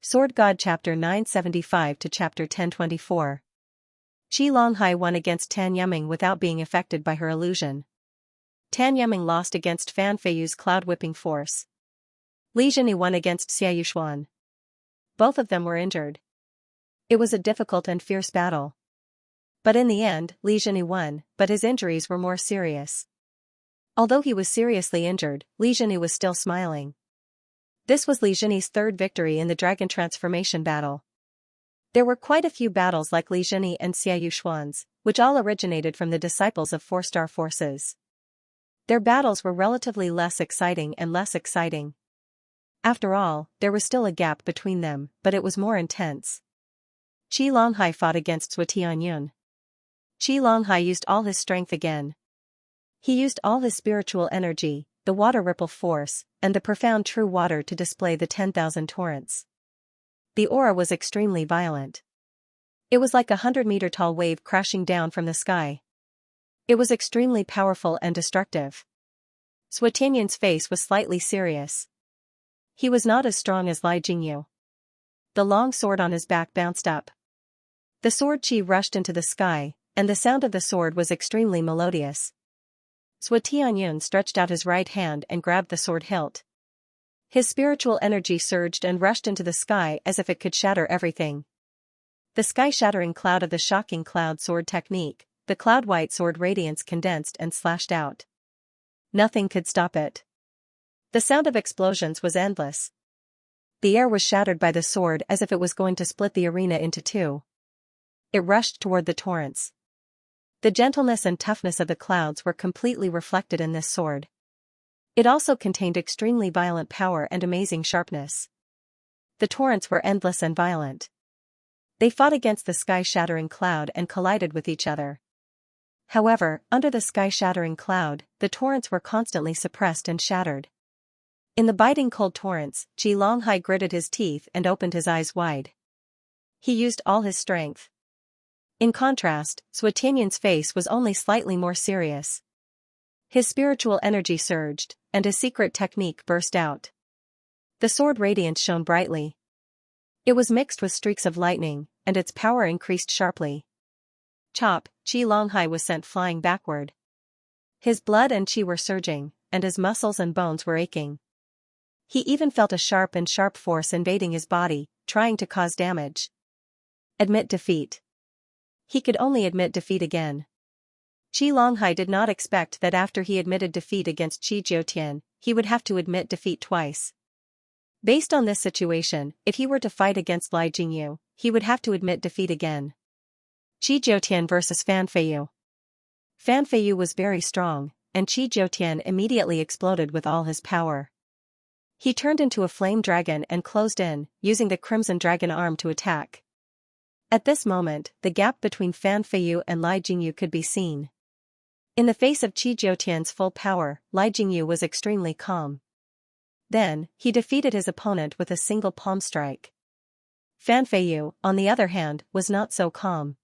Sword God Chapter 975 to Chapter 1024. Qi Longhai won against Tan Yuming without being affected by her illusion. Tan Yuming lost against Fan Feiyu's cloud-whipping force. Li Zhini won against Xia Yuxuan. Both of them were injured. It was a difficult and fierce battle. But in the end, Li Zhini won, but his injuries were more serious. Although he was seriously injured, Li Zhini was still smiling. This was Li Zhini's third victory in the dragon transformation battle. There were quite a few battles like Li Zhini and Xia Yuxuan's, which all originated from the disciples of four-star forces. Their battles were relatively less exciting and less exciting. After all, there was still a gap between them, but it was more intense. Qi Longhai fought against Sui Tianyun. Qi Longhai used all his strength again. He used all his spiritual energy, the water ripple force, and the profound true water to display the 10,000 torrents. The aura was extremely violent. It was like a 100-meter-tall wave crashing down from the sky. It was extremely powerful and destructive. Sui Tianyun's face was slightly serious. He was not as strong as Li Jingyu. The long sword on his back bounced up. The sword chi rushed into the sky, and the sound of the sword was extremely melodious. Sui Tianyun stretched out his right hand and grabbed the sword hilt. His spiritual energy surged and rushed into the sky as if it could shatter everything. The sky-shattering cloud of the shocking cloud sword technique, the cloud-white sword radiance condensed and slashed out. Nothing could stop it. The sound of explosions was endless. The air was shattered by the sword as if it was going to split the arena into two. It rushed toward the torrents. The gentleness and toughness of the clouds were completely reflected in this sword. It also contained extremely violent power and amazing sharpness. The torrents were endless and violent. They fought against the sky-shattering cloud and collided with each other. However, under the sky-shattering cloud, the torrents were constantly suppressed and shattered. In the biting cold torrents, Qi Longhai gritted his teeth and opened his eyes wide. He used all his strength. In contrast, Sui Tianyun's face was only slightly more serious. His spiritual energy surged, and his secret technique burst out. The sword radiance shone brightly. It was mixed with streaks of lightning, and its power increased sharply. Chop, Qi Longhai was sent flying backward. His blood and qi were surging, and his muscles and bones were aching. He even felt a sharp force invading his body, trying to cause damage. Admit defeat. He could only admit defeat again. Qi Longhai did not expect that after he admitted defeat against Qi Jiutian, he would have to admit defeat twice. Based on this situation, if he were to fight against Li Jingyu, he would have to admit defeat again. Qi Jiutian versus Fan Feiyu. Fan Feiyu was very strong, and Qi Jiutian immediately exploded with all his power. He turned into a flame dragon and closed in, using the crimson dragon arm to attack. At this moment, the gap between Fan Feiyu and Li Jingyu could be seen. In the face of Qi Jiutian's full power, Li Jingyu was extremely calm. Then, he defeated his opponent with a single palm strike. Fan Feiyu, on the other hand, was not so calm.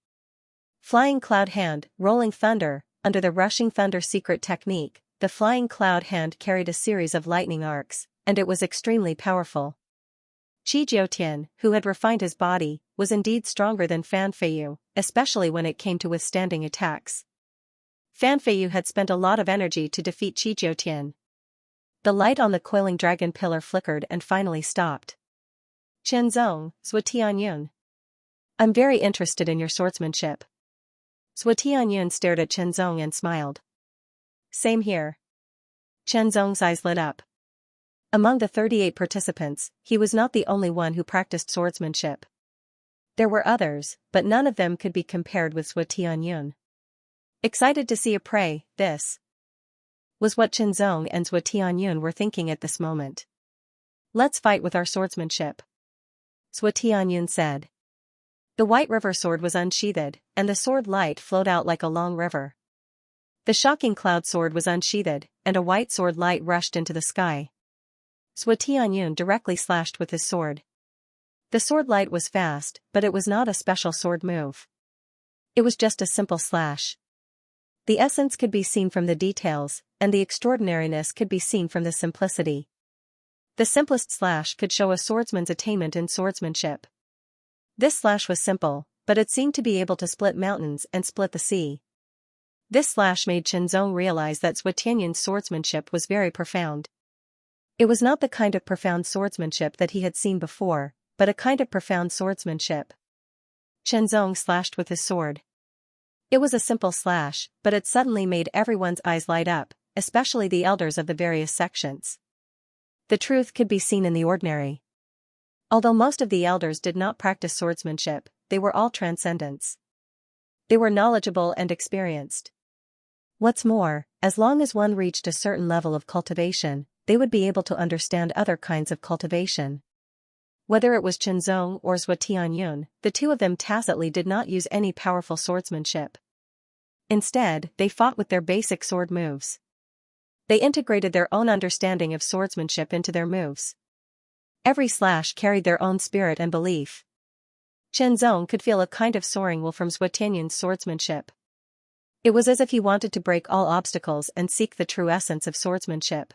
Flying Cloud Hand, Rolling Thunder, under the Rushing Thunder secret technique, the Flying Cloud Hand carried a series of lightning arcs, and it was extremely powerful. Qi Jiutian, who had refined his body, was indeed stronger than Fan Feiyu, especially when it came to withstanding attacks. Fan Feiyu had spent a lot of energy to defeat Qi Jiutian. The light on the coiling dragon pillar flickered and finally stopped. Qianzong, Sui Tianyun. I'm very interested in your swordsmanship. Sui Tianyun stared at Qianzong and smiled. Same here. Qianzong's eyes lit up. Among the 38 participants, he was not the only one who practiced swordsmanship. There were others, but none of them could be compared with Sui Tianyun. Excited to see a prey, this was what Qianzong and Sui Tianyun were thinking at this moment. Let's fight with our swordsmanship, Sui Tianyun said. The white river sword was unsheathed, and the sword light flowed out like a long river. The shocking cloud sword was unsheathed, and a white sword light rushed into the sky. Sui Tianyun directly slashed with his sword. The sword light was fast, but it was not a special sword move. It was just a simple slash. The essence could be seen from the details, and the extraordinariness could be seen from the simplicity. The simplest slash could show a swordsman's attainment in swordsmanship. This slash was simple, but it seemed to be able to split mountains and split the sea. This slash made Xianxia realize that Zhuo Tianyun's swordsmanship was very profound. It was not the kind of profound swordsmanship that he had seen before, but a kind of profound swordsmanship. Xianxia slashed with his sword. It was a simple slash, but it suddenly made everyone's eyes light up, especially the elders of the various sections. The truth could be seen in the ordinary. Although most of the elders did not practice swordsmanship, they were all transcendents. They were knowledgeable and experienced. What's more, as long as one reached a certain level of cultivation, they would be able to understand other kinds of cultivation. Whether it was Xianxia or Zhuo Tianyun, the two of them tacitly did not use any powerful swordsmanship. Instead, they fought with their basic sword moves. They integrated their own understanding of swordsmanship into their moves. Every slash carried their own spirit and belief. Xianxia could feel a kind of soaring will from Zhuo Tianyun's swordsmanship. It was as if he wanted to break all obstacles and seek the true essence of swordsmanship.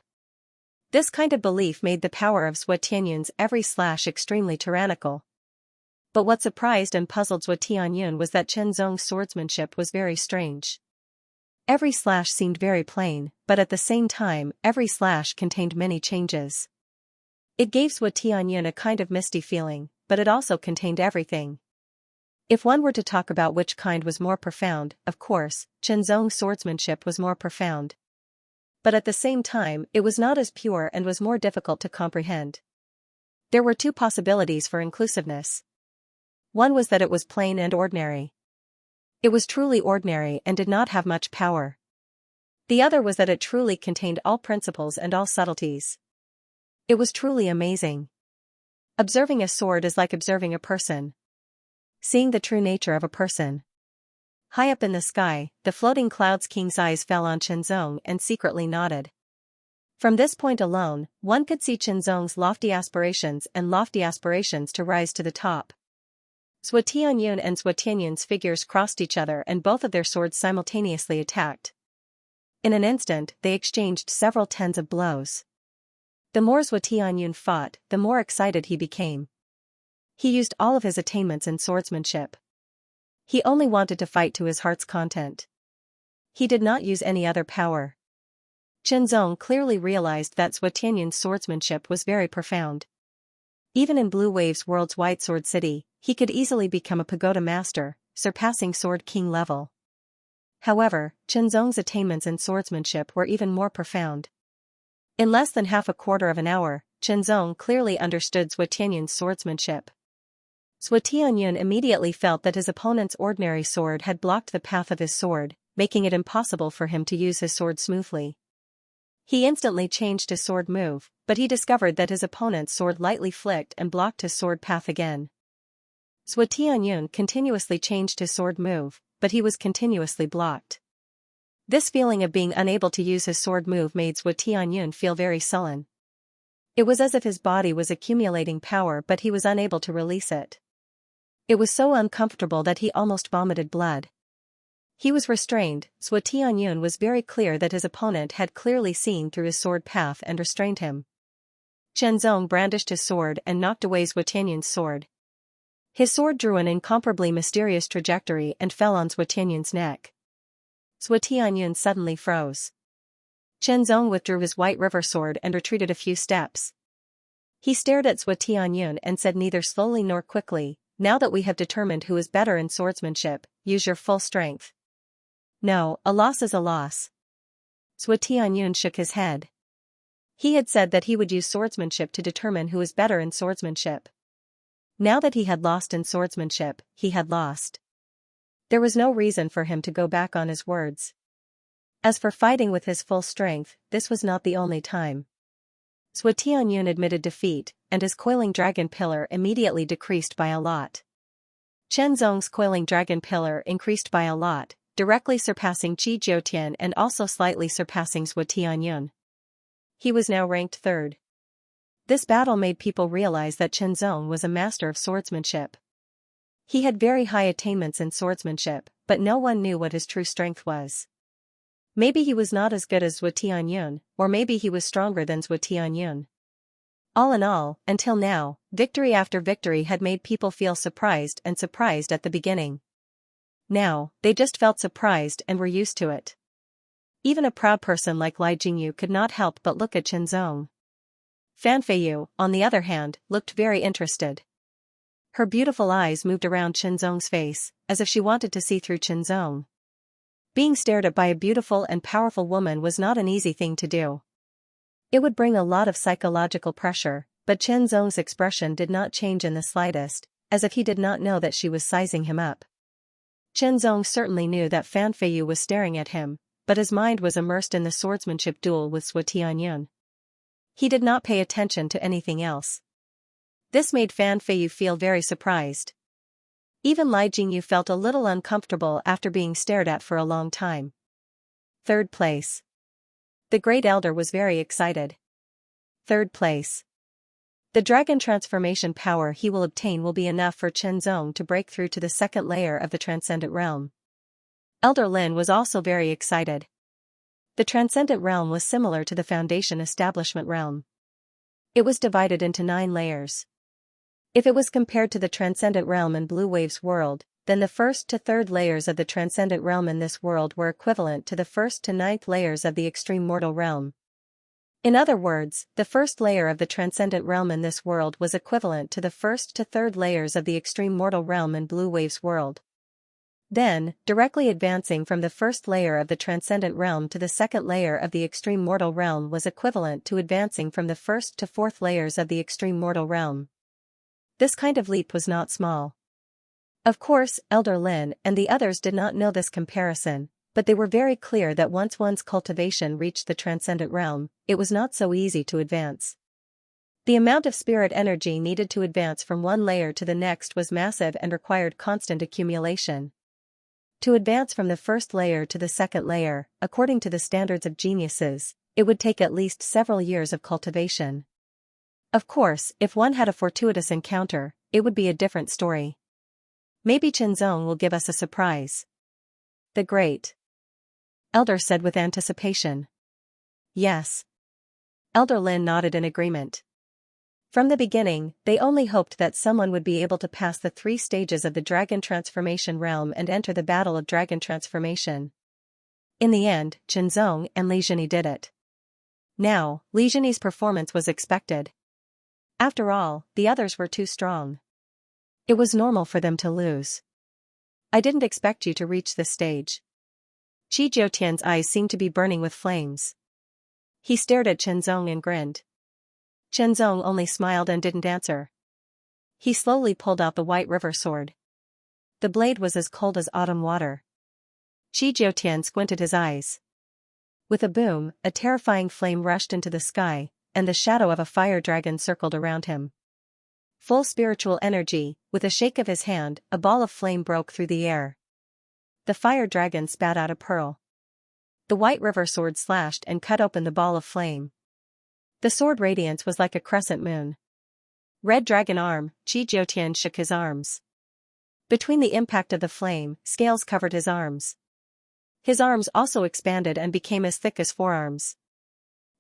This kind of belief made the power of Zhuo Tianyun's every slash extremely tyrannical. But what surprised and puzzled Zhuo Tianyun was that Xianxia's swordsmanship was very strange. Every slash seemed very plain, but at the same time, every slash contained many changes. It gave Zhuo Tianyun a kind of misty feeling, but it also contained everything. If one were to talk about which kind was more profound, of course, Xianxia's swordsmanship was more profound. But at the same time, it was not as pure and was more difficult to comprehend. There were two possibilities for inclusiveness. One was that it was plain and ordinary. It was truly ordinary and did not have much power. The other was that it truly contained all principles and all subtleties. It was truly amazing. Observing a sword is like observing a person. Seeing the true nature of a person. High up in the sky, the floating clouds king's eyes fell on Xianxia and secretly nodded. From this point alone, one could see Xianxia's lofty aspirations to rise to the top. Zhuo Tianyun and Zhuo Tianyun's figures crossed each other and both of their swords simultaneously attacked. In an instant, they exchanged several tens of blows. The more Zhuo Tianyun fought, the more excited he became. He used all of his attainments in swordsmanship. He only wanted to fight to his heart's content. He did not use any other power. Xianxia clearly realized that Zhuo Tianyun's swordsmanship was very profound. Even in Blue Wave's world's White Sword City, he could easily become a pagoda master, surpassing Sword King level. However, Xianxia's attainments in swordsmanship were even more profound. In less than half a quarter of an hour, Xianxia clearly understood Zhuo Tianyun's swordsmanship. Zhuo Tianyun immediately felt that his opponent's ordinary sword had blocked the path of his sword, making it impossible for him to use his sword smoothly. He instantly changed his sword move, but he discovered that his opponent's sword lightly flicked and blocked his sword path again. Zhuo Tianyun continuously changed his sword move, but he was continuously blocked. This feeling of being unable to use his sword move made Zhuo Tianyun feel very sullen. It was as if his body was accumulating power but he was unable to release it. It was so uncomfortable that he almost vomited blood. He was restrained. Zhuo Tianyun was very clear that his opponent had clearly seen through his sword path and restrained him. Xianxia brandished his sword and knocked away Zhuo Tianyun's sword. His sword drew an incomparably mysterious trajectory and fell on Zhuo Tianyun's neck. Zhuo Tianyun suddenly froze. Xianxia withdrew his White River sword and retreated a few steps. He stared at Zhuo Tianyun and said neither slowly nor quickly, "Now that we have determined who is better in swordsmanship, use your full strength." "No, a loss is a loss." Zhuo Tianyun shook his head. He had said that he would use swordsmanship to determine who is better in swordsmanship. Now that he had lost in swordsmanship, he had lost. There was no reason for him to go back on his words. As for fighting with his full strength, this was not the only time. Zhuo Tianyun admitted defeat, and his coiling dragon pillar immediately decreased by a lot. Xianxia's coiling dragon pillar increased by a lot, directly surpassing Qi Jiutian and also slightly surpassing Zhuo Tianyun. He was now ranked third. This battle made people realize that Xianxia was a master of swordsmanship. He had very high attainments in swordsmanship, but no one knew what his true strength was. Maybe he was not as good as Zhuo Tianyun, or maybe he was stronger than Zhuo Tianyun. All in all, until now, victory after victory had made people feel surprised at the beginning. Now, they just felt surprised and were used to it. Even a proud person like Li Jingyu could not help but look at Qinzong. Fan Feiyu, on the other hand, looked very interested. Her beautiful eyes moved around Qinzong's face, as if she wanted to see through Qinzong. Being stared at by a beautiful and powerful woman was not an easy thing to do. It would bring a lot of psychological pressure, but Qinzong's expression did not change in the slightest, as if he did not know that she was sizing him up. Qinzong certainly knew that Fan Feiyu was staring at him, but his mind was immersed in the swordsmanship duel with Sui Tianyun. He did not pay attention to anything else. This made Fan Feiyu feel very surprised. Even Li Jingyu felt a little uncomfortable after being stared at for a long time. Third place. The Great Elder was very excited. Third place. The dragon transformation power he will obtain will be enough for Qinzong to break through to the second layer of the Transcendent Realm. Elder Lin was also very excited. The Transcendent Realm was similar to the Foundation Establishment Realm. It was divided into 9 layers. If it was compared to the Transcendent Realm in Blue Wave's world, then the first to third layers of the Transcendent Realm in this world were equivalent to the first to 9th layers of the Extreme Mortal Realm. In other words, the first layer of the Transcendent Realm in this world was equivalent to the first to third layers of the Extreme Mortal Realm in Blue Wave's world. Then, directly advancing from the first layer of the Transcendent Realm to the second layer of the Extreme Mortal Realm was equivalent to advancing from the first to fourth layers of the Extreme Mortal Realm. This kind of leap was not small. Of course, Elder Lin and the others did not know this comparison, but they were very clear that once one's cultivation reached the Transcendent Realm, it was not so easy to advance. The amount of spirit energy needed to advance from one layer to the next was massive and required constant accumulation. To advance from the first layer to the second layer, according to the standards of geniuses, it would take at least several years of cultivation. Of course, if one had a fortuitous encounter, it would be a different story. Maybe Qinzong will give us a surprise. The Great Elder said with anticipation. Yes. Elder Lin nodded in agreement. From the beginning, they only hoped that someone would be able to pass the 3 stages of the Dragon Transformation Realm and enter the Battle of Dragon Transformation. In the end, Qinzong and Li Jingyu did it. Now, Li Jingyu's performance was expected. After all, the others were too strong. It was normal for them to lose. I didn't expect you to reach this stage. Qi Jiutian's eyes seemed to be burning with flames. He stared at Qinzong and grinned. Qinzong only smiled and didn't answer. He slowly pulled out the white river sword. The blade was as cold as autumn water. Qi Jiutian squinted his eyes. With a boom, a terrifying flame rushed into the sky, and the shadow of a fire dragon circled around him. Full spiritual energy, with a shake of his hand, a ball of flame broke through the air. The fire dragon spat out a pearl. The white river sword slashed and cut open the ball of flame. The sword radiance was like a crescent moon. Red Dragon Arm, Qi Jiutian shook his arms. Between the impact of the flame, scales covered his arms. His arms also expanded and became as thick as forearms.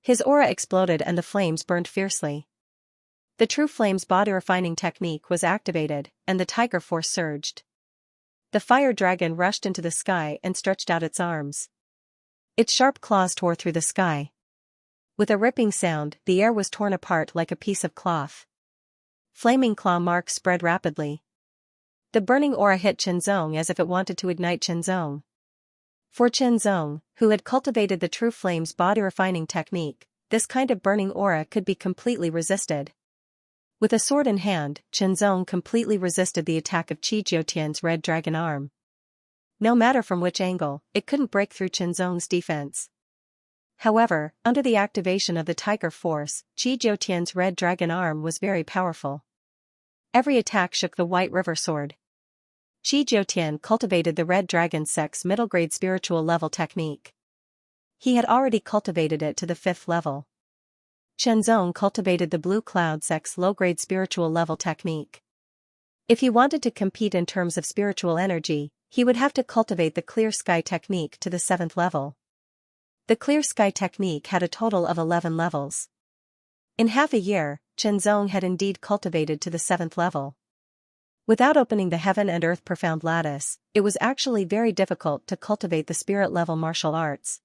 His aura exploded and the flames burned fiercely. The True Flame's body refining technique was activated, and the Tiger Force surged. The fire dragon rushed into the sky and stretched out its arms. Its sharp claws tore through the sky. With a ripping sound, the air was torn apart like a piece of cloth. Flaming claw marks spread rapidly. The burning aura hit Qinzong as if it wanted to ignite Qinzong. For Qinzong, who had cultivated the True Flame's body refining technique, this kind of burning aura could be completely resisted. With a sword in hand, Qinzong completely resisted the attack of Qi Jiutian's Red Dragon Arm. No matter from which angle, it couldn't break through Qinzong's defense. However, under the activation of the Tiger Force, Qi Jiutian's Red Dragon Arm was very powerful. Every attack shook the White River Sword. Qi Jiutian cultivated the Red Dragon Sect's middle-grade spiritual level technique. He had already cultivated it to the 5th level. Qinzong cultivated the Blue Cloud Sect's low-grade spiritual level technique. If he wanted to compete in terms of spiritual energy, he would have to cultivate the Clear Sky technique to the 7th level. The Clear Sky technique had a total of 11 levels. In half a year, Qianzong had indeed cultivated to the 7th level. Without opening the heaven and earth profound lattice, it was actually very difficult to cultivate the spirit-level martial arts.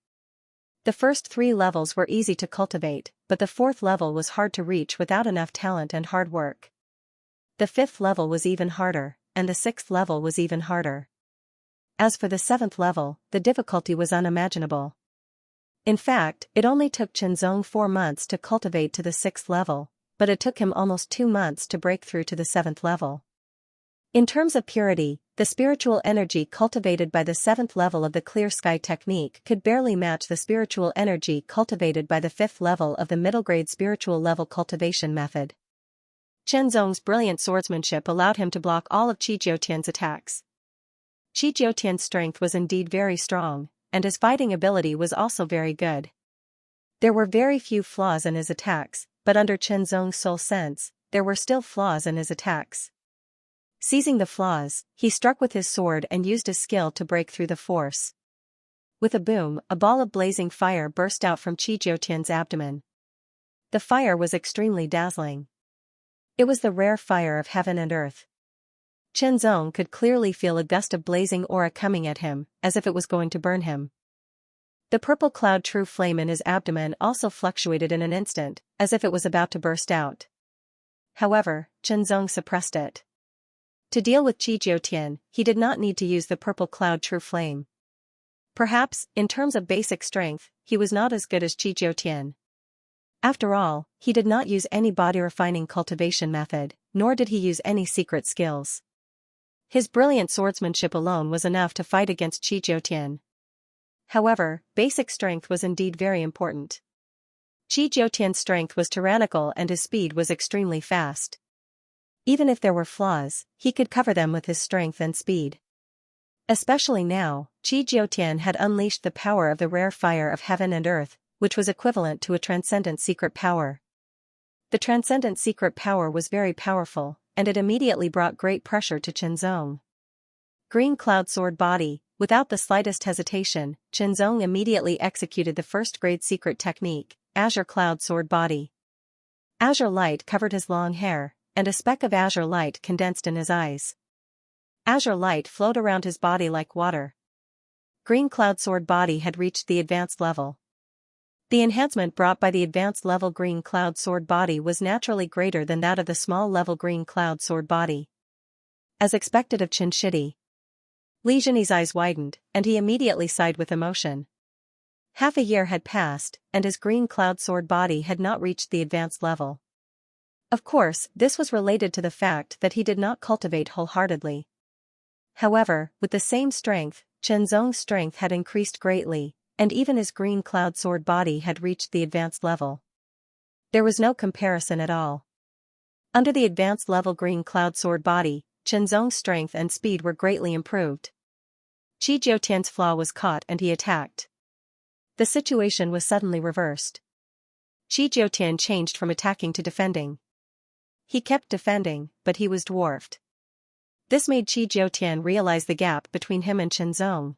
The first 3 levels were easy to cultivate, but the 4th level was hard to reach without enough talent and hard work. The 5th level was even harder, and the 6th level was even harder. As for the 7th level, the difficulty was unimaginable. In fact, it only took Qianzong 4 months to cultivate to the 6th level, but it took him almost 2 months to break through to the 7th level. In terms of purity, the spiritual energy cultivated by the 7th level of the clear sky technique could barely match the spiritual energy cultivated by the 5th level of the middle grade spiritual level cultivation method. Qianzong's brilliant swordsmanship allowed him to block all of Qi Jiutian's attacks. Qi Jiutian's strength was indeed very strong, and his fighting ability was also very good. There were very few flaws in his attacks, but under Qianzong's soul sense, there were still flaws in his attacks. Seizing the flaws, he struck with his sword and used his skill to break through the force. With a boom, a ball of blazing fire burst out from Qi Jiutian's abdomen. The fire was extremely dazzling. It was the rare fire of heaven and earth. Qianzong could clearly feel a gust of blazing aura coming at him, as if it was going to burn him. The purple cloud true flame in his abdomen also fluctuated in an instant, as if it was about to burst out. However, Qianzong suppressed it. To deal with Qi Jiutian, he did not need to use the purple cloud true flame. Perhaps, in terms of basic strength, he was not as good as Qi Jiutian. After all, he did not use any body-refining cultivation method, nor did he use any secret skills. His brilliant swordsmanship alone was enough to fight against Qi Jiutian. However, basic strength was indeed very important. Qi Jiutian's strength was tyrannical and his speed was extremely fast. Even if there were flaws, he could cover them with his strength and speed. Especially now, Qi Jiutian had unleashed the power of the rare fire of heaven and earth, which was equivalent to a transcendent secret power. The transcendent secret power was very powerful, and it immediately brought great pressure to Qianzong. Green Cloud Sword Body. Without the slightest hesitation, Qianzong immediately executed the first-grade secret technique, Azure Cloud Sword Body. Azure light covered his long hair, and a speck of azure light condensed in his eyes. Azure light flowed around his body like water. Green Cloud Sword Body had reached the advanced level. The enhancement brought by the advanced level Green Cloud Sword Body was naturally greater than that of the small level Green Cloud Sword Body. As expected of Qin Shidi, Li Zhenyi's eyes widened, and he immediately sighed with emotion. Half a year had passed, and his Green Cloud Sword Body had not reached the advanced level. Of course, this was related to the fact that he did not cultivate wholeheartedly. However, with the same strength, Qianzong's strength had increased greatly, and even his Green Cloud Sword Body had reached the advanced level. There was no comparison at all. Under the advanced level Green Cloud Sword Body, Qianzong's strength and speed were greatly improved. Qi Jiutian's flaw was caught and he attacked. The situation was suddenly reversed. Qi Jiutian changed from attacking to defending. He kept defending, but he was dwarfed. This made Qi Jiutian realize the gap between him and Qianzong.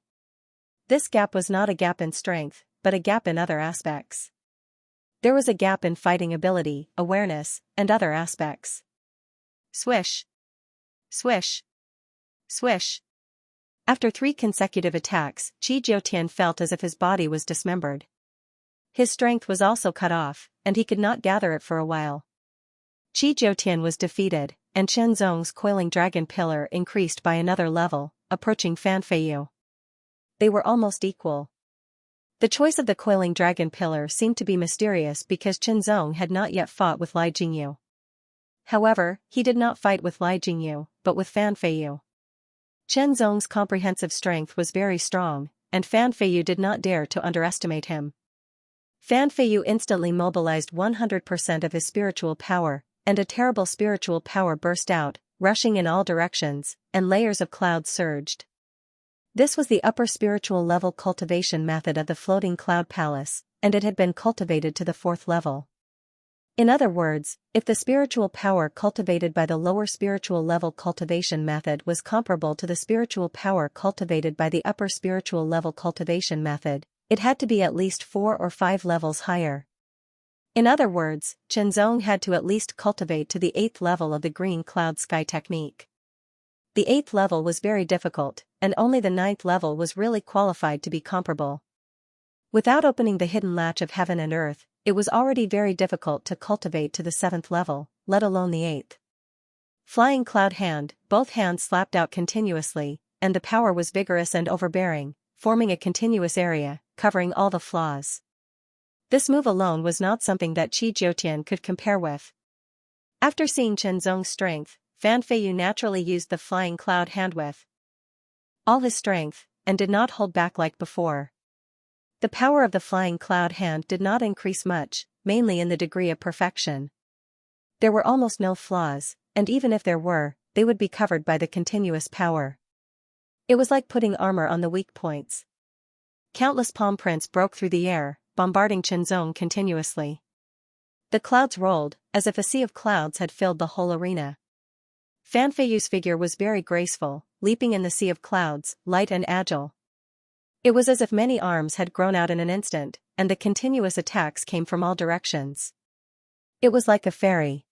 This gap was not a gap in strength, but a gap in other aspects. There was a gap in fighting ability, awareness, and other aspects. Swish. Swish. Swish. After 3 consecutive attacks, Qi Jiutian felt as if his body was dismembered. His strength was also cut off, and he could not gather it for a while. Qi Jiutian was defeated, and Qianzong's coiling dragon pillar increased by another level, approaching Fan Feiyu. They were almost equal. The choice of the coiling dragon pillar seemed to be mysterious because Qianzong had not yet fought with Li Jingyu. However, he did not fight with Li Jingyu, but with Fan Feiyu. Qianzong's comprehensive strength was very strong, and Fan Feiyu did not dare to underestimate him. Fan Feiyu instantly mobilized 100% of his spiritual power, and a terrible spiritual power burst out, rushing in all directions, and layers of clouds surged. This was the upper spiritual level cultivation method of the floating cloud palace, and it had been cultivated to the 4th level. In other words, if the spiritual power cultivated by the lower spiritual level cultivation method was comparable to the spiritual power cultivated by the upper spiritual level cultivation method, it had to be at least 4 or 5 levels higher. In other words, Chenzong had to at least cultivate to the 8th level of the green cloud sky technique. The 8th level was very difficult, and only the 9th level was really qualified to be comparable. Without opening the hidden latch of heaven and earth, it was already very difficult to cultivate to the 7th level, let alone the 8th. Flying cloud hand, both hands slapped out continuously, and the power was vigorous and overbearing, forming a continuous area, covering all the flaws. This move alone was not something that Qi Jiutian could compare with. After seeing Chenzong's strength, Fan Feiyu naturally used the flying cloud hand with all his strength, and did not hold back like before. The power of the flying cloud hand did not increase much, mainly in the degree of perfection. There were almost no flaws, and even if there were, they would be covered by the continuous power. It was like putting armor on the weak points. Countless palm prints broke through the air, bombarding Chenzong continuously. The clouds rolled, as if a sea of clouds had filled the whole arena. Fan Feiyu's figure was very graceful, leaping in the sea of clouds, light and agile. It was as if many arms had grown out in an instant, and the continuous attacks came from all directions. It was like a fairy.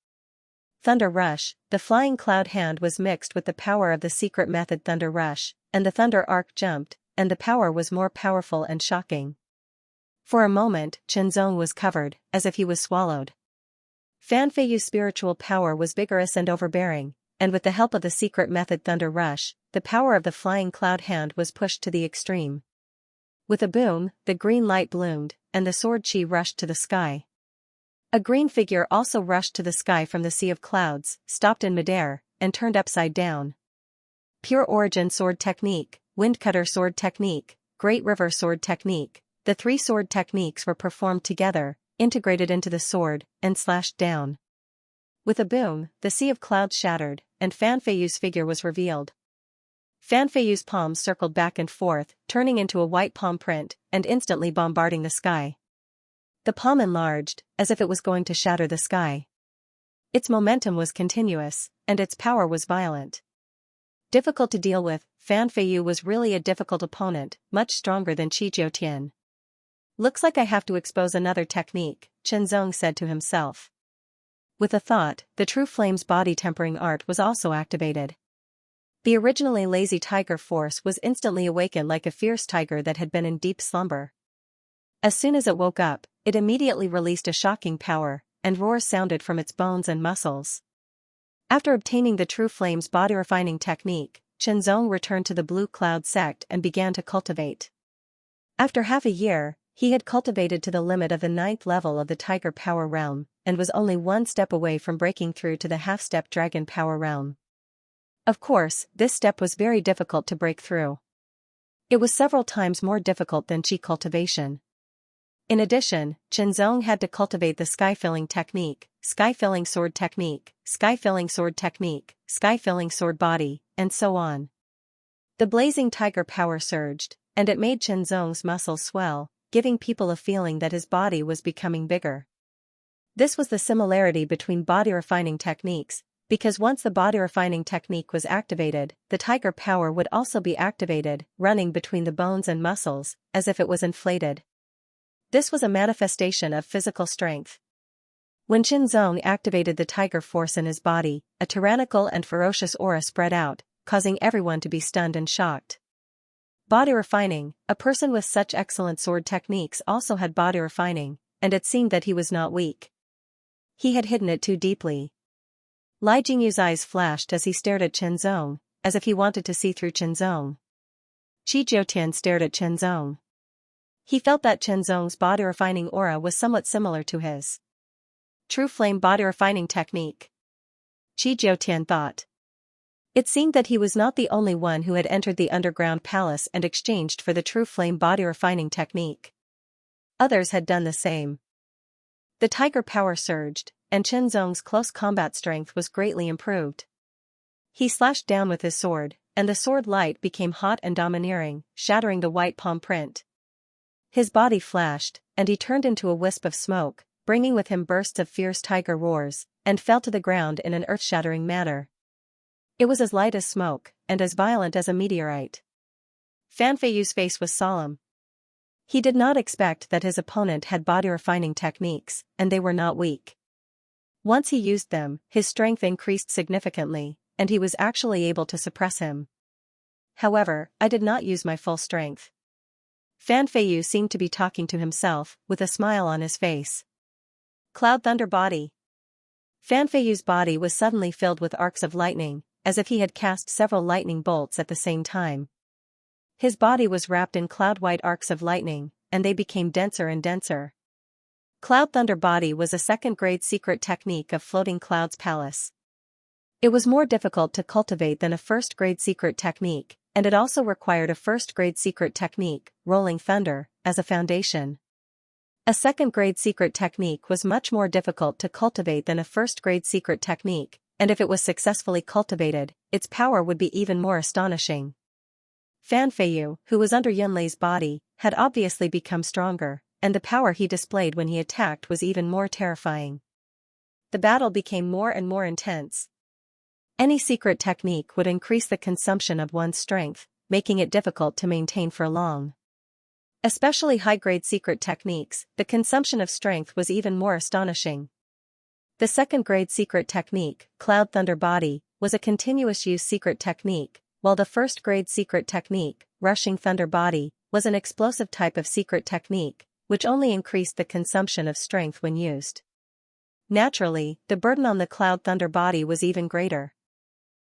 Thunder Rush, the flying cloud hand was mixed with the power of the secret method Thunder Rush, and the thunder arc jumped, and the power was more powerful and shocking. For a moment, Chenzong was covered, as if he was swallowed. Fan Feiyu's spiritual power was vigorous and overbearing, and with the help of the secret method Thunder Rush, the power of the flying cloud hand was pushed to the extreme. With a boom, the green light bloomed, and the sword chi rushed to the sky. A green figure also rushed to the sky from the sea of clouds, stopped in midair, and turned upside down. Pure Origin Sword Technique, Windcutter Sword Technique, Great River Sword Technique. The 3 sword techniques were performed together, integrated into the sword, and slashed down. With a boom, the sea of clouds shattered, and Fan Feiyu's figure was revealed. Fan Feiyu's palms circled back and forth, turning into a white palm print, and instantly bombarding the sky. The palm enlarged, as if it was going to shatter the sky. Its momentum was continuous, and its power was violent. Difficult to deal with, Fan Feiyu was really a difficult opponent, much stronger than Qi Jiutian. Looks like I have to expose another technique, Chenzong said to himself. With a thought, the True Flame's body tempering art was also activated. The originally lazy tiger force was instantly awakened like a fierce tiger that had been in deep slumber. As soon as it woke up, it immediately released a shocking power, and roars sounded from its bones and muscles. After obtaining the True Flame's body refining technique, Chenzong returned to the Blue Cloud sect and began to cultivate. After half a year, he had cultivated to the limit of the 9th level of the Tiger Power Realm, and was only one step away from breaking through to the half-step Dragon Power Realm. Of course, this step was very difficult to break through. It was several times more difficult than Qi cultivation. In addition, Chenzong had to cultivate the sky-filling technique, sky-filling sword technique, sky-filling sword technique, sky-filling sword body, and so on. The blazing tiger power surged, and it made Chenzong's muscles swell, giving people a feeling that his body was becoming bigger. This was the similarity between body refining techniques, because once the body refining technique was activated, the tiger power would also be activated, running between the bones and muscles, as if it was inflated. This was a manifestation of physical strength. When Chenzong activated the tiger force in his body, a tyrannical and ferocious aura spread out, causing everyone to be stunned and shocked. Body refining, a person with such excellent sword techniques also had body refining, and it seemed that he was not weak. He had hidden it too deeply. Li Jingyu's eyes flashed as he stared at Chenzong, as if he wanted to see through Chenzong. Qi Jiutian stared at Chenzong. He felt that Chenzong's body refining aura was somewhat similar to his. True Flame body refining technique. Qi Jiutian thought. It seemed that he was not the only one who had entered the underground palace and exchanged for the True Flame body refining technique. Others had done the same. The tiger power surged, and Chenzong's close combat strength was greatly improved. He slashed down with his sword, and the sword light became hot and domineering, shattering the white palm print. His body flashed, and he turned into a wisp of smoke, bringing with him bursts of fierce tiger roars, and fell to the ground in an earth-shattering manner. It was as light as smoke, and as violent as a meteorite. Fan Feiyu's face was solemn. He did not expect that his opponent had body-refining techniques, and they were not weak. Once he used them, his strength increased significantly, and he was actually able to suppress him. However, I did not use my full strength. Fan Feiyu seemed to be talking to himself, with a smile on his face. Cloud Thunder Body. Fan Feiyu's body was suddenly filled with arcs of lightning, as if he had cast several lightning bolts at the same time. His body was wrapped in cloud-white arcs of lightning, and they became denser and denser. Cloud Thunder Body was a second-grade secret technique of Floating Clouds Palace. It was more difficult to cultivate than a first-grade secret technique, and it also required a first-grade secret technique, Rolling Thunder, as a foundation. A second-grade secret technique was much more difficult to cultivate than a first-grade secret technique, and if it was successfully cultivated, its power would be even more astonishing. Fan Feiyu, who was under Yunlei's body, had obviously become stronger, and the power he displayed when he attacked was even more terrifying. The battle became more and more intense. Any secret technique would increase the consumption of one's strength, making it difficult to maintain for long. Especially high-grade secret techniques, the consumption of strength was even more astonishing. The second-grade secret technique, Cloud Thunder Body, was a continuous-use secret technique, while the first-grade secret technique, Rushing Thunder Body, was an explosive type of secret technique, which only increased the consumption of strength when used. Naturally, the burden on the Cloud Thunder Body was even greater.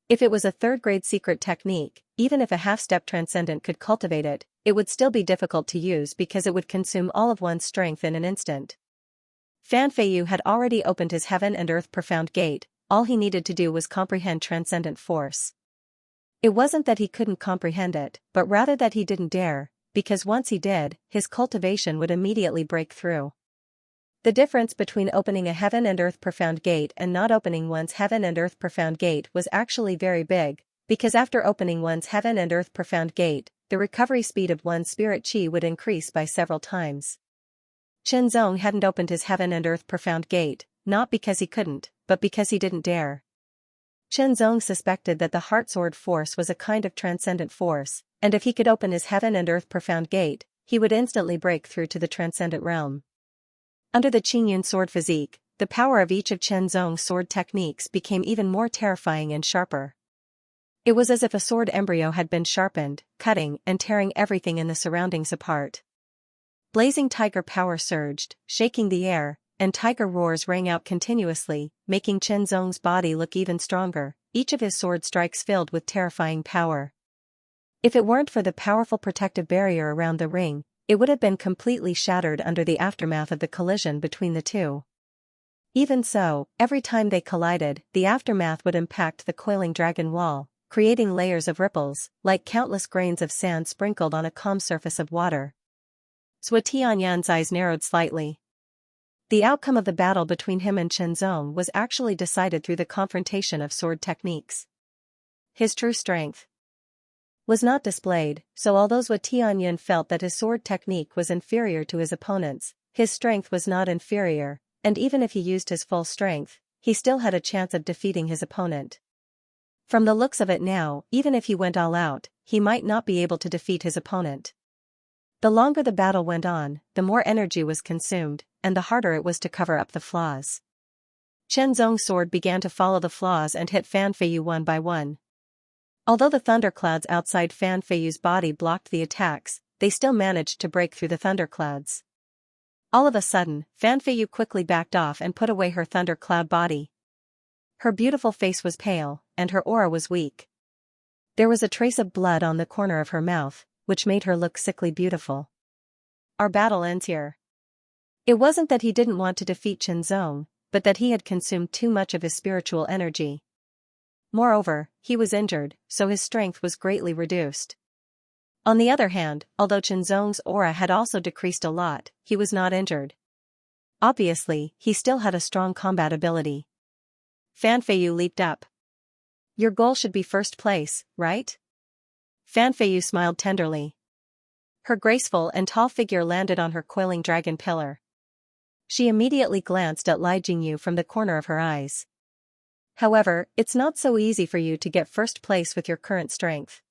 If it was a third-grade secret technique, even if a half-step transcendent could cultivate it, it would still be difficult to use because it would consume all of one's strength in an instant. Fan Feiyu had already opened his heaven and earth profound gate, all he needed to do was comprehend transcendent force. It wasn't that he couldn't comprehend it, but rather that he didn't dare, because once he did, his cultivation would immediately break through. The difference between opening a heaven and earth profound gate and not opening one's heaven and earth profound gate was actually very big, because after opening one's heaven and earth profound gate, the recovery speed of one's spirit chi would increase by several times. Chen Zong hadn't opened his heaven and earth profound gate, not because he couldn't, but because he didn't dare. Chen Zong suspected that the heart sword force was a kind of transcendent force, and if he could open his heaven and earth profound gate, he would instantly break through to the transcendent realm. Under the Qingyun sword physique, the power of each of Chen Zong's sword techniques became even more terrifying and sharper. It was as if a sword embryo had been sharpened, cutting and tearing everything in the surroundings apart. Blazing tiger power surged, shaking the air, and tiger roars rang out continuously, making Chen Zong's body look even stronger, each of his sword strikes filled with terrifying power. If it weren't for the powerful protective barrier around the ring, it would have been completely shattered under the aftermath of the collision between the two. Even so, every time they collided, the aftermath would impact the coiling dragon wall, creating layers of ripples, like countless grains of sand sprinkled on a calm surface of water. Zhou Tianyan's eyes narrowed slightly. The outcome of the battle between him and Chen Zong was actually decided through the confrontation of sword techniques. His true strength was not displayed, so although Zhou Tianyan felt that his sword technique was inferior to his opponent's, his strength was not inferior, and even if he used his full strength, he still had a chance of defeating his opponent. From the looks of it now, even if he went all out, he might not be able to defeat his opponent. The longer the battle went on, the more energy was consumed, and the harder it was to cover up the flaws. Chen Zong's sword began to follow the flaws and hit Fan Feiyu one by one. Although the thunderclouds outside Fan Feiyu's body blocked the attacks, they still managed to break through the thunderclouds. All of a sudden, Fan Feiyu quickly backed off and put away her thundercloud body. Her beautiful face was pale, and her aura was weak. There was a trace of blood on the corner of her mouth, which made her look sickly beautiful. Our battle ends here. It wasn't that he didn't want to defeat Chen Zong, but that he had consumed too much of his spiritual energy. Moreover, he was injured, so his strength was greatly reduced. On the other hand, although Chen Zong's aura had also decreased a lot, he was not injured. Obviously, he still had a strong combat ability. Fan Feiyu leaped up. Your goal should be first place, right? Fan Feiyu smiled tenderly. Her graceful and tall figure landed on her coiling dragon pillar. She immediately glanced at Li Jingyu from the corner of her eyes. However, it's not so easy for you to get first place with your current strength.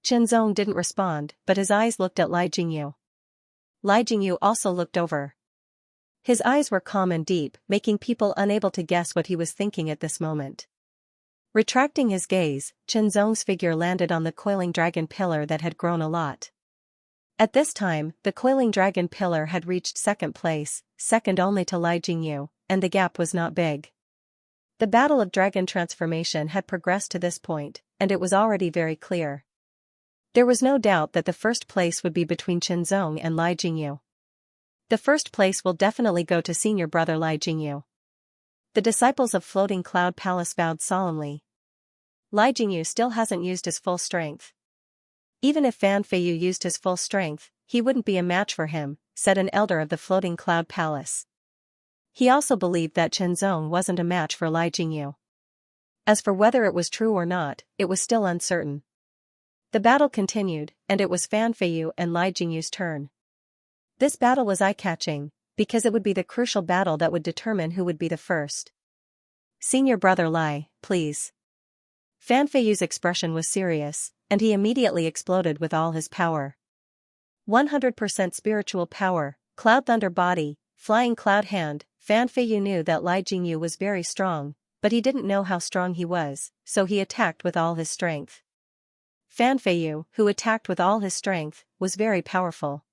Chen Zong didn't respond, but his eyes looked at Li Jingyu. Lai Jingyu also looked over. His eyes were calm and deep, making people unable to guess what he was thinking at this moment. Retracting his gaze, Chen Zong's figure landed on the coiling dragon pillar that had grown a lot. At this time, the coiling dragon pillar had reached second place, second only to Lai Jingyu, and the gap was not big. The battle of dragon transformation had progressed to this point, and it was already very clear. There was no doubt that the first place would be between Chen Zong and Lai Jingyu. The first place will definitely go to senior brother Lai Jingyu. The disciples of Floating Cloud Palace vowed solemnly. Lai Jingyu still hasn't used his full strength. Even if Fan Feiyu used his full strength, he wouldn't be a match for him, said an elder of the Floating Cloud Palace. He also believed that Chen Zong wasn't a match for Lai Jingyu. As for whether it was true or not, it was still uncertain. The battle continued, and it was Fan Feiyu and Lai Jingyu's turn. This battle was eye-catching, because it would be the crucial battle that would determine who would be the first. Senior brother Lai, please. Fan Feiyu's expression was serious, and he immediately exploded with all his power. 100% spiritual power, Cloud Thunder Body, Flying Cloud Hand. Fan Feiyu knew that Lai Jingyu was very strong, but he didn't know how strong he was, so he attacked with all his strength. Fan Feiyu, who attacked with all his strength, was very powerful.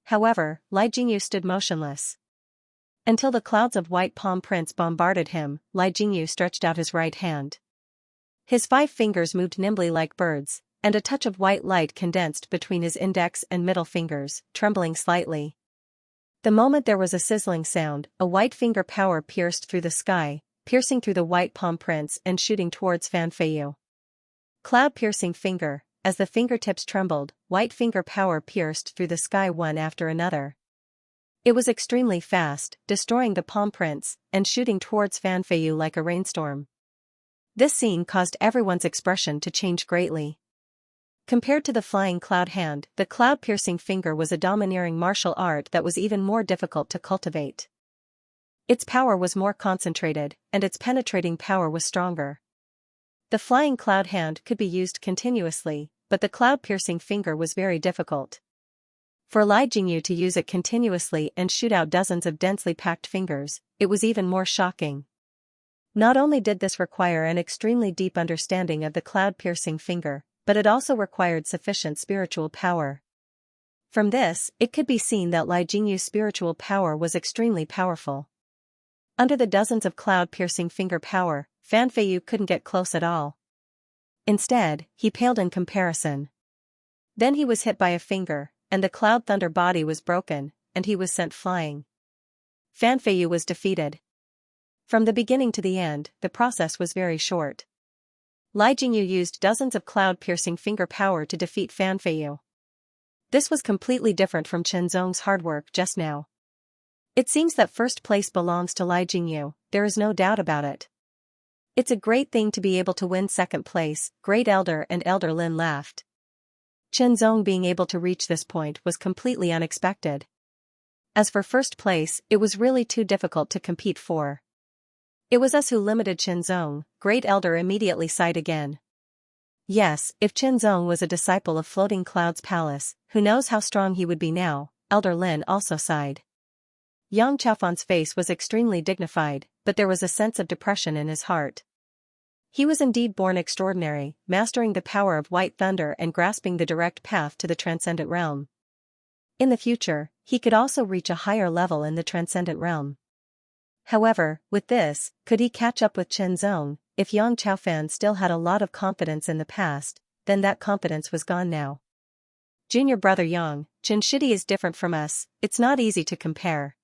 However, Lai Jingyu stood motionless. Until the clouds of white palm prints bombarded him, Lai Jingyu stretched out his right hand. His 5 fingers moved nimbly like birds, and a touch of white light condensed between his index and middle fingers, trembling slightly. The moment there was a sizzling sound, a white finger power pierced through the sky, piercing through the white palm prints and shooting towards Fan Feiyu. Cloud-piercing finger. As the fingertips trembled, white finger power pierced through the sky one after another. It was extremely fast, destroying the palm prints, and shooting towards Fan Feiyu like a rainstorm. This scene caused everyone's expression to change greatly. Compared to the flying cloud hand, the cloud-piercing finger was a domineering martial art that was even more difficult to cultivate. Its power was more concentrated, and its penetrating power was stronger. The flying cloud hand could be used continuously, but the cloud-piercing finger was very difficult. For Lai Jingyu to use it continuously and shoot out dozens of densely packed fingers, it was even more shocking. Not only did this require an extremely deep understanding of the cloud-piercing finger, but it also required sufficient spiritual power. From this, it could be seen that Lai Jingyu's spiritual power was extremely powerful. Under the dozens of cloud-piercing finger power, Fan Feiyu couldn't get close at all. Instead, he paled in comparison. Then he was hit by a finger, and the Cloud Thunder Body was broken, and he was sent flying. Fan Feiyu was defeated. From the beginning to the end, the process was very short. Lai Jingyu used dozens of cloud-piercing finger power to defeat Fan Feiyu. This was completely different from Chen Zong's hard work just now. It seems that first place belongs to Lai Jingyu, there is no doubt about it. It's a great thing to be able to win second place, Great Elder and Elder Lin laughed. Chen Zong being able to reach this point was completely unexpected. As for first place, it was really too difficult to compete for. It was us who limited Chen Zong, Great Elder immediately sighed again. Yes, if Chen Zong was a disciple of Floating Cloud's palace, who knows how strong he would be now, Elder Lin also sighed. Yang Chaofan's face was extremely dignified, but there was a sense of depression in his heart. He was indeed born extraordinary, mastering the power of white thunder and grasping the direct path to the transcendent realm. In the future, he could also reach a higher level in the transcendent realm. However, with this, could he catch up with Chen Zong? If Yang Chaofan still had a lot of confidence in the past, then that confidence was gone now. Junior brother Yang, Chen Shidi is different from us, it's not easy to compare.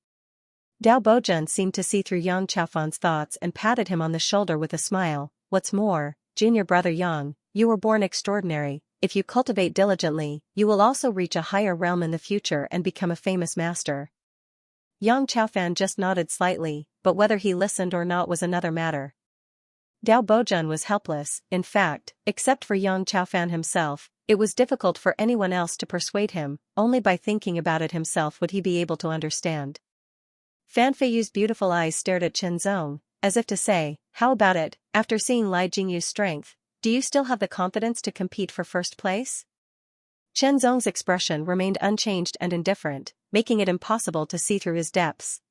Dao Bojun seemed to see through Yang Chaofan's thoughts and patted him on the shoulder with a smile. What's more, junior brother Yang, you were born extraordinary. If you cultivate diligently, you will also reach a higher realm in the future and become a famous master. Yang Chaofan just nodded slightly, but whether he listened or not was another matter. Dao Bojun was helpless, in fact, except for Yang Chaofan himself, it was difficult for anyone else to persuade him, only by thinking about it himself would he be able to understand. Fan Feiyu's beautiful eyes stared at Chen Zong, as if to say, how about it, after seeing Lai Jingyu's strength, do you still have the confidence to compete for first place? Chen Zong's expression remained unchanged and indifferent, making it impossible to see through his depths.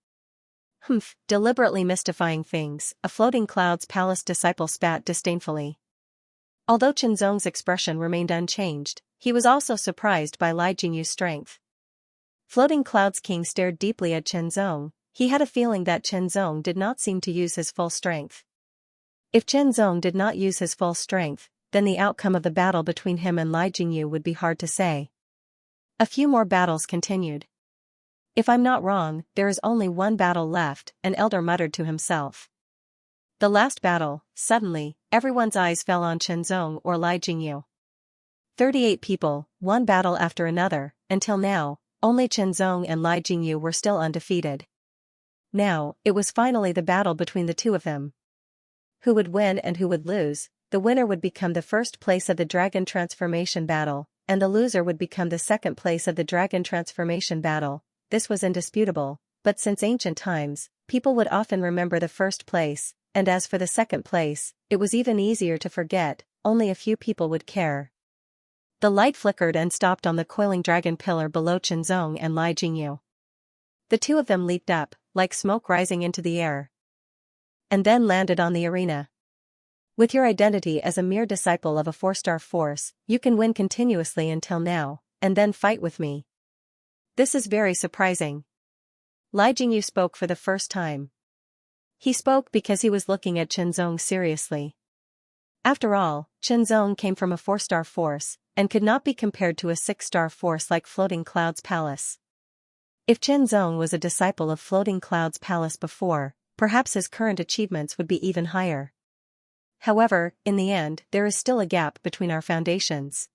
Humph, deliberately mystifying things, a floating clouds palace disciple spat disdainfully. Although Qinzong's expression remained unchanged, he was also surprised by Li Jingyu's strength. Floating Clouds King stared deeply at Qinzong. He had a feeling that Qinzong did not seem to use his full strength. If Qinzong did not use his full strength, then the outcome of the battle between him and Li Jingyu would be hard to say. A few more battles continued. If I'm not wrong, there is only one battle left, an elder muttered to himself. The last battle. Suddenly, everyone's eyes fell on Qinzong or Li Jingyu. 38 people, one battle after another, until now, only Qinzong and Li Jingyu were still undefeated. Now, it was finally the battle between the two of them. Who would win and who would lose? The winner would become the first place of the Dragon Transformation Battle, and the loser would become the second place of the Dragon Transformation Battle. This was indisputable, but since ancient times, people would often remember the first place, and as for the second place, it was even easier to forget, only a few people would care. The light flickered and stopped on the coiling dragon pillar below Qinzong and Li Jingyu. The two of them leaped up, like smoke rising into the air, and then landed on the arena. With your identity as a mere disciple of a 4-star force, you can win continuously until now, and then fight with me. This is very surprising. Li Jingyu spoke for the first time. He spoke because he was looking at Qinzong seriously. After all, Qinzong came from a 4-star force, and could not be compared to a 6-star force like Floating Clouds Palace. If Qinzong was a disciple of Floating Clouds Palace before, perhaps his current achievements would be even higher. However, in the end, there is still a gap between our foundations.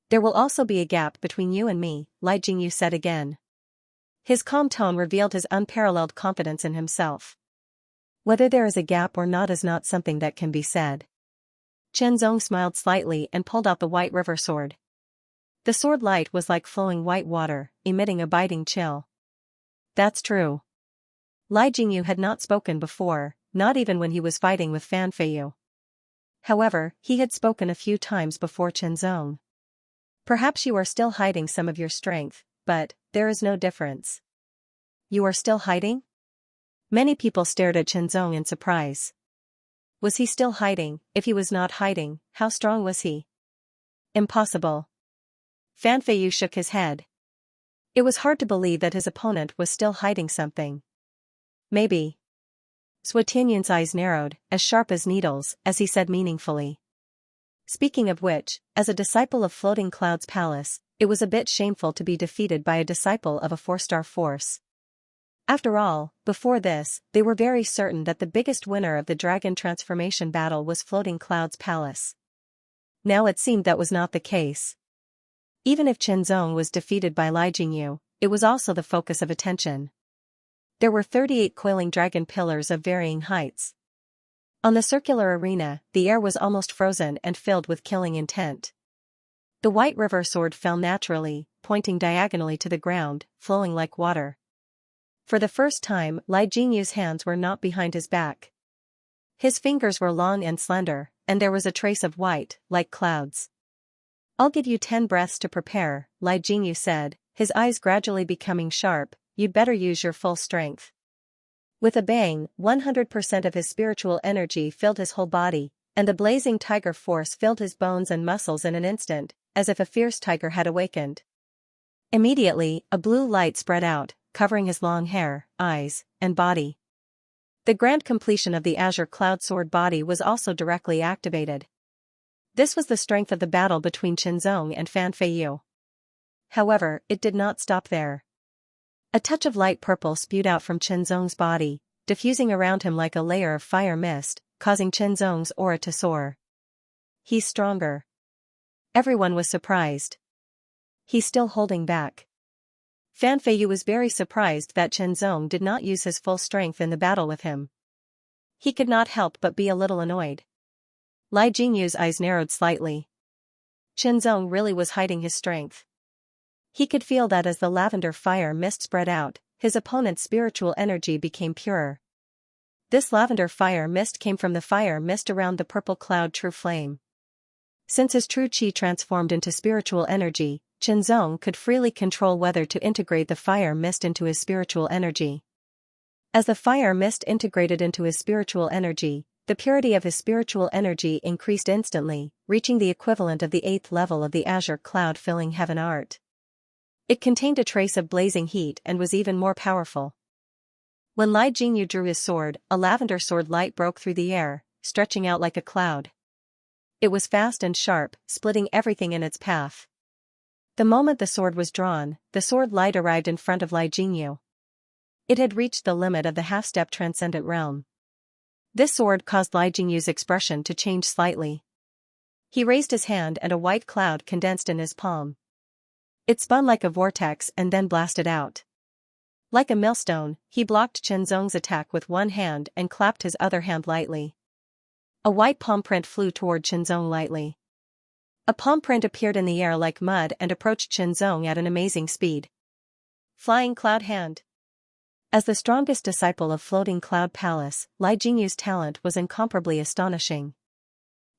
There will also be a gap between you and me, Li Jingyu said again. His calm tone revealed his unparalleled confidence in himself. Whether there is a gap or not is not something that can be said. Qinzong smiled slightly and pulled out the white river sword. The sword light was like flowing white water, emitting a biting chill. That's true. Li Jingyu had not spoken before, not even when he was fighting with Fan Feiyu. However, he had spoken a few times before Qinzong. Perhaps you are still hiding some of your strength, but there is no difference. You are still hiding? Many people stared at Qinzong in surprise. Was he still hiding? If he was not hiding, how strong was he? Impossible. Fan Feiyu shook his head. It was hard to believe that his opponent was still hiding something. Maybe. Sui Tianyun's eyes narrowed, as sharp as needles, as he said meaningfully. Speaking of which, as a disciple of Floating Clouds Palace, it was a bit shameful to be defeated by a disciple of a 4-star force. After all, before this, they were very certain that the biggest winner of the Dragon Transformation Battle was Floating Clouds Palace. Now it seemed that was not the case. Even if Qinzong was defeated by Li Jingyu, it was also the focus of attention. There were 38 coiling dragon pillars of varying heights. On the circular arena, the air was almost frozen and filled with killing intent. The white river sword fell naturally, pointing diagonally to the ground, flowing like water. For the first time, Li Jingyu's hands were not behind his back. His fingers were long and slender, and there was a trace of white, like clouds. I'll give you 10 breaths to prepare, Li Jingyu said, his eyes gradually becoming sharp. You'd better use your full strength. With a bang, 100% of his spiritual energy filled his whole body, and the blazing tiger force filled his bones and muscles in an instant, as if a fierce tiger had awakened. Immediately, a blue light spread out, covering his long hair, eyes, and body. The grand completion of the Azure Cloud Sword body was also directly activated. This was the strength of the battle between Qinzong and Fan Feiyu. However, it did not stop there. A touch of light purple spewed out from Qinzong's body, diffusing around him like a layer of fire mist, causing Qinzong's aura to soar. He's stronger. Everyone was surprised. He's still holding back. Fan Feiyu was very surprised that Qinzong did not use his full strength in the battle with him. He could not help but be a little annoyed. Li Jingyu's eyes narrowed slightly. Qinzong really was hiding his strength. He could feel that as the lavender fire mist spread out, his opponent's spiritual energy became purer. This lavender fire mist came from the fire mist around the purple cloud true flame. Since his true chi transformed into spiritual energy, Qianzong could freely control whether to integrate the fire mist into his spiritual energy. As the fire mist integrated into his spiritual energy, the purity of his spiritual energy increased instantly, reaching the equivalent of the 8th level of the azure cloud filling heaven art. It contained a trace of blazing heat and was even more powerful. When Li Jingyu drew his sword, a lavender sword light broke through the air, stretching out like a cloud. It was fast and sharp, splitting everything in its path. The moment the sword was drawn, the sword light arrived in front of Li Jingyu. It had reached the limit of the half-step transcendent realm. This sword caused Li Jingyu's expression to change slightly. He raised his hand and a white cloud condensed in his palm. It spun like a vortex and then blasted out. Like a millstone, he blocked Qianzong's attack with one hand and clapped his other hand lightly. A white palm print flew toward Qianzong lightly. A palm print appeared in the air like mud and approached Qianzong at an amazing speed. Flying Cloud Hand. As the strongest disciple of Floating Cloud Palace, Li Jingyu's talent was incomparably astonishing.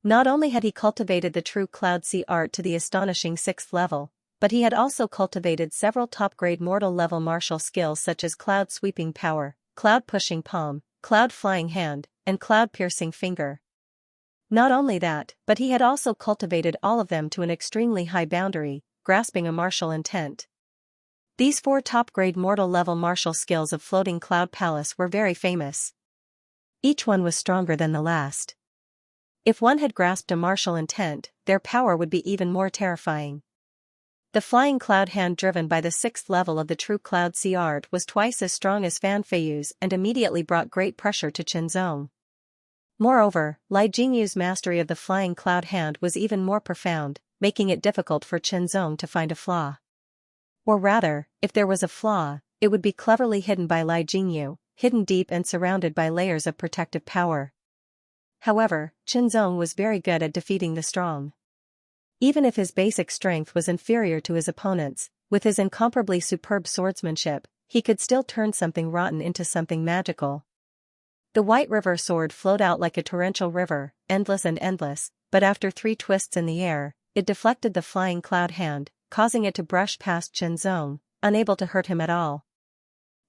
Not only had he cultivated the true Cloud Sea art to the astonishing 6th level, but he had also cultivated several top-grade mortal-level martial skills such as Cloud Sweeping Power, Cloud Pushing Palm, Cloud Flying Hand, and Cloud Piercing Finger. Not only that, but he had also cultivated all of them to an extremely high boundary, grasping a martial intent. These 4 top-grade mortal-level martial skills of Floating Cloud Palace were very famous. Each one was stronger than the last. If one had grasped a martial intent, their power would be even more terrifying. The Flying Cloud Hand driven by the 6th level of the true Cloud Sea art was twice as strong as Fan Feiyu's and immediately brought great pressure to Qianzong. Moreover, Li Jingyu's mastery of the Flying Cloud Hand was even more profound, making it difficult for Qianzong to find a flaw. Or rather, if there was a flaw, it would be cleverly hidden by Li Jingyu, hidden deep and surrounded by layers of protective power. However, Qianzong was very good at defeating the strong. Even if his basic strength was inferior to his opponents, with his incomparably superb swordsmanship, he could still turn something rotten into something magical. The White River sword flowed out like a torrential river, endless and endless, but after 3 twists in the air, it deflected the Flying Cloud Hand, causing it to brush past Qianzong, unable to hurt him at all.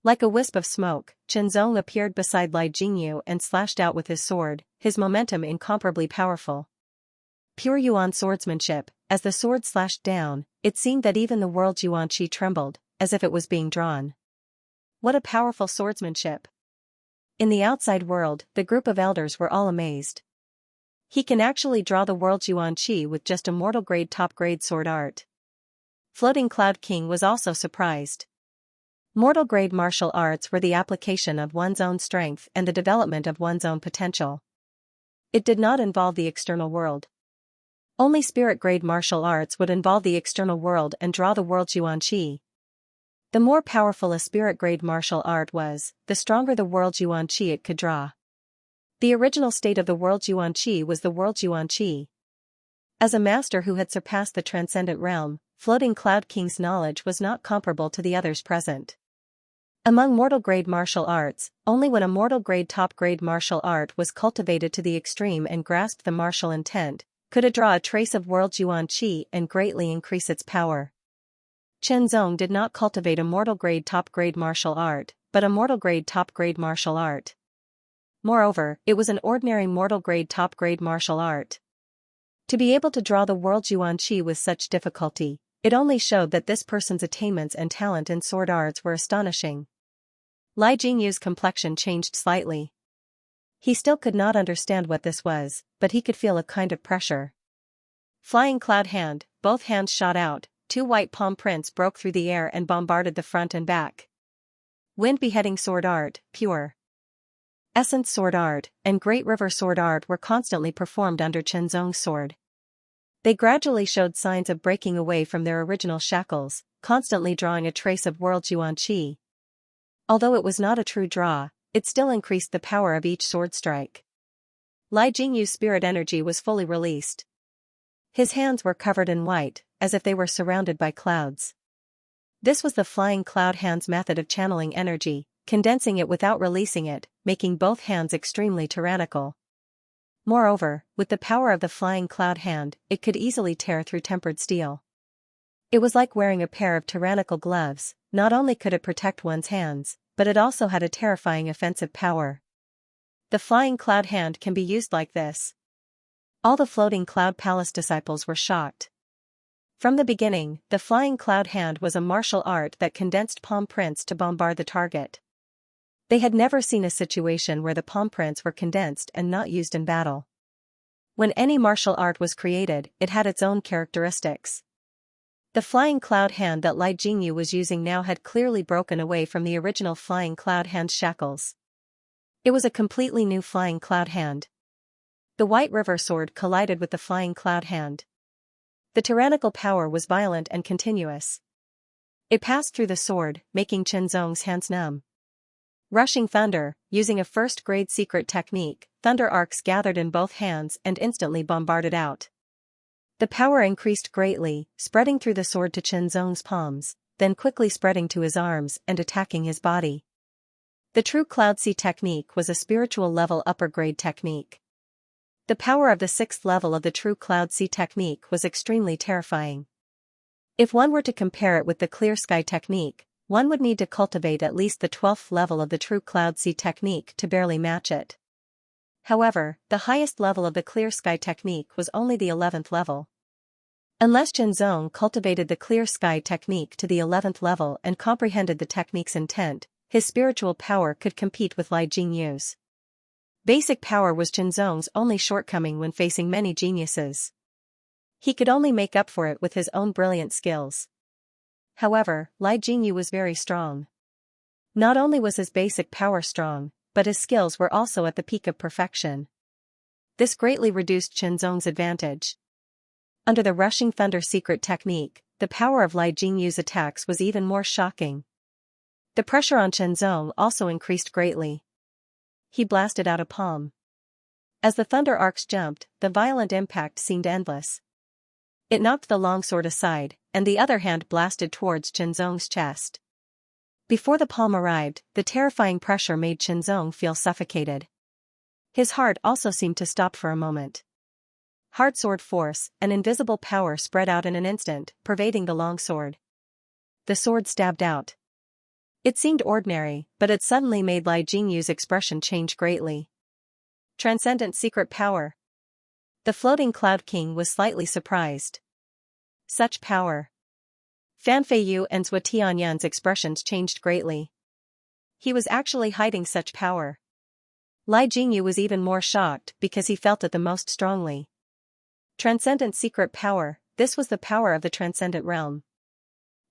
Like a wisp of smoke, Qianzong appeared beside Li Jingyu and slashed out with his sword, his momentum incomparably powerful. Pure Yuan swordsmanship, as the sword slashed down, it seemed that even the world's Yuan Qi trembled, as if it was being drawn. What a powerful swordsmanship! In the outside world, the group of elders were all amazed. He can actually draw the world's Yuan Qi with just a mortal-grade top-grade sword art. Floating Cloud King was also surprised. Mortal-grade martial arts were the application of one's own strength and the development of one's own potential. It did not involve the external world. Only spirit-grade martial arts would involve the external world and draw the world's Yuan Qi. The more powerful a spirit-grade martial art was, the stronger the world's Yuan Qi it could draw. The original state of the world's Yuan Qi was the world's Yuan Qi. As a master who had surpassed the transcendent realm, Floating Cloud King's knowledge was not comparable to the others present. Among mortal-grade martial arts, only when a mortal-grade top-grade martial art was cultivated to the extreme and grasped the martial intent, could it draw a trace of world's Yuan Qi and greatly increase its power. Qianzong did not cultivate a mortal-grade top-grade martial art, but a mortal-grade top-grade martial art. Moreover, it was an ordinary mortal-grade top-grade martial art. To be able to draw the world's Yuan Qi with such difficulty, it only showed that this person's attainments and talent in sword arts were astonishing. Li Jingyu's complexion changed slightly. He still could not understand what this was, but he could feel a kind of pressure. Flying Cloud Hand, both hands shot out, 2 white palm prints broke through the air and bombarded the front and back. Wind Beheading Sword Art, Pure Essence Sword Art, and Great River Sword Art were constantly performed under Qianzong's sword. They gradually showed signs of breaking away from their original shackles, constantly drawing a trace of world's Yuan Qi. Although it was not a true draw, it still increased the power of each sword strike. Li Jingyu's spirit energy was fully released. His hands were covered in white, as if they were surrounded by clouds. This was the Flying Cloud Hand's method of channeling energy, condensing it without releasing it, making both hands extremely tyrannical. Moreover, with the power of the Flying Cloud Hand, it could easily tear through tempered steel. It was like wearing a pair of tyrannical gloves. Not only could it protect one's hands, but it also had a terrifying offensive power. The flying cloud hand can be used like this. All the floating cloud palace disciples were shocked. From the beginning, the flying cloud hand was a martial art that condensed palm prints to bombard the target. They had never seen a situation where the palm prints were condensed and not used in battle. When any martial art was created, it had its own characteristics. The flying cloud hand that Li Jingyu was using now had clearly broken away from the original flying cloud hand's shackles. It was a completely new flying cloud hand. The White River sword collided with the flying cloud hand. The tyrannical power was violent and continuous. It passed through the sword, making Qianzong's hands numb. Rushing thunder, using a first-grade secret technique, thunder arcs gathered in both hands and instantly bombarded out. The power increased greatly, spreading through the sword to Qianzong's palms, then quickly spreading to his arms and attacking his body. The true Cloud Sea technique was a spiritual level upper-grade technique. The power of the 6th level of the true Cloud Sea technique was extremely terrifying. If one were to compare it with the Clear Sky technique, one would need to cultivate at least the 12th level of the true Cloud Sea technique to barely match it. However, the highest level of the Clear Sky technique was only the 11th level. Unless Qianzong cultivated the Clear Sky technique to the 11th level and comprehended the technique's intent, his spiritual power could compete with Li Jingyu's. Basic power was Qianzong's only shortcoming when facing many geniuses. He could only make up for it with his own brilliant skills. However, Li Jingyu was very strong. Not only was his basic power strong, but his skills were also at the peak of perfection. This greatly reduced Qianzong's advantage. Under the rushing thunder secret technique, the power of Li Jingyu's attacks was even more shocking. The pressure on Qianzong also increased greatly. He blasted out a palm. As the thunder arcs jumped, the violent impact seemed endless. It knocked the longsword aside, and the other hand blasted towards Qianzong's chest. Before the palm arrived, the terrifying pressure made Qianzong feel suffocated. His heart also seemed to stop for a moment. Hard sword force, an invisible power spread out in an instant, pervading the longsword. The sword stabbed out. It seemed ordinary, but it suddenly made Li Jingyu's expression change greatly. Transcendent secret power. The floating Cloud King was slightly surprised. Such power. Fan Feiyu and Zhou Tianyan's expressions changed greatly. He was actually hiding such power. Li Jingyu was even more shocked because he felt it the most strongly. Transcendent secret power, this was the power of the transcendent realm.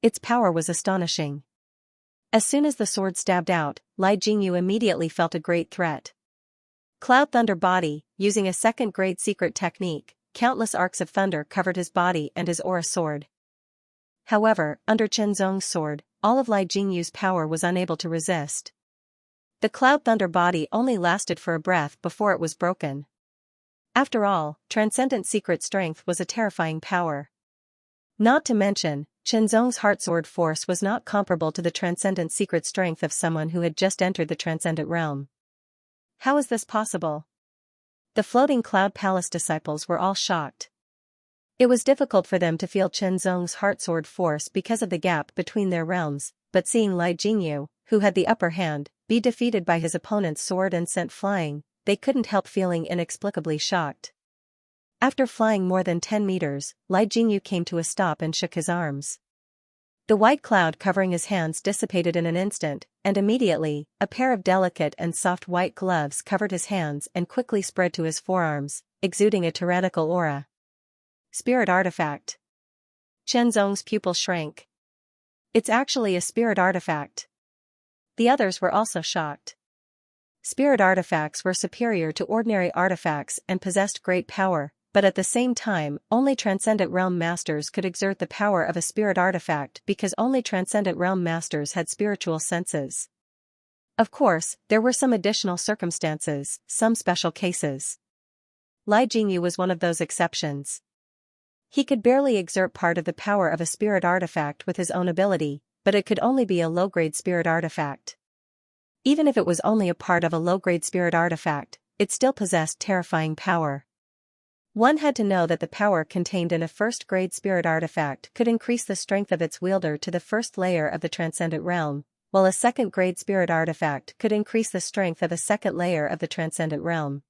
Its power was astonishing. As soon as the sword stabbed out, Li Jingyu immediately felt a great threat. Cloud Thunder Body, using a second-grade secret technique, countless arcs of thunder covered his body and his aura sword. However, under Qianzong's sword, all of Li Jingyu's power was unable to resist. The Cloud Thunder Body only lasted for a breath before it was broken. After all, transcendent secret strength was a terrifying power. Not to mention, Qianzong's heart sword force was not comparable to the transcendent secret strength of someone who had just entered the transcendent realm. How is this possible? The floating Cloud Palace disciples were all shocked. It was difficult for them to feel Qianzong's heart sword force because of the gap between their realms, but seeing Li Jingyu, who had the upper hand, be defeated by his opponent's sword and sent flying, they couldn't help feeling inexplicably shocked. After flying more than 10 meters, Li Jingyu came to a stop and shook his arms. The white cloud covering his hands dissipated in an instant, and immediately, a pair of delicate and soft white gloves covered his hands and quickly spread to his forearms, exuding a tyrannical aura. Spirit artifact. Qianzong's pupil shrank. It's actually a spirit artifact. The others were also shocked. Spirit artifacts were superior to ordinary artifacts and possessed great power, but at the same time, only Transcendent Realm Masters could exert the power of a spirit artifact because only Transcendent Realm Masters had spiritual senses. Of course, there were some additional circumstances, some special cases. Li Jingyu was one of those exceptions. He could barely exert part of the power of a spirit artifact with his own ability, but it could only be a low-grade spirit artifact. Even if it was only a part of a low-grade spirit artifact, it still possessed terrifying power. One had to know that the power contained in a first-grade spirit artifact could increase the strength of its wielder to the first layer of the transcendent realm, while a second-grade spirit artifact could increase the strength of a second layer of the transcendent realm.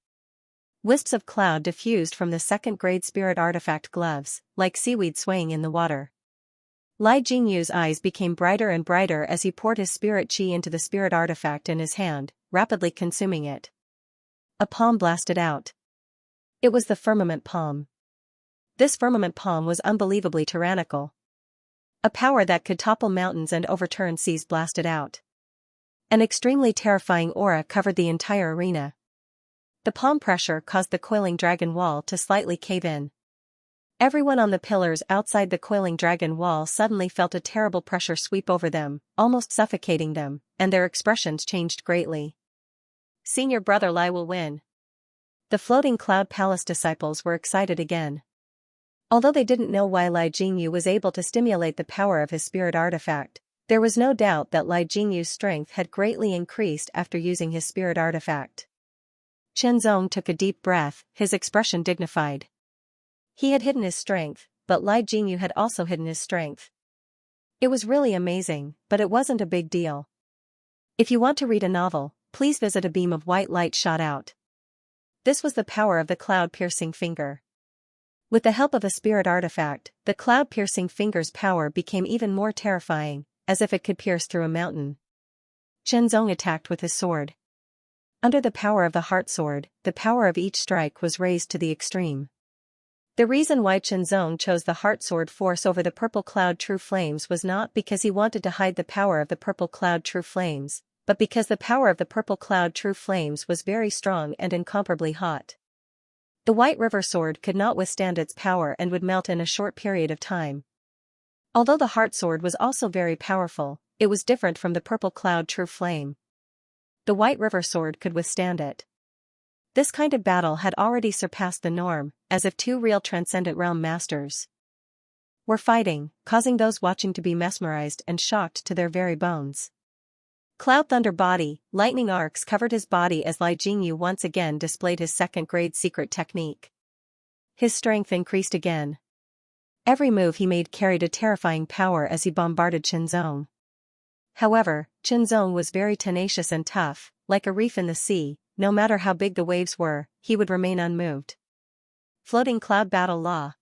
Wisps of cloud diffused from the second-grade spirit artifact gloves, like seaweed swaying in the water. Lai Jingyu's eyes became brighter and brighter as he poured his spirit chi into the spirit artifact in his hand, rapidly consuming it. A palm blasted out. It was the firmament palm. This firmament palm was unbelievably tyrannical. A power that could topple mountains and overturn seas blasted out. An extremely terrifying aura covered the entire arena. The palm pressure caused the coiling dragon wall to slightly cave in. Everyone on the pillars outside the coiling dragon wall suddenly felt a terrible pressure sweep over them, almost suffocating them, and their expressions changed greatly. Senior brother Lai will win. The floating cloud palace disciples were excited again. Although they didn't know why Lai Jingyu was able to stimulate the power of his spirit artifact, there was no doubt that Lai Jingyu's strength had greatly increased after using his spirit artifact. Chen Zong took a deep breath, his expression dignified. He had hidden his strength, but Lai Jingyu had also hidden his strength. It was really amazing, but it wasn't a big deal. If you want to read a novel, please visit. A beam of white light shot out. This was the power of the cloud-piercing finger. With the help of a spirit artifact, the cloud-piercing finger's power became even more terrifying, as if it could pierce through a mountain. Chen Zong attacked with his sword. Under the power of the heart sword, the power of each strike was raised to the extreme. The reason why Chen Zong chose the heart sword force over the purple cloud true flames was not because he wanted to hide the power of the purple cloud true flames, but because the power of the purple cloud true flames was very strong and incomparably hot. The white river sword could not withstand its power and would melt in a short period of time. Although the heart sword was also very powerful, it was different from the purple cloud true flame. The white river sword could withstand it. This kind of battle had already surpassed the norm, as if two real transcendent realm masters were fighting, causing those watching to be mesmerized and shocked to their very bones. Cloud Thunder Body, lightning arcs covered his body as Lai Jingyu once again displayed his second-grade secret technique. His strength increased again. Every move he made carried a terrifying power as he bombarded Chen Zong. However, Chen Zong was very tenacious and tough, like a reef in the sea. No matter how big the waves were, he would remain unmoved. Floating Cloud Battle Law.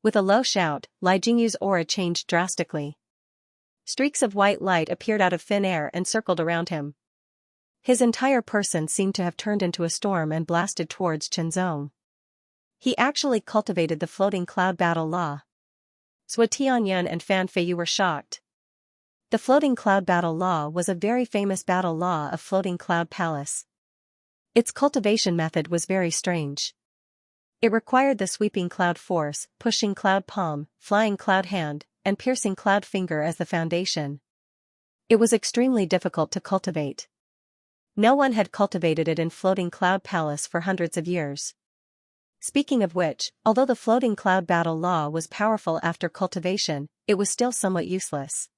With a low shout, Lai Jingyu's aura changed drastically. Streaks of white light appeared out of thin air and circled around him. His entire person seemed to have turned into a storm and blasted towards Chen Zong. He actually cultivated the floating cloud battle law. Zhou Tianyun and Fan Feiyu were shocked. The floating cloud battle law was a very famous battle law of Floating Cloud Palace. Its cultivation method was very strange. It required the sweeping cloud force, pushing cloud palm, flying cloud hand, and piercing cloud finger as the foundation. It was extremely difficult to cultivate. No one had cultivated it in Floating Cloud Palace for hundreds of years. Speaking of which, although the Floating Cloud Battle Law was powerful after cultivation, it was still somewhat useless.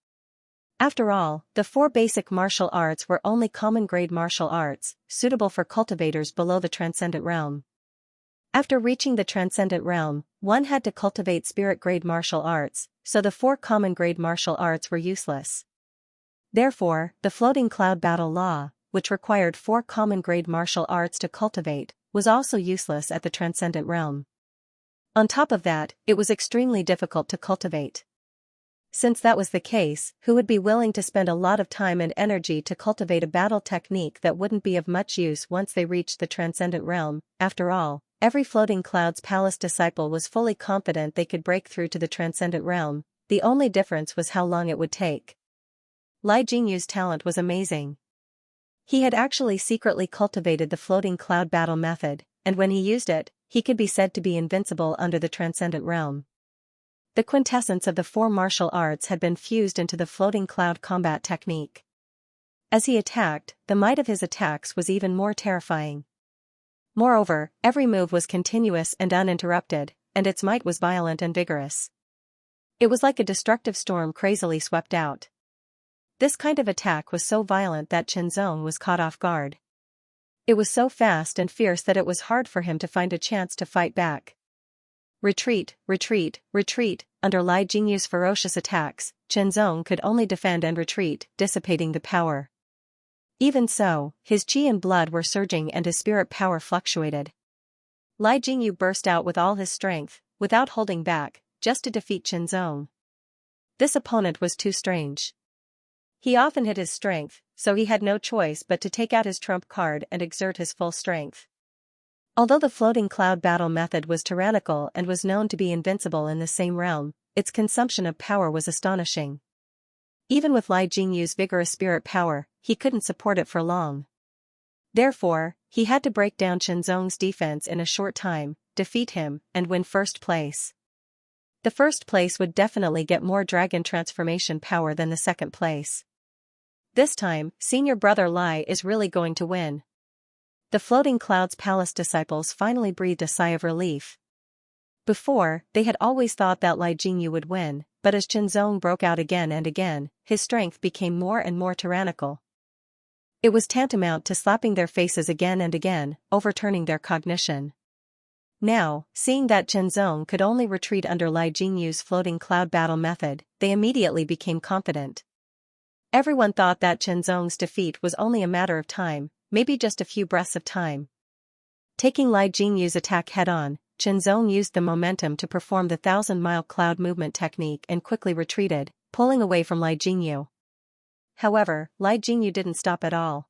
After all, the four basic martial arts were only common-grade martial arts, suitable for cultivators below the Transcendent Realm. After reaching the Transcendent Realm, one had to cultivate spirit-grade martial arts, so the four common-grade martial arts were useless. Therefore, the Floating Cloud Battle Law, which required four common-grade martial arts to cultivate, was also useless at the Transcendent Realm. On top of that, it was extremely difficult to cultivate. Since that was the case, who would be willing to spend a lot of time and energy to cultivate a battle technique that wouldn't be of much use once they reached the Transcendent Realm? After all, every Floating Clouds Palace disciple was fully confident they could break through to the Transcendent Realm. The only difference was how long it would take. Lai Jingyu's talent was amazing. He had actually secretly cultivated the Floating Cloud Battle method, and when he used it, he could be said to be invincible under the Transcendent Realm. The quintessence of the four martial arts had been fused into the Floating Cloud combat technique. As he attacked, the might of his attacks was even more terrifying. Moreover, every move was continuous and uninterrupted, and its might was violent and vigorous. It was like a destructive storm crazily swept out. This kind of attack was so violent that Chen Zong was caught off guard. It was so fast and fierce that it was hard for him to find a chance to fight back. Retreat, retreat, retreat. Under Lai Jingyu's ferocious attacks, Chen Zong could only defend and retreat, dissipating the power. Even so, his qi and blood were surging and his spirit power fluctuated. Lai Jingyu burst out with all his strength, without holding back, just to defeat Chen Zong. This opponent was too strange. He often hid his strength, so he had no choice but to take out his trump card and exert his full strength. Although the floating cloud battle method was tyrannical and was known to be invincible in the same realm, its consumption of power was astonishing. Even with Lai Jingyu's vigorous spirit power, he couldn't support it for long. Therefore, he had to break down Chen Zong's defense in a short time, defeat him, and win first place. The first place would definitely get more dragon transformation power than the second place. This time, senior brother Lai is really going to win. The Floating Clouds Palace disciples finally breathed a sigh of relief. Before, they had always thought that Lai Jingyu would win, but as Chen Zong broke out again and again, his strength became more and more tyrannical. It was tantamount to slapping their faces again and again, overturning their cognition. Now, seeing that Chen Zong could only retreat under Lai Jingyu's floating cloud battle method, they immediately became confident. Everyone thought that Chen Zong's defeat was only a matter of time, maybe just a few breaths of time. Taking Lai Jingyu's attack head-on, Chen Zong used the momentum to perform the 1,000-mile cloud movement technique and quickly retreated, pulling away from Lai Jingyu. However, Lai Jingyu didn't stop at all.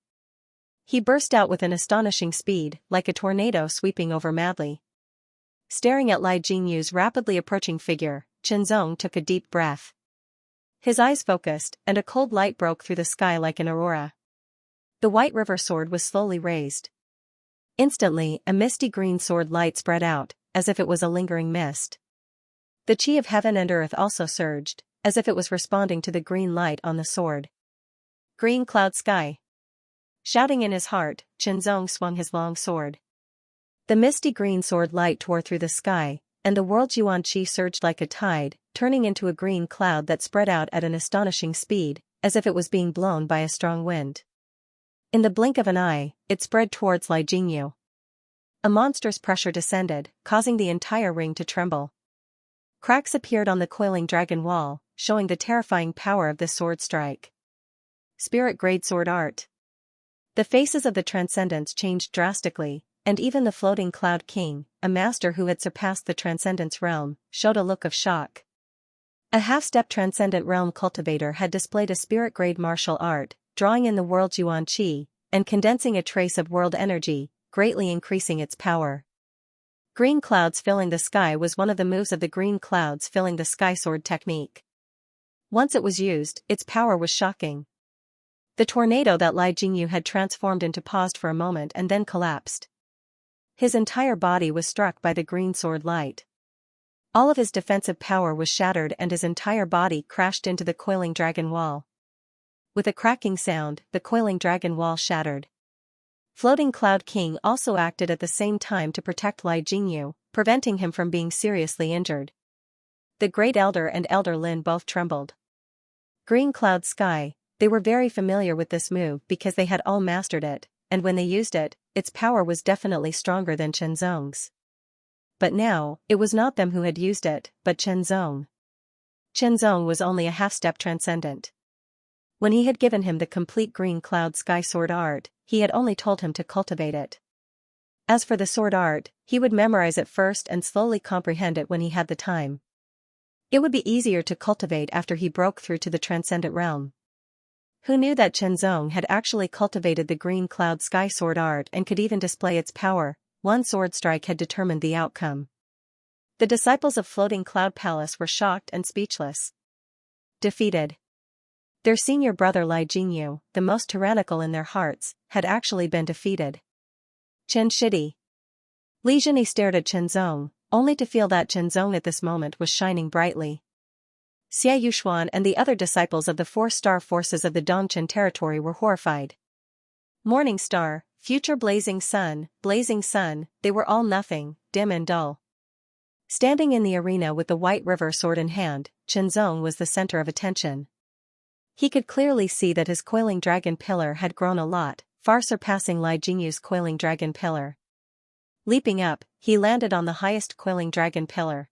He burst out with an astonishing speed, like a tornado sweeping over madly. Staring at Lai Jingyu's rapidly approaching figure, Chen Zong took a deep breath. His eyes focused, and a cold light broke through the sky like an aurora. The white river sword was slowly raised. Instantly, a misty green sword light spread out, as if it was a lingering mist. The qi of heaven and earth also surged, as if it was responding to the green light on the sword. Green cloud sky. Shouting in his heart, Chen Zong swung his long sword. The misty green sword light tore through the sky, and the world's yuan qi surged like a tide, turning into a green cloud that spread out at an astonishing speed, as if it was being blown by a strong wind. In the blink of an eye, it spread towards Lai Jingyu. A monstrous pressure descended, causing the entire ring to tremble. Cracks appeared on the coiling dragon wall, showing the terrifying power of this sword strike. Spirit-grade sword art. The faces of the Transcendents changed drastically, and even the Floating Cloud King, a master who had surpassed the Transcendence realm, showed a look of shock. A half-step Transcendent Realm cultivator had displayed a spirit-grade martial art, drawing in the world's yuan qi, and condensing a trace of world energy, greatly increasing its power. Green clouds filling the sky was one of the moves of the green clouds filling the sky sword technique. Once it was used, its power was shocking. The tornado that Lai Jingyu had transformed into paused for a moment and then collapsed. His entire body was struck by the green sword light. All of his defensive power was shattered and his entire body crashed into the coiling dragon wall. With a cracking sound, the coiling dragon wall shattered. Floating Cloud King also acted at the same time to protect Lai Jingyu, preventing him from being seriously injured. The Great Elder and Elder Lin both trembled. Green Cloud Sky, they were very familiar with this move because they had all mastered it, and when they used it, its power was definitely stronger than Chen Zong's. But now, it was not them who had used it, but Chen Zong. Chen Zong was only a half-step transcendent. When he had given him the complete green cloud sky sword art, he had only told him to cultivate it. As for the sword art, he would memorize it first and slowly comprehend it when he had the time. It would be easier to cultivate after he broke through to the transcendent realm. Who knew that Chen Zong had actually cultivated the green cloud sky sword art and could even display its power? One sword strike had determined the outcome. The disciples of Floating Cloud Palace were shocked and speechless. Defeated. Their senior brother Lai Jingyu, the most tyrannical in their hearts, had actually been defeated. Chen Shidi. Li Zhini stared at Chen Zong, only to feel that Chen Zong at this moment was shining brightly. Xia Yuxuan and the other disciples of the 4-star forces of the Dongchen territory were horrified. Morning star, future blazing sun, they were all nothing, dim and dull. Standing in the arena with the white river sword in hand, Chen Zong was the center of attention. He could clearly see that his coiling dragon pillar had grown a lot, far surpassing Li Jingyu's coiling dragon pillar. Leaping up, he landed on the highest coiling dragon pillar.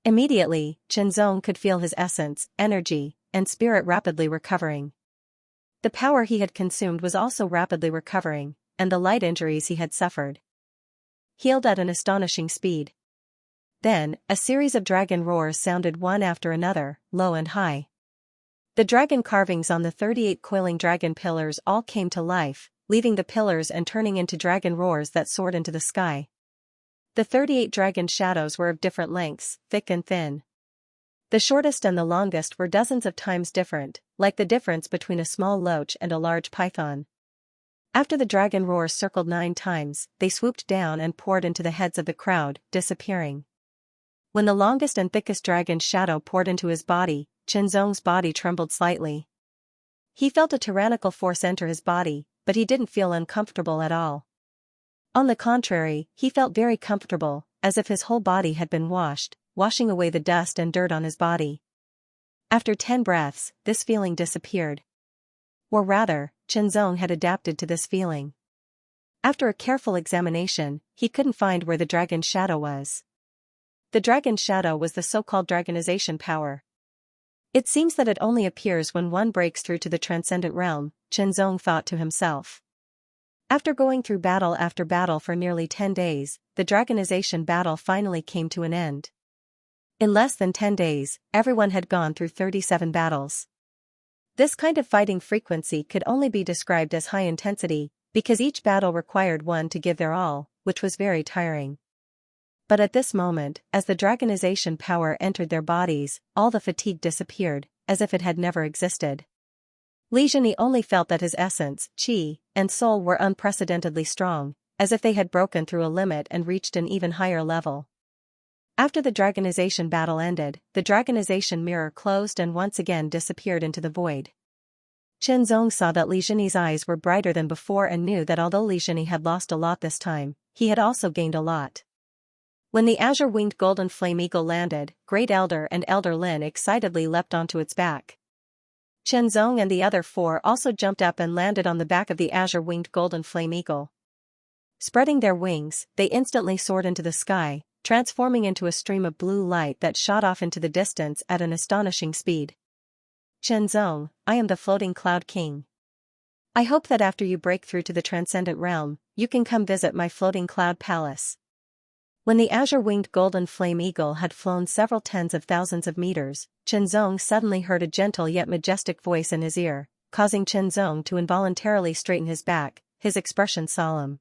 Immediately, Chenzong could feel his essence, energy, and spirit rapidly recovering. The power he had consumed was also rapidly recovering, and the light injuries he had suffered healed at an astonishing speed. Then, a series of dragon roars sounded one after another, low and high. The dragon carvings on the 38 coiling dragon pillars all came to life, leaving the pillars and turning into dragon roars that soared into the sky. The 38 dragon shadows were of different lengths, thick and thin. The shortest and the longest were dozens of times different, like the difference between a small loach and a large python. After the dragon roars circled 9 times, they swooped down and poured into the heads of the crowd, disappearing. When the longest and thickest dragon shadow poured into his body, Chenzong's body trembled slightly. He felt a tyrannical force enter his body, but he didn't feel uncomfortable at all. On the contrary, he felt very comfortable, as if his whole body had been washing away the dust and dirt on his body. After 10 breaths, this feeling disappeared. Or rather, Chenzong had adapted to this feeling. After a careful examination, he couldn't find where the dragon shadow was. The dragon shadow was the so-called dragonization power. It seems that it only appears when one breaks through to the transcendent realm, Chenzong thought to himself. After going through battle after battle for nearly 10 days, the dragonization battle finally came to an end. In less than 10 days, everyone had gone through 37 battles. This kind of fighting frequency could only be described as high intensity, because each battle required one to give their all, which was very tiring. But at this moment, as the dragonization power entered their bodies, all the fatigue disappeared, as if it had never existed. Li Zhini only felt that his essence, qi, and soul were unprecedentedly strong, as if they had broken through a limit and reached an even higher level. After the dragonization battle ended, the dragonization mirror closed and once again disappeared into the void. Chenzong saw that Li Zhini's eyes were brighter than before and knew that although Li Zhini had lost a lot this time, he had also gained a lot. When the azure-winged golden flame eagle landed, Great Elder and Elder Lin excitedly leapt onto its back. Chenzong and the other 4 also jumped up and landed on the back of the azure-winged golden flame eagle. Spreading their wings, they instantly soared into the sky, transforming into a stream of blue light that shot off into the distance at an astonishing speed. Chenzong, I am the floating cloud king. I hope that after you break through to the transcendent realm, you can come visit my floating cloud palace. When the azure-winged golden flame eagle had flown several tens of thousands of meters, Chenzong suddenly heard a gentle yet majestic voice in his ear, causing Chenzong to involuntarily straighten his back, his expression solemn.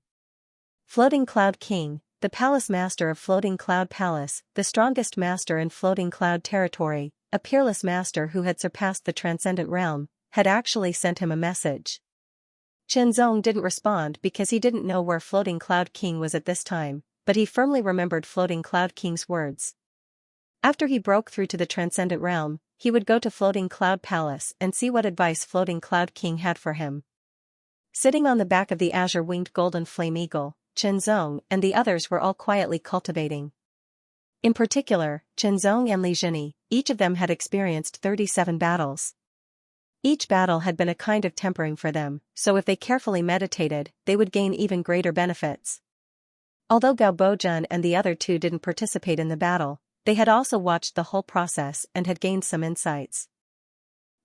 Floating Cloud King, the palace master of Floating Cloud Palace, the strongest master in Floating Cloud territory, a peerless master who had surpassed the transcendent realm, had actually sent him a message. Chenzong didn't respond because he didn't know where Floating Cloud King was at this time, but he firmly remembered Floating Cloud King's words. After he broke through to the transcendent realm, he would go to Floating Cloud Palace and see what advice Floating Cloud King had for him. Sitting on the back of the azure-winged golden flame eagle, Chenzong and the others were all quietly cultivating. In particular, Chenzong and Li Zhini, each of them had experienced 37 battles. Each battle had been a kind of tempering for them, so if they carefully meditated, they would gain even greater benefits. Although Gao Bojun and the other 2 didn't participate in the battle, they had also watched the whole process and had gained some insights.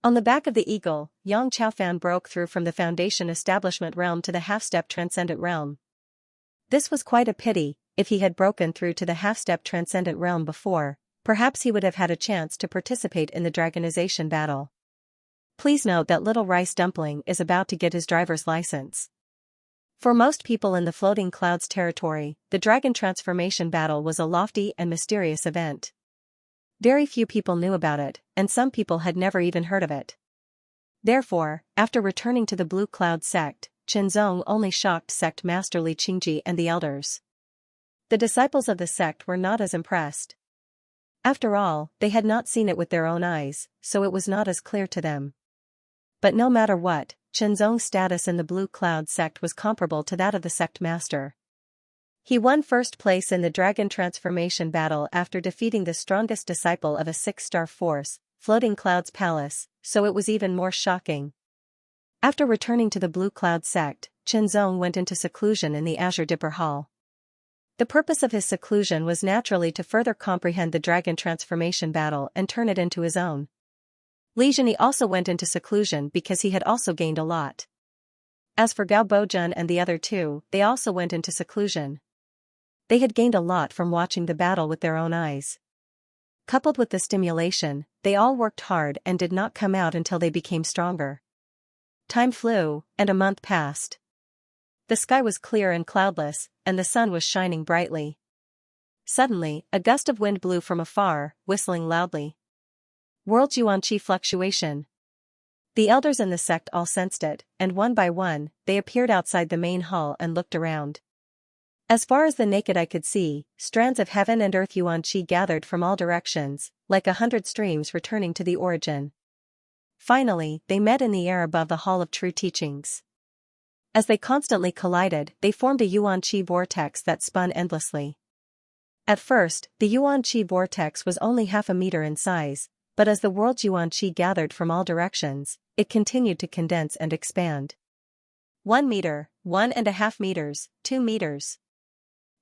On the back of the eagle, Yang Chaofan broke through from the Foundation Establishment realm to the half-step Transcendent realm. This was quite a pity. If he had broken through to the half-step Transcendent realm before, perhaps he would have had a chance to participate in the dragonization battle. Please note that Little Rice Dumpling is about to get his driver's license. For most people in the Floating Clouds territory, the dragon transformation battle was a lofty and mysterious event. Very few people knew about it, and some people had never even heard of it. Therefore, after returning to the Blue Cloud sect, Chenzong only shocked sect master Li Qingji and the elders. The disciples of the sect were not as impressed. After all, they had not seen it with their own eyes, so it was not as clear to them. But no matter what, Chenzong's status in the Blue Cloud sect was comparable to that of the sect master. He won first place in the dragon transformation battle after defeating the strongest disciple of a 6-star force, Floating Cloud's palace, so it was even more shocking. After returning to the Blue Cloud sect, Qianzong went into seclusion in the Azure Dipper Hall. The purpose of his seclusion was naturally to further comprehend the dragon transformation battle and turn it into his own. Li Zhini also went into seclusion because he had also gained a lot. As for Gao Bojun and the other two, they also went into seclusion. They had gained a lot from watching the battle with their own eyes. Coupled with the stimulation, they all worked hard and did not come out until they became stronger. Time flew, and a month passed. The sky was clear and cloudless, and the sun was shining brightly. Suddenly, a gust of wind blew from afar, whistling loudly. World Yuan-Qi fluctuation. The elders in the sect all sensed it, and one by one, they appeared outside the main hall and looked around. As far as the naked eye could see, strands of heaven and earth Yuan-Qi gathered from all directions, like 100 streams returning to the origin. Finally, they met in the air above the Hall of True Teachings. As they constantly collided, they formed a Yuan-Qi vortex that spun endlessly. At first, the Yuan-Qi vortex was only half a meter in size, but as the world's Yuan-Qi gathered from all directions, it continued to condense and expand. 1 meter, 1.5 meters, 2 meters.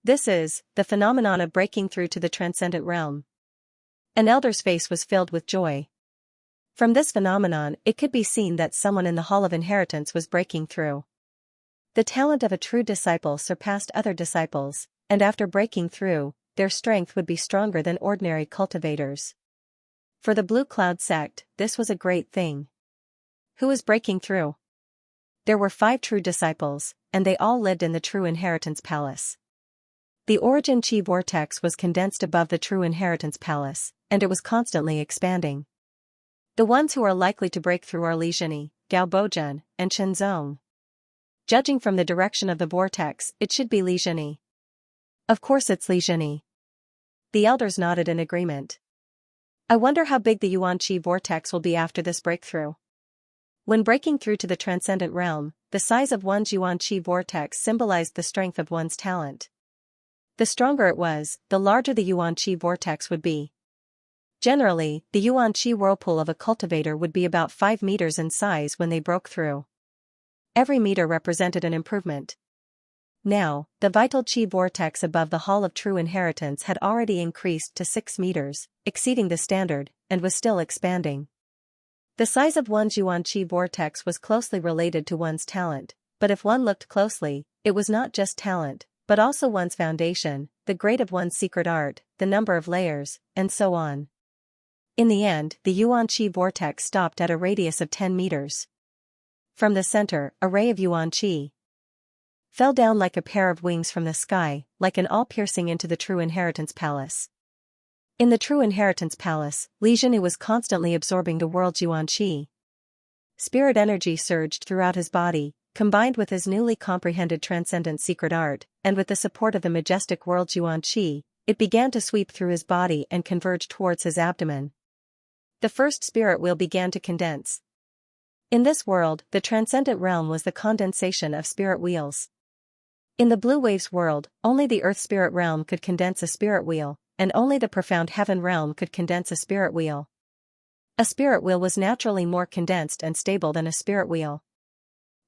This is the phenomenon of breaking through to the transcendent realm. An elder's face was filled with joy. From this phenomenon, it could be seen that someone in the Hall of Inheritance was breaking through. The talent of a true disciple surpassed other disciples, and after breaking through, their strength would be stronger than ordinary cultivators. For the Blue Cloud sect, this was a great thing. Who was breaking through? There were 5 true disciples, and they all lived in the True Inheritance Palace. The Origin Qi vortex was condensed above the True Inheritance Palace, and it was constantly expanding. The ones who are likely to break through are Li Zhini, Gao Bojun, and Qianzong. Judging from the direction of the vortex, it should be Li Zhini. Of course it's Li Zhini. The elders nodded in agreement. I wonder how big the Yuan-Qi vortex will be after this breakthrough. When breaking through to the transcendent realm, the size of one's Yuan-Qi vortex symbolized the strength of one's talent. The stronger it was, the larger the Yuan-Qi vortex would be. Generally, the Yuan-Qi whirlpool of a cultivator would be about 5 meters in size when they broke through. Every meter represented an improvement. Now, the vital Qi vortex above the Hall of True Inheritance had already increased to 6 meters, exceeding the standard, and was still expanding. The size of one's Yuan-Qi vortex was closely related to one's talent, but if one looked closely, it was not just talent, but also one's foundation, the grade of one's secret art, the number of layers, and so on. In the end, the Yuan-Qi vortex stopped at a radius of 10 meters. From the center, a ray of Yuan-Qi fell down like a pair of wings from the sky, like an all-piercing into the True Inheritance Palace. In the True Inheritance Palace, Li Zhini was constantly absorbing the world's Yuan-Qi. Spirit energy surged throughout his body, combined with his newly comprehended transcendent secret art, and with the support of the majestic world's Yuan-Qi, it began to sweep through his body and converge towards his abdomen. The first spirit wheel began to condense. In this world, the transcendent realm was the condensation of spirit wheels. In the Blue Waves world, only the Earth spirit realm could condense a spirit wheel, and only the profound heaven realm could condense a spirit wheel. A spirit wheel was naturally more condensed and stable than a spirit wheel.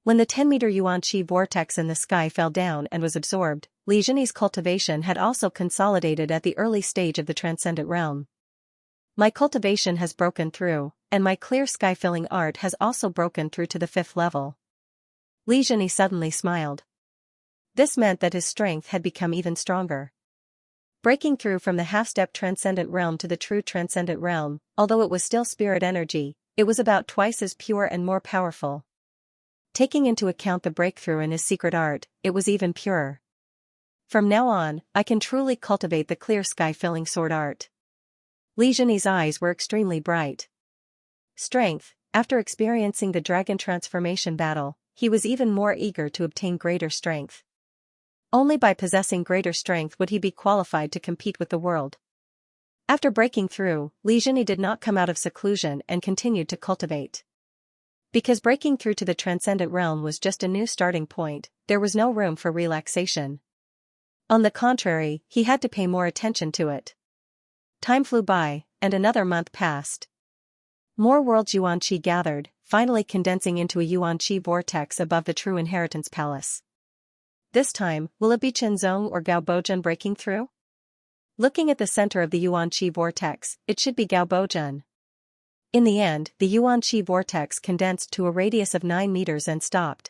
When the 10-meter Yuan-Qi vortex in the sky fell down and was absorbed, Li Zhini's cultivation had also consolidated at the early stage of the transcendent realm. My cultivation has broken through, and my clear sky-filling art has also broken through to the 5th level. Li Zhini suddenly smiled. This meant that his strength had become even stronger. Breaking through from the half-step transcendent realm to the true transcendent realm, although it was still spirit energy, it was about twice as pure and more powerful. Taking into account the breakthrough in his secret art, it was even purer. From now on, I can truly cultivate the clear sky-filling sword art. Li Zhini's eyes were extremely bright. Strength. After experiencing the dragon transformation battle, he was even more eager to obtain greater strength. Only by possessing greater strength would he be qualified to compete with the world. After breaking through, Li Zhini did not come out of seclusion and continued to cultivate. Because breaking through to the transcendent realm was just a new starting point, there was no room for relaxation. On the contrary, he had to pay more attention to it. Time flew by, and another month passed. More world's Yuan-Qi gathered, finally condensing into a Yuan-Chi vortex above the True Inheritance Palace. This time, will it be Chenzong or Gao Bojun breaking through? Looking at the center of the Yuan-Chi vortex, it should be Gao Bojun. In the end, the Yuan-Chi vortex condensed to a radius of 9 meters and stopped.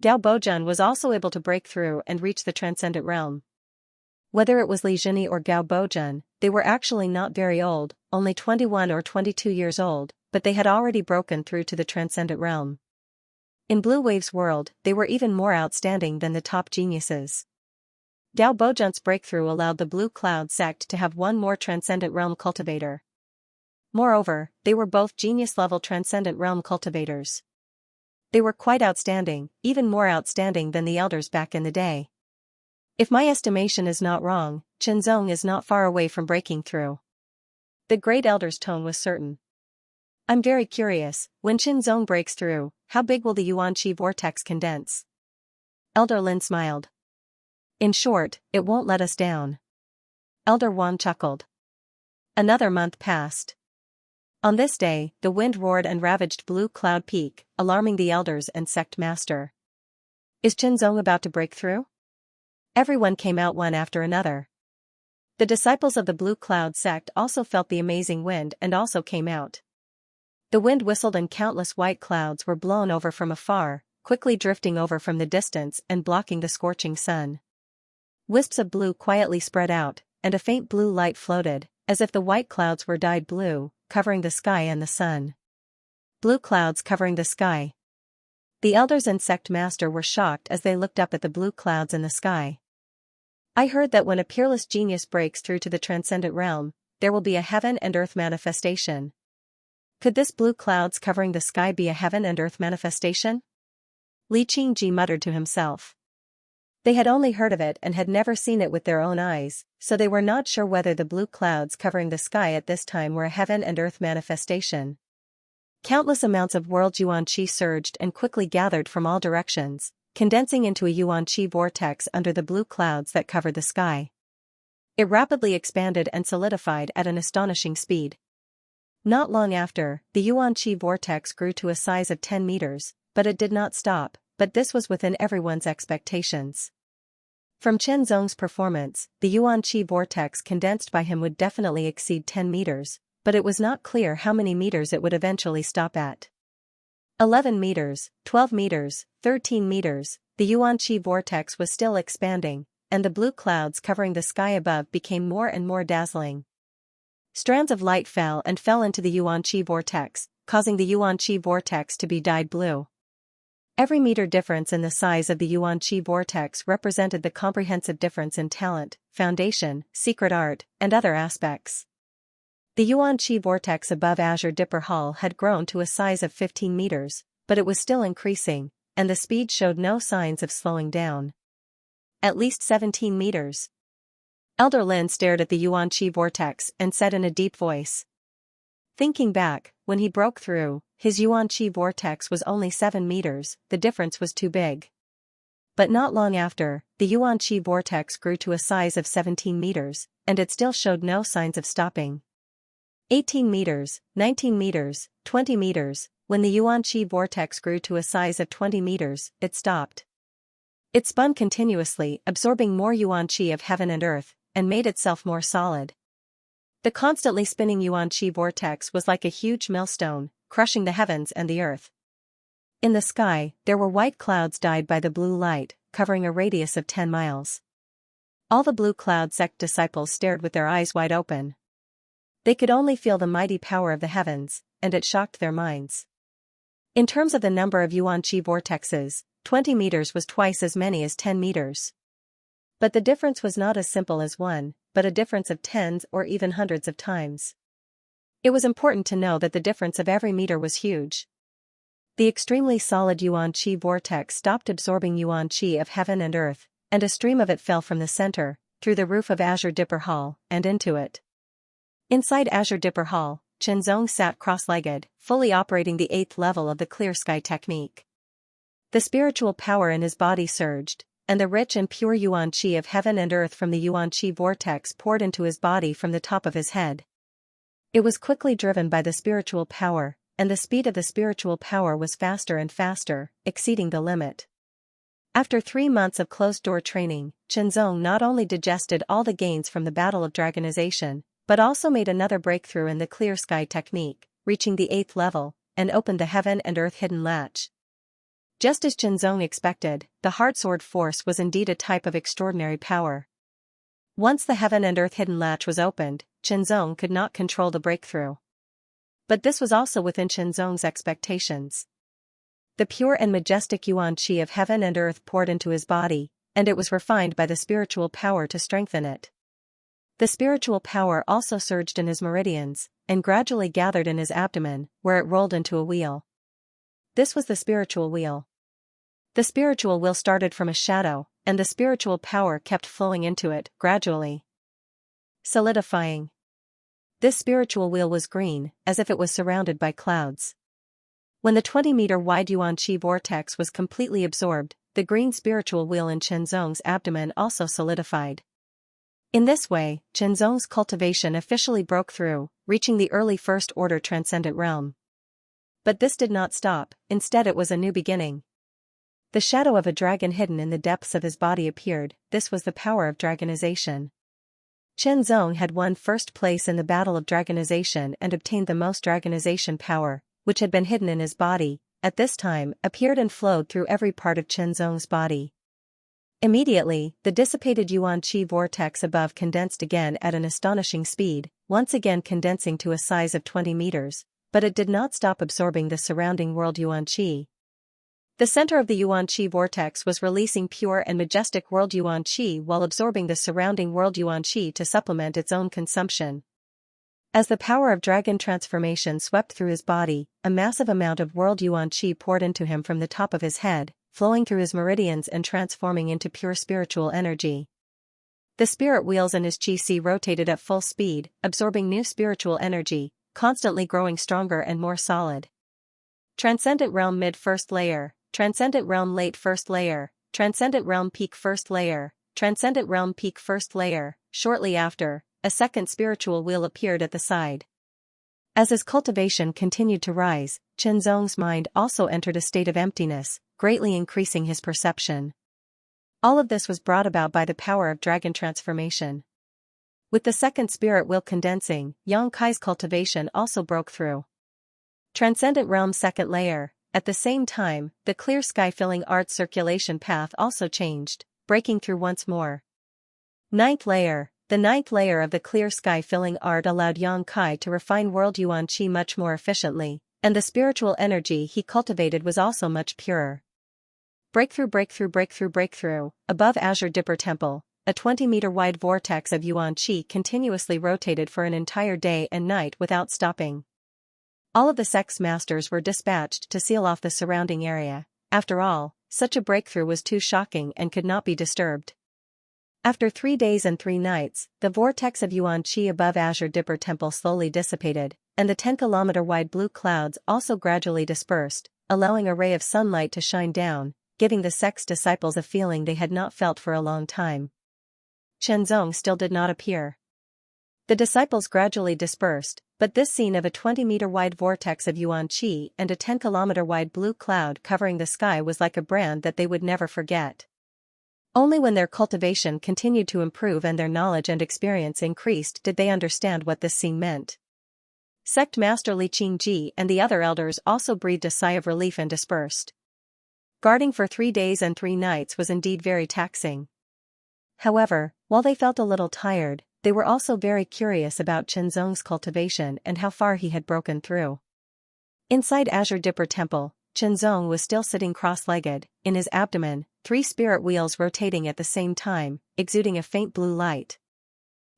Gao Bojun was also able to break through and reach the transcendent realm. Whether it was Li Jini or Gao Bojun, they were actually not very old, only 21 or 22 years old, but they had already broken through to the transcendent realm. In Blue Wave's world, they were even more outstanding than the top geniuses. Gao Bojun's breakthrough allowed the Blue Cloud sect to have one more transcendent realm cultivator. Moreover, they were both genius-level transcendent realm cultivators. They were quite outstanding, even more outstanding than the elders back in the day. If my estimation is not wrong, Chenzong is not far away from breaking through. The great elder's tone was certain. I'm very curious, when Chenzong breaks through, how big will the Yuan-Chi vortex condense? Elder Lin smiled. In short, it won't let us down. Elder Wan chuckled. Another month passed. On this day, the wind roared and ravaged Blue Cloud Peak, alarming the elders and sect master. Is Chenzong about to break through? Everyone came out one after another. The disciples of the Blue Cloud sect also felt the amazing wind and also came out. The wind whistled and countless white clouds were blown over from afar, quickly drifting over from the distance and blocking the scorching sun. Wisps of blue quietly spread out, and a faint blue light floated, as if the white clouds were dyed blue, covering the sky and the sun. Blue clouds covering the sky. The elders and sect master were shocked as they looked up at the blue clouds in the sky. I heard that when a peerless genius breaks through to the transcendent realm, there will be a heaven and earth manifestation. Could this blue clouds covering the sky be a heaven and earth manifestation? Li Qingji muttered to himself. They had only heard of it and had never seen it with their own eyes, so they were not sure whether the blue clouds covering the sky at this time were a heaven and earth manifestation. Countless amounts of world Yuan-Chi surged and quickly gathered from all directions, condensing into a Yuan-Chi vortex under the blue clouds that covered the sky. It rapidly expanded and solidified at an astonishing speed. Not long after, the Yuan-Chi vortex grew to a size of 10 meters, but it did not stop, but this was within everyone's expectations. From Chenzong's performance, the Yuan-Chi vortex condensed by him would definitely exceed 10 meters, but it was not clear how many meters it would eventually stop at. 11 meters, 12 meters, 13 meters, the Yuan-Chi vortex was still expanding, and the blue clouds covering the sky above became more and more dazzling. Strands of light fell into the Yuan-Chi vortex, causing the Yuan-Chi vortex to be dyed blue. Every meter difference in the size of the Yuan-Chi vortex represented the comprehensive difference in talent, foundation, secret art, and other aspects. The Yuan-Chi vortex above Azure Dipper Hall had grown to a size of 15 meters, but it was still increasing, and the speed showed no signs of slowing down. At least 17 meters. Elder Lin stared at the Yuan-Chi vortex and said in a deep voice. Thinking back, when he broke through, his Yuan-Chi vortex was only 7 meters, the difference was too big. But not long after, the Yuan-Chi vortex grew to a size of 17 meters, and it still showed no signs of stopping. 18 meters, 19 meters, 20 meters, when the Yuan-Chi vortex grew to a size of 20 meters, it stopped. It spun continuously, absorbing more Yuan-Chi of heaven and earth, and made itself more solid. The constantly spinning Yuan-Chi vortex was like a huge millstone, crushing the heavens and the earth. In the sky, there were white clouds dyed by the blue light, covering a radius of 10 miles. All the Blue Cloud sect disciples stared with their eyes wide open. They could only feel the mighty power of the heavens, and it shocked their minds. In terms of the number of Yuan-Chi vortexes, 20 meters was twice as many as 10 meters. But the difference was not as simple as one, but a difference of tens or even hundreds of times. It was important to know that the difference of every meter was huge. The extremely solid Yuan-Chi vortex stopped absorbing Yuan-Chi of heaven and earth, and a stream of it fell from the center, through the roof of Azure Dipper Hall, and into it. Inside Azure Dipper Hall, Chenzong sat cross-legged, fully operating the 8th level of the clear sky technique. The spiritual power in his body surged, and the rich and pure Yuan-Chi of heaven and earth from the Yuan-Chi vortex poured into his body from the top of his head. It was quickly driven by the spiritual power, and the speed of the spiritual power was faster and faster, exceeding the limit. After 3 months of closed-door training, Xianxia not only digested all the gains from the battle of dragonization, but also made another breakthrough in the clear sky technique, reaching the 8th level, and opened the heaven and earth hidden latch. Just as Xianxia expected, the heart sword force was indeed a type of extraordinary power. Once the heaven and earth hidden latch was opened, Xianxia could not control the breakthrough. But this was also within Xianxia's expectations. The pure and majestic yuan qi of heaven and earth poured into his body, and it was refined by the spiritual power to strengthen it. The spiritual power also surged in his meridians, and gradually gathered in his abdomen, where it rolled into a wheel. This was the spiritual wheel. The spiritual wheel started from a shadow, and the spiritual power kept flowing into it, gradually solidifying. This spiritual wheel was green, as if it was surrounded by clouds. When the 20-meter wide yuan qi vortex was completely absorbed, the green spiritual wheel in Xianxia's abdomen also solidified. In this way, Xianxia's cultivation officially broke through, reaching the early first-order transcendent realm. But this did not stop, instead it was a new beginning. The shadow of a dragon hidden in the depths of his body appeared. This was the power of dragonization. Xianxia had won first place in the battle of dragonization and obtained the most dragonization power, which had been hidden in his body, at this time, appeared and flowed through every part of Xianxia's body. Immediately, the dissipated yuan qi vortex above condensed again at an astonishing speed, once again condensing to a size of 20 meters, but it did not stop absorbing the surrounding world yuan qi. The center of the yuan qi vortex was releasing pure and majestic world yuan qi while absorbing the surrounding world yuan qi to supplement its own consumption. As the power of dragon transformation swept through his body, a massive amount of world yuan qi poured into him from the top of his head, flowing through his meridians and transforming into pure spiritual energy. The spirit wheels in his qi rotated at full speed, absorbing new spiritual energy, constantly growing stronger and more solid. Transcendent realm mid first layer, transcendent realm late first layer, transcendent realm peak first layer, transcendent realm peak first layer. Shortly after, a second spiritual wheel appeared at the side. As his cultivation continued to rise, Xianxia's mind also entered a state of emptiness, greatly increasing his perception. All of this was brought about by the power of dragon transformation. With the second spirit wheel condensing, Yang Kai's cultivation also broke through. Transcendent realm second layer. At the same time, the clear sky-filling art circulation path also changed, breaking through once more. Ninth layer. The ninth layer of the clear sky-filling art allowed Yang Kai to refine world yuan qi much more efficiently, and the spiritual energy he cultivated was also much purer. Breakthrough, breakthrough, breakthrough, breakthrough. Above Azure Dipper Temple, a 20-meter wide vortex of yuan qi continuously rotated for an entire day and night without stopping. All of the sex masters were dispatched to seal off the surrounding area. After all, such a breakthrough was too shocking and could not be disturbed. After 3 days and 3 nights, the vortex of yuan qi above Azure Dipper Temple slowly dissipated, and the 10-kilometer-wide blue clouds also gradually dispersed, allowing a ray of sunlight to shine down, giving the sex disciples a feeling they had not felt for a long time. Xianxia still did not appear. The disciples gradually dispersed, but this scene of a 20-meter-wide vortex of yuan qi and a 10-kilometer-wide blue cloud covering the sky was like a brand that they would never forget. Only when their cultivation continued to improve and their knowledge and experience increased did they understand what this scene meant. Sect Master Li Qingji and the other elders also breathed a sigh of relief and dispersed. Guarding for 3 days and 3 nights was indeed very taxing. However, while they felt a little tired, they were also very curious about Xianxia's cultivation and how far he had broken through. Inside Azure Dipper Temple, Xianxia was still sitting cross-legged, in his abdomen, 3 spirit wheels rotating at the same time, exuding a faint blue light.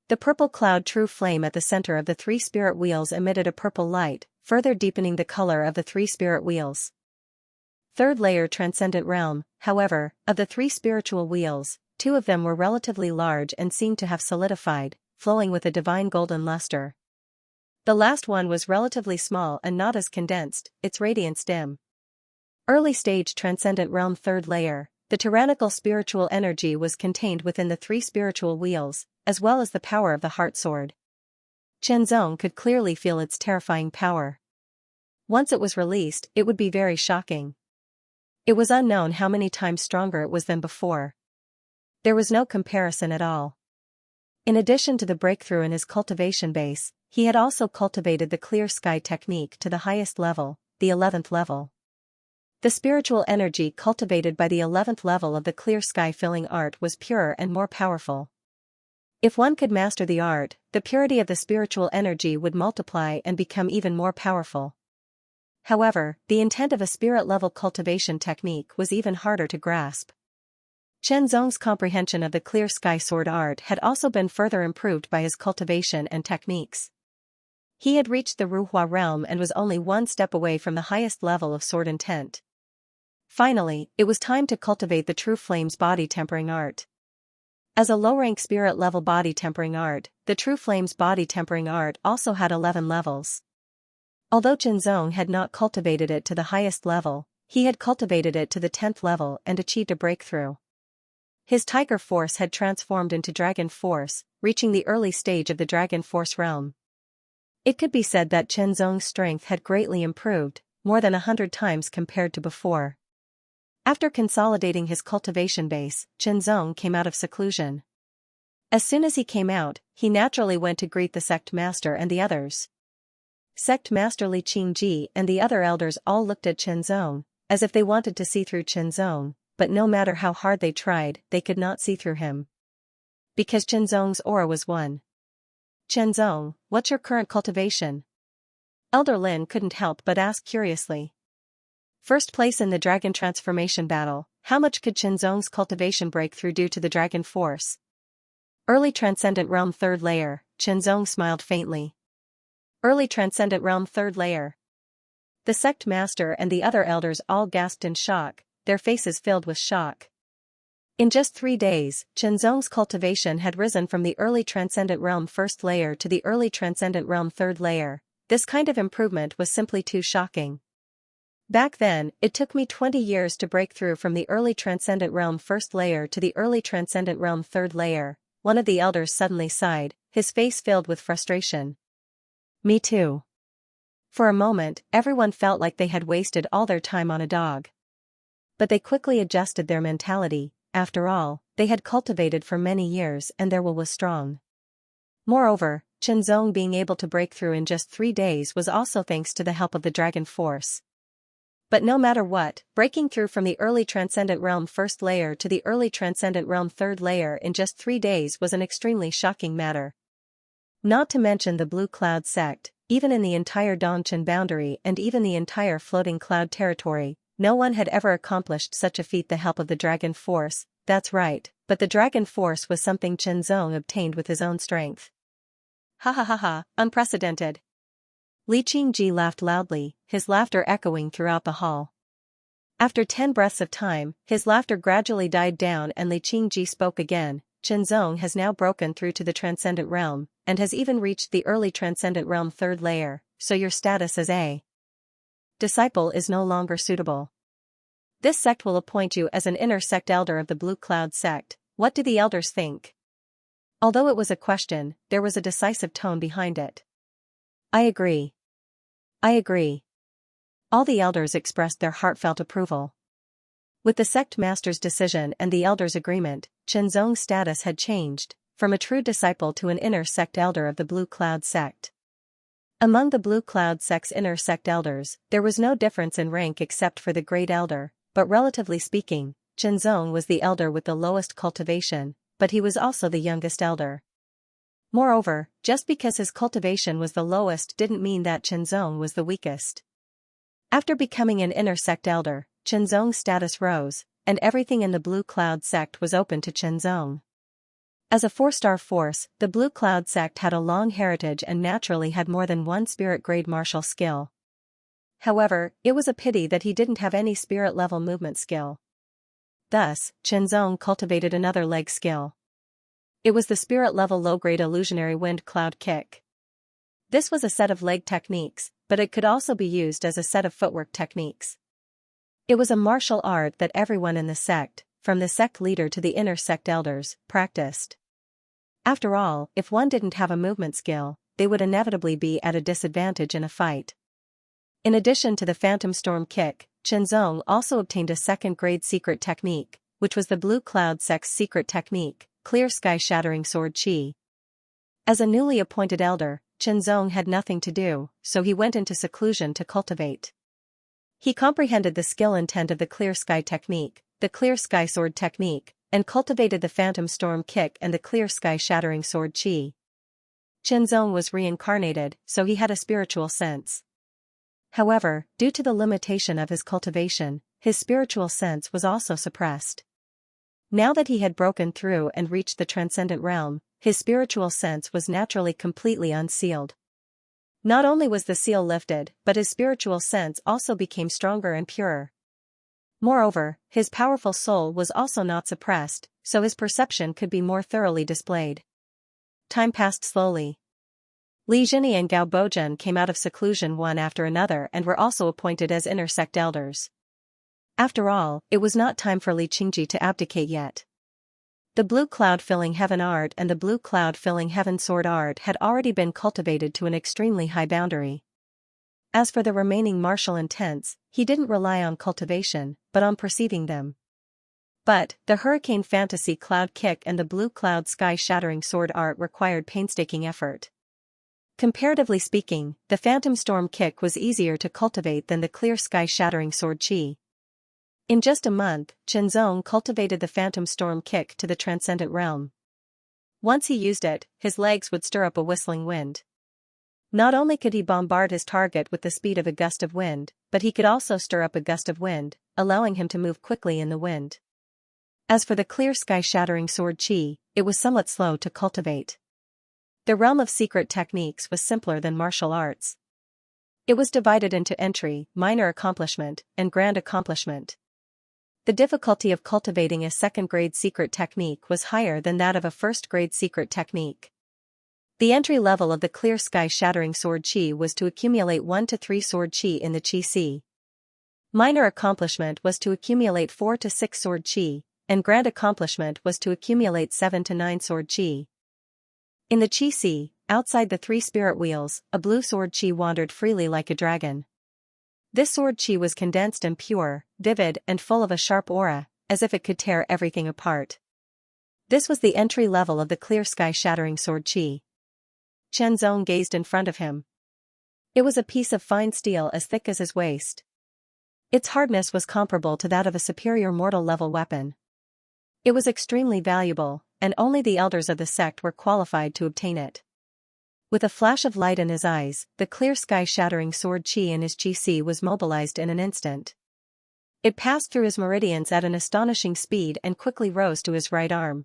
The purple cloud true flame at the center of the 3 spirit wheels emitted a purple light, further deepening the color of the 3 spirit wheels. Third layer transcendent realm, however, of the 3 spiritual wheels, 2 of them were relatively large and seemed to have solidified, flowing with a divine golden luster. The last one was relatively small and not as condensed, its radiance dim. Early stage transcendent realm third layer, the tyrannical spiritual energy was contained within the 3 spiritual wheels, as well as the power of the heart sword. Xianxia could clearly feel its terrifying power. Once it was released, it would be very shocking. It was unknown how many times stronger it was than before. There was no comparison at all. In addition to the breakthrough in his cultivation base, he had also cultivated the clear sky technique to the highest level, the 11th level. The spiritual energy cultivated by the 11th level of the clear sky filling art was purer and more powerful. If one could master the art, the purity of the spiritual energy would multiply and become even more powerful. However, the intent of a spirit-level cultivation technique was even harder to grasp. Chen Zong's comprehension of the clear sky sword art had also been further improved by his cultivation and techniques. He had reached the Ruhua realm and was only one step away from the highest level of sword intent. Finally, it was time to cultivate the True Flame's body tempering art. As a low-rank spirit-level body tempering art, the True Flame's body tempering art also had 11 levels. Although Chen Zong had not cultivated it to the highest level, he had cultivated it to the 10th level and achieved a breakthrough. His Tiger Force had transformed into Dragon Force, reaching the early stage of the Dragon Force realm. It could be said that Chen Zong's strength had greatly improved, more than 100 times compared to before. After consolidating his cultivation base, Chen Zong came out of seclusion. As soon as he came out, he naturally went to greet the sect master and the others. Sect Master Li Qingji and the other elders all looked at Chen Zong, as if they wanted to see through Chen Zong, but no matter how hard they tried, they could not see through him. Because Chen Zong's aura was one. Chen Zong, what's your current cultivation? Elder Lin couldn't help but ask curiously. First place in the dragon transformation battle, how much could Chen Zong's cultivation breakthrough due to the dragon force? Early Transcendent Realm 3rd Layer, Chen Zong smiled faintly. Early Transcendent Realm 3rd Layer. The sect master and the other elders all gasped in shock, their faces filled with shock. In just 3 days, Chen Zong's cultivation had risen from the Early Transcendent Realm 1st Layer to the Early Transcendent Realm 3rd Layer. This kind of improvement was simply too shocking. Back then, it took me 20 years to break through from the Early Transcendent Realm 1st Layer to the Early Transcendent Realm 3rd Layer. One of the elders suddenly sighed, his face filled with frustration. Me too. For a moment, everyone felt like they had wasted all their time on a dog. But they quickly adjusted their mentality. After all, they had cultivated for many years and their will was strong. Moreover, Chen Zong being able to break through in just 3 days was also thanks to the help of the Dragon Force. But no matter what, breaking through from the Early Transcendent Realm 1st Layer to the Early Transcendent Realm 3rd Layer in just 3 days was an extremely shocking matter. Not to mention the Blue Cloud sect, even in the entire Dongchen boundary and even the entire Floating Cloud territory, no one had ever accomplished such a feat. The help of the Dragon Force, that's right, but the Dragon Force was something Chen Zong obtained with his own strength. Ha ha ha ha, unprecedented. Li Qingji laughed loudly, his laughter echoing throughout the hall. After 10 breaths of time, his laughter gradually died down and Li Qingji spoke again. Chen Zong has now broken through to the Transcendent Realm, and has even reached the Early Transcendent Realm 3rd Layer, so your status as a disciple is no longer suitable. This sect will appoint you as an inner sect elder of the Blue Cloud sect. What do the elders think? Although it was a question, there was a decisive tone behind it. I agree. I agree. All the elders expressed their heartfelt approval. With the sect master's decision and the elders' agreement, Chen Zong's status had changed, from a true disciple to an inner sect elder of the Blue Cloud sect. Among the Blue Cloud sect's inner sect elders, there was no difference in rank except for the Great Elder, but relatively speaking, Chen Zong was the elder with the lowest cultivation, but he was also the youngest elder. Moreover, just because his cultivation was the lowest didn't mean that Chen Zong was the weakest. After becoming an inner sect elder, Chen Zong's status rose, and everything in the Blue Cloud sect was open to Chen Zong. As a 4-star force, the Blue Cloud sect had a long heritage and naturally had more than one spirit-grade martial skill. However, it was a pity that he didn't have any spirit-level movement skill. Thus, Chen Zong cultivated another leg skill. It was the spirit-level low-grade illusionary wind cloud kick. This was a set of leg techniques, but it could also be used as a set of footwork techniques. It was a martial art that everyone in the sect, from the sect leader to the inner sect elders, practiced. After all, if one didn't have a movement skill, they would inevitably be at a disadvantage in a fight. In addition to the Phantom Storm Kick, Chenzong also obtained a second-grade secret technique, which was the Blue Cloud Sect's secret technique, Clear Sky Shattering Sword Chi. As a newly appointed elder, Chenzong had nothing to do, so he went into seclusion to cultivate. He comprehended the skill intent of the Clear Sky technique, the Clear Sky Sword technique, and cultivated the Phantom Storm Kick and the Clear Sky Shattering Sword Chi. Chenzong was reincarnated, so he had a spiritual sense. However, due to the limitation of his cultivation, his spiritual sense was also suppressed. Now that he had broken through and reached the transcendent realm, his spiritual sense was naturally completely unsealed. Not only was the seal lifted, but his spiritual sense also became stronger and purer. Moreover, his powerful soul was also not suppressed, so his perception could be more thoroughly displayed. Time passed slowly. Li Jinyi and Gao Bojun came out of seclusion one after another and were also appointed as inner sect elders. After all, it was not time for Li Qingji to abdicate yet. The blue cloud-filling heaven art and the blue cloud-filling heaven sword art had already been cultivated to an extremely high boundary. As for the remaining martial intents, he didn't rely on cultivation, but on perceiving them. But, the Hurricane Fantasy Cloud Kick and the Blue Cloud Sky Shattering Sword art required painstaking effort. Comparatively speaking, the Phantom Storm Kick was easier to cultivate than the Clear Sky Shattering Sword Chi. In just a month, Chenzong cultivated the Phantom Storm Kick to the transcendent realm. Once he used it, his legs would stir up a whistling wind. Not only could he bombard his target with the speed of a gust of wind, but he could also stir up a gust of wind, allowing him to move quickly in the wind. As for the Clear Sky Shattering Sword Chi, it was somewhat slow to cultivate. The realm of secret techniques was simpler than martial arts. It was divided into entry, minor accomplishment, and grand accomplishment. The difficulty of cultivating a second-grade secret technique was higher than that of a first-grade secret technique. The entry level of the Clear Sky Shattering Sword Chi was to accumulate 1 to 3 Sword Chi in the Chi Si. Minor accomplishment was to accumulate 4 to 6 Sword Chi, and grand accomplishment was to accumulate 7 to 9 Sword Chi. In the Chi Si, outside the 3 spirit wheels, a blue Sword Chi wandered freely like a dragon. This Sword Chi was condensed and pure, vivid and full of a sharp aura, as if it could tear everything apart. This was the entry level of the Clear Sky Shattering Sword Chi. Chenzong gazed in front of him. It was a piece of fine steel as thick as his waist. Its hardness was comparable to that of a superior mortal-level weapon. It was extremely valuable, and only the elders of the sect were qualified to obtain it. With a flash of light in his eyes, the Clear Sky Shattering Sword Chi in his Chi Si was mobilized in an instant. It passed through his meridians at an astonishing speed and quickly rose to his right arm.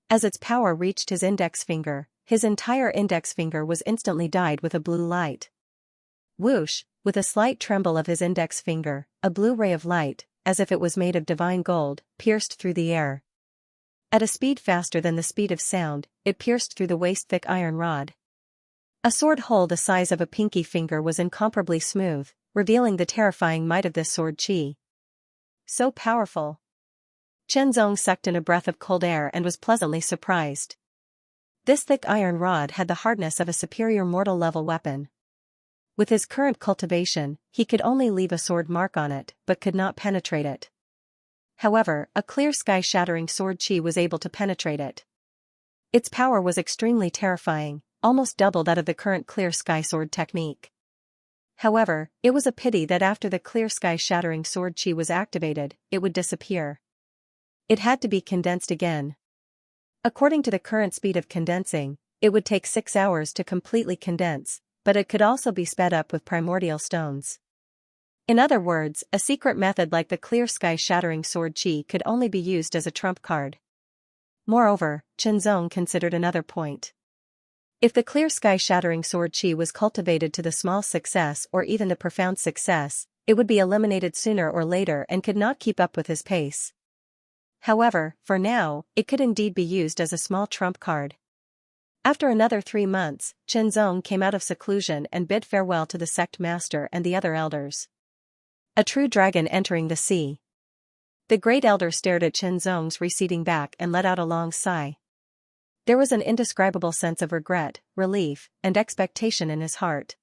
As its power reached his index finger, his entire index finger was instantly dyed with a blue light. Whoosh, with a slight tremble of his index finger, a blue ray of light, as if it was made of divine gold, pierced through the air. At a speed faster than the speed of sound, it pierced through the waist-thick iron rod. A sword hole the size of a pinky finger was incomparably smooth, revealing the terrifying might of this sword chi. So powerful. Chenzong sucked in a breath of cold air and was pleasantly surprised. This thick iron rod had the hardness of a superior mortal-level weapon. With his current cultivation, he could only leave a sword mark on it, but could not penetrate it. However, a Clear Sky Shattering Sword Chi was able to penetrate it. Its power was extremely terrifying, almost double that of the current Clear Sky Sword technique. However, it was a pity that after the Clear Sky Shattering Sword Chi was activated, it would disappear. It had to be condensed again. According to the current speed of condensing, it would take 6 hours to completely condense, but it could also be sped up with primordial stones. In other words, a secret method like the Clear Sky Shattering Sword Chi could only be used as a trump card. Moreover, Chenzong considered another point. If the Clear Sky Shattering Sword Chi was cultivated to the small success or even the profound success, it would be eliminated sooner or later and could not keep up with his pace. However, for now, it could indeed be used as a small trump card. After another 3 months, Chenzong came out of seclusion and bid farewell to the sect master and the other elders. A true dragon entering the sea. The great elder stared at Chenzong's receding back and let out a long sigh. There was an indescribable sense of regret, relief, and expectation in his heart.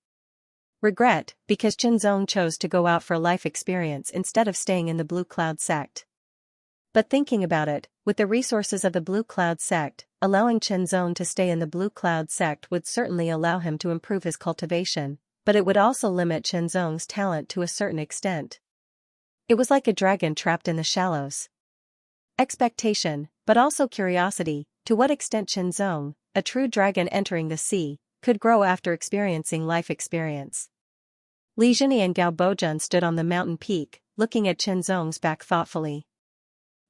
Regret, because Qinzong chose to go out for life experience instead of staying in the Blue Cloud sect. But thinking about it, with the resources of the Blue Cloud sect, allowing Qinzong to stay in the Blue Cloud sect would certainly allow him to improve his cultivation, but it would also limit Qinzong's talent to a certain extent. It was like a dragon trapped in the shallows. Expectation, but also curiosity, to what extent Qinzong, a true dragon entering the sea, could grow after experiencing life experience. Li Jinyi and Gao Bojun stood on the mountain peak, looking at Qinzong's back thoughtfully.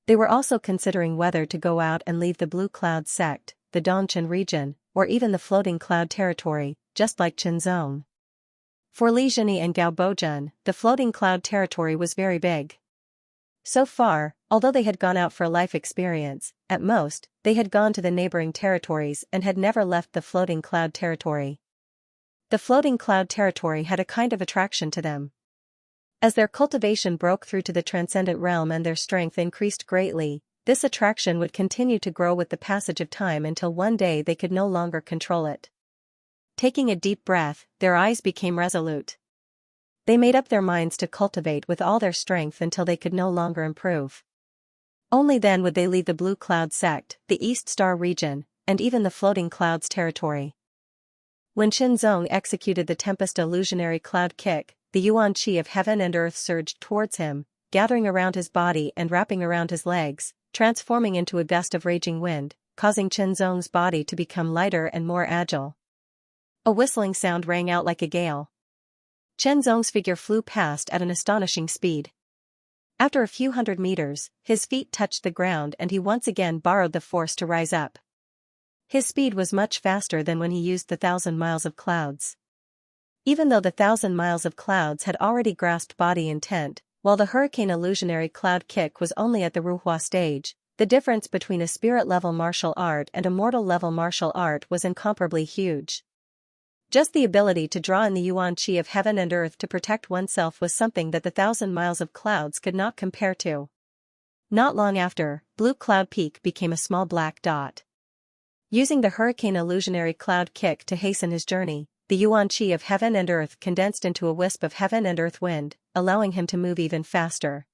They were also considering whether to go out and leave the Blue Cloud sect, the Dongchen region, or even the Floating Cloud territory, just like Qinzong. For Li Jinyi and Gao Bojun, the Floating Cloud territory was very big. So far, although they had gone out for life experience, at most, they had gone to the neighboring territories and had never left the Floating Cloud territory. The Floating Cloud territory had a kind of attraction to them. As their cultivation broke through to the transcendent realm and their strength increased greatly, this attraction would continue to grow with the passage of time until one day they could no longer control it. Taking a deep breath, their eyes became resolute. They made up their minds to cultivate with all their strength until they could no longer improve. Only then would they leave the Blue Cloud sect, the East Star region, and even the Floating Clouds territory. When Qinzong executed the Tempest illusionary cloud kick, the yuan qi of heaven and earth surged towards him, gathering around his body and wrapping around his legs, transforming into a gust of raging wind, causing Qinzong's body to become lighter and more agile. A whistling sound rang out like a gale. Qinzong's figure flew past at an astonishing speed. After a few hundred meters, his feet touched the ground and he once again borrowed the force to rise up. His speed was much faster than when he used the 1,000 miles of clouds. Even though the 1,000 miles of clouds had already grasped body intent, while the hurricane illusionary cloud kick was only at the Ruhua stage, the difference between a spirit-level martial art and a mortal-level martial art was incomparably huge. Just the ability to draw in the yuan qi of heaven and earth to protect oneself was something that the 1,000 miles of clouds could not compare to. Not long after, Blue Cloud Peak became a small black dot. Using the hurricane illusionary cloud kick to hasten his journey, the yuan qi of heaven and earth condensed into a wisp of heaven and earth wind, allowing him to move even faster.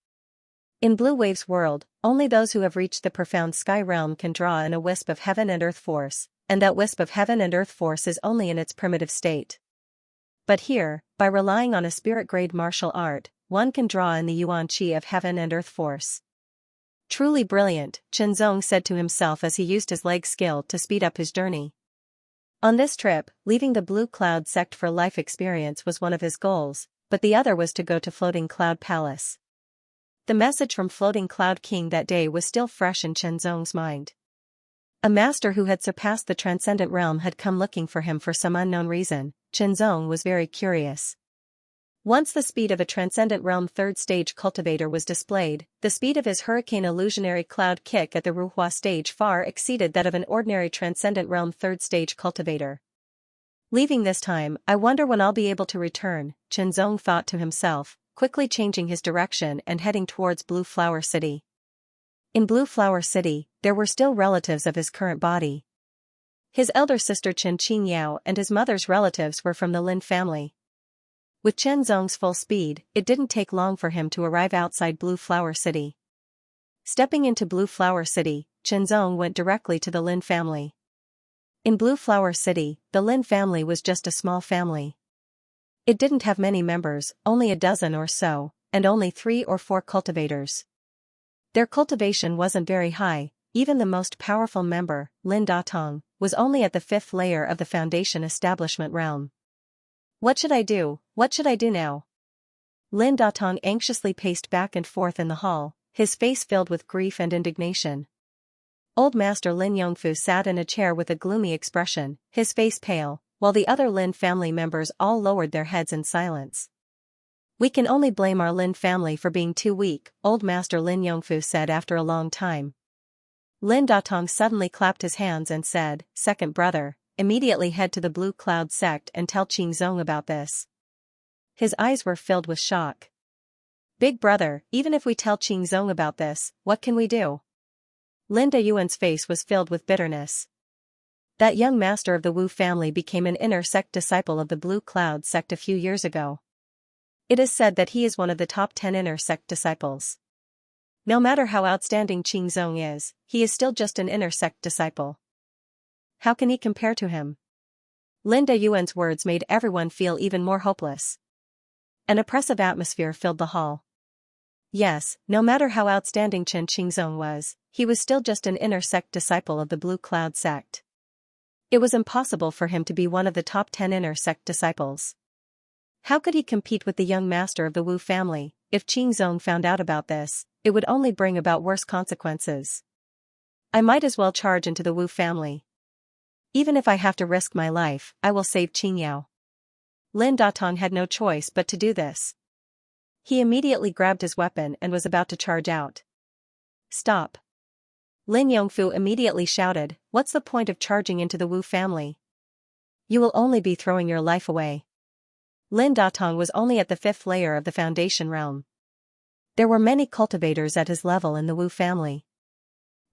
In Blue Wave's world, only those who have reached the profound sky realm can draw in a wisp of heaven and earth force, and that wisp of heaven and earth force is only in its primitive state. But here, by relying on a spirit-grade martial art, one can draw in the yuan qi of heaven and earth force. Truly brilliant, Qinzong said to himself as he used his leg skill to speed up his journey. On this trip, leaving the Blue Cloud sect for life experience was one of his goals, but the other was to go to Floating Cloud Palace. The message from Floating Cloud King that day was still fresh in Qinzong's mind. A master who had surpassed the transcendent realm had come looking for him for some unknown reason. Qinzong was very curious. Once the speed of a transcendent realm third stage cultivator was displayed, the speed of his hurricane illusionary cloud kick at the Ruhua stage far exceeded that of an ordinary transcendent realm third stage cultivator. Leaving this time, I wonder when I'll be able to return, Qinzong thought to himself, quickly changing his direction and heading towards Blue Flower City. In Blue Flower City, there were still relatives of his current body. His elder sister Xianxia and his mother's relatives were from the Lin family. With Qinzong's full speed, it didn't take long for him to arrive outside Blue Flower City. Stepping into Blue Flower City, Qinzong went directly to the Lin family. In Blue Flower City, the Lin family was just a small family. It didn't have many members, only a dozen or so, and only 3 or 4 cultivators. Their cultivation wasn't very high, even the most powerful member, Lin Datong, was only at the 5th layer of the foundation establishment realm. What should I do? What should I do now? Lin Datong anxiously paced back and forth in the hall, his face filled with grief and indignation. Old Master Lin Yongfu sat in a chair with a gloomy expression, his face pale, while the other Lin family members all lowered their heads in silence. We can only blame our Lin family for being too weak, Old Master Lin Yongfu said after a long time. Lin Datong suddenly clapped his hands and said, "Second brother, immediately head to the Blue Cloud sect and tell Qinzong about this." His eyes were filled with shock. "Big brother, even if we tell Qinzong about this, what can we do?" Lin Dayuan's face was filled with bitterness. That young master of the Wu family became an inner sect disciple of the Blue Cloud sect a few years ago. It is said that he is one of the top 10 inner sect disciples. No matter how outstanding Qingzong is, he is still just an inner sect disciple. How can he compare to him? Linda Yuan's words made everyone feel even more hopeless. An oppressive atmosphere filled the hall. Yes, no matter how outstanding Chen Qingzong was, he was still just an inner sect disciple of the Blue Cloud sect. It was impossible for him to be one of the top 10 inner sect disciples. How could he compete with the young master of the Wu family? If Qingzong found out about this, it would only bring about worse consequences. I might as well charge into the Wu family. Even if I have to risk my life, I will save Qingyao. Lin Datong had no choice but to do this. He immediately grabbed his weapon and was about to charge out. Stop! Lin Yongfu immediately shouted, what's the point of charging into the Wu family? You will only be throwing your life away. Lin Datong was only at the 5th layer of the foundation realm. There were many cultivators at his level in the Wu family.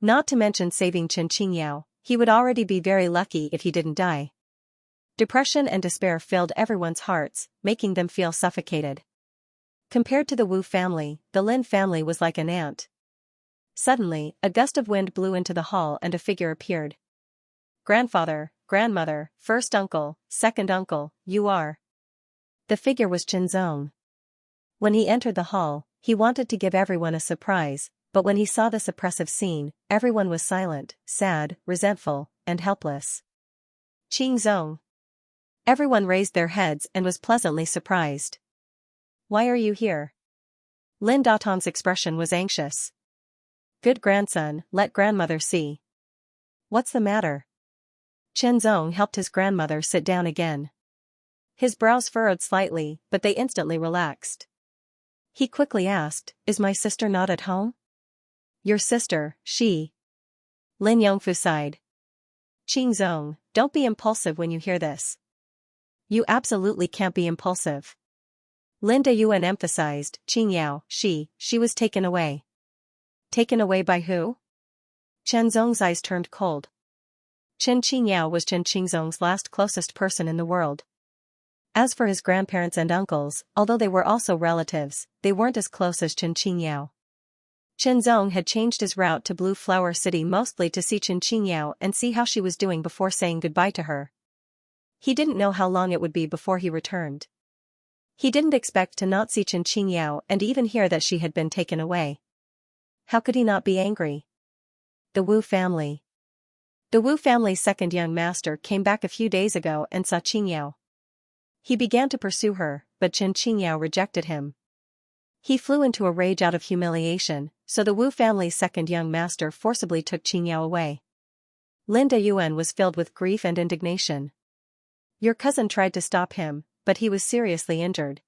Not to mention saving Chen Qingyao, he would already be very lucky if he didn't die. Depression and despair filled everyone's hearts, making them feel suffocated. Compared to the Wu family, the Lin family was like an ant. Suddenly, a gust of wind blew into the hall and a figure appeared. Grandfather, grandmother, first uncle, second uncle, you are. The figure was Qingzong. When he entered the hall, he wanted to give everyone a surprise, but when he saw this oppressive scene, everyone was silent, sad, resentful, and helpless. Qingzong. Everyone raised their heads and was pleasantly surprised. Why are you here? Lin Datong's expression was anxious. Good grandson, let grandmother see. What's the matter? Qingzong helped his grandmother sit down again. His brows furrowed slightly, but they instantly relaxed. He quickly asked, is my sister not at home? Your sister, she. Lin Yongfu sighed. Qingzong, don't be impulsive when you hear this. You absolutely can't be impulsive. Linda Yuan emphasized, Qingyao, she was taken away. Taken away by who? Qingzong's eyes turned cold. Chen Qingyao was Chen Qingzong's last closest person in the world. As for his grandparents and uncles, although they were also relatives, they weren't as close as Chen Qingyao. Qingzong had changed his route to Blue Flower City mostly to see Chen Qingyao and see how she was doing before saying goodbye to her. He didn't know how long it would be before he returned. He didn't expect to not see Chen Qingyao and even hear that she had been taken away. How could he not be angry? The Wu family. The Wu family's second young master came back a few days ago and saw Qingyao. He began to pursue her, but Chen Qingyao rejected him. He flew into a rage out of humiliation, so the Wu family's second young master forcibly took Qingyao away. Linda Yuan was filled with grief and indignation. Your cousin tried to stop him, but he was seriously injured.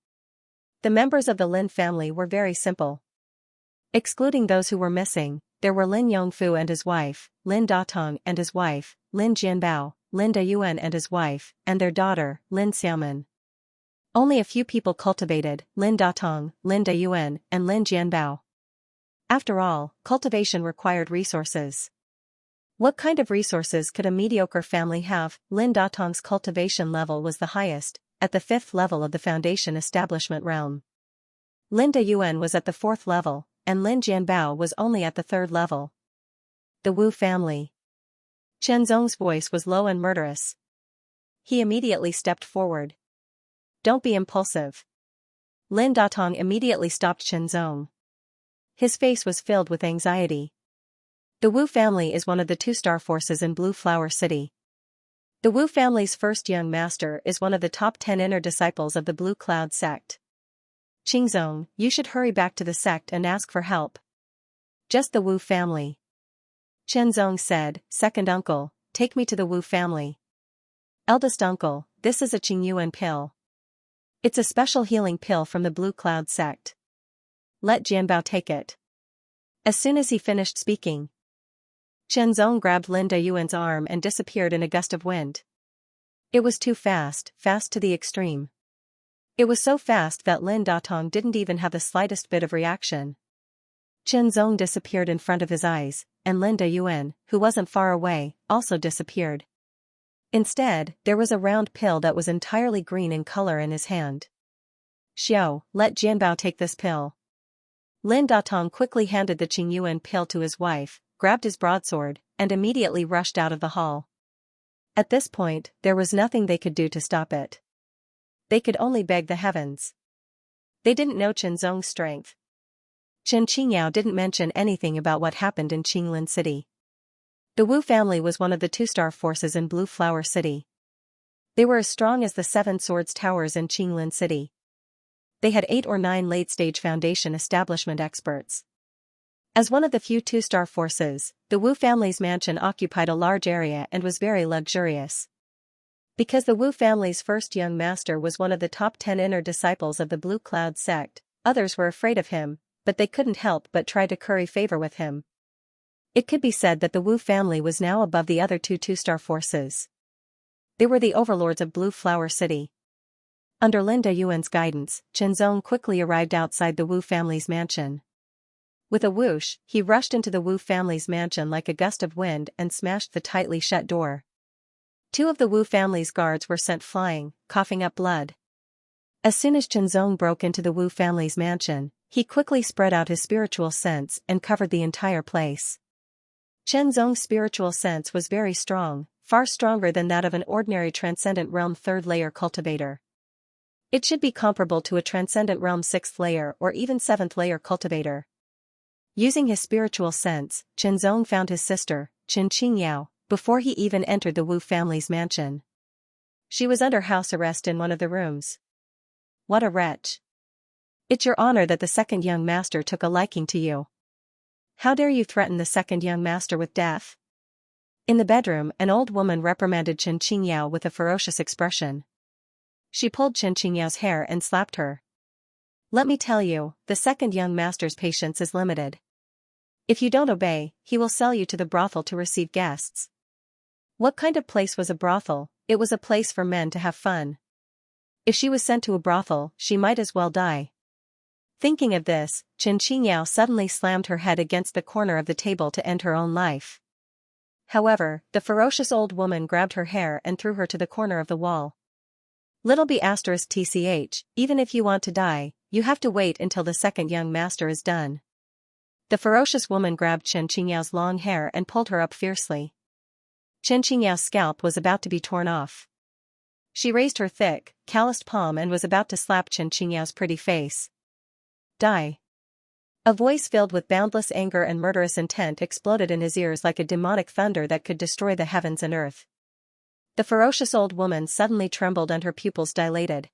The members of the Lin family were very simple. Excluding those who were missing, there were Lin Yongfu and his wife, Lin Datong and his wife, Lin Jianbao, Linda Yuan and his wife, and their daughter, Lin Xiaomin. Only a few people cultivated, Lin Datong, Linda Yuan, and Lin Jianbao. After all, cultivation required resources. What kind of resources could a mediocre family have? Lin Datong's cultivation level was the highest, at the 5th level of the foundation establishment realm. Linda Yuan was at the 4th level, and Lin Jianbao was only at the 3rd level. The Wu family. Qingzong's voice was low and murderous. He immediately stepped forward. Don't be impulsive. Lin Datong immediately stopped Qingzong. His face was filled with anxiety. The Wu family is one of the 2 star forces in Blue Flower City. The Wu family's first young master is one of the top 10 inner disciples of the Blue Cloud sect. Qingzong, you should hurry back to the sect and ask for help. Just the Wu family. Qingzong said, second uncle, take me to the Wu family. Eldest uncle, this is a Qingyuan pill. It's a special healing pill from the Blue Cloud sect. Let Jianbao take it. As soon as he finished speaking, Qingzong grabbed Linda Yuan's arm and disappeared in a gust of wind. It was too fast, fast to the extreme. It was so fast that Lin Datong didn't even have the slightest bit of reaction. Qingzong disappeared in front of his eyes, and Linda Yuan, who wasn't far away, also disappeared. Instead, there was a round pill that was entirely green in color in his hand. Xiao, let Jianbao take this pill. Lin Datong quickly handed the Qingyuan pill to his wife, grabbed his broadsword, and immediately rushed out of the hall. At this point, there was nothing they could do to stop it. They could only beg the heavens. They didn't know Qinzong's strength. Chen Qingyao didn't mention anything about what happened in Qinglin City. The Wu family was one of the two-star forces in Blue Flower City. They were as strong as the Seven Swords Towers in Qinglin City. They had 8 or 9 late-stage foundation establishment experts. As one of the few two-star forces, the Wu family's mansion occupied a large area and was very luxurious. Because the Wu family's first young master was one of the top 10 inner disciples of the Blue Cloud sect, others were afraid of him, but they couldn't help but try to curry favor with him. It could be said that the Wu family was now above the other two-star forces. They were the overlords of Blue Flower City. Under Lin Dayuan's guidance, Qinzong quickly arrived outside the Wu family's mansion. With a whoosh, he rushed into the Wu family's mansion like a gust of wind and smashed the tightly shut door. 2 of the Wu family's guards were sent flying, coughing up blood. As soon as Qinzong broke into the Wu family's mansion, he quickly spread out his spiritual sense and covered the entire place. Qinzong's spiritual sense was very strong, far stronger than that of an ordinary Transcendent Realm 3rd layer cultivator. It should be comparable to a Transcendent Realm 6th layer or even 7th layer cultivator. Using his spiritual sense, Qinzong found his sister, Qin Qingyao, before he even entered the Wu family's mansion. She was under house arrest in one of the rooms. What a wretch. It's your honor that the second young master took a liking to you. How dare you threaten the second young master with death? In the bedroom, an old woman reprimanded Qin Qingyao with a ferocious expression. She pulled Qin Qingyao's hair and slapped her. Let me tell you, the second young master's patience is limited. If you don't obey, he will sell you to the brothel to receive guests. What kind of place was a brothel? It was a place for men to have fun. If she was sent to a brothel, she might as well die. Thinking of this, Qin Qingyao suddenly slammed her head against the corner of the table to end her own life. However, the ferocious old woman grabbed her hair and threw her to the corner of the wall. Little b****, even if you want to die, you have to wait until the second young master is done. The ferocious woman grabbed Qin Qingyao's long hair and pulled her up fiercely. Qin Qingyao's scalp was about to be torn off. She raised her thick, calloused palm and was about to slap Qin Qingyao's pretty face. Die. A voice filled with boundless anger and murderous intent exploded in his ears like a demonic thunder that could destroy the heavens and earth. The ferocious old woman suddenly trembled and her pupils dilated.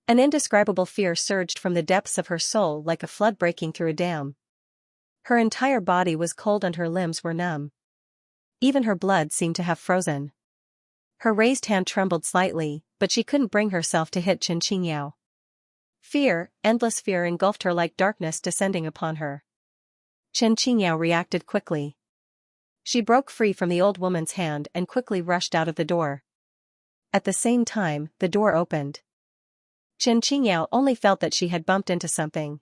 An indescribable fear surged from the depths of her soul like a flood breaking through a dam. Her entire body was cold and her limbs were numb. Even her blood seemed to have frozen. Her raised hand trembled slightly, but she couldn't bring herself to hit Qin Qingyao. Fear, endless fear engulfed her like darkness descending upon her. Qin Qingyao reacted quickly. She broke free from the old woman's hand and quickly rushed out of the door. At the same time, the door opened. Qin Qingyao only felt that she had bumped into something.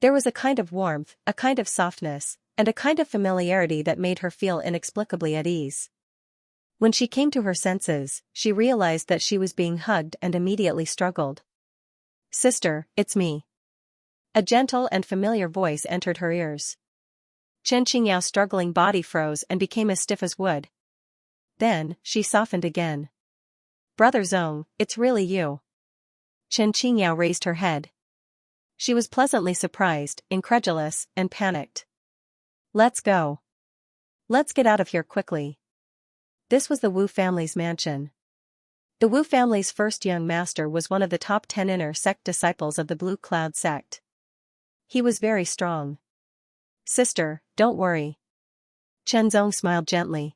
There was a kind of warmth, a kind of softness, and a kind of familiarity that made her feel inexplicably at ease. When she came to her senses, she realized that she was being hugged and immediately struggled. Sister, it's me. A gentle and familiar voice entered her ears. Qin Qingyao's struggling body froze and became as stiff as wood. Then, she softened again. Brother Zong, it's really you. Qin Qingyao raised her head. She was pleasantly surprised, incredulous, and panicked. Let's go. Let's get out of here quickly. This was the Wu family's mansion. The Wu family's first young master was one of the top 10 inner sect disciples of the Blue Cloud sect. He was very strong. Sister, don't worry. Qinzong smiled gently.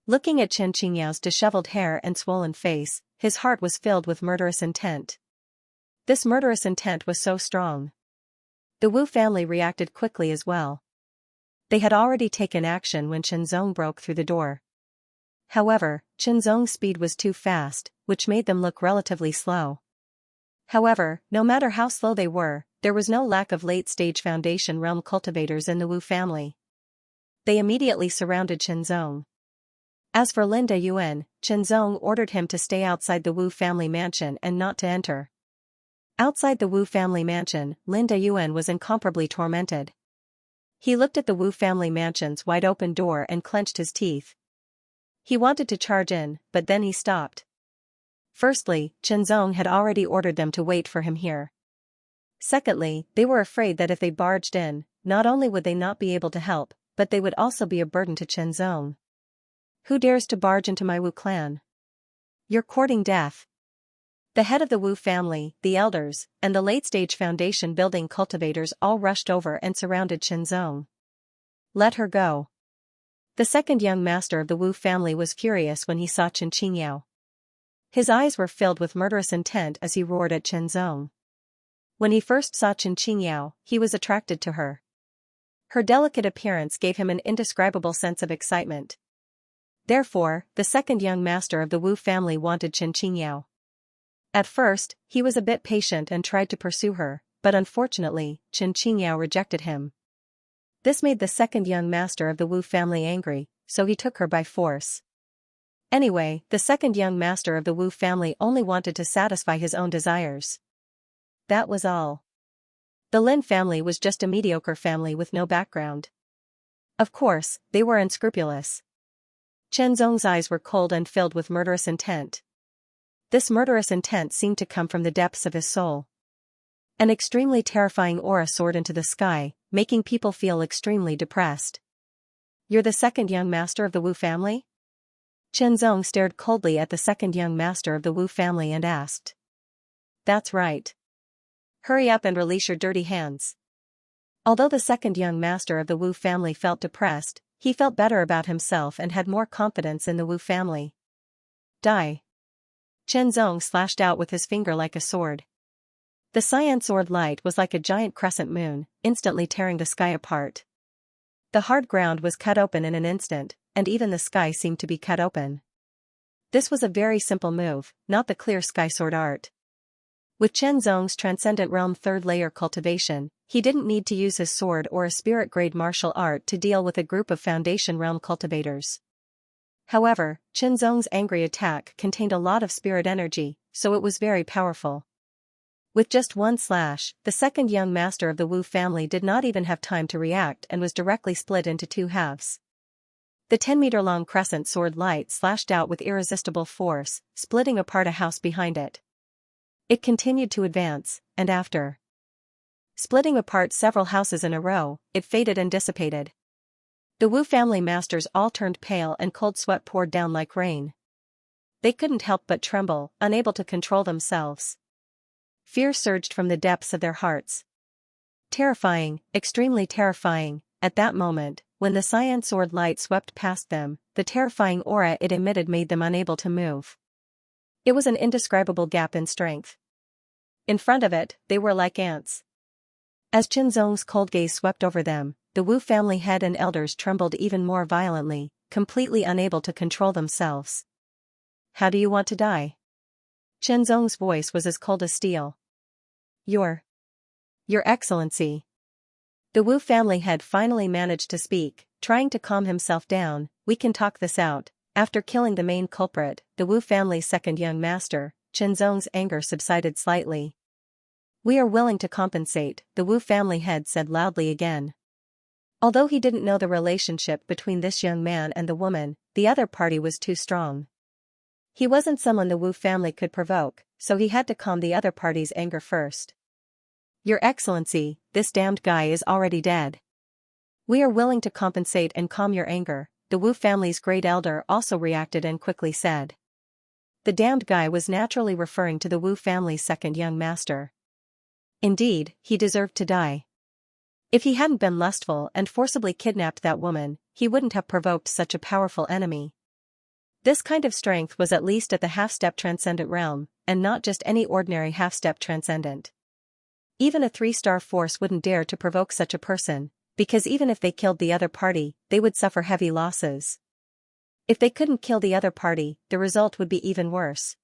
Looking at Qin Qingyao's disheveled hair and swollen face, his heart was filled with murderous intent. This murderous intent was so strong. The Wu family reacted quickly as well. They had already taken action when Qinzong broke through the door. However, Qinzong's speed was too fast, which made them look relatively slow. However, no matter how slow they were, there was no lack of late-stage Foundation Realm cultivators in the Wu family. They immediately surrounded Qinzong. As for Lin Yuan, Zhenzong ordered him to stay outside the Wu family mansion and not to enter. Outside the Wu family mansion, Lin Yuan was incomparably tormented. He looked at the Wu family mansion's wide-open door and clenched his teeth. He wanted to charge in, but then he stopped. Firstly, Zhenzong had already ordered them to wait for him here. Secondly, they were afraid that if they barged in, not only would they not be able to help, but they would also be a burden to Zhenzong. Who dares to barge into my Wu clan? You're courting death. The head of the Wu family, the elders, and the late-stage foundation building cultivators all rushed over and surrounded Zhenzong. Let her go. The second young master of the Wu family was furious when he saw Xianxia. His eyes were filled with murderous intent as he roared at Zhenzong. When he first saw Xianxia, he was attracted to her. Her delicate appearance gave him an indescribable sense of excitement. Therefore, the second young master of the Wu family wanted Xianxia. At first, he was a bit patient and tried to pursue her, but unfortunately, Xianxia rejected him. This made the second young master of the Wu family angry, so he took her by force. Anyway, the second young master of the Wu family only wanted to satisfy his own desires. That was all. The Lin family was just a mediocre family with no background. Of course, they were unscrupulous. Zhenzong's eyes were cold and filled with murderous intent. This murderous intent seemed to come from the depths of his soul. An extremely terrifying aura soared into the sky, making people feel extremely depressed. You're the second young master of the Wu family? Zhenzong stared coldly at the second young master of the Wu family and asked. That's right. Hurry up and release your dirty hands. Although the second young master of the Wu family felt depressed, he felt better about himself and had more confidence in the Wu family. Die. Zhenzong slashed out with his finger like a sword. The cyan sword light was like a giant crescent moon, instantly tearing the sky apart. The hard ground was cut open in an instant, and even the sky seemed to be cut open. This was a very simple move, not the clear sky sword art. With Zhenzong's Transcendent Realm third layer cultivation, he didn't need to use his sword or a spirit-grade martial art to deal with a group of Foundation Realm cultivators. However, Zhenzong's angry attack contained a lot of spirit energy, so it was very powerful. With just one slash, the second young master of the Wu family did not even have time to react and was directly split into two halves. The 10-meter-long crescent sword light slashed out with irresistible force, splitting apart a house behind it. It continued to advance, and after splitting apart several houses in a row, it faded and dissipated. The Wu family masters all turned pale and cold sweat poured down like rain. They couldn't help but tremble, unable to control themselves. Fear surged from the depths of their hearts. Terrifying, extremely terrifying, at that moment, when the cyan sword light swept past them, the terrifying aura it emitted made them unable to move. It was an indescribable gap in strength. In front of it, they were like ants. As Zhenzong's cold gaze swept over them, the Wu family head and elders trembled even more violently, completely unable to control themselves. How do you want to die? Zhenzong's voice was as cold as steel. Your Excellency. The Wu family head finally managed to speak, trying to calm himself down. We can talk this out. After killing the main culprit, the Wu family's second young master, Zhenzong's anger subsided slightly. We are willing to compensate, the Wu family head said loudly again. Although he didn't know the relationship between this young man and the woman, the other party was too strong. He wasn't someone the Wu family could provoke, so he had to calm the other party's anger first. Your Excellency, this damned guy is already dead. We are willing to compensate and calm your anger, the Wu family's great elder also reacted and quickly said. The damned guy was naturally referring to the Wu family's second young master. Indeed, he deserved to die. If he hadn't been lustful and forcibly kidnapped that woman, he wouldn't have provoked such a powerful enemy. This kind of strength was at least at the half-step transcendent realm, and not just any ordinary half-step transcendent. Even a 3-star force wouldn't dare to provoke such a person, because even if they killed the other party, they would suffer heavy losses. If they couldn't kill the other party, the result would be even worse.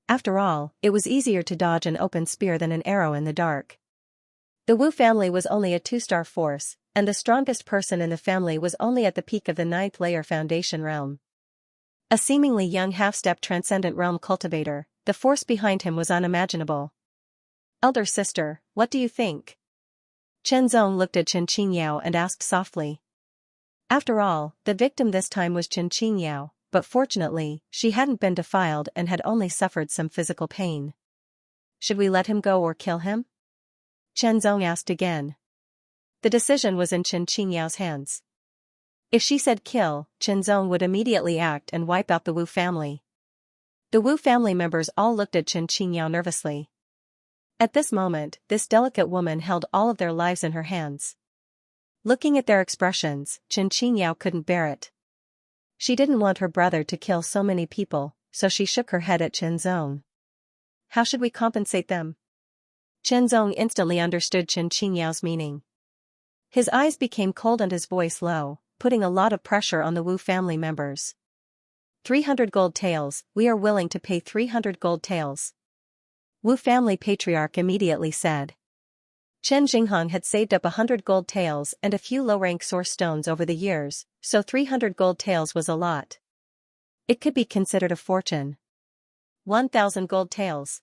After all, it was easier to dodge an open spear than an arrow in the dark. The Wu family was only a 2-star force, and the strongest person in the family was only at the peak of the 9th layer Foundation realm. A seemingly young half-step transcendent realm cultivator, the force behind him was unimaginable. Elder sister, what do you think? Chen Zong looked at Chen Qingyao and asked softly. After all, the victim this time was Chen Qingyao, but fortunately, she hadn't been defiled and had only suffered some physical pain. Should we let him go or kill him? Chen Zong asked again. The decision was in Chen Qingyao's hands. If she said kill, Chen Zong would immediately act and wipe out the Wu family. The Wu family members all looked at Chen Qingyao nervously. At this moment, this delicate woman held all of their lives in her hands. Looking at their expressions, Chen Qingyao couldn't bear it. She didn't want her brother to kill so many people, so she shook her head at Chen Zong. How should we compensate them? Chen Zong instantly understood Chen Qingyao's meaning. His eyes became cold and his voice low, putting a lot of pressure on the Wu family members. 300 gold taels, we are willing to pay 300 gold taels. Wu family patriarch immediately said. Chen Jinghong had saved up 100 gold taels and a few low-rank source stones over the years, so 300 gold taels was a lot. It could be considered a fortune. 1,000 gold taels.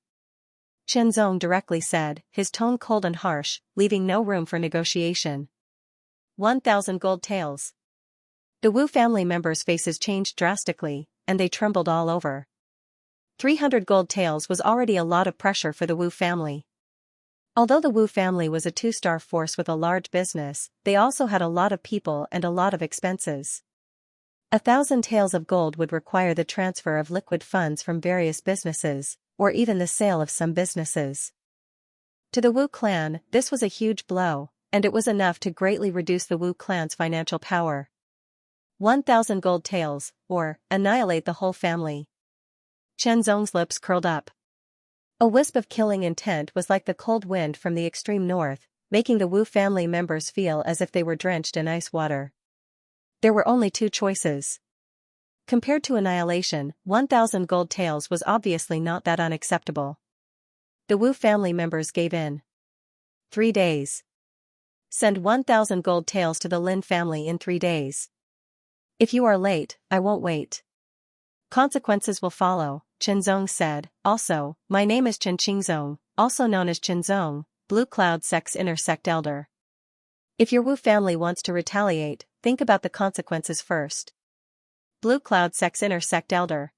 Chen Zong directly said, his tone cold and harsh, leaving no room for negotiation. 1,000 gold taels. The Wu family members' faces changed drastically, and they trembled all over. 300 gold taels was already a lot of pressure for the Wu family. Although the Wu family was a two-star force with a large business, they also had a lot of people and a lot of expenses. 1,000 taels of gold would require the transfer of liquid funds from various businesses, or even the sale of some businesses. To the Wu clan, this was a huge blow, and it was enough to greatly reduce the Wu clan's financial power. 1,000 gold taels, or annihilate the whole family. Chen Zong's lips curled up. A wisp of killing intent was like the cold wind from the extreme north, making the Wu family members feel as if they were drenched in ice water. There were only two choices. Compared to annihilation, 1,000 gold taels was obviously not that unacceptable. The Wu family members gave in. 3 days. Send 1,000 gold taels to the Lin family in 3 days. If you are late, I won't wait. Consequences will follow, Chen Zong said. Also, my name is Chen Qingzong, also known as Chen Zong, Blue Cloud Sect's inner sect elder. If your Wu family wants to retaliate, think about the consequences first. Blue Cloud Sect's inner sect elder.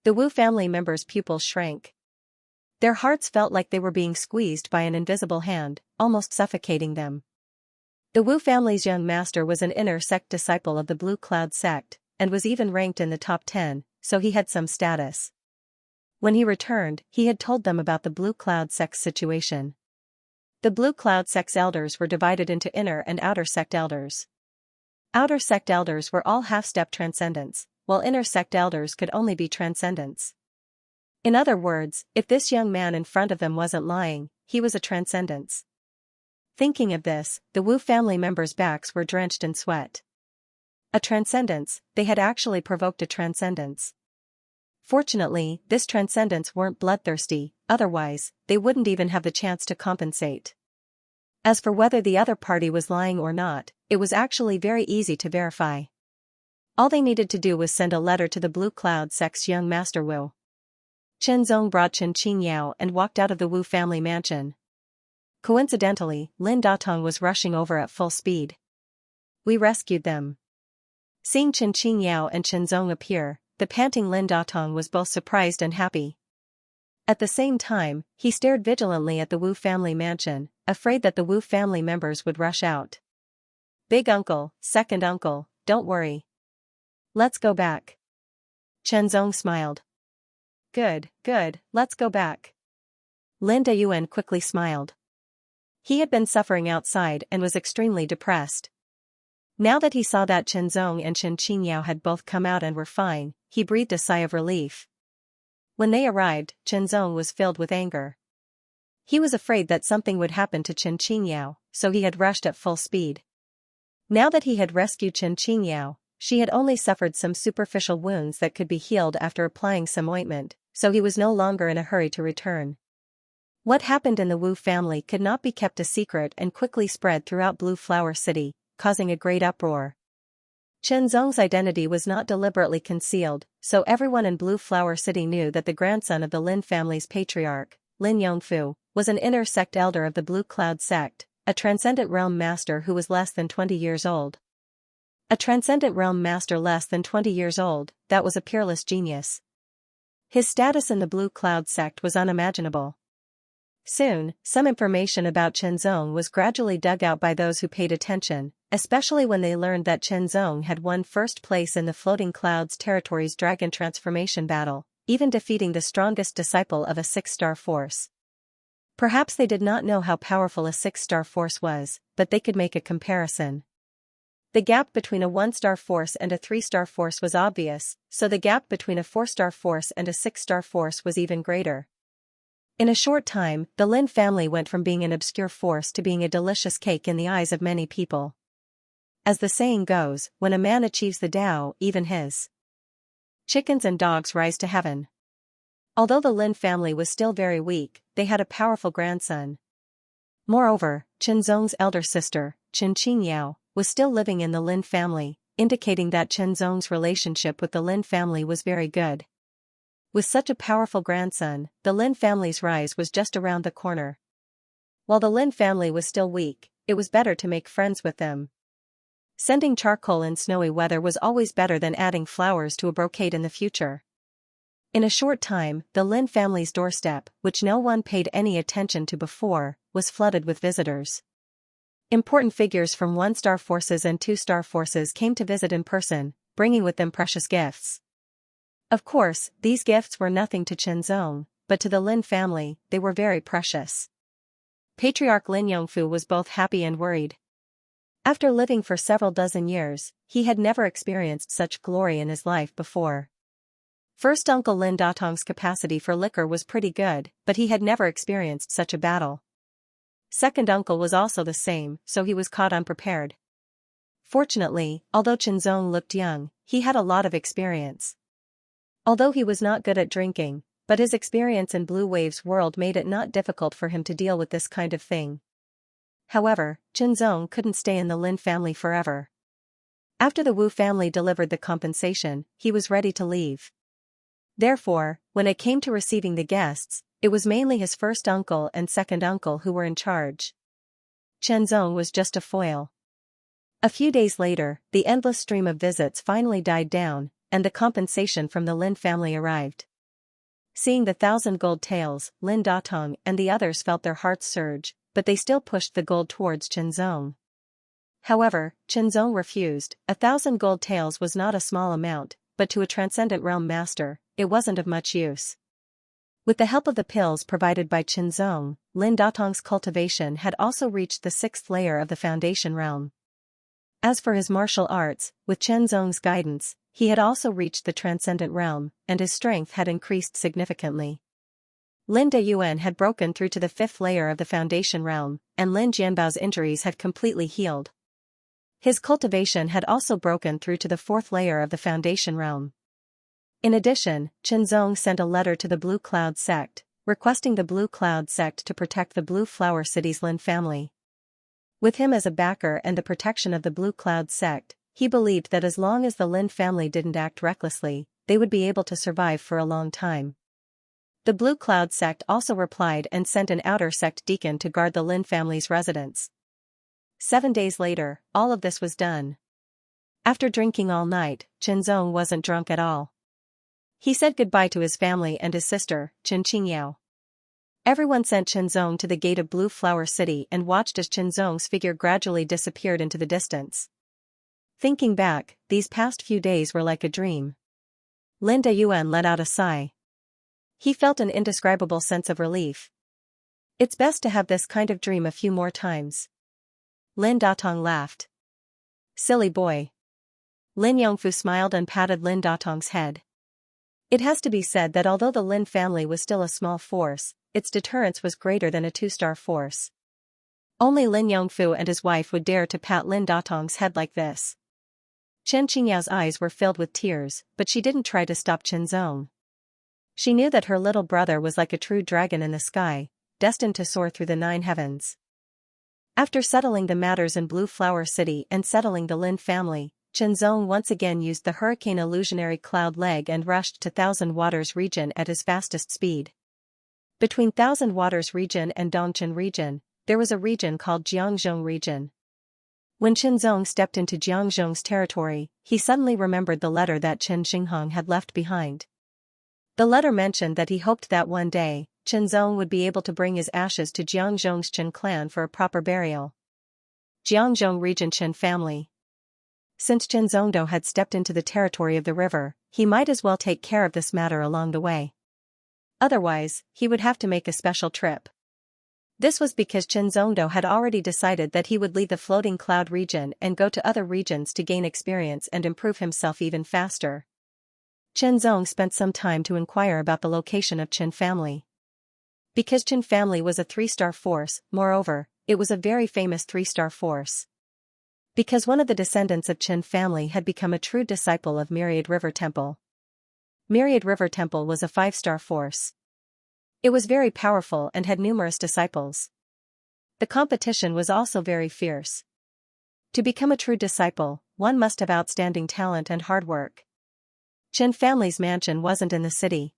The Wu family members' pupils shrank. Their hearts felt like they were being squeezed by an invisible hand, almost suffocating them. The Wu family's young master was an inner sect disciple of the Blue Cloud sect, and was even ranked in the top 10, so he had some status. When he returned, he had told them about the Blue Cloud sect's situation. The Blue Cloud sect's elders were divided into inner and outer sect elders. Outer sect elders were all half-step transcendents, while inner sect elders could only be transcendents. In other words, if this young man in front of them wasn't lying, he was a transcendence. Thinking of this, the Wu family members' backs were drenched in sweat. A transcendence, they had actually provoked a transcendence. Fortunately, this transcendence weren't bloodthirsty, otherwise, they wouldn't even have the chance to compensate. As for whether the other party was lying or not, it was actually very easy to verify. All they needed to do was send a letter to the Blue Cloud sect's young master Wu. Chen Zong brought Chen Qingyao and walked out of the Wu family mansion. Coincidentally, Lin Datong was rushing over at full speed. We rescued them. Seeing Chen Qingyao and Chen Zong appear, the panting Lin Datong was both surprised and happy. At the same time, he stared vigilantly at the Wu family mansion, afraid that the Wu family members would rush out. Big uncle, second uncle, don't worry. Let's go back. Chen Zong smiled. Good, let's go back. Lin Dayuan quickly smiled. He had been suffering outside and was extremely depressed. Now that he saw that Chen Zong and Chen Qingyao had both come out and were fine, he breathed a sigh of relief. When they arrived, Chen Zong was filled with anger. He was afraid that something would happen to Chen Qingyao, so he had rushed at full speed. Now that he had rescued Chen Qingyao, she had only suffered some superficial wounds that could be healed after applying some ointment, so he was no longer in a hurry to return. What happened in the Wu family could not be kept a secret and quickly spread throughout Blue Flower City, causing a great uproar. Chen Zong's identity was not deliberately concealed, so everyone in Blue Flower City knew that the grandson of the Lin family's patriarch, Lin Yongfu, was an inner sect elder of the Blue Cloud sect, a transcendent realm master who was less than 20 years old. A transcendent realm master less than 20 years old, that was a peerless genius. His status in the Blue Cloud sect was unimaginable. Soon, some information about Chen Zong was gradually dug out by those who paid attention, especially when they learned that Chen Zong had won first place in the Floating Clouds Territory's Dragon Transformation battle, even defeating the strongest disciple of a six-star force. Perhaps they did not know how powerful a six-star force was, but they could make a comparison. The gap between a one-star force and a three-star force was obvious, so the gap between a four-star force and a six-star force was even greater. In a short time, the Lin family went from being an obscure force to being a delicious cake in the eyes of many people. As the saying goes, when a man achieves the Tao, even his chickens and dogs rise to heaven. Although the Lin family was still very weak, they had a powerful grandson. Moreover, Chen Zong's elder sister, Chen Qingyao, was still living in the Lin family, indicating that Chen Zong's relationship with the Lin family was very good. With such a powerful grandson, the Lin family's rise was just around the corner. While the Lin family was still weak, it was better to make friends with them. Sending charcoal in snowy weather was always better than adding flowers to a brocade in the future. In a short time, the Lin family's doorstep, which no one paid any attention to before, was flooded with visitors. Important figures from one-star forces and two-star forces came to visit in person, bringing with them precious gifts. Of course, these gifts were nothing to Chen Zong, but to the Lin family, they were very precious. Patriarch Lin Yongfu was both happy and worried. After living for several dozen years, he had never experienced such glory in his life before. First Uncle Lin Datong's capacity for liquor was pretty good, but he had never experienced such a battle. Second uncle was also the same, so he was caught unprepared. Fortunately, although Chen Zong looked young, he had a lot of experience. Although he was not good at drinking, but his experience in Blue Wave's world made it not difficult for him to deal with this kind of thing. However, Chen Zong couldn't stay in the Lin family forever. After the Wu family delivered the compensation, he was ready to leave. Therefore, when it came to receiving the guests, it was mainly his first uncle and second uncle who were in charge. Chen Zong was just a foil. A few days later, the endless stream of visits finally died down, and the compensation from the Lin family arrived. Seeing the 1,000 gold taels, Lin Datong and the others felt their hearts surge, but they still pushed the gold towards Chen Zong. However, Chen Zong refused. 1,000 gold taels was not a small amount, but to a transcendent realm master, it wasn't of much use. With the help of the pills provided by Chen Zong, Lin Datong's cultivation had also reached the 6th layer of the foundation realm. As for his martial arts, with Chen Zong's guidance, he had also reached the transcendent realm, and his strength had increased significantly. Lin Dayuan had broken through to the 5th layer of the foundation realm, and Lin Jianbao's injuries had completely healed. His cultivation had also broken through to the 4th layer of the foundation realm. In addition, Chen Zong sent a letter to the Blue Cloud sect, requesting the Blue Cloud sect to protect the Blue Flower City's Lin family. With him as a backer and the protection of the Blue Cloud sect, he believed that as long as the Lin family didn't act recklessly, they would be able to survive for a long time. The Blue Cloud sect also replied and sent an outer sect deacon to guard the Lin family's residence. 7 days later, all of this was done. After drinking all night, Chen Zong wasn't drunk at all. He said goodbye to his family and his sister, Chen Qingyao. Everyone sent Chen Zong to the gate of Blue Flower City and watched as Chen Zong's figure gradually disappeared into the distance. Thinking back, these past few days were like a dream. Lin Dayuan let out a sigh. He felt an indescribable sense of relief. It's best to have this kind of dream a few more times. Lin Datong laughed. Silly boy. Lin Yongfu smiled and patted Lin Datong's head. It has to be said that although the Lin family was still a small force, its deterrence was greater than a 2-star force. Only Lin Yongfu and his wife would dare to pat Lin Datong's head like this. Chen Qingyao's eyes were filled with tears, but she didn't try to stop Chen Zong. She knew that her little brother was like a true dragon in the sky, destined to soar through the 9 heavens. After settling the matters in Blue Flower City and settling the Lin family, Zhong once again used the hurricane illusionary cloud leg and rushed to Thousand Waters region at his fastest speed. Between Thousand Waters region and Dongchen region, there was a region called Jiangzhong region. When Zhong stepped into Jiangzhong's territory, he suddenly remembered the letter that Chen Xinghong had left behind. The letter mentioned that he hoped that one day, Zhong would be able to bring his ashes to Jiangzhong's Chen clan for a proper burial. Jiangzhong region Chen family. Since Zhongdo had stepped into the territory of the river, he might as well take care of this matter along the way. Otherwise, he would have to make a special trip. This was because Zhongdo had already decided that he would leave the floating cloud region and go to other regions to gain experience and improve himself even faster. Zhong spent some time to inquire about the location of Chen family. Because Chen family was a 3-star force, moreover, it was a very famous 3-star force. Because one of the descendants of Chen family had become a true disciple of Myriad River Temple. Myriad River Temple was a 5-star force. It was very powerful and had numerous disciples. The competition was also very fierce. To become a true disciple, one must have outstanding talent and hard work. Chen family's mansion wasn't in the city.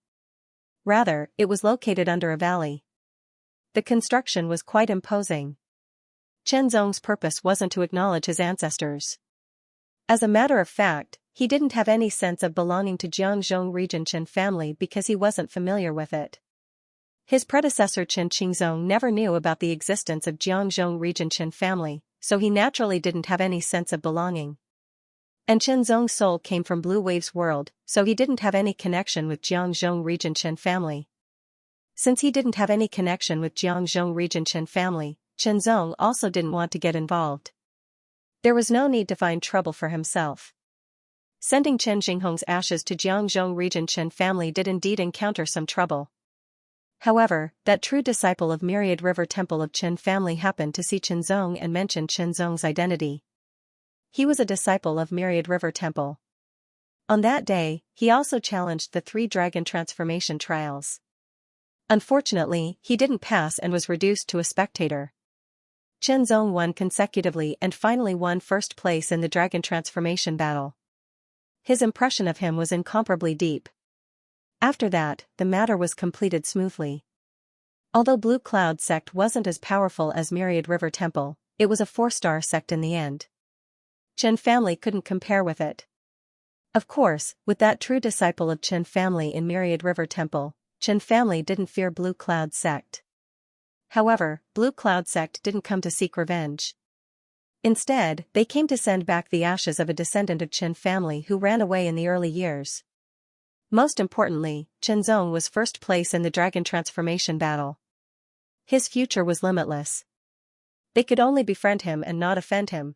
Rather, it was located under a valley. The construction was quite imposing. Zhong's purpose wasn't to acknowledge his ancestors. As a matter of fact, he didn't have any sense of belonging to Jiangzhong region Chen family because he wasn't familiar with it. His predecessor Chen Qingzong never knew about the existence of Jiangzhong region Chen family, so he naturally didn't have any sense of belonging. And Zhong's soul came from Blue Wave's world, so he didn't have any connection with Jiangzhong region Chen family. Since he didn't have any connection with Jiangzhong region Chen family, Zhong also didn't want to get involved. There was no need to find trouble for himself. Sending Chen Xinghong's ashes to Jiangzhong region Chen family did indeed encounter some trouble. However, that true disciple of Myriad River Temple of Chen family happened to see Zhong and mentioned Zhong's identity. He was a disciple of Myriad River Temple. On that day, he also challenged the 3 dragon transformation trials. Unfortunately, he didn't pass and was reduced to a spectator. Zhong won consecutively and finally won first place in the dragon transformation battle. His impression of him was incomparably deep. After that, the matter was completed smoothly. Although Blue Cloud sect wasn't as powerful as Myriad River Temple, it was a 4-star sect in the end. Chen family couldn't compare with it. Of course, with that true disciple of Chen family in Myriad River Temple, Chen family didn't fear Blue Cloud sect. However, Blue Cloud sect didn't come to seek revenge. Instead, they came to send back the ashes of a descendant of Chen family who ran away in the early years. Most importantly, Zhong was first place in the dragon transformation battle. His future was limitless. They could only befriend him and not offend him.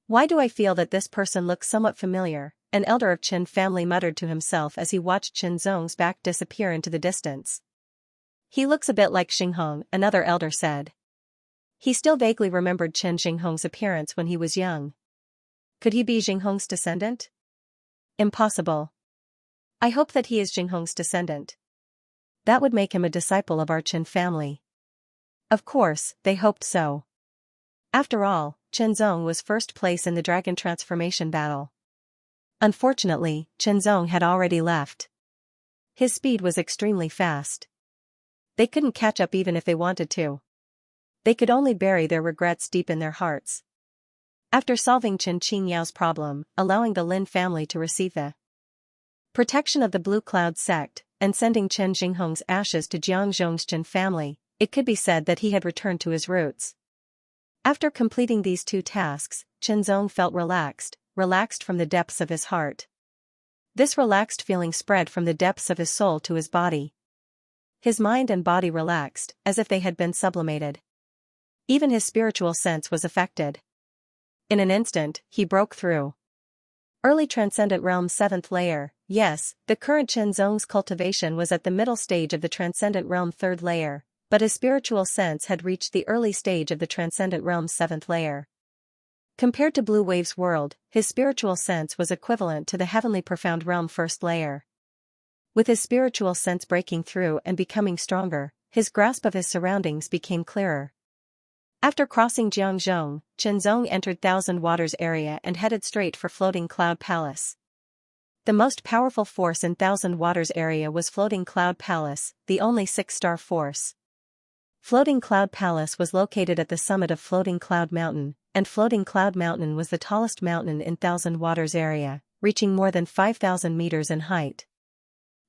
Why do I feel that this person looks somewhat familiar? An elder of Chen family muttered to himself as he watched Zhong's back disappear into the distance. He looks a bit like Xinghong, another elder said. He still vaguely remembered Chen Xinghong's appearance when he was young. Could he be Xinghong's descendant? Impossible. I hope that he is Xinghong's descendant. That would make him a disciple of our Chen family. Of course, they hoped so. After all, Zhong was first place in the dragon transformation battle. Unfortunately, Zhong had already left. His speed was extremely fast. They couldn't catch up even if they wanted to. They could only bury their regrets deep in their hearts. After solving Chen Qingyao's problem, allowing the Lin family to receive the protection of the Blue Cloud sect, and sending Chen Xinghong's ashes to Jiangzhong's Chen family, it could be said that he had returned to his roots. After completing these 2 tasks, Zhong felt relaxed from the depths of his heart. This relaxed feeling spread from the depths of his soul to his body. His mind and body relaxed, as if they had been sublimated. Even his spiritual sense was affected. In an instant, he broke through. Early Transcendent Realm 7th layer. Yes, the current Zhong's cultivation was at the middle stage of the Transcendent Realm 3rd layer, but his spiritual sense had reached the early stage of the Transcendent Realm 7th layer. Compared to Blue Wave's world, his spiritual sense was equivalent to the Heavenly Profound Realm 1st layer. With his spiritual sense breaking through and becoming stronger, his grasp of his surroundings became clearer. After crossing Jiangzhong, Chenzong entered Thousand Waters area and headed straight for Floating Cloud Palace. The most powerful force in Thousand Waters area was Floating Cloud Palace, the only 6-star force. Floating Cloud Palace was located at the summit of Floating Cloud Mountain, and Floating Cloud Mountain was the tallest mountain in Thousand Waters area, reaching more than 5,000 meters in height.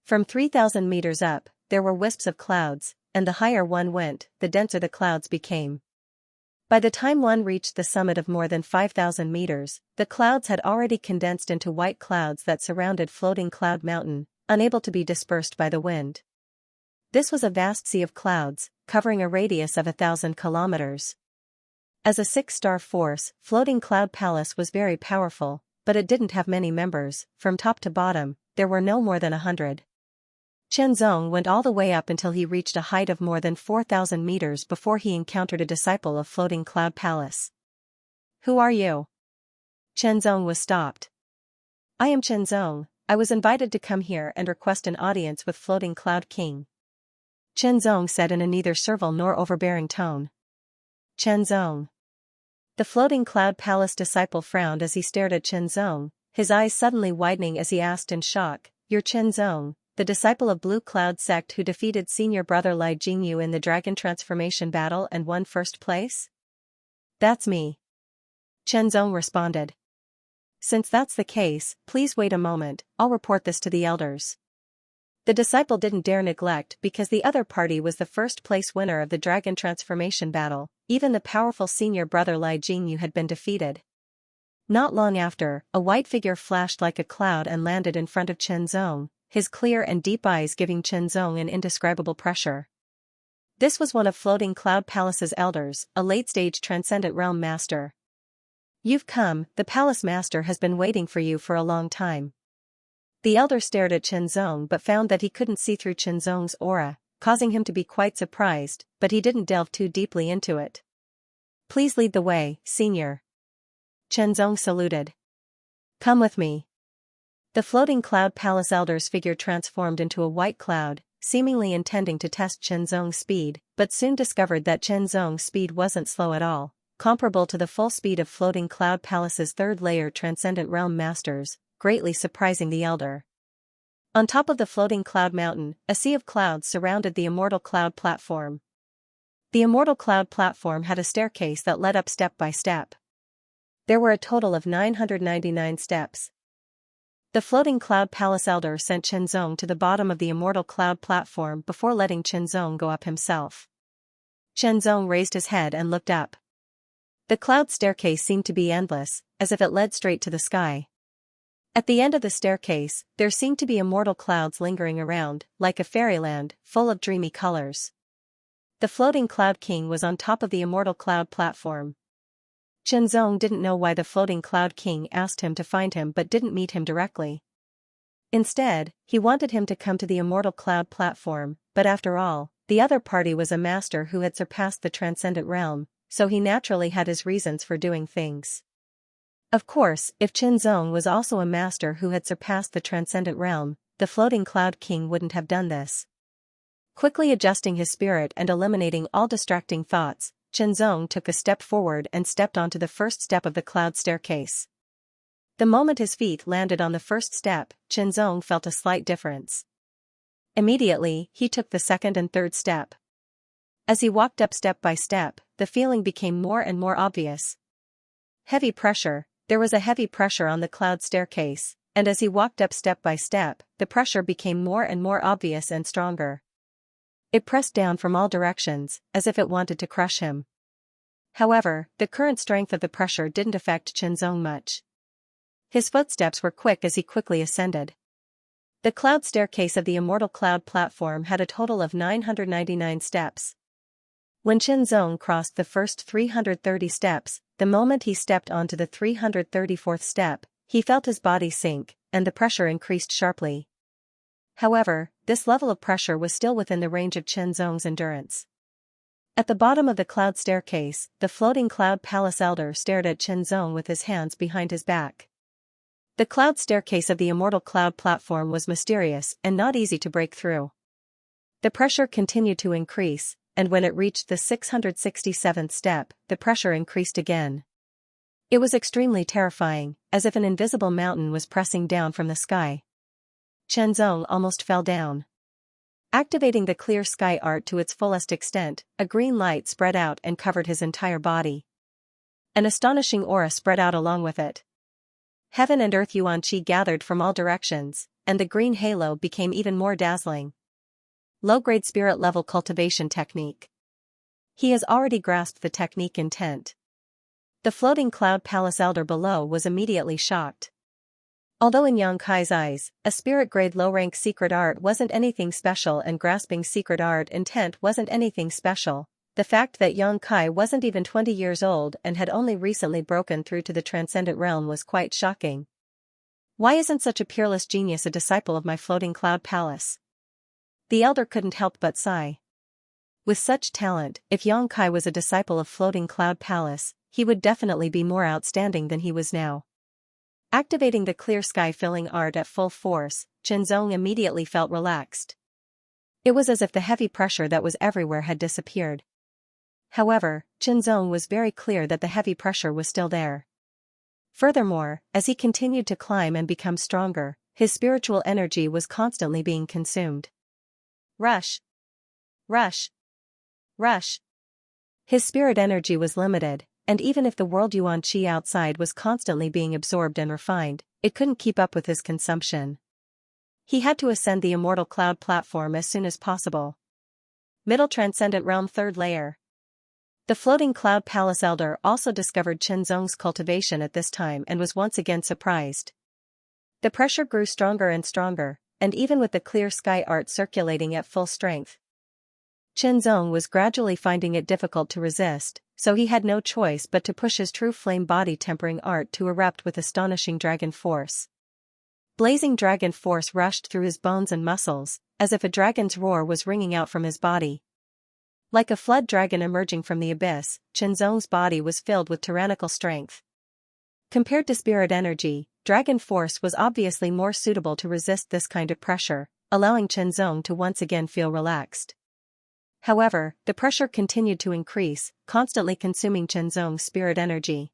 From 3,000 meters up, there were wisps of clouds, and the higher one went, the denser the clouds became. By the time one reached the summit of more than 5,000 meters, the clouds had already condensed into white clouds that surrounded Floating Cloud Mountain, unable to be dispersed by the wind. This was a vast sea of clouds, covering a radius of 1,000 kilometers. As a 6-star force, Floating Cloud Palace was very powerful, but it didn't have many members. From top to bottom, there were no more than 100. Chenzong went all the way up until he reached a height of more than 4,000 meters before he encountered a disciple of Floating Cloud Palace. "Who are you?" Chenzong was stopped. "I am Chenzong. I was invited to come here and request an audience with Floating Cloud King," Chenzong said in a neither servile nor overbearing tone. Chenzong. The Floating Cloud Palace disciple frowned as he stared at Chenzong, his eyes suddenly widening as he asked in shock, "You're Chenzong, the disciple of Blue Cloud sect who defeated senior brother Li Jingyu in the dragon transformation battle and won first place?" "That's me," Chenzong responded. "Since that's the case, please wait a moment, I'll report this to the elders." The disciple didn't dare neglect because the other party was the first place winner of the dragon transformation battle, even the powerful senior brother Li Jingyu had been defeated. Not long after, a white figure flashed like a cloud and landed in front of Chenzong, his clear and deep eyes giving Chenzong an indescribable pressure. This was one of Floating Cloud Palace's elders, a late-stage transcendent realm master. "You've come, the palace master has been waiting for you for a long time." The elder stared at Chenzong but found that he couldn't see through Chenzong's aura, causing him to be quite surprised, but he didn't delve too deeply into it. "Please lead the way, senior." Chenzong saluted. "Come with me." The Floating Cloud Palace elder's figure transformed into a white cloud, seemingly intending to test Chenzong's speed, but soon discovered that Chenzong's speed wasn't slow at all, comparable to the full speed of Floating Cloud Palace's third-layer Transcendent Realm Masters, greatly surprising the elder. On top of the Floating Cloud Mountain, a sea of clouds surrounded the Immortal Cloud Platform. The Immortal Cloud Platform had a staircase that led up step by step. There were a total of 999 steps. The Floating Cloud Palace elder sent Chenzong to the bottom of the Immortal Cloud Platform before letting Chenzong go up himself. Chenzong raised his head and looked up. The cloud staircase seemed to be endless, as if it led straight to the sky. At the end of the staircase, there seemed to be immortal clouds lingering around, like a fairyland, full of dreamy colors. The Floating Cloud King was on top of the Immortal Cloud Platform. Chenzong didn't know why the Floating Cloud King asked him to find him but didn't meet him directly. Instead, he wanted him to come to the Immortal Cloud Platform, but after all, the other party was a master who had surpassed the Transcendent Realm, so he naturally had his reasons for doing things. Of course, if Chenzong was also a master who had surpassed the Transcendent Realm, the Floating Cloud King wouldn't have done this. Quickly adjusting his spirit and eliminating all distracting thoughts, Chenzong took a step forward and stepped onto the first step of the cloud staircase. The moment his feet landed on the first step, Chenzong felt a slight difference. Immediately, he took the second and third step. As he walked up step by step, the feeling became more and more obvious. Heavy pressure. There was a heavy pressure on the cloud staircase, and as he walked up step by step, the pressure became more and more obvious and stronger. It pressed down from all directions, as if it wanted to crush him. However, the current strength of the pressure didn't affect Chenzong much. His footsteps were quick as he quickly ascended. The cloud staircase of the Immortal Cloud Platform had a total of 999 steps. When Chenzong crossed the first 330 steps, the moment he stepped onto the 334th step, he felt his body sink, and the pressure increased sharply. However, this level of pressure was still within the range of Chenzong's endurance. At the bottom of the cloud staircase, the Floating Cloud Palace elder stared at Chenzong with his hands behind his back. The cloud staircase of the Immortal Cloud Platform was mysterious and not easy to break through. The pressure continued to increase, and when it reached the 667th step, the pressure increased again. It was extremely terrifying, as if an invisible mountain was pressing down from the sky. Chenzong almost fell down. Activating the clear sky art to its fullest extent, a green light spread out and covered his entire body. An astonishing aura spread out along with it. Heaven and earth yuan qi gathered from all directions, and the green halo became even more dazzling. Low-grade spirit-level cultivation technique. He has already grasped the technique intent. The floating cloud palace elder below was immediately shocked. Although in Yang Kai's eyes, a spirit-grade low-rank secret art wasn't anything special and grasping secret art intent wasn't anything special, the fact that Yang Kai wasn't even 20 years old and had only recently broken through to the transcendent realm was quite shocking. Why isn't such a peerless genius a disciple of my floating cloud palace? The elder couldn't help but sigh. With such talent, if Yang Kai was a disciple of floating cloud palace, he would definitely be more outstanding than he was now. Activating the clear sky-filling art at full force, Chenzong immediately felt relaxed. It was as if the heavy pressure that was everywhere had disappeared. However, Chenzong was very clear that the heavy pressure was still there. Furthermore, as he continued to climb and become stronger, his spiritual energy was constantly being consumed. Rush! Rush! Rush! His spirit energy was limited, and even if the world yuan qi outside was constantly being absorbed and refined, it couldn't keep up with his consumption. He had to ascend the immortal cloud platform as soon as possible. Middle Transcendent Realm 3rd Layer. The floating cloud palace elder also discovered Chenzong's cultivation at this time and was once again surprised. The pressure grew stronger and stronger, and even with the clear sky art circulating at full strength, Chenzong was gradually finding it difficult to resist, so he had no choice but to push his true flame body tempering art to erupt with astonishing dragon force. Blazing dragon force rushed through his bones and muscles, as if a dragon's roar was ringing out from his body. Like a flood dragon emerging from the abyss, Chenzong's body was filled with tyrannical strength. Compared to spirit energy, dragon force was obviously more suitable to resist this kind of pressure, allowing Chenzong to once again feel relaxed. However, the pressure continued to increase, constantly consuming Chenzong's spirit energy.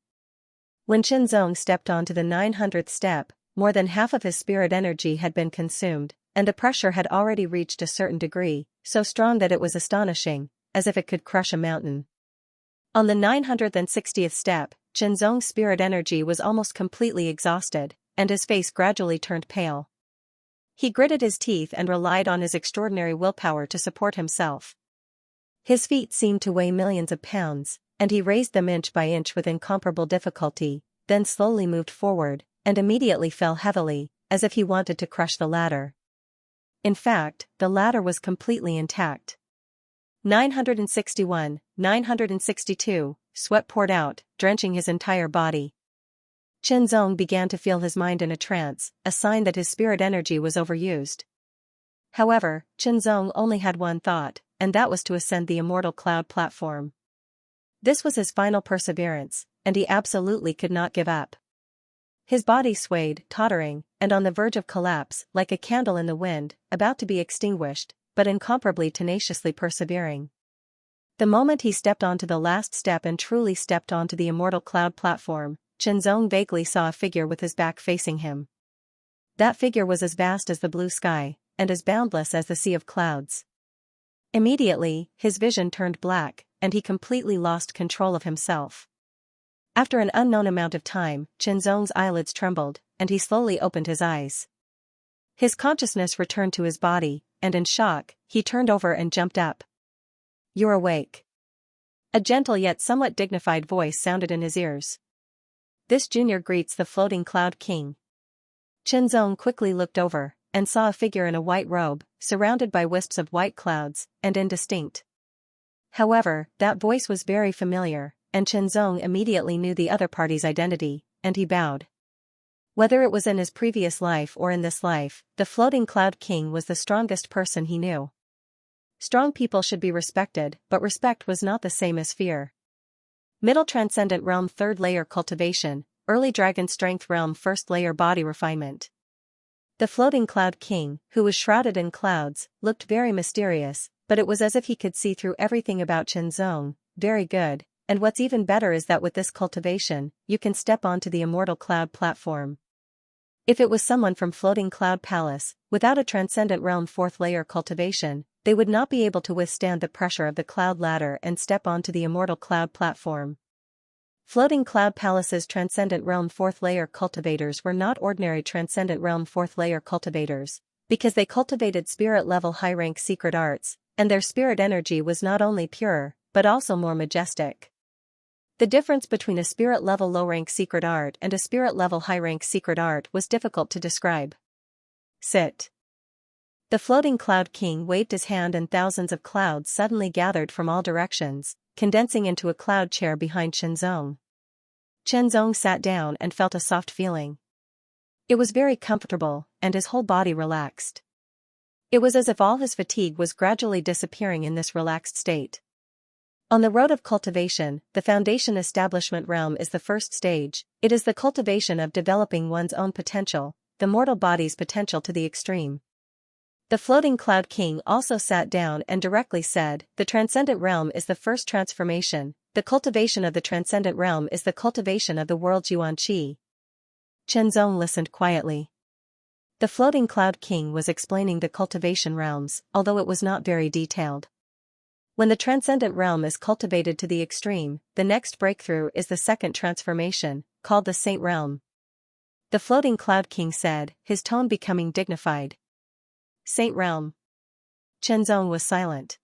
When Chenzong stepped onto the 900th step, more than half of his spirit energy had been consumed, and the pressure had already reached a certain degree, so strong that it was astonishing, as if it could crush a mountain. On the 960th step, Chenzong's spirit energy was almost completely exhausted, and his face gradually turned pale. He gritted his teeth and relied on his extraordinary willpower to support himself. His feet seemed to weigh millions of pounds, and he raised them inch by inch with incomparable difficulty, then slowly moved forward, and immediately fell heavily, as if he wanted to crush the ladder. In fact, the ladder was completely intact. 961, 962, sweat poured out, drenching his entire body. Chenzong began to feel his mind in a trance, a sign that his spirit energy was overused. However, Chenzong only had one thought, and that was to ascend the immortal cloud platform. This was his final perseverance, and he absolutely could not give up. His body swayed, tottering, and on the verge of collapse, like a candle in the wind, about to be extinguished, but incomparably tenaciously persevering. The moment he stepped onto the last step and truly stepped onto the immortal cloud platform, Chenzong vaguely saw a figure with his back facing him. That figure was as vast as the blue sky, and as boundless as the sea of clouds. Immediately, his vision turned black, and he completely lost control of himself. After an unknown amount of time, Chenzong's eyelids trembled, and he slowly opened his eyes. His consciousness returned to his body, and in shock, he turned over and jumped up. "You're awake." A gentle yet somewhat dignified voice sounded in his ears. "This junior greets the floating cloud king." Chenzong quickly looked over, and saw a figure in a white robe, surrounded by wisps of white clouds, and indistinct. However, that voice was very familiar, and Chenzong immediately knew the other party's identity, and he bowed. Whether it was in his previous life or in this life, the floating cloud king was the strongest person he knew. Strong people should be respected, but respect was not the same as fear. Middle Transcendent Realm 3rd Layer Cultivation, Early Dragon Strength Realm 1st Layer Body Refinement. The floating cloud king, who was shrouded in clouds, looked very mysterious, but it was as if he could see through everything about Qianzong. Very good, and what's even better is that with this cultivation, you can step onto the immortal cloud platform. If it was someone from Floating Cloud Palace, without a Transcendent Realm 4th layer cultivation, they would not be able to withstand the pressure of the cloud ladder and step onto the immortal cloud platform. Floating Cloud Palace's Transcendent Realm 4th layer cultivators were not ordinary Transcendent Realm 4th layer cultivators, because they cultivated spirit-level high-rank secret arts, and their spirit energy was not only pure, but also more majestic. The difference between a spirit-level low-rank secret art and a spirit-level high-rank secret art was difficult to describe. Sit. The Floating Cloud King waved his hand and thousands of clouds suddenly gathered from all directions, condensing into a cloud chair behind Qianzong. Qianzong sat down and felt a soft feeling. It was very comfortable, and his whole body relaxed. It was as if all his fatigue was gradually disappearing in this relaxed state. On the road of cultivation, the foundation establishment realm is the first stage. It is the cultivation of developing one's own potential, the mortal body's potential to the extreme. The Floating Cloud King also sat down and directly said, the Transcendent Realm is the first transformation, the cultivation of the Transcendent Realm is the cultivation of the world's Yuan Qi. Qianzong listened quietly. The Floating Cloud King was explaining the cultivation realms, although it was not very detailed. When the Transcendent Realm is cultivated to the extreme, the next breakthrough is the second transformation, called the Saint Realm. The Floating Cloud King said, his tone becoming dignified. Saint Realm. Qianzong was silent.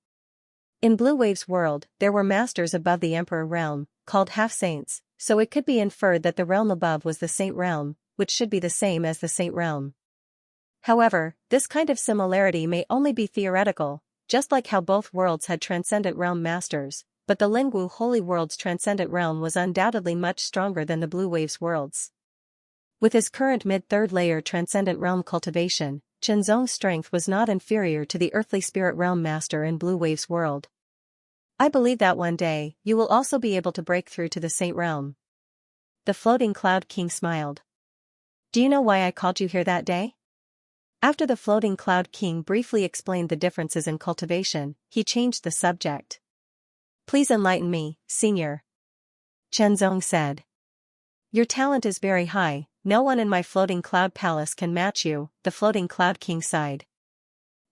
In Blue Wave's world, there were masters above the Emperor Realm, called half-saints, so it could be inferred that the realm above was the Saint Realm, which should be the same as the Saint Realm. However, this kind of similarity may only be theoretical, just like how both worlds had Transcendent Realm masters, but the Lingwu Holy World's Transcendent Realm was undoubtedly much stronger than the Blue Wave's worlds. With his current mid-third layer Transcendent Realm cultivation, Qianzong's strength was not inferior to the Earthly Spirit Realm master in Blue Wave's world. I believe that one day, you will also be able to break through to the Saint Realm. The Floating Cloud King smiled. Do you know why I called you here that day? After the Floating Cloud King briefly explained the differences in cultivation, he changed the subject. Please enlighten me, Senior. Qianzong said. Your talent is very high, no one in my Floating Cloud Palace can match you, the Floating Cloud King sighed.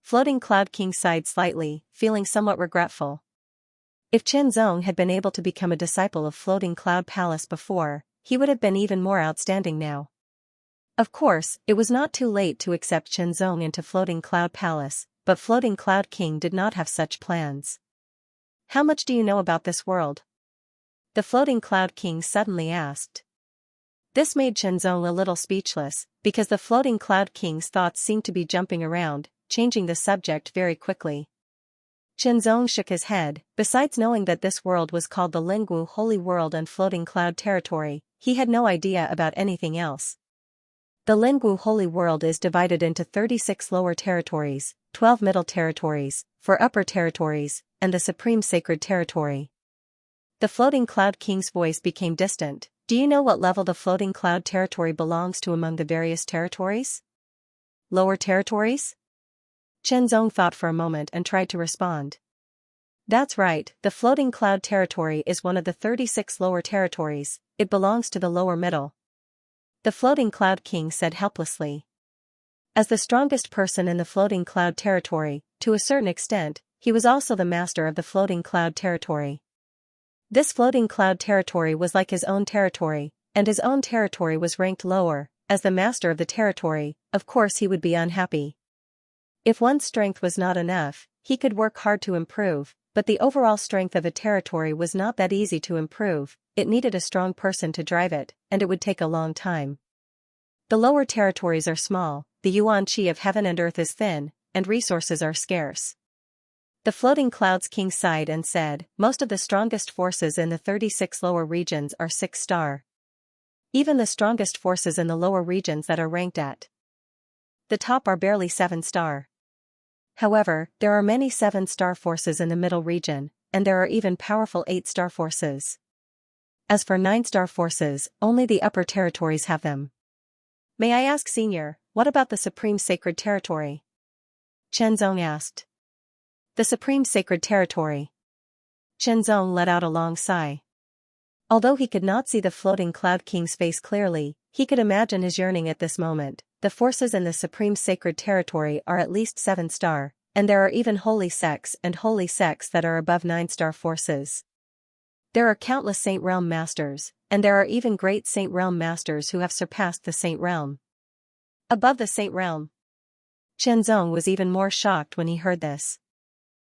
Floating Cloud King sighed slightly, feeling somewhat regretful. If Qianzong had been able to become a disciple of Floating Cloud Palace before, he would have been even more outstanding now. Of course, it was not too late to accept Qianzong into Floating Cloud Palace, but Floating Cloud King did not have such plans. How much do you know about this world? The Floating Cloud King suddenly asked. This made Qianzong a little speechless, because the Floating Cloud King's thoughts seemed to be jumping around, changing the subject very quickly. Qianzong shook his head. Besides knowing that this world was called the Lingwu Holy World and Floating Cloud Territory, he had no idea about anything else. The Lingwu Holy World is divided into 36 lower territories, 12 middle territories, 4 upper territories, and the Supreme Sacred Territory. The Floating Cloud King's voice became distant. Do you know what level the Floating Cloud Territory belongs to among the various territories? Lower territories? Qianzong thought for a moment and tried to respond. That's right, the Floating Cloud Territory is one of the 36 lower territories, it belongs to the lower middle. The Floating Cloud King said helplessly. As the strongest person in the Floating Cloud Territory, to a certain extent, he was also the master of the Floating Cloud Territory. This Floating Cloud Territory was like his own territory, and his own territory was ranked lower. As the master of the territory, of course he would be unhappy. If one's strength was not enough, he could work hard to improve, but the overall strength of a territory was not that easy to improve. It needed a strong person to drive it, and it would take a long time. The lower territories are small, the Yuan Qi of heaven and earth is thin, and resources are scarce. The Floating Clouds King sighed and said, most of the strongest forces in the 36 lower regions are 6-star. Even the strongest forces in the lower regions that are ranked at the top are barely 7-star. However, there are many 7-star forces in the middle region, and there are even powerful 8-star forces. As for 9-star forces, only the upper territories have them. May I ask, Senior, what about the Supreme Sacred Territory? Qianzong asked. The supreme sacred territory. Shenzong let out a long sigh. Although he could not see the floating Cloud King's face clearly, he could imagine his yearning at this moment. The forces in the supreme sacred territory are at least 7-star, and there are even holy sects that are above 9-star forces. There are countless Saint Realm masters, and there are even great Saint Realm masters who have surpassed the Saint Realm. Above the Saint Realm. Shenzong was even more shocked when he heard this.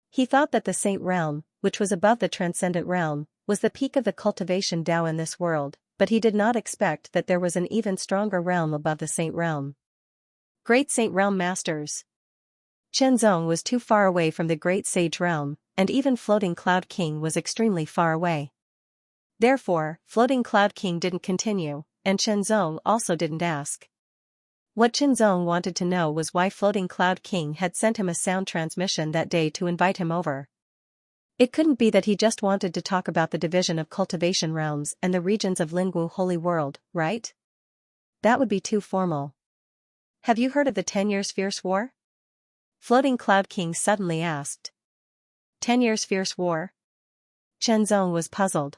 He thought that the Saint Realm, which was above the Transcendent Realm, was the peak of the cultivation Tao in this world, but he did not expect that there was an even stronger realm above the Saint Realm. Great Saint Realm Masters. Shenzong was too far away from the Great Sage Realm, and even Floating Cloud King was extremely far away. Therefore, Floating Cloud King didn't continue, and Shenzong also didn't ask. What Shenzong wanted to know was why Floating Cloud King had sent him a sound transmission that day to invite him over. It couldn't be that he just wanted to talk about the division of cultivation realms and the regions of Lingwu Holy World, right? That would be too formal. Have you heard of the 10 Years Fierce War? Floating Cloud King suddenly asked. 10 Years Fierce War? Shenzong was puzzled.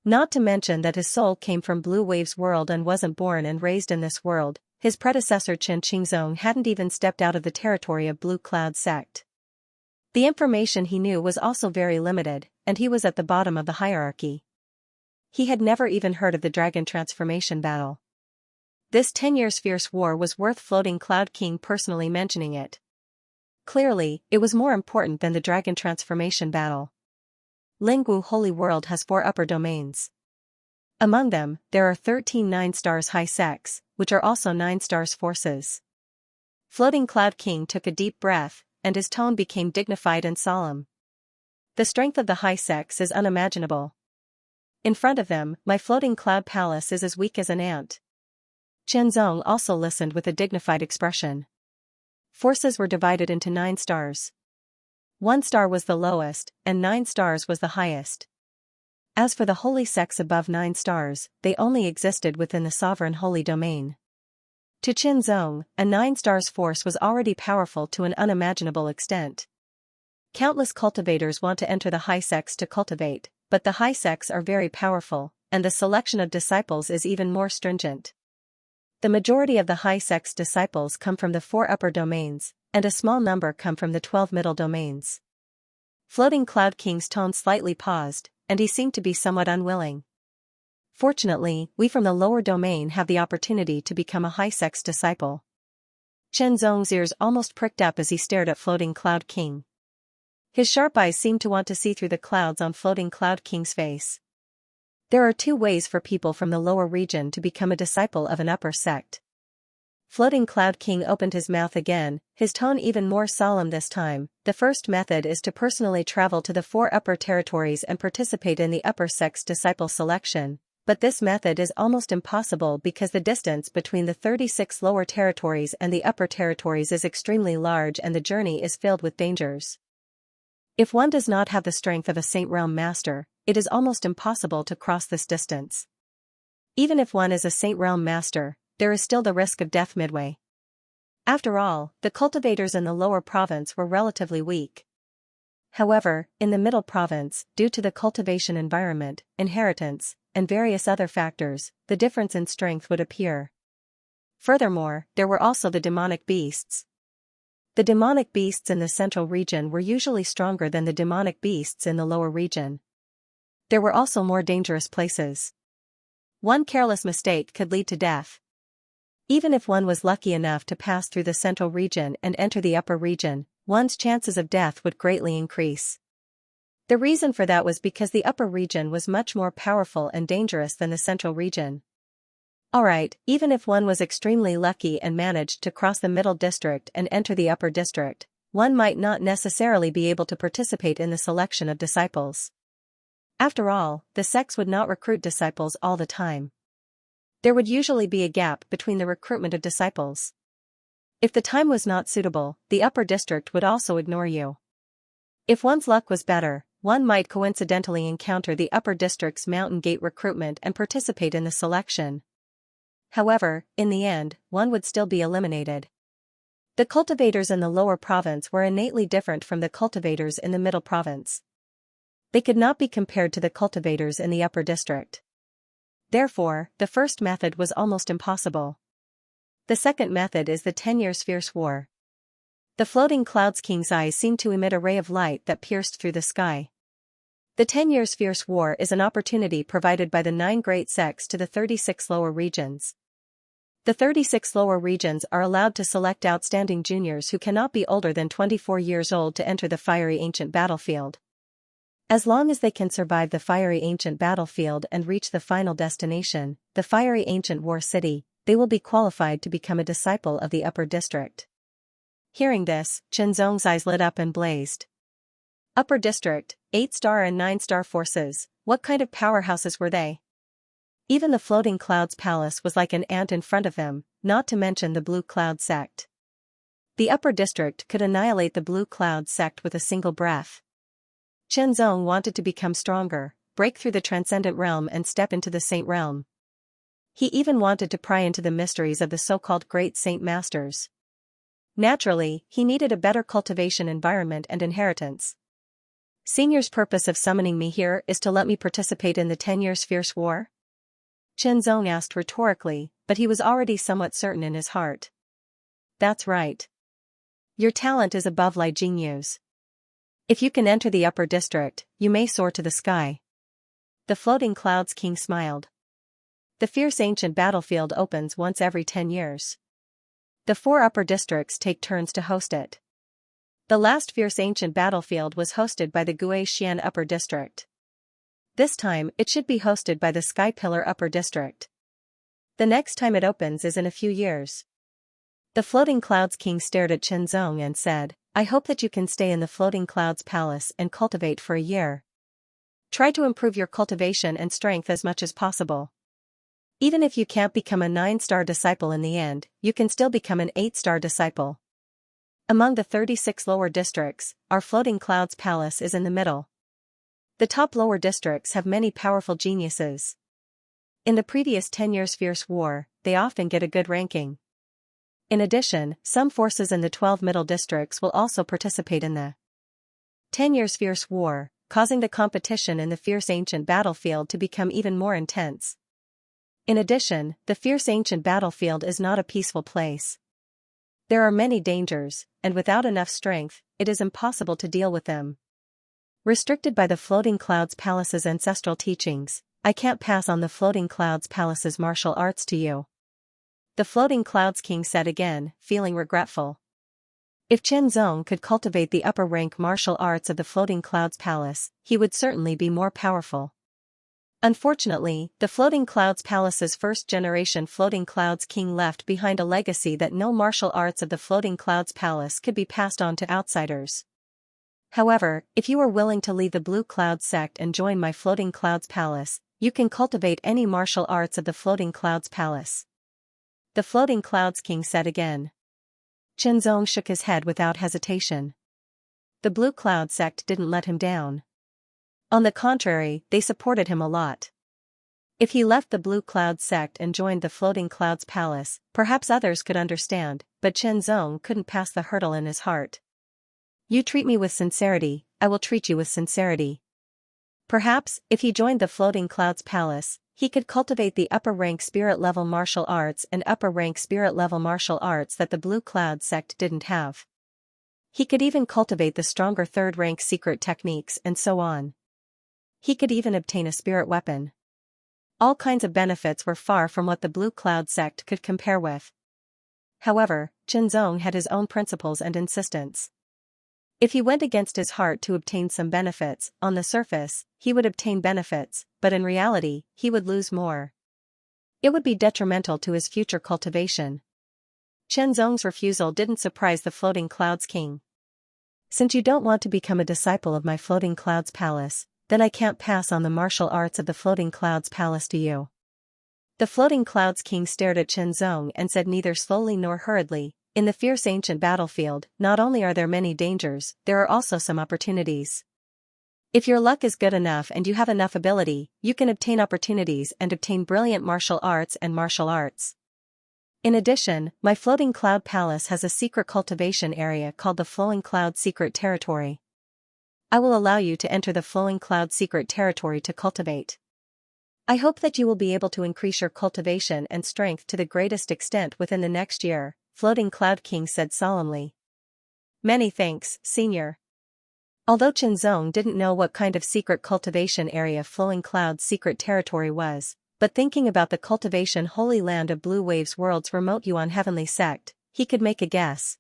Not to mention that his soul came from Blue Wave's world and wasn't born and raised in this world. His predecessor Chen Qingzong hadn't even stepped out of the territory of Blue Cloud sect. The information he knew was also very limited, and he was at the bottom of the hierarchy. He had never even heard of the Dragon Transformation Battle. This 10 Years Fierce War was worth Floating Cloud King personally mentioning it. Clearly, it was more important than the Dragon Transformation Battle. Lingwu Holy World has 4 upper domains. Among them, there are 13 9-stars high sects, which are also 9-stars forces. Floating Cloud King took a deep breath, and his tone became dignified and solemn. The strength of the high sects is unimaginable. In front of them, my floating cloud palace is as weak as an ant. Shenzong also listened with a dignified expression. Forces were divided into 9 stars. 1 star was the lowest, and 9 stars was the highest. As for the holy sects above 9 stars, they only existed within the sovereign holy domain. To Shenzong, a 9 stars force was already powerful to an unimaginable extent. Countless cultivators want to enter the high sects to cultivate, but the high sects are very powerful, and the selection of disciples is even more stringent. The majority of the high sects' disciples come from the 4 upper domains, and a small number come from the 12 middle domains. Floating Cloud King's tone slightly paused, and he seemed to be somewhat unwilling. Fortunately, we from the lower domain have the opportunity to become a high sect's disciple. Shenzong's ears almost pricked up as he stared at Floating Cloud King. His sharp eyes seemed to want to see through the clouds on Floating Cloud King's face. There are 2 ways for people from the lower region to become a disciple of an upper sect. Floating Cloud King opened his mouth again, his tone even more solemn this time. The first method is to personally travel to the 4 upper territories and participate in the upper sect's disciple selection, but this method is almost impossible because the distance between the 36 lower territories and the upper territories is extremely large and the journey is filled with dangers. If one does not have the strength of a Saint Realm Master, it is almost impossible to cross this distance. Even if one is a Saint Realm Master, there is still the risk of death midway. After all, the cultivators in the lower province were relatively weak. However, in the middle province, due to the cultivation environment, inheritance, and various other factors, the difference in strength would appear. Furthermore, there were also the demonic beasts. The demonic beasts in the central region were usually stronger than the demonic beasts in the lower region. There were also more dangerous places. One careless mistake could lead to death. Even if one was lucky enough to pass through the central region and enter the upper region, one's chances of death would greatly increase. The reason for that was because the upper region was much more powerful and dangerous than the central region. Alright, even if one was extremely lucky and managed to cross the middle district and enter the upper district, one might not necessarily be able to participate in the selection of disciples. After all, the sects would not recruit disciples all the time. There would usually be a gap between the recruitment of disciples. If the time was not suitable, the upper district would also ignore you. If one's luck was better, one might coincidentally encounter the upper district's mountain gate recruitment and participate in the selection. However, in the end, one would still be eliminated. The cultivators in the lower province were innately different from the cultivators in the middle province. They could not be compared to the cultivators in the upper district. Therefore, the first method was almost impossible. The second method is the 10 years fierce war. The floating clouds king's eyes seemed to emit a ray of light that pierced through the sky. The 10 years fierce war is an opportunity provided by the 9 great sects to the 36 lower regions. The 36 lower regions are allowed to select outstanding juniors who cannot be older than 24 years old to enter the fiery ancient battlefield. As long as they can survive the fiery ancient battlefield and reach the final destination, the fiery ancient war city, they will be qualified to become a disciple of the upper district. Hearing this, Chenzong's eyes lit up and blazed. Upper district, 8-star and 9-star forces, what kind of powerhouses were they? Even the floating clouds palace was like an ant in front of them, not to mention the blue cloud sect. The upper district could annihilate the blue cloud sect with a single breath. Chenzong wanted to become stronger, break through the transcendent realm and step into the saint realm. He even wanted to pry into the mysteries of the so-called great saint masters. Naturally, he needed a better cultivation environment and inheritance. Senior's purpose of summoning me here is to let me participate in the 10 years fierce war? Chenzong asked rhetorically, but he was already somewhat certain in his heart. That's right. Your talent is above Li Jingyu's. If you can enter the upper district, you may soar to the sky. The floating clouds king smiled. The fierce ancient battlefield opens once every 10 years. The 4 upper districts take turns to host it. The last fierce ancient battlefield was hosted by the Xian upper district. This time, it should be hosted by the Sky Pillar upper district. The next time it opens is in a few years. The floating clouds king stared at Chenzong and said, I hope that you can stay in the floating clouds palace and cultivate for a year. Try to improve your cultivation and strength as much as possible. Even if you can't become a 9-star disciple in the end, you can still become an 8-star disciple. Among the 36 lower districts, our floating clouds palace is in the middle. The top lower districts have many powerful geniuses. In the previous 10 years fierce war, they often get a good ranking. In addition, some forces in the 12 middle districts will also participate in the 10 years fierce war, causing the competition in the fierce ancient battlefield to become even more intense. In addition, the fierce ancient battlefield is not a peaceful place. There are many dangers, and without enough strength, it is impossible to deal with them. Restricted by the floating clouds palace's ancestral teachings, I can't pass on the floating clouds palace's martial arts to you. The floating clouds king said again, feeling regretful. If Chenzong could cultivate the upper rank martial arts of the floating clouds palace, he would certainly be more powerful. Unfortunately, the floating clouds palace's first generation floating clouds king left behind a legacy that no martial arts of the floating clouds palace could be passed on to outsiders. However, if you are willing to leave the blue cloud sect and join my floating clouds palace, you can cultivate any martial arts of the floating clouds palace. The floating clouds king said again. Chenzong shook his head without hesitation. The blue cloud sect didn't let him down. On the contrary, they supported him a lot. If he left the blue cloud sect and joined the floating clouds palace, perhaps others could understand, but Chenzong couldn't pass the hurdle in his heart. You treat me with sincerity, I will treat you with sincerity. Perhaps, if he joined the floating clouds palace, he could cultivate the upper rank spirit level martial arts and upper rank spirit level martial arts that the blue cloud sect didn't have. He could even cultivate the stronger third rank secret techniques and so on. He could even obtain a spirit weapon. All kinds of benefits were far from what the blue cloud sect could compare with. However, Chenzong had his own principles and insistence. If he went against his heart to obtain some benefits, on the surface, he would obtain benefits, but in reality, he would lose more. It would be detrimental to his future cultivation. Chenzong's refusal didn't surprise the floating clouds king. Since you don't want to become a disciple of my floating clouds palace, then I can't pass on the martial arts of the floating clouds palace to you. The floating clouds king stared at Chenzong and said neither slowly nor hurriedly, in the fierce ancient battlefield, not only are there many dangers, there are also some opportunities. If your luck is good enough and you have enough ability, you can obtain opportunities and obtain brilliant martial arts and martial arts. In addition, my floating cloud palace has a secret cultivation area called the Flowing Cloud Secret Territory. I will allow you to enter the Flowing Cloud Secret Territory to cultivate. I hope that you will be able to increase your cultivation and strength to the greatest extent within the next year, Floating Cloud King said solemnly. Many thanks, Senior. Although Qianzong didn't know what kind of secret cultivation area Flowing Cloud's secret territory was, but thinking about the cultivation holy land of Blue Wave's world's remote Yuan heavenly sect, he could make a guess.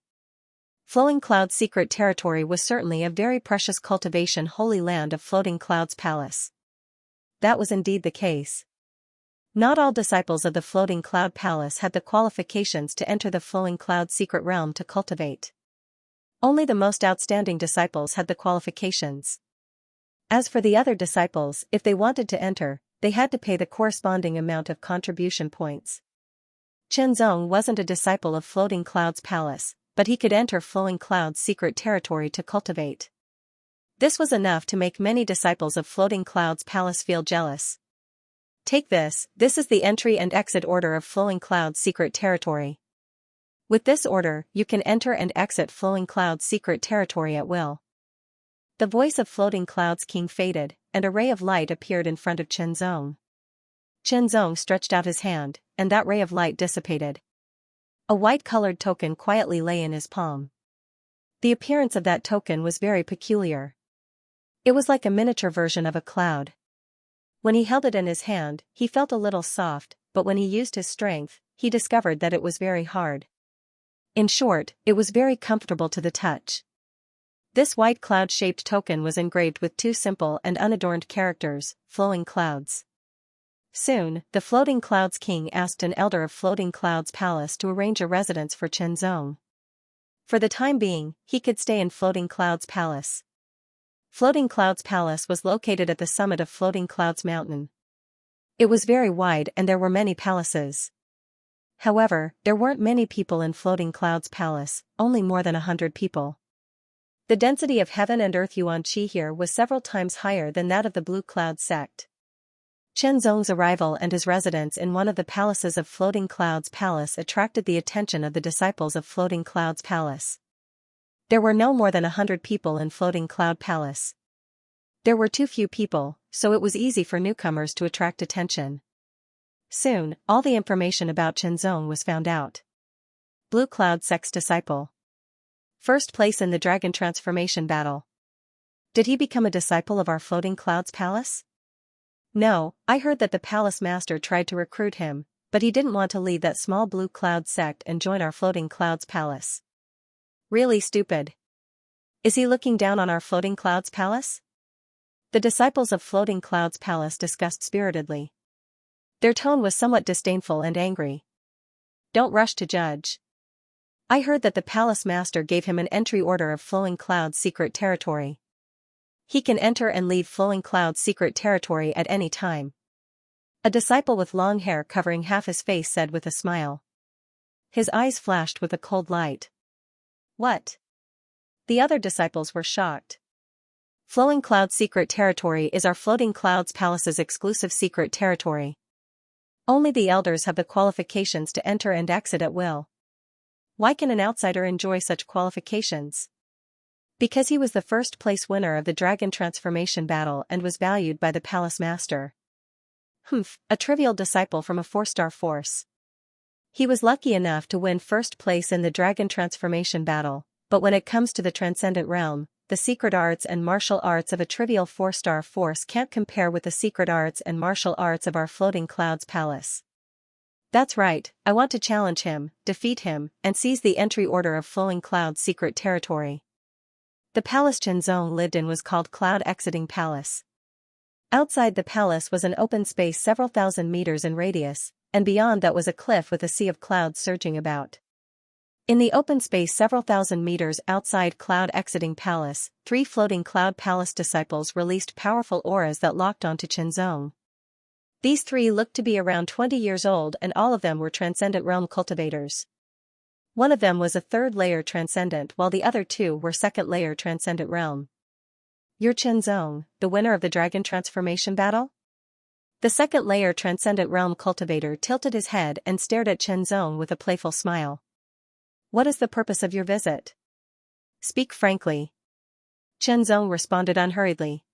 Flowing Cloud's secret territory was certainly a very precious cultivation holy land of Floating Cloud's palace. That was indeed the case. Not all disciples of the Floating Cloud Palace had the qualifications to enter the Flowing Cloud secret realm to cultivate. Only the most outstanding disciples had the qualifications. As for the other disciples, if they wanted to enter, they had to pay the corresponding amount of contribution points. Qianzong wasn't a disciple of Floating Cloud's palace, but he could enter Flowing Cloud's secret territory to cultivate. This was enough to make many disciples of Floating Cloud's palace feel jealous. Take this, this is the entry and exit order of Flowing Cloud's secret territory. With this order, you can enter and exit Flowing Cloud's secret territory at will. The voice of Floating Cloud's king faded, and a ray of light appeared in front of Qianzong. Qianzong stretched out his hand, and that ray of light dissipated. A white-colored token quietly lay in his palm. The appearance of that token was very peculiar. It was like a miniature version of a cloud. When he held it in his hand, he felt a little soft, but when he used his strength, he discovered that it was very hard. In short, it was very comfortable to the touch. This white cloud-shaped token was engraved with two simple and unadorned characters, Flowing Clouds. Soon, the Floating Clouds king asked an elder of Floating Clouds palace to arrange a residence for Qianzong. For the time being, he could stay in Floating Clouds palace. Floating Clouds palace was located at the summit of Floating Clouds mountain. It was very wide and there were many palaces. However, there weren't many people in Floating Clouds palace, only more than 100 people. The density of heaven and earth Yuan Qi here was several times higher than that of the Blue Cloud sect. Qianzong's arrival and his residence in one of the palaces of Floating Clouds palace attracted the attention of the disciples of Floating Clouds palace. There were no more than 100 people in Floating Cloud palace. There were too few people, so it was easy for newcomers to attract attention. Soon, all the information about Qianzong was found out. Blue Cloud sect's disciple. First place in the dragon transformation battle. Did he become a disciple of our Floating Clouds palace? No, I heard that the palace master tried to recruit him, but he didn't want to leave that small Blue Cloud sect and join our Floating Clouds palace. Really stupid. Is he looking down on our Floating Clouds palace? The disciples of Floating Clouds palace discussed spiritedly. Their tone was somewhat disdainful and angry. Don't rush to judge. I heard that the palace master gave him an entry order of Flowing Cloud's secret territory. He can enter and leave Flowing Cloud's secret territory at any time. A disciple with long hair covering half his face said with a smile. His eyes flashed with a cold light. What? The other disciples were shocked. Flowing Cloud's secret territory is our Floating Clouds palace's exclusive secret territory. Only the elders have the qualifications to enter and exit at will. Why can an outsider enjoy such qualifications? Because he was the first place winner of the dragon transformation battle and was valued by the palace master. A trivial disciple from a 4-star force. He was lucky enough to win first place in the dragon transformation battle, but when it comes to the transcendent realm, the secret arts and martial arts of a trivial 4-star force can't compare with the secret arts and martial arts of our Floating Clouds palace. That's right, I want to challenge him, defeat him, and seize the entry order of Flowing Cloud's secret territory. The palace Qianzong lived in was called Cloud Exiting Palace. Outside the palace was an open space several thousand meters in radius, and beyond that was a cliff with a sea of clouds surging about. In the open space several thousand meters outside Cloud Exiting Palace, 3 Floating Cloud Palace disciples released powerful auras that locked onto Qianzong. These 3 looked to be around 20 years old and all of them were Transcendent Realm cultivators. One of them was a 3rd layer Transcendent while the other 2 were 2nd layer Transcendent Realm. You're Qianzong, the winner of the Dragon Transformation battle? The second layer Transcendent Realm Cultivator tilted his head and stared at Chen Zong with a playful smile. What is the purpose of your visit? Speak frankly. Chen Zong responded unhurriedly.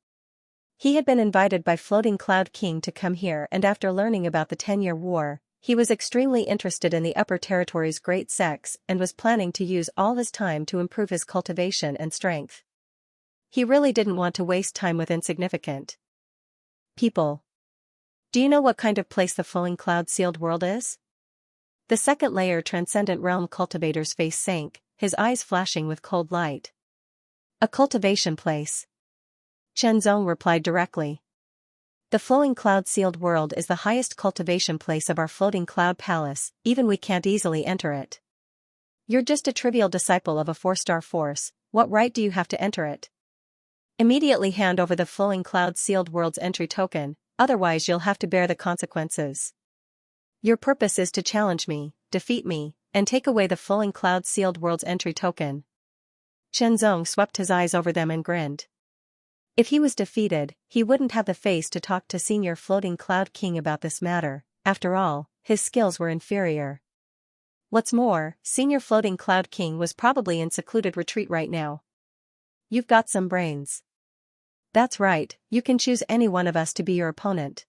He had been invited by Floating Cloud King to come here, and after learning about the 10-year war, he was extremely interested in the Upper Territory's great sects and was planning to use all his time to improve his cultivation and strength. He really didn't want to waste time with insignificant people. Do you know what kind of place the Flowing Cloud Sealed World is? The second layer Transcendent Realm Cultivator's face sank, his eyes flashing with cold light. A cultivation place. Chen Zong replied directly. The Flowing Cloud Sealed World is the highest cultivation place of our Floating Cloud Palace, even we can't easily enter it. You're just a trivial disciple of a 4-star force, what right do you have to enter it? Immediately hand over the Flowing Cloud Sealed World's entry token, otherwise you'll have to bear the consequences. Your purpose is to challenge me, defeat me, and take away the Flowing Cloud Sealed World's entry token. Chen Zong swept his eyes over them and grinned. If he was defeated, he wouldn't have the face to talk to Senior Floating Cloud King about this matter. After all, his skills were inferior. What's more, Senior Floating Cloud King was probably in secluded retreat right now. You've got some brains. That's right, you can choose any one of us to be your opponent.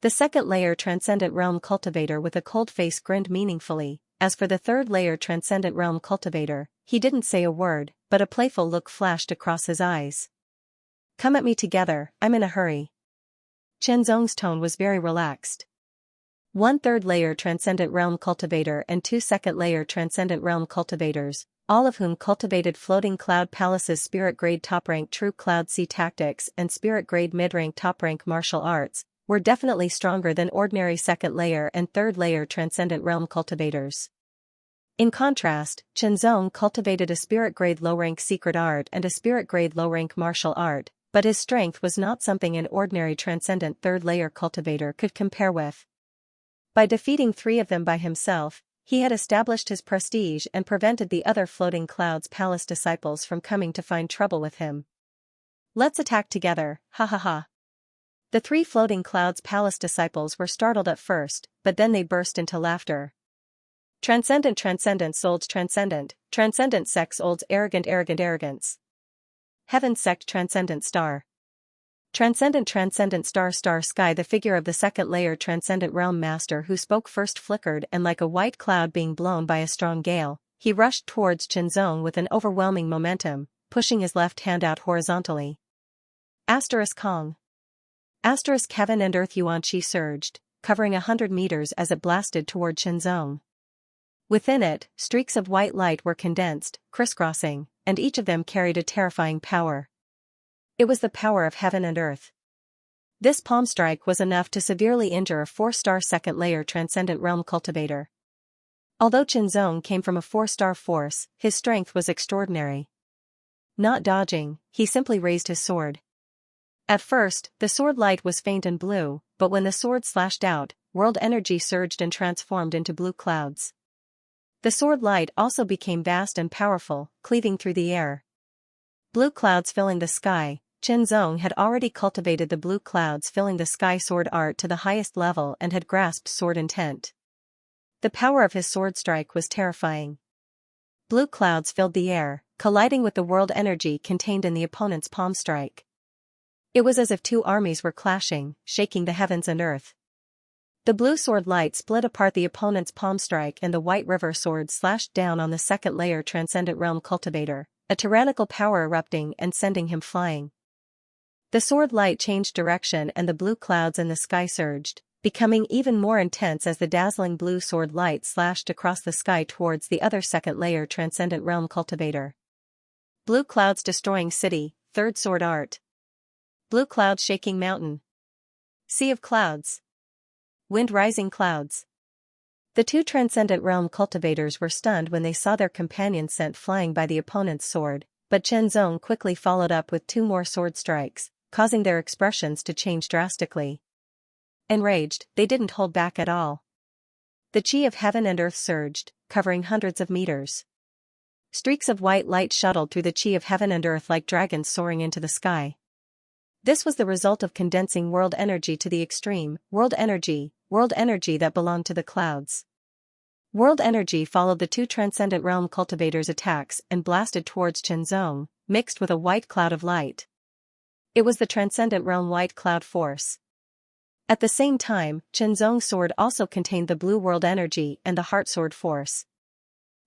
The second layer Transcendent Realm Cultivator with a cold face grinned meaningfully. As for the third layer Transcendent Realm Cultivator, he didn't say a word, but a playful look flashed across his eyes. Come at me together, I'm in a hurry. Chen Zong's tone was very relaxed. 1/3 layer Transcendent Realm Cultivator and 2 second layer Transcendent Realm Cultivators, all of whom cultivated Floating Cloud Palace's Spirit Grade Top-Rank True Cloud Sea Tactics and Spirit Grade Mid-Rank Top-Rank Martial Arts, were definitely stronger than ordinary second layer and third layer Transcendent Realm Cultivators. In contrast, Chen Zong cultivated a Spirit Grade Low-Rank Secret Art and a Spirit Grade Low-Rank Martial Art, but his strength was not something an ordinary Transcendent third layer cultivator could compare with. By defeating 3 of them by himself, he had established his prestige and prevented the other Floating Clouds Palace disciples from coming to find trouble with him. Let's attack together, ha ha ha. The 3 Floating Clouds Palace disciples were startled at first, but then they burst into laughter. Transcendent Souls Transcendent Sex Olds Arrogant Arrogance. Heaven Sect Transcendent Star. Transcendent Star Sky. The figure of the second layer Transcendent Realm Master who spoke first flickered, and like a white cloud being blown by a strong gale, he rushed towards Chen Zong with an overwhelming momentum, pushing his left hand out horizontally. Kong. Heaven and Earth Yuan Qi surged, covering 100 meters as it blasted toward Chen Zong. Within it, streaks of white light were condensed, crisscrossing, and each of them carried a terrifying power. It was the power of heaven and earth. This palm strike was enough to severely injure a 4-star second layer Transcendent Realm Cultivator. Although Chen Zong came from a 4-star force, his strength was extraordinary. Not dodging, he simply raised his sword. At first, the sword light was faint and blue, but when the sword slashed out, world energy surged and transformed into blue clouds. The sword light also became vast and powerful, cleaving through the air. Blue clouds filling the sky. Chen Zong had already cultivated the blue clouds filling the sky sword art to the highest level and had grasped sword intent. The power of his sword strike was terrifying. Blue clouds filled the air, colliding with the world energy contained in the opponent's palm strike. It was as if 2 armies were clashing, shaking the heavens and earth. The blue sword light split apart the opponent's palm strike, and the white river sword slashed down on the second layer Transcendent Realm Cultivator, a tyrannical power erupting and sending him flying. The sword light changed direction and the blue clouds in the sky surged, becoming even more intense as the dazzling blue sword light slashed across the sky towards the other second layer Transcendent Realm Cultivator. Blue clouds destroying city, third sword art. Blue clouds shaking mountain. Sea of clouds. Wind rising clouds. The 2 Transcendent Realm Cultivators were stunned when they saw their companions sent flying by the opponent's sword, but Chen Zong quickly followed up with 2 more sword strikes, causing their expressions to change drastically. Enraged, they didn't hold back at all. The chi of heaven and earth surged, covering hundreds of meters. Streaks of white light shuttled through the chi of heaven and earth like dragons soaring into the sky. This was the result of condensing world energy to the extreme, world energy that belonged to the clouds. World energy followed the two Transcendent Realm cultivators' attacks and blasted towards Chenzong, mixed with a white cloud of light. It was the Transcendent Realm White Cloud Force. At the same time, Chenzong's sword also contained the blue world energy and the Heart Sword Force.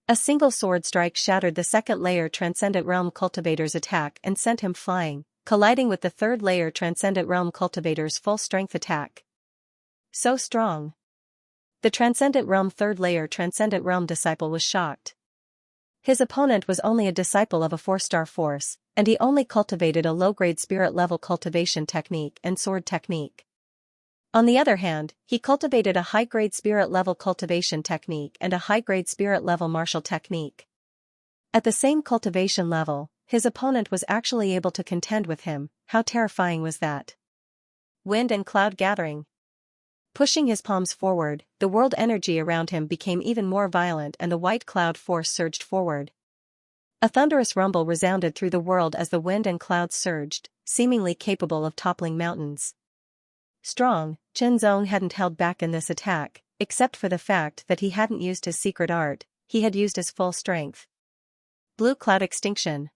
A single sword strike shattered the second layer Transcendent Realm cultivator's attack and sent him flying, colliding with the third layer Transcendent Realm cultivator's full-strength attack. So strong. The Transcendent Realm third layer Transcendent Realm disciple was shocked. His opponent was only a disciple of a 4-star force, and he only cultivated a low-grade spirit-level cultivation technique and sword technique. On the other hand, he cultivated a high-grade spirit-level cultivation technique and a high-grade spirit-level martial technique. At the same cultivation level, his opponent was actually able to contend with him. How terrifying was that? Wind and cloud gathering. Pushing his palms forward, the world energy around him became even more violent and the white cloud force surged forward. A thunderous rumble resounded through the world as the wind and clouds surged, seemingly capable of toppling mountains. Strong, Chenzong hadn't held back in this attack, except for the fact that he hadn't used his secret art, he had used his full strength. Blue cloud extinction.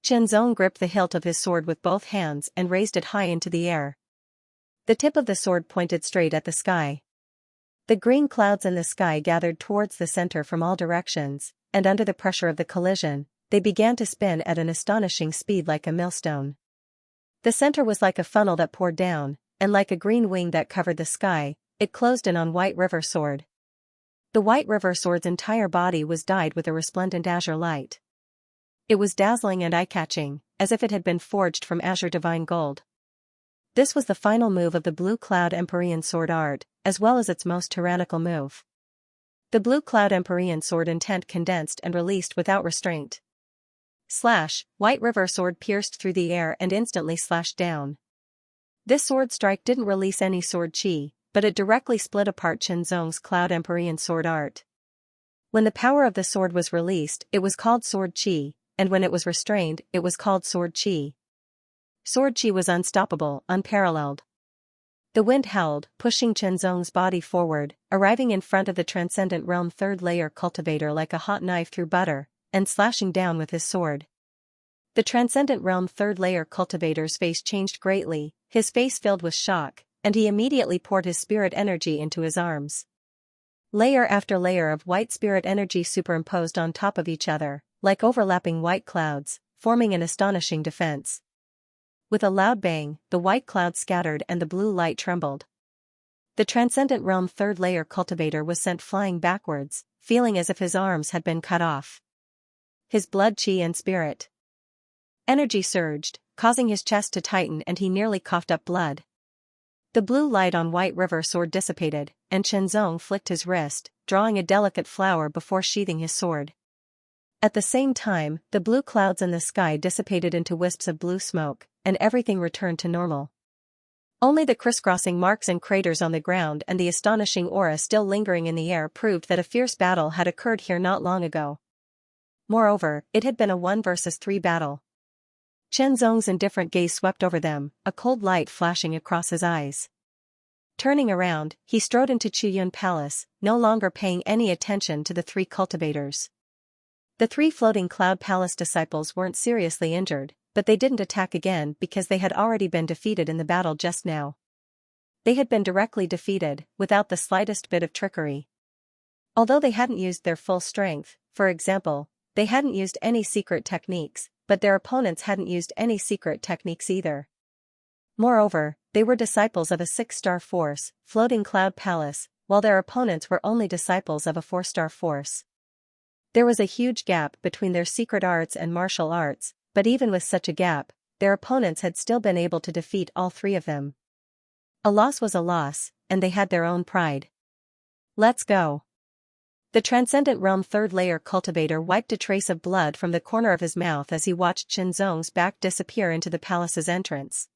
Chenzong gripped the hilt of his sword with both hands and raised it high into the air. The tip of the sword pointed straight at the sky. The green clouds in the sky gathered towards the center from all directions, and under the pressure of the collision, they began to spin at an astonishing speed like a millstone. The center was like a funnel that poured down, and like a green wing that covered the sky, it closed in on White River Sword. The White River Sword's entire body was dyed with a resplendent azure light. It was dazzling and eye-catching, as if it had been forged from azure divine gold. This was the final move of the Blue Cloud Empyrean Sword art, as well as its most tyrannical move. The Blue Cloud Empyrean Sword intent condensed and released without restraint. Slash, White River Sword pierced through the air and instantly slashed down. This sword strike didn't release any sword chi, but it directly split apart Chenzong's Cloud Empyrean Sword art. When the power of the sword was released, it was called Sword Chi, and when it was restrained, it was called Sword Chi. Sword Chi was unstoppable, unparalleled. The wind howled, pushing Chenzong's body forward, arriving in front of the Transcendent Realm third layer cultivator like a hot knife through butter, and slashing down with his sword. The Transcendent Realm third layer cultivator's face changed greatly, his face filled with shock, and he immediately poured his spirit energy into his arms. Layer after layer of white spirit energy superimposed on top of each other, like overlapping white clouds, forming an astonishing defense. With a loud bang, the white cloud scattered and the blue light trembled. The Transcendent Realm third layer cultivator was sent flying backwards, feeling as if his arms had been cut off. His blood chi and spirit energy surged, causing his chest to tighten and he nearly coughed up blood. The blue light on White River Sword dissipated, and Chenzong flicked his wrist, drawing a delicate flower before sheathing his sword. At the same time, the blue clouds in the sky dissipated into wisps of blue smoke, and everything returned to normal. Only the crisscrossing marks and craters on the ground and the astonishing aura still lingering in the air proved that a fierce battle had occurred here not long ago. Moreover, it had been a 1 versus 3 battle. Chenzong's indifferent gaze swept over them, a cold light flashing across his eyes. Turning around, he strode into Chuyun Palace, no longer paying any attention to the 3 cultivators. The 3 floating Cloud Palace disciples weren't seriously injured, but they didn't attack again because they had already been defeated in the battle just now. They had been directly defeated, without the slightest bit of trickery. Although they hadn't used their full strength, for example, they hadn't used any secret techniques, but their opponents hadn't used any secret techniques either. Moreover, they were disciples of a 6-star force, floating Cloud Palace, while their opponents were only disciples of a 4-star force. There was a huge gap between their secret arts and martial arts, but even with such a gap, their opponents had still been able to defeat all 3 of them. A loss was a loss, and they had their own pride. Let's go. The Transcendent Realm third layer cultivator wiped a trace of blood from the corner of his mouth as he watched Chenzong's back disappear into the palace's entrance.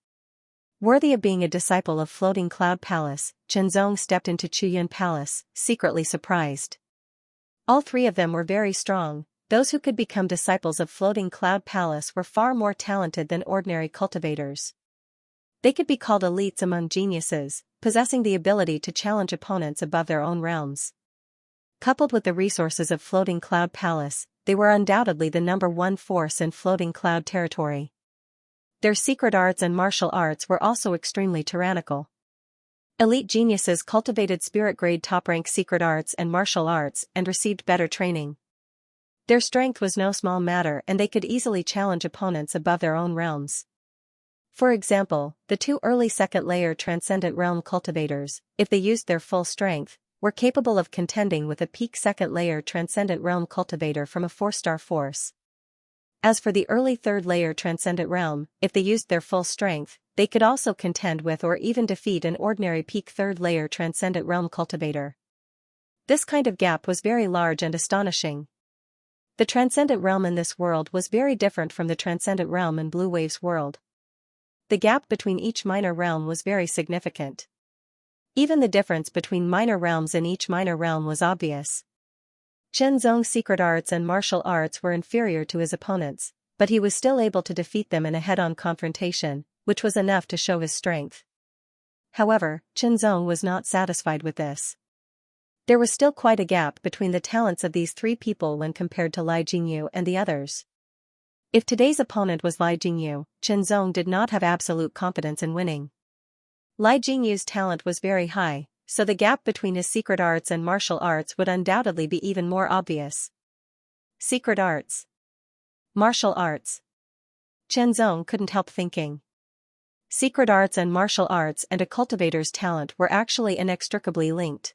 Worthy of being a disciple of Floating Cloud Palace, Chenzong stepped into Chuyun Palace, secretly surprised. All 3 of them were very strong. Those who could become disciples of Floating Cloud Palace were far more talented than ordinary cultivators. They could be called elites among geniuses, possessing the ability to challenge opponents above their own realms. Coupled with the resources of Floating Cloud Palace, they were undoubtedly the #1 force in Floating Cloud territory. Their secret arts and martial arts were also extremely tyrannical. Elite geniuses cultivated spirit-grade top-rank secret arts and martial arts and received better training. Their strength was no small matter and they could easily challenge opponents above their own realms. For example, the 2 early second-layer Transcendent Realm cultivators, if they used their full strength, were capable of contending with a peak second-layer Transcendent Realm cultivator from a 4-star force. As for the early 3rd-layer Transcendent Realm, if they used their full strength, they could also contend with or even defeat an ordinary peak 3rd-layer Transcendent Realm cultivator. This kind of gap was very large and astonishing. The Transcendent Realm in this world was very different from the Transcendent Realm in Blue Wave's world. The gap between each minor realm was very significant. Even the difference between minor realms in each minor realm was obvious. Chen Zong's secret arts and martial arts were inferior to his opponents, but he was still able to defeat them in a head-on confrontation, which was enough to show his strength. However, Chen Zong was not satisfied with this. There was still quite a gap between the talents of these 3 people when compared to Li Jingyu and the others. If today's opponent was Li Jingyu, Chen Zong did not have absolute confidence in winning. Li Jingyu's talent was very high, so the gap between his secret arts and martial arts would undoubtedly be even more obvious. Secret arts. Martial arts. Chen Zong couldn't help thinking. Secret arts and martial arts and a cultivator's talent were actually inextricably linked.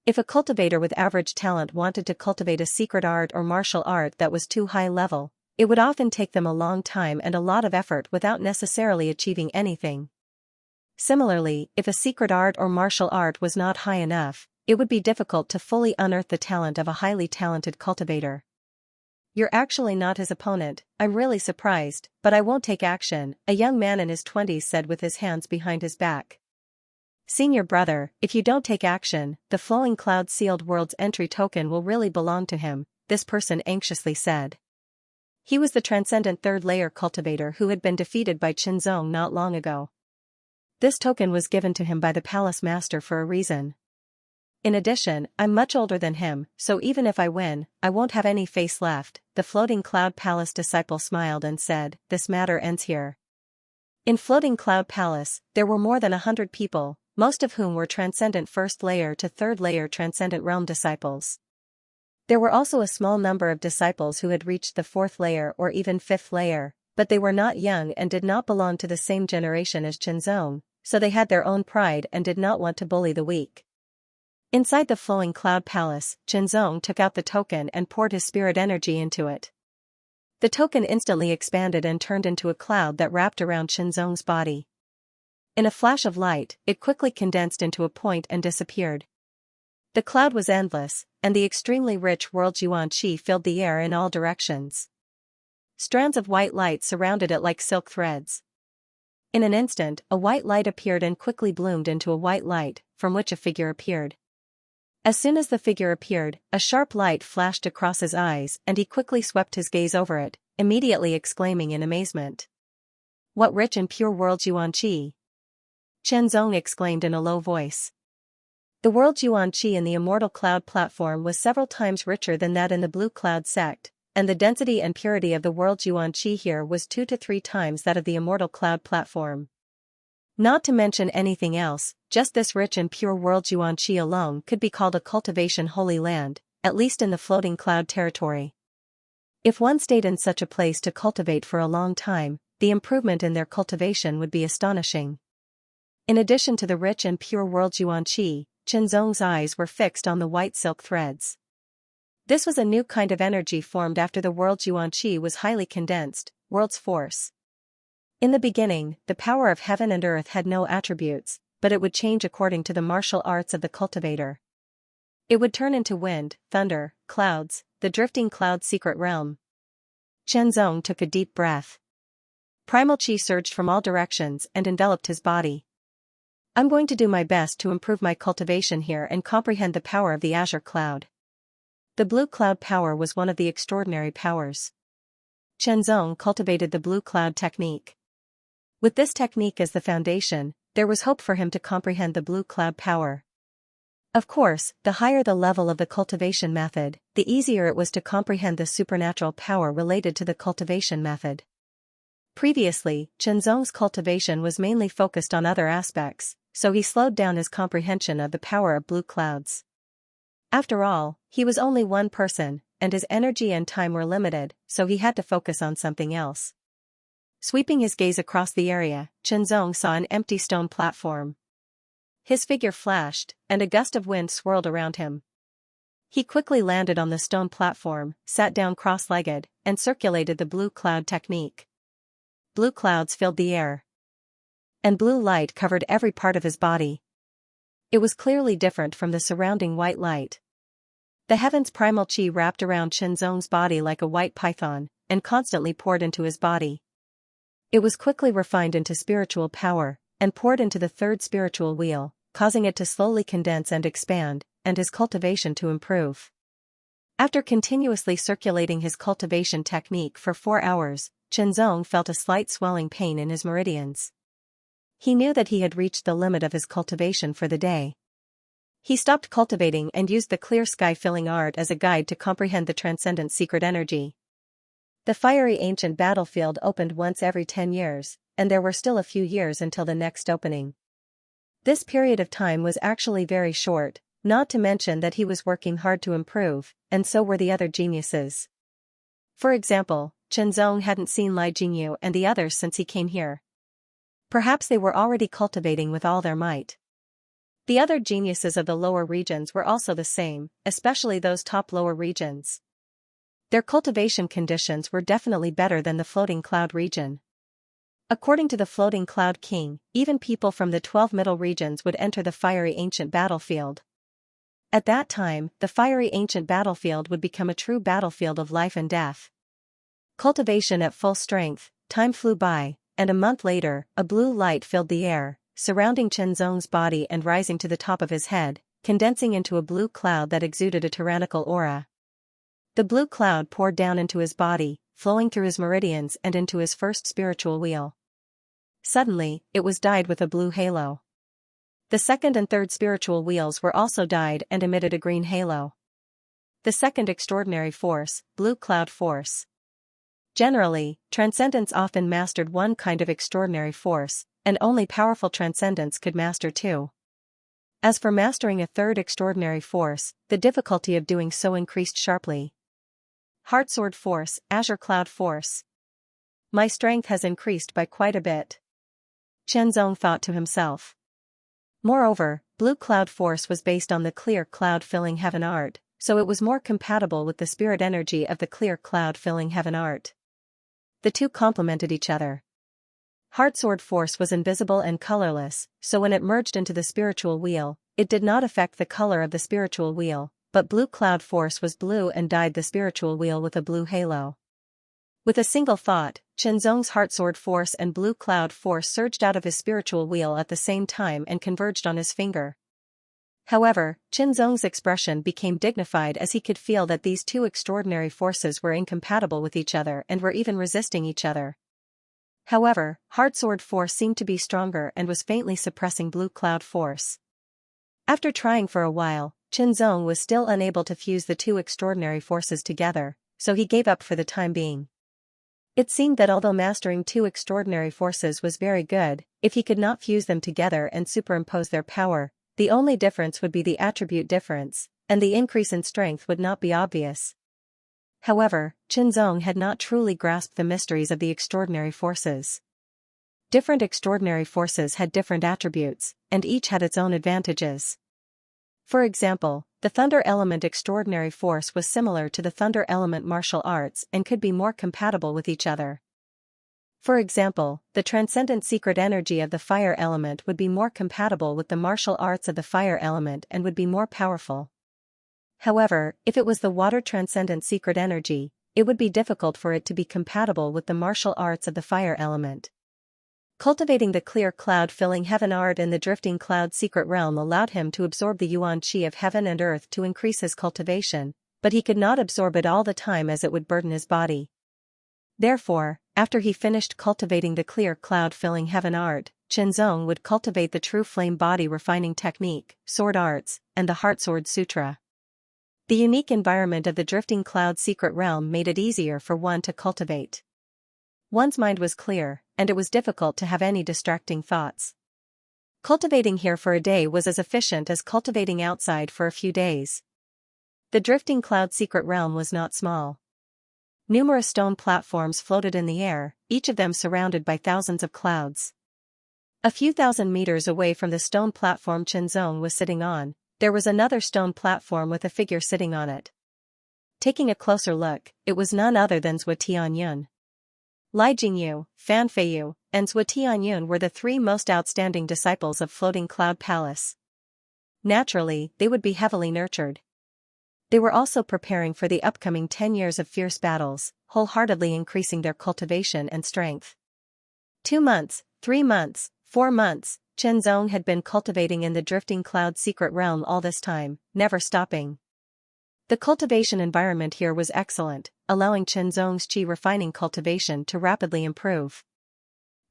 If a cultivator with average talent wanted to cultivate a secret art or martial art that was too high level, it would often take them a long time and a lot of effort without necessarily achieving anything. Similarly, if a secret art or martial art was not high enough, it would be difficult to fully unearth the talent of a highly talented cultivator. "You're actually not his opponent, I'm really surprised, but I won't take action," a young man in his 20s said with his hands behind his back. "Senior brother, if you don't take action, the Flowing Cloud Sealed World's entry token will really belong to him," this person anxiously said. He was the Transcendent 3rd-layer cultivator who had been defeated by Chen Zong not long ago. This token was given to him by the Palace Master for a reason. "In addition, I'm much older than him, so even if I win, I won't have any face left," the Floating Cloud Palace disciple smiled and said, "This matter ends here." In Floating Cloud Palace, there were more than 100 people, most of whom were Transcendent 1st-layer to 3rd-layer Transcendent Realm disciples. There were also a small number of disciples who had reached the 4th layer or even 5th layer, but they were not young and did not belong to the same generation as Chen Zong, so they had their own pride and did not want to bully the weak. Inside the Flowing Cloud Palace, Chen Zong took out the token and poured his spirit energy into it. The token instantly expanded and turned into a cloud that wrapped around Chen Zong's body. In a flash of light, it quickly condensed into a point and disappeared. The cloud was endless, and the extremely rich world Yuan Qi filled the air in all directions. Strands of white light surrounded it like silk threads. In an instant, a white light appeared and quickly bloomed into a white light, from which a figure appeared. As soon as the figure appeared, a sharp light flashed across his eyes and he quickly swept his gaze over it, immediately exclaiming in amazement. "What rich and pure world Yuan Qi!" Chen Zong exclaimed in a low voice. The world Yuan Qi in the Immortal Cloud platform was several times richer than that in the Blue Cloud sect, and the density and purity of the world Yuan Qi here was 2 to 3 times that of the Immortal Cloud platform. Not to mention anything else, just this rich and pure world Yuan Qi alone could be called a cultivation holy land, at least in the Floating Cloud territory. If one stayed in such a place to cultivate for a long time, the improvement in their cultivation would be astonishing. In addition to the rich and pure world Yuan Qi, Chen Zong's eyes were fixed on the white silk threads. This was a new kind of energy formed after the world Yuan Qi was highly condensed, world's force. In the beginning, the power of heaven and earth had no attributes, but it would change according to the martial arts of the cultivator. It would turn into wind, thunder, clouds, the drifting cloud secret realm. Chen Zong took a deep breath. Primal Qi surged from all directions and enveloped his body. "I'm going to do my best to improve my cultivation here and comprehend the power of the Azure Cloud." The Blue Cloud power was one of the extraordinary powers. Chen Zong cultivated the Blue Cloud technique. With this technique as the foundation, there was hope for him to comprehend the blue cloud power. Of course, the higher the level of the cultivation method, the easier it was to comprehend the supernatural power related to the cultivation method. Previously, Qianzong's cultivation was mainly focused on other aspects, so he slowed down his comprehension of the power of blue clouds. After all, he was only one person, and his energy and time were limited, so he had to focus on something else. Sweeping his gaze across the area, Qianzong saw an empty stone platform. His figure flashed, and a gust of wind swirled around him. He quickly landed on the stone platform, sat down cross-legged, and circulated the blue cloud technique. Blue clouds filled the air, and blue light covered every part of his body. It was clearly different from the surrounding white light. The heaven's primal chi wrapped around Qianzong's body like a white python, and constantly poured into his body. It was quickly refined into spiritual power, and poured into the third spiritual wheel, causing it to slowly condense and expand, and his cultivation to improve. After continuously circulating his cultivation technique for 4 hours, Qianzong felt a slight swelling pain in his meridians. He knew that he had reached the limit of his cultivation for the day. He stopped cultivating and used the clear sky-filling art as a guide to comprehend the transcendent secret energy. The fiery ancient battlefield opened once every 10 years, and there were still a few years until the next opening. This period of time was actually very short, not to mention that he was working hard to improve, and so were the other geniuses. For example, Qianzong hadn't seen Li Jingyu and the others since he came here. Perhaps they were already cultivating with all their might. The other geniuses of the lower regions were also the same, especially those top lower regions. Their cultivation conditions were definitely better than the floating cloud region. According to the floating cloud king, even people from the 12 middle regions would enter the fiery ancient battlefield. At that time, the fiery ancient battlefield would become a true battlefield of life and death. Cultivation at full strength, time flew by, and a month later, a blue light filled the air, surrounding Qianzong's body and rising to the top of his head, condensing into a blue cloud that exuded a tyrannical aura. The blue cloud poured down into his body, flowing through his meridians and into his first spiritual wheel. Suddenly, it was dyed with a blue halo. The second and third spiritual wheels were also dyed and emitted a green halo. The second extraordinary force, blue cloud force. Generally, transcendents often mastered one kind of extraordinary force, and only powerful transcendents could master two. As for mastering a third extraordinary force, the difficulty of doing so increased sharply. Heart sword force, azure cloud force. My strength has increased by quite a bit, Qianzong thought to himself. Moreover, blue cloud force was based on the clear cloud-filling heaven art, so it was more compatible with the spirit energy of the clear cloud-filling heaven art. The two complemented each other. Heart sword force was invisible and colorless, so when it merged into the spiritual wheel, it did not affect the color of the spiritual wheel, but blue cloud force was blue and dyed the spiritual wheel with a blue halo. With a single thought, Qianzong's heart sword force and blue cloud force surged out of his spiritual wheel at the same time and converged on his finger. However, Qianzong's expression became dignified as he could feel that these two extraordinary forces were incompatible with each other and were even resisting each other. However, heart sword force seemed to be stronger and was faintly suppressing blue cloud force. After trying for a while, Qianzong was still unable to fuse the two extraordinary forces together, so he gave up for the time being. It seemed that although mastering two extraordinary forces was very good, if he could not fuse them together and superimpose their power, the only difference would be the attribute difference, and the increase in strength would not be obvious. However, Qianzong had not truly grasped the mysteries of the extraordinary forces. Different extraordinary forces had different attributes, and each had its own advantages. For example, the thunder element extraordinary force was similar to the thunder element martial arts and could be more compatible with each other. For example, the transcendent secret energy of the fire element would be more compatible with the martial arts of the fire element and would be more powerful. However, if it was the water transcendent secret energy, it would be difficult for it to be compatible with the martial arts of the fire element. Cultivating the clear cloud-filling heaven art in the drifting cloud secret realm allowed him to absorb the yuan qi of heaven and earth to increase his cultivation, but he could not absorb it all the time as it would burden his body. Therefore, after he finished cultivating the clear cloud-filling heaven art, Qinzong would cultivate the true flame body refining technique, sword arts, and the Heart Sword Sutra. The unique environment of the drifting cloud secret realm made it easier for one to cultivate. One's mind was clear, and it was difficult to have any distracting thoughts. Cultivating here for a day was as efficient as cultivating outside for a few days. The drifting cloud secret realm was not small. Numerous stone platforms floated in the air, each of them surrounded by thousands of clouds. A few thousand meters away from the stone platform Qinzong was sitting on, there was another stone platform with a figure sitting on it. Taking a closer look, it was none other than Zhuo Tianyun. Lai Jingyu, Fan Feiyu, and Zhuo Tianyun were the three most outstanding disciples of Floating Cloud Palace. Naturally, they would be heavily nurtured. They were also preparing for the upcoming 10 years of fierce battles, wholeheartedly increasing their cultivation and strength. 2 months, 3 months, 4 months, Qinzong had been cultivating in the drifting cloud secret realm all this time, never stopping. The cultivation environment here was excellent, allowing Qinzong's qi refining cultivation to rapidly improve.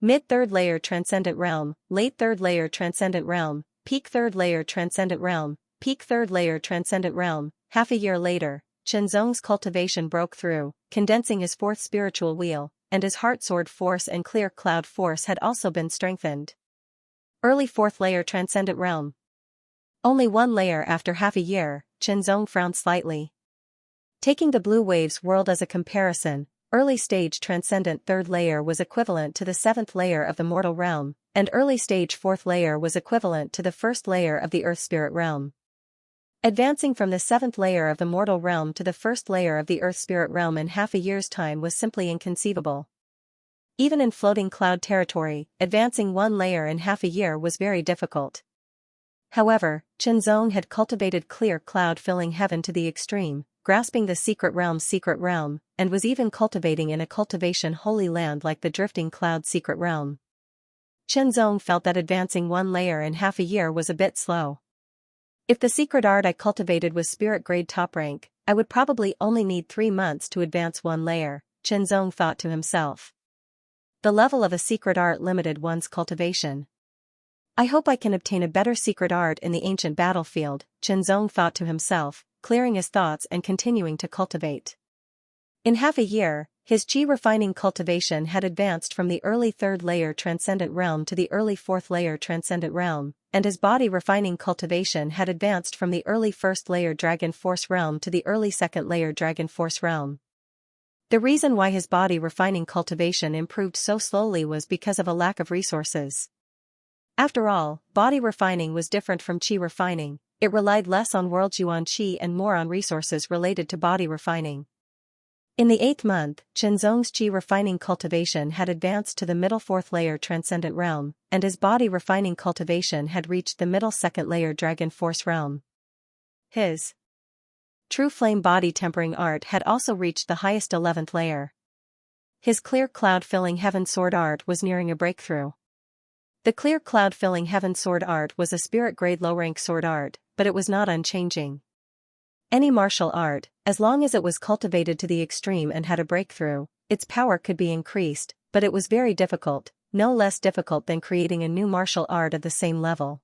Mid-third layer transcendent realm, late third layer transcendent realm, peak third layer transcendent realm, peak third layer transcendent realm. Half a year later, Qinzong's cultivation broke through, condensing his fourth spiritual wheel, and his heart sword force and clear cloud force had also been strengthened. Early fourth layer transcendent realm. Only one layer after half a year, Qinzong frowned slightly. Taking the blue waves world as a comparison, early stage transcendent third layer was equivalent to the seventh layer of the mortal realm, and early stage fourth layer was equivalent to the first layer of the earth spirit realm. Advancing from the seventh layer of the mortal realm to the first layer of the earth spirit realm in half a year's time was simply inconceivable. Even in floating cloud territory, advancing one layer in half a year was very difficult. However, Qinzong had cultivated clear cloud-filling heaven to the extreme, grasping the secret realm, and was even cultivating in a cultivation holy land like the drifting cloud secret realm. Qinzong felt that advancing one layer in half a year was a bit slow. If the secret art I cultivated was spirit grade top rank, I would probably only need 3 months to advance one layer, Qinzong thought to himself. The level of a secret art limited one's cultivation. I hope I can obtain a better secret art in the ancient battlefield, Qinzong thought to himself, clearing his thoughts and continuing to cultivate. In half a year, his qi refining cultivation had advanced from the early third layer transcendent realm to the early fourth layer transcendent realm, and his body refining cultivation had advanced from the early first layer dragon force realm to the early second layer dragon force realm. The reason why his body refining cultivation improved so slowly was because of a lack of resources. After all, body refining was different from qi refining, it relied less on world yuan qi and more on resources related to body refining. In the 8th month, Qinzong's qi refining cultivation had advanced to the middle fourth layer transcendent realm, and his body refining cultivation had reached the middle second layer dragon force realm. His true flame body tempering art had also reached the highest 11th layer. His clear cloud-filling heaven sword art was nearing a breakthrough. The clear cloud-filling heaven sword art was a spirit-grade low-rank sword art, but it was not unchanging. Any martial art, as long as it was cultivated to the extreme and had a breakthrough, its power could be increased, but it was very difficult, no less difficult than creating a new martial art of the same level.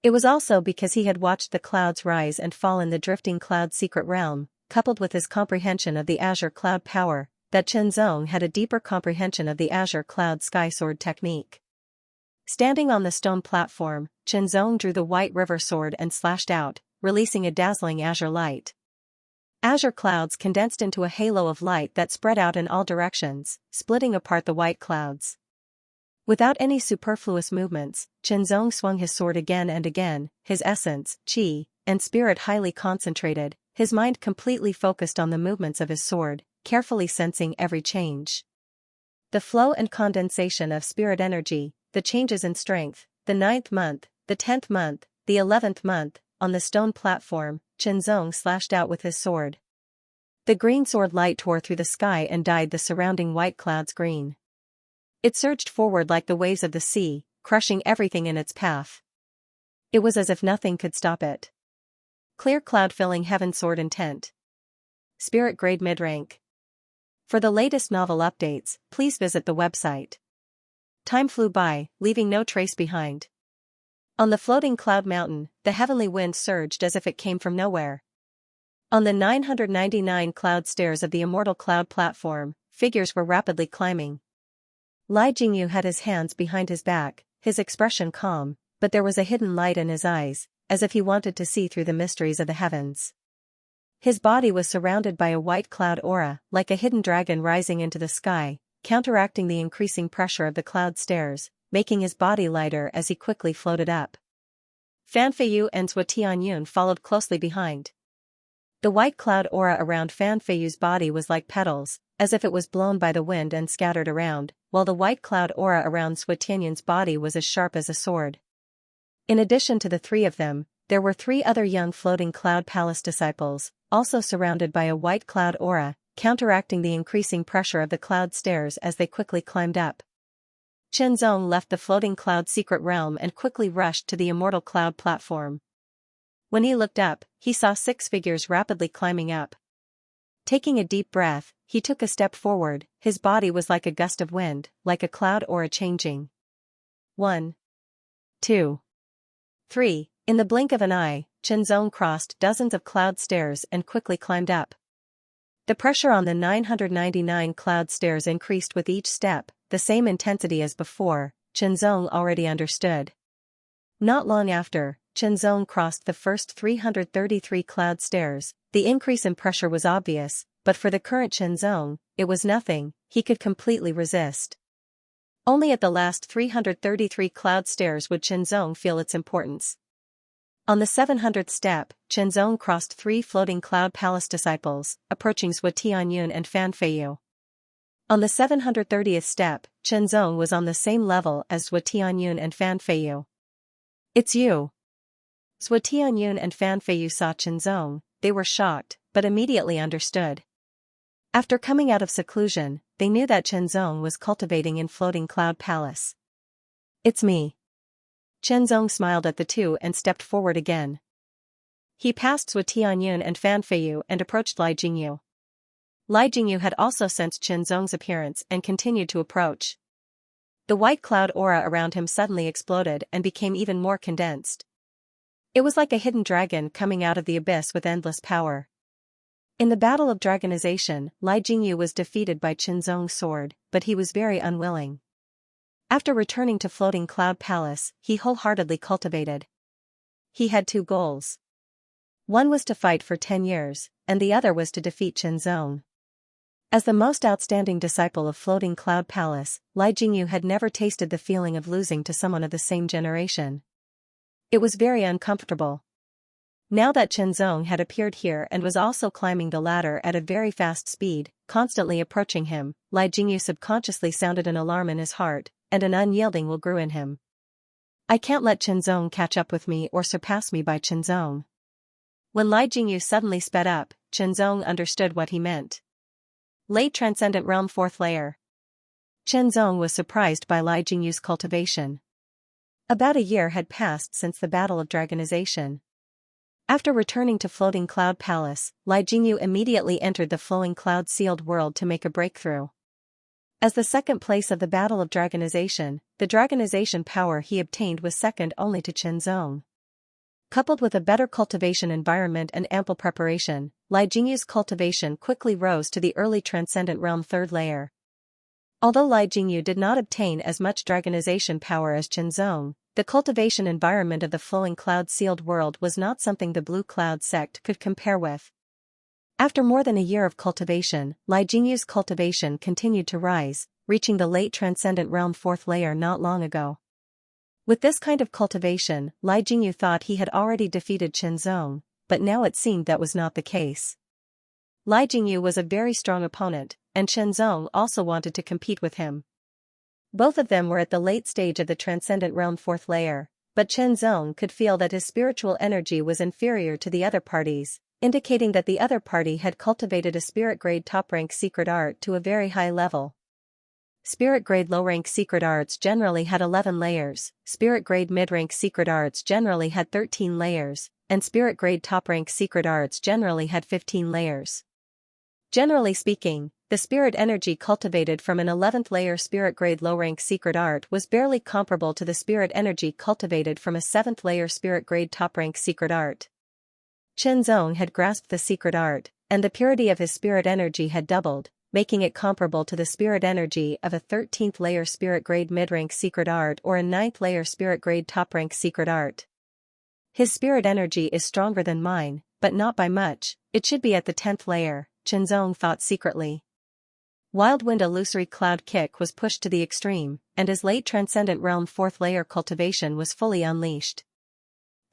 It was also because he had watched the clouds rise and fall in the drifting cloud secret realm, coupled with his comprehension of the azure cloud power, that Qinzong had a deeper comprehension of the azure cloud sky sword technique. Standing on the stone platform, Qinzong drew the white river sword and slashed out, releasing a dazzling azure light. Azure clouds condensed into a halo of light that spread out in all directions, splitting apart the white clouds. Without any superfluous movements, Qinzong swung his sword again and again, his essence, qi, and spirit highly concentrated, his mind completely focused on the movements of his sword, carefully sensing every change. The flow and condensation of spirit energy, the changes in strength, the 9th month, the 10th month, the 11th month, on the stone platform, Qinzong slashed out with his sword. The green sword light tore through the sky and dyed the surrounding white clouds green. It surged forward like the waves of the sea, crushing everything in its path. It was as if nothing could stop it. Clear cloud-filling heaven sword intent. Spirit grade mid-rank. For the latest novel updates, please visit the website. Time flew by, leaving no trace behind. On the floating cloud mountain, the heavenly wind surged as if it came from nowhere. On the 999 cloud stairs of the immortal cloud platform, figures were rapidly climbing. Lai Jingyu had his hands behind his back, his expression calm, but there was a hidden light in his eyes, as if he wanted to see through the mysteries of the heavens. His body was surrounded by a white cloud aura, like a hidden dragon rising into the sky, counteracting the increasing pressure of the cloud stairs, making his body lighter as he quickly floated up. Fan Feiyu and Zhuo Tianyun followed closely behind. The white cloud aura around Fan Feiyu's body was like petals, as if it was blown by the wind and scattered around, while the white cloud aura around Zhuo Tianyun's body was as sharp as a sword. In addition to the three of them, there were three other young floating cloud palace disciples, also surrounded by a white cloud aura, counteracting the increasing pressure of the cloud stairs as they quickly climbed up. Chen Zong left the floating cloud secret realm and quickly rushed to the immortal cloud platform. When he looked up, he saw 6 figures rapidly climbing up. Taking a deep breath, he took a step forward. His body was like a gust of wind, like a cloud aura changing. 1, 2, 3. In the blink of an eye, Chen Zong crossed dozens of cloud stairs and quickly climbed up. The pressure on the 999 cloud stairs increased with each step, the same intensity as before, Chen Zong already understood. Not long after, Chen Zong crossed the first 333 cloud stairs. The increase in pressure was obvious, but for the current Chen Zong, it was nothing. He could completely resist. Only at the last 333 cloud stairs would Chen Zong feel its importance. On the 700th step, Chen Zong crossed 3 floating cloud palace disciples, approaching Zhuo Tianyun and Fan Feiyu. On the 730th step, Chen Zong was on the same level as Zhuo Tianyun and Fan Feiyu. "It's you." Zhuo Tianyun and Fan Feiyu saw Chen Zong. They were shocked, but immediately understood. After coming out of seclusion, they knew that Chen Zong was cultivating in floating cloud palace. "It's me." Chen Zong smiled at the two and stepped forward again. He passed Zhuo Tianyun and Fan Feiyu and approached Lai Jingyu. Lai Jingyu had also sensed Chen Zong's appearance and continued to approach. The white cloud aura around him suddenly exploded and became even more condensed. It was like a hidden dragon coming out of the abyss with endless power. In the battle of dragonization, Lai Jingyu was defeated by Chen Zong's sword, but he was very unwilling. After returning to Floating Cloud Palace, he wholeheartedly cultivated. He had 2 goals. One was to fight for 10 years, and the other was to defeat Chen Zong. As the most outstanding disciple of Floating Cloud Palace, Lai Jingyu had never tasted the feeling of losing to someone of the same generation. It was very uncomfortable. Now that Chen Zong had appeared here and was also climbing the ladder at a very fast speed, constantly approaching him, Lai Jingyu subconsciously sounded an alarm in his heart, and an unyielding will grew in him. "I can't let Chen Zong catch up with me or surpass me by Chen Zong." When Lai Jingyu suddenly sped up, Chen Zong understood what he meant. Late Transcendent Realm 4th Layer. Chen Zong was surprised by Lai Jingyu's cultivation. About a year had passed since the Battle of Dragonization. After returning to Floating Cloud Palace, Lai Jingyu immediately entered the Flowing Cloud Sealed World to make a breakthrough. As the second place of the Battle of Dragonization, the dragonization power he obtained was second only to Chen Zong. Coupled with a better cultivation environment and ample preparation, Lai Jingyu's cultivation quickly rose to the early Transcendent Realm 3rd Layer. Although Lai Jingyu did not obtain as much dragonization power as Chen Zong, the cultivation environment of the Flowing Cloud Sealed World was not something the Blue Cloud sect could compare with. After more than a year of cultivation, Lai Jingyu's cultivation continued to rise, reaching the late Transcendent Realm 4th Layer not long ago. With this kind of cultivation, Lai Jingyu thought he had already defeated Chen Zong, but now it seemed that was not the case. Lai Jingyu was a very strong opponent, and Chen Zong also wanted to compete with him. Both of them were at the late stage of the Transcendent Realm 4th Layer, but Chen Zong could feel that his spiritual energy was inferior to the other parties, indicating that the other party had cultivated a spirit-grade top-rank secret art to a very high level. Spirit-grade low-rank secret arts generally had 11 layers, spirit-grade mid-rank secret arts generally had 13 layers, and spirit-grade top-rank secret arts generally had 15 layers. Generally speaking, the spirit energy cultivated from an 11th layer spirit grade low rank secret art was barely comparable to the spirit energy cultivated from a 7th layer spirit grade top rank secret art. Chen Zong had grasped the secret art, and the purity of his spirit energy had doubled, making it comparable to the spirit energy of a 13th layer spirit grade mid-rank secret art or a 9th layer spirit grade top-rank secret art. His spirit energy is stronger than mine, but not by much. It should be at the 10th layer, Chen Zong thought secretly. Wild Wind Illusory Cloud Kick was pushed to the extreme, and his late Transcendent Realm 4th layer cultivation was fully unleashed.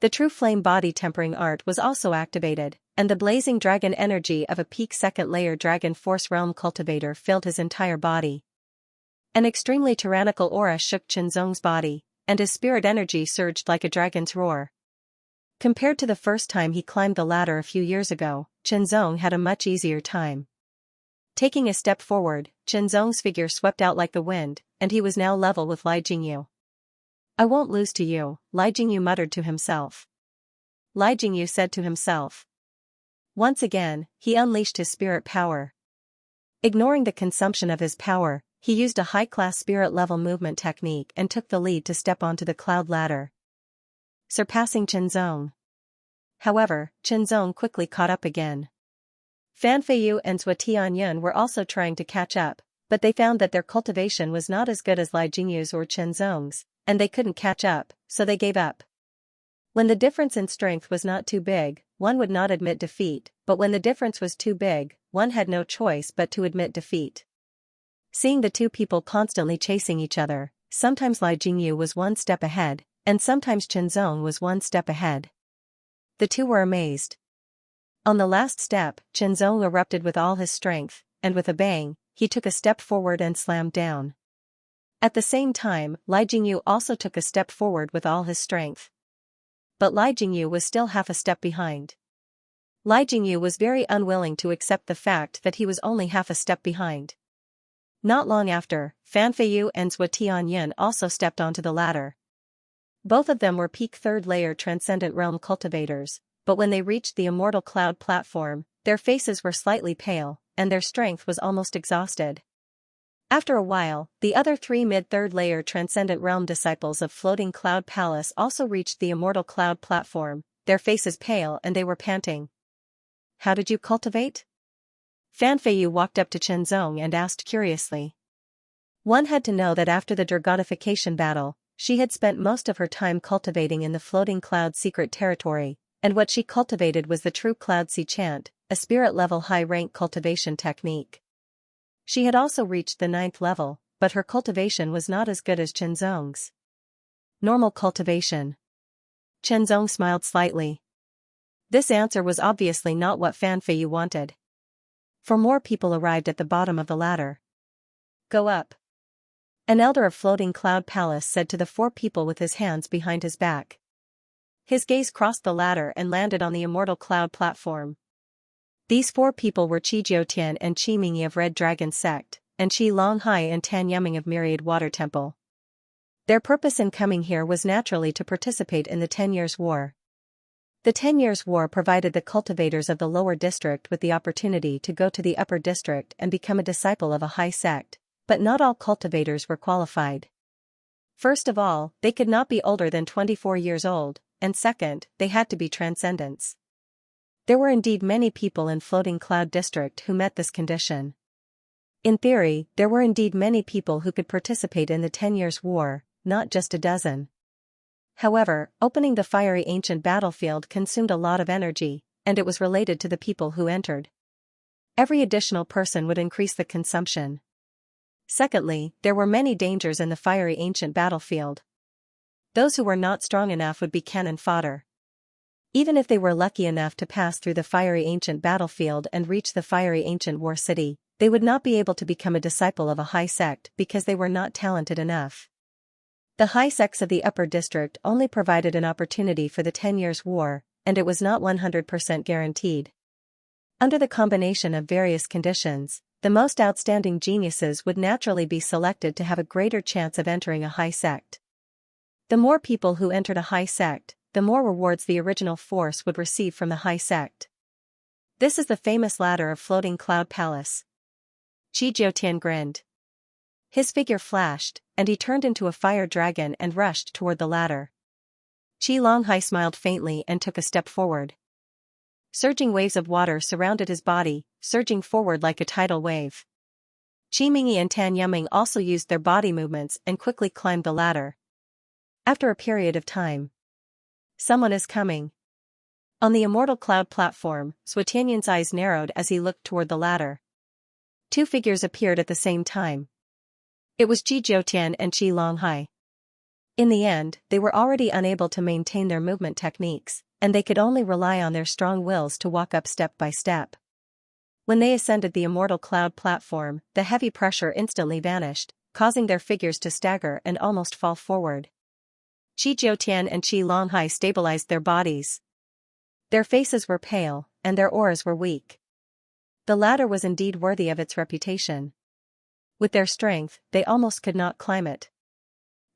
The True Flame Body Tempering Art was also activated, and the Blazing Dragon energy of a peak 2nd layer Dragon Force Realm cultivator filled his entire body. An extremely tyrannical aura shook Chen Zong's body, and his spirit energy surged like a dragon's roar. Compared to the first time he climbed the ladder a few years ago, Chen Zong had a much easier time. Taking a step forward, Chen Zong's figure swept out like the wind, and he was now level with Li Jingyu. "I won't lose to you," Li Jingyu muttered to himself. Li Jingyu said to himself. Once again, he unleashed his spirit power. Ignoring the consumption of his power, he used a high-class spirit-level movement technique and took the lead to step onto the cloud ladder, surpassing Chen Zong. However, Chen Zong quickly caught up again. Fan Feiyu and Zhou Tianyun were also trying to catch up, but they found that their cultivation was not as good as Li Jingyu's or Chen Zong's, and they couldn't catch up, so they gave up. When the difference in strength was not too big, one would not admit defeat, but when the difference was too big, one had no choice but to admit defeat. Seeing the two people constantly chasing each other, sometimes Li Jingyu was one step ahead, and sometimes Chen Zong was one step ahead. The two were amazed. On the last step, Chen Zong erupted with all his strength, and with a bang, he took a step forward and slammed down. At the same time, Li Jingyu also took a step forward with all his strength. But Li Jingyu was still half a step behind. Li Jingyu was very unwilling to accept the fact that he was only half a step behind. Not long after, Fan Feiyu and Zhou Tianyun also stepped onto the ladder. Both of them were peak 3rd layer Transcendent Realm cultivators, but when they reached the Immortal Cloud platform, their faces were slightly pale, and their strength was almost exhausted. After a while, the other 3 mid-3rd layer Transcendent Realm disciples of Floating Cloud Palace also reached the Immortal Cloud platform, their faces pale and they were panting. "How did you cultivate?" Fan Feiyu walked up to Chen Zong and asked curiously. One had to know that after the Dragonification battle, she had spent most of her time cultivating in the Floating Cloud secret territory, and what she cultivated was the True Cloud Sea Chant, a spirit-level high-rank cultivation technique. She had also reached the 9th level, but her cultivation was not as good as Chen Zong's. Normal cultivation. Chen Zong smiled slightly. This answer was obviously not what Fan Feiyu wanted. 4 more people arrived at the bottom of the ladder. "Go up," an elder of Floating Cloud Palace said to the 4 people with his hands behind his back. His gaze crossed the ladder and landed on the Immortal Cloud platform. These 4 people were Qi Jiutian and Qi Mingyi of Red Dragon Sect, and Qi Longhai and Tan Yuming of Myriad Water Temple. Their purpose in coming here was naturally to participate in the 10 Years' War. The 10 Years' War provided the cultivators of the lower district with the opportunity to go to the upper district and become a disciple of a high sect, but not all cultivators were qualified. First of all, they could not be older than 24 years old, and second, they had to be transcendents. There were indeed many people in Floating Cloud District who met this condition. In theory, there were indeed many people who could participate in the 10 Years' War, not just a dozen. However, opening the fiery ancient battlefield consumed a lot of energy, and it was related to the people who entered. Every additional person would increase the consumption. Secondly, there were many dangers in the fiery ancient battlefield. Those who were not strong enough would be cannon fodder. Even if they were lucky enough to pass through the fiery ancient battlefield and reach the fiery ancient war city, they would not be able to become a disciple of a high sect because they were not talented enough. The high sects of the upper district only provided an opportunity for the 10 Years' War, and it was not 100% guaranteed. Under the combination of various conditions, the most outstanding geniuses would naturally be selected to have a greater chance of entering a high sect. The more people who entered a high sect, the more rewards the original force would receive from the high sect. This is the famous ladder of Floating Cloud Palace. Qi Jiutian grinned. His figure flashed, and he turned into a fire dragon and rushed toward the ladder. Qi Longhai smiled faintly and took a step forward. Surging waves of water surrounded his body, surging forward like a tidal wave. Qi Mingyi and Tan Yuming also used their body movements and quickly climbed the ladder. After a period of time, someone is coming. On the immortal cloud platform, Suetianyan's eyes narrowed as he looked toward the ladder. Two figures appeared at the same time. It was Qi Jiutian and Qi Longhai. In the end, they were already unable to maintain their movement techniques, and they could only rely on their strong wills to walk up step by step. When they ascended the immortal cloud platform, the heavy pressure instantly vanished, causing their figures to stagger and almost fall forward. Qi Jiutian and Qi Longhai stabilized their bodies. Their faces were pale, and their auras were weak. The ladder was indeed worthy of its reputation. With their strength, they almost could not climb it.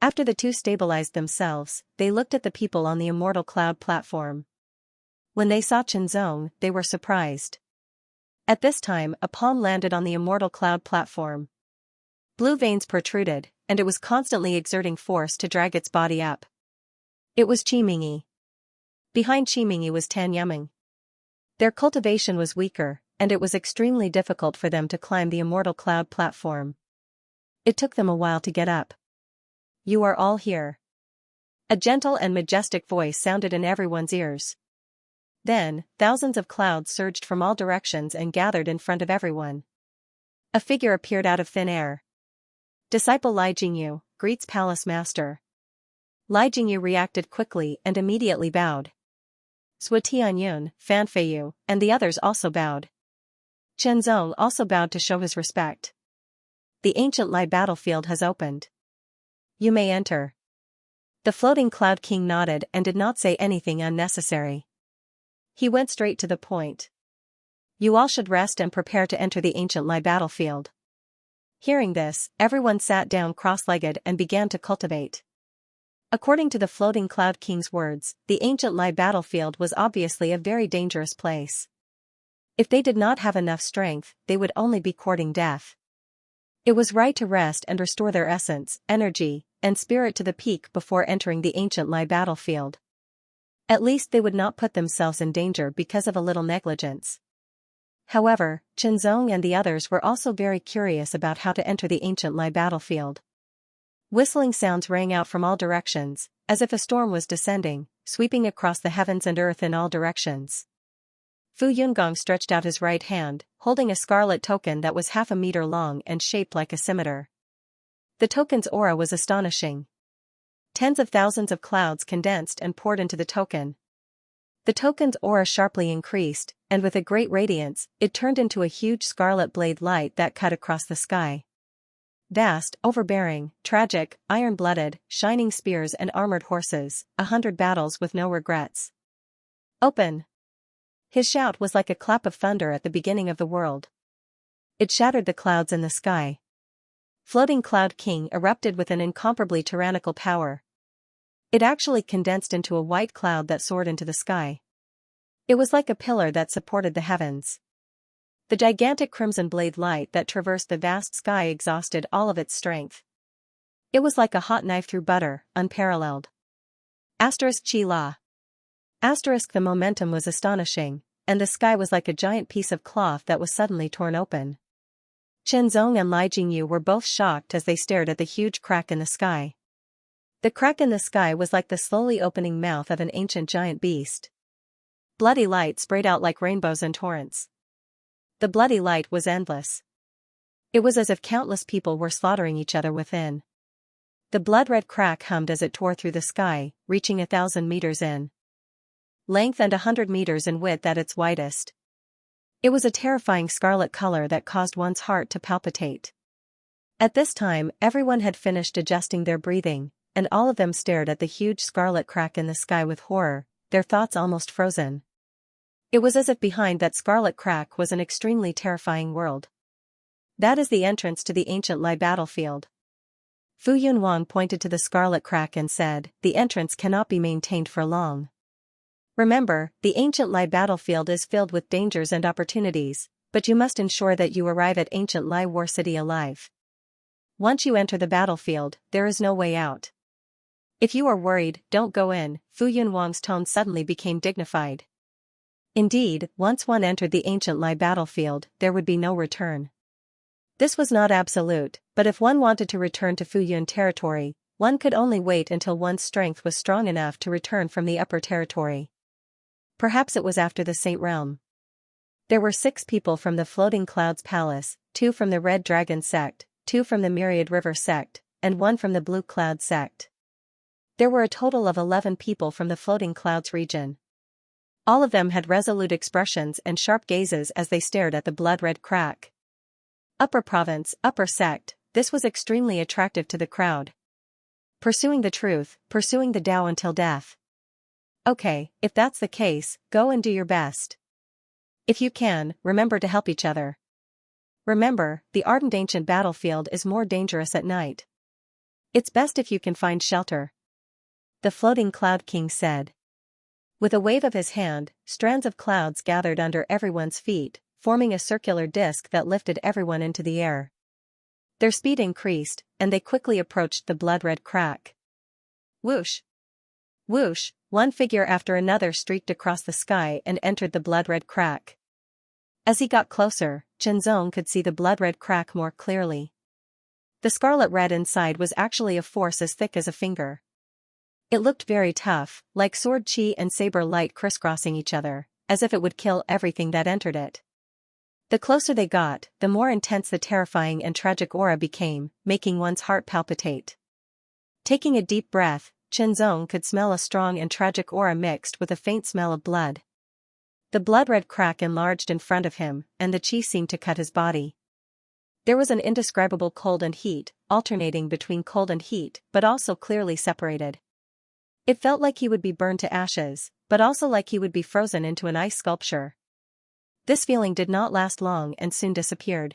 After the two stabilized themselves, they looked at the people on the immortal cloud platform. When they saw Chenzong, they were surprised. At this time, a palm landed on the immortal cloud platform. Blue veins protruded, and it was constantly exerting force to drag its body up. It was Qi Mingyi. Behind Qi Mingyi was Tan Yuming. Their cultivation was weaker, and it was extremely difficult for them to climb the immortal cloud platform. It took them a while to get up. You are all here. A gentle and majestic voice sounded in everyone's ears. Then, thousands of clouds surged from all directions and gathered in front of everyone. A figure appeared out of thin air. Disciple Lai Jingyu, greets Palace Master. Lai Jingyu reacted quickly and immediately bowed. Sui Tianyun, Fan Feiyu, and the others also bowed. Chenzong also bowed to show his respect. The ancient Lai battlefield has opened. You may enter. The floating Cloud King nodded and did not say anything unnecessary. He went straight to the point. You all should rest and prepare to enter the ancient Lai battlefield. Hearing this, everyone sat down cross-legged and began to cultivate. According to the floating Cloud King's words, the ancient Lai battlefield was obviously a very dangerous place. If they did not have enough strength, they would only be courting death. It was right to rest and restore their essence, energy, and spirit to the peak before entering the ancient Lai battlefield. At least they would not put themselves in danger because of a little negligence. However, Chenzong and the others were also very curious about how to enter the ancient Lai battlefield. Whistling sounds rang out from all directions, as if a storm was descending, sweeping across the heavens and earth in all directions. Fu Yungong stretched out his right hand, holding a scarlet token that was 1/2 meter long and shaped like a scimitar. The token's aura was astonishing. Tens of thousands of clouds condensed and poured into the token. The token's aura sharply increased, and with a great radiance, it turned into a huge scarlet blade light that cut across the sky. Vast, overbearing, tragic, iron-blooded, shining spears and armored horses, 100 battles with no regrets. Open! His shout was like a clap of thunder at the beginning of the world. It shattered the clouds in the sky. Floating Cloud King erupted with an incomparably tyrannical power. It actually condensed into a white cloud that soared into the sky. It was like a pillar that supported the heavens. The gigantic crimson blade light that traversed the vast sky exhausted all of its strength. It was like a hot knife through butter, unparalleled. Chi La. The momentum was astonishing, and the sky was like a giant piece of cloth that was suddenly torn open. Chenzong and Lai Jingyu were both shocked as they stared at the huge crack in the sky. The crack in the sky was like the slowly opening mouth of an ancient giant beast. Bloody light sprayed out like rainbows and torrents. The bloody light was endless. It was as if countless people were slaughtering each other within. The blood-red crack hummed as it tore through the sky, reaching 1,000 meters in length and 100 meters in width at its widest. It was a terrifying scarlet color that caused one's heart to palpitate. At this time, everyone had finished adjusting their breathing, and all of them stared at the huge scarlet crack in the sky with horror, their thoughts almost frozen. It was as if behind that scarlet crack was an extremely terrifying world. That is the entrance to the ancient Lai battlefield. Fu Yunwang pointed to the scarlet crack and said, the entrance cannot be maintained for long. Remember, the ancient Lai battlefield is filled with dangers and opportunities, but you must ensure that you arrive at ancient Lai War City alive. Once you enter the battlefield, there is no way out. If you are worried, don't go in. Fu Yunwang's tone suddenly became dignified. Indeed, once one entered the ancient Lai battlefield, there would be no return. This was not absolute, but if one wanted to return to Fu Yun territory, one could only wait until one's strength was strong enough to return from the upper territory. Perhaps it was after the Saint Realm. There were 6 people from the Floating Clouds Palace, 2 from the Red Dragon sect, 2 from the Myriad River sect, and 1 from the Blue Cloud sect. There were a total of 11 people from the Floating Clouds region. All of them had resolute expressions and sharp gazes as they stared at the blood-red crack. Upper province, upper sect, this was extremely attractive to the crowd. Pursuing the truth, pursuing the Tao until death. Okay, if that's the case, go and do your best. If you can, remember to help each other. Remember, the ardent ancient battlefield is more dangerous at night. It's best if you can find shelter. The Floating Cloud King said. With a wave of his hand, strands of clouds gathered under everyone's feet, forming a circular disc that lifted everyone into the air. Their speed increased, and they quickly approached the blood-red crack. Whoosh! Whoosh! One figure after another streaked across the sky and entered the blood-red crack. As he got closer, Chenzong could see the blood-red crack more clearly. The scarlet red inside was actually a force as thick as a finger. It looked very tough, like sword chi and saber light crisscrossing each other, as if it would kill everything that entered it. The closer they got, the more intense the terrifying and tragic aura became, making one's heart palpitate. Taking a deep breath, Chenzong could smell a strong and tragic aura mixed with a faint smell of blood. The blood-red crack enlarged in front of him, and the chi seemed to cut his body. There was an indescribable cold and heat, alternating between cold and heat, but also clearly separated. It felt like he would be burned to ashes, but also like he would be frozen into an ice sculpture. This feeling did not last long and soon disappeared.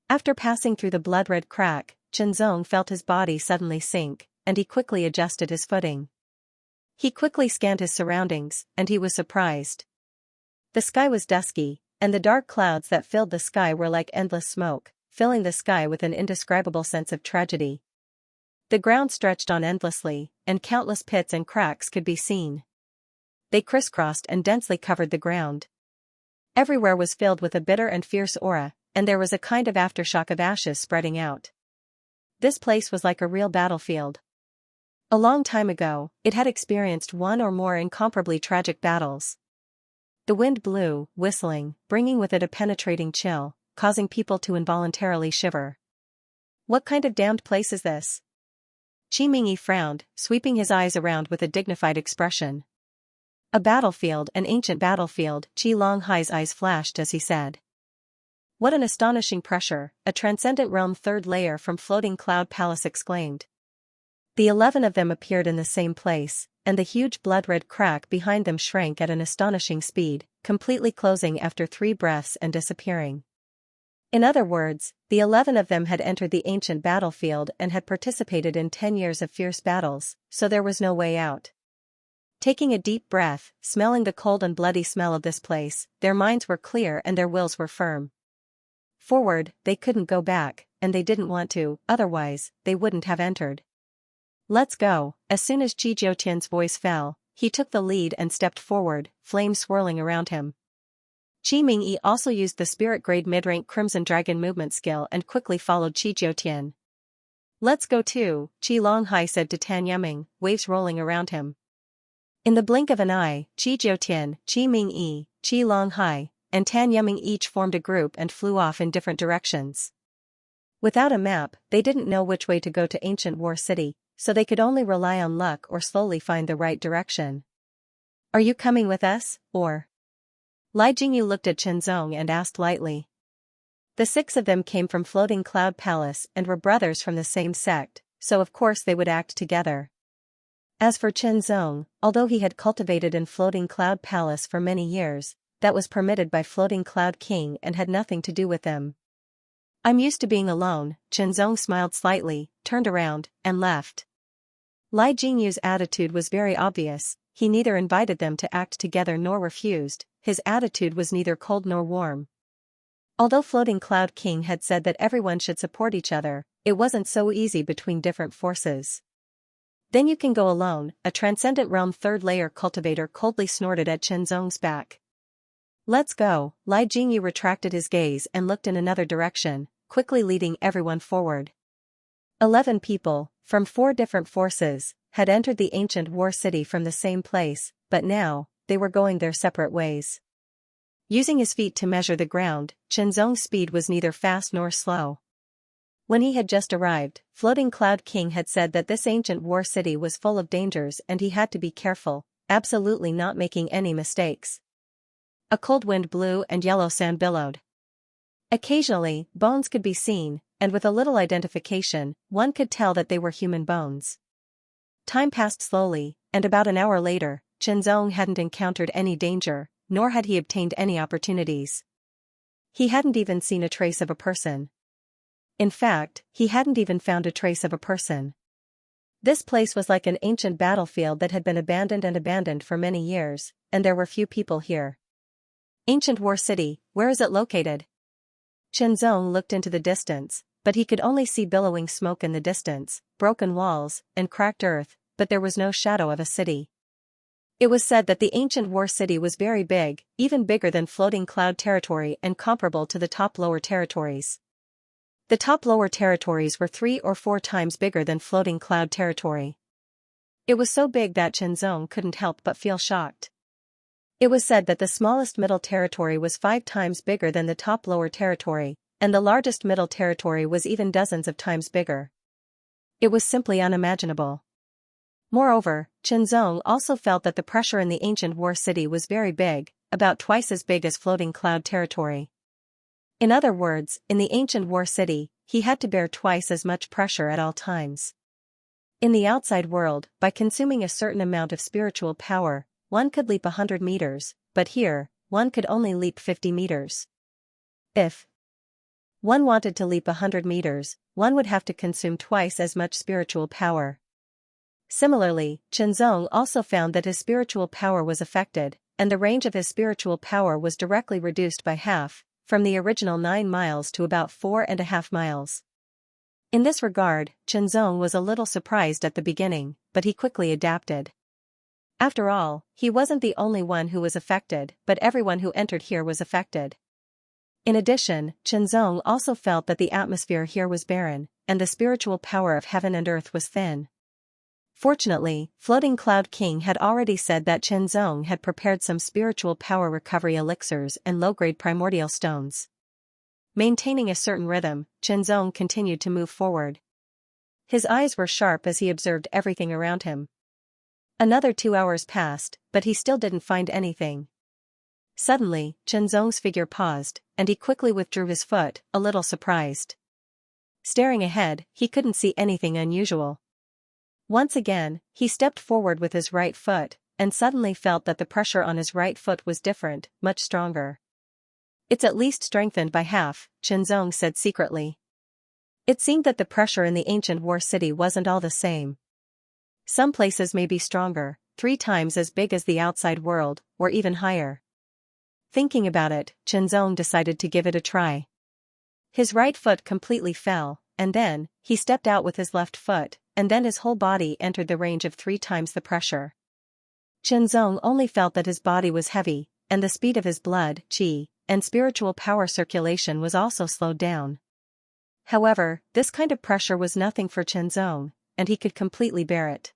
After passing through the blood-red crack, Chenzong felt his body suddenly sink, and he quickly adjusted his footing. He quickly scanned his surroundings, and he was surprised. The sky was dusky, and the dark clouds that filled the sky were like endless smoke, filling the sky with an indescribable sense of tragedy. The ground stretched on endlessly, and countless pits and cracks could be seen. They crisscrossed and densely covered the ground. Everywhere was filled with a bitter and fierce aura, and there was a kind of aftershock of ashes spreading out. This place was like a real battlefield. A long time ago, it had experienced one or more incomparably tragic battles. The wind blew, whistling, bringing with it a penetrating chill, causing people to involuntarily shiver. What kind of damned place is this? Qi Mingyi frowned, sweeping his eyes around with a dignified expression. A battlefield, an ancient battlefield, Qi Longhai's eyes flashed as he said. What an astonishing pressure, a transcendent realm third layer from Floating Cloud Palace exclaimed. The 11 of them appeared in the same place, and the huge blood-red crack behind them shrank at an astonishing speed, completely closing after 3 breaths and disappearing. In other words, the 11 of them had entered the ancient battlefield and had participated in 10 years of fierce battles, so there was no way out. Taking a deep breath, smelling the cold and bloody smell of this place, their minds were clear and their wills were firm. Forward, they couldn't go back, and they didn't want to, otherwise, they wouldn't have entered. Let's go. As soon as Qi Jiutian's voice fell, he took the lead and stepped forward, flames swirling around him. Qi Mingyi also used the spirit-grade mid-rank Crimson Dragon movement skill and quickly followed Qi Jiutian. Let's go too, Qi Longhai said to Tan Yuming, waves rolling around him. In the blink of an eye, Qi Jiutian, Qi Mingyi, Qi Longhai, and Tan Yuming each formed a group and flew off in different directions. Without a map, they didn't know which way to go to Ancient War City, so they could only rely on luck or slowly find the right direction. Are you coming with us, or? Lai Jingyu looked at Chenzong and asked lightly. The 6 of them came from Floating Cloud Palace and were brothers from the same sect, so of course they would act together. As for Chenzong, although he had cultivated in Floating Cloud Palace for many years, that was permitted by Floating Cloud King and had nothing to do with them. I'm used to being alone, Chenzong smiled slightly, turned around, and left. Lai Jingyu's attitude was very obvious, he neither invited them to act together nor refused, his attitude was neither cold nor warm. Although Floating Cloud King had said that everyone should support each other, it wasn't so easy between different forces. Then you can go alone, a Transcendent Realm third layer cultivator coldly snorted at Chenzong's back. Let's go. Li Jingyi retracted his gaze and looked in another direction, quickly leading everyone forward. 11 people, from 4 different forces, had entered the ancient war city from the same place, but now, they were going their separate ways. Using his feet to measure the ground, Chenzong's speed was neither fast nor slow. When he had just arrived, Floating Cloud King had said that this ancient war city was full of dangers and he had to be careful, absolutely not making any mistakes. A cold wind blew and yellow sand billowed. Occasionally, bones could be seen, and with a little identification, one could tell that they were human bones. Time passed slowly, and about an hour later, Chenzong hadn't encountered any danger, nor had he obtained any opportunities. He hadn't even seen a trace of a person. In fact, he hadn't even found a trace of a person. This place was like an ancient battlefield that had been abandoned for many years, and there were few people here. Ancient War City, where is it located? Chenzong looked into the distance, but he could only see billowing smoke in the distance, broken walls, and cracked earth, but there was no shadow of a city. It was said that the ancient war city was very big, even bigger than Floating Cloud territory and comparable to the top lower territories. The top lower territories were 3 or 4 times bigger than Floating Cloud territory. It was so big that Chenzong couldn't help but feel shocked. It was said that the smallest middle territory was 5 times bigger than the top lower territory, and the largest middle territory was even dozens of times bigger. It was simply unimaginable. Moreover, Chenzong also felt that the pressure in the ancient war city was very big, about twice as big as Floating Cloud territory. In other words, in the ancient war city, he had to bear twice as much pressure at all times. In the outside world, by consuming a certain amount of spiritual power, one could leap 100 meters, but here, one could only leap 50 meters. If one wanted to leap 100 meters, one would have to consume twice as much spiritual power. Similarly, Chenzong also found that his spiritual power was affected, and the range of his spiritual power was directly reduced by half, from the original 9 miles to about 4.5 miles. In this regard, Chenzong was a little surprised at the beginning, but he quickly adapted. After all, he wasn't the only one who was affected, but everyone who entered here was affected. In addition, Chenzong also felt that the atmosphere here was barren, and the spiritual power of heaven and earth was thin. Fortunately, Floating Cloud King had already said that Chenzong had prepared some spiritual power recovery elixirs and low-grade primordial stones. Maintaining a certain rhythm, Chenzong continued to move forward. His eyes were sharp as he observed everything around him. Another 2 hours passed, but he still didn't find anything. Suddenly, Chenzong's figure paused, and he quickly withdrew his foot, a little surprised. Staring ahead, he couldn't see anything unusual. Once again, he stepped forward with his right foot, and suddenly felt that the pressure on his right foot was different, much stronger. It's at least strengthened by half, Chenzong said secretly. It seemed that the pressure in the ancient war city wasn't all the same. Some places may be stronger, 3 times as big as the outside world, or even higher. Thinking about it, Chenzong decided to give it a try. His right foot completely fell, and then, he stepped out with his left foot, and then his whole body entered the range of 3 times the pressure. Chenzong only felt that his body was heavy, and the speed of his blood, qi, and spiritual power circulation was also slowed down. However, this kind of pressure was nothing for Chenzong, and he could completely bear it.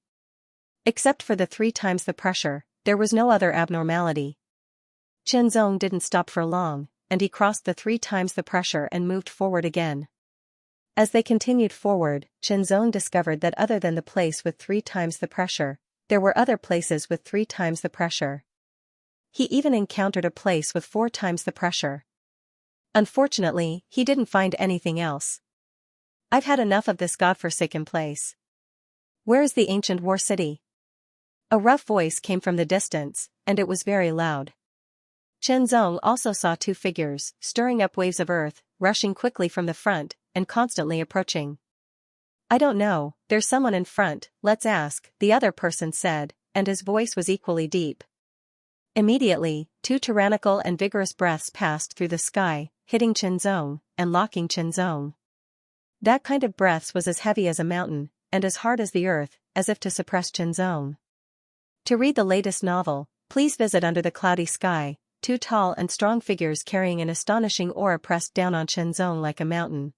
Except for the 3 times the pressure, there was no other abnormality. Chenzong didn't stop for long, and he crossed the 3 times the pressure and moved forward again. As they continued forward, Chenzong discovered that other than the place with 3 times the pressure, there were other places with 3 times the pressure. He even encountered a place with 4 times the pressure. Unfortunately, he didn't find anything else. I've had enough of this godforsaken place. Where is the ancient war city? A rough voice came from the distance, and it was very loud. Chenzong also saw 2 figures, stirring up waves of earth, rushing quickly from the front, and constantly approaching. I don't know, there's someone in front, let's ask, the other person said, and his voice was equally deep. Immediately, 2 tyrannical and vigorous breaths passed through the sky, hitting Qinzong, and locking Qinzong. That kind of breath was as heavy as a mountain, and as hard as the earth, as if to suppress Qinzong. To read the latest novel, please visit Under the Cloudy Sky. Two tall and strong figures carrying an astonishing aura pressed down on Qinzong like a mountain.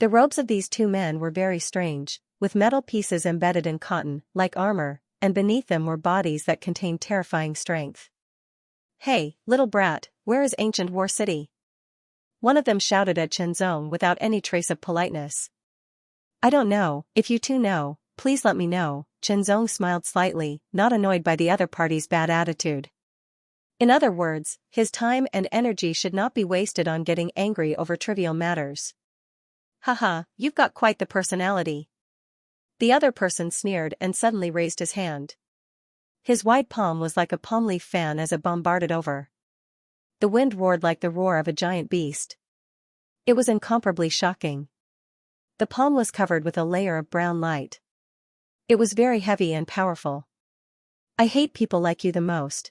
The robes of these two men were very strange, with metal pieces embedded in cotton, like armor, and beneath them were bodies that contained terrifying strength. "Hey, little brat, where is ancient War City?" one of them shouted at Qinzong without any trace of politeness. "I don't know. If you two know, please let me know." Qinzong smiled slightly, not annoyed by the other party's bad attitude. In other words, his time and energy should not be wasted on getting angry over trivial matters. "Haha, you've got quite the personality." The other person sneered and suddenly raised his hand. His wide palm was like a palm leaf fan as it bombarded over. The wind roared like the roar of a giant beast. It was incomparably shocking. The palm was covered with a layer of brown light. It was very heavy and powerful. "I hate people like you the most."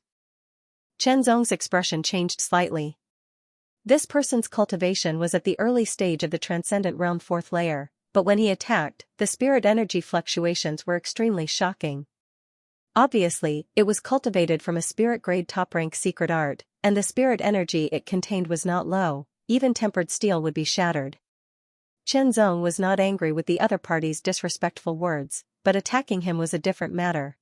Qinzong's expression changed slightly. This person's cultivation was at the early stage of the Transcendent Realm 4th layer, but when he attacked, the spirit energy fluctuations were extremely shocking. Obviously, it was cultivated from a spirit-grade top-rank secret art, and the spirit energy it contained was not low, even tempered steel would be shattered. Qinzong was not angry with the other party's disrespectful words, but attacking him was a different matter.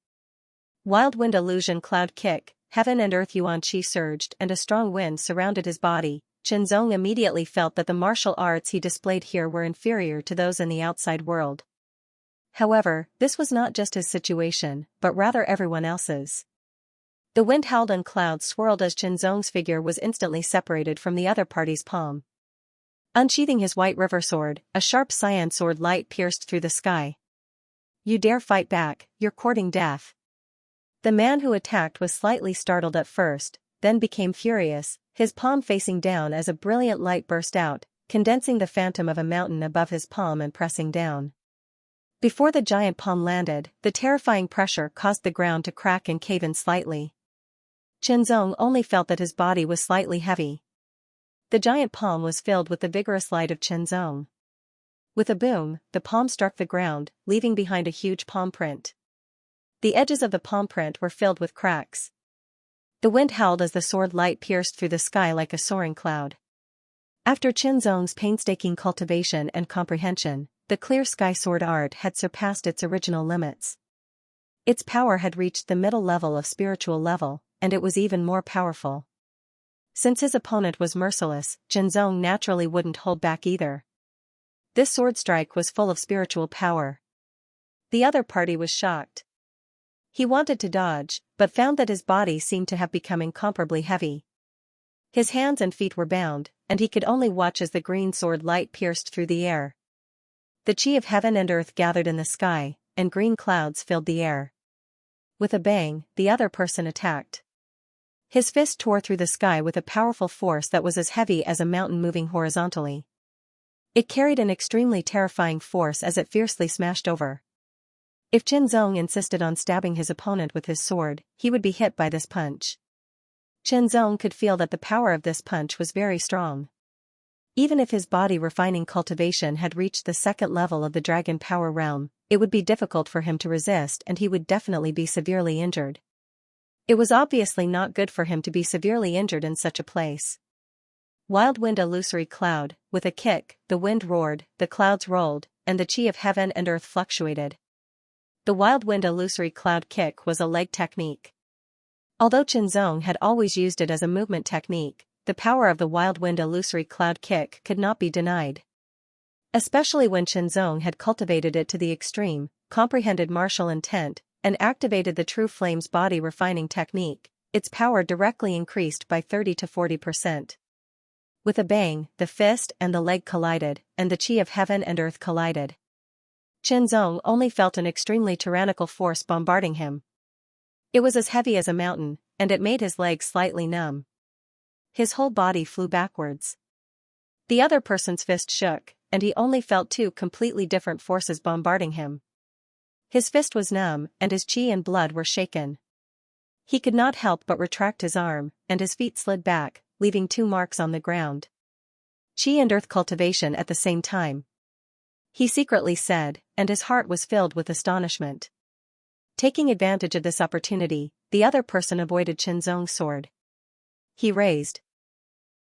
Wild wind illusion cloud kick, heaven and earth yuan qi surged and a strong wind surrounded his body. Qinzong immediately felt that the martial arts he displayed here were inferior to those in the outside world. However, this was not just his situation, but rather everyone else's. The wind howled and clouds swirled as Qinzong's figure was instantly separated from the other party's palm. Unsheathing his white river sword, a sharp cyan sword light pierced through the sky. "You dare fight back, you're courting death." The man who attacked was slightly startled at first, then became furious, his palm facing down as a brilliant light burst out, condensing the phantom of a mountain above his palm and pressing down. Before the giant palm landed, the terrifying pressure caused the ground to crack and cave in slightly. Qinzong only felt that his body was slightly heavy. The giant palm was filled with the vigorous light of Qinzong. With a boom, the palm struck the ground, leaving behind a huge palm print. The edges of the palm print were filled with cracks. The wind howled as the sword light pierced through the sky like a soaring cloud. After Qinzong's painstaking cultivation and comprehension, the clear sky sword art had surpassed its original limits. Its power had reached the middle level of spiritual level, and it was even more powerful. Since his opponent was merciless, Qinzong naturally wouldn't hold back either. This sword strike was full of spiritual power. The other party was shocked. He wanted to dodge, but found that his body seemed to have become incomparably heavy. His hands and feet were bound, and he could only watch as the green sword light pierced through the air. The chi of heaven and earth gathered in the sky, and green clouds filled the air. With a bang, the other person attacked. His fist tore through the sky with a powerful force that was as heavy as a mountain moving horizontally. It carried an extremely terrifying force as it fiercely smashed over. If Qinzong insisted on stabbing his opponent with his sword, he would be hit by this punch. Qinzong could feel that the power of this punch was very strong. Even if his body refining cultivation had reached the second level of the dragon power realm, it would be difficult for him to resist and he would definitely be severely injured. It was obviously not good for him to be severely injured in such a place. Wild wind illusory cloud, with a kick, the wind roared, the clouds rolled, and the chi of heaven and earth fluctuated. The wild wind illusory cloud kick was a leg technique. Although Qinzong had always used it as a movement technique, the power of the wild wind illusory cloud kick could not be denied. Especially when Qinzong had cultivated it to the extreme, comprehended martial intent, and activated the true flames body refining technique, its power directly increased by 30 to 40%. With a bang, the fist and the leg collided, and the chi of heaven and earth collided. Qinzong only felt an extremely tyrannical force bombarding him. It was as heavy as a mountain, and it made his legs slightly numb. His whole body flew backwards. The other person's fist shook, and he only felt two completely different forces bombarding him. His fist was numb, and his chi and blood were shaken. He could not help but retract his arm, and his feet slid back, leaving two marks on the ground. Chi and earth cultivation at the same time. He secretly said, and his heart was filled with astonishment. Taking advantage of this opportunity, the other person avoided Qinzong's sword. He raised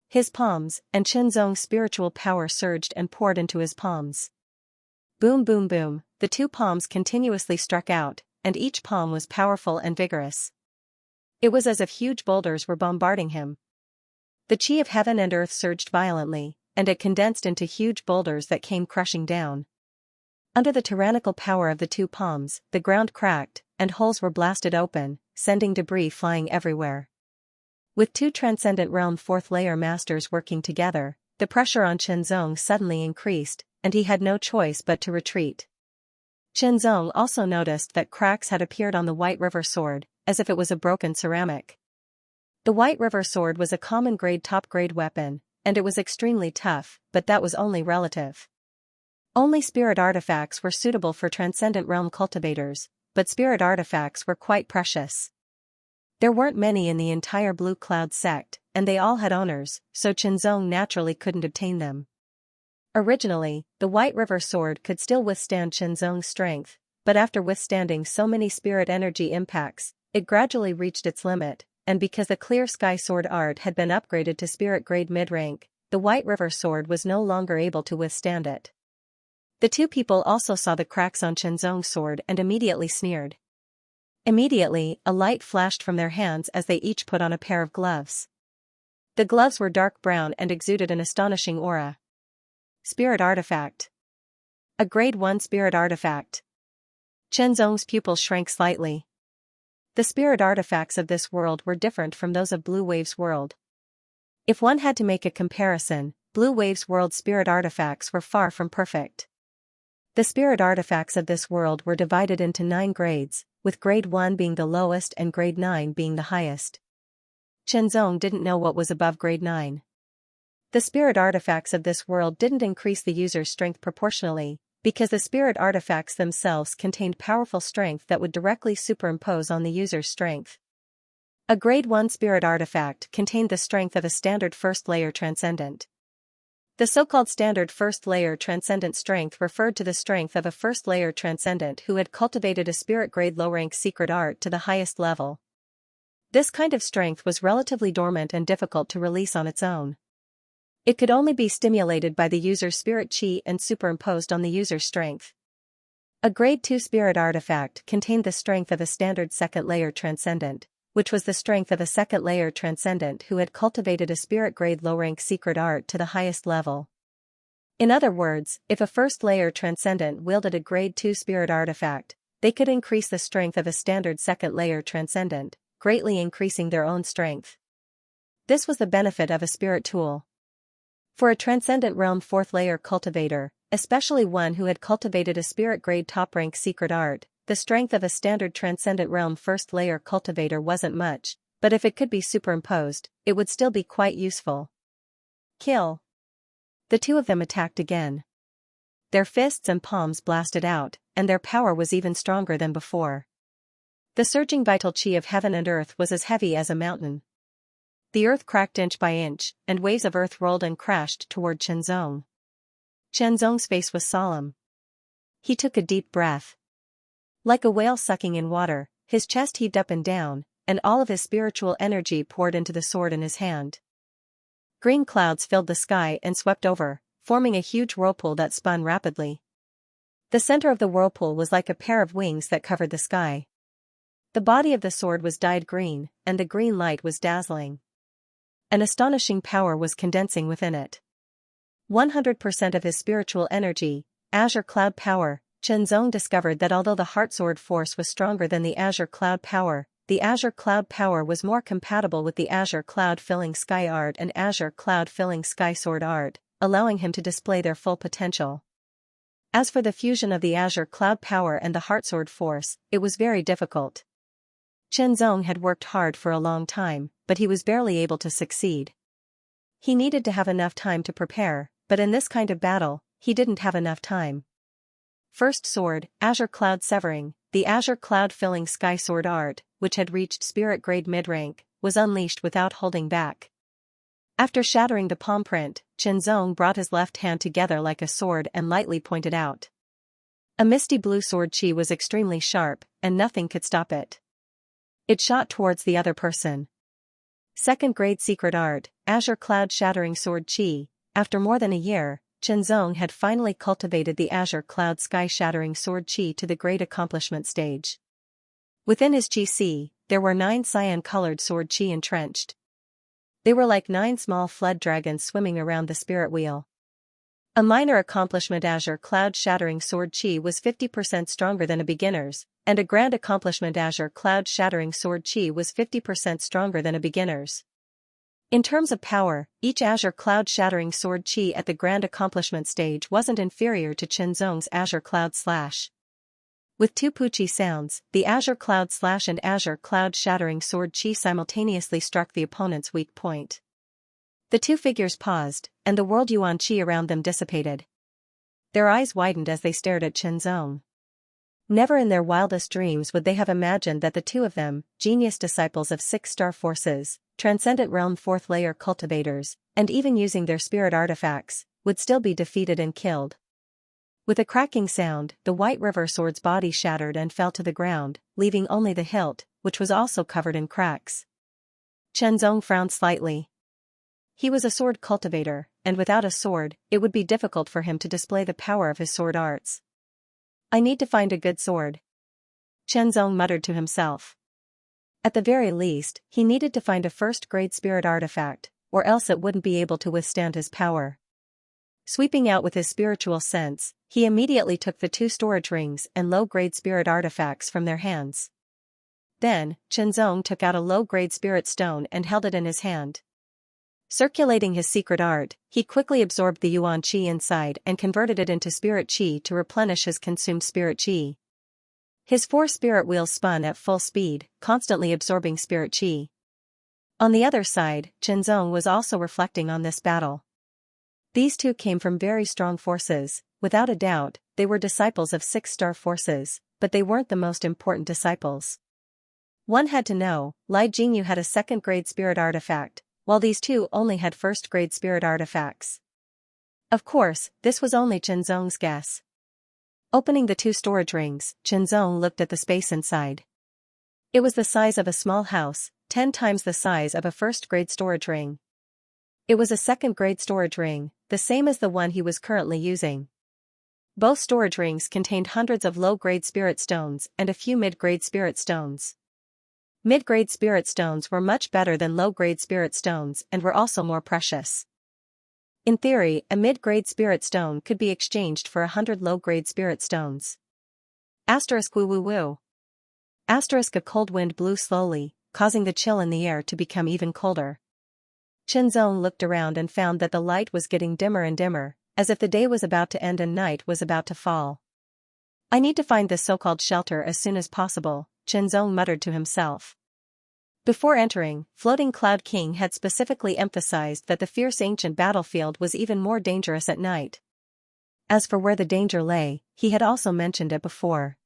his palms, and Qinzong's spiritual power surged and poured into his palms. Boom boom boom, the two palms continuously struck out, and each palm was powerful and vigorous. It was as if huge boulders were bombarding him. The chi of heaven and earth surged violently, and it condensed into huge boulders that came crushing down. Under the tyrannical power of the two palms, the ground cracked, and holes were blasted open, sending debris flying everywhere. With two transcendent realm fourth layer masters working together, the pressure on Qinzong suddenly increased, and he had no choice but to retreat. Qinzong also noticed that cracks had appeared on the White River sword, as if it was a broken ceramic. The White River sword was a common grade top-grade weapon, and it was extremely tough, but that was only relative. Only spirit artifacts were suitable for transcendent realm cultivators, but spirit artifacts were quite precious. There weren't many in the entire Blue Cloud sect, and they all had owners, so Qinzong naturally couldn't obtain them. Originally, the White River sword could still withstand Qinzong's strength, but after withstanding so many spirit energy impacts, it gradually reached its limit, and because the Clear Sky sword art had been upgraded to spirit grade mid-rank, the White River sword was no longer able to withstand it. The two people also saw the cracks on Qinzong's sword and immediately sneered. Immediately, a light flashed from their hands as they each put on a pair of gloves. The gloves were dark brown and exuded an astonishing aura. Spirit artifact. A grade 1 spirit artifact. Qinzong's pupils shrank slightly. The spirit artifacts of this world were different from those of Blue Wave's world. If one had to make a comparison, Blue Wave's world's spirit artifacts were far from perfect. The spirit artifacts of this world were divided into 9 grades, with grade 1 being the lowest and grade 9 being the highest. Qinzong didn't know what was above grade 9. The spirit artifacts of this world didn't increase the user's strength proportionally, because the spirit artifacts themselves contained powerful strength that would directly superimpose on the user's strength. A grade 1 spirit artifact contained the strength of a standard first layer transcendent. The so-called standard first layer transcendent strength referred to the strength of a first layer transcendent who had cultivated a spirit grade low-rank secret art to the highest level. This kind of strength was relatively dormant and difficult to release on its own. It could only be stimulated by the user's spirit chi and superimposed on the user's strength. A grade 2 spirit artifact contained the strength of a standard second layer transcendent, which was the strength of a second layer transcendent who had cultivated a spirit grade low-rank secret art to the highest level. In other words, if a first layer transcendent wielded a grade 2 spirit artifact, they could increase the strength of a standard second layer transcendent, greatly increasing their own strength. This was the benefit of a spirit tool. For a transcendent realm 4th layer cultivator, especially one who had cultivated a spirit grade top rank secret art, the strength of a standard transcendent realm 1st layer cultivator wasn't much, but if it could be superimposed, it would still be quite useful. Kill. The two of them attacked again. Their fists and palms blasted out, and their power was even stronger than before. The surging vital chi of heaven and earth was as heavy as a mountain. The earth cracked inch by inch, and waves of earth rolled and crashed toward Qinzong. Qinzong's face was solemn. He took a deep breath. Like a whale sucking in water, his chest heaved up and down, and all of his spiritual energy poured into the sword in his hand. Green clouds filled the sky and swept over, forming a huge whirlpool that spun rapidly. The center of the whirlpool was like a pair of wings that covered the sky. The body of the sword was dyed green, and the green light was dazzling. An astonishing power was condensing within it. 100% of his spiritual energy, Azure Cloud Power. Qinzong discovered that although the Heart Sword force was stronger than the Azure Cloud Power, the Azure Cloud Power was more compatible with the Azure Cloud Filling Sky Art and Azure Cloud Filling Sky Sword Art, allowing him to display their full potential. As for the fusion of the Azure Cloud Power and the Heart Sword force, it was very difficult. Qinzong had worked hard for a long time, but he was barely able to succeed. He needed to have enough time to prepare, but in this kind of battle, he didn't have enough time. First sword, Azure Cloud Severing, the Azure Cloud Filling Sky Sword Art, which had reached spirit grade mid-rank, was unleashed without holding back. After shattering the palm print, Qianzong brought his left hand together like a sword and lightly pointed out. A misty blue sword chi was extremely sharp, and nothing could stop it. It shot towards the other person. Second grade secret art, Azure Cloud Shattering Sword Chi. After more than a year, Qianzong had finally cultivated the Azure Cloud Sky Shattering Sword Chi to the great accomplishment stage. Within his Chi, there were 9 cyan-colored sword chi entrenched. They were like 9 small flood dragons swimming around the spirit wheel. A minor accomplishment Azure Cloud Shattering Sword Chi was 50% stronger than a beginner's, and a grand accomplishment Azure Cloud Shattering Sword Chi was 50% stronger than a beginner's. In terms of power, each Azure Cloud Shattering Sword Chi at the grand accomplishment stage wasn't inferior to Qianzong's Azure Cloud Slash. With 2 Puchi sounds, the Azure Cloud Slash and Azure Cloud Shattering Sword Chi simultaneously struck the opponent's weak point. The two figures paused, and the world Yuan Chi around them dissipated. Their eyes widened as they stared at Qianzong. Never in their wildest dreams would they have imagined that the two of them, genius disciples of 6-star forces, transcendent realm 4th layer cultivators, and even using their spirit artifacts, would still be defeated and killed. With a cracking sound, the White River Sword's body shattered and fell to the ground, leaving only the hilt, which was also covered in cracks. Qianzong frowned slightly. He was a sword cultivator, and without a sword, it would be difficult for him to display the power of his sword arts. I need to find a good sword, Qianzong muttered to himself. At the very least, he needed to find a first-grade spirit artifact, or else it wouldn't be able to withstand his power. Sweeping out with his spiritual sense, he immediately took the 2 storage rings and low-grade spirit artifacts from their hands. Then, Qianzong took out a low-grade spirit stone and held it in his hand. Circulating his secret art, he quickly absorbed the Yuan Chi inside and converted it into Spirit Chi to replenish his consumed Spirit Chi. His 4 spirit wheels spun at full speed, constantly absorbing Spirit Chi. On the other side, Qianzong was also reflecting on this battle. These two came from very strong forces, without a doubt, they were disciples of 6-star forces, but they weren't the most important disciples. One had to know, Li Jingyu had a 2nd-grade spirit artifact, while these two only had 1st-grade spirit artifacts. Of course, this was only Qianzong's guess. Opening the 2 storage rings, Qianzong looked at the space inside. It was the size of a small house, 10 times the size of a 1st-grade storage ring. It was a 2nd-grade storage ring, the same as the one he was currently using. Both storage rings contained hundreds of low-grade spirit stones and a few mid-grade spirit stones. Mid-grade spirit stones were much better than low-grade spirit stones and were also more precious. In theory, a mid-grade spirit stone could be exchanged for 100 low-grade spirit stones. Asterisk woo woo woo. Asterisk a cold wind blew slowly, causing the chill in the air to become even colder. Qianzong looked around and found that the light was getting dimmer and dimmer, as if the day was about to end and night was about to fall. I need to find this so-called shelter as soon as possible, Qianzong muttered to himself. Before entering, Floating Cloud King had specifically emphasized that the fierce ancient battlefield was even more dangerous at night. As for where the danger lay, he had also mentioned it before.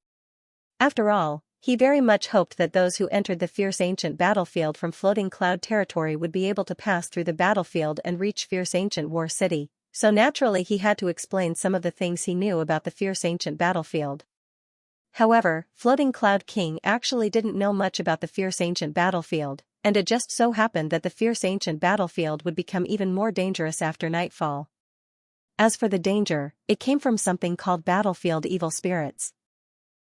After all, he very much hoped that those who entered the fierce ancient battlefield from Floating Cloud territory would be able to pass through the battlefield and reach fierce ancient war city, so naturally he had to explain some of the things he knew about the fierce ancient battlefield. However, Floating Cloud King actually didn't know much about the fierce ancient battlefield, and it just so happened that the fierce ancient battlefield would become even more dangerous after nightfall. As for the danger, it came from something called battlefield evil spirits.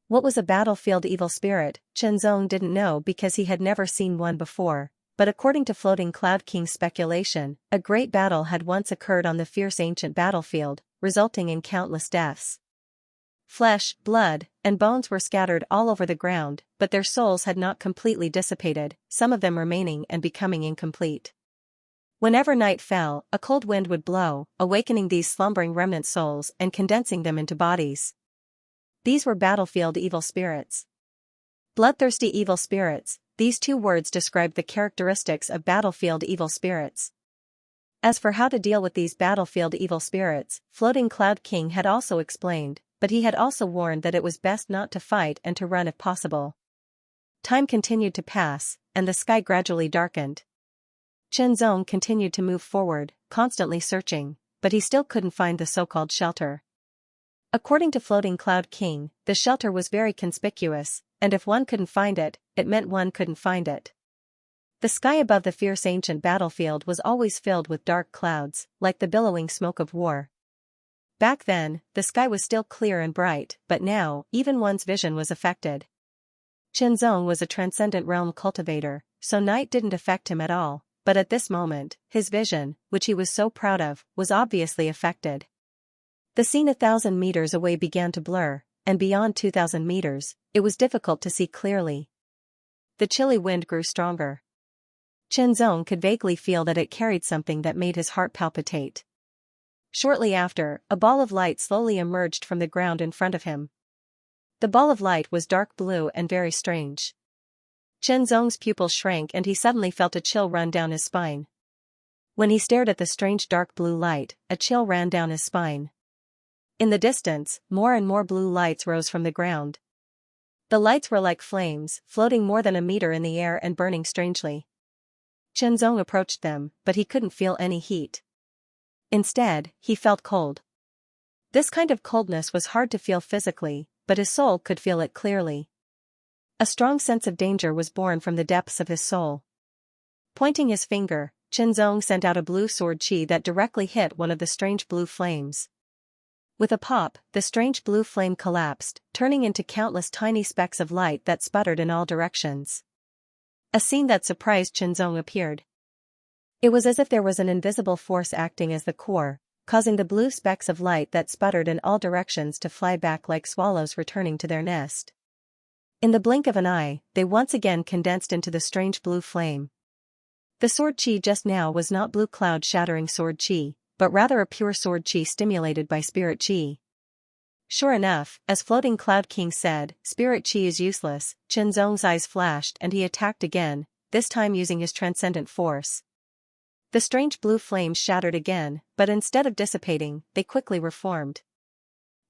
What was a battlefield evil spirit, Qianzong didn't know because he had never seen one before, but according to Floating Cloud King's speculation, a great battle had once occurred on the fierce ancient battlefield, resulting in countless deaths. Flesh, blood, and bones were scattered all over the ground, but their souls had not completely dissipated, some of them remaining and becoming incomplete. Whenever night fell, a cold wind would blow, awakening these slumbering remnant souls and condensing them into bodies. These were battlefield evil spirits. Bloodthirsty evil spirits, these 2 words described the characteristics of battlefield evil spirits. As for how to deal with these battlefield evil spirits, Floating Cloud King had also explained, but he had also warned that it was best not to fight and to run if possible. Time continued to pass, and the sky gradually darkened. Zong continued to move forward, constantly searching, but he still couldn't find the so-called shelter. According to Floating Cloud King, the shelter was very conspicuous, and if one couldn't find it, it meant one couldn't find it. The sky above the fierce ancient battlefield was always filled with dark clouds, like the billowing smoke of war. Back then, the sky was still clear and bright, but now, even one's vision was affected. Zong was a transcendent realm cultivator, so night didn't affect him at all, but at this moment, his vision, which he was so proud of, was obviously affected. The scene 1,000 meters away began to blur, and beyond 2,000 meters, it was difficult to see clearly. The chilly wind grew stronger. Zong could vaguely feel that it carried something that made his heart palpitate. Shortly after, a ball of light slowly emerged from the ground in front of him. The ball of light was dark blue and very strange. Zong's pupils shrank and he suddenly felt a chill run down his spine. When he stared at the strange dark blue light, a chill ran down his spine. In the distance, more and more blue lights rose from the ground. The lights were like flames, floating more than a meter in the air and burning strangely. Zong approached them, but he couldn't feel any heat. Instead, he felt cold. This kind of coldness was hard to feel physically, but his soul could feel it clearly. A strong sense of danger was born from the depths of his soul. Pointing his finger, Zong sent out a blue sword chi that directly hit one of the strange blue flames. With a pop, the strange blue flame collapsed, turning into countless tiny specks of light that sputtered in all directions. A scene that surprised Zong appeared. It was as if there was an invisible force acting as the core, causing the blue specks of light that sputtered in all directions to fly back like swallows returning to their nest. In the blink of an eye, they once again condensed into the strange blue flame. The sword chi just now was not blue cloud shattering sword chi, but rather a pure sword chi stimulated by spirit chi. Sure enough, as Floating Cloud King said, spirit chi is useless. Zong's eyes flashed and he attacked again, this time using his transcendent force. The strange blue flames shattered again, but instead of dissipating, they quickly reformed.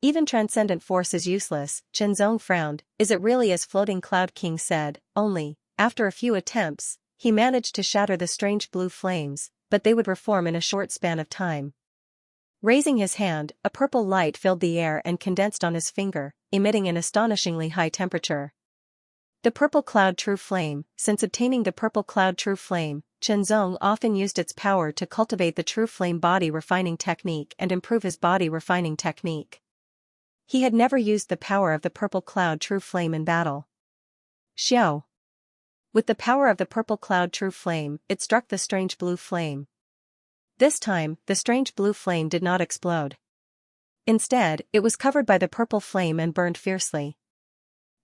Even transcendent force is useless, Zong frowned. Is it really as Floating Cloud King said? Only, after a few attempts, he managed to shatter the strange blue flames, but they would reform in a short span of time. Raising his hand, a purple light filled the air and condensed on his finger, emitting an astonishingly high temperature. The purple cloud true flame. Since obtaining the purple cloud true flame, Zong often used its power to cultivate the true flame body refining technique and improve his body refining technique. He had never used the power of the purple cloud true flame in battle. Xiao. With the power of the purple cloud true flame, it struck the strange blue flame. This time, the strange blue flame did not explode. Instead, it was covered by the purple flame and burned fiercely.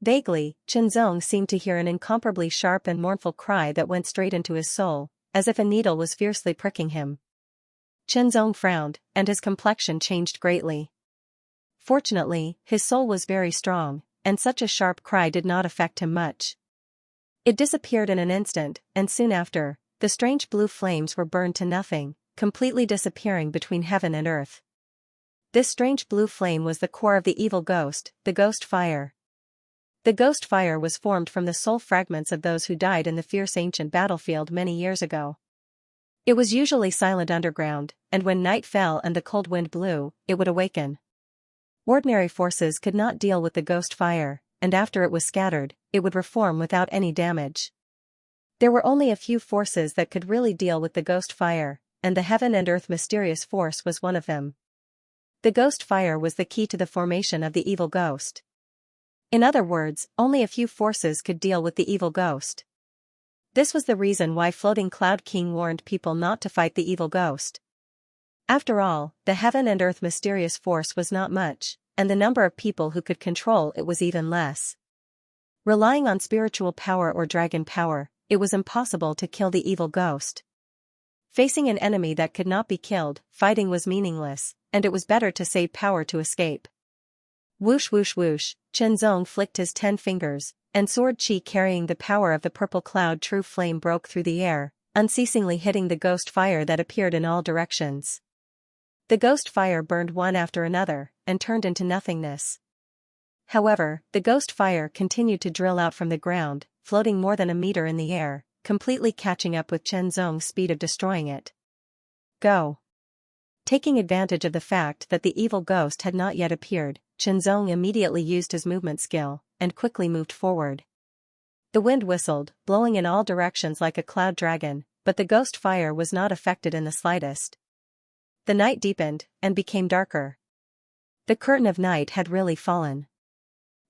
Vaguely, Zong seemed to hear an incomparably sharp and mournful cry that went straight into his soul, as if a needle was fiercely pricking him. Zong frowned, and his complexion changed greatly. Fortunately, his soul was very strong, and such a sharp cry did not affect him much. It disappeared in an instant, and soon after, the strange blue flames were burned to nothing, completely disappearing between heaven and earth. This strange blue flame was the core of the evil ghost, the ghost fire. The ghost fire was formed from the soul fragments of those who died in the fierce ancient battlefield many years ago. It was usually silent underground, and when night fell and the cold wind blew, it would awaken. Ordinary forces could not deal with the ghost fire, and after it was scattered, it would reform without any damage. There were only a few forces that could really deal with the ghost fire, and the heaven and earth mysterious force was one of them. The ghost fire was the key to the formation of the evil ghost. In other words, only a few forces could deal with the evil ghost. This was the reason why Floating Cloud King warned people not to fight the evil ghost. After all, the heaven and earth mysterious force was not much, and the number of people who could control it was even less. Relying on spiritual power or dragon power, it was impossible to kill the evil ghost. Facing an enemy that could not be killed, fighting was meaningless, and it was better to save power to escape. Whoosh whoosh whoosh, Zong flicked his 10 fingers, and sword chi carrying the power of the purple cloud true flame broke through the air, unceasingly hitting the ghost fire that appeared in all directions. The ghost fire burned one after another, and turned into nothingness. However, the ghost fire continued to drill out from the ground, floating more than a meter in the air, completely catching up with Chen Zong's speed of destroying it. Go! Taking advantage of the fact that the evil ghost had not yet appeared, Chen Zong immediately used his movement skill, and quickly moved forward. The wind whistled, blowing in all directions like a cloud dragon, but the ghost fire was not affected in the slightest. The night deepened, and became darker. The curtain of night had really fallen.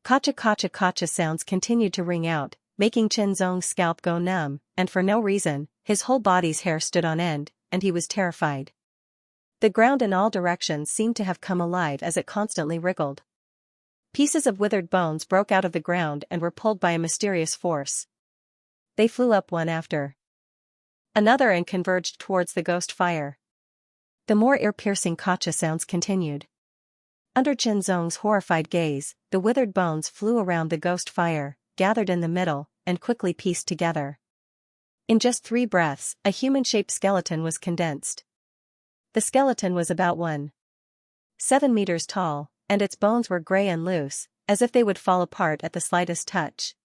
Kacha kacha kacha sounds continued to ring out, making Chen Zong's scalp go numb, and for no reason, his whole body's hair stood on end, and he was terrified. The ground in all directions seemed to have come alive as it constantly wriggled. Pieces of withered bones broke out of the ground and were pulled by a mysterious force. They flew up one after another and converged towards the ghost fire. The more ear-piercing kacha sounds continued. Under Chen Zong's horrified gaze, the withered bones flew around the ghost fire, gathered in the middle, and quickly pieced together. In just 3 breaths, a human-shaped skeleton was condensed. The skeleton was about 1.7 meters tall, and its bones were gray and loose, as if they would fall apart at the slightest touch.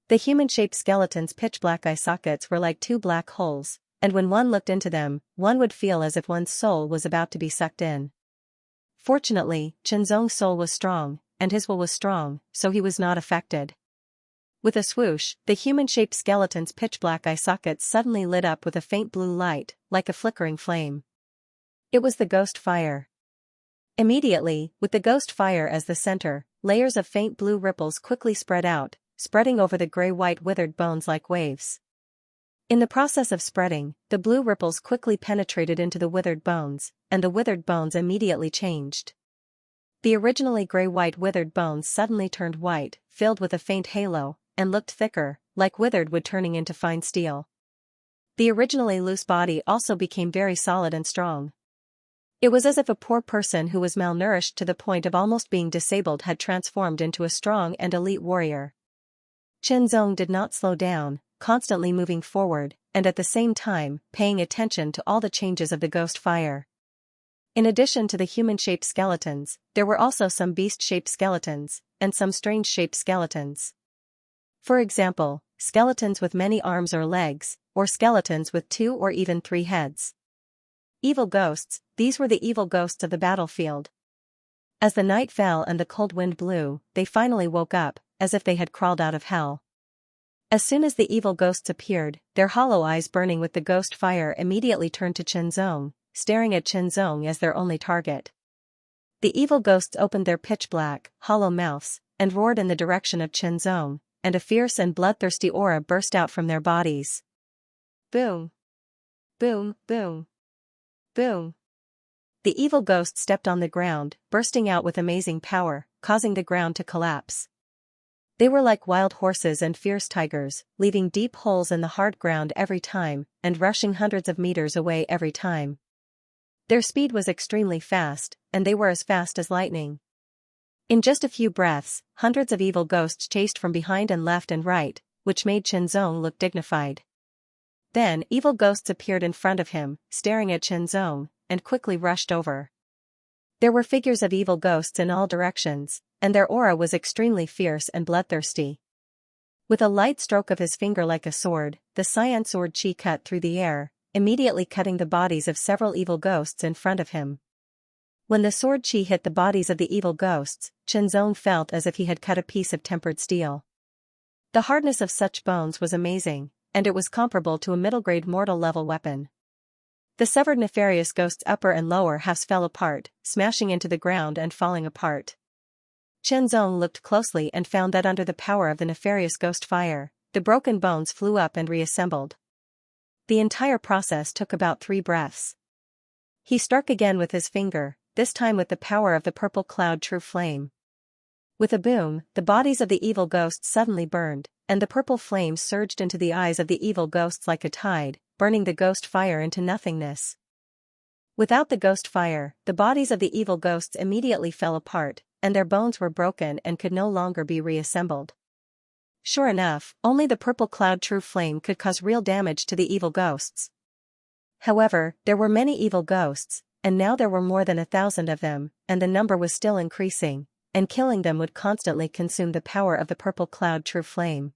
The human-shaped skeleton's pitch-black eye sockets were like 2 black holes, and when one looked into them, one would feel as if one's soul was about to be sucked in. Fortunately, Chen Zong's soul was strong, and his will was strong, so he was not affected. With a swoosh, the human-shaped skeleton's pitch-black eye sockets suddenly lit up with a faint blue light, like a flickering flame. It was the ghost fire. Immediately, with the ghost fire as the center, layers of faint blue ripples quickly spread out, spreading over the gray-white withered bones like waves. In the process of spreading, the blue ripples quickly penetrated into the withered bones, and the withered bones immediately changed. The originally gray-white withered bones suddenly turned white, filled with a faint halo, and looked thicker, like withered wood turning into fine steel. The originally loose body also became very solid and strong. It was as if a poor person who was malnourished to the point of almost being disabled had transformed into a strong and elite warrior. Chen Zong did not slow down, constantly moving forward, and at the same time, paying attention to all the changes of the ghost fire. In addition to the human-shaped skeletons, there were also some beast-shaped skeletons, and some strange-shaped skeletons. For example, skeletons with many arms or legs, or skeletons with 2 or even 3 heads. Evil ghosts, these were the evil ghosts of the battlefield. As the night fell and the cold wind blew, they finally woke up, as if they had crawled out of hell. As soon as the evil ghosts appeared, their hollow eyes burning with the ghost fire immediately turned to Chen Zong, staring at Chen Zong as their only target. The evil ghosts opened their pitch-black, hollow mouths, and roared in the direction of Chen Zong, and a fierce and bloodthirsty aura burst out from their bodies. Boom! Boom, boom! Boom! The evil ghost stepped on the ground, bursting out with amazing power, causing the ground to collapse. They were like wild horses and fierce tigers, leaving deep holes in the hard ground every time, and rushing hundreds of meters away every time. Their speed was extremely fast, and they were as fast as lightning. In just a few breaths, hundreds of evil ghosts chased from behind and left and right, which made Chen Zong look dignified. Then evil ghosts appeared in front of him, staring at Chen Zong, and quickly rushed over. There were figures of evil ghosts in all directions, and their aura was extremely fierce and bloodthirsty. With a light stroke of his finger like a sword, the cyan sword chi cut through the air, immediately cutting the bodies of several evil ghosts in front of him. When the sword chi hit the bodies of the evil ghosts, Chen Zong felt as if he had cut a piece of tempered steel. The hardness of such bones was amazing, and it was comparable to a middle-grade mortal-level weapon. The severed nefarious ghost's upper and lower halves fell apart, smashing into the ground and falling apart. Chen Zong looked closely and found that under the power of the nefarious ghost fire, the broken bones flew up and reassembled. The entire process took about 3 breaths. He struck again with his finger, this time with the power of the purple cloud true flame. With a boom, the bodies of the evil ghosts suddenly burned, and the purple flame surged into the eyes of the evil ghosts like a tide, burning the ghost fire into nothingness. Without the ghost fire, the bodies of the evil ghosts immediately fell apart, and their bones were broken and could no longer be reassembled. Sure enough, only the purple cloud true flame could cause real damage to the evil ghosts. However, there were many evil ghosts, and now there were more than 1,000 of them, and the number was still increasing, and killing them would constantly consume the power of the purple cloud true flame.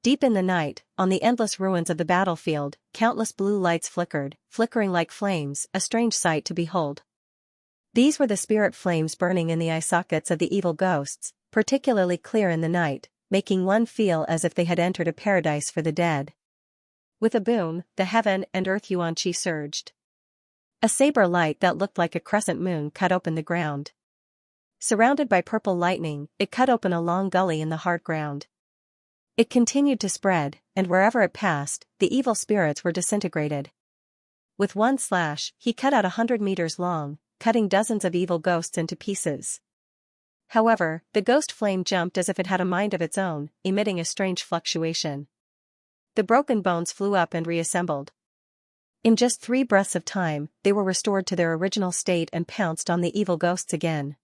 Deep in the night, on the endless ruins of the battlefield, countless blue lights flickered, flickering like flames, a strange sight to behold. These were the spirit flames burning in the eye sockets of the evil ghosts, particularly clear in the night, making one feel as if they had entered a paradise for the dead. With a boom, the heaven and earth Xianxia surged. A saber light that looked like a crescent moon cut open the ground. Surrounded by purple lightning, it cut open a long gully in the hard ground. It continued to spread, and wherever it passed, the evil spirits were disintegrated. With one slash, he cut out 100 meters long, cutting dozens of evil ghosts into pieces. However, the ghost flame jumped as if it had a mind of its own, emitting a strange fluctuation. The broken bones flew up and reassembled. In just 3 breaths of time, they were restored to their original state and pounced on the evil ghosts again.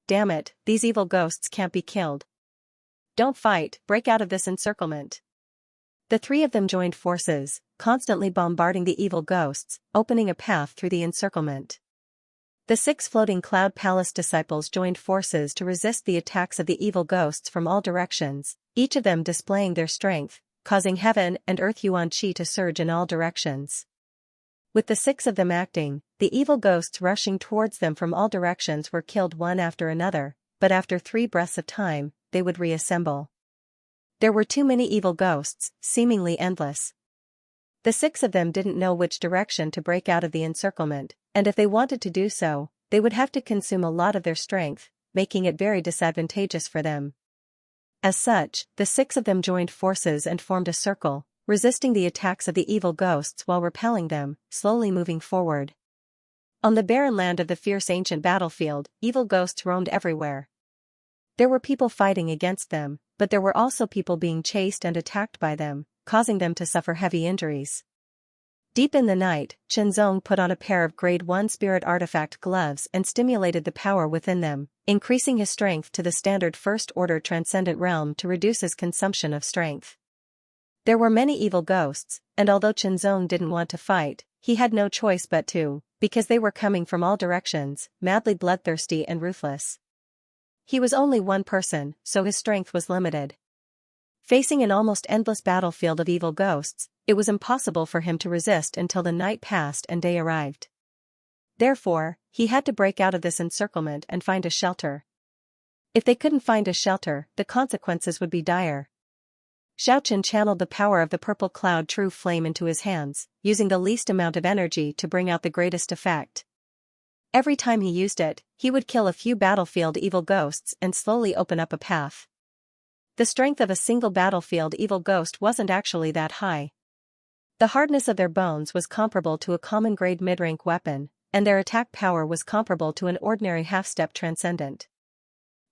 Damn it, these evil ghosts can't be killed. Don't fight, break out of this encirclement. The 3 of them joined forces, constantly bombarding the evil ghosts, opening a path through the encirclement. The 6 floating cloud palace disciples joined forces to resist the attacks of the evil ghosts from all directions, each of them displaying their strength, causing heaven and earth Xianxia to surge in all directions. With the 6 of them acting, the evil ghosts rushing towards them from all directions were killed one after another, but after 3 breaths of time, they would reassemble. There were too many evil ghosts, seemingly endless. The 6 of them didn't know which direction to break out of the encirclement, and if they wanted to do so, they would have to consume a lot of their strength, making it very disadvantageous for them. As such, the 6 of them joined forces and formed a circle, resisting the attacks of the evil ghosts while repelling them, slowly moving forward. On the barren land of the fierce ancient battlefield, evil ghosts roamed everywhere. There were people fighting against them, but there were also people being chased and attacked by them, causing them to suffer heavy injuries. Deep in the night, Xianxia put on a pair of Grade 1 spirit artifact gloves and stimulated the power within them, increasing his strength to the standard first-order transcendent realm to reduce his consumption of strength. There were many evil ghosts, and although Xianxia didn't want to fight, he had no choice but to, because they were coming from all directions, madly bloodthirsty and ruthless. He was only one person, so his strength was limited. Facing an almost endless battlefield of evil ghosts, it was impossible for him to resist until the night passed and day arrived. Therefore, he had to break out of this encirclement and find a shelter. If they couldn't find a shelter, the consequences would be dire. Xiaoqian channeled the power of the purple cloud true flame into his hands, using the least amount of energy to bring out the greatest effect. Every time he used it, he would kill a few battlefield evil ghosts and slowly open up a path. The strength of a single battlefield evil ghost wasn't actually that high. The hardness of their bones was comparable to a common grade mid-rank weapon, and their attack power was comparable to an ordinary half-step transcendent.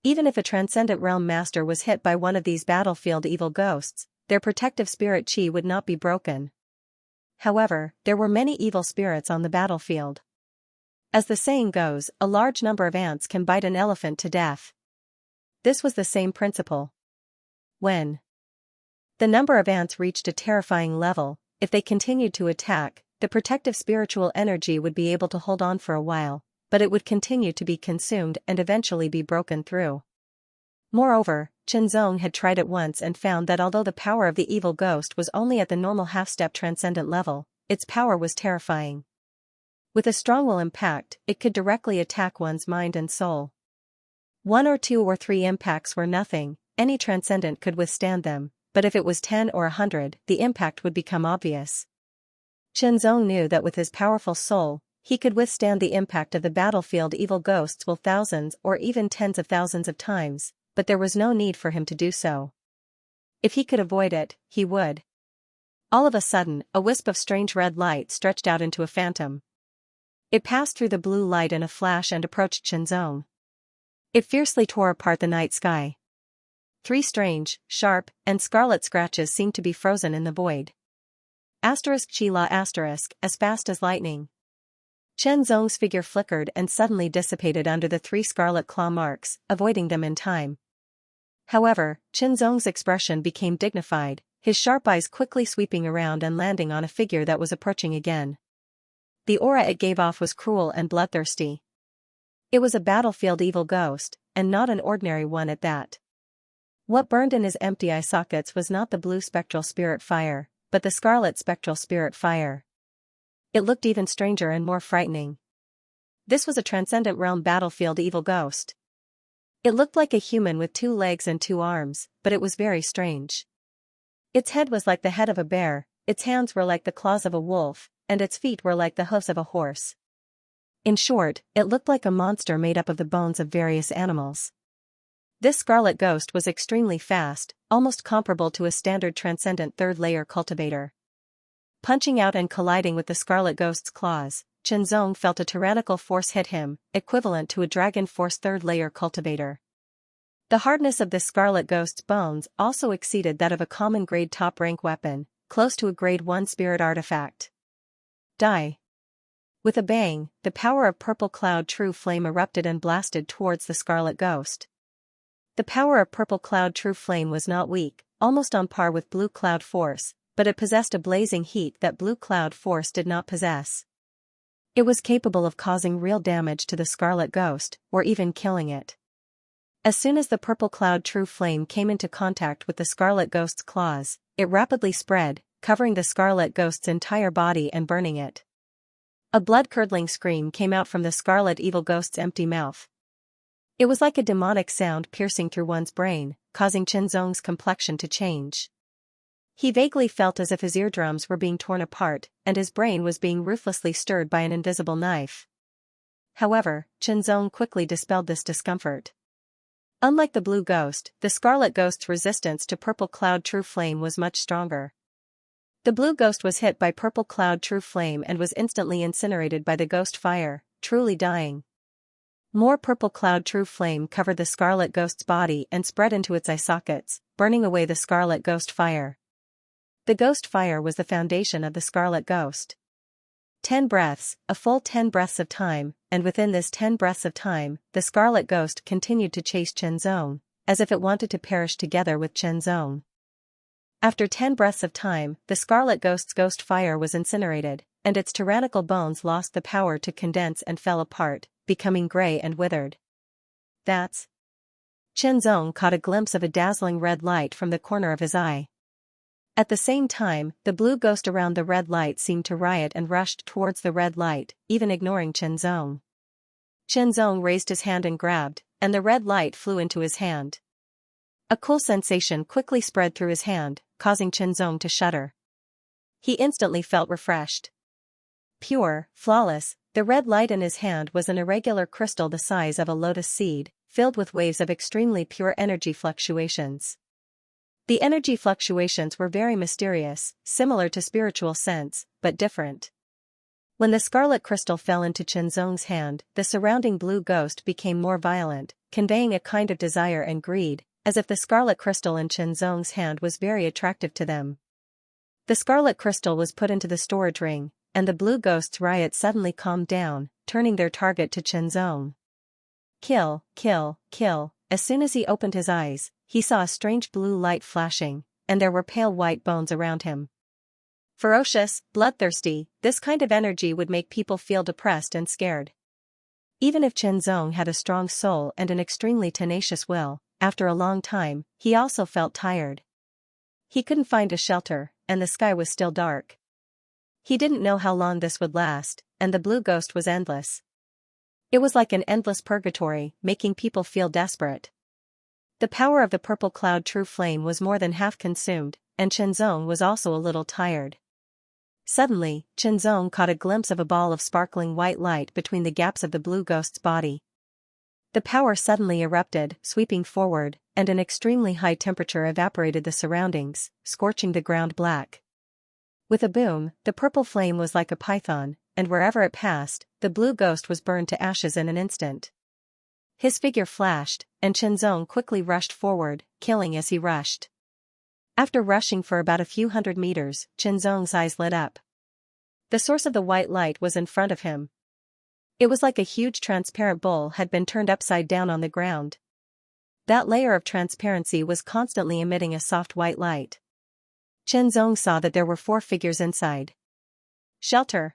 Even if a transcendent realm master was hit by one of these battlefield evil ghosts, their protective spirit chi would not be broken. However, there were many evil spirits on the battlefield. As the saying goes, a large number of ants can bite an elephant to death. This was the same principle. When the number of ants reached a terrifying level, if they continued to attack, the protective spiritual energy would be able to hold on for a while, but it would continue to be consumed and eventually be broken through. Moreover, Xianxia had tried it once and found that although the power of the evil ghost was only at the normal half-step transcendent level, its power was terrifying. With a strong will impact, it could directly attack one's mind and soul. 1 or 2 or 3 impacts were nothing, any transcendent could withstand them, but if it was 10 or 100, the impact would become obvious. Xianxia knew that with his powerful soul, he could withstand the impact of the battlefield evil ghosts will thousands or even tens of thousands of times, but there was no need for him to do so. If he could avoid it, he would. All of a sudden, a wisp of strange red light stretched out into a phantom. It passed through the blue light in a flash and approached Xianxia. It fiercely tore apart the night sky. 3 strange, sharp, and scarlet scratches seemed to be frozen in the void. Chila as fast as lightning. Xianxia's figure flickered and suddenly dissipated under the 3 scarlet claw marks, avoiding them in time. However, Xianxia's expression became dignified, his sharp eyes quickly sweeping around and landing on a figure that was approaching again. The aura it gave off was cruel and bloodthirsty. It was a battlefield evil ghost, and not an ordinary one at that. What burned in his empty eye sockets was not the blue spectral spirit fire, but the scarlet spectral spirit fire. It looked even stranger and more frightening. This was a transcendent realm battlefield evil ghost. It looked like a human with 2 legs and 2 arms, but it was very strange. Its head was like the head of a bear, its hands were like the claws of a wolf, and its feet were like the hoofs of a horse. In short, it looked like a monster made up of the bones of various animals. This scarlet ghost was extremely fast, almost comparable to a standard transcendent third-layer cultivator. Punching out and colliding with the scarlet ghost's claws, Qianzong felt a tyrannical force hit him, equivalent to a dragon force third-layer cultivator. The hardness of this scarlet ghost's bones also exceeded that of a common grade top-rank weapon, close to a grade 1 spirit artifact. Die. With a bang, the power of purple cloud true flame erupted and blasted towards the scarlet ghost. The power of purple cloud true flame was not weak, almost on par with blue cloud force, but it possessed a blazing heat that blue cloud force did not possess. It was capable of causing real damage to the scarlet ghost, or even killing it. As soon as the purple cloud true flame came into contact with the scarlet ghost's claws, it rapidly spread, covering the scarlet ghost's entire body and burning it. A blood-curdling scream came out from the scarlet evil ghost's empty mouth. It was like a demonic sound piercing through one's brain, causing Qianzong's complexion to change. He vaguely felt as if his eardrums were being torn apart, and his brain was being ruthlessly stirred by an invisible knife. However, Qianzong quickly dispelled this discomfort. Unlike the blue ghost, the scarlet ghost's resistance to purple cloud true flame was much stronger. The blue ghost was hit by purple cloud true flame and was instantly incinerated by the ghost fire, truly dying. More purple cloud true flame covered the scarlet ghost's body and spread into its eye sockets, burning away the scarlet ghost fire. The ghost fire was the foundation of the scarlet ghost. 10 breaths, a full 10 breaths of time, and within this 10 breaths of time, the scarlet ghost continued to chase Qianzong, as if it wanted to perish together with Qianzong. After 10 breaths of time, the scarlet ghost's ghost fire was incinerated, and its tyrannical bones lost the power to condense and fell apart, becoming gray and withered. That's. Qianzong caught a glimpse of a dazzling red light from the corner of his eye. At the same time, the blue ghost around the red light seemed to riot and rushed towards the red light, even ignoring Qianzong. Qianzong raised his hand and grabbed, and the red light flew into his hand. A cool sensation quickly spread through his hand, causing Qianzong to shudder. He instantly felt refreshed. Pure, flawless, the red light in his hand was an irregular crystal the size of a lotus seed, filled with waves of extremely pure energy fluctuations. The energy fluctuations were very mysterious, similar to spiritual sense, but different. When the scarlet crystal fell into Qianzong's hand, the surrounding blue ghost became more violent, conveying a kind of desire and greed, as if the scarlet crystal in Qianzong's hand was very attractive to them. The scarlet crystal was put into the storage ring, and the blue ghost's riot suddenly calmed down, turning their target to Qianzong. Kill, kill, kill. As soon as he opened his eyes, he saw a strange blue light flashing, and there were pale white bones around him. Ferocious, bloodthirsty, this kind of energy would make people feel depressed and scared. Even if Qianzong had a strong soul and an extremely tenacious will, after a long time, he also felt tired. He couldn't find a shelter, and the sky was still dark. He didn't know how long this would last, and the blue ghost was endless. It was like an endless purgatory, making people feel desperate. The power of the purple cloud true flame was more than half consumed, and Qianzong was also a little tired. Suddenly, Qianzong caught a glimpse of a ball of sparkling white light between the gaps of the blue ghost's body. The power suddenly erupted, sweeping forward, and an extremely high temperature evaporated the surroundings, scorching the ground black. With a boom, the purple flame was like a python, and wherever it passed, the blue ghost was burned to ashes in an instant. His figure flashed, and Qianzong quickly rushed forward, killing as he rushed. After rushing for about a few hundred meters, Qianzong's eyes lit up. The source of the white light was in front of him. It was like a huge transparent bowl had been turned upside down on the ground. That layer of transparency was constantly emitting a soft white light. Qianzong saw that there were 4 figures inside. Shelter!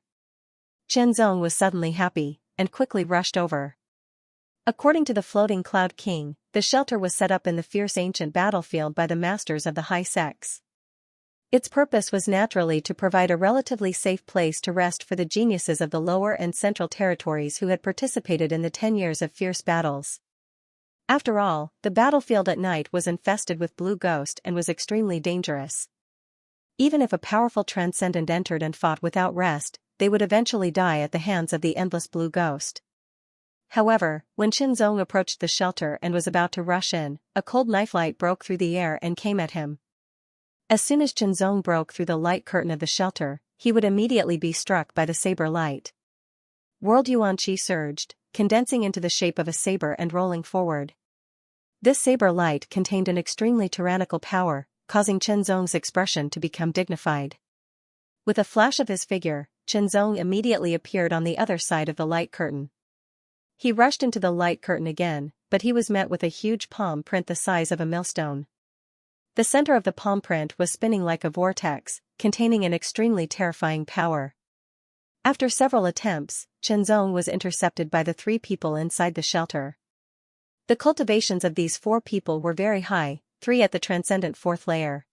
Qianzong was suddenly happy, and quickly rushed over. According to the Floating Cloud King, the shelter was set up in the fierce ancient battlefield by the masters of the high sex. Its purpose was naturally to provide a relatively safe place to rest for the geniuses of the lower and central territories who had participated in the 10 years of fierce battles. After all, the battlefield at night was infested with blue ghost and was extremely dangerous. Even if a powerful transcendent entered and fought without rest, they would eventually die at the hands of the endless blue ghost. However, when Qinzong approached the shelter and was about to rush in, a cold knife light broke through the air and came at him. As soon as Qinzong broke through the light curtain of the shelter, he would immediately be struck by the saber light. World Yuan Qi surged, condensing into the shape of a saber and rolling forward. This saber light contained an extremely tyrannical power, causing Qinzong's expression to become dignified. With a flash of his figure, Qinzong immediately appeared on the other side of the light curtain. He rushed into the light curtain again, but he was met with a huge palm print the size of a millstone. The center of the palm print was spinning like a vortex, containing an extremely terrifying power. After several attempts, Qinzong was intercepted by the 3 people inside the shelter. The cultivations of these 4 people were very high, 3 at the transcendent 4th layer,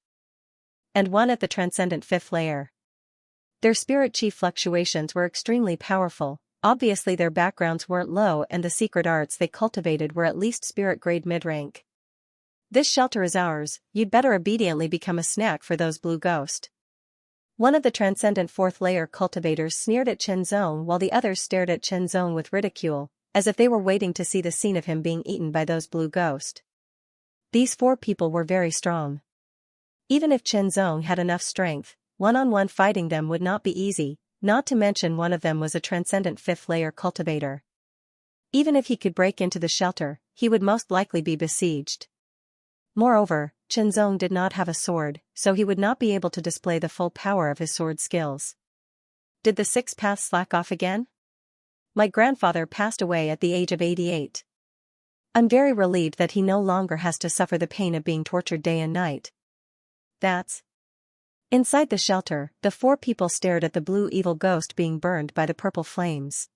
and 1 at the transcendent 5th layer. Their spirit chi fluctuations were extremely powerful. Obviously their backgrounds weren't low and the secret arts they cultivated were at least spirit grade mid-rank. This shelter is ours, you'd better obediently become a snack for those blue ghost. One of the transcendent 4th layer cultivators sneered at Qinzong while the others stared at Qinzong with ridicule, as if they were waiting to see the scene of him being eaten by those blue ghost. These 4 people were very strong. Even if Qinzong had enough strength, one-on-one fighting them would not be easy, not to mention one of them was a transcendent 5th layer cultivator. Even if he could break into the shelter, he would most likely be besieged. Moreover, Qinzong did not have a sword, so he would not be able to display the full power of his sword skills. Did the 6 paths slack off again? My grandfather passed away at the age of 88. I'm very relieved that he no longer has to suffer the pain of being tortured day and night. That's... Inside the shelter, the 4 people stared at the blue evil ghost being burned by the purple flames.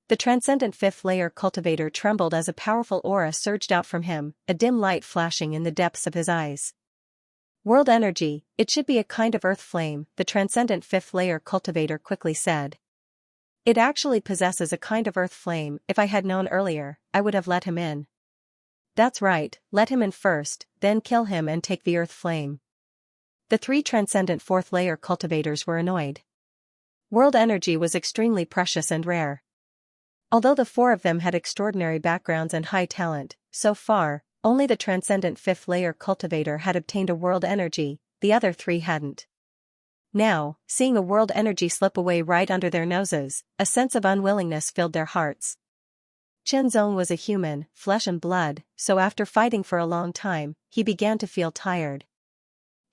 The transcendent 5th layer cultivator trembled as a powerful aura surged out from him, a dim light flashing in the depths of his eyes. World energy, it should be a kind of earth flame, the transcendent 5th layer cultivator quickly said. It actually possesses a kind of earth flame. If I had known earlier, I would have let him in. That's right, let him in first, then kill him and take the earth flame. The 3 transcendent 4th layer cultivators were annoyed. World energy was extremely precious and rare. Although the 4 of them had extraordinary backgrounds and high talent, so far, only the transcendent 5th layer cultivator had obtained a world energy, the other 3 hadn't. Now, seeing the world energy slip away right under their noses, a sense of unwillingness filled their hearts. Qinzong was a human, flesh and blood, so after fighting for a long time, he began to feel tired.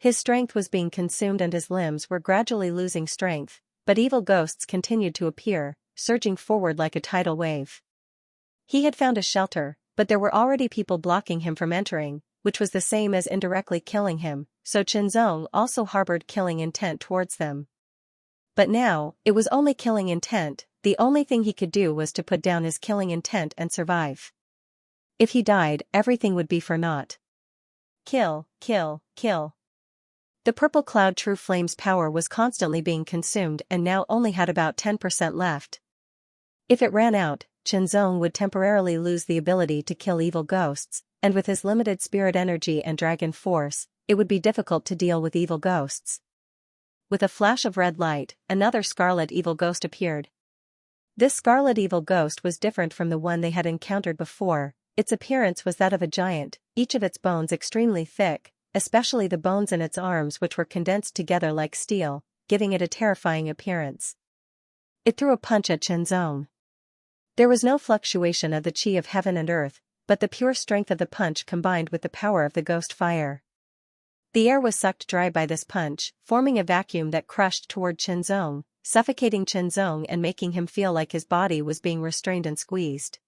His strength was being consumed and his limbs were gradually losing strength, but evil ghosts continued to appear, surging forward like a tidal wave. He had found a shelter, but there were already people blocking him from entering, which was the same as indirectly killing him, so Qinzong also harbored killing intent towards them. But now, it was only killing intent, the only thing he could do was to put down his killing intent and survive. If he died, everything would be for naught. Kill, kill, kill. The purple cloud true flame's power was constantly being consumed and now only had about 10% left. If it ran out, Qinzong would temporarily lose the ability to kill evil ghosts, and with his limited spirit energy and dragon force, it would be difficult to deal with evil ghosts. With a flash of red light, another scarlet evil ghost appeared. This scarlet evil ghost was different from the one they had encountered before. Its appearance was that of a giant, each of its bones extremely thick, especially the bones in its arms which were condensed together like steel, giving it a terrifying appearance. It threw a punch at Qinzong. There was no fluctuation of the chi of heaven and earth, but the pure strength of the punch combined with the power of the ghost fire. The air was sucked dry by this punch, forming a vacuum that crushed toward Qinzong, suffocating Qinzong and making him feel like his body was being restrained and squeezed.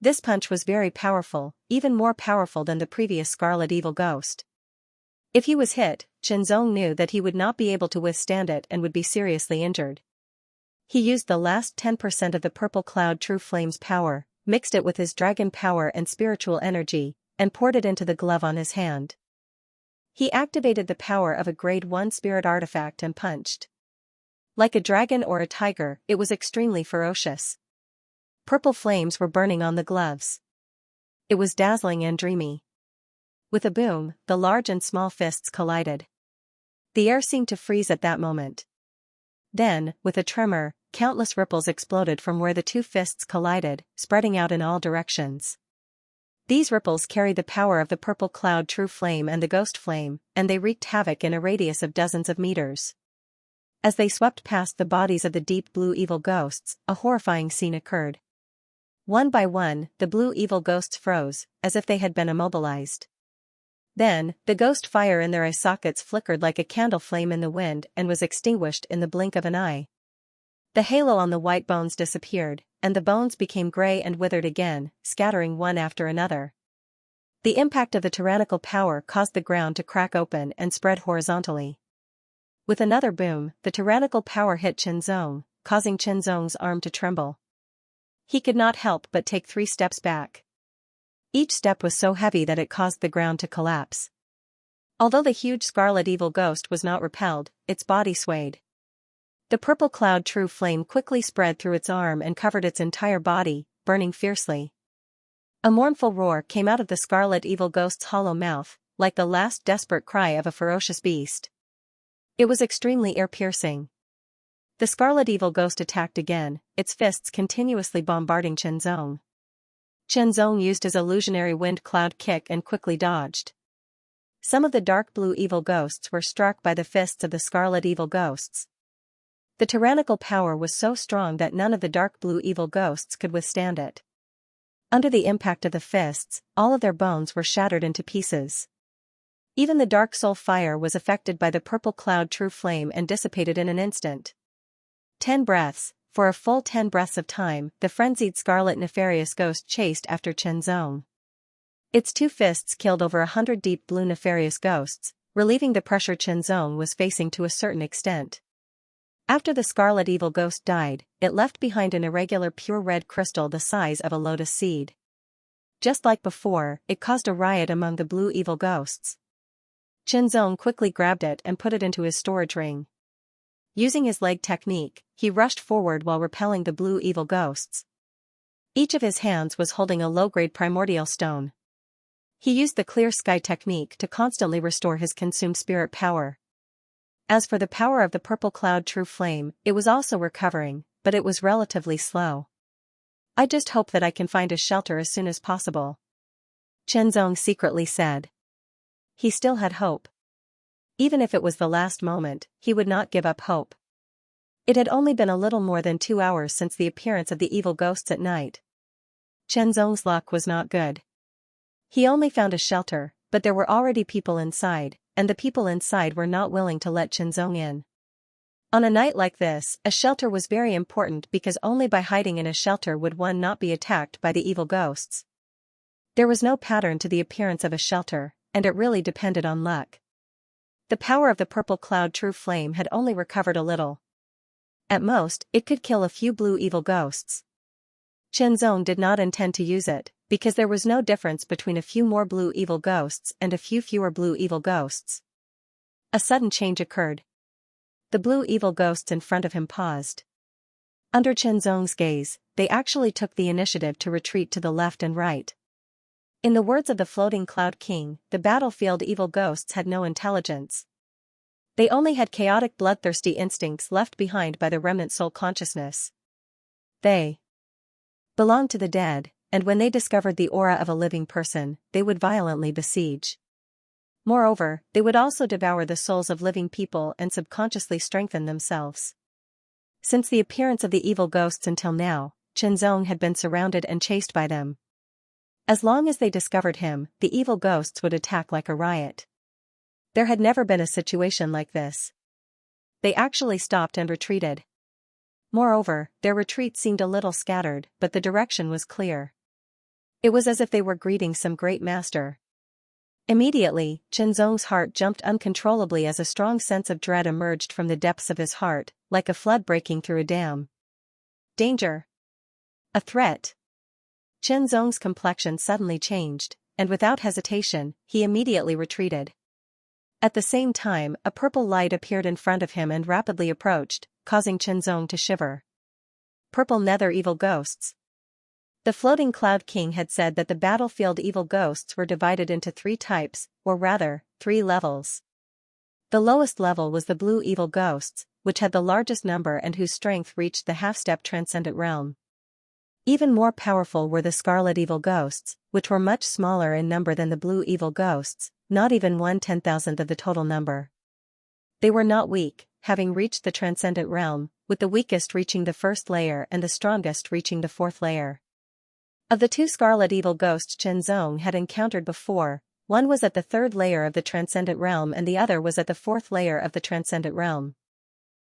This punch was very powerful, even more powerful than the previous scarlet evil ghost. If he was hit, Qinzong knew that he would not be able to withstand it and would be seriously injured. He used the last 10% of the purple cloud true flame's power, mixed it with his dragon power and spiritual energy, and poured it into the glove on his hand. He activated the power of a grade 1 spirit artifact and punched. Like a dragon or a tiger, it was extremely ferocious. Purple flames were burning on the gloves. It was dazzling and dreamy. With a boom, the large and small fists collided. The air seemed to freeze at that moment. Then, with a tremor, countless ripples exploded from where the two fists collided, spreading out in all directions. These ripples carried the power of the purple cloud true flame and the ghost flame, and they wreaked havoc in a radius of dozens of meters. As they swept past the bodies of the deep blue evil ghosts, a horrifying scene occurred. One by one, the blue evil ghosts froze, as if they had been immobilized. Then, the ghost fire in their eye sockets flickered like a candle flame in the wind and was extinguished in the blink of an eye. The halo on the white bones disappeared, and the bones became gray and withered again, scattering one after another. The impact of the tyrannical power caused the ground to crack open and spread horizontally. With another boom, the tyrannical power hit Xianxia, causing Xianxia's arm to tremble. He could not help but take 3 steps back. Each step was so heavy that it caused the ground to collapse. Although the huge scarlet evil ghost was not repelled, its body swayed. The purple cloud true flame quickly spread through its arm and covered its entire body, burning fiercely. A mournful roar came out of the scarlet evil ghost's hollow mouth, like the last desperate cry of a ferocious beast. It was extremely ear-piercing. The scarlet evil ghost attacked again, its fists continuously bombarding Xianxia. Xianxia used his illusionary wind cloud kick and quickly dodged. Some of the dark blue evil ghosts were struck by the fists of the scarlet evil ghosts. The tyrannical power was so strong that none of the dark blue evil ghosts could withstand it. Under the impact of the fists, all of their bones were shattered into pieces. Even the dark soul fire was affected by the purple cloud true flame and dissipated in an instant. 10 breaths. For a full 10 breaths of time, the frenzied scarlet nefarious ghost chased after Xianxia. Its 2 fists killed over 100 deep blue nefarious ghosts, relieving the pressure Xianxia was facing to a certain extent. After the scarlet evil ghost died, it left behind an irregular pure red crystal the size of a lotus seed. Just like before, it caused a riot among the blue evil ghosts. Xianxia quickly grabbed it and put it into his storage ring. Using his leg technique, he rushed forward while repelling the blue evil ghosts. Each of his hands was holding a low-grade primordial stone. He used the clear sky technique to constantly restore his consumed spirit power. As for the power of the purple cloud true flame, it was also recovering, but it was relatively slow. "I just hope that I can find a shelter as soon as possible," Xianxia secretly said. He still had hope. Even if it was the last moment, he would not give up hope. It had only been a little more than 2 hours since the appearance of the evil ghosts at night. Xianxia's luck was not good. He only found a shelter, but there were already people inside, and the people inside were not willing to let Xianxia in. On a night like this, a shelter was very important because only by hiding in a shelter would one not be attacked by the evil ghosts. There was no pattern to the appearance of a shelter, and it really depended on luck. The power of the purple cloud true flame had only recovered a little. At most, it could kill a few blue evil ghosts. Xianxia did not intend to use it, because there was no difference between a few more blue evil ghosts and a few fewer blue evil ghosts. A sudden change occurred. The blue evil ghosts in front of him paused. Under Xianxia's gaze, they actually took the initiative to retreat to the left and right. In the words of the floating cloud king, the battlefield evil ghosts had no intelligence. They only had chaotic bloodthirsty instincts left behind by the remnant soul consciousness. They belonged to the dead, and when they discovered the aura of a living person, they would violently besiege. Moreover, they would also devour the souls of living people and subconsciously strengthen themselves. Since the appearance of the evil ghosts until now, Xianxia had been surrounded and chased by them. As long as they discovered him, the evil ghosts would attack like a riot. There had never been a situation like this. They actually stopped and retreated. Moreover, their retreat seemed a little scattered, but the direction was clear. It was as if they were greeting some great master. Immediately, Xianxia's heart jumped uncontrollably as a strong sense of dread emerged from the depths of his heart, like a flood breaking through a dam. Danger! A threat! Chen Zong's complexion suddenly changed, and without hesitation, he immediately retreated. At the same time, a purple light appeared in front of him and rapidly approached, causing Chen Zong to shiver. Purple nether evil ghosts. The floating Cloud King had said that the battlefield evil ghosts were divided into 3 types, or rather, 3 levels. The lowest level was the blue evil ghosts, which had the largest number and whose strength reached the half-step transcendent realm. Even more powerful were the scarlet evil ghosts, which were much smaller in number than the blue evil ghosts, not even 1/10,000th of the total number. They were not weak, having reached the transcendent realm, with the weakest reaching the 1st layer and the strongest reaching the 4th layer. Of the 2 scarlet evil ghosts Chen Zong had encountered before, one was at the 3rd layer of the transcendent realm and the other was at the 4th layer of the transcendent realm.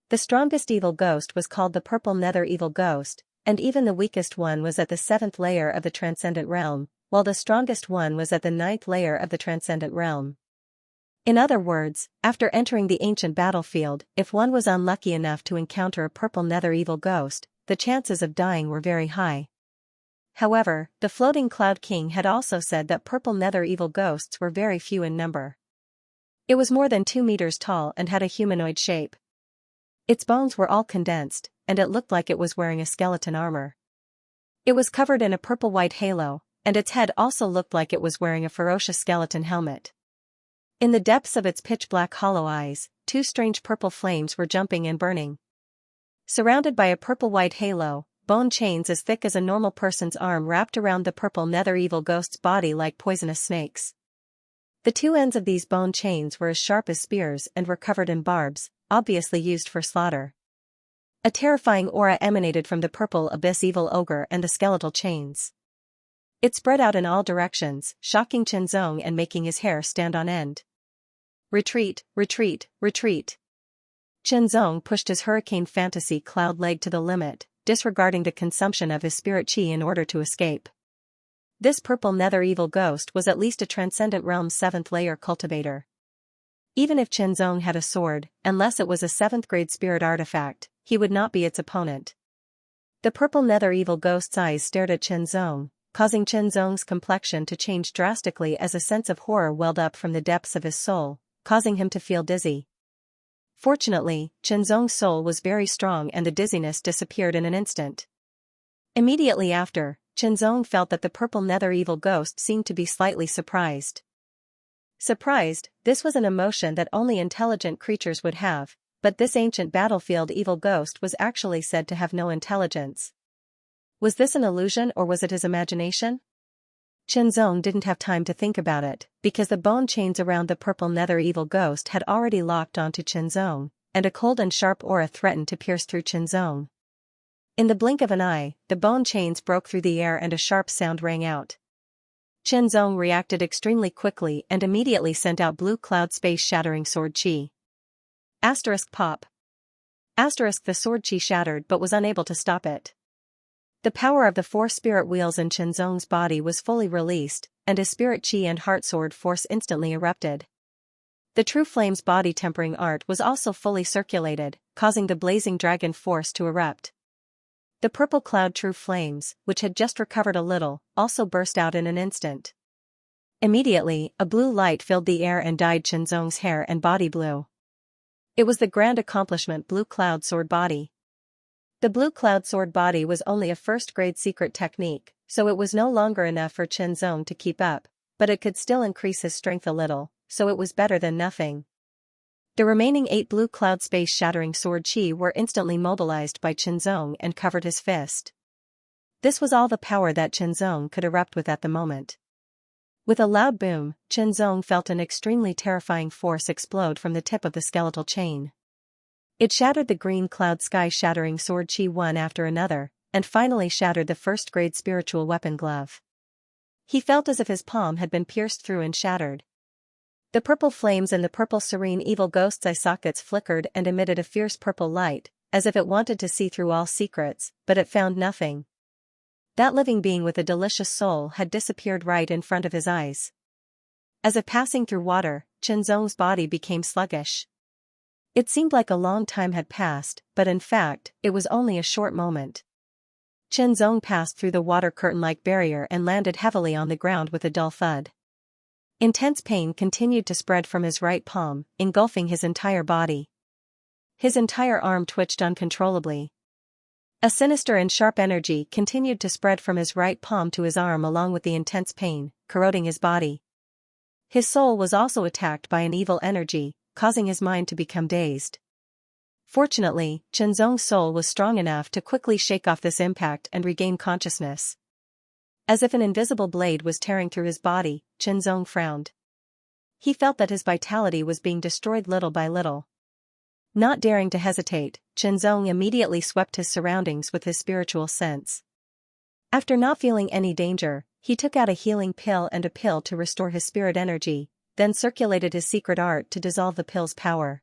The strongest evil ghost was called the purple nether evil ghost, and even the weakest one was at the 7th layer of the transcendent realm, while the strongest one was at the 9th layer of the transcendent realm. In other words, after entering the ancient battlefield, if one was unlucky enough to encounter a purple nether evil ghost, the chances of dying were very high. However, the floating Cloud King had also said that purple nether evil ghosts were very few in number. It was more than 2 meters tall and had a humanoid shape. Its bones were all condensed, and it looked like it was wearing a skeleton armor. It was covered in a purple-white halo, and its head also looked like it was wearing a ferocious skeleton helmet. In the depths of its pitch-black hollow eyes, 2 strange purple flames were jumping and burning. Surrounded by a purple-white halo, bone chains as thick as a normal person's arm wrapped around the purple nether evil ghost's body like poisonous snakes. The 2 ends of these bone chains were as sharp as spears and were covered in barbs, obviously used for slaughter. A terrifying aura emanated from the purple abyss evil ogre and the skeletal chains. It spread out in all directions, shocking Chen Zong and making his hair stand on end. Retreat, retreat, retreat. Chen Zong pushed his hurricane fantasy cloud leg to the limit, disregarding the consumption of his spirit chi in order to escape. This purple nether evil ghost was at least a transcendent realm 7th layer cultivator. Even if Chen Zong had a sword, unless it was a 7th grade spirit artifact, he would not be its opponent. The purple nether evil ghost's eyes stared at Chen Zong, causing Chen Zong's complexion to change drastically as a sense of horror welled up from the depths of his soul, causing him to feel dizzy. Fortunately, Chen Zong's soul was very strong and the dizziness disappeared in an instant. Immediately after, Chen Zong felt that the purple nether evil ghost seemed to be slightly surprised. Surprised, this was an emotion that only intelligent creatures would have, but this ancient battlefield evil ghost was actually said to have no intelligence. Was this an illusion or was it his imagination? Chen Zong didn't have time to think about it, because the bone chains around the purple nether evil ghost had already locked onto Chen Zong, and a cold and sharp aura threatened to pierce through Chen Zong. In the blink of an eye, the bone chains broke through the air and a sharp sound rang out. Chen Zong reacted extremely quickly and immediately sent out blue cloud space-shattering sword chi. Pop. The sword chi shattered but was unable to stop it. The power of the 4 spirit wheels in Chen Zong's body was fully released, and his spirit chi and heart sword force instantly erupted. The True Flame's body tempering art was also fully circulated, causing the blazing dragon force to erupt. The purple cloud True Flames, which had just recovered a little, also burst out in an instant. Immediately, a blue light filled the air and dyed Chen Zong's hair and body blue. It was the grand accomplishment Blue Cloud Sword Body. The Blue Cloud Sword Body was only a 1st grade secret technique, so it was no longer enough for Chen Zong to keep up, but it could still increase his strength a little, so it was better than nothing. The remaining 8 blue cloud space-shattering sword chi were instantly mobilized by Chen Zong and covered his fist. This was all the power that Chen Zong could erupt with at the moment. With a loud boom, Chen Zong felt an extremely terrifying force explode from the tip of the skeletal chain. It shattered the green cloud sky-shattering sword chi one after another, and finally shattered the 1st grade spiritual weapon glove. He felt as if his palm had been pierced through and shattered. The purple flames in the purple serene evil ghost's eye sockets flickered and emitted a fierce purple light, as if it wanted to see through all secrets, but it found nothing. That living being with a delicious soul had disappeared right in front of his eyes. As if passing through water, Chen Zong's body became sluggish. It seemed like a long time had passed, but in fact, it was only a short moment. Chen Zong passed through the water curtain-like barrier and landed heavily on the ground with a dull thud. Intense pain continued to spread from his right palm, engulfing his entire body. His entire arm twitched uncontrollably. A sinister and sharp energy continued to spread from his right palm to his arm along with the intense pain, corroding his body. His soul was also attacked by an evil energy, causing his mind to become dazed. Fortunately, Chen Zong's soul was strong enough to quickly shake off this impact and regain consciousness. As if an invisible blade was tearing through his body, Chen Zong frowned. He felt that his vitality was being destroyed little by little. Not daring to hesitate, Chen Zong immediately swept his surroundings with his spiritual sense. After not feeling any danger, he took out a healing pill and a pill to restore his spirit energy, then circulated his secret art to dissolve the pill's power.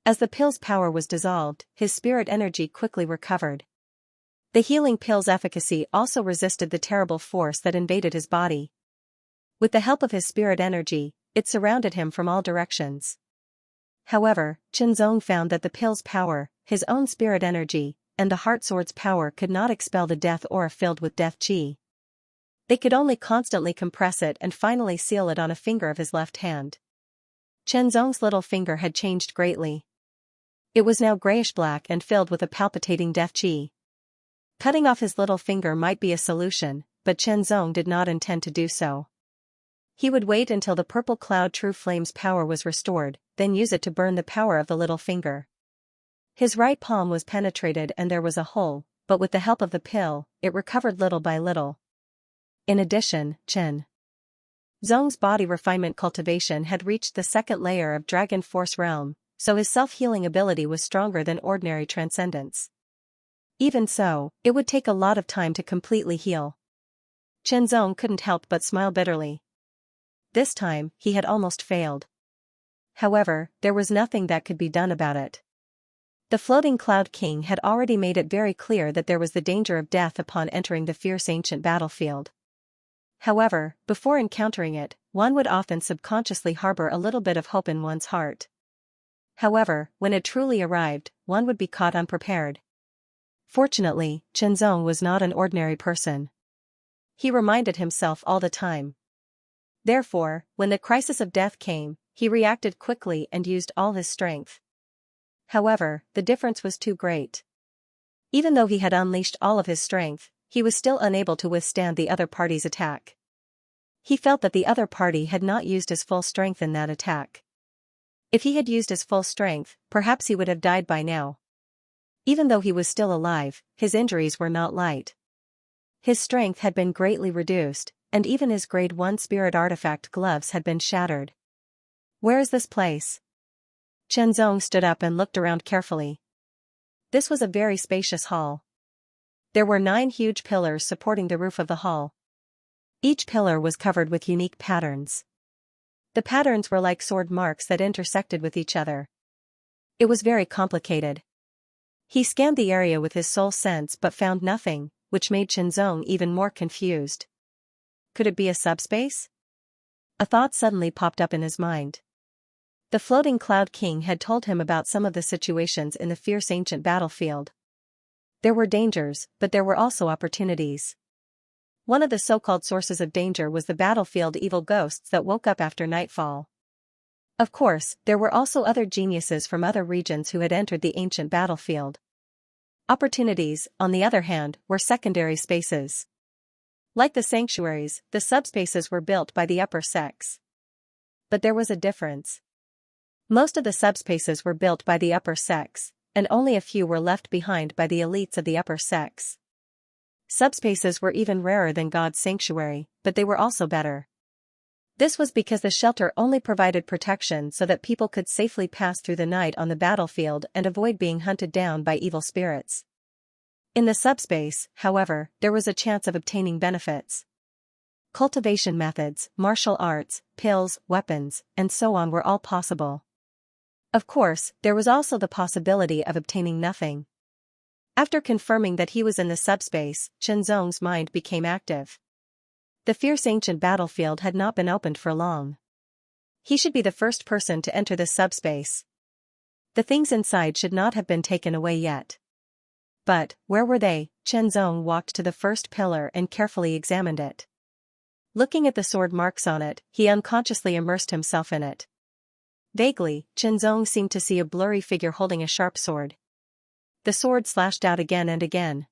As the pill's power was dissolved, his spirit energy quickly recovered. The healing pill's efficacy also resisted the terrible force that invaded his body. With the help of his spirit energy, it surrounded him from all directions. However, Chen Zong found that the pill's power, his own spirit energy, and the heart sword's power could not expel the death aura filled with death qi. They could only constantly compress it and finally seal it on a finger of his left hand. Chen Zong's little finger had changed greatly. It was now grayish-black and filled with a palpitating death qi. Cutting off his little finger might be a solution, but Chen Zong did not intend to do so. He would wait until the purple cloud true flame's power was restored, then use it to burn the power of the little finger. His right palm was penetrated and there was a hole, but with the help of the pill, it recovered little by little. In addition, Chen Zong's body refinement cultivation had reached the second layer of Dragon Force realm, so his self-healing ability was stronger than ordinary transcendence. Even so, it would take a lot of time to completely heal. Chen Zong couldn't help but smile bitterly. This time, he had almost failed. However, there was nothing that could be done about it. The floating Cloud King had already made it very clear that there was the danger of death upon entering the fierce ancient battlefield. However, before encountering it, one would often subconsciously harbor a little bit of hope in one's heart. However, when it truly arrived, one would be caught unprepared. Fortunately, Chen Zong was not an ordinary person. He reminded himself all the time. Therefore, when the crisis of death came, he reacted quickly and used all his strength. However, the difference was too great. Even though he had unleashed all of his strength, he was still unable to withstand the other party's attack. He felt that the other party had not used his full strength in that attack. If he had used his full strength, perhaps he would have died by now. Even though he was still alive, his injuries were not light. His strength had been greatly reduced, and even his grade 1 spirit artifact gloves had been shattered. Where is this place? Chen Zong stood up and looked around carefully. This was a very spacious hall. There were 9 huge pillars supporting the roof of the hall. Each pillar was covered with unique patterns. The patterns were like sword marks that intersected with each other. It was very complicated. He scanned the area with his soul sense but found nothing, which made Chen Zong even more confused. Could it be a subspace? A thought suddenly popped up in his mind. The floating Cloud King had told him about some of the situations in the fierce ancient battlefield. There were dangers, but there were also opportunities. One of the so-called sources of danger was the battlefield evil ghosts that woke up after nightfall. Of course, there were also other geniuses from other regions who had entered the ancient battlefield. Opportunities, on the other hand, were secondary spaces. Like the sanctuaries, the subspaces were built by the upper sex. But there was a difference. Most of the subspaces were built by the upper sex, and only a few were left behind by the elites of the upper sex. Subspaces were even rarer than God's sanctuary, but they were also better. This was because the shelter only provided protection so that people could safely pass through the night on the battlefield and avoid being hunted down by evil spirits. In the subspace, however, there was a chance of obtaining benefits. Cultivation methods, martial arts, pills, weapons, and so on were all possible. Of course, there was also the possibility of obtaining nothing. After confirming that he was in the subspace, Chen Zong's mind became active. The fierce ancient battlefield had not been opened for long. He should be the first person to enter this subspace. The things inside should not have been taken away yet. But, where were they? Chen Zong walked to the first pillar and carefully examined it. Looking at the sword marks on it, he unconsciously immersed himself in it. Vaguely, Chen Zong seemed to see a blurry figure holding a sharp sword. The sword slashed out again and again.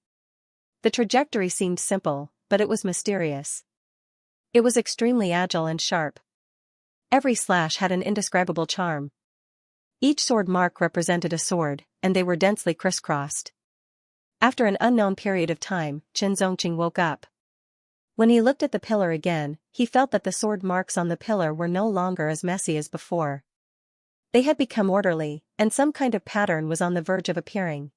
The trajectory seemed simple, but it was mysterious. It was extremely agile and sharp. Every slash had an indescribable charm. Each sword mark represented a sword, and they were densely crisscrossed. After an unknown period of time, Chen Zongqing woke up. When he looked at the pillar again, he felt that the sword marks on the pillar were no longer as messy as before. They had become orderly, and some kind of pattern was on the verge of appearing.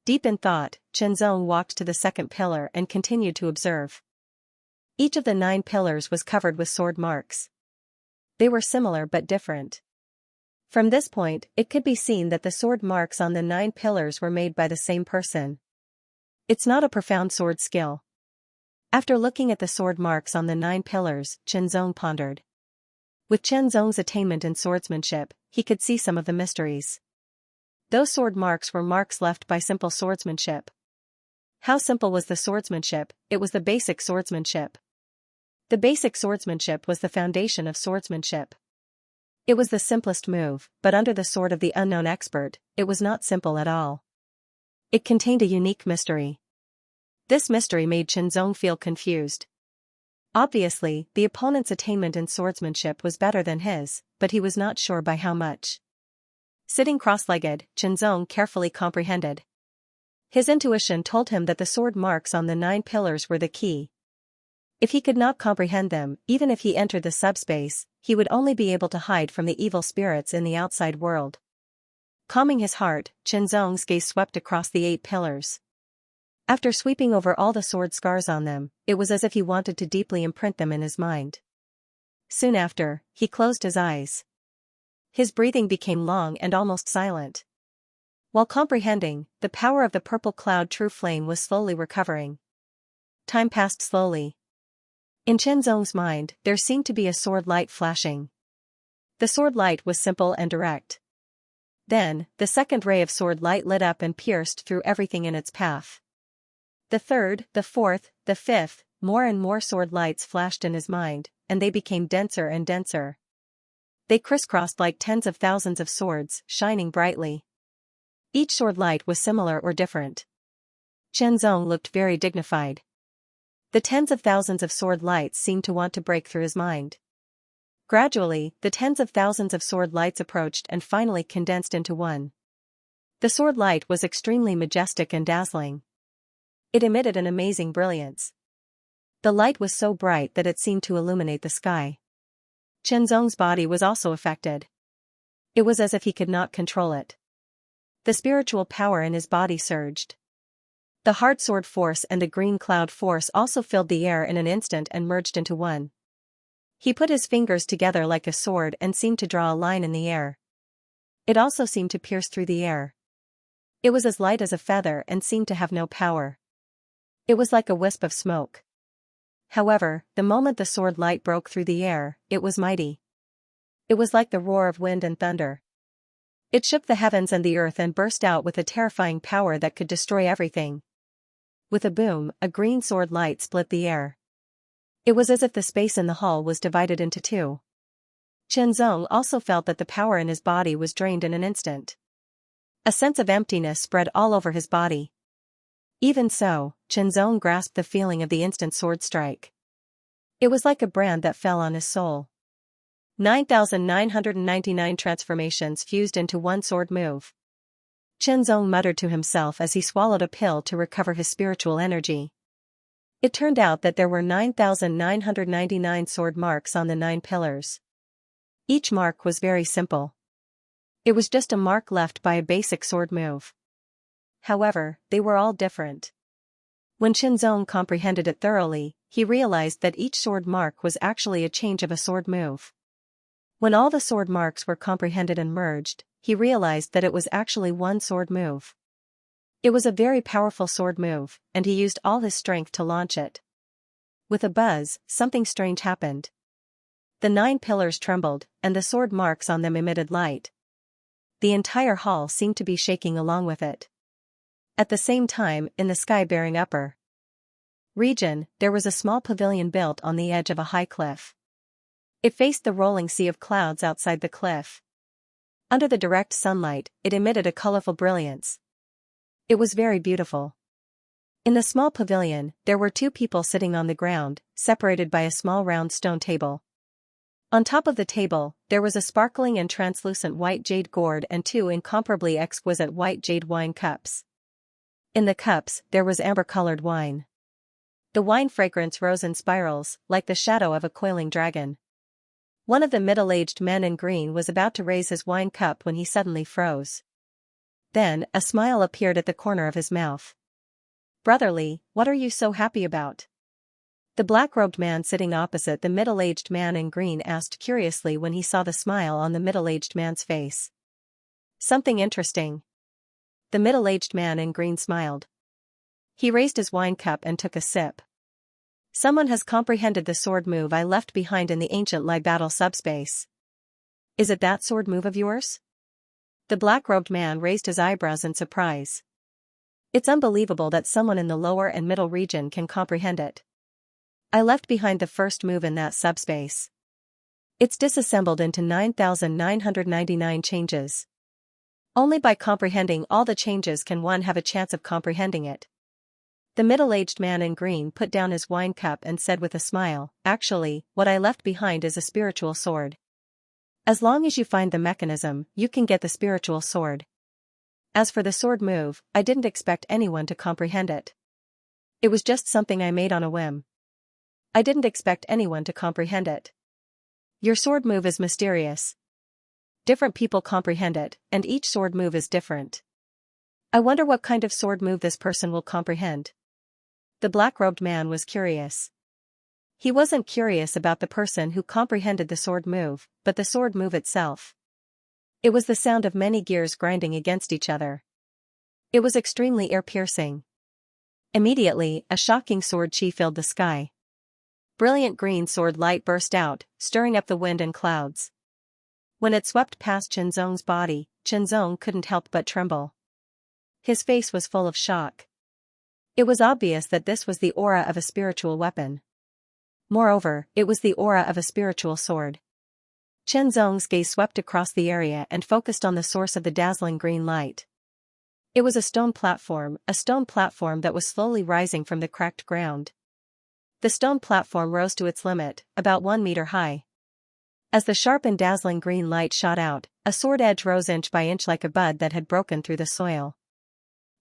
Deep in thought, Chen Zong walked to the second pillar and continued to observe. Each of the 9 pillars was covered with sword marks. They were similar but different. From this point, it could be seen that the sword marks on the 9 pillars were made by the same person. It's not a profound sword skill. After looking at the sword marks on the 9 pillars, Chen Zong pondered. With Chen Zong's attainment in swordsmanship, he could see some of the mysteries. Those sword marks were marks left by simple swordsmanship. How simple was the swordsmanship? It was the basic swordsmanship. The basic swordsmanship was the foundation of swordsmanship. It was the simplest move, but under the sword of the unknown expert, it was not simple at all. It contained a unique mystery. This mystery made Chen Zong feel confused. Obviously, the opponent's attainment in swordsmanship was better than his, but he was not sure by how much. Sitting cross-legged, Chen Zong carefully comprehended. His intuition told him that the sword marks on the 9 pillars were the key. If he could not comprehend them, even if he entered the subspace, he would only be able to hide from the evil spirits in the outside world. Calming his heart, Chen Zong's gaze swept across the 8 pillars. After sweeping over all the sword scars on them, it was as if he wanted to deeply imprint them in his mind. Soon after, he closed his eyes. His breathing became long and almost silent. While comprehending, the power of the purple cloud true flame was slowly recovering. Time passed slowly. In Chen Zong's mind, there seemed to be a sword light flashing. The sword light was simple and direct. Then, the second ray of sword light lit up and pierced through everything in its path. The third, the fourth, the fifth, more and more sword lights flashed in his mind, and they became denser and denser. They crisscrossed like tens of thousands of swords, shining brightly. Each sword light was similar or different. Chen Zong looked very dignified. The tens of thousands of sword lights seemed to want to break through his mind. Gradually, the tens of thousands of sword lights approached and finally condensed into one. The sword light was extremely majestic and dazzling. It emitted an amazing brilliance. The light was so bright that it seemed to illuminate the sky. Chen Zong's body was also affected. It was as if he could not control it. The spiritual power in his body surged. The hard sword force and the green cloud force also filled the air in an instant and merged into one. He put his fingers together like a sword and seemed to draw a line in the air. It also seemed to pierce through the air. It was as light as a feather and seemed to have no power. It was like a wisp of smoke. However, the moment the sword light broke through the air, it was mighty. It was like the roar of wind and thunder. It shook the heavens and the earth and burst out with a terrifying power that could destroy everything. With a boom, a green sword light split the air. It was as if the space in the hall was divided into 2. Chen Zong also felt that the power in his body was drained in an instant. A sense of emptiness spread all over his body. Even so, Chen Zong grasped the feeling of the instant sword strike. It was like a brand that fell on his soul. 9,999 transformations fused into one sword move. Chen Zong muttered to himself as he swallowed a pill to recover his spiritual energy. It turned out that there were 9,999 sword marks on the 9 pillars. Each mark was very simple. It was just a mark left by a basic sword move. However, they were all different. When Chen Zong comprehended it thoroughly, he realized that each sword mark was actually a change of a sword move. When all the sword marks were comprehended and merged, he realized that it was actually one sword move. It was a very powerful sword move, and he used all his strength to launch it. With a buzz, something strange happened. The 9 pillars trembled, and the sword marks on them emitted light. The entire hall seemed to be shaking along with it. At the same time, in the sky bearing upper region, there was a small pavilion built on the edge of a high cliff. It faced the rolling sea of clouds outside the cliff. Under the direct sunlight, it emitted a colorful brilliance. It was very beautiful. In the small pavilion, there were two people sitting on the ground, separated by a small round stone table. On top of the table, there was a sparkling and translucent white jade gourd and two incomparably exquisite white jade wine cups. In the cups, there was amber-colored wine. The wine fragrance rose in spirals, like the shadow of a coiling dragon. One of the middle-aged men in green was about to raise his wine cup when he suddenly froze. Then, a smile appeared at the corner of his mouth. "Brotherly, what are you so happy about?" The black-robed man sitting opposite the middle-aged man in green asked curiously when he saw the smile on the middle-aged man's face. "Something interesting." The middle-aged man in green smiled. He raised his wine cup and took a sip. "Someone has comprehended the sword move I left behind in the ancient Lai battle subspace." "Is it that sword move of yours?" The black-robed man raised his eyebrows in surprise. "It's unbelievable that someone in the lower and middle region can comprehend it. I left behind the first move in that subspace. It's disassembled into 9,999 changes. Only by comprehending all the changes can one have a chance of comprehending it." The middle-aged man in green put down his wine cup and said with a smile, "Actually, what I left behind is a spiritual sword. As long as you find the mechanism, you can get the spiritual sword. As for the sword move, I didn't expect anyone to comprehend it. It was just something I made on a whim. I didn't expect anyone to comprehend it. Your sword move is mysterious. Different people comprehend it, and each sword move is different. I wonder what kind of sword move this person will comprehend." The black-robed man was curious. He wasn't curious about the person who comprehended the sword move, but the sword move itself. It was the sound of many gears grinding against each other. It was extremely ear-piercing. Immediately, a shocking sword chi filled the sky. Brilliant green sword light burst out, stirring up the wind and clouds. When it swept past Qinzong's body, Qinzong couldn't help but tremble. His face was full of shock. It was obvious that this was the aura of a spiritual weapon. Moreover, it was the aura of a spiritual sword. Qinzong's gaze swept across the area and focused on the source of the dazzling green light. It was a stone platform that was slowly rising from the cracked ground. The stone platform rose to its limit, about 1 meter high. As the sharp and dazzling green light shot out, a sword edge rose inch by inch like a bud that had broken through the soil.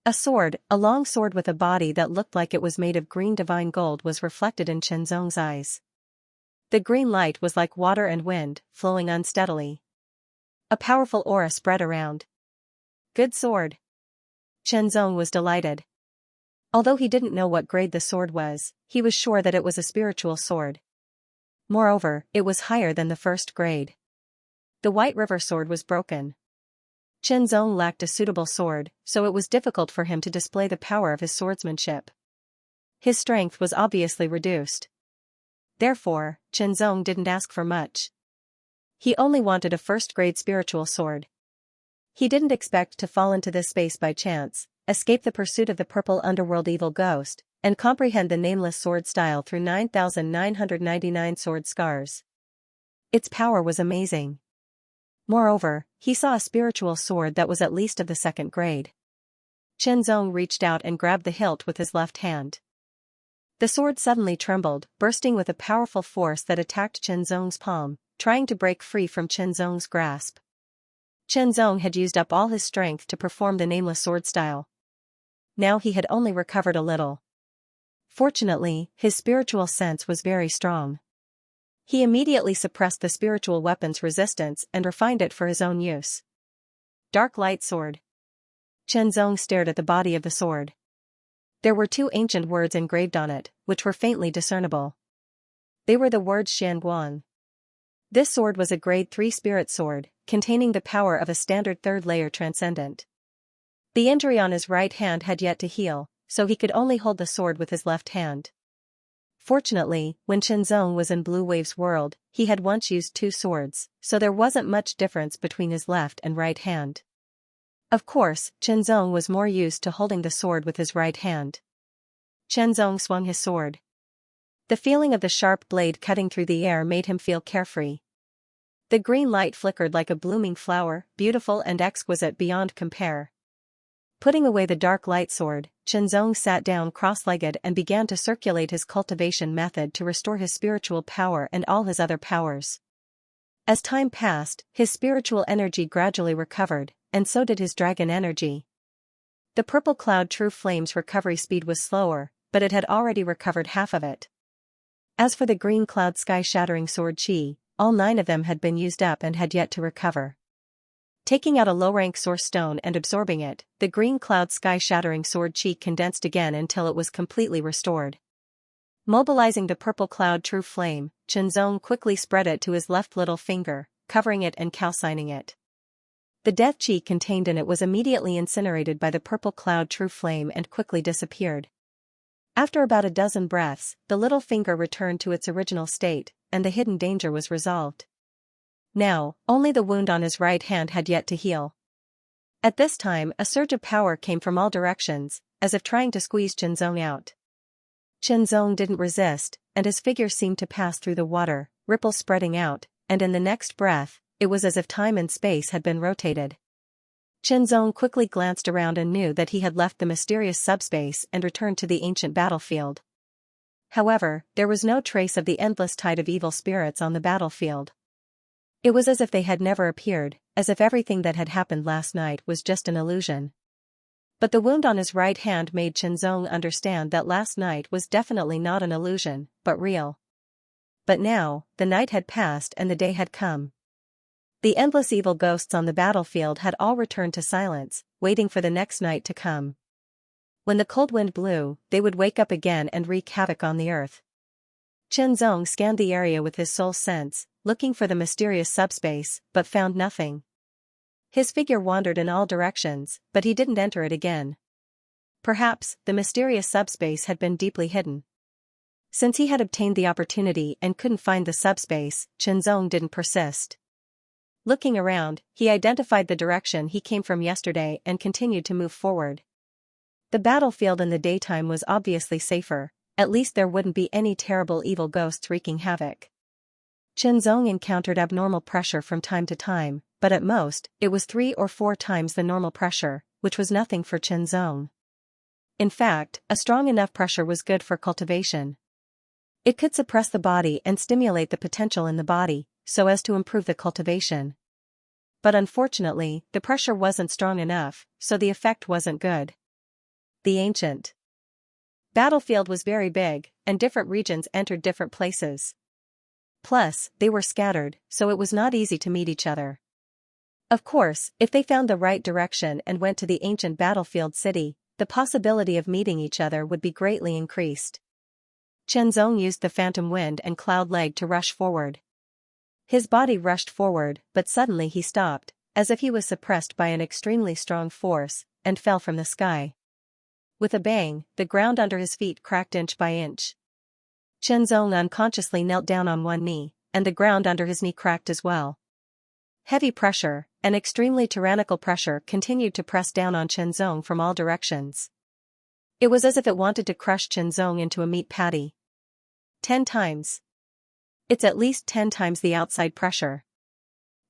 A long sword with a body that looked like it was made of green divine gold was reflected in Qinzong's eyes. The green light was like water and wind, flowing unsteadily. A powerful aura spread around. "Good sword." Qinzong was delighted. Although he didn't know what grade the sword was, he was sure that it was a spiritual sword. Moreover, it was higher than the first grade. The White River sword was broken. Qinzong lacked a suitable sword, so it was difficult for him to display the power of his swordsmanship. His strength was obviously reduced. Therefore, Qinzong didn't ask for much. He only wanted a first-grade spiritual sword. He didn't expect to fall into this space by chance, escape the pursuit of the purple underworld evil ghost, and comprehend the nameless sword style through 9,999 sword scars. Its power was amazing. Moreover, he saw a spiritual sword that was at least of the second grade. Qinzong reached out and grabbed the hilt with his left hand. The sword suddenly trembled, bursting with a powerful force that attacked Qinzong's palm, trying to break free from Qinzong's grasp. Qinzong had used up all his strength to perform the nameless sword style. Now he had only recovered a little. Fortunately, his spiritual sense was very strong. He immediately suppressed the spiritual weapon's resistance and refined it for his own use. Dark light sword. Qinzong stared at the body of the sword. There were 2 ancient words engraved on it, which were faintly discernible. They were the words Xianguang. This sword was a grade 3 spirit sword, containing the power of a standard 3rd layer transcendent. The injury on his right hand had yet to heal, so he could only hold the sword with his left hand. Fortunately, when Qinzong was in Blue Wave's world, he had once used 2 swords, so there wasn't much difference between his left and right hand. Of course, Chenzong was more used to holding the sword with his right hand. Chenzong swung his sword. The feeling of the sharp blade cutting through the air made him feel carefree. The green light flickered like a blooming flower, beautiful and exquisite beyond compare. Putting away the dark light sword, Chenzong sat down cross-legged and began to circulate his cultivation method to restore his spiritual power and all his other powers. As time passed, his spiritual energy gradually recovered, and so did his dragon energy. The purple cloud true flame's recovery speed was slower, but it had already recovered half of it. As for the green cloud sky-shattering sword chi, all 9 of them had been used up and had yet to recover. Taking out a low-rank source stone and absorbing it, the green cloud sky-shattering sword chi condensed again until it was completely restored. Mobilizing the purple cloud true flame, Chenzong quickly spread it to his left little finger, covering it and calcining it. The death chi contained in it was immediately incinerated by the purple cloud true flame and quickly disappeared. After about a dozen breaths, the little finger returned to its original state, and the hidden danger was resolved. Now, only the wound on his right hand had yet to heal. At this time, a surge of power came from all directions, as if trying to squeeze Chenzong out. Chenzong didn't resist, and his figure seemed to pass through the water, ripples spreading out, and in the next breath, it was as if time and space had been rotated. Chenzong quickly glanced around and knew that he had left the mysterious subspace and returned to the ancient battlefield. However, there was no trace of the endless tide of evil spirits on the battlefield. It was as if they had never appeared, as if everything that had happened last night was just an illusion. But the wound on his right hand made Chenzong understand that last night was definitely not an illusion, but real. But now, the night had passed and the day had come. The endless evil ghosts on the battlefield had all returned to silence, waiting for the next night to come. When the cold wind blew, they would wake up again and wreak havoc on the earth. Chenzong scanned the area with his soul sense, looking for the mysterious subspace, but found nothing. His figure wandered in all directions, but he didn't enter it again. Perhaps, the mysterious subspace had been deeply hidden. Since he had obtained the opportunity and couldn't find the subspace, Chenzong didn't persist. Looking around, he identified the direction he came from yesterday and continued to move forward. The battlefield in the daytime was obviously safer, at least there wouldn't be any terrible evil ghosts wreaking havoc. Chenzong encountered abnormal pressure from time to time, but at most, it was 3 or 4 times the normal pressure, which was nothing for Chenzong. In fact, a strong enough pressure was good for cultivation. It could suppress the body and stimulate the potential in the body, so as to improve the cultivation. But unfortunately, the pressure wasn't strong enough, so the effect wasn't good. The ancient battlefield was very big, and different regions entered different places. Plus, they were scattered, so it was not easy to meet each other. Of course, if they found the right direction and went to the ancient battlefield city, the possibility of meeting each other would be greatly increased. Chenzong used the phantom wind and cloud leg to rush forward. His body rushed forward, but suddenly he stopped, as if he was suppressed by an extremely strong force, and fell from the sky. With a bang, the ground under his feet cracked inch by inch. Chenzong unconsciously knelt down on one knee, and the ground under his knee cracked as well. Heavy pressure, an extremely tyrannical pressure, continued to press down on Chenzong from all directions. It was as if it wanted to crush Chenzong into a meat patty. 10 times. It's at least 10 times the outside pressure.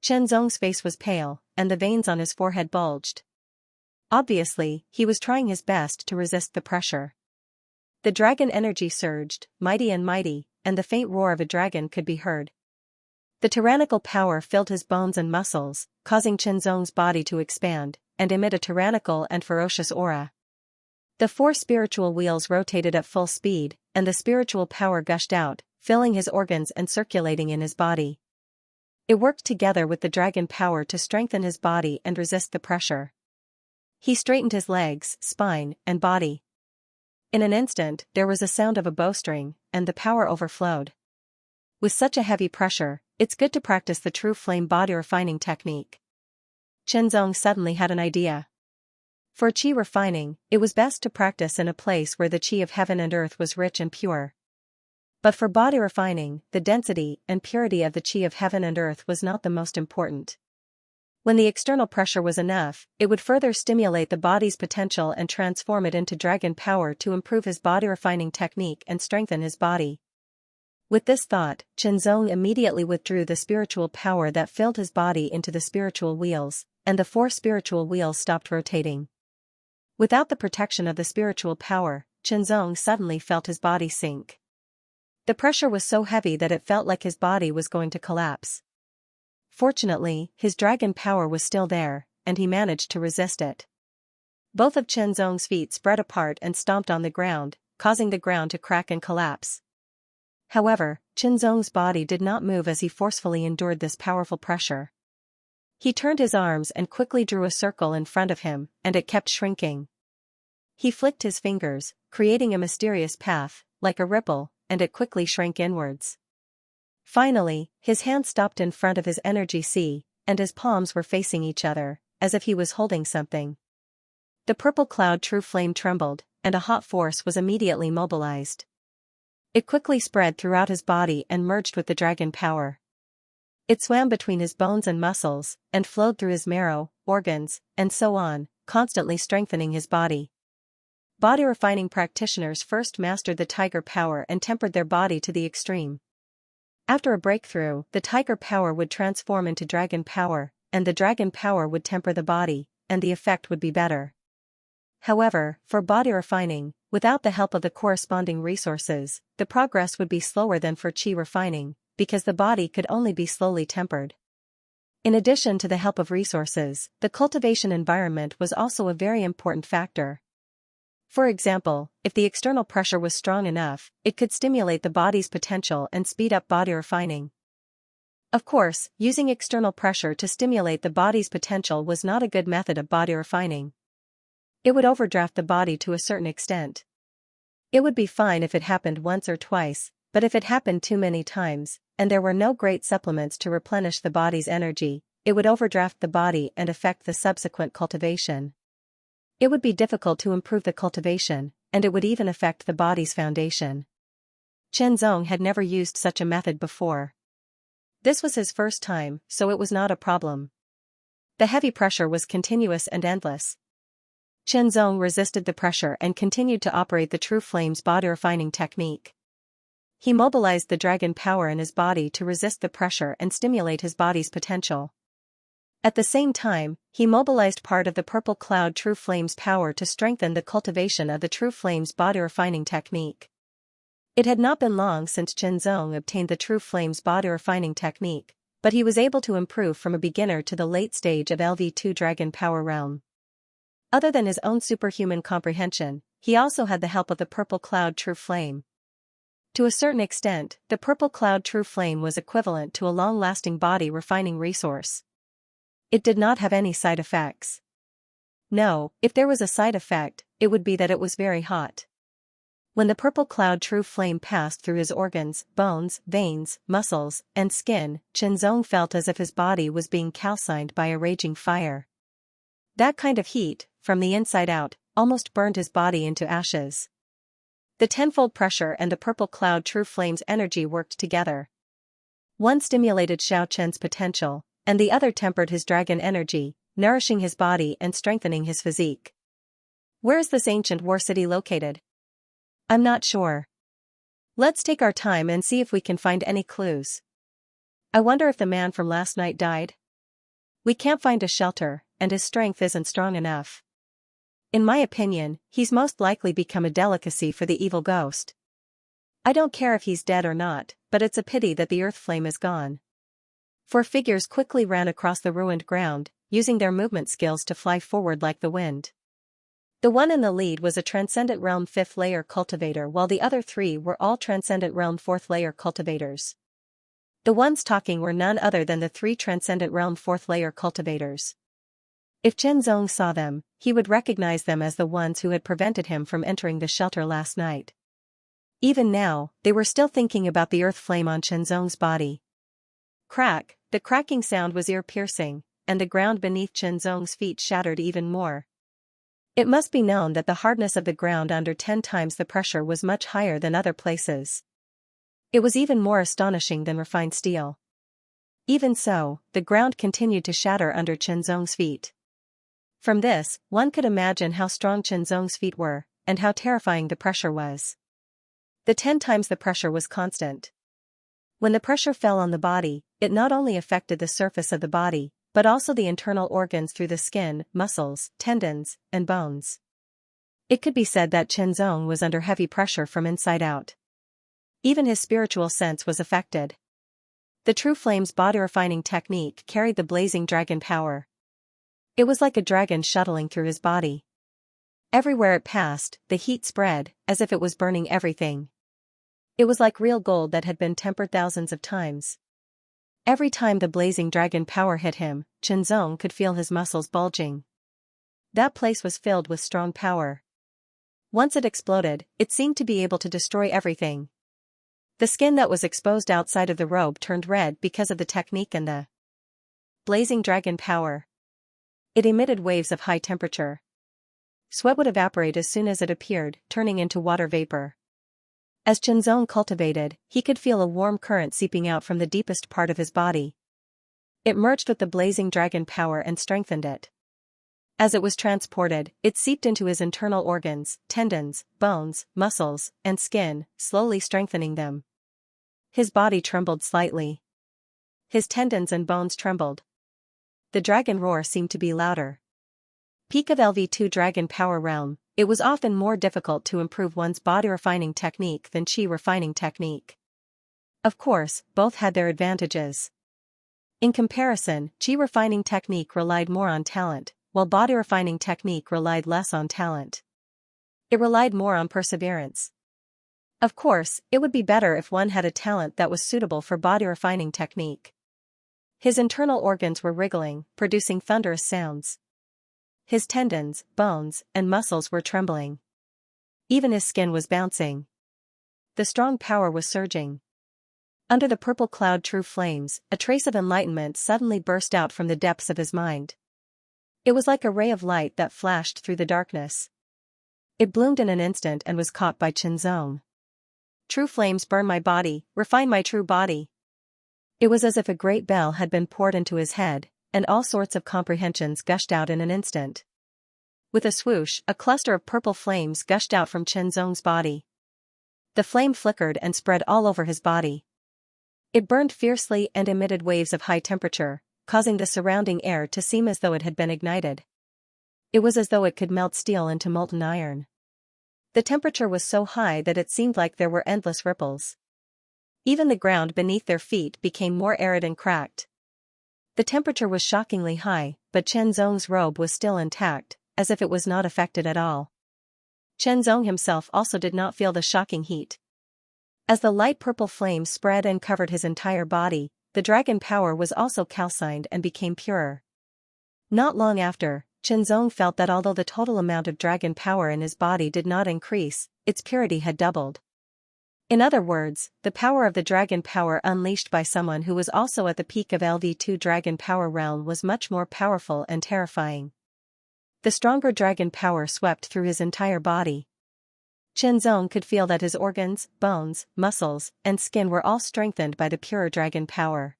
Chenzong's face was pale, and the veins on his forehead bulged. Obviously, he was trying his best to resist the pressure. The dragon energy surged, mighty, and the faint roar of a dragon could be heard. The tyrannical power filled his bones and muscles, causing Chenzong's body to expand, and emit a tyrannical and ferocious aura. The 4 spiritual wheels rotated at full speed, and the spiritual power gushed out, filling his organs and circulating in his body. It worked together with the dragon power to strengthen his body and resist the pressure. He straightened his legs, spine, and body. In an instant, there was a sound of a bowstring, and the power overflowed. With such a heavy pressure, it's good to practice the true flame body refining technique. Chenzong suddenly had an idea. For qi refining, it was best to practice in a place where the qi of heaven and earth was rich and pure. But for body refining, the density and purity of the qi of heaven and earth was not the most important. When the external pressure was enough, it would further stimulate the body's potential and transform it into dragon power to improve his body refining technique and strengthen his body. With this thought, Chenzong immediately withdrew the spiritual power that filled his body into the spiritual wheels, and the 4 spiritual wheels stopped rotating. Without the protection of the spiritual power, Chenzong suddenly felt his body sink. The pressure was so heavy that it felt like his body was going to collapse. Fortunately, his dragon power was still there, and he managed to resist it. Both of Chenzong's feet spread apart and stomped on the ground, causing the ground to crack and collapse. However, Chenzong's body did not move as he forcefully endured this powerful pressure. He turned his arms and quickly drew a circle in front of him, and it kept shrinking. He flicked his fingers, creating a mysterious path, like a ripple, and it quickly shrank inwards. Finally, his hand stopped in front of his energy sea, and his palms were facing each other, as if he was holding something. The purple cloud true flame trembled, and a hot force was immediately mobilized. It quickly spread throughout his body and merged with the dragon power. It swam between his bones and muscles, and flowed through his marrow, organs, and so on, constantly strengthening his body. Body refining practitioners first mastered the tiger power and tempered their body to the extreme. After a breakthrough, the tiger power would transform into dragon power, and the dragon power would temper the body, and the effect would be better. However, for body refining, without the help of the corresponding resources, the progress would be slower than for chi refining, because the body could only be slowly tempered. In addition to the help of resources, the cultivation environment was also a very important factor. For example, if the external pressure was strong enough, it could stimulate the body's potential and speed up body refining. Of course, using external pressure to stimulate the body's potential was not a good method of body refining. It would overdraft the body to a certain extent. It would be fine if it happened once or twice, but if it happened too many times, and there were no great supplements to replenish the body's energy, it would overdraft the body and affect the subsequent cultivation. It would be difficult to improve the cultivation, and it would even affect the body's foundation. Chenzong had never used such a method before. This was his first time, so it was not a problem. The heavy pressure was continuous and endless. Chenzong resisted the pressure and continued to operate the True Flame's body refining technique. He mobilized the dragon power in his body to resist the pressure and stimulate his body's potential. At the same time, he mobilized part of the purple cloud True Flame's power to strengthen the cultivation of the True Flame's body refining technique. It had not been long since Chenzong obtained the True Flame's body refining technique, but he was able to improve from a beginner to the late stage of LV2 Dragon Power realm. Other than his own superhuman comprehension, he also had the help of the purple cloud True Flame. To a certain extent, the purple cloud True Flame was equivalent to a long-lasting body refining resource. It did not have any side effects. No, if there was a side effect, it would be that it was very hot. When the purple cloud True Flame passed through his organs, bones, veins, muscles, and skin, Chenzong felt as if his body was being calcined by a raging fire. That kind of heat, from the inside out, almost burned his body into ashes. The tenfold pressure and the purple cloud True Flame's energy worked together. One stimulated Xiao Chen's potential, and the other tempered his dragon energy, nourishing his body and strengthening his physique. Where is this ancient war city located? I'm not sure. Let's take our time and see if we can find any clues. I wonder if the man from last night died? We can't find a shelter, and his strength isn't strong enough. In my opinion, he's most likely become a delicacy for the evil ghost. I don't care if he's dead or not, but it's a pity that the earth flame is gone. 4 figures quickly ran across the ruined ground, using their movement skills to fly forward like the wind. The one in the lead was a Transcendent Realm 5th layer cultivator, while the other 3 were all Transcendent Realm 4th layer cultivators. The ones talking were none other than the 3 Transcendent Realm 4th layer cultivators. If Chenzong saw them, he would recognize them as the ones who had prevented him from entering the shelter last night. Even now, they were still thinking about the earth flame on Chenzong's body. Crack, the cracking sound was ear-piercing, and the ground beneath Chenzong's feet shattered even more. It must be known that the hardness of the ground under 10 times the pressure was much higher than other places. It was even more astonishing than refined steel. Even so, the ground continued to shatter under Chenzong's feet. From this, one could imagine how strong Chenzong's feet were, and how terrifying the pressure was. The 10 times the pressure was constant. When the pressure fell on the body, it not only affected the surface of the body, but also the internal organs through the skin, muscles, tendons, and bones. It could be said that Chenzong was under heavy pressure from inside out. Even his spiritual sense was affected. The True Flame's body-refining technique carried the blazing dragon power. It was like a dragon shuttling through his body. Everywhere it passed, the heat spread, as if it was burning everything. It was like real gold that had been tempered thousands of times. Every time the blazing dragon power hit him, Chenzong could feel his muscles bulging. That place was filled with strong power. Once it exploded, it seemed to be able to destroy everything. The skin that was exposed outside of the robe turned red because of the technique and the blazing dragon power. It emitted waves of high temperature. Sweat would evaporate as soon as it appeared, turning into water vapor. As Chenzong cultivated, he could feel a warm current seeping out from the deepest part of his body. It merged with the blazing dragon power and strengthened it. As it was transported, it seeped into his internal organs, tendons, bones, muscles, and skin, slowly strengthening them. His body trembled slightly. His tendons and bones trembled. The dragon roar seemed to be louder. Peak of LV2 Dragon Power Realm. It was often more difficult to improve one's body-refining technique than chi-refining technique. Of course, both had their advantages. In comparison, chi-refining technique relied more on talent, while body-refining technique relied less on talent. It relied more on perseverance. Of course, it would be better if one had a talent that was suitable for body-refining technique. His internal organs were wriggling, producing thunderous sounds. His tendons, bones, and muscles were trembling. Even his skin was bouncing. The strong power was surging. Under the purple cloud true flames, a trace of enlightenment suddenly burst out from the depths of his mind. It was like a ray of light that flashed through the darkness. It bloomed in an instant and was caught by Chenzong. True flames burn my body, refine my true body. It was as if a great bell had been poured into his head, and all sorts of comprehensions gushed out in an instant. With a swoosh, a cluster of purple flames gushed out from Chenzong's body. The flame flickered and spread all over his body. It burned fiercely and emitted waves of high temperature, causing the surrounding air to seem as though it had been ignited. It was as though it could melt steel into molten iron. The temperature was so high that it seemed like there were endless ripples. Even the ground beneath their feet became more arid and cracked. The temperature was shockingly high, but Chenzong's robe was still intact, as if it was not affected at all. Chenzong himself also did not feel the shocking heat. As the light purple flame spread and covered his entire body, the dragon power was also calcined and became purer. Not long after, Chenzong felt that although the total amount of dragon power in his body did not increase, its purity had doubled. In other words, the power of the dragon power unleashed by someone who was also at the peak of LV2 Dragon Power Realm was much more powerful and terrifying. The stronger dragon power swept through his entire body. Chenzong could feel that his organs, bones, muscles, and skin were all strengthened by the purer dragon power.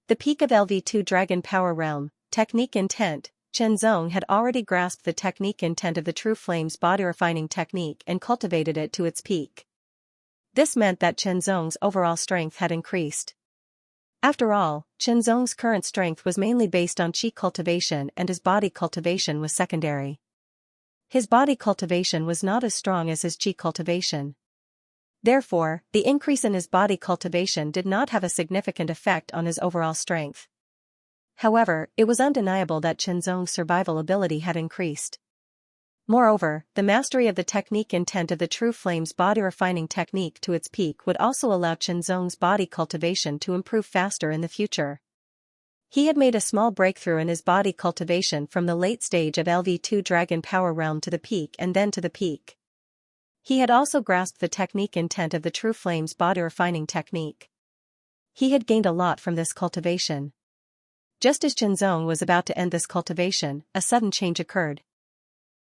The peak of LV2 Dragon Power Realm, technique intent. Chenzong had already grasped the technique intent of the True Flame's body-refining technique and cultivated it to its peak. This meant that Chenzong's overall strength had increased. After all, Chenzong's current strength was mainly based on chi cultivation and his body cultivation was secondary. His body cultivation was not as strong as his chi cultivation. Therefore, the increase in his body cultivation did not have a significant effect on his overall strength. However, it was undeniable that Chenzong's survival ability had increased. Moreover, the mastery of the technique intent of the True Flame's body-refining technique to its peak would also allow Chenzong's body cultivation to improve faster in the future. He had made a small breakthrough in his body cultivation from the late stage of LV2 Dragon Power Realm to the peak and then to the peak. He had also grasped the technique intent of the True Flame's body-refining technique. He had gained a lot from this cultivation. Just as Chenzong was about to end this cultivation, a sudden change occurred.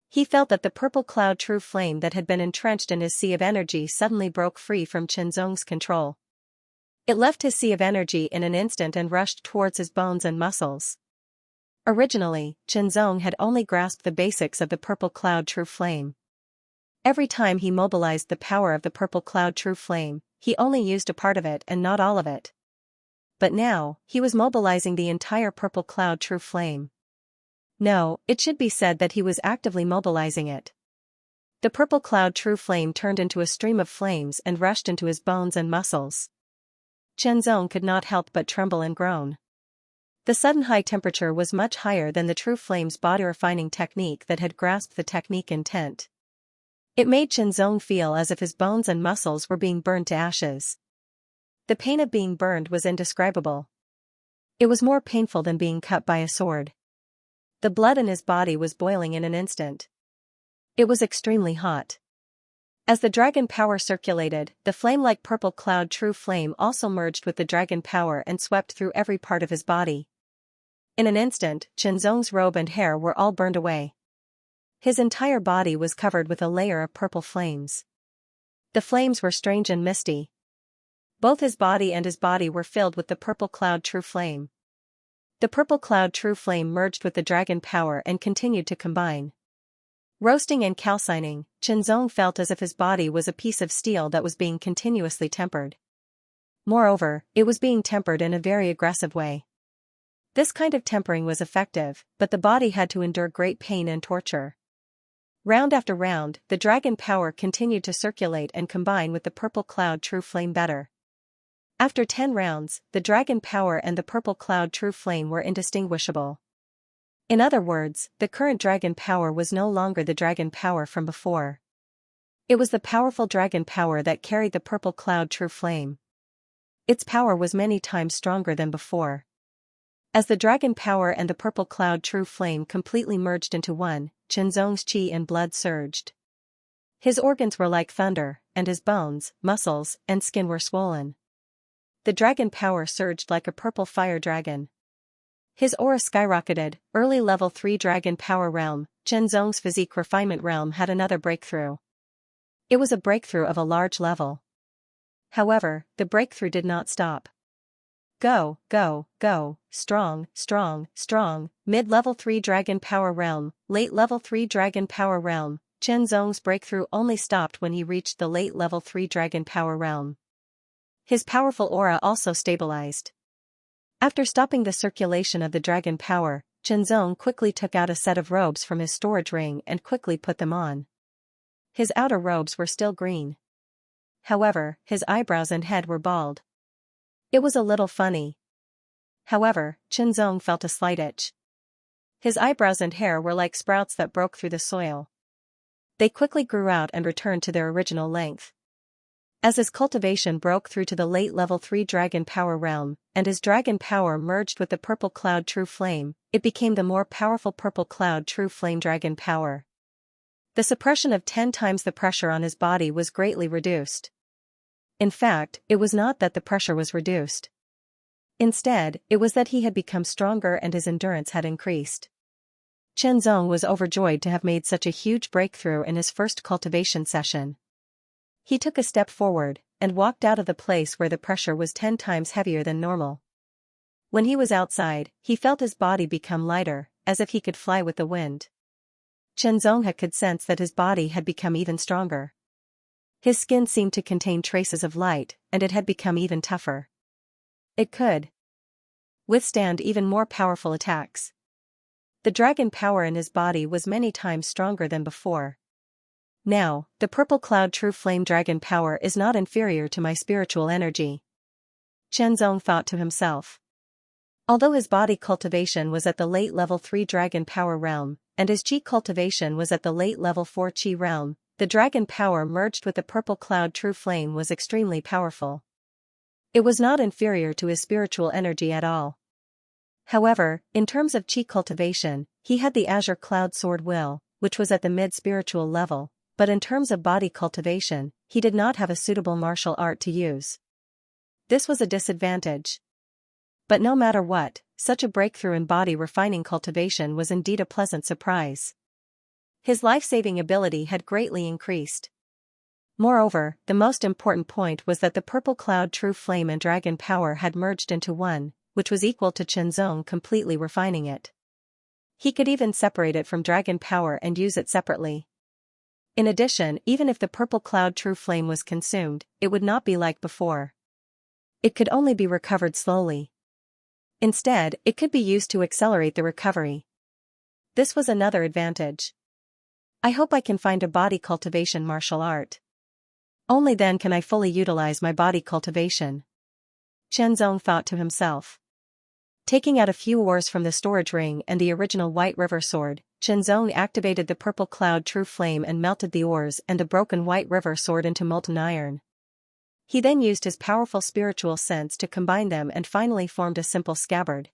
He felt that the purple cloud true flame that had been entrenched in his sea of energy suddenly broke free from Chenzong's control. It left his sea of energy in an instant and rushed towards his bones and muscles. Originally, Xianxia had only grasped the basics of the purple cloud true flame. Every time he mobilized the power of the purple cloud true flame, he only used a part of it and not all of it. But now, he was mobilizing the entire purple cloud true flame. No, it should be said that he was actively mobilizing it. The purple cloud true flame turned into a stream of flames and rushed into his bones and muscles. Xianxia could not help but tremble and groan. The sudden high temperature was much higher than the true flame's body refining technique that had grasped the technique intent. It made Xianxia feel as if his bones and muscles were being burned to ashes. The pain of being burned was indescribable. It was more painful than being cut by a sword. The blood in his body was boiling in an instant. It was extremely hot. As the dragon power circulated, the flame-like purple cloud true flame also merged with the dragon power and swept through every part of his body. In an instant, Xianxia's robe and hair were all burned away. His entire body was covered with a layer of purple flames. The flames were strange and misty. Both his body and his body were filled with the purple cloud true flame. The purple cloud true flame merged with the dragon power and continued to combine. Roasting and calcining, Xianxia felt as if his body was a piece of steel that was being continuously tempered. Moreover, it was being tempered in a very aggressive way. This kind of tempering was effective, but the body had to endure great pain and torture. Round after round, the dragon power continued to circulate and combine with the purple cloud true flame better. After 10 rounds, the dragon power and the purple cloud true flame were indistinguishable. In other words, the current dragon power was no longer the dragon power from before. It was the powerful dragon power that carried the purple cloud true flame. Its power was many times stronger than before. As the dragon power and the purple cloud true flame completely merged into one, Xianxia's qi and blood surged. His organs were like thunder, and his bones, muscles, and skin were swollen. The dragon power surged like a purple fire dragon. His aura skyrocketed. Early level 3 dragon power realm, Xianxia's physique refinement realm had another breakthrough. It was a breakthrough of a large level. However, the breakthrough did not stop. Go, go, go, strong, strong, strong, mid-level 3 dragon power realm, late level 3 dragon power realm. Xianxia's breakthrough only stopped when he reached the late level 3 dragon power realm. His powerful aura also stabilized. After stopping the circulation of the dragon power, Xianxia quickly took out a set of robes from his storage ring and quickly put them on. His outer robes were still green. However, his eyebrows and head were bald. It was a little funny. However, Xianxia felt a slight itch. His eyebrows and hair were like sprouts that broke through the soil. They quickly grew out and returned to their original length. As his cultivation broke through to the late level 3 dragon power realm, and his dragon power merged with the purple cloud true flame, it became the more powerful purple cloud true flame dragon power. The suppression of 10 times the pressure on his body was greatly reduced. In fact, it was not that the pressure was reduced. Instead, it was that he had become stronger and his endurance had increased. Xianxia was overjoyed to have made such a huge breakthrough in his first cultivation session. He took a step forward, and walked out of the place where the pressure was 10 times heavier than normal. When he was outside, he felt his body become lighter, as if he could fly with the wind. Xianxia could sense that his body had become even stronger. His skin seemed to contain traces of light, and it had become even tougher. It could withstand even more powerful attacks. The dragon power in his body was many times stronger than before. Now, the purple cloud true flame dragon power is not inferior to my spiritual energy. Xianxia thought to himself. Although his body cultivation was at the late level 3 dragon power realm, and his qi cultivation was at the late level 4 qi realm, the dragon power merged with the purple cloud true flame was extremely powerful. It was not inferior to his spiritual energy at all. However, in terms of qi cultivation, he had the azure cloud sword will, which was at the mid-spiritual level, but in terms of body cultivation, he did not have a suitable martial art to use. This was a disadvantage. But no matter what, such a breakthrough in body refining cultivation was indeed a pleasant surprise. His life-saving ability had greatly increased. Moreover, the most important point was that the purple cloud true flame and dragon power had merged into one, which was equal to Qianzong, completely refining it. He could even separate it from dragon power and use it separately. In addition, even if the purple cloud true flame was consumed, it would not be like before. It could only be recovered slowly. Instead, it could be used to accelerate the recovery. This was another advantage. I hope I can find a body cultivation martial art. Only then can I fully utilize my body cultivation. Qianzong thought to himself. Taking out a few ores from the storage ring and the original White River sword, Qianzong activated the purple cloud true flame and melted the ores and the broken White River sword into molten iron. He then used his powerful spiritual sense to combine them and finally formed a simple scabbard.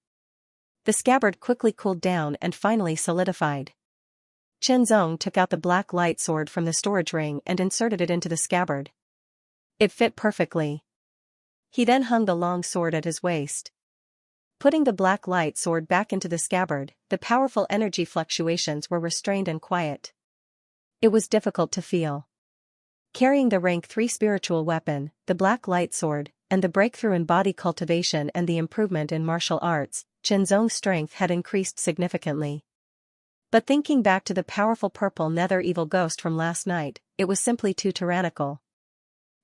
The scabbard quickly cooled down and finally solidified. Qianzong took out the black light sword from the storage ring and inserted it into the scabbard. It fit perfectly. He then hung the long sword at his waist. Putting the black light sword back into the scabbard, the powerful energy fluctuations were restrained and quiet. It was difficult to feel. Carrying the rank 3 spiritual weapon, the black light sword, and the breakthrough in body cultivation and the improvement in martial arts, Qianzong's strength had increased significantly. But thinking back to the powerful purple nether evil ghost from last night, it was simply too tyrannical.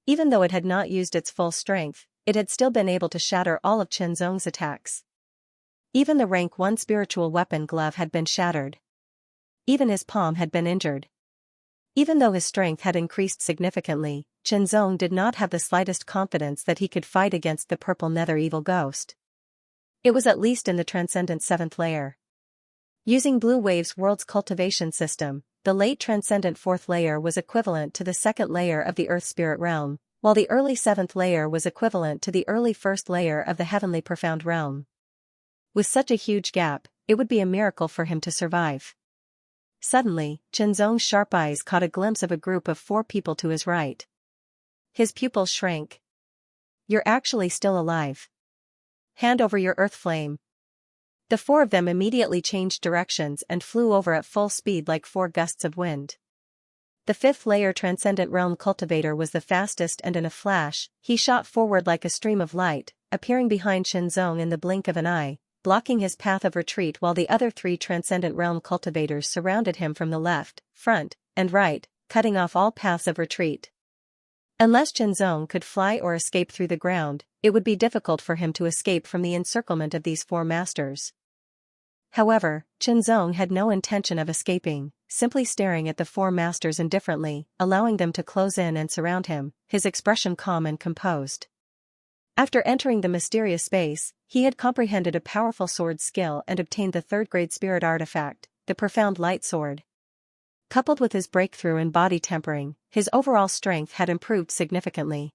Even though it had not used its full strength, it had still been able to shatter all of Qianzong's attacks. Even the rank 1 spiritual weapon glove had been shattered. Even his palm had been injured. Even though his strength had increased significantly, Qianzong did not have the slightest confidence that he could fight against the purple nether evil ghost. It was at least in the transcendent 7th layer. Using Blue Wave's world's cultivation system, the late transcendent 4th layer was equivalent to the 2nd layer of the Earth Spirit realm, while the early 7th layer was equivalent to the early 1st layer of the Heavenly Profound realm. With such a huge gap, it would be a miracle for him to survive. Suddenly, Qianzong's sharp eyes caught a glimpse of a group of 4 people to his right. His pupils shrank. "You're actually still alive. Hand over your earth flame." The 4 of them immediately changed directions and flew over at full speed like 4 gusts of wind. The 5th layer transcendent realm cultivator was the fastest, and in a flash, he shot forward like a stream of light, appearing behind Qianzong in the blink of an eye, blocking his path of retreat, while the other 3 transcendent realm cultivators surrounded him from the left, front, and right, cutting off all paths of retreat. Unless Qianzong could fly or escape through the ground, it would be difficult for him to escape from the encirclement of these 4 masters. However, Qianzong had no intention of escaping, simply staring at the 4 masters indifferently, allowing them to close in and surround him, his expression calm and composed. After entering the mysterious space, he had comprehended a powerful sword skill and obtained the 3rd-grade spirit artifact, the Profound Light Sword. Coupled with his breakthrough in body tempering, his overall strength had improved significantly.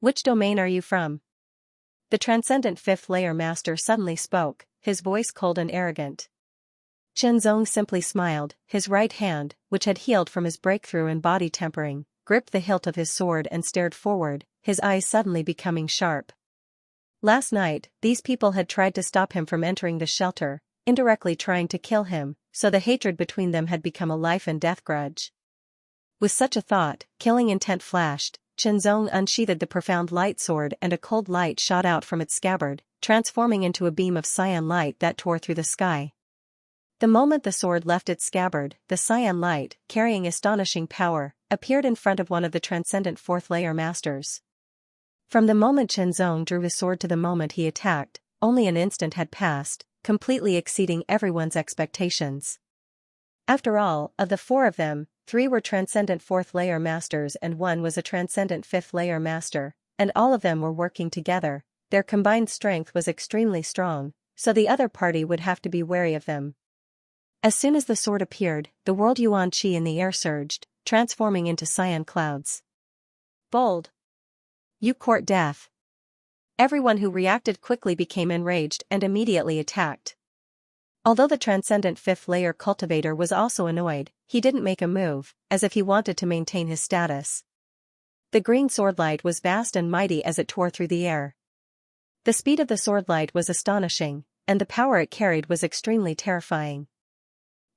"Which domain are you from?" The transcendent 5th layer master suddenly spoke, his voice cold and arrogant. Qianzong simply smiled, his right hand, which had healed from his breakthrough in body tempering, gripped the hilt of his sword and stared forward, his eyes suddenly becoming sharp. Last night, these people had tried to stop him from entering the shelter, indirectly trying to kill him, so the hatred between them had become a life and death grudge. With such a thought, killing intent flashed, Qianzong unsheathed the Profound Light Sword and a cold light shot out from its scabbard, transforming into a beam of cyan light that tore through the sky. The moment the sword left its scabbard, the cyan light, carrying astonishing power, appeared in front of one of the transcendent 4th layer masters. From the moment Qianzong drew his sword to the moment he attacked, only an instant had passed, completely exceeding everyone's expectations. After all, of the 4 of them, 3 were transcendent 4th layer masters and 1 was a transcendent 5th layer master, and all of them were working together. Their combined strength was extremely strong, so the other party would have to be wary of them. As soon as the sword appeared, the world yuan qi in the air surged, transforming into cyan clouds. "Bold! You court death." Everyone who reacted quickly became enraged and immediately attacked. Although the transcendent 5th layer cultivator was also annoyed, he didn't make a move, as if he wanted to maintain his status. The green swordlight was vast and mighty as it tore through the air. The speed of the swordlight was astonishing, and the power it carried was extremely terrifying.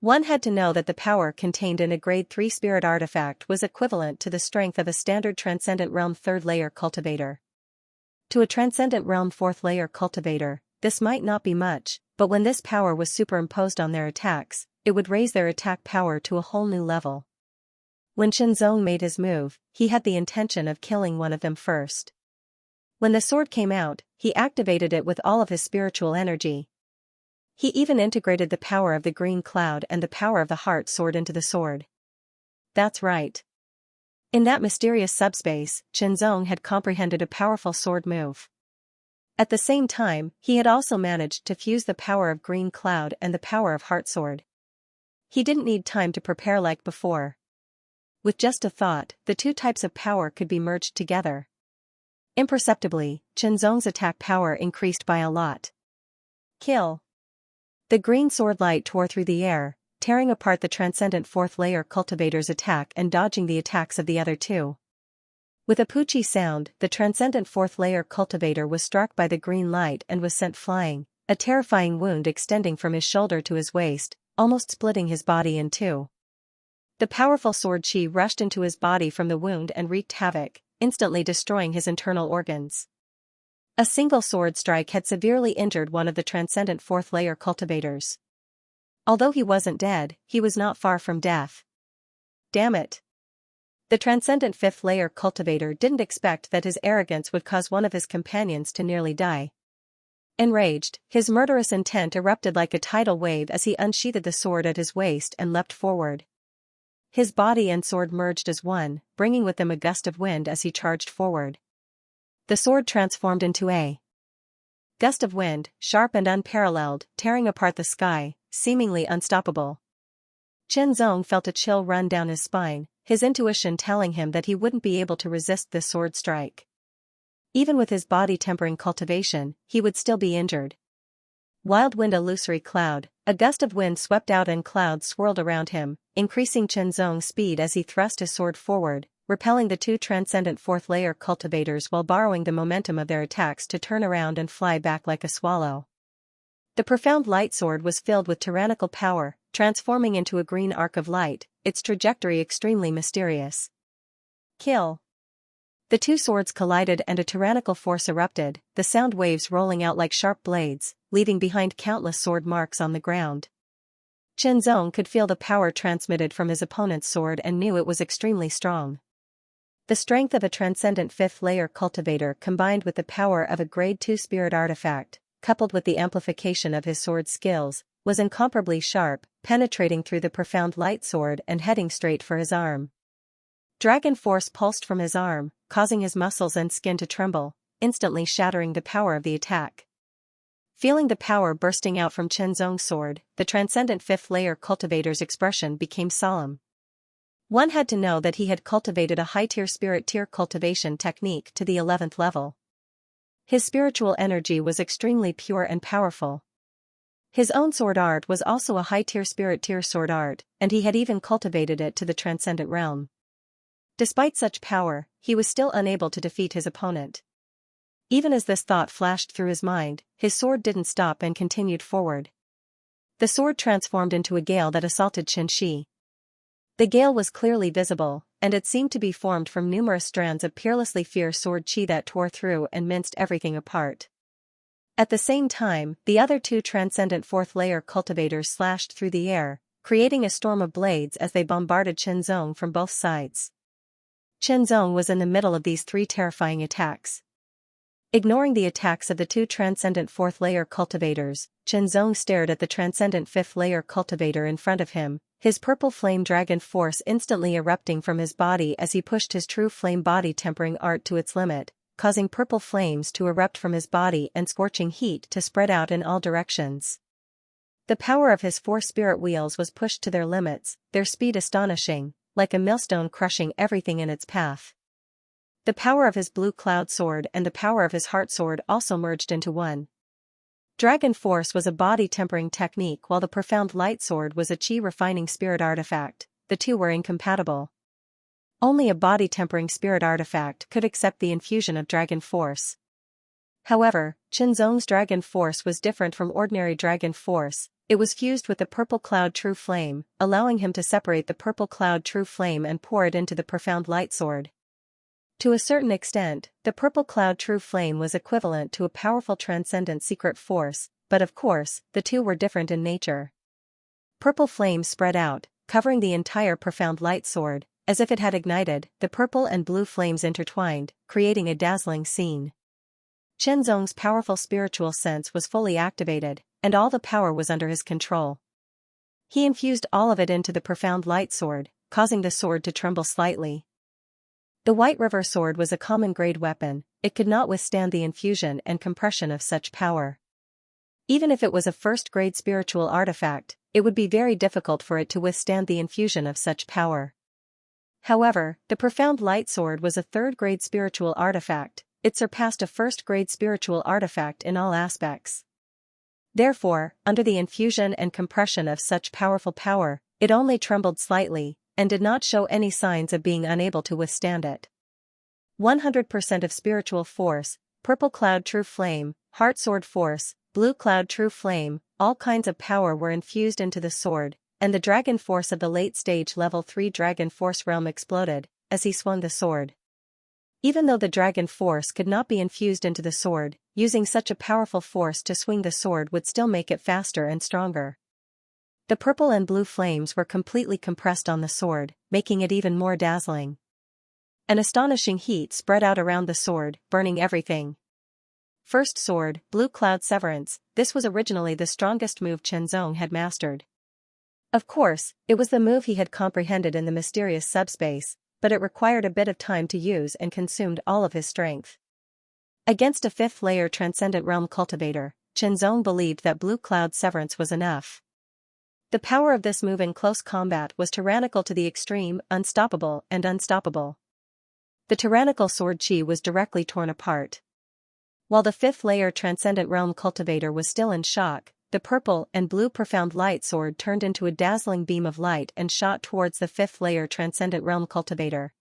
One had to know that the power contained in a Grade 3 spirit artifact was equivalent to the strength of a standard Transcendent Realm 3rd layer cultivator. To a Transcendent Realm 4th layer cultivator, this might not be much, but when this power was superimposed on their attacks, it would raise their attack power to a whole new level. When Xianxia made his move, he had the intention of killing one of them first. When the sword came out, he activated it with all of his spiritual energy. He even integrated the power of the green cloud and the power of the heart sword into the sword. That's right. In that mysterious subspace, Xianxia had comprehended a powerful sword move. At the same time, he had also managed to fuse the power of green cloud and the power of heart sword. He didn't need time to prepare like before. With just a thought, the two types of power could be merged together. Imperceptibly, Xianxia's attack power increased by a lot. Kill. The green sword light tore through the air, tearing apart the Transcendent 4th layer cultivator's attack and dodging the attacks of the other two. With a poochie sound, the Transcendent 4th layer cultivator was struck by the green light and was sent flying, a terrifying wound extending from his shoulder to his waist, almost splitting his body in two. The powerful sword chi rushed into his body from the wound and wreaked havoc, instantly destroying his internal organs. A single sword strike had severely injured one of the Transcendent 4th layer cultivators. Although he wasn't dead, he was not far from death. Damn it! The Transcendent 5th layer cultivator didn't expect that his arrogance would cause one of his companions to nearly die. Enraged, his murderous intent erupted like a tidal wave as he unsheathed the sword at his waist and leapt forward. His body and sword merged as one, bringing with them a gust of wind as he charged forward. The sword transformed into a gust of wind, sharp and unparalleled, tearing apart the sky, seemingly unstoppable. Xianxia felt a chill run down his spine, his intuition telling him that he wouldn't be able to resist this sword strike. Even with his body tempering cultivation, he would still be injured. Wild wind, illusory cloud, a gust of wind swept out and clouds swirled around him, increasing Xianxia's speed as he thrust his sword forward, repelling the two Transcendent 4th layer cultivators while borrowing the momentum of their attacks to turn around and fly back like a swallow. The profound light sword was filled with tyrannical power, transforming into a green arc of light, its trajectory extremely mysterious. Kill. The two swords collided and a tyrannical force erupted, the sound waves rolling out like sharp blades, leaving behind countless sword marks on the ground. Xianxia could feel the power transmitted from his opponent's sword and knew it was extremely strong. The strength of a Transcendent 5th layer cultivator combined with the power of a Grade 2 spirit artifact, coupled with the amplification of his sword skills, was incomparably sharp, penetrating through the profound light sword and heading straight for his arm. Dragon force pulsed from his arm, causing his muscles and skin to tremble, instantly shattering the power of the attack. Feeling the power bursting out from Xianxia's sword, the Transcendent 5th layer cultivator's expression became solemn. One had to know that he had cultivated a high-tier spirit tier cultivation technique to the 11th level. His spiritual energy was extremely pure and powerful. His own sword art was also a high-tier spirit tier sword art, and he had even cultivated it to the Transcendent realm. Despite such power, he was still unable to defeat his opponent. Even as this thought flashed through his mind, his sword didn't stop and continued forward. The sword transformed into a gale that assaulted Xianxia. The gale was clearly visible, and it seemed to be formed from numerous strands of peerlessly fierce sword chi that tore through and minced everything apart. At the same time, the other two Transcendent 4th layer cultivators slashed through the air, creating a storm of blades as they bombarded Xianxia from both sides. Xianxia was in the middle of these three terrifying attacks. Ignoring the attacks of the two Transcendent 4th layer cultivators, Xianxia stared at the Transcendent 5th layer cultivator in front of him, his purple flame dragon force instantly erupting from his body as he pushed his true flame body tempering art to its limit, causing purple flames to erupt from his body and scorching heat to spread out in all directions. The power of his 4 spirit wheels was pushed to their limits, their speed astonishing, like a millstone crushing everything in its path. The power of his blue cloud sword and the power of his heart sword also merged into one. Dragon Force was a body-tempering technique while the profound light sword was a chi-refining spirit artifact. The two were incompatible. Only a body-tempering spirit artifact could accept the infusion of Dragon Force. However, Xianxia's Dragon Force was different from ordinary Dragon Force, it was fused with the purple cloud true flame, allowing him to separate the purple cloud true flame and pour it into the profound light sword. To a certain extent, the purple cloud true flame was equivalent to a powerful transcendent secret force, but of course, the two were different in nature. Purple flame spread out, covering the entire profound light sword. As if it had ignited, the purple and blue flames intertwined, creating a dazzling scene. Chenzong's powerful spiritual sense was fully activated, and all the power was under his control. He infused all of it into the profound light sword, causing the sword to tremble slightly. The White River sword was a common-grade weapon, it could not withstand the infusion and compression of such power. Even if it was a first-grade spiritual artifact, it would be very difficult for it to withstand the infusion of such power. However, the profound light sword was a third-grade spiritual artifact, it surpassed a first-grade spiritual artifact in all aspects. Therefore, under the infusion and compression of such powerful power, it only trembled slightly, and did not show any signs of being unable to withstand it. 100% of spiritual force, purple cloud true flame, heart sword force, blue cloud true flame, all kinds of power were infused into the sword, and the dragon force of the late-stage level 3 dragon force realm exploded, as he swung the sword. Even though the dragon force could not be infused into the sword, using such a powerful force to swing the sword would still make it faster and stronger. The purple and blue flames were completely compressed on the sword, making it even more dazzling. An astonishing heat spread out around the sword, burning everything. First sword, Blue Cloud Severance, this was originally the strongest move Chenzong had mastered. Of course, it was the move he had comprehended in the mysterious subspace, but it required a bit of time to use and consumed all of his strength. Against a fifth-layer Transcendent Realm Cultivator, Chenzong believed that Blue Cloud Severance was enough. The power of this move in close combat was tyrannical to the extreme, unstoppable and unstoppable. The tyrannical sword chi was directly torn apart. While the fifth-layer Transcendent Realm Cultivator was still in shock, the purple and blue profound light sword turned into a dazzling beam of light and shot towards the fifth-layer Transcendent Realm Cultivator.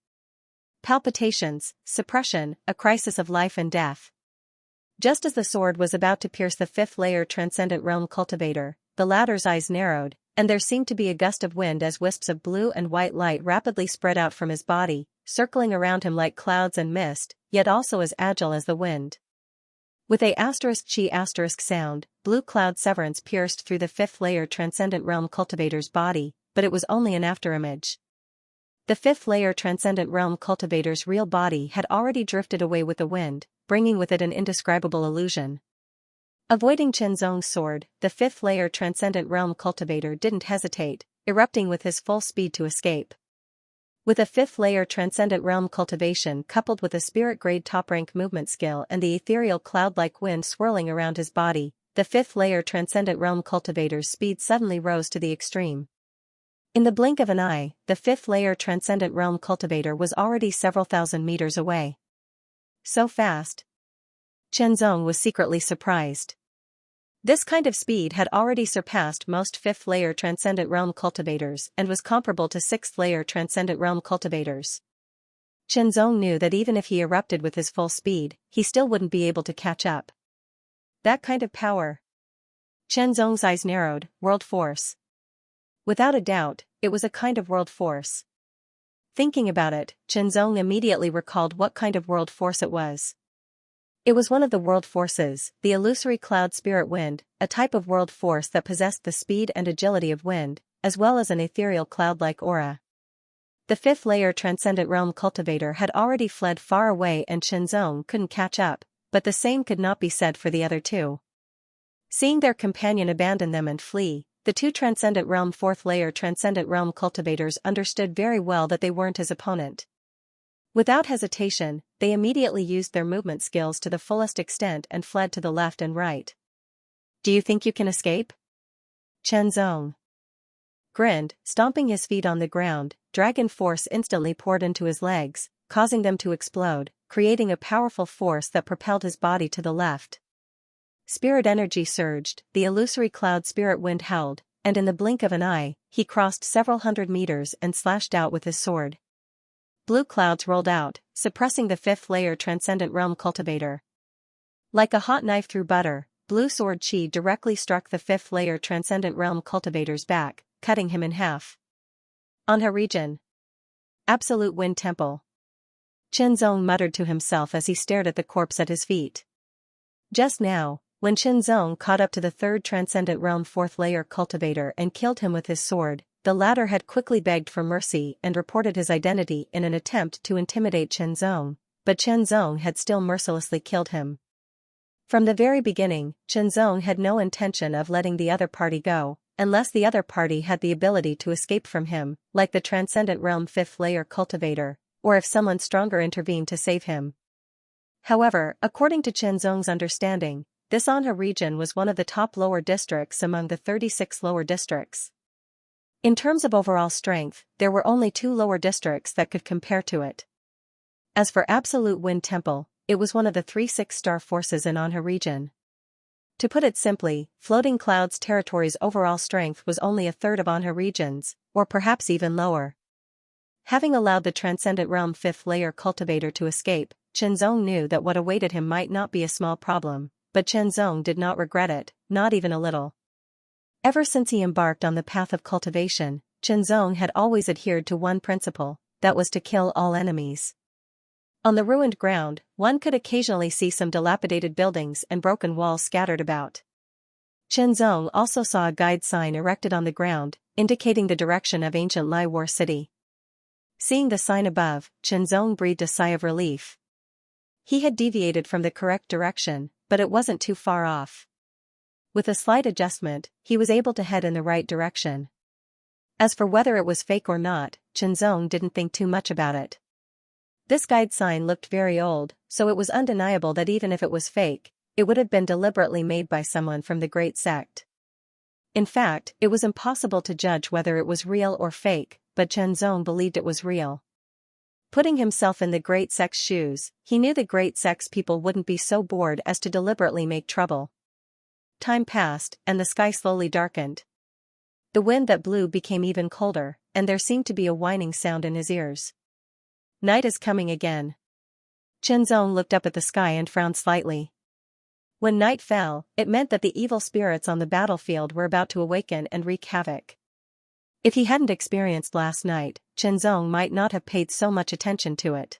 Palpitations, suppression, a crisis of life and death. Just as the sword was about to pierce the fifth-layer Transcendent Realm Cultivator, the latter's eyes narrowed, and there seemed to be a gust of wind as wisps of blue and white light rapidly spread out from his body, circling around him like clouds and mist, yet also as agile as the wind. With a *chi* sound, Blue Cloud Severance pierced through the fifth-layer Transcendent Realm Cultivator's body, but it was only an afterimage. The fifth-layer Transcendent Realm Cultivator's real body had already drifted away with the wind, bringing with it an indescribable illusion. Avoiding Chenzong's sword, the fifth-layer Transcendent Realm Cultivator didn't hesitate, erupting with his full speed to escape. With a fifth-layer Transcendent Realm Cultivation coupled with a spirit-grade top-rank movement skill and the ethereal cloud-like wind swirling around his body, the fifth-layer Transcendent Realm Cultivator's speed suddenly rose to the extreme. In the blink of an eye, the fifth-layer Transcendent Realm Cultivator was already several thousand meters away. So fast. Chenzong was secretly surprised. This kind of speed had already surpassed most fifth-layer Transcendent Realm Cultivators and was comparable to sixth-layer Transcendent Realm Cultivators. Chenzong knew that even if he erupted with his full speed, he still wouldn't be able to catch up. That kind of power. Chenzong's eyes narrowed, world force. Without a doubt, it was a kind of world force. Thinking about it, Chenzong immediately recalled what kind of world force it was. It was one of the world forces, the illusory cloud spirit wind, a type of world force that possessed the speed and agility of wind, as well as an ethereal cloud-like aura. The fifth-layer Transcendent Realm Cultivator had already fled far away and Chenzong couldn't catch up, but the same could not be said for the other two. Seeing their companion abandon them and flee, the two Transcendent Realm fourth-layer Transcendent Realm Cultivators understood very well that they weren't his opponent. Without hesitation, they immediately used their movement skills to the fullest extent and fled to the left and right. "Do you think you can escape?" Chenzong grinned, stomping his feet on the ground. Dragon force instantly poured into his legs, causing them to explode, creating a powerful force that propelled his body to the left. Spirit energy surged, the illusory cloud spirit wind held, and in the blink of an eye, he crossed several hundred meters and slashed out with his sword. Blue clouds rolled out, suppressing the fifth-layer Transcendent Realm Cultivator. Like a hot knife through butter, blue sword chi directly struck the fifth-layer Transcendent Realm cultivator's back, cutting him in half. Anha region. Absolute Wind Temple. Qinzong muttered to himself as he stared at the corpse at his feet. Just now, when Qinzong caught up to the third Transcendent Realm fourth-layer cultivator and killed him with his sword, the latter had quickly begged for mercy and reported his identity in an attempt to intimidate Qinzong, but Qinzong had still mercilessly killed him. From the very beginning, Qinzong had no intention of letting the other party go, unless the other party had the ability to escape from him, like the Transcendent Realm fifth-layer cultivator, or if someone stronger intervened to save him. However, according to Qinzong's understanding, this Anha region was one of the top lower districts among the 36 lower districts. In terms of overall strength, there were only 2 lower districts that could compare to it. As for Absolute Wind Temple, it was one of the 3 six-star forces in Anha region. To put it simply, Floating Clouds territory's overall strength was only a third of Anha region's, or perhaps even lower. Having allowed the Transcendent Realm fifth-layer cultivator to escape, Qinzong knew that what awaited him might not be a small problem, but Qinzong did not regret it, not even a little. Ever since he embarked on the path of cultivation, Qinzong had always adhered to one principle, that was to kill all enemies. On the ruined ground, one could occasionally see some dilapidated buildings and broken walls scattered about. Qinzong also saw a guide sign erected on the ground, indicating the direction of ancient Lai War City. Seeing the sign above, Qinzong breathed a sigh of relief. He had deviated from the correct direction, but it wasn't too far off. With a slight adjustment, he was able to head in the right direction. As for whether it was fake or not, Qinzong didn't think too much about it. This guide sign looked very old, so it was undeniable that even if it was fake, it would have been deliberately made by someone from the Great Sect. In fact, it was impossible to judge whether it was real or fake, but Qinzong believed it was real. Putting himself in the Great Sect's shoes, he knew the Great Sect's people wouldn't be so bored as to deliberately make trouble. Time passed, and the sky slowly darkened. The wind that blew became even colder, and there seemed to be a whining sound in his ears. Night is coming again. Qinzong looked up at the sky and frowned slightly. When night fell, it meant that the evil spirits on the battlefield were about to awaken and wreak havoc. If he hadn't experienced last night, Qinzong might not have paid so much attention to it.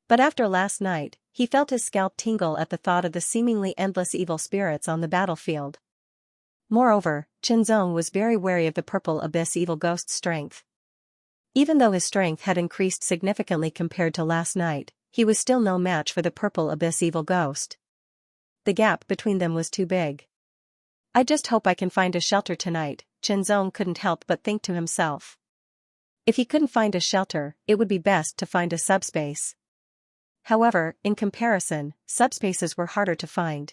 But after last night, he felt his scalp tingle at the thought of the seemingly endless evil spirits on the battlefield. Moreover, Qinzong was very wary of the Purple Abyss Evil Ghost's strength. Even though his strength had increased significantly compared to last night, he was still no match for the Purple Abyss Evil Ghost. The gap between them was too big. I just hope I can find a shelter tonight, Qinzong couldn't help but think to himself. If he couldn't find a shelter, it would be best to find a subspace. However, in comparison, subspaces were harder to find.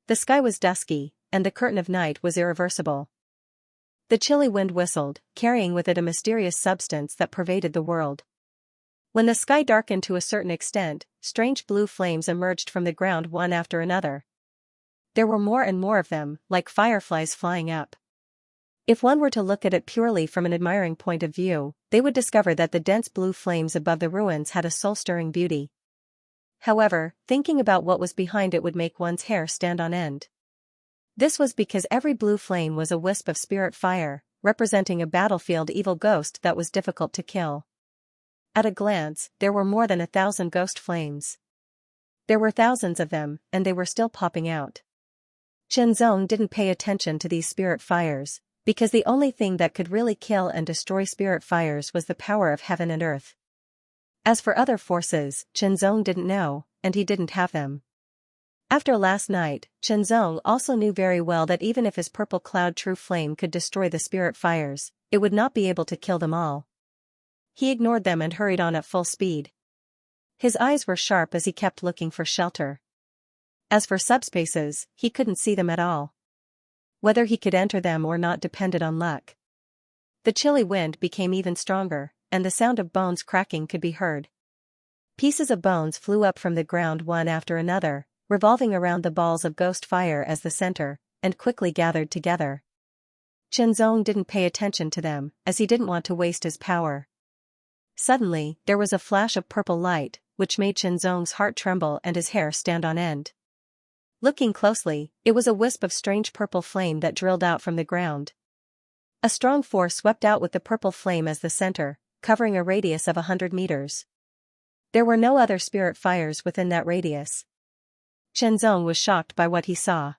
The sky was dusky, and the curtain of night was irreversible. The chilly wind whistled, carrying with it a mysterious substance that pervaded the world. When the sky darkened to a certain extent, strange blue flames emerged from the ground one after another. There were more and more of them, like fireflies flying up. If one were to look at it purely from an admiring point of view, they would discover that the dense blue flames above the ruins had a soul-stirring beauty. However, thinking about what was behind it would make one's hair stand on end. This was because every blue flame was a wisp of spirit fire, representing a battlefield evil ghost that was difficult to kill. At a glance, there were more than 1,000 ghost flames. There were thousands of them, and they were still popping out. Qinzong didn't pay attention to these spirit fires, because the only thing that could really kill and destroy spirit fires was the power of heaven and earth. As for other forces, Qinzong didn't know, and he didn't have them. After last night, Qinzong also knew very well that even if his purple cloud true flame could destroy the spirit fires, it would not be able to kill them all. He ignored them and hurried on at full speed. His eyes were sharp as he kept looking for shelter. As for subspaces, he couldn't see them at all. Whether he could enter them or not depended on luck. The chilly wind became even stronger, and the sound of bones cracking could be heard. Pieces of bones flew up from the ground one after another, revolving around the balls of ghost fire as the center, and quickly gathered together. Qinzong didn't pay attention to them, as he didn't want to waste his power. Suddenly, there was a flash of purple light, which made Qinzong's heart tremble and his hair stand on end. Looking closely, it was a wisp of strange purple flame that drilled out from the ground. A strong force swept out with the purple flame as the center, covering a radius of 100 meters. There were no other spirit fires within that radius. Chenzong was shocked by what he saw.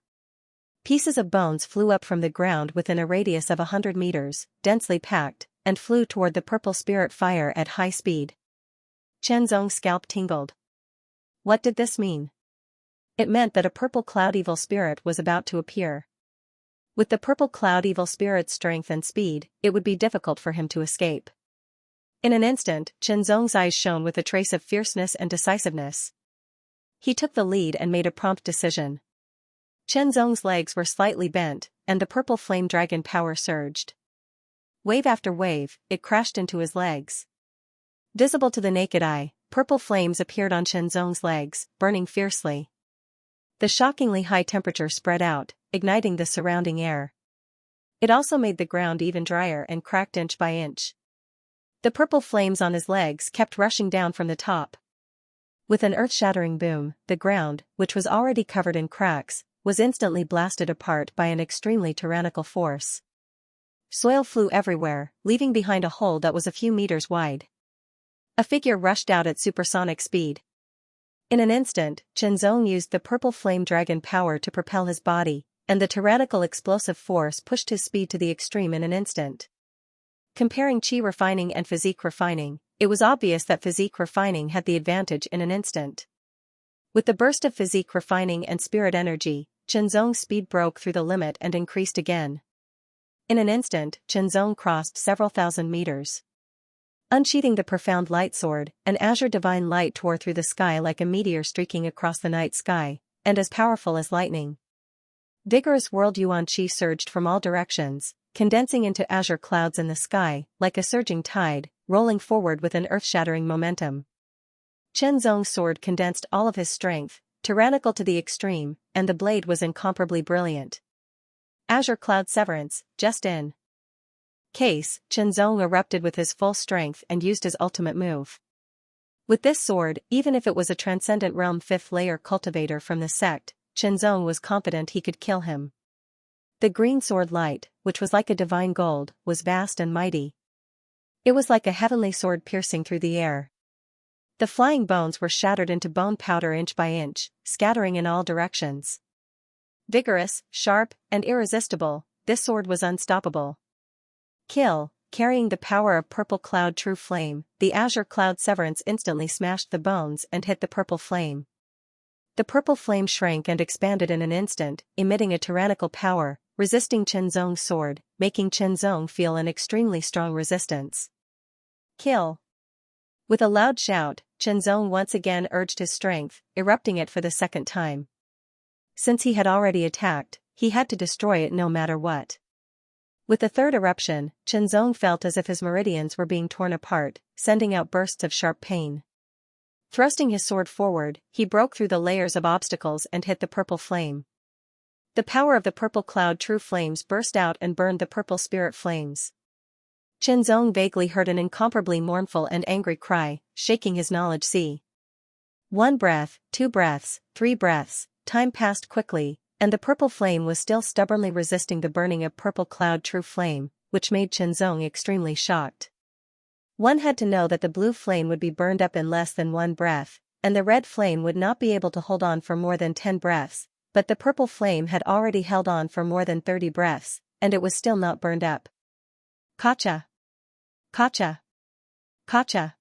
Pieces of bones flew up from the ground within a radius of 100 meters, densely packed, and flew toward the purple spirit fire at high speed. Chenzong's scalp tingled. What did this mean? It meant that a purple cloud evil spirit was about to appear. With the purple cloud evil spirit's strength and speed, it would be difficult for him to escape. In an instant, Chenzong's eyes shone with a trace of fierceness and decisiveness. He took the lead and made a prompt decision. Chenzong's legs were slightly bent, and the purple flame dragon power surged. Wave after wave, it crashed into his legs. Visible to the naked eye, purple flames appeared on Chenzong's legs, burning fiercely. The shockingly high temperature spread out, igniting the surrounding air. It also made the ground even drier and cracked inch by inch. The purple flames on his legs kept rushing down from the top. With an earth-shattering boom, the ground, which was already covered in cracks, was instantly blasted apart by an extremely tyrannical force. Soil flew everywhere, leaving behind a hole that was a few meters wide. A figure rushed out at supersonic speed. In an instant, Chenzong used the purple flame dragon power to propel his body, and the tyrannical explosive force pushed his speed to the extreme in an instant. Comparing chi refining and physique refining, it was obvious that physique refining had the advantage in an instant. With the burst of physique refining and spirit energy, Chenzong's speed broke through the limit and increased again. In an instant, Chenzong crossed several thousand meters. Unsheathing the profound light sword, an azure divine light tore through the sky like a meteor streaking across the night sky, and as powerful as lightning. Vigorous world yuan qi surged from all directions, condensing into azure clouds in the sky, like a surging tide, rolling forward with an earth-shattering momentum. Chenzong's sword condensed all of his strength, tyrannical to the extreme, and the blade was incomparably brilliant. Azure cloud severance, just in case, Chenzong erupted with his full strength and used his ultimate move. With this sword, even if it was a transcendent realm 5th layer cultivator from the sect, Chenzong was confident he could kill him. The green sword light, which was like a divine gold, was vast and mighty. It was like a heavenly sword piercing through the air. The flying bones were shattered into bone powder inch by inch, scattering in all directions. Vigorous, sharp, and irresistible, this sword was unstoppable. Kill, carrying the power of purple cloud true flame, the azure cloud severance instantly smashed the bones and hit the purple flame. The purple flame shrank and expanded in an instant, emitting a tyrannical power, resisting Chenzong's sword, making Chenzong feel an extremely strong resistance. Kill. With a loud shout, Chenzong once again urged his strength, erupting it for the second time. Since he had already attacked, he had to destroy it no matter what. With the third eruption, Chenzong felt as if his meridians were being torn apart, sending out bursts of sharp pain. Thrusting his sword forward, he broke through the layers of obstacles and hit the purple flame. The power of the purple cloud true flames burst out and burned the purple spirit flames. Chenzong vaguely heard an incomparably mournful and angry cry, shaking his knowledge sea. 1 breath, 2 breaths, 3 breaths, time passed quickly, and the purple flame was still stubbornly resisting the burning of purple cloud true flame, which made Chenzong extremely shocked. One had to know that the blue flame would be burned up in less than 1 breath, and the red flame would not be able to hold on for more than 10 breaths, but the purple flame had already held on for more than 30 breaths, and it was still not burned up. Kacha! Kacha! Kacha!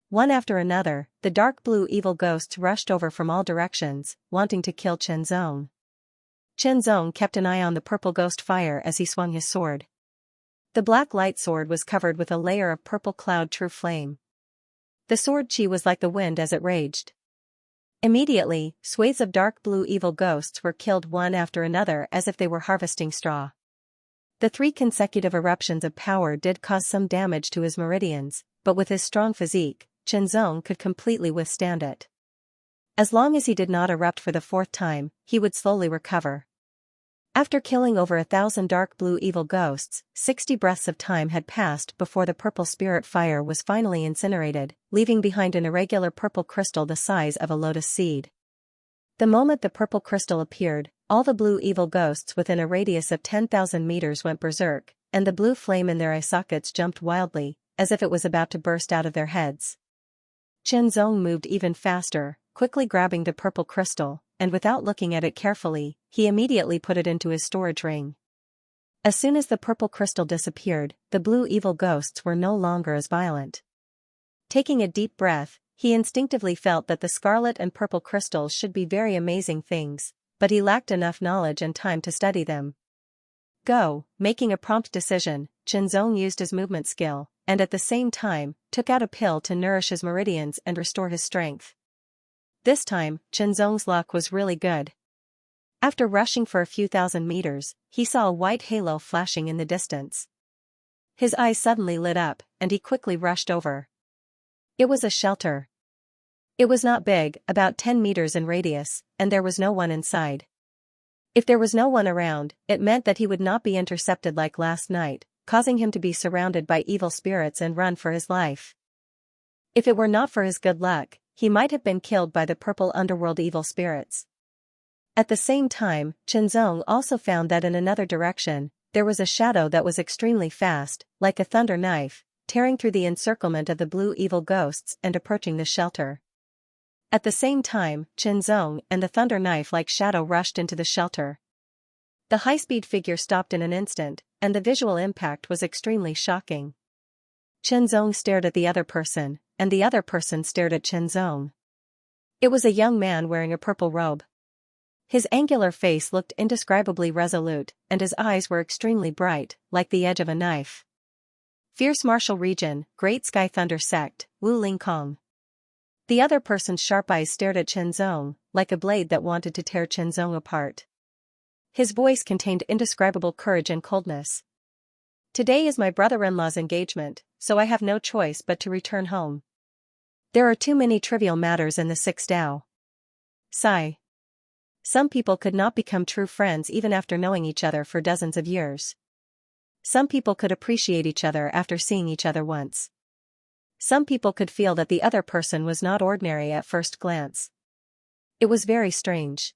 One after another, the dark blue evil ghosts rushed over from all directions, wanting to kill Chenzong. Chenzong kept an eye on the purple ghost fire as he swung his sword. The black light sword was covered with a layer of purple cloud true flame. The sword chi was like the wind as it raged. Immediately, swathes of dark blue evil ghosts were killed one after another as if they were harvesting straw. The 3 consecutive eruptions of power did cause some damage to his meridians, but with his strong physique, Chenzong could completely withstand it. As long as he did not erupt for the 4th time, he would slowly recover. After killing over 1,000 dark blue evil ghosts, 60 breaths of time had passed before the purple spirit fire was finally incinerated, leaving behind an irregular purple crystal the size of a lotus seed. The moment the purple crystal appeared, all the blue evil ghosts within a radius of 10,000 meters went berserk, and the blue flame in their eye sockets jumped wildly, as if it was about to burst out of their heads. Qianzong moved even faster, quickly grabbing the purple crystal, and without looking at it carefully, he immediately put it into his storage ring. As soon as the purple crystal disappeared, the blue evil ghosts were no longer as violent. Taking a deep breath, he instinctively felt that the scarlet and purple crystals should be very amazing things, but he lacked enough knowledge and time to study them. Making a prompt decision, Qianzong used his movement skill, and at the same time, took out a pill to nourish his meridians and restore his strength. This time, Qianzong's luck was really good. After rushing for a few thousand meters, he saw a white halo flashing in the distance. His eyes suddenly lit up, and he quickly rushed over. It was a shelter. It was not big, about 10 meters in radius, and there was no one inside. If there was no one around, it meant that he would not be intercepted like last night, causing him to be surrounded by evil spirits and run for his life. If it were not for his good luck, he might have been killed by the purple underworld evil spirits. At the same time, Qianzong also found that in another direction, there was a shadow that was extremely fast, like a thunder knife, tearing through the encirclement of the blue evil ghosts and approaching the shelter. At the same time, Qianzong and the thunder knife-like shadow rushed into the shelter. The high-speed figure stopped in an instant, and the visual impact was extremely shocking. Qianzong stared at the other person, and the other person stared at Qianzong. It was a young man wearing a purple robe. His angular face looked indescribably resolute, and his eyes were extremely bright, like the edge of a knife. Fierce Martial Region, Great Sky Thunder Sect, Wu Lingkong. The other person's sharp eyes stared at Qianzong, like a blade that wanted to tear Qianzong apart. His voice contained indescribable courage and coldness. Today is my brother-in-law's engagement, so I have no choice but to return home. There are too many trivial matters in the Sixth Tao. Sigh. Some people could not become true friends even after knowing each other for dozens of years. Some people could appreciate each other after seeing each other once. Some people could feel that the other person was not ordinary at first glance. It was very strange.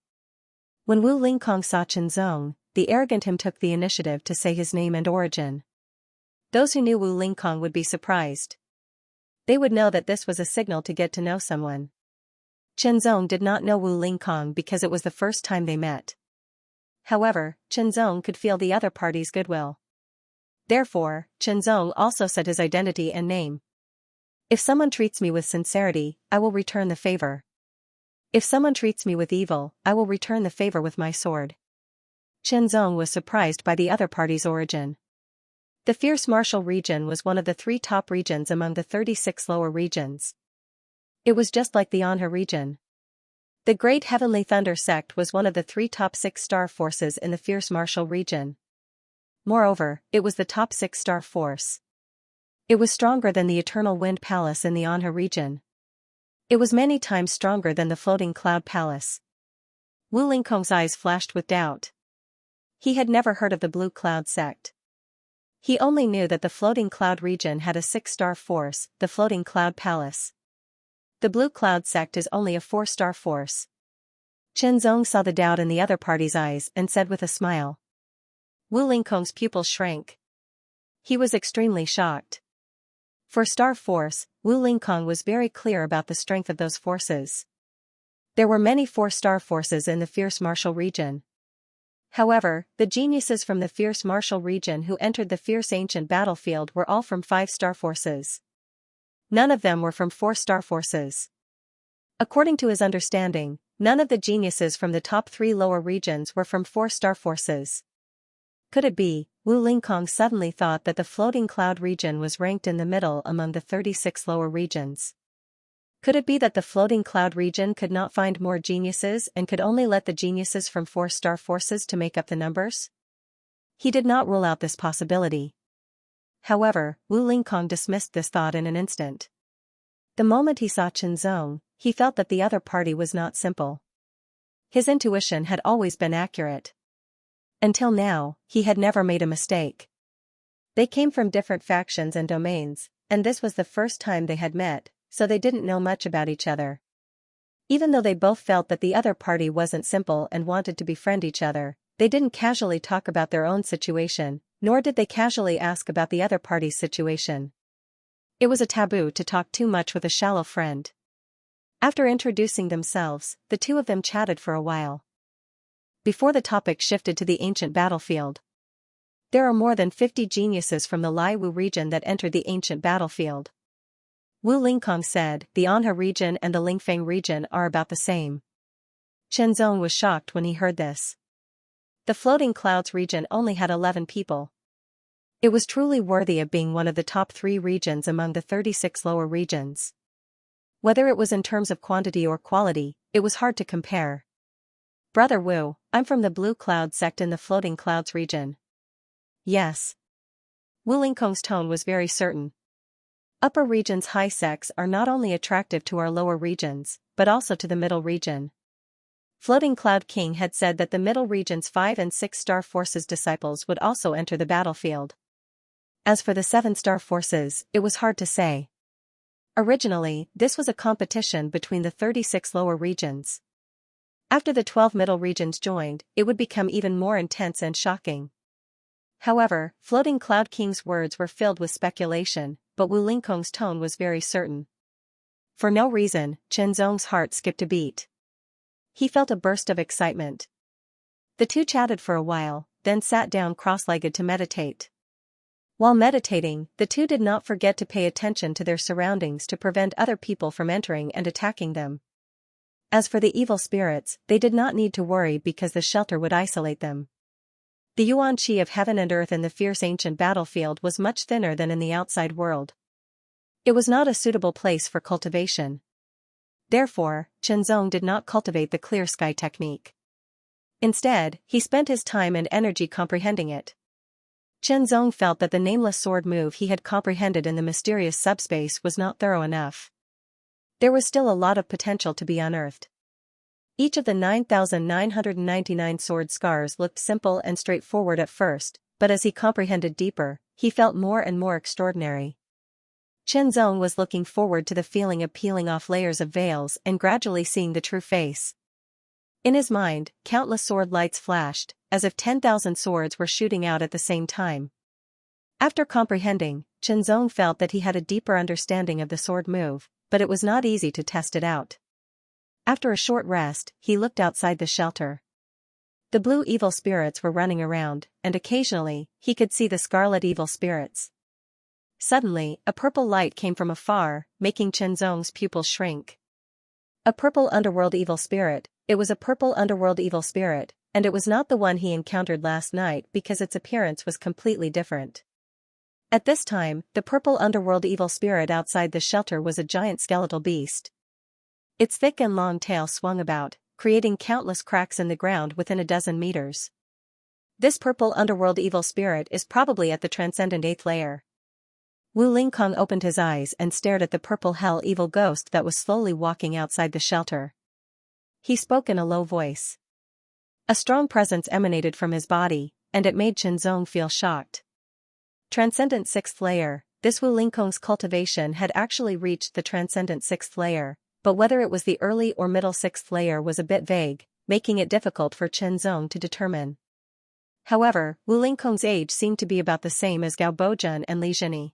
When Wu Lingkong saw Qianzong, the arrogant him took the initiative to say his name and origin. Those who knew Wu Lingkong would be surprised. They would know that this was a signal to get to know someone. Qianzong did not know Wu Lingkong because it was the first time they met. However, Qianzong could feel the other party's goodwill. Therefore, Qianzong also said his identity and name. If someone treats me with sincerity, I will return the favor. If someone treats me with evil, I will return the favor with my sword. Qianzong was surprised by the other party's origin. The Fierce Martial Region was one of the 3 top regions among the 36 lower regions. It was just like the Anha region. The Great Heavenly Thunder Sect was one of the 3 top 6-star forces in the Fierce Martial Region. Moreover, it was the top 6-star force. It was stronger than the Eternal Wind Palace in the Anha region. It was many times stronger than the Floating Cloud Palace. Wu Lingkong's eyes flashed with doubt. He had never heard of the Blue Cloud Sect. He only knew that the Floating Cloud region had a 6-star force, the Floating Cloud Palace. The Blue Cloud Sect is only a 4-star force. Qianzong saw the doubt in the other party's eyes and said with a smile. Wu Lingkong's pupils shrank. He was extremely shocked. For Star Force, Wu Lingkong was very clear about the strength of those forces. There were many 4-star forces in the Fierce Martial Region. However, the geniuses from the Fierce Martial Region who entered the fierce ancient battlefield were all from 5-star forces. None of them were from 4-star forces. According to his understanding, none of the geniuses from the top 3 lower regions were from 4-star forces. Could it be, Wu Lingkong suddenly thought that the Floating Cloud region was ranked in the middle among the 36 lower regions? Could it be that the Floating Cloud region could not find more geniuses and could only let the geniuses from 4-star forces to make up the numbers? He did not rule out this possibility. However, Wu Lingkong dismissed this thought in an instant. The moment he saw Qianzong, he felt that the other party was not simple. His intuition had always been accurate. Until now, he had never made a mistake. They came from different factions and domains, and this was the first time they had met, so they didn't know much about each other. Even though they both felt that the other party wasn't simple and wanted to befriend each other, they didn't casually talk about their own situation, nor did they casually ask about the other party's situation. It was a taboo to talk too much with a shallow friend. After introducing themselves, the two of them chatted for a while before the topic shifted to the ancient battlefield. There are more than 50 geniuses from the Lai Wu region that entered the ancient battlefield. Wu Lingkong said, the Anha region and the Lingfeng region are about the same. Chen Zong was shocked when he heard this. The Floating Clouds region only had 11 people. It was truly worthy of being one of the top 3 regions among the 36 lower regions. Whether it was in terms of quantity or quality, it was hard to compare. Brother Wu, I'm from the Blue Cloud sect in the Floating Clouds region. Yes. Wu Lingkong's tone was very certain. Upper regions' high sects are not only attractive to our lower regions, but also to the middle region. Floating Cloud King had said that the middle region's 5 and 6 star forces disciples would also enter the battlefield. As for the 7-star forces, it was hard to say. Originally, this was a competition between the 36 lower regions. After the 12 middle regions joined, it would become even more intense and shocking. However, Floating Cloud King's words were filled with speculation, but Wu Lingkong's tone was very certain. For no reason, Chen Zong's heart skipped a beat. He felt a burst of excitement. The two chatted for a while, then sat down cross-legged to meditate. While meditating, the two did not forget to pay attention to their surroundings to prevent other people from entering and attacking them. As for the evil spirits, they did not need to worry because the shelter would isolate them. The yuan qi of heaven and earth in the fierce ancient battlefield was much thinner than in the outside world. It was not a suitable place for cultivation. Therefore, Chen Zong did not cultivate the clear sky technique. Instead, he spent his time and energy comprehending it. Chen Zong felt that the nameless sword move he had comprehended in the mysterious subspace was not thorough enough. There was still a lot of potential to be unearthed. Each of the 9,999 sword scars looked simple and straightforward at first, but as he comprehended deeper, he felt more and more extraordinary. Chen Zong was looking forward to the feeling of peeling off layers of veils and gradually seeing the true face. In his mind, countless sword lights flashed, as if 10,000 swords were shooting out at the same time. After comprehending, Chen Zong felt that he had a deeper understanding of the sword move, but it was not easy to test it out. After a short rest, he looked outside the shelter. The blue evil spirits were running around, and occasionally, he could see the scarlet evil spirits. Suddenly, a purple light came from afar, making Chen Zong's pupils shrink. A purple underworld evil spirit. It was a purple underworld evil spirit, and it was not the one he encountered last night because its appearance was completely different. At this time, the purple underworld evil spirit outside the shelter was a giant skeletal beast. Its thick and long tail swung about, creating countless cracks in the ground within a dozen meters. This purple underworld evil spirit is probably at the transcendent 8th layer. Wu Lingkong opened his eyes and stared at the purple hell evil ghost that was slowly walking outside the shelter. He spoke in a low voice. A strong presence emanated from his body, and it made Chen Zong feel shocked. Transcendent 6th layer. This Wu Lingkong's cultivation had actually reached the transcendent 6th layer, but whether it was the early or middle 6th layer was a bit vague, making it difficult for Chen Zong to determine. However, Wu Lingkong's age seemed to be about the same as Gao Bojun and Li Zhini.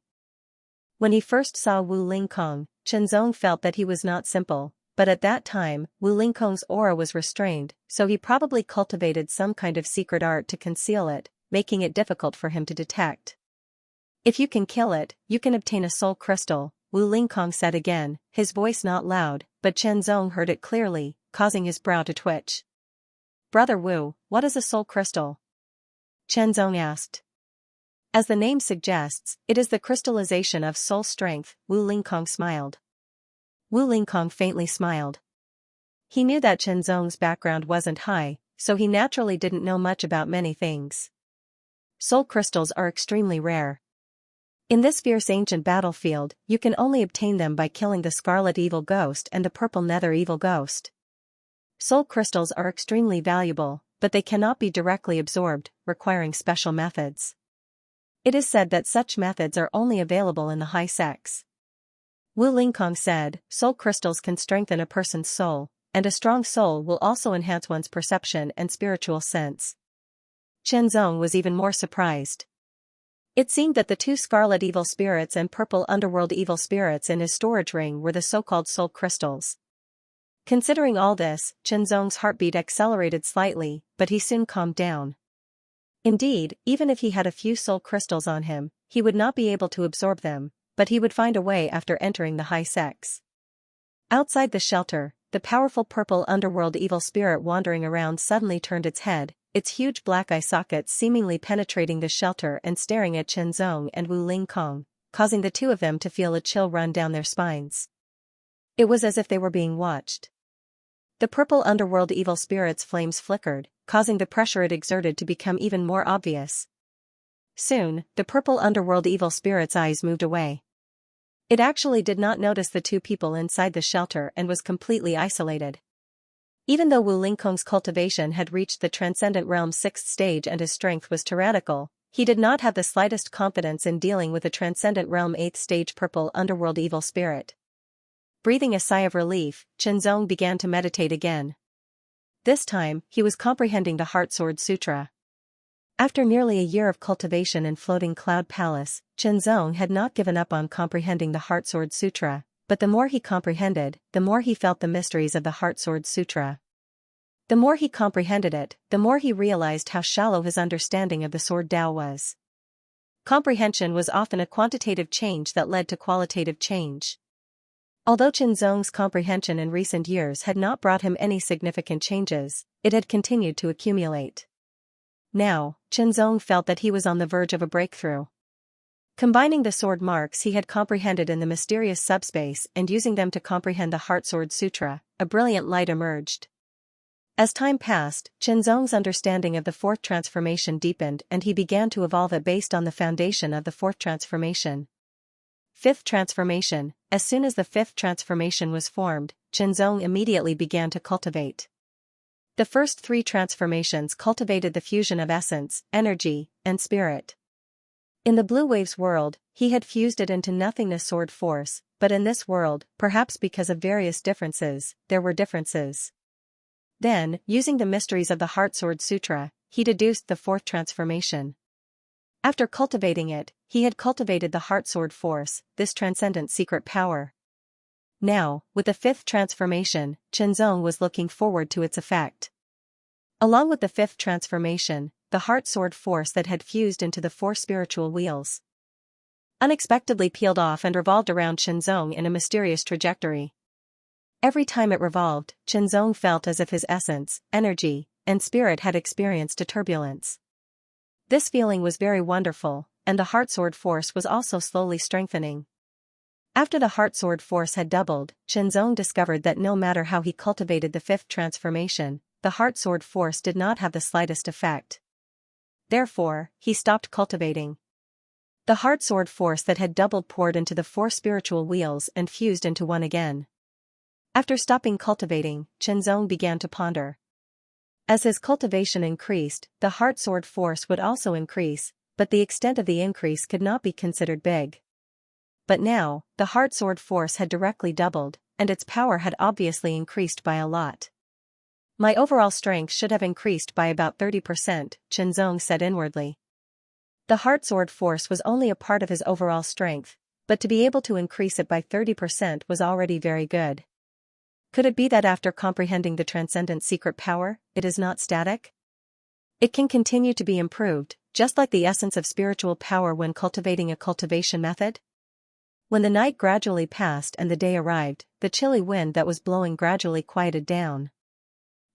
When he first saw Wu Lingkong, Chen Zong felt that he was not simple, but at that time, Wu Lingkong's aura was restrained, so he probably cultivated some kind of secret art to conceal it, making it difficult for him to detect. If you can kill it, you can obtain a soul crystal, Wu Lingkong said again, his voice not loud, but Chen Zong heard it clearly, causing his brow to twitch. Brother Wu, what is a soul crystal? Chen Zong asked. As the name suggests, it is the crystallization of soul strength, Wu Lingkong smiled. Wu Lingkong faintly smiled. He knew that Chen Zong's background wasn't high, so he naturally didn't know much about many things. Soul crystals are extremely rare. In this fierce ancient battlefield, you can only obtain them by killing the Scarlet Evil Ghost and the Purple Nether Evil Ghost. Soul crystals are extremely valuable, but they cannot be directly absorbed, requiring special methods. It is said that such methods are only available in the high sects. Wu Lingkong said, soul crystals can strengthen a person's soul, and a strong soul will also enhance one's perception and spiritual sense. Chenzong was even more surprised. It seemed that the two scarlet evil spirits and purple underworld evil spirits in his storage ring were the so-called soul crystals. Considering all this, Chenzong's heartbeat accelerated slightly, but he soon calmed down. Indeed, even if he had a few soul crystals on him, he would not be able to absorb them, but he would find a way after entering the high sex. Outside the shelter, the powerful purple underworld evil spirit wandering around suddenly turned its head, its huge black eye sockets seemingly penetrating the shelter and staring at Chenzong and Wu Lingkong, causing the two of them to feel a chill run down their spines. It was as if they were being watched. The purple underworld evil spirit's flames flickered, causing the pressure it exerted to become even more obvious. Soon, the purple underworld evil spirit's eyes moved away. It actually did not notice the two people inside the shelter and was completely isolated. Even though Wu Lingkong's cultivation had reached the Transcendent Realm's 6th stage and his strength was tyrannical, he did not have the slightest confidence in dealing with a Transcendent Realm 8th stage purple underworld evil spirit. Breathing a sigh of relief, Chenzong began to meditate again. This time, he was comprehending the Heart Sword Sutra. After nearly a year of cultivation in Floating Cloud Palace, Chenzong had not given up on comprehending the Heart Sword Sutra, but the more he comprehended, the more he felt the mysteries of the Heart Sword Sutra. The more he comprehended it, the more he realized how shallow his understanding of the Sword Tao was. Comprehension was often a quantitative change that led to qualitative change. Although Chenzong's comprehension in recent years had not brought him any significant changes, it had continued to accumulate. Now, Chenzong felt that he was on the verge of a breakthrough. Combining the sword marks he had comprehended in the mysterious subspace and using them to comprehend the Heart Sword Sutra, a brilliant light emerged. As time passed, Chenzong's understanding of the fourth transformation deepened and he began to evolve it based on the foundation of the fourth transformation. Fifth transformation. As soon as the fifth transformation was formed, Chenzong immediately began to cultivate. The first three transformations cultivated the fusion of essence, energy, and spirit. In the Blue Waves world, he had fused it into nothingness sword force, but in this world, perhaps because of various differences, there were differences. Then, using the mysteries of the Heart Sword Sutra, he deduced the fourth transformation. After cultivating it, he had cultivated the Heart Sword Force, this transcendent secret power. Now, with the fifth transformation, Chenzong was looking forward to its effect. Along with the fifth transformation, the Heart Sword Force that had fused into the four spiritual wheels unexpectedly peeled off and revolved around Chenzong in a mysterious trajectory. Every time it revolved, Chenzong felt as if his essence, energy, and spirit had experienced a turbulence. This feeling was very wonderful, and the Heart Sword Force was also slowly strengthening. After the Heart Sword Force had doubled, Chenzong discovered that no matter how he cultivated the fifth transformation, the Heart Sword Force did not have the slightest effect. Therefore, he stopped cultivating. The Heart Sword Force that had doubled poured into the four spiritual wheels and fused into one again. After stopping cultivating, Chenzong began to ponder. As his cultivation increased, the Heart Sword Force would also increase, but the extent of the increase could not be considered big. But now, the Heart Sword Force had directly doubled, and its power had obviously increased by a lot. My overall strength should have increased by about 30%, Chenzong said inwardly. The Heart Sword Force was only a part of his overall strength, but to be able to increase it by 30% was already very good. Could it be that after comprehending the transcendent secret power, it is not static? It can continue to be improved, just like the essence of spiritual power when cultivating a cultivation method? When the night gradually passed and the day arrived, the chilly wind that was blowing gradually quieted down.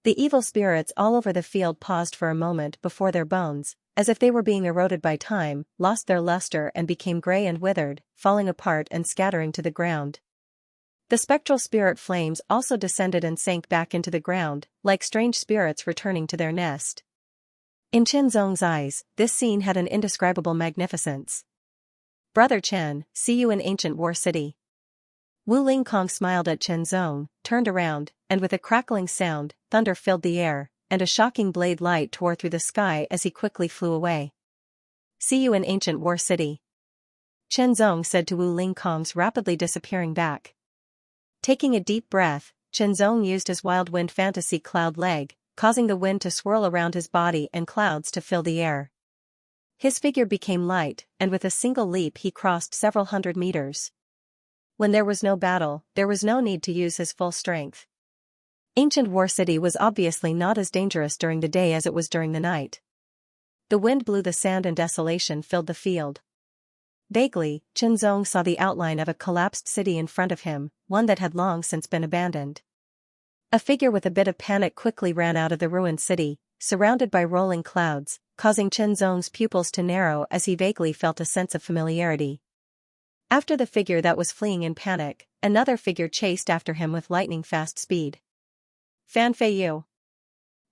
The evil spirits all over the field paused for a moment before their bones, as if they were being eroded by time, lost their luster and became gray and withered, falling apart and scattering to the ground. The spectral spirit flames also descended and sank back into the ground, like strange spirits returning to their nest. In Chenzong's eyes, this scene had an indescribable magnificence. Brother Chen, see you in ancient War City. Wu Lingkong smiled at Chenzong, turned around, and with a crackling sound, thunder filled the air, and a shocking blade light tore through the sky as he quickly flew away. See you in ancient War City. Chenzong said to Wu Lingkong's rapidly disappearing back. Taking a deep breath, Zhenzong used his wild wind fantasy cloud leg, causing the wind to swirl around his body and clouds to fill the air. His figure became light, and with a single leap he crossed several hundred meters. When there was no battle, there was no need to use his full strength. Ancient War City was obviously not as dangerous during the day as it was during the night. The wind blew the sand and desolation filled the field. Vaguely, Zhenzong saw the outline of a collapsed city in front of him, one that had long since been abandoned. A figure with a bit of panic quickly ran out of the ruined city, surrounded by rolling clouds, causing Zhenzong's pupils to narrow as he vaguely felt a sense of familiarity. After the figure that was fleeing in panic, another figure chased after him with lightning-fast speed. Fan Feiyu.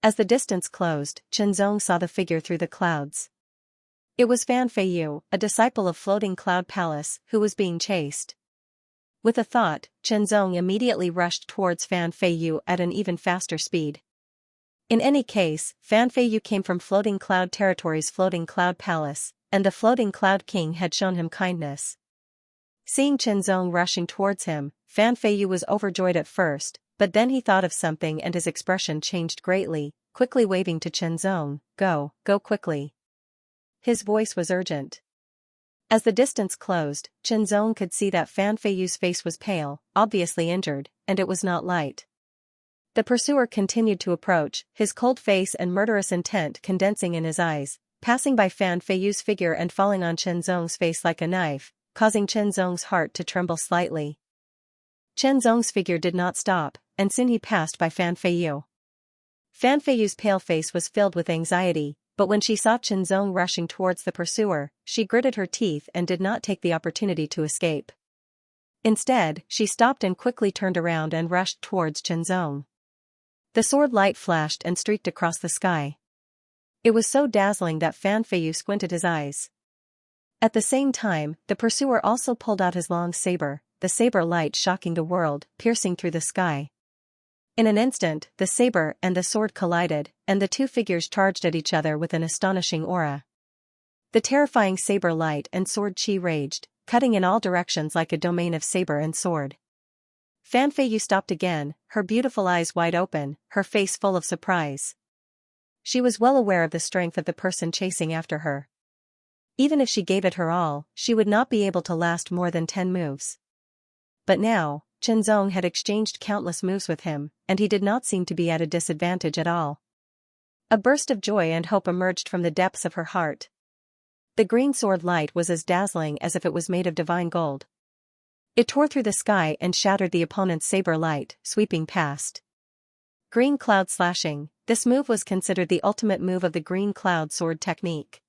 As the distance closed, Zhenzong saw the figure through the clouds. It was Fan Feiyu, a disciple of Floating Cloud Palace, who was being chased. With a thought, Zhenzong immediately rushed towards Fan Feiyu at an even faster speed. In any case, Fan Feiyu came from Floating Cloud Territory's Floating Cloud Palace, and the Floating Cloud King had shown him kindness. Seeing Zhenzong rushing towards him, Fan Feiyu was overjoyed at first, but then he thought of something and his expression changed greatly, quickly waving to Zhenzong, "Go quickly." His voice was urgent. As the distance closed, Zhenzong could see that Fan Feiyu's face was pale, obviously injured, and it was not light. The pursuer continued to approach, his cold face and murderous intent condensing in his eyes, passing by Fan Feiyu's figure and falling on Zhenzong's face like a knife, causing Zhenzong's heart to tremble slightly. Zhenzong's figure did not stop, and soon he passed by Fan Feiyu. Fan Feiyu's pale face was filled with anxiety, but when she saw Zhenzong rushing towards the pursuer, she gritted her teeth and did not take the opportunity to escape. Instead, she stopped and quickly turned around and rushed towards Zhenzong. The sword light flashed and streaked across the sky. It was so dazzling that Fan Feiyu squinted his eyes. At the same time, the pursuer also pulled out his long saber, the saber light shocking the world, piercing through the sky. In an instant, the saber and the sword collided, and the two figures charged at each other with an astonishing aura. The terrifying saber light and sword chi raged, cutting in all directions like a domain of saber and sword. Fan Feiyu stopped again, her beautiful eyes wide open, her face full of surprise. She was well aware of the strength of the person chasing after her. Even if she gave it her all, she would not be able to last more than 10 moves. But now, Zhenzong had exchanged countless moves with him, and he did not seem to be at a disadvantage at all. A burst of joy and hope emerged from the depths of her heart. The green sword light was as dazzling as if it was made of divine gold. It tore through the sky and shattered the opponent's saber light, sweeping past. Green cloud slashing. This move was considered the ultimate move of the green cloud sword technique.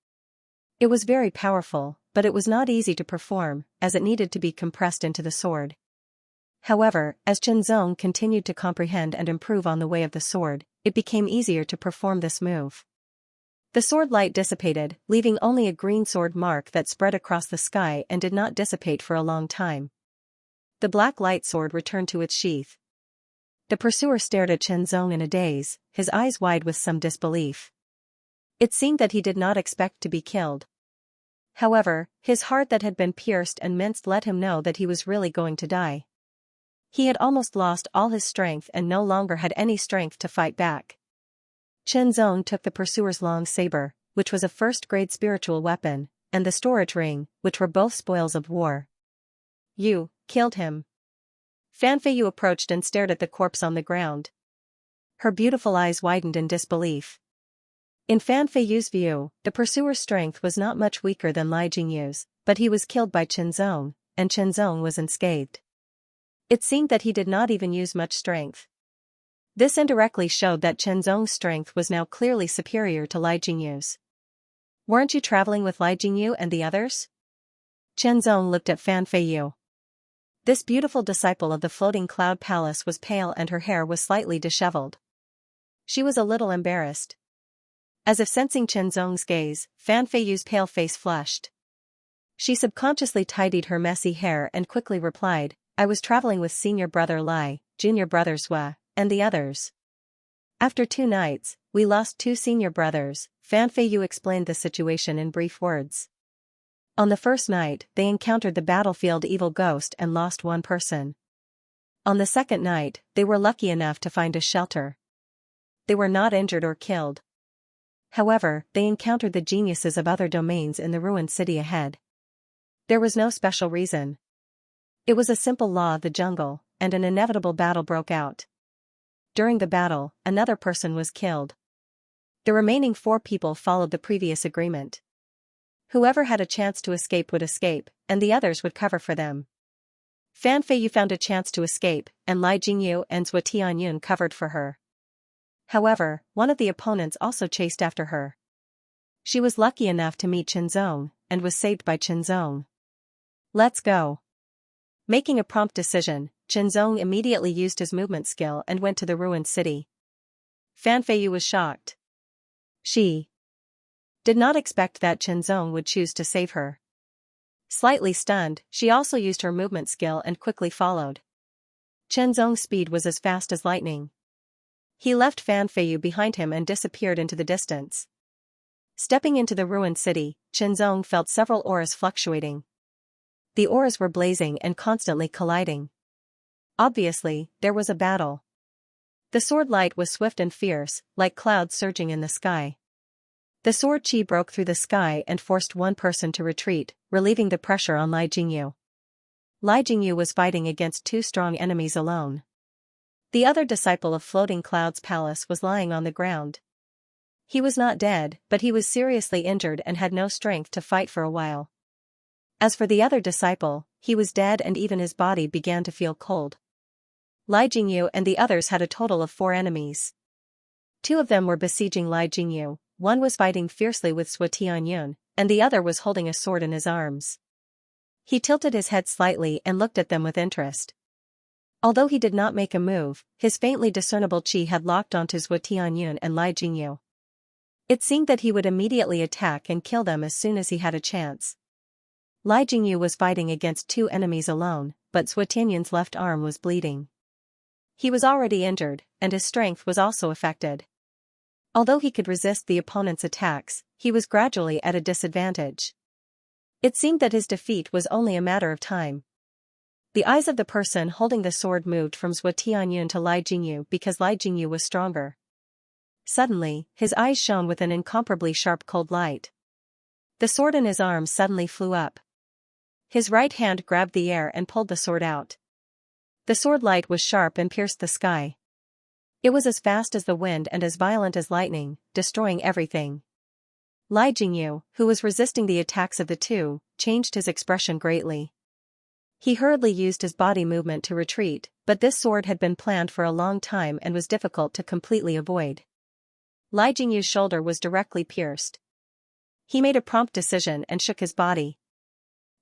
It was very powerful, but it was not easy to perform, as it needed to be compressed into the sword. However, as Zhenzong continued to comprehend and improve on the way of the sword, it became easier to perform this move. The sword light dissipated, leaving only a green sword mark that spread across the sky and did not dissipate for a long time. The black light sword returned to its sheath. The pursuer stared at Zhenzong in a daze, his eyes wide with some disbelief. It seemed that he did not expect to be killed. However, his heart that had been pierced and minced let him know that he was really going to die. He had almost lost all his strength and no longer had any strength to fight back. Zhenzong took the pursuer's long saber, which was a first-grade spiritual weapon, and the storage ring, which were both spoils of war. "You killed him." Fan Feiyu approached and stared at the corpse on the ground. Her beautiful eyes widened in disbelief. In Fan Feiyu's view, the pursuer's strength was not much weaker than Li Jingyu's, but he was killed by Zhenzong, and Zhenzong was unscathed. It seemed that he did not even use much strength. This indirectly showed that Zhenzong's strength was now clearly superior to Li Jingyu's. "Weren't you traveling with Li Jingyu and the others?" Zhenzong looked at Fan Feiyu. This beautiful disciple of the Floating Cloud Palace was pale and her hair was slightly disheveled. She was a little embarrassed. As if sensing Zhenzong's gaze, Fan Feiyu's pale face flushed. She subconsciously tidied her messy hair and quickly replied, "I was traveling with senior brother Li, junior brother Zhua, and the others. After 2 nights, we lost 2 senior brothers." Fan Feiyu explained the situation in brief words. On the first night, they encountered the battlefield evil ghost and lost 1 person. On the second night, they were lucky enough to find a shelter. They were not injured or killed. However, they encountered the geniuses of other domains in the ruined city ahead. There was no special reason. It was a simple law of the jungle, and an inevitable battle broke out. During the battle, another person was killed. The remaining 4 people followed the previous agreement. Whoever had a chance to escape would escape, and the others would cover for them. Fan Feiyu found a chance to escape, and Lai Jingyu and Zhuo Tianyun covered for her. However, one of the opponents also chased after her. She was lucky enough to meet Qinzong, and was saved by Qinzong. Let's go. Making a prompt decision, Qinzong immediately used his movement skill and went to the ruined city. Fan Feiyu was shocked. She did not expect that Qinzong would choose to save her. Slightly stunned, she also used her movement skill and quickly followed. Qinzong's speed was as fast as lightning. He left Fan Feiyu behind him and disappeared into the distance. Stepping into the ruined city, Qinzong felt several auras fluctuating. The auras were blazing and constantly colliding. Obviously, there was a battle. The sword light was swift and fierce, like clouds surging in the sky. The sword chi broke through the sky and forced one person to retreat, relieving the pressure on Lai Jingyu. Lai Jingyu was fighting against 2 strong enemies alone. The other disciple of Floating Cloud's palace was lying on the ground. He was not dead, but he was seriously injured and had no strength to fight for a while. As for the other disciple, he was dead and even his body began to feel cold. Lai Jingyu and the others had a total of 4 enemies. 2 of them were besieging Lai Jingyu, one was fighting fiercely with Zhuo Tianyun, and the other was holding a sword in his arms. He tilted his head slightly and looked at them with interest. Although he did not make a move, his faintly discernible chi had locked onto Zhuo Tianyun and Lai Jingyu. It seemed that he would immediately attack and kill them as soon as he had a chance. Lai Jingyu was fighting against 2 enemies alone, but Zhuo Tianyun's left arm was bleeding. He was already injured, and his strength was also affected. Although he could resist the opponent's attacks, he was gradually at a disadvantage. It seemed that his defeat was only a matter of time. The eyes of the person holding the sword moved from Zhuo Tianyun to Lai Jingyu because Lai Jingyu was stronger. Suddenly, his eyes shone with an incomparably sharp cold light. The sword in his arm suddenly flew up. His right hand grabbed the air and pulled the sword out. The sword light was sharp and pierced the sky. It was as fast as the wind and as violent as lightning, destroying everything. Lai Jingyu, who was resisting the attacks of the 2, changed his expression greatly. He hurriedly used his body movement to retreat, but this sword had been planned for a long time and was difficult to completely avoid. Lai Jingyu's shoulder was directly pierced. He made a prompt decision and shook his body.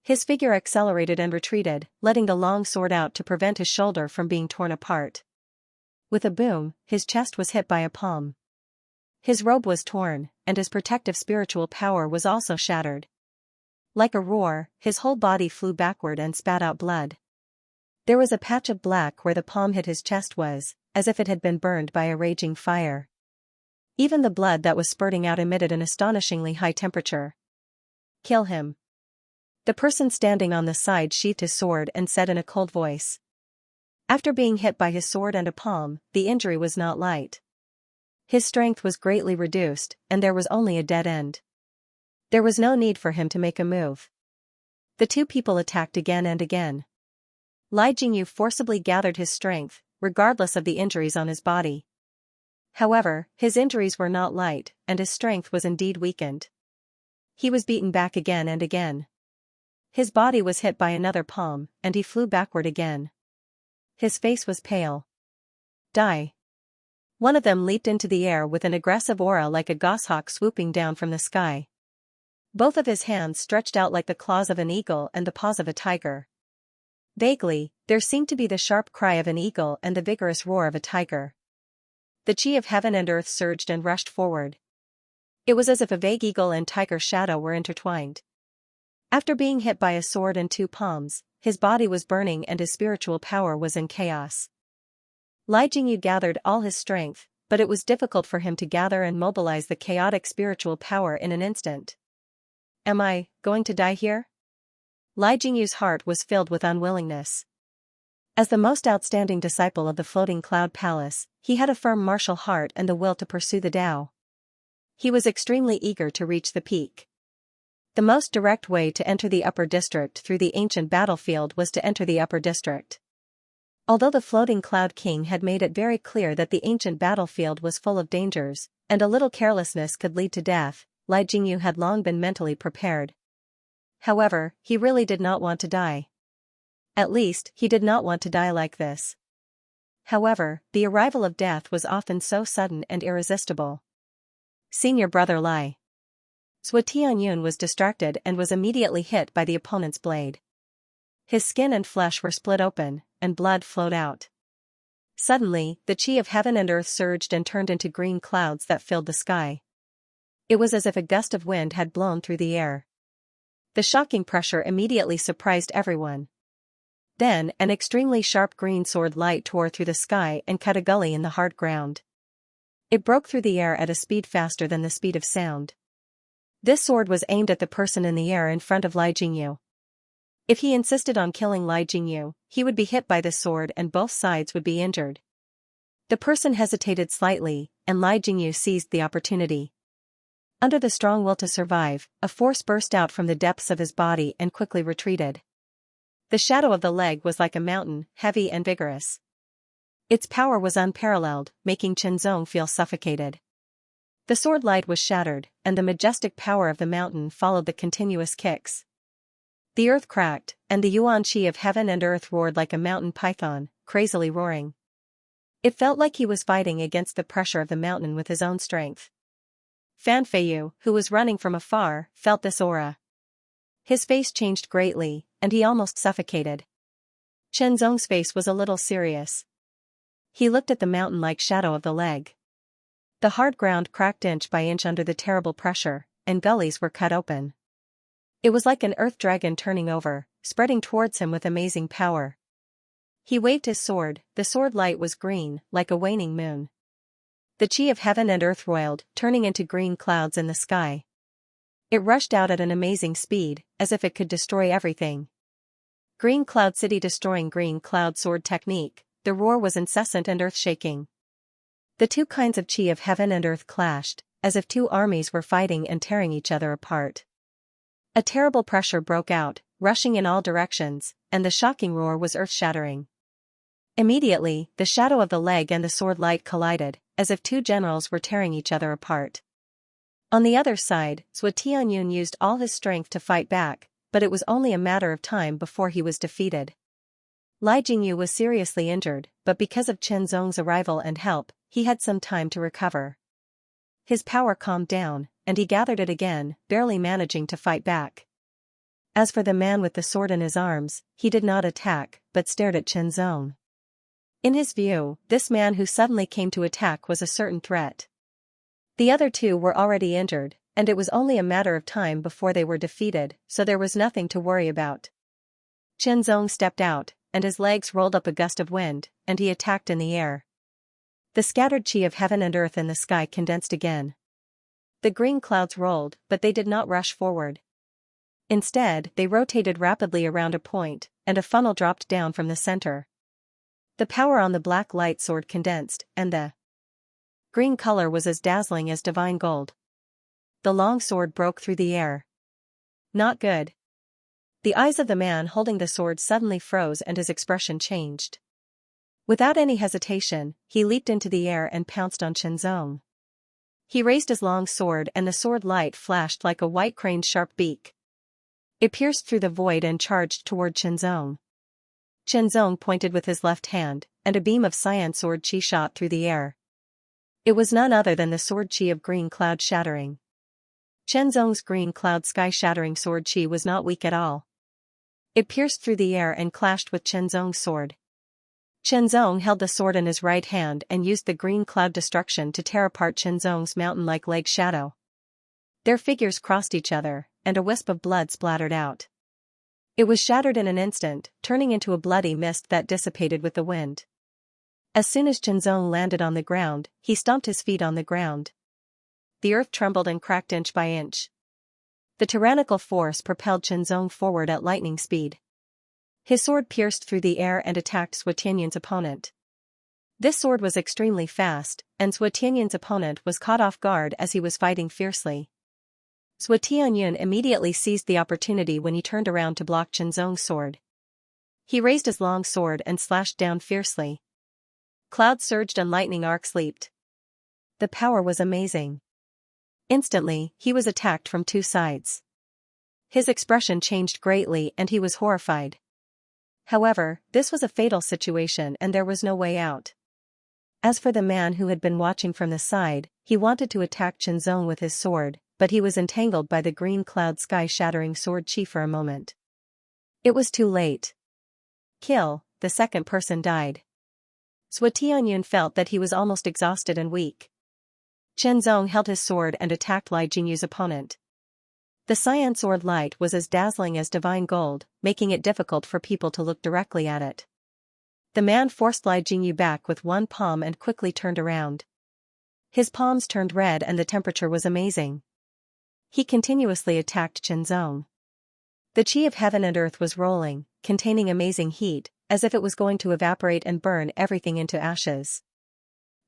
His figure accelerated and retreated, letting the long sword out to prevent his shoulder from being torn apart. With a boom, his chest was hit by a palm. His robe was torn, and his protective spiritual power was also shattered. Like a roar, his whole body flew backward and spat out blood. There was a patch of black where the palm hit his chest was, as if it had been burned by a raging fire. Even the blood that was spurting out emitted an astonishingly high temperature. Kill him. The person standing on the side sheathed his sword and said in a cold voice. After being hit by his sword and a palm, the injury was not light. His strength was greatly reduced, and there was only a dead end. There was no need for him to make a move. The 2 people attacked again and again. Lai Jingyu forcibly gathered his strength, regardless of the injuries on his body. However, his injuries were not light, and his strength was indeed weakened. He was beaten back again and again. His body was hit by another palm, and he flew backward again. His face was pale. Die. One of them leaped into the air with an aggressive aura like a goshawk swooping down from the sky. Both of his hands stretched out like the claws of an eagle and the paws of a tiger. Vaguely, there seemed to be the sharp cry of an eagle and the vigorous roar of a tiger. The chi of heaven and earth surged and rushed forward. It was as if a vague eagle and tiger shadow were intertwined. After being hit by a sword and 2 palms, his body was burning and his spiritual power was in chaos. Lai Jingyu gathered all his strength, but it was difficult for him to gather and mobilize the chaotic spiritual power in an instant. Am I going to die here? Lai Jingyu's heart was filled with unwillingness. As the most outstanding disciple of the floating cloud palace, he had a firm martial heart and the will to pursue the Tao. He was extremely eager to reach the peak. The most direct way to enter the upper district through the ancient battlefield was to enter the upper district. Although the floating cloud king had made it very clear that the ancient battlefield was full of dangers, and a little carelessness could lead to death, Li Jingyu had long been mentally prepared. However, he really did not want to die. At least, he did not want to die like this. However, the arrival of death was often so sudden and irresistible. Senior brother Li. Zhou Tianyun was distracted and was immediately hit by the opponent's blade. His skin and flesh were split open, and blood flowed out. Suddenly, the chi of heaven and earth surged and turned into green clouds that filled the sky. It was as if a gust of wind had blown through the air. The shocking pressure immediately surprised everyone. Then, an extremely sharp green sword light tore through the sky and cut a gully in the hard ground. It broke through the air at a speed faster than the speed of sound. This sword was aimed at the person in the air in front of Li Jingyu. If he insisted on killing Li Jingyu, he would be hit by the sword and both sides would be injured. The person hesitated slightly, and Li Jingyu seized the opportunity. Under the strong will to survive, a force burst out from the depths of his body and quickly retreated. The shadow of the leg was like a mountain, heavy and vigorous. Its power was unparalleled, making Chenzong feel suffocated. The sword light was shattered, and the majestic power of the mountain followed the continuous kicks. The earth cracked, and the yuan chi of heaven and earth roared like a mountain python, crazily roaring. It felt like he was fighting against the pressure of the mountain with his own strength. Fan Feiyu, who was running from afar, felt this aura. His face changed greatly, and he almost suffocated. Chenzong's face was a little serious. He looked at the mountain-like shadow of the leg. The hard ground cracked inch by inch under the terrible pressure, and gullies were cut open. It was like an earth dragon turning over, spreading towards him with amazing power. He waved his sword, the sword light was green, like a waning moon. The chi of heaven and earth roiled, turning into green clouds in the sky. It rushed out at an amazing speed, as if it could destroy everything. Green Cloud City destroying green cloud sword technique, the roar was incessant and earth-shaking. The two kinds of chi of heaven and earth clashed, as if two armies were fighting and tearing each other apart. A terrible pressure broke out, rushing in all directions, and the shocking roar was earth-shattering. Immediately, the shadow of the leg and the sword light collided, as if two generals were tearing each other apart. On the other side, Zhou Tianyun used all his strength to fight back, but it was only a matter of time before he was defeated. Li Jingyu was seriously injured, but because of Chenzong's arrival and help, he had some time to recover. His power calmed down, and he gathered it again, barely managing to fight back. As for the man with the sword in his arms, he did not attack, but stared at Chenzong. In his view, this man who suddenly came to attack was a certain threat. The other two were already injured, and it was only a matter of time before they were defeated, so there was nothing to worry about. Chenzong stepped out, and his legs rolled up a gust of wind, and he attacked in the air. The scattered chi of heaven and earth in the sky condensed again. The green clouds rolled, but they did not rush forward. Instead, they rotated rapidly around a point, and a funnel dropped down from the center. The power on the black light sword condensed, and the green color was as dazzling as divine gold. The long sword broke through the air. Not good. The eyes of the man holding the sword suddenly froze and his expression changed. Without any hesitation, he leaped into the air and pounced on Chenzong. He raised his long sword and the sword light flashed like a white crane's sharp beak. It pierced through the void and charged toward Chenzong. Chenzong pointed with his left hand, and a beam of cyan sword chi shot through the air. It was none other than the sword chi of green cloud shattering. Chenzong's green cloud sky shattering sword chi was not weak at all. It pierced through the air and clashed with Chenzong's sword. Chenzong held the sword in his right hand and used the green cloud destruction to tear apart Chenzong's mountain-like leg shadow. Their figures crossed each other, and a wisp of blood splattered out. It was shattered in an instant, turning into a bloody mist that dissipated with the wind. As soon as Chenzong landed on the ground, he stomped his feet on the ground. The earth trembled and cracked inch by inch. The tyrannical force propelled Chenzong forward at lightning speed. His sword pierced through the air and attacked Sui Tianyun's opponent. This sword was extremely fast, and Sui Tianyun's opponent was caught off guard as he was fighting fiercely. Sui Tianyun immediately seized the opportunity when he turned around to block Chenzong's sword. He raised his long sword and slashed down fiercely. Clouds surged and lightning arcs leaped. The power was amazing. Instantly, he was attacked from two sides. His expression changed greatly and he was horrified. However, this was a fatal situation and there was no way out. As for the man who had been watching from the side, he wanted to attack Chenzong with his sword, but he was entangled by the green cloud sky-shattering sword chi for a moment. It was too late. Kill, the second person died. Sui Tianyun felt that he was almost exhausted and weak. Chenzong held his sword and attacked Li Jingyu's opponent. The cyan sword light was as dazzling as divine gold, making it difficult for people to look directly at it. The man forced Li Jingyu back with one palm and quickly turned around. His palms turned red and the temperature was amazing. He continuously attacked Chenzong. The chi of heaven and earth was rolling, containing amazing heat, as if it was going to evaporate and burn everything into ashes.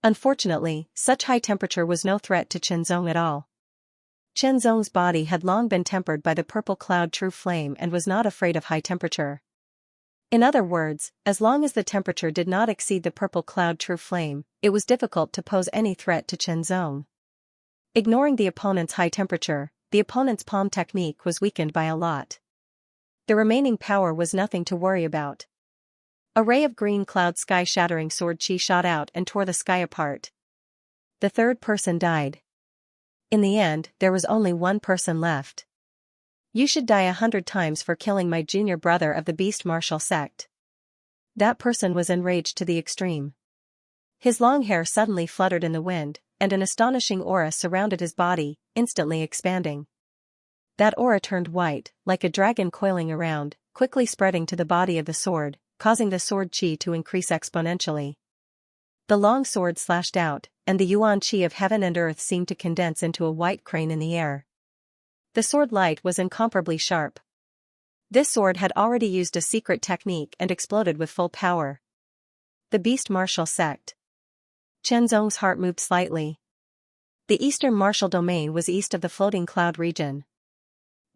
Unfortunately, such high temperature was no threat to Chenzong at all. Chenzong's body had long been tempered by the purple cloud true flame and was not afraid of high temperature. In other words, as long as the temperature did not exceed the purple cloud true flame, it was difficult to pose any threat to Chenzong. Ignoring the opponent's high temperature, the opponent's palm technique was weakened by a lot. The remaining power was nothing to worry about. A ray of green cloud sky-shattering sword chi shot out and tore the sky apart. The third person died. In the end, there was only one person left. You should die 100 times for killing my junior brother of the beast martial sect. That person was enraged to the extreme. His long hair suddenly fluttered in the wind, and an astonishing aura surrounded his body, instantly expanding. That aura turned white, like a dragon coiling around, quickly spreading to the body of the sword, causing the sword chi to increase exponentially. The long sword slashed out, and the yuan chi of heaven and earth seemed to condense into a white crane in the air. The sword light was incomparably sharp. This sword had already used a secret technique and exploded with full power. The beast martial sect. Chenzong's heart moved slightly. The eastern martial domain was east of the floating cloud region.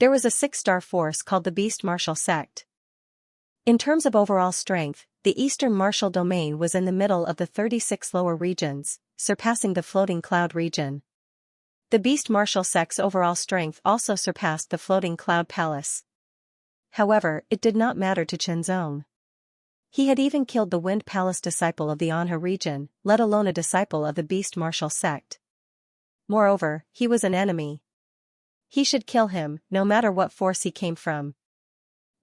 There was a 6-star force called the beast martial sect. In terms of overall strength, the eastern martial domain was in the middle of the 36 lower regions, surpassing the floating cloud region. The beast martial sect's overall strength also surpassed the floating cloud palace. However, it did not matter to Chenzong. He had even killed the wind palace disciple of the Anha region, let alone a disciple of the beast martial sect. Moreover, he was an enemy. He should kill him, no matter what force he came from.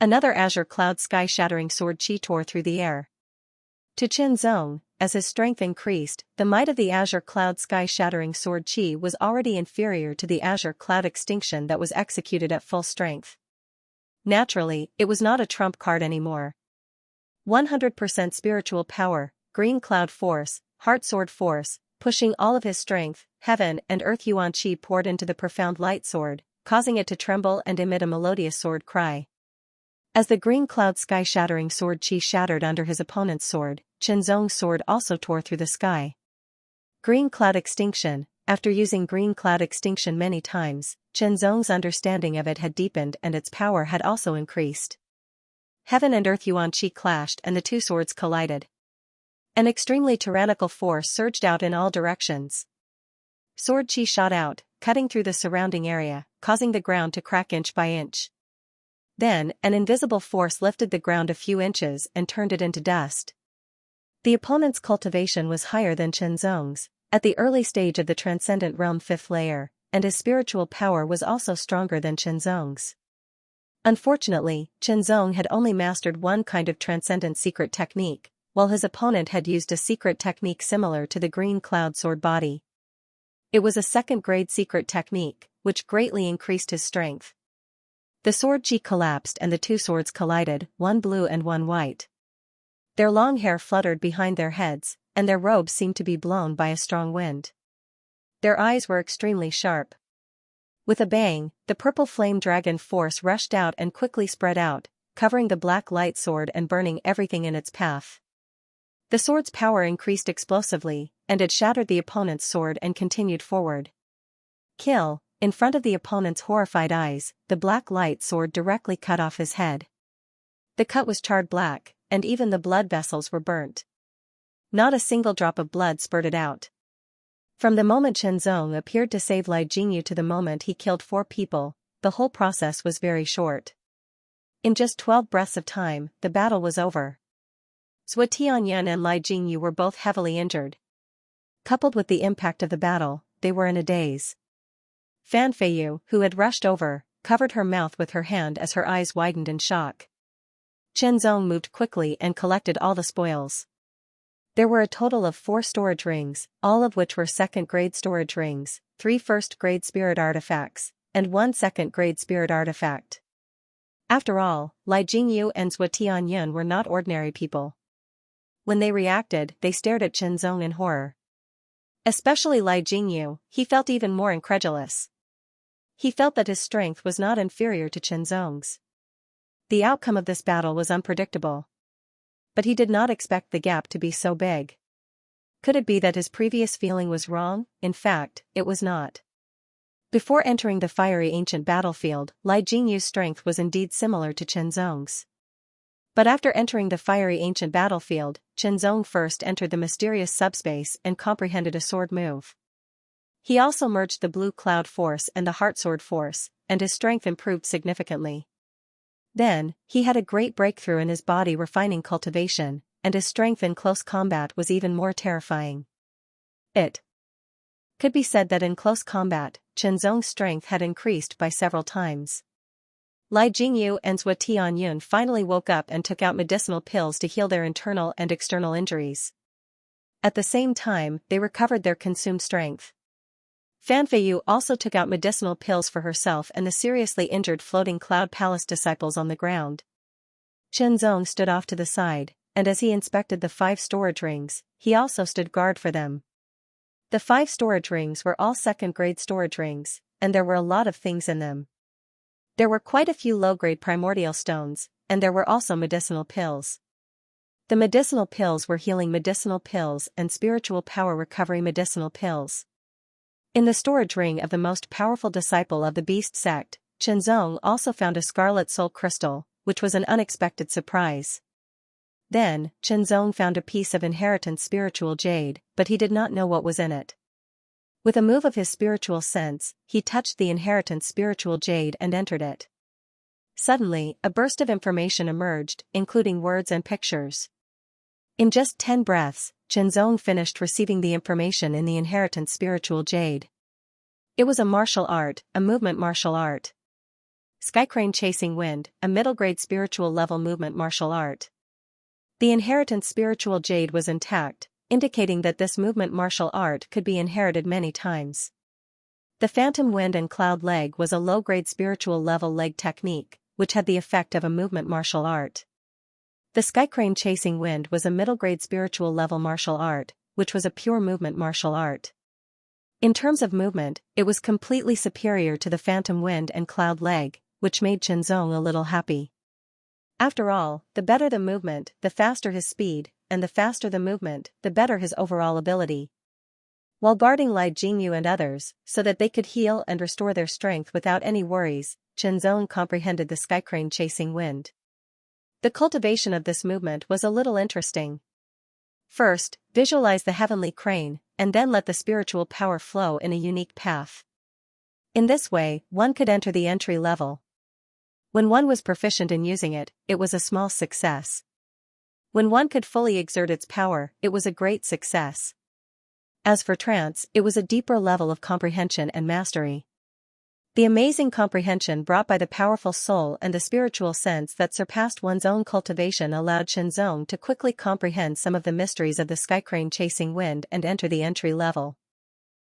Another azure cloud sky-shattering sword chi tore through the air. To Chenzong, as his strength increased, the might of the azure cloud sky-shattering sword chi was already inferior to the azure cloud extinction that was executed at full strength. Naturally, it was not a trump card anymore. 100% spiritual power, green cloud force, heart sword force, pushing all of his strength, heaven and earth yuan chi poured into the profound light sword, causing it to tremble and emit a melodious sword cry. As the green cloud sky-shattering sword chi shattered under his opponent's sword, Chenzong's sword also tore through the sky. Green cloud extinction. After using green cloud extinction many times, Chenzong's understanding of it had deepened and its power had also increased. Heaven and earth yuan chi clashed and the two swords collided. An extremely tyrannical force surged out in all directions. Sword chi shot out, cutting through the surrounding area, causing the ground to crack inch by inch. Then, an invisible force lifted the ground a few inches and turned it into dust. The opponent's cultivation was higher than Chenzong's, at the early stage of the Transcendent Realm 5th layer, and his spiritual power was also stronger than Chenzong's. Unfortunately, Chenzong had only mastered one kind of transcendent secret technique, while his opponent had used a secret technique similar to the green cloud sword body. It was a second-grade secret technique, which greatly increased his strength. The sword chi collapsed and the two swords collided, one blue and one white. Their long hair fluttered behind their heads, and their robes seemed to be blown by a strong wind. Their eyes were extremely sharp. With a bang, the purple flame dragon force rushed out and quickly spread out, covering the black light sword and burning everything in its path. The sword's power increased explosively, and it shattered the opponent's sword and continued forward. Kill! In front of the opponent's horrified eyes, the black light sword directly cut off his head. The cut was charred black, and even the blood vessels were burnt. Not a single drop of blood spurted out. From the moment Shenzong appeared to save Li Jingyu to the moment he killed 4 people, the whole process was very short. In just 12 breaths of time, the battle was over. Zhuo Tianyan and Li Jingyu were both heavily injured. Coupled with the impact of the battle, they were in a daze. Fan Feiyu, who had rushed over, covered her mouth with her hand as her eyes widened in shock. Shenzong moved quickly and collected all the spoils. There were a total of 4 storage rings, all of which were second-grade storage rings, 3 first-grade spirit artifacts, and 1 second-grade spirit artifact. After all, Li Jingyu and Zhuo Tianyun were not ordinary people. When they reacted, they stared at Shenzong in horror. Especially Li Jingyu, he felt even more incredulous. He felt that his strength was not inferior to Shenzong's. The outcome of this battle was unpredictable. But he did not expect the gap to be so big. Could it be that his previous feeling was wrong? In fact, it was not. Before entering the fiery ancient battlefield, Li Jingyu's strength was indeed similar to Shenzong's. But after entering the fiery ancient battlefield, Shenzong first entered the mysterious subspace and comprehended a sword move. He also merged the blue cloud force and the heart sword force, and his strength improved significantly. Then, he had a great breakthrough in his body refining cultivation, and his strength in close combat was even more terrifying. It could be said that in close combat, Shenzong's strength had increased by several times. Li Jingyu and Zhuo Tianyun finally woke up and took out medicinal pills to heal their internal and external injuries. At the same time, they recovered their consumed strength. Fan Feiyu also took out medicinal pills for herself and the seriously injured floating Cloud Palace disciples on the ground. Shenzong stood off to the side, and as he inspected the 5 storage rings, he also stood guard for them. The 5 storage rings were all second-grade storage rings, and there were a lot of things in them. There were quite a few low-grade primordial stones, and there were also medicinal pills. The medicinal pills were healing medicinal pills and spiritual power recovery medicinal pills. In the storage ring of the most powerful disciple of the Beast sect, Shenzong also found a scarlet soul crystal, which was an unexpected surprise. Then, Shenzong found a piece of inheritance spiritual jade, but he did not know what was in it. With a move of his spiritual sense, he touched the inheritance spiritual jade and entered it. Suddenly, a burst of information emerged, including words and pictures. In just 10 breaths, Shenzong finished receiving the information in the inheritance spiritual jade. It was a martial art, a movement martial art. Skycrane Chasing Wind, a middle-grade spiritual level movement martial art. The inheritance spiritual jade was intact, indicating that this movement martial art could be inherited many times. The Phantom Wind and Cloud Leg was a low-grade spiritual level leg technique, which had the effect of a movement martial art. The Skycrane Chasing Wind was a middle-grade spiritual level martial art, which was a pure movement martial art. In terms of movement, it was completely superior to the Phantom Wind and Cloud Leg, which made Shenzong a little happy. After all, the better the movement, the faster his speed, and the faster the movement, the better his overall ability. While guarding Li Jingyu and others, so that they could heal and restore their strength without any worries, Shenzong comprehended the Skycrane Chasing Wind. The cultivation of this movement was a little interesting. First, visualize the heavenly crane, and then let the spiritual power flow in a unique path. In this way, one could enter the entry level. When one was proficient in using it, it was a small success. When one could fully exert its power, it was a great success. As for trance, it was a deeper level of comprehension and mastery. The amazing comprehension brought by the powerful soul and the spiritual sense that surpassed one's own cultivation allowed Shenzong to quickly comprehend some of the mysteries of the Skycrane Chasing Wind and enter the entry level.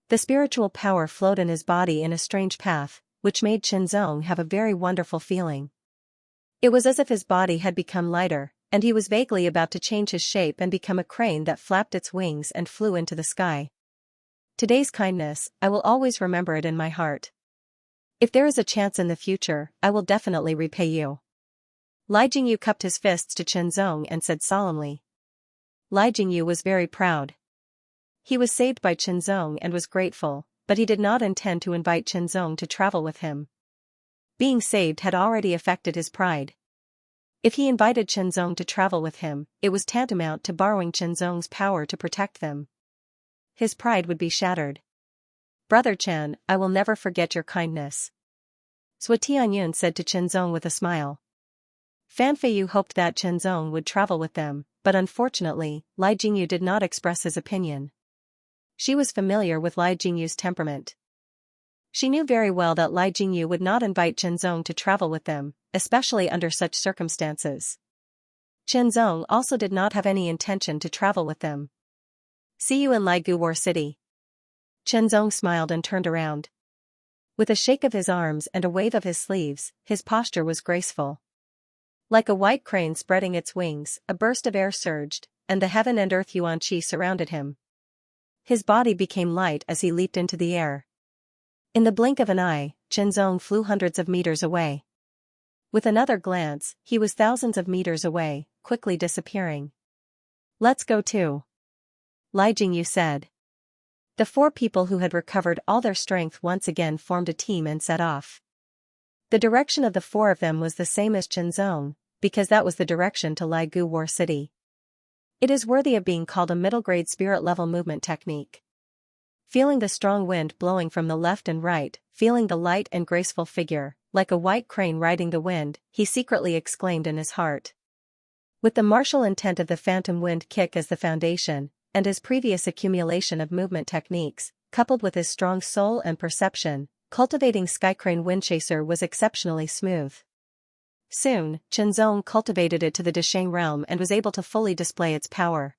The spiritual power flowed in his body in a strange path, which made Shenzong have a very wonderful feeling. It was as if his body had become lighter, and he was vaguely about to change his shape and become a crane that flapped its wings and flew into the sky. Today's kindness, I will always remember it in my heart. If there is a chance in the future, I will definitely repay you. Li Jingyu cupped his fists to Qinzong and said solemnly. Li Jingyu was very proud. He was saved by Qinzong and was grateful, but he did not intend to invite Qinzong to travel with him. Being saved had already affected his pride. If he invited Qinzong to travel with him, it was tantamount to borrowing Qinzong's power to protect them. His pride would be shattered. Brother Chen, I will never forget your kindness. Zhou Tianyun said to Qinzong with a smile. Fan Feiyu hoped that Qinzong would travel with them, but unfortunately, Li Jingyu did not express his opinion. She was familiar with Li Jingyu's temperament. She knew very well that Li Jingyu would not invite Qinzong to travel with them, especially under such circumstances. Qinzong also did not have any intention to travel with them. See you in Ligu War City. Qinzong smiled and turned around. With a shake of his arms and a wave of his sleeves, his posture was graceful. Like a white crane spreading its wings, a burst of air surged, and the heaven and earth yuan qi surrounded him. His body became light as he leaped into the air. In the blink of an eye, Qinzong flew hundreds of meters away. With another glance, he was thousands of meters away, quickly disappearing. Let's go too. Li Jingyu said. The four people who had recovered all their strength once again formed a team and set off. The direction of the four of them was the same as Qinzong, because that was the direction to Ligu War City. It is worthy of being called a middle-grade spirit-level movement technique. Feeling the strong wind blowing from the left and right, feeling the light and graceful figure, like a white crane riding the wind, he secretly exclaimed in his heart. With the martial intent of the phantom wind kick as the foundation, and his previous accumulation of movement techniques, coupled with his strong soul and perception, cultivating Skycrane Windchaser was exceptionally smooth. Soon, Qinzong cultivated it to the Desheng realm and was able to fully display its power.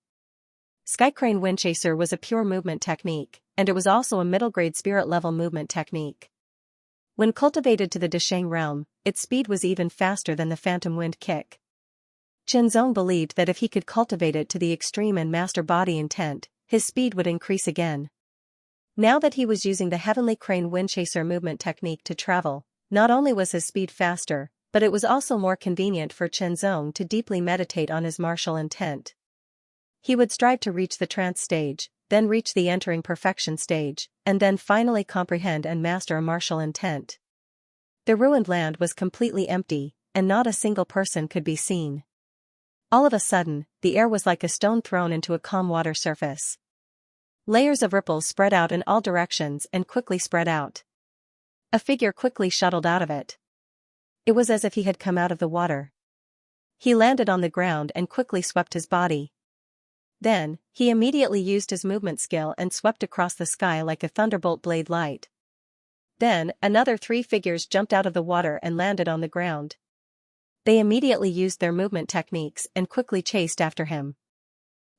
Skycrane Windchaser was a pure movement technique, and it was also a middle-grade spirit-level movement technique. When cultivated to the Desheng realm, its speed was even faster than the phantom wind kick. Qinzong believed that if he could cultivate it to the extreme and master body intent, his speed would increase again. Now that he was using the Heavenly Crane Windchaser movement technique to travel, not only was his speed faster, but it was also more convenient for Qinzong to deeply meditate on his martial intent. He would strive to reach the trance stage, then reach the entering perfection stage, and then finally comprehend and master a martial intent. The ruined land was completely empty, and not a single person could be seen. All of a sudden, the air was like a stone thrown into a calm water surface. Layers of ripples spread out in all directions and quickly spread out. A figure quickly shuttled out of it. It was as if he had come out of the water. He landed on the ground and quickly swept his body. Then, he immediately used his movement skill and swept across the sky like a thunderbolt blade light. Then, another 3 figures jumped out of the water and landed on the ground. They immediately used their movement techniques and quickly chased after him.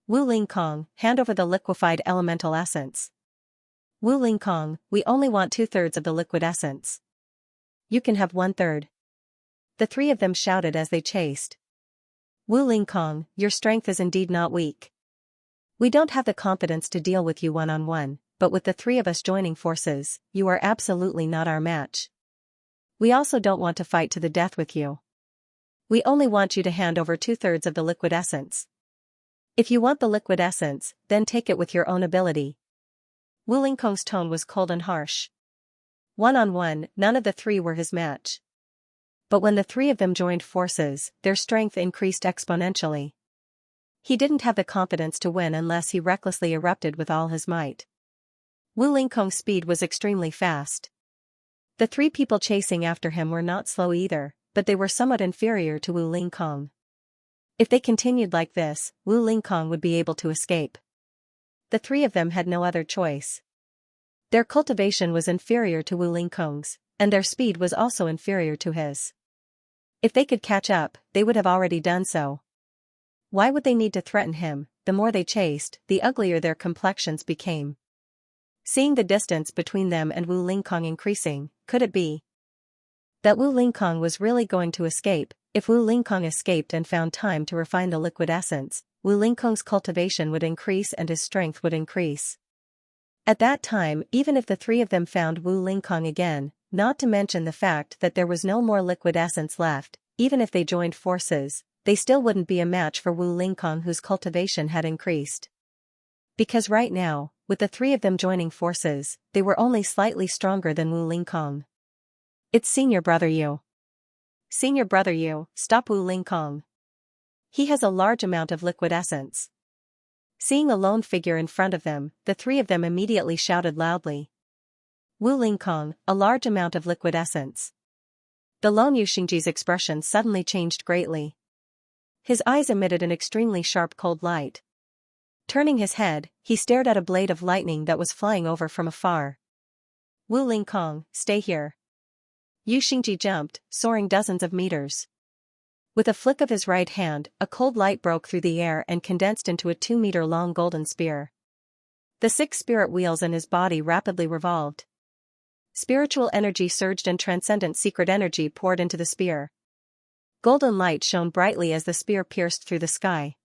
Wu Lingkong, hand over the liquefied elemental essence. Wu Lingkong, we only want 2/3 of the liquid essence. You can have 1/3. The 3 of them shouted as they chased. Wu Lingkong, your strength is indeed not weak. We don't have the competence to deal with you one-on-one, but with the 3 of us joining forces, you are absolutely not our match. We also don't want to fight to the death with you. We only want you to hand over 2/3 of the liquid essence. If you want the liquid essence, then take it with your own ability. Wu Lingkong's tone was cold and harsh. One-on-one, none of the 3 were his match. But when the 3 of them joined forces, their strength increased exponentially. He didn't have the competence to win unless he recklessly erupted with all his might. Wu Lingkong's speed was extremely fast. The 3 people chasing after him were not slow either, but they were somewhat inferior to Wu Lingkong. If they continued like this, Wu Lingkong would be able to escape. The 3 of them had no other choice. Their cultivation was inferior to Wu Lingkong's, and their speed was also inferior to his. If they could catch up, they would have already done so. Why would they need to threaten him? The more they chased, the uglier their complexions became. Seeing the distance between them and Wu Lingkong increasing, could it be that Wu Lingkong was really going to escape? If Wu Lingkong escaped and found time to refine the liquid essence, Wu Lingkong's cultivation would increase and his strength would increase. At that time, even if the 3 of them found Wu Lingkong again, not to mention the fact that there was no more liquid essence left, Even if they joined forces, they still wouldn't be a match for Wu Lingkong, whose cultivation had increased. Because right now, with the three of them joining forces, they were only slightly stronger than Wu Lingkong. It's Senior Brother Yu. Senior Brother Yu, stop Wu Lingkong. He has a large amount of liquid essence. Seeing a lone figure in front of them, the three of them immediately shouted loudly. Wu Lingkong, a large amount of liquid essence. The lone Yuxingji's expression suddenly changed greatly. His eyes emitted an extremely sharp cold light. Turning his head, he stared at a blade of lightning that was flying over from afar. Wu Lingkong, stay here. Yuxingji jumped, soaring dozens of meters. With a flick of his right hand, a cold light broke through the air and condensed into a 2-meter-long golden spear. The 6 spirit wheels in his body rapidly revolved. Spiritual energy surged and transcendent secret energy poured into the spear. Golden light shone brightly as the spear pierced through the sky.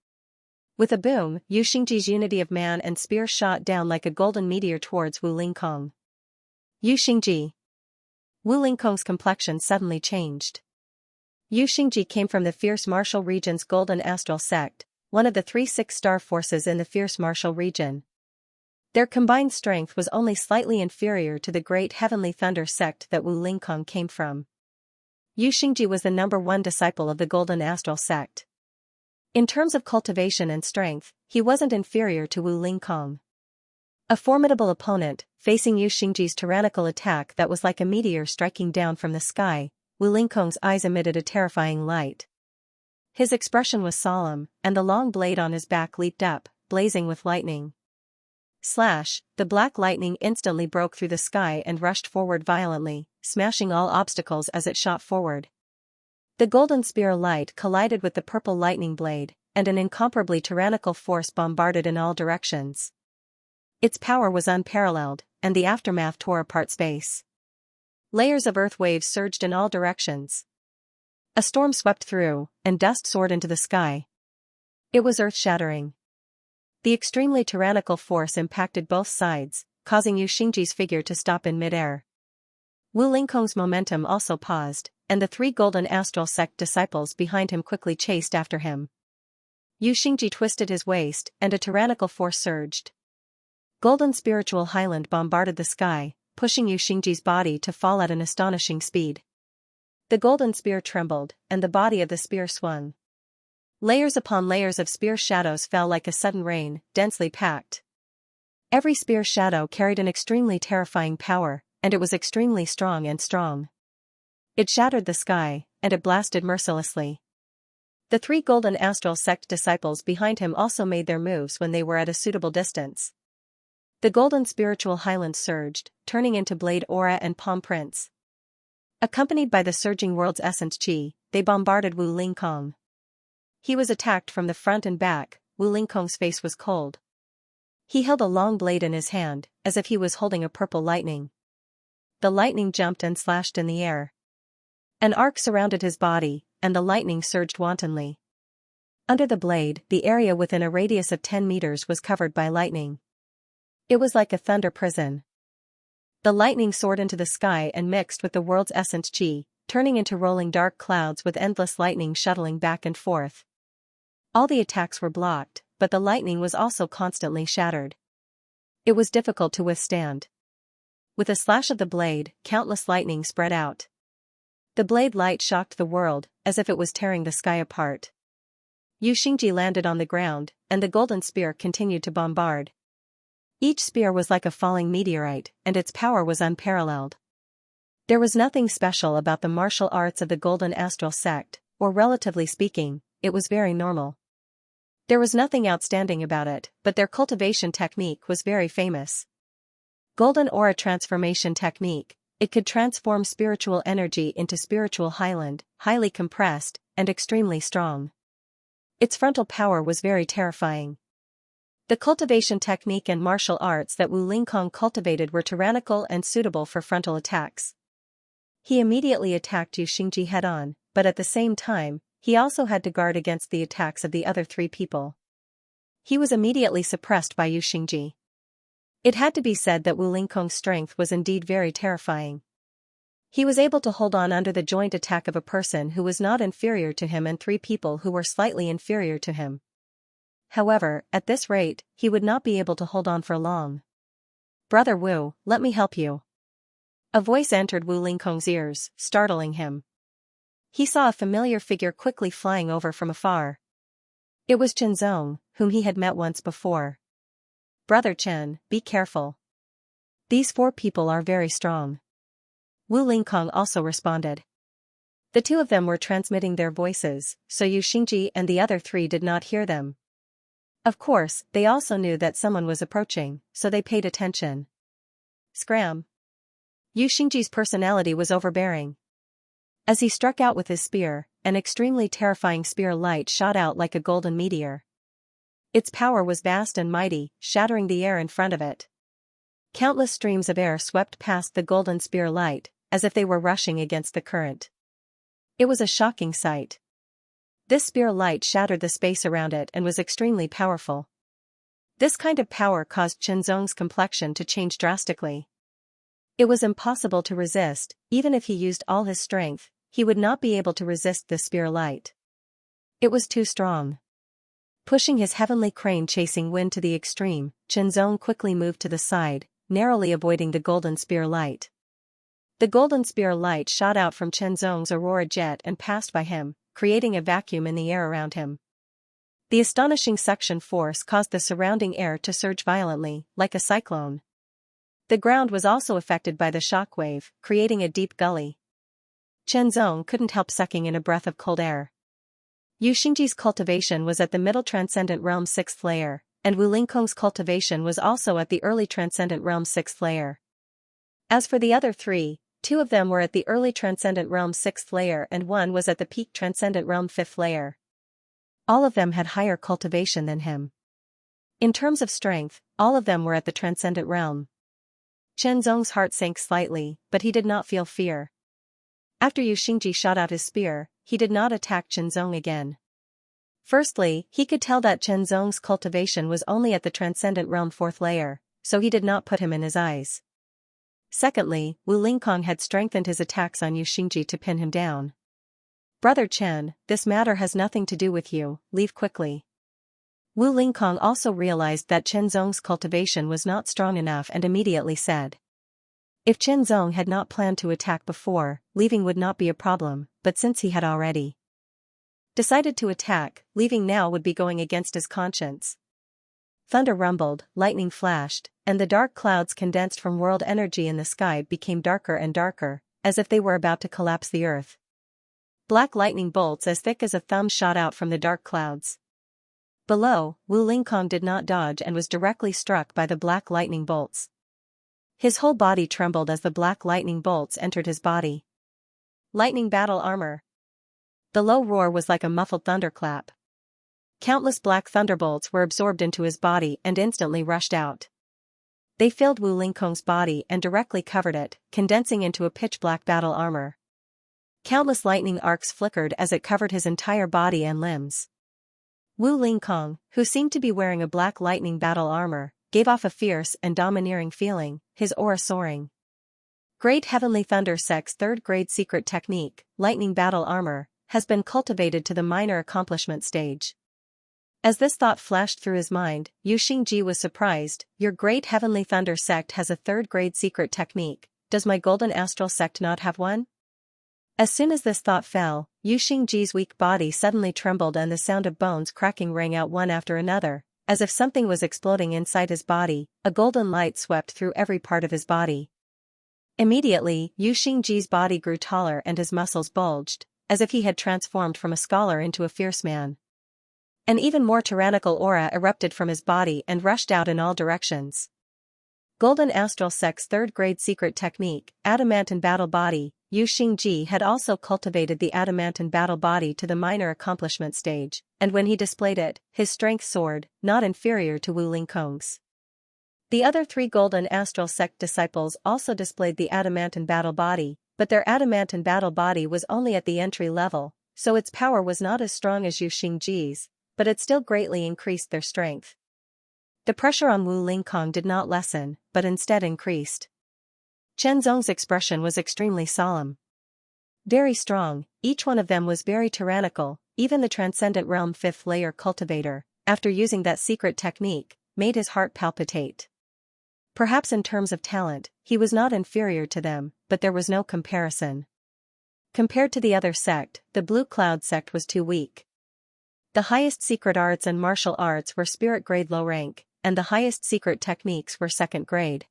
With a boom, Yuxingji's unity of man and spear shot down like a golden meteor towards Wu Lingkong. Yuxingji. Wu Lingkong's complexion suddenly changed. Yuxingji came from the Fierce Martial Region's Golden Astral Sect, one of the 3 6-star forces in the Fierce Martial Region. Their combined strength was only slightly inferior to the Great Heavenly Thunder Sect that Wu Lingkong came from. Yuxingji was the #1 disciple of the Golden Astral Sect. In terms of cultivation and strength, he wasn't inferior to Wu Lingkong. A formidable opponent, facing Yuxingji's tyrannical attack that was like a meteor striking down from the sky, Wu Lingkong's eyes emitted a terrifying light. His expression was solemn, and the long blade on his back leaped up, blazing with lightning. Slash, the black lightning instantly broke through the sky and rushed forward violently, smashing all obstacles as it shot forward. The golden spear light collided with the purple lightning blade, and an incomparably tyrannical force bombarded in all directions. Its power was unparalleled, and the aftermath tore apart space. Layers of earth waves surged in all directions. A storm swept through, and dust soared into the sky. It was earth-shattering. The extremely tyrannical force impacted both sides, causing Yuxingji's figure to stop in midair. Wu Lingkong's momentum also paused, and the 3 Golden Astral Sect disciples behind him quickly chased after him. Yuxingji twisted his waist, and a tyrannical force surged. Golden Spiritual Highland bombarded the sky, pushing Yuxingji's body to fall at an astonishing speed. The golden spear trembled, and the body of the spear swung. Layers upon layers of spear shadows fell like a sudden rain, densely packed. Every spear shadow carried an extremely terrifying power, and it was extremely strong. It shattered the sky, and it blasted mercilessly. The 3 Golden Astral Sect disciples behind him also made their moves when they were at a suitable distance. The Golden Spiritual Highland surged, turning into blade aura and palm prints. Accompanied by the surging world's essence chi, they bombarded Wu Lingkong. He was attacked from the front and back. Wu Lingkong's face was cold. He held a long blade in his hand, as if he was holding a purple lightning. The lightning jumped and slashed in the air. An arc surrounded his body, and the lightning surged wantonly. Under the blade, the area within a radius of 10 meters was covered by lightning. It was like a thunder prison. The lightning soared into the sky and mixed with the world's essence chi, turning into rolling dark clouds with endless lightning shuttling back and forth. All the attacks were blocked, but the lightning was also constantly shattered. It was difficult to withstand. With a slash of the blade, countless lightning spread out. The blade light shocked the world, as if it was tearing the sky apart. Yuxingji landed on the ground, and the golden spear continued to bombard. Each spear was like a falling meteorite, and its power was unparalleled. There was nothing special about the martial arts of the Golden Astral Sect, or relatively speaking, it was very normal. There was nothing outstanding about it, but their cultivation technique was very famous. Golden Aura Transformation Technique, it could transform spiritual energy into spiritual highland, highly compressed, and extremely strong. Its frontal power was very terrifying. The cultivation technique and martial arts that Wu Lingkong cultivated were tyrannical and suitable for frontal attacks. He immediately attacked Yuxingji head-on, but at the same time, he also had to guard against the attacks of the other 3 people. He was immediately suppressed by Yuxingji. It had to be said that Wu Lingkong's strength was indeed very terrifying. He was able to hold on under the joint attack of a person who was not inferior to him and 3 people who were slightly inferior to him. However, at this rate, he would not be able to hold on for long. "Brother Wu, let me help you." A voice entered Wu Lingkong's ears, startling him. He saw a familiar figure quickly flying over from afar. It was Chen Zong, whom he had met once before. "Brother Chen, be careful. These 4 people are very strong." Wu Lingkong also responded. The 2 of them were transmitting their voices, so Yu Xingji and the other 3 did not hear them. Of course, they also knew that someone was approaching, so they paid attention. Scram! Yu Xingji's personality was overbearing. As he struck out with his spear, an extremely terrifying spear light shot out like a golden meteor. Its power was vast and mighty, shattering the air in front of it. Countless streams of air swept past the golden spear light, as if they were rushing against the current. It was a shocking sight. This spear light shattered the space around it and was extremely powerful. This kind of power caused Chen Zong's complexion to change drastically. It was impossible to resist. Even if he used all his strength, he would not be able to resist the spear light. It was too strong. Pushing his heavenly crane chasing wind to the extreme, Chen Zong quickly moved to the side, narrowly avoiding the golden spear light. The golden spear light shot out from Chen Zong's aurora jet and passed by him, creating a vacuum in the air around him. The astonishing suction force caused the surrounding air to surge violently, like a cyclone. The ground was also affected by the shock wave, creating a deep gully. Chen Zong couldn't help sucking in a breath of cold air. Yu Xingji's cultivation was at the middle transcendent realm 6th layer, and Wu Lingkong's cultivation was also at the early transcendent realm 6th layer. As for the other 3, 2 of them were at the early transcendent realm 6th layer and 1 was at the peak transcendent realm 5th layer. All of them had higher cultivation than him. In terms of strength, all of them were at the transcendent realm. Chen Zong's heart sank slightly, but he did not feel fear. After Yu Xingji shot out his spear, he did not attack Chen Zong again. Firstly, he could tell that Chen Zong's cultivation was only at the transcendent realm 4th layer, so he did not put him in his eyes. Secondly, Wu Lingkong had strengthened his attacks on Yu Xingji to pin him down. "Brother Chen, this matter has nothing to do with you, leave quickly." Wu Lingkong also realized that Chen Zong's cultivation was not strong enough and immediately said. If Chen Zong had not planned to attack before, leaving would not be a problem, but since he had already decided to attack, leaving now would be going against his conscience. Thunder rumbled, lightning flashed, and the dark clouds condensed from world energy in the sky became darker and darker, as if they were about to collapse the earth. Black lightning bolts as thick as a thumb shot out from the dark clouds. Below, Wu Lingkong did not dodge and was directly struck by the black lightning bolts. His whole body trembled as the black lightning bolts entered his body. Lightning battle armor. The low roar was like a muffled thunderclap. Countless black thunderbolts were absorbed into his body and instantly rushed out. They filled Wu Lingkong's body and directly covered it, condensing into a pitch-black battle armor. Countless lightning arcs flickered as it covered his entire body and limbs. Wu Lingkong, who seemed to be wearing a black lightning battle armor, gave off a fierce and domineering feeling, his aura soaring. Great Heavenly Thunder Sect's 3rd grade secret technique, lightning battle armor, has been cultivated to the minor accomplishment stage. As this thought flashed through his mind, Yu Xingji was surprised. "Your Great Heavenly Thunder Sect has a 3rd grade secret technique, does my Golden Astral Sect not have one?" As soon as this thought fell, Yu Xingji's weak body suddenly trembled and the sound of bones cracking rang out one after another, as if something was exploding inside his body. A golden light swept through every part of his body. Immediately, Yu Xingji's body grew taller and his muscles bulged, as if he had transformed from a scholar into a fierce man. An even more tyrannical aura erupted from his body and rushed out in all directions. Golden Astral Sect's 3rd grade secret technique, Adamantine Battle Body. Yu Xingji had also cultivated the Adamantine Battle Body to the minor accomplishment stage, and when he displayed it, his strength soared, not inferior to Wu Lingkong's. The other 3 Golden Astral Sect disciples also displayed the Adamantine Battle Body, but their Adamantine Battle Body was only at the entry level, so its power was not as strong as Yu Xingji's, but it still greatly increased their strength. The pressure on Wu Lingkong did not lessen, but instead increased. Chen Zong's expression was extremely solemn. Very strong, each one of them was very tyrannical, even the Transcendent Realm 5th layer cultivator, after using that secret technique, made his heart palpitate. Perhaps in terms of talent, he was not inferior to them, but there was no comparison. Compared to the other sect, the Blue Cloud sect was too weak. The highest secret arts and martial arts were spirit grade low rank, and the highest secret techniques were second grade.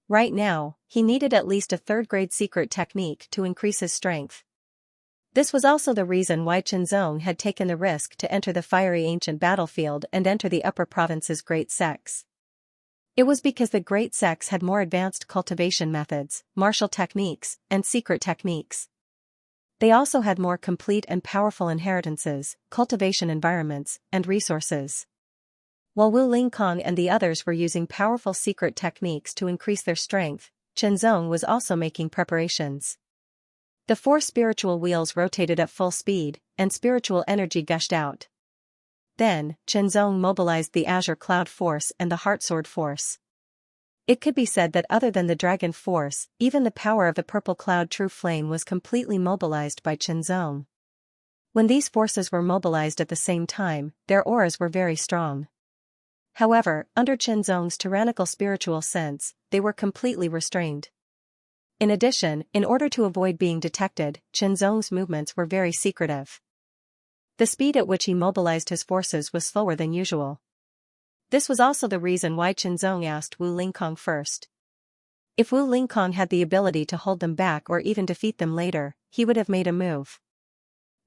Right now, he needed at least a third grade secret technique to increase his strength. This was also the reason why Chen Zong had taken the risk to enter the fiery ancient battlefield and enter the upper province's great sects. It was because the great sects had more advanced cultivation methods, martial techniques, and secret techniques. They also had more complete and powerful inheritances, cultivation environments, and resources. While Wu Lingkong and the others were using powerful secret techniques to increase their strength, Chen Zong was also making preparations. The 4 spiritual wheels rotated at full speed, and spiritual energy gushed out. Then, Chen Zong mobilized the Azure Cloud Force and the Heart Sword Force. It could be said that other than the Dragon Force, even the power of the Purple Cloud True Flame was completely mobilized by Chen Zong. When these forces were mobilized at the same time, their auras were very strong. However, under Chen Zong's tyrannical spiritual sense, they were completely restrained. In addition, in order to avoid being detected, Chen Zong's movements were very secretive. The speed at which he mobilized his forces was slower than usual. This was also the reason why Chen Zong asked Wu Lingkong first. If Wu Lingkong had the ability to hold them back or even defeat them later, he would have made a move.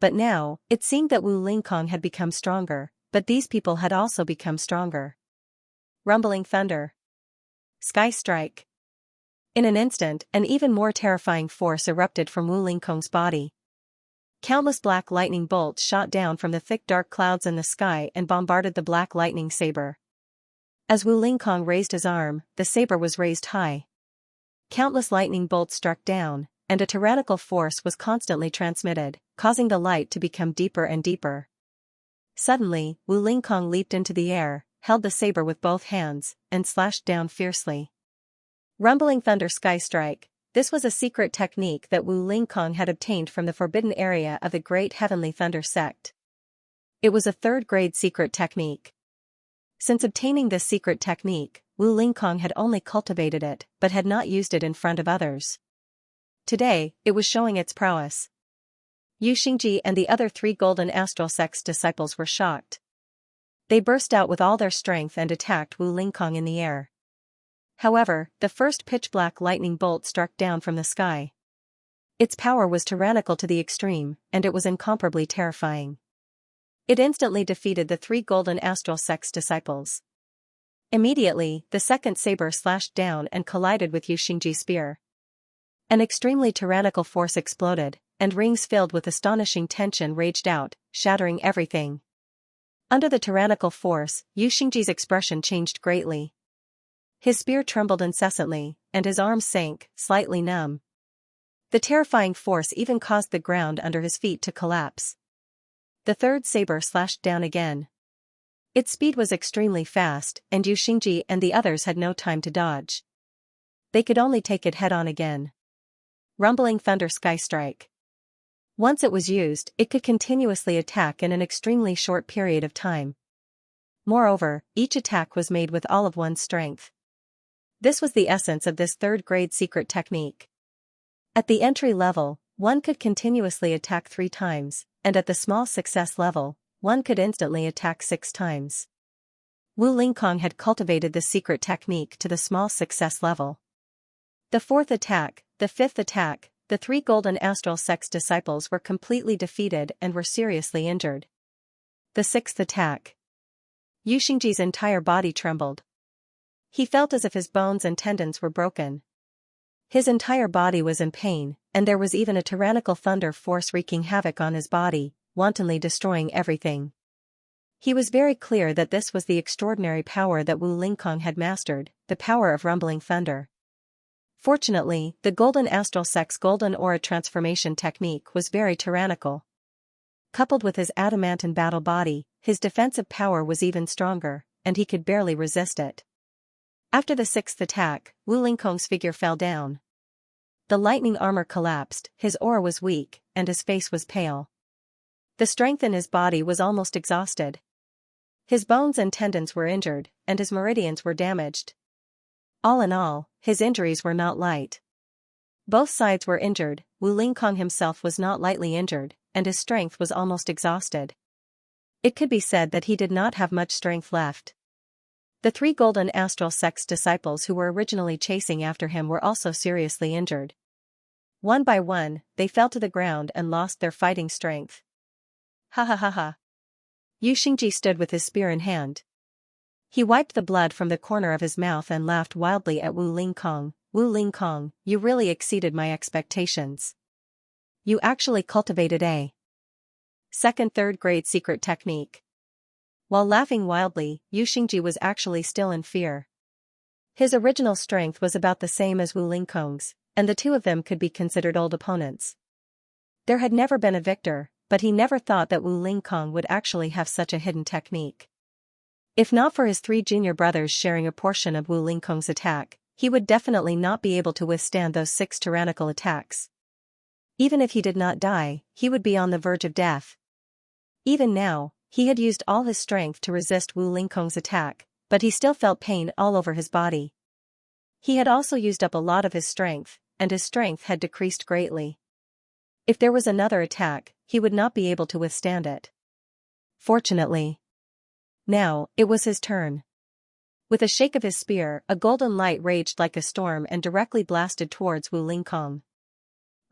But now, it seemed that Wu Lingkong had become stronger, but these people had also become stronger. Rumbling thunder. Sky strike. In an instant, an even more terrifying force erupted from Wu Lingkong's body. Countless black lightning bolts shot down from the thick dark clouds in the sky and bombarded the black lightning saber. As Wu Lingkong raised his arm, the saber was raised high. Countless lightning bolts struck down, and a tyrannical force was constantly transmitted, causing the light to become deeper and deeper. Suddenly, Wu Lingkong leaped into the air, held the saber with both hands, and slashed down fiercely. Rumbling thunder sky strike. This was a secret technique that Wu Lingkong had obtained from the forbidden area of the Great Heavenly Thunder sect. It was a third-grade secret technique. Since obtaining this secret technique, Wu Lingkong had only cultivated it, but had not used it in front of others. Today, it was showing its prowess. Yu Xingji and the other 3 Golden Astral Sect's disciples were shocked. They burst out with all their strength and attacked Wu Lingkong in the air. However, the first pitch-black lightning bolt struck down from the sky. Its power was tyrannical to the extreme, and it was incomparably terrifying. It instantly defeated the 3 Golden Astral Sect's disciples. Immediately, the second saber slashed down and collided with Yu Xingji's spear. An extremely tyrannical force exploded, and rings filled with astonishing tension raged out, shattering everything. Under the tyrannical force, Yu Xingji's expression changed greatly. His spear trembled incessantly, and his arms sank, slightly numb. The terrifying force even caused the ground under his feet to collapse. The third saber slashed down again. Its speed was extremely fast, and Yu Xingji and the others had no time to dodge. They could only take it head-on again. Rumbling thunder sky strike. Once it was used, it could continuously attack in an extremely short period of time. Moreover, each attack was made with all of one's strength. This was the essence of this third-grade secret technique. At the entry level, one could continuously attack 3 times, and at the small success level, one could instantly attack 6 times. Wu Lingkong had cultivated this secret technique to the small success level. The 4th attack, the 5th attack, the 3 Golden Astral Sect's disciples were completely defeated and were seriously injured. The 6th attack. Yu Xingji's entire body trembled. He felt as if his bones and tendons were broken. His entire body was in pain, and there was even a tyrannical thunder force wreaking havoc on his body, wantonly destroying everything. He was very clear that this was the extraordinary power that Wu Lingkong had mastered, the power of rumbling thunder. Fortunately, the Golden Astral Sect's Golden Aura transformation technique was very tyrannical. Coupled with his adamantine battle body, his defensive power was even stronger, and he could barely resist it. After the 6th attack, Wu Lingkong's figure fell down. The lightning armor collapsed, his aura was weak, and his face was pale. The strength in his body was almost exhausted. His bones and tendons were injured, and his meridians were damaged. All in all, his injuries were not light. Both sides were injured. Wu Lingkong himself was not lightly injured, and his strength was almost exhausted. It could be said that he did not have much strength left. The 3 Golden Astral Sect's disciples who were originally chasing after him were also seriously injured. One by one, they fell to the ground and lost their fighting strength. Ha ha ha ha. Yu Xingji stood with his spear in hand. He wiped the blood from the corner of his mouth and laughed wildly at Wu Lingkong. Wu Lingkong, you really exceeded my expectations. You actually cultivated a second third grade secret technique. While laughing wildly, Yu Xingji was actually still in fear. His original strength was about the same as Wu Lingkong's, and the two of them could be considered old opponents. There had never been a victor, but he never thought that Wu Lingkong would actually have such a hidden technique. If not for his 3 junior brothers sharing a portion of Wu Lingkong's attack, he would definitely not be able to withstand those 6 tyrannical attacks. Even if he did not die, he would be on the verge of death. Even now, he had used all his strength to resist Wu Lingkong's attack, but he still felt pain all over his body. He had also used up a lot of his strength, and his strength had decreased greatly. If there was another attack, he would not be able to withstand it. Fortunately, now, it was his turn. With a shake of his spear, a golden light raged like a storm and directly blasted towards Wu Lingkong.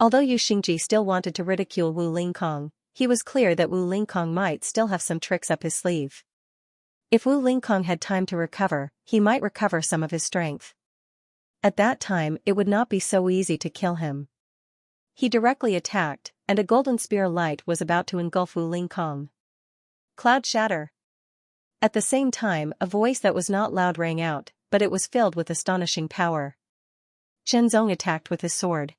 Although Yu Xingji still wanted to ridicule Wu Lingkong, he was clear that Wu Lingkong might still have some tricks up his sleeve. If Wu Lingkong had time to recover, he might recover some of his strength. At that time, it would not be so easy to kill him. He directly attacked, and a golden spear light was about to engulf Wu Lingkong. Cloud shatter. At the same time, a voice that was not loud rang out, but it was filled with astonishing power. Chen Zong attacked with his sword.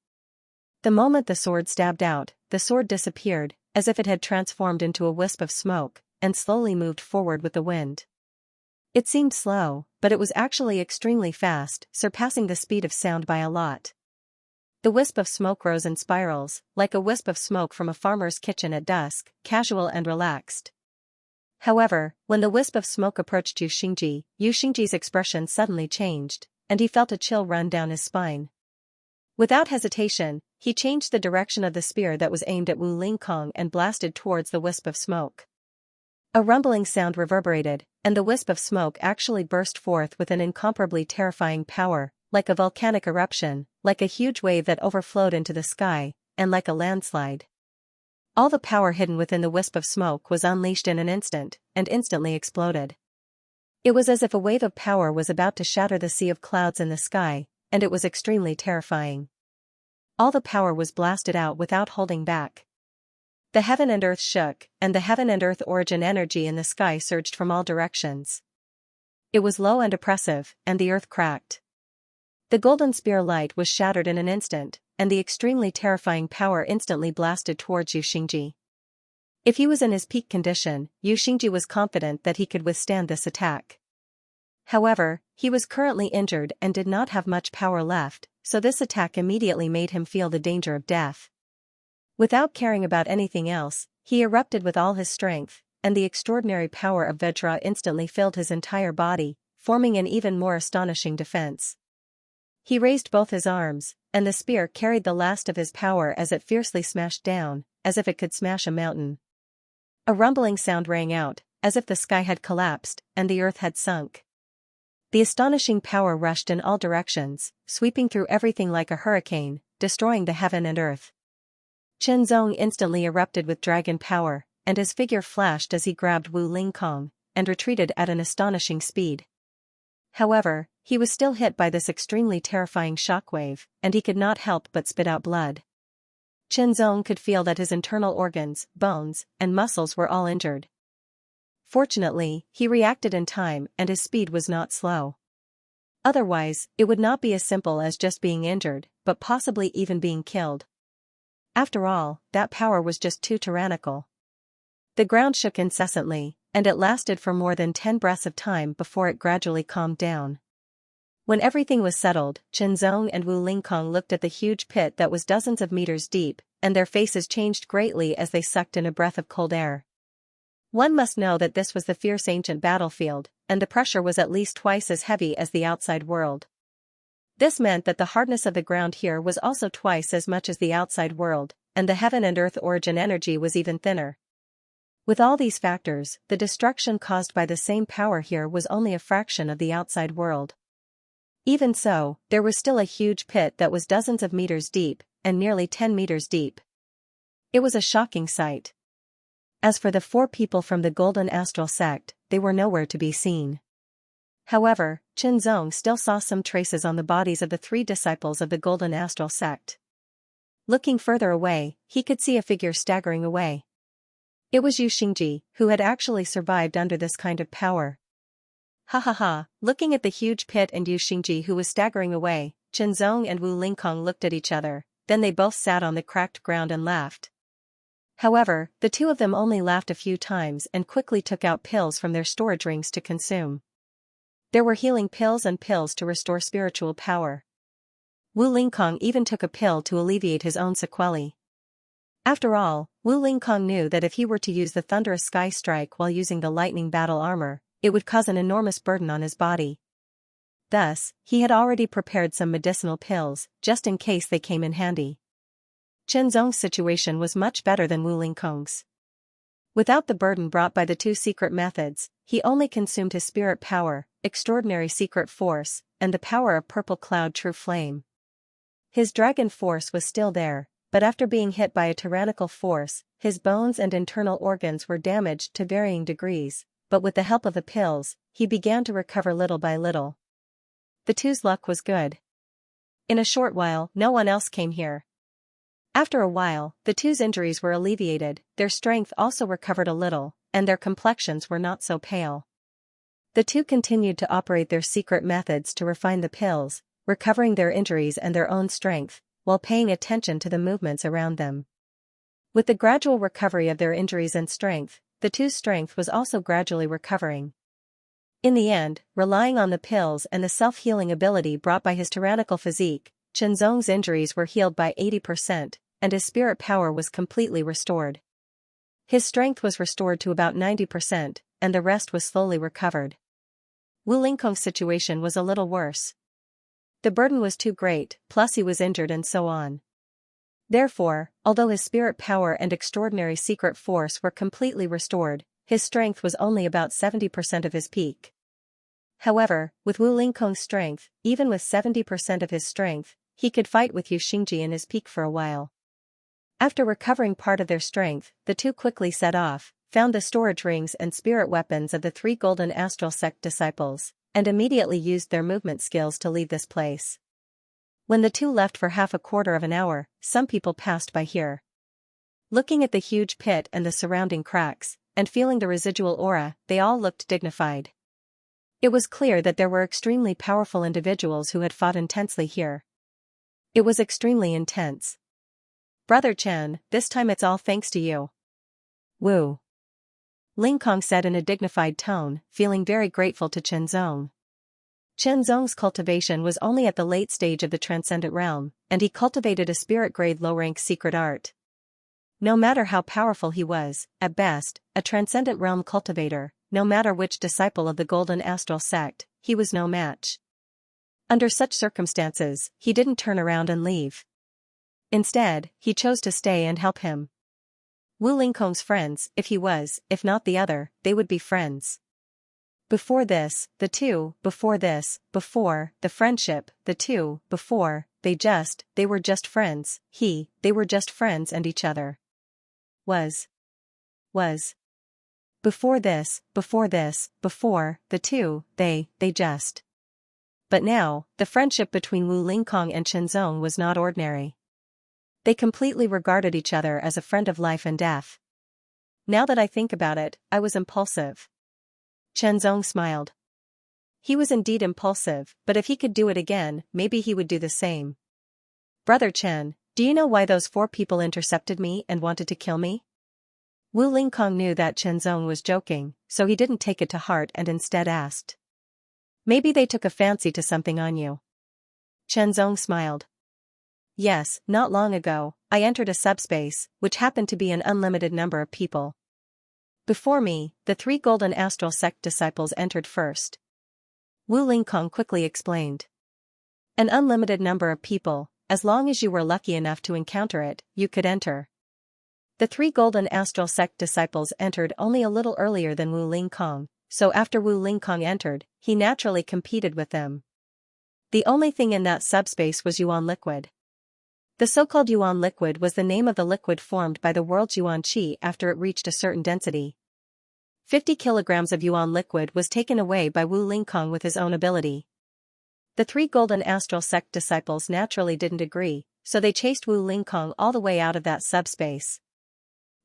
The moment the sword stabbed out, the sword disappeared, as if it had transformed into a wisp of smoke, and slowly moved forward with the wind. It seemed slow, but it was actually extremely fast, surpassing the speed of sound by a lot. The wisp of smoke rose in spirals, like a wisp of smoke from a farmer's kitchen at dusk, casual and relaxed. However, when the wisp of smoke approached Yu Xingji's expression suddenly changed, and he felt a chill run down his spine. Without hesitation, he changed the direction of the spear that was aimed at Wu Lingkong and blasted towards the wisp of smoke. A rumbling sound reverberated, and the wisp of smoke actually burst forth with an incomparably terrifying power, like a volcanic eruption, like a huge wave that overflowed into the sky, and like a landslide. All the power hidden within the wisp of smoke was unleashed in an instant, and instantly exploded. It was as if a wave of power was about to shatter the sea of clouds in the sky, and it was extremely terrifying. All the power was blasted out without holding back. The heaven and earth shook, and the heaven and earth origin energy in the sky surged from all directions. It was low and oppressive, and the earth cracked. The golden spear light was shattered in an instant, and the extremely terrifying power instantly blasted towards Yu Xingji. If he was in his peak condition, Yu Xingji was confident that he could withstand this attack. However, he was currently injured and did not have much power left, so this attack immediately made him feel the danger of death. Without caring about anything else, he erupted with all his strength, and the extraordinary power of Vajra instantly filled his entire body, forming an even more astonishing defense. He raised both his arms, and the spear carried the last of his power as it fiercely smashed down, as if it could smash a mountain. A rumbling sound rang out, as if the sky had collapsed, and the earth had sunk. The astonishing power rushed in all directions, sweeping through everything like a hurricane, destroying the heaven and earth. Chen Zong instantly erupted with dragon power, and his figure flashed as he grabbed Wu Lingkong, and retreated at an astonishing speed. However, he was still hit by this extremely terrifying shockwave, and he could not help but spit out blood. Chen Zong could feel that his internal organs, bones, and muscles were all injured. Fortunately, he reacted in time and his speed was not slow. Otherwise, it would not be as simple as just being injured, but possibly even being killed. After all, that power was just too tyrannical. The ground shook incessantly, and it lasted for more than 10 breaths of time before it gradually calmed down. When everything was settled, Chen Zong and Wu Lingkong looked at the huge pit that was dozens of meters deep, and their faces changed greatly as they sucked in a breath of cold air. One must know that this was the fierce ancient battlefield, and the pressure was at least twice as heavy as the outside world. This meant that the hardness of the ground here was also twice as much as the outside world, and the heaven and earth origin energy was even thinner. With all these factors, the destruction caused by the same power here was only a fraction of the outside world. Even so, there was still a huge pit that was dozens of meters deep, and nearly 10 meters deep. It was a shocking sight. As for the 4 people from the Golden Astral sect, they were nowhere to be seen. However, Chen Zong still saw some traces on the bodies of the 3 disciples of the Golden Astral sect. Looking further away, he could see a figure staggering away. It was Xianxia, who had actually survived under this kind of power. Ha ha ha, looking at the huge pit and Xianxia who was staggering away, Chen Zong and Wu Lingkong looked at each other, then they both sat on the cracked ground and laughed. However, the 2 of them only laughed a few times and quickly took out pills from their storage rings to consume. There were healing pills and pills to restore spiritual power. Wu Lingkong even took a pill to alleviate his own sequelae. After all, Wu Lingkong knew that if he were to use the thunderous sky strike while using the lightning battle armor, it would cause an enormous burden on his body. Thus, he had already prepared some medicinal pills, just in case they came in handy. Chen Zong's situation was much better than Wu Lingkong's. Without the burden brought by the 2 secret methods, he only consumed his spirit power, extraordinary secret force, and the power of purple cloud true flame. His dragon force was still there, but after being hit by a tyrannical force, his bones and internal organs were damaged to varying degrees, but with the help of the pills, he began to recover little by little. The 2's luck was good. In a short while, no one else came here. After a while, the 2's injuries were alleviated, their strength also recovered a little, and their complexions were not so pale. The 2 continued to operate their secret methods to refine the pills, recovering their injuries and their own strength, while paying attention to the movements around them. With the gradual recovery of their injuries and strength, the 2's strength was also gradually recovering. In the end, relying on the pills and the self-healing ability brought by his tyrannical physique, Chen Zong's injuries were healed by 80%, and his spirit power was completely restored. His strength was restored to about 90%, and the rest was slowly recovered. Wu Lingkong's situation was a little worse. The burden was too great, plus he was injured and so on. Therefore, although his spirit power and extraordinary secret force were completely restored, his strength was only about 70% of his peak. However, with Wu Lingkong's strength, even with 70% of his strength, he could fight with Xianxia in his peak for a while. After recovering part of their strength, the 2 quickly set off, found the storage rings and spirit weapons of the 3 Golden Astral Sect disciples, and immediately used their movement skills to leave this place. When the 2 left for half a quarter of an hour, some people passed by here. Looking at the huge pit and the surrounding cracks, and feeling the residual aura, they all looked dignified. It was clear that there were extremely powerful individuals who had fought intensely here. It was extremely intense. Brother Chen, this time it's all thanks to you. Wu Lingkong said in a dignified tone, feeling very grateful to Chen Zong. Chen Zong's cultivation was only at the late stage of the transcendent realm, and he cultivated a spirit-grade low-rank secret art. No matter how powerful he was, at best, a transcendent realm cultivator, no matter which disciple of the Golden Astral sect, he was no match. Under such circumstances, he didn't turn around and leave. Instead, he chose to stay and help him. Wu Lingkong's friends, if he was, if not the other, they would be friends. Before this, the 2, before this, before, the friendship, the 2, before, they were just friends, they were just friends and each other. Was. Before this, before, the 2, they just. But now, the friendship between Wu Lingkong and Chen Zong was not ordinary. They completely regarded each other as a friend of life and death. Now that I think about it, I was impulsive. Chen Zong smiled. He was indeed impulsive, but if he could do it again, maybe he would do the same. Brother Chen, do you know why those 4 people intercepted me and wanted to kill me? Wu Lingkong knew that Chen Zong was joking, so he didn't take it to heart and instead asked. Maybe they took a fancy to something on you. Chen Zong smiled. Yes, not long ago, I entered a subspace, which happened to be an unlimited number of people. Before me, the 3 Golden Astral Sect disciples entered first. Wu Lingkong quickly explained. An unlimited number of people, as long as you were lucky enough to encounter it, you could enter. The 3 Golden Astral Sect disciples entered only a little earlier than Wu Lingkong, so after Wu Lingkong entered, he naturally competed with them. The only thing in that subspace was Yuan liquid. The so-called Yuan liquid was the name of the liquid formed by the world's Yuan Qi after it reached a certain density. 50 kilograms of Yuan liquid was taken away by Wu Lingkong with his own ability. The 3 Golden Astral Sect disciples naturally didn't agree, so they chased Wu Lingkong all the way out of that subspace.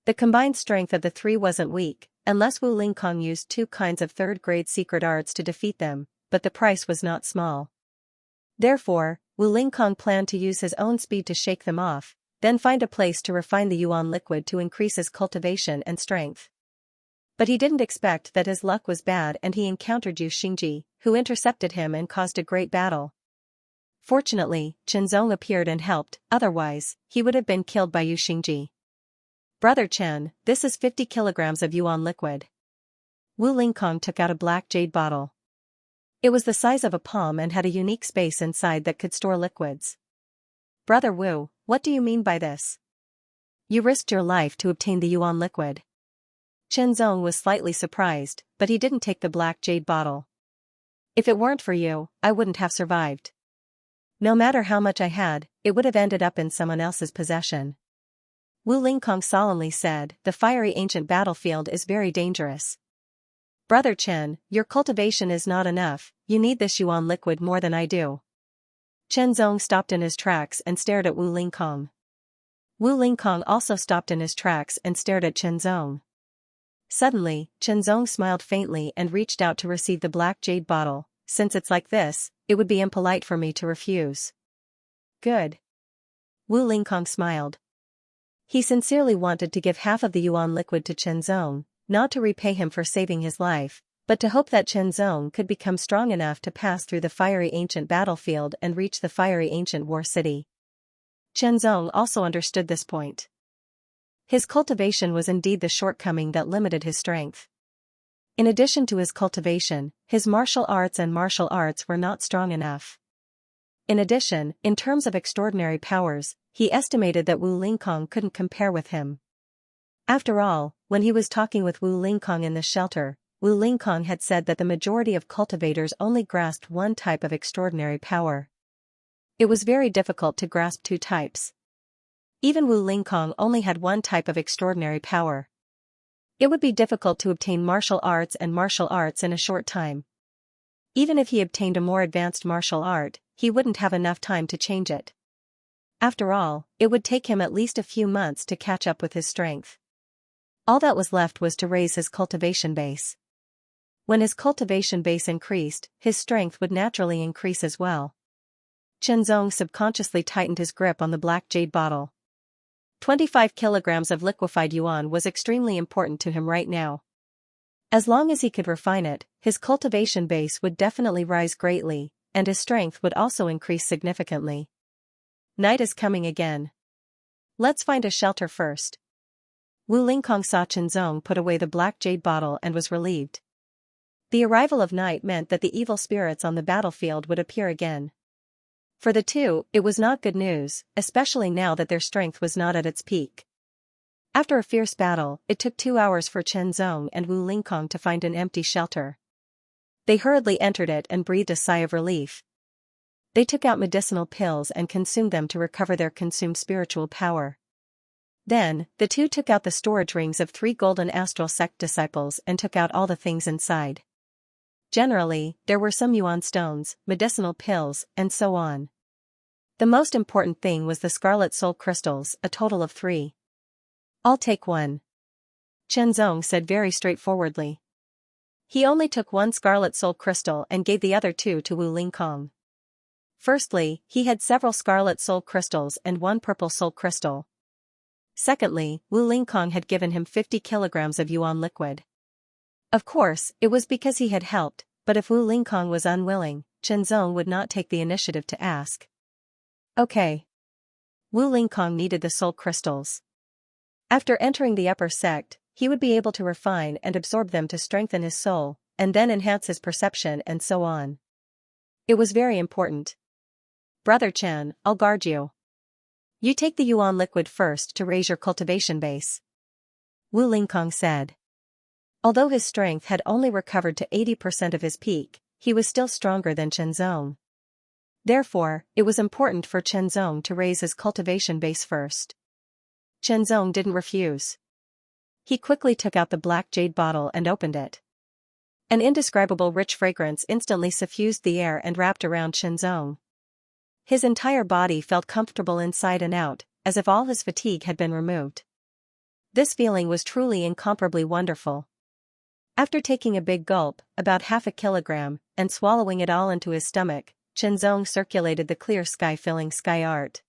The combined strength of the 3 wasn't weak, unless Wu Lingkong used 2 kinds of third-grade secret arts to defeat them, but the price was not small. Therefore, Wu Lingkong planned to use his own speed to shake them off, then find a place to refine the Yuan liquid to increase his cultivation and strength. But he didn't expect that his luck was bad and he encountered Xianxia, who intercepted him and caused a great battle. Fortunately, Chen Zong appeared and helped, otherwise, he would have been killed by Xianxia. Brother Chen, this is 50 kilograms of Yuan liquid. Wu Lingkong took out a black jade bottle. It was the size of a palm and had a unique space inside that could store liquids. Brother Wu, what do you mean by this? You risked your life to obtain the Yuan liquid. Chen Zong was slightly surprised, but he didn't take the black jade bottle. If it weren't for you, I wouldn't have survived. No matter how much I had, it would have ended up in someone else's possession. Wu Lingkong solemnly said, the fiery ancient battlefield is very dangerous. Brother Chen, your cultivation is not enough, you need this Yuan liquid more than I do. Chen Zong stopped in his tracks and stared at Wu Lingkong. Wu Lingkong also stopped in his tracks and stared at Chen Zong. Suddenly, Chen Zong smiled faintly and reached out to receive the black jade bottle. Since it's like this, it would be impolite for me to refuse. Good. Wu Lingkong smiled. He sincerely wanted to give half of the Yuan liquid to Chen Zong, not to repay him for saving his life, but to hope that Chen Zong could become strong enough to pass through the fiery ancient battlefield and reach the fiery ancient war city. Chen Zong also understood this point. His cultivation was indeed the shortcoming that limited his strength. In addition to his cultivation, his martial arts were not strong enough. In addition, in terms of extraordinary powers, he estimated that Wu Lingkong couldn't compare with him. After all, when he was talking with Wu Lingkong in the shelter, Wu Lingkong had said that the majority of cultivators only grasped one type of extraordinary power. It was very difficult to grasp 2 types. Even Wu Lingkong only had one type of extraordinary power. It would be difficult to obtain martial arts in a short time. Even if he obtained a more advanced martial art, he wouldn't have enough time to change it. After all, it would take him at least a few months to catch up with his strength. All that was left was to raise his cultivation base. When his cultivation base increased, his strength would naturally increase as well. Chen Zong subconsciously tightened his grip on the black jade bottle. 25 kilograms of liquefied yuan was extremely important to him right now. As long as he could refine it, his cultivation base would definitely rise greatly, and his strength would also increase significantly. Night is coming again. Let's find a shelter first. Wu Lingkong saw Chen Zong put away the black jade bottle and was relieved. The arrival of night meant that the evil spirits on the battlefield would appear again. For the 2, it was not good news, especially now that their strength was not at its peak. After a fierce battle, it took 2 hours for Chen Zong and Wu Lingkong to find an empty shelter. They hurriedly entered it and breathed a sigh of relief. They took out medicinal pills and consumed them to recover their consumed spiritual power. Then, the 2 took out the storage rings of 3 Golden Astral Sect disciples and took out all the things inside. Generally, there were some yuan stones, medicinal pills, and so on. The most important thing was the scarlet soul crystals, a total of 3. I'll take 1. Chen Zong said very straightforwardly. He only took 1 scarlet soul crystal and gave the other 2 to Wu Lingkong. Firstly, he had several scarlet soul crystals and 1 purple soul crystal. Secondly, Wu Lingkong had given him 50 kilograms of yuan liquid. Of course, it was because he had helped, but if Wu Lingkong was unwilling, Chen Zong would not take the initiative to ask. Okay. Wu Lingkong needed the soul crystals. After entering the upper sect, he would be able to refine and absorb them to strengthen his soul, and then enhance his perception and so on. It was very important. Brother Chen, I'll guard you. You take the yuan liquid first to raise your cultivation base. Wu Lingkong said. Although his strength had only recovered to 80% of his peak, he was still stronger than Chen Zong. Therefore, it was important for Chen Zong to raise his cultivation base first. Chen Zong didn't refuse. He quickly took out the black jade bottle and opened it. An indescribable rich fragrance instantly suffused the air and wrapped around Chen Zong. His entire body felt comfortable inside and out, as if all his fatigue had been removed. This feeling was truly incomparably wonderful. After taking a big gulp, about half a kilogram, and swallowing it all into his stomach, Chen Zong circulated the clear sky-filling sky art.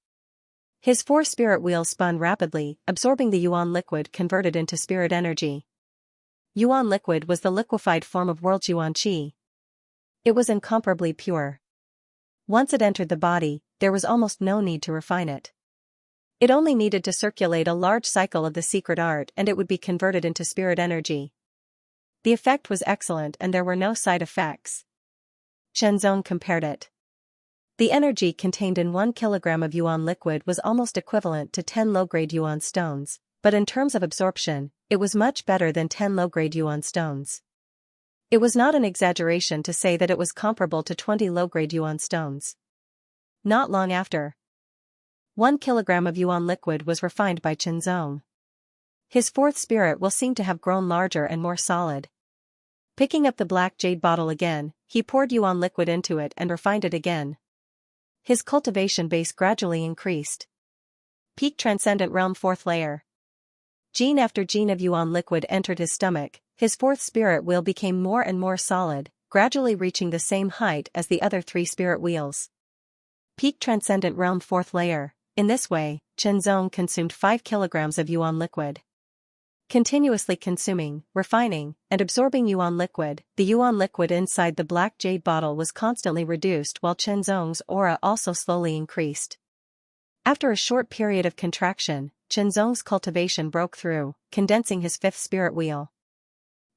His 4 spirit wheels spun rapidly, absorbing the yuan liquid converted into spirit energy. Yuan liquid was the liquefied form of world's yuan qi. It was incomparably pure. Once it entered the body, there was almost no need to refine it. It only needed to circulate a large cycle of the secret art and it would be converted into spirit energy. The effect was excellent and there were no side effects. Chen Zong compared it. The energy contained in 1 kilogram of yuan liquid was almost equivalent to 10 low-grade yuan stones, but in terms of absorption, it was much better than 10 low-grade yuan stones. It was not an exaggeration to say that it was comparable to 20 low-grade yuan stones. Not long after, 1 kilogram of yuan liquid was refined by Chen Zong. His 4th spirit will seem to have grown larger and more solid. Picking up the black jade bottle again, he poured yuan liquid into it and refined it again. His cultivation base gradually increased. Peak Transcendent Realm 4th layer. Gene after gene of yuan liquid entered his stomach, his 4th spirit wheel became more and more solid, gradually reaching the same height as the other 3 spirit wheels. Peak Transcendent Realm 4th layer. In this way, Chen Zong consumed 5 kilograms of yuan liquid. Continuously consuming, refining, and absorbing yuan liquid, the yuan liquid inside the black jade bottle was constantly reduced while Chen Zong's aura also slowly increased. After a short period of contraction, Chen Zong's cultivation broke through, condensing his 5th spirit wheel.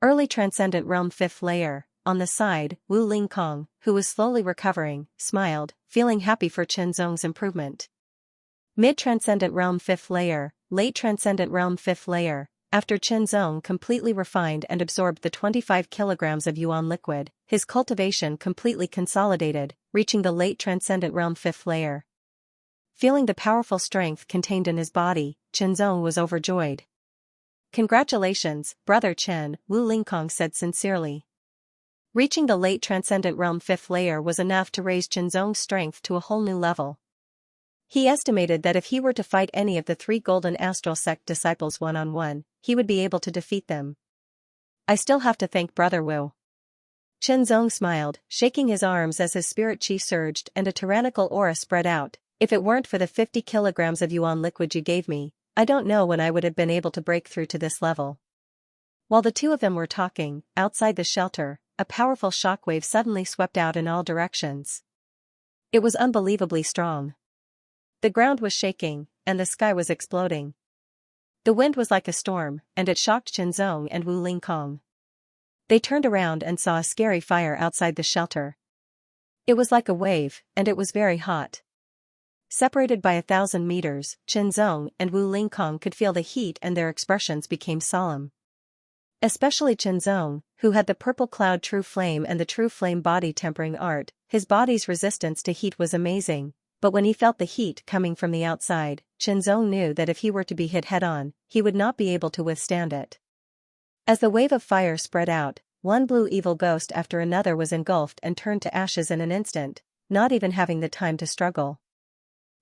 Early Transcendent Realm 5th layer. On the side, Wu Lingkong, who was slowly recovering, smiled, feeling happy for Chen Zong's improvement. Mid-Transcendent Realm 5th layer. Late Transcendent Realm 5th layer. After Chen Zong completely refined and absorbed the 25 kilograms of yuan liquid, his cultivation completely consolidated, reaching the late Transcendent Realm 5th layer. Feeling the powerful strength contained in his body, Chen Zong was overjoyed. Congratulations, Brother Chen, Wu Lingkong said sincerely. Reaching the late Transcendent Realm 5th layer was enough to raise Chen Zong's strength to a whole new level. He estimated that if he were to fight any of the 3 Golden Astral Sect disciples one-on-one, he would be able to defeat them. I still have to thank Brother Wu. Chen Zong smiled, shaking his arms as his spirit chi surged and a tyrannical aura spread out. If it weren't for the 50 kilograms of yuan liquid you gave me, I don't know when I would have been able to break through to this level. While the two of them were talking, outside the shelter, a powerful shockwave suddenly swept out in all directions. It was unbelievably strong. The ground was shaking, and the sky was exploding. The wind was like a storm, and it shocked Chen Zong and Wu Lingkong. They turned around and saw a scary fire outside the shelter. It was like a wave, and it was very hot. Separated by 1,000 meters, Chen Zong and Wu Lingkong could feel the heat and their expressions became solemn. Especially Chen Zong, who had the purple cloud true flame and the true flame body tempering art, his body's resistance to heat was amazing. But when he felt the heat coming from the outside, Chen Zong knew that if he were to be hit head-on, he would not be able to withstand it. As the wave of fire spread out, one blue evil ghost after another was engulfed and turned to ashes in an instant, not even having the time to struggle.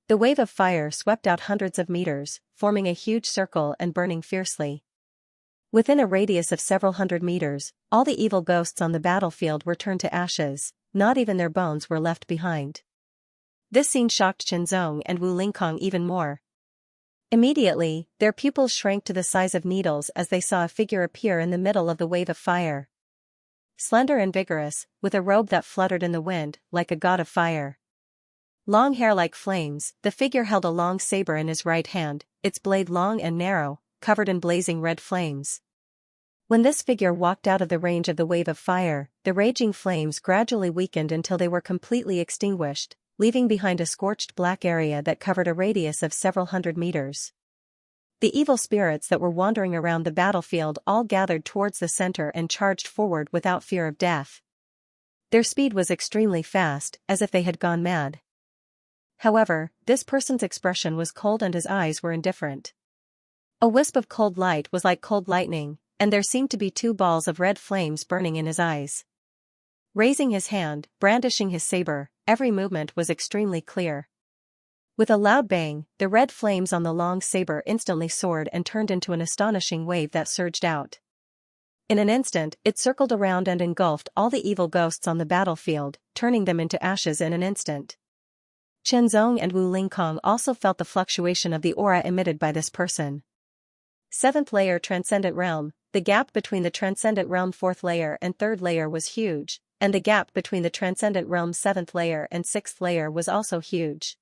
The wave of fire swept out hundreds of meters, forming a huge circle and burning fiercely. Within a radius of several hundred meters, all the evil ghosts on the battlefield were turned to ashes, not even their bones were left behind. This scene shocked Chen Zong and Wu Lingkong even more. Immediately, their pupils shrank to the size of needles as they saw a figure appear in the middle of the wave of fire. slender and vigorous, with a robe that fluttered in the wind, like a god of fire. Long hair like flames, the figure held a long saber in his right hand, its blade long and narrow, covered in blazing red flames. When this figure walked out of the range of the wave of fire, the raging flames gradually weakened until they were completely extinguished, leaving behind a scorched black area that covered a radius of several hundred meters. The evil spirits that were wandering around the battlefield all gathered towards the center and charged forward without fear of death. Their speed was extremely fast, as if they had gone mad. However, this person's expression was cold and his eyes were indifferent. A wisp of cold light was like cold lightning, and there seemed to be 2 balls of red flames burning in his eyes. Raising his hand, brandishing his saber, every movement was extremely clear. With a loud bang, the red flames on the long saber instantly soared and turned into an astonishing wave that surged out. In an instant, it circled around and engulfed all the evil ghosts on the battlefield, turning them into ashes in an instant. Qianzong and Wu Lingkong also felt the fluctuation of the aura emitted by this person. 7th layer Transcendent Realm. The gap between the Transcendent Realm 4th layer and 3rd layer was huge, and the gap between the Transcendent Realm 7th layer and 6th layer was also huge.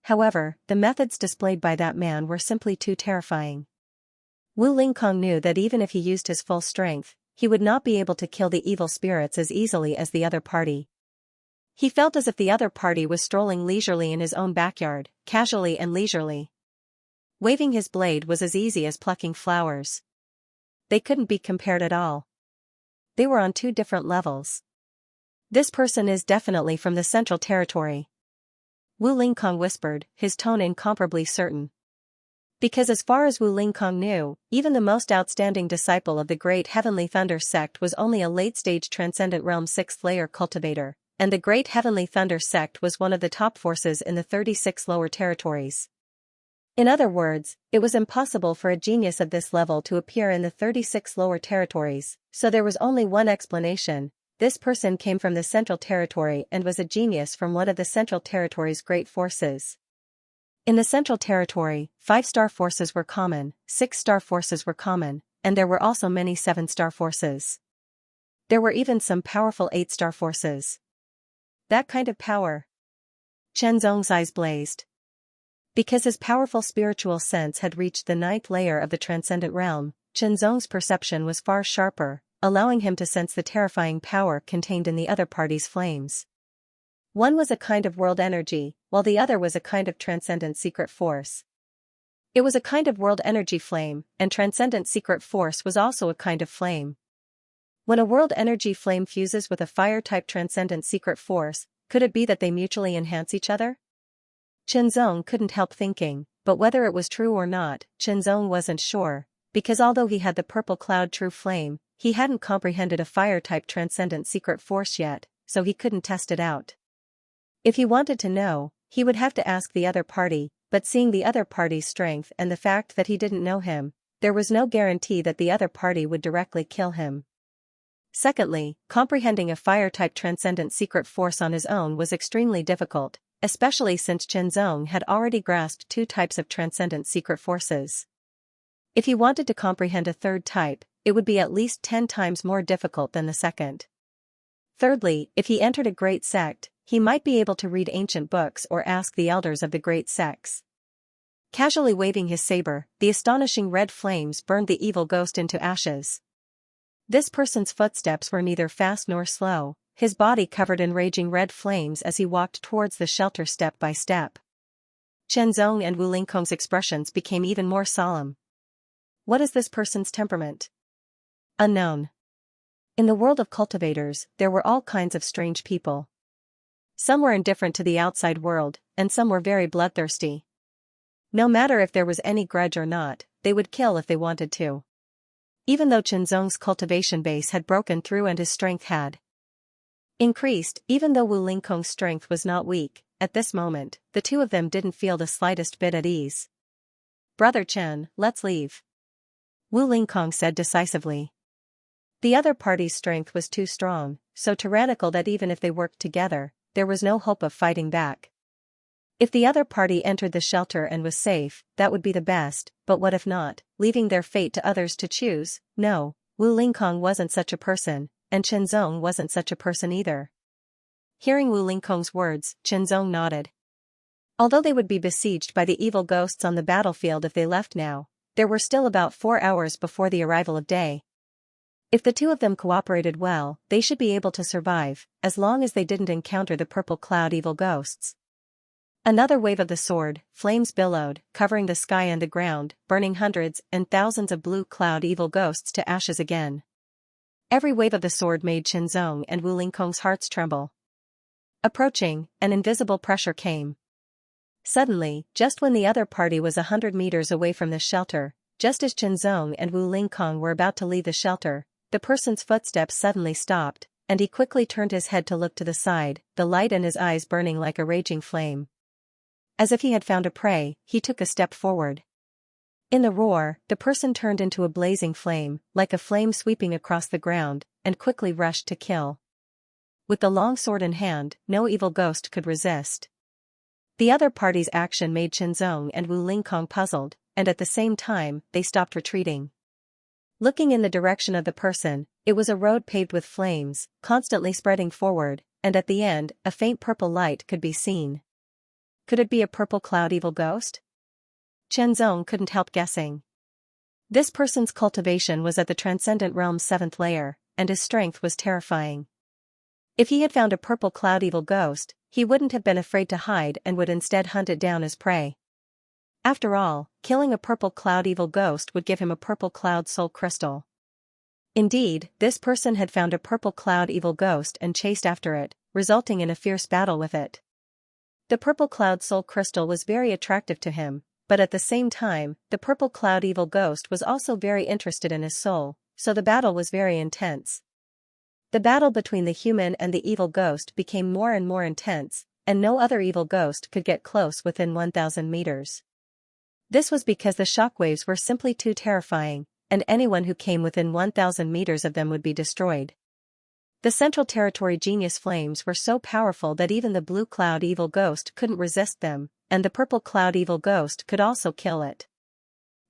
However, the methods displayed by that man were simply too terrifying. Wu Lingkong knew that even if he used his full strength, he would not be able to kill the evil spirits as easily as the other party. He felt as if the other party was strolling leisurely in his own backyard, casually and leisurely. Waving his blade was as easy as plucking flowers. They couldn't be compared at all. They were on 2 different levels. This person is definitely from the Central Territory. Wu Lingkong whispered, his tone incomparably certain. Because as far as Wu Lingkong knew, even the most outstanding disciple of the Great Heavenly Thunder sect was only a late-stage Transcendent Realm 6th layer cultivator, and the Great Heavenly Thunder sect was one of the top forces in the 36 lower territories. In other words, it was impossible for a genius of this level to appear in the 36 lower territories, so there was only one explanation: this person came from the Central Territory and was a genius from one of the Central Territory's great forces. In the Central Territory, 5-star forces were common, 6-star forces were common, and there were also many 7-star forces. There were even some powerful 8-star forces. That kind of power. Qianzong's eyes blazed. Because his powerful spiritual sense had reached the 9th layer of the Transcendent Realm, Qianzong's perception was far sharper, allowing him to sense the terrifying power contained in the other party's flames. One was a kind of world energy, while the other was a kind of transcendent secret force. It was a kind of world energy flame, and transcendent secret force was also a kind of flame. When a world energy flame fuses with a fire-type transcendent secret force, could it be that they mutually enhance each other? Qianzong couldn't help thinking, but whether it was true or not, Qianzong wasn't sure, because although he had the purple cloud true flame, he hadn't comprehended a fire-type transcendent secret force yet, so he couldn't test it out. If he wanted to know, he would have to ask the other party, but seeing the other party's strength and the fact that he didn't know him, there was no guarantee that the other party would directly kill him. Secondly, comprehending a fire-type transcendent secret force on his own was extremely difficult, especially since Qianzong had already grasped 2 types of transcendent secret forces. If he wanted to comprehend a 3rd type, it would be at least 10 times more difficult than the second. Thirdly, if he entered a great sect, he might be able to read ancient books or ask the elders of the great sects. Casually waving his saber, the astonishing red flames burned the evil ghost into ashes. This person's footsteps were neither fast nor slow, his body covered in raging red flames as he walked towards the shelter step by step. Qianzong and Wu Lingkong's expressions became even more solemn. What is this person's temperament? Unknown. In the world of cultivators, there were all kinds of strange people. Some were indifferent to the outside world, and some were very bloodthirsty. No matter if there was any grudge or not, they would kill if they wanted to. Even though Qianzong's cultivation base had broken through and his strength had increased, even though Wu Lingkong's strength was not weak, at this moment, the 2 of them didn't feel the slightest bit at ease. Brother Chen, let's leave. Wu Lingkong said decisively. The other party's strength was too strong, so tyrannical that even if they worked together, there was no hope of fighting back. If the other party entered the shelter and was safe, that would be the best, but what if not, leaving their fate to others to choose? No, Wu Lingkong wasn't such a person, and Chenzong wasn't such a person either. Hearing Wu Lingkong's words, Chenzong nodded. Although they would be besieged by the evil ghosts on the battlefield if they left now, there were still about 4 hours before the arrival of day. If the two of them cooperated well, they should be able to survive, as long as they didn't encounter the purple cloud evil ghosts. Another wave of the sword, flames billowed, covering the sky and the ground, burning hundreds and thousands of blue cloud evil ghosts to ashes again. Every wave of the sword made Chenzong and Wu Lingkong's hearts tremble. Approaching, an invisible pressure came. Suddenly, just when the other party was 100 meters away from the shelter, just as Chenzong and Wu Lingkong were about to leave the shelter, the person's footsteps suddenly stopped, and he quickly turned his head to look to the side, the light in his eyes burning like a raging flame. As if he had found a prey, he took a step forward. In the roar, the person turned into a blazing flame, like a flame sweeping across the ground, and quickly rushed to kill. With the long sword in hand, no evil ghost could resist. The other party's action made Chenzong and Wu Lingkong puzzled, and at the same time, they stopped retreating. Looking in the direction of the person, it was a road paved with flames, constantly spreading forward, and at the end, a faint purple light could be seen. Could it be a purple cloud evil ghost? Chenzong couldn't help guessing. This person's cultivation was at the transcendent realm's 7th layer, and his strength was terrifying. If he had found a purple cloud evil ghost, he wouldn't have been afraid to hide and would instead hunt it down as prey. After all, killing a purple cloud evil ghost would give him a purple cloud soul crystal. Indeed, this person had found a purple cloud evil ghost and chased after it, resulting in a fierce battle with it. The purple cloud soul crystal was very attractive to him, but at the same time, the purple cloud evil ghost was also very interested in his soul, so the battle was very intense. The battle between the human and the evil ghost became more and more intense, and no other evil ghost could get close within 1,000 meters. This was because the shockwaves were simply too terrifying, and anyone who came within 1,000 meters of them would be destroyed. The Central Territory genius flames were so powerful that even the blue cloud evil ghost couldn't resist them, and the purple cloud evil ghost could also kill it.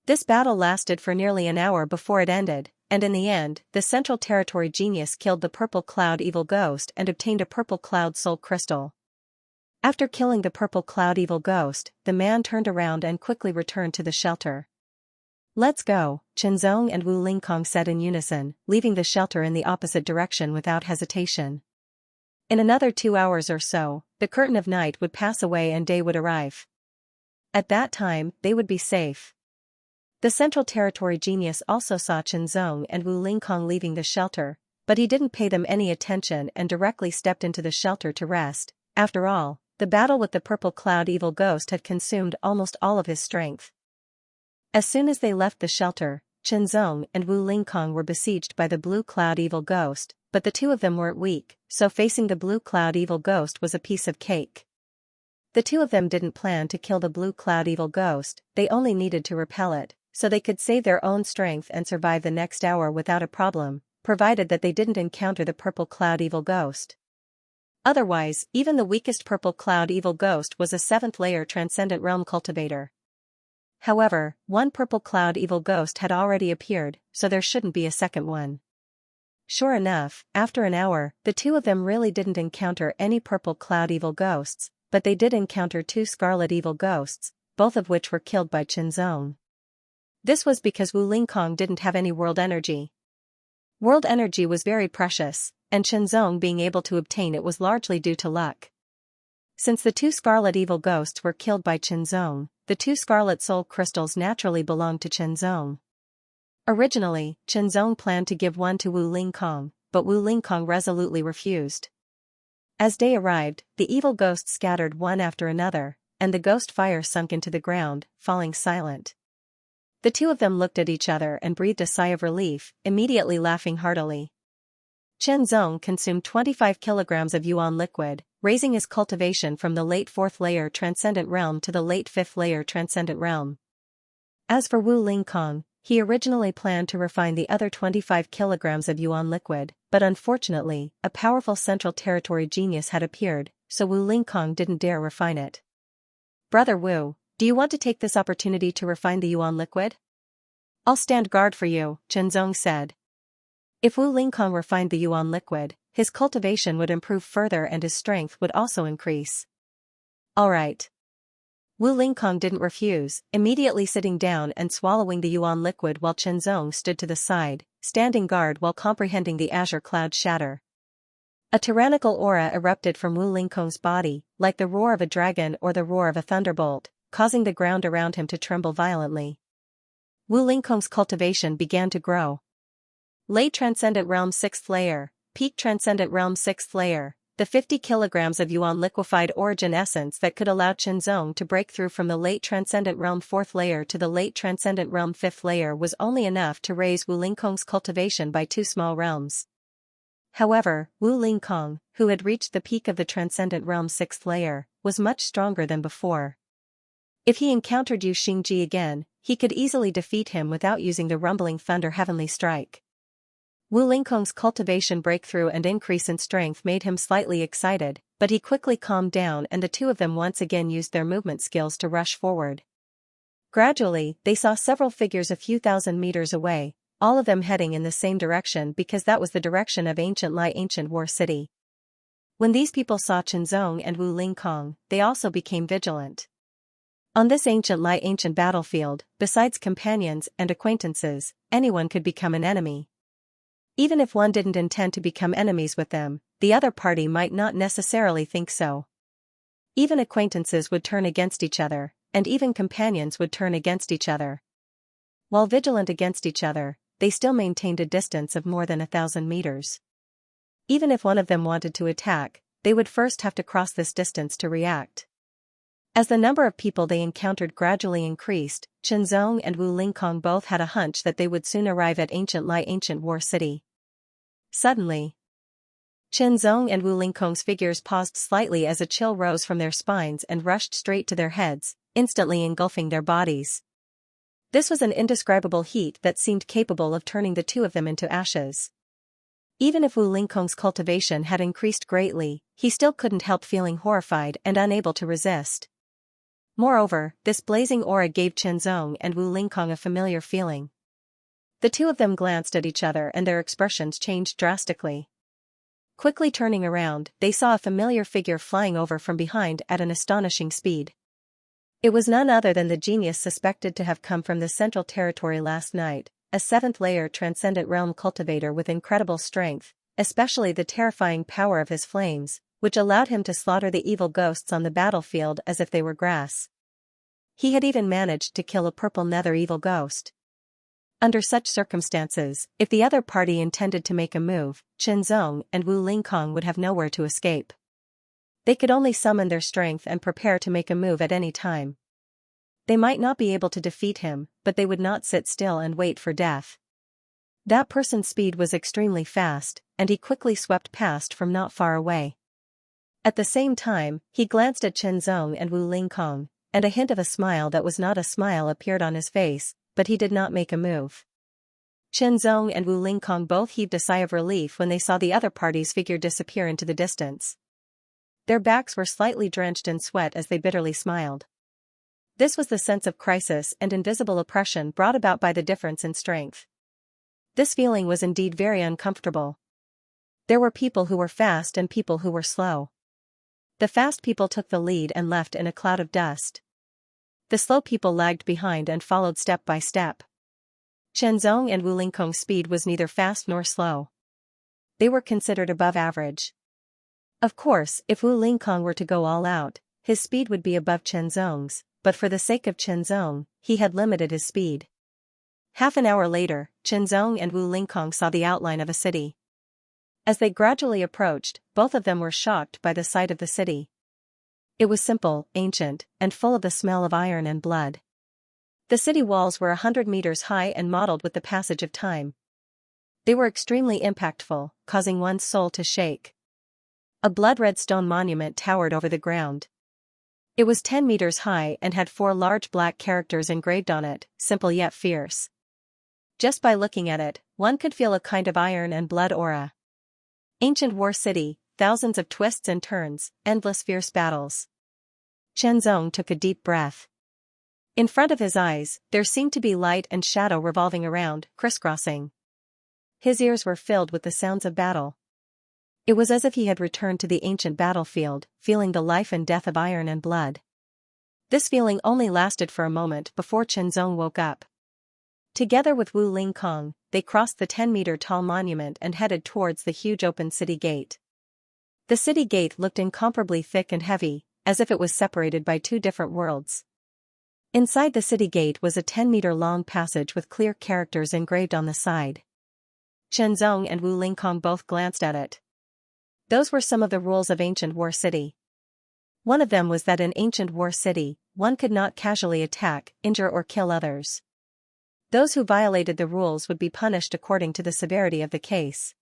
This battle lasted for nearly an hour before it ended, and in the end, the Central Territory genius killed the purple cloud evil ghost and obtained a purple cloud soul crystal. After killing the purple cloud evil ghost, the man turned around and quickly returned to the shelter. "Let's go," Chenzong and Wu Lingkong said in unison, leaving the shelter in the opposite direction without hesitation. In another 2 hours or so, the curtain of night would pass away and day would arrive. At that time, they would be safe. The Central Territory genius also saw Chenzong and Wu Lingkong leaving the shelter, but he didn't pay them any attention and directly stepped into the shelter to rest. After all, the battle with the purple cloud evil ghost had consumed almost all of his strength. As soon as they left the shelter, Chenzong and Wu Lingkong were besieged by the blue cloud evil ghost, but the two of them weren't weak, so facing the blue cloud evil ghost was a piece of cake. The two of them didn't plan to kill the blue cloud evil ghost, they only needed to repel it, so they could save their own strength and survive the next hour without a problem, provided that they didn't encounter the purple cloud evil ghost. Otherwise, even the weakest purple cloud evil ghost was a 7th layer transcendent realm cultivator. However, one purple cloud evil ghost had already appeared, so there shouldn't be a second one. Sure enough, after an hour, the two of them really didn't encounter any purple cloud evil ghosts, but they did encounter 2 scarlet evil ghosts, both of which were killed by Chenzong. This was because Wu Lingkong didn't have any world energy. World energy was very precious, and Chenzong being able to obtain it was largely due to luck. Since the 2 scarlet evil ghosts were killed by Chenzong, the 2 scarlet soul crystals naturally belonged to Chenzong. Originally, Chenzong planned to give one to Wu Lingkong, but Wu Lingkong resolutely refused. As day arrived, the evil ghosts scattered one after another, and the ghost fire sunk into the ground, falling silent. The two of them looked at each other and breathed a sigh of relief, immediately laughing heartily. Chenzong consumed 25 kilograms of yuan liquid, raising his cultivation from the late 4th layer transcendent realm to the late 5th layer transcendent realm. As for Wu Lingkong, he originally planned to refine the other 25 kilograms of yuan liquid, but unfortunately, a powerful Central Territory genius had appeared, so Wu Lingkong didn't dare refine it. "Brother Wu, do you want to take this opportunity to refine the yuan liquid?" "I'll stand guard for you," Chenzong said. If Wu Lingkong refined the yuan liquid, his cultivation would improve further and his strength would also increase. Alright. Wu Lingkong didn't refuse, immediately sitting down and swallowing the yuan liquid while Chen Zong stood to the side, standing guard while comprehending the azure cloud shatter. A tyrannical aura erupted from Wu Lingkong's body, like the roar of a dragon or the roar of a thunderbolt, causing the ground around him to tremble violently. Wu Lingkong's cultivation began to grow. Late Transcendent Realm 6th Layer, Peak Transcendent Realm 6th Layer. The 50 kilograms of yuan liquefied origin essence that could allow Chen Zong to break through from the late Transcendent Realm 4th layer to the late Transcendent Realm 5th layer was only enough to raise Wu Lingkong's cultivation by 2 small realms. However, Wu Lingkong, who had reached the peak of the Transcendent Realm 6th layer, was much stronger than before. If he encountered Yu Xingji again, he could easily defeat him without using the rumbling thunder heavenly strike. Wu Lingkong's cultivation breakthrough and increase in strength made him slightly excited, but he quickly calmed down and the two of them once again used their movement skills to rush forward. Gradually, they saw several figures a few thousand meters away, all of them heading in the same direction because that was the direction of Ancient Lai Ancient War City. When these people saw Chen Zong and Wu Lingkong, they also became vigilant. On this Ancient Lai Ancient battlefield, besides companions and acquaintances, anyone could become an enemy. Even if one didn't intend to become enemies with them, the other party might not necessarily think so. Even acquaintances would turn against each other, and even companions would turn against each other. While vigilant against each other, they still maintained a distance of more than 1,000 meters. Even if one of them wanted to attack, they would first have to cross this distance to react. As the number of people they encountered gradually increased, Chen Zong and Wu Lingkong both had a hunch that they would soon arrive at Ancient Lai Ancient War City. Suddenly, Chen Zong and Wu Lingkong's figures paused slightly as a chill rose from their spines and rushed straight to their heads, instantly engulfing their bodies. This was an indescribable heat that seemed capable of turning the two of them into ashes. Even if Wu Lingkong's cultivation had increased greatly, he still couldn't help feeling horrified and unable to resist. Moreover, this blazing aura gave Chen Zong and Wu Lingkong a familiar feeling. The two of them glanced at each other and their expressions changed drastically. Quickly turning around, they saw a familiar figure flying over from behind at an astonishing speed. It was none other than the genius suspected to have come from the Central Territory last night, a 7th-layer Transcendent Realm cultivator with incredible strength, especially the terrifying power of his flames, which allowed him to slaughter the evil ghosts on the battlefield as if they were grass. He had even managed to kill a purple nether evil ghost. Under such circumstances, if the other party intended to make a move, Chen Zong and Wu Lingkong would have nowhere to escape. They could only summon their strength and prepare to make a move at any time. They might not be able to defeat him, but they would not sit still and wait for death. That person's speed was extremely fast, and he quickly swept past from not far away. At the same time, he glanced at Chen Zong and Wu Lingkong, and a hint of a smile that was not a smile appeared on his face, but he did not make a move. Chen Zong and Wu Lingkong both heaved a sigh of relief when they saw the other party's figure disappear into the distance. Their backs were slightly drenched in sweat as they bitterly smiled. This was the sense of crisis and invisible oppression brought about by the difference in strength. This feeling was indeed very uncomfortable. There were people who were fast and people who were slow. The fast people took the lead and left in a cloud of dust. The slow people lagged behind and followed step by step. Chen Zong and Wu Lingkong's speed was neither fast nor slow. They were considered above average. Of course, if Wu Lingkong were to go all out, his speed would be above Chen Zong's, but for the sake of Chen Zong, he had limited his speed. Half an hour later, Chen Zong and Wu Lingkong saw the outline of a city. As they gradually approached, both of them were shocked by the sight of the city. It was simple, ancient, and full of the smell of iron and blood. The city walls were 100 meters high and mottled with the passage of time. They were extremely impactful, causing one's soul to shake. A blood-red stone monument towered over the ground. It was 10 meters high and had 4 large black characters engraved on it, simple yet fierce. Just by looking at it, one could feel a kind of iron and blood aura. Ancient War City, thousands of twists and turns, endless fierce battles. Chen Zong took a deep breath. In front of his eyes, there seemed to be light and shadow revolving around, crisscrossing. His ears were filled with the sounds of battle. It was as if he had returned to the ancient battlefield, feeling the life and death of iron and blood. This feeling only lasted for a moment before Chenzong woke up. Together with Wu Lingkong, they crossed the 10-meter-tall monument and headed towards the huge open city gate. The city gate looked incomparably thick and heavy, as if it was separated by two different worlds. Inside the city gate was a 10-meter-long passage with clear characters engraved on the side. Chenzong and Wu Lingkong both glanced at it. Those were some of the rules of ancient War City. One of them was that in ancient War City, one could not casually attack, injure or kill others. Those who violated the rules would be punished according to the severity of the case.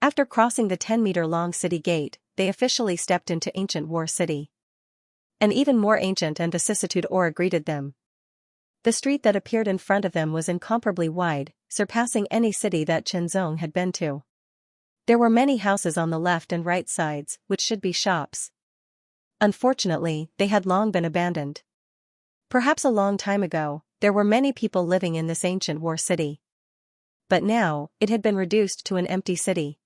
After crossing the 10-meter-long city gate, they officially stepped into ancient War City. An even more ancient and vicissitude aura greeted them. The street that appeared in front of them was incomparably wide, surpassing any city that Chenzong had been to. There were many houses on the left and right sides, which should be shops. Unfortunately, they had long been abandoned. Perhaps a long time ago, there were many people living in this ancient War City. But now, it had been reduced to an empty city.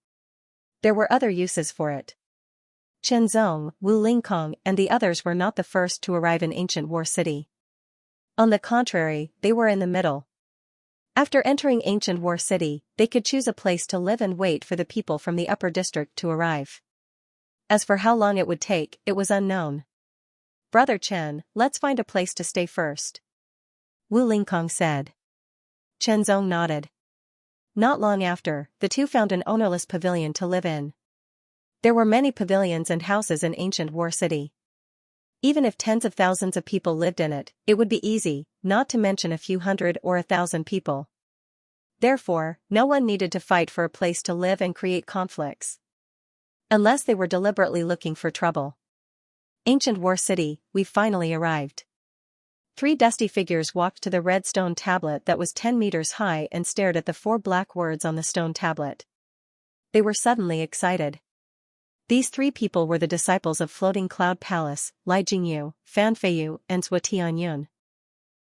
There were other uses for it. Chenzong, Wu Lingkong and the others were not the first to arrive in ancient War City. On the contrary, they were in the middle. After entering ancient War City, they could choose a place to live and wait for the people from the upper district to arrive. As for how long it would take, it was unknown. "Brother Chen, let's find a place to stay first," Wu Lingkong said. Chenzong nodded. Not long after, the two found an ownerless pavilion to live in. There were many pavilions and houses in ancient War City. Even if tens of thousands of people lived in it, it would be easy, not to mention a few hundred or 1,000 people. Therefore, no one needed to fight for a place to live and create conflicts. Unless they were deliberately looking for trouble. Ancient War City, we finally arrived. 3 dusty figures walked to the red stone tablet that was 10 meters high and stared at the 4 black words on the stone tablet. They were suddenly excited. These 3 people were the disciples of Floating Cloud Palace, Lai Jingyu, Fan Feiyu, and Zhuo Tianyun.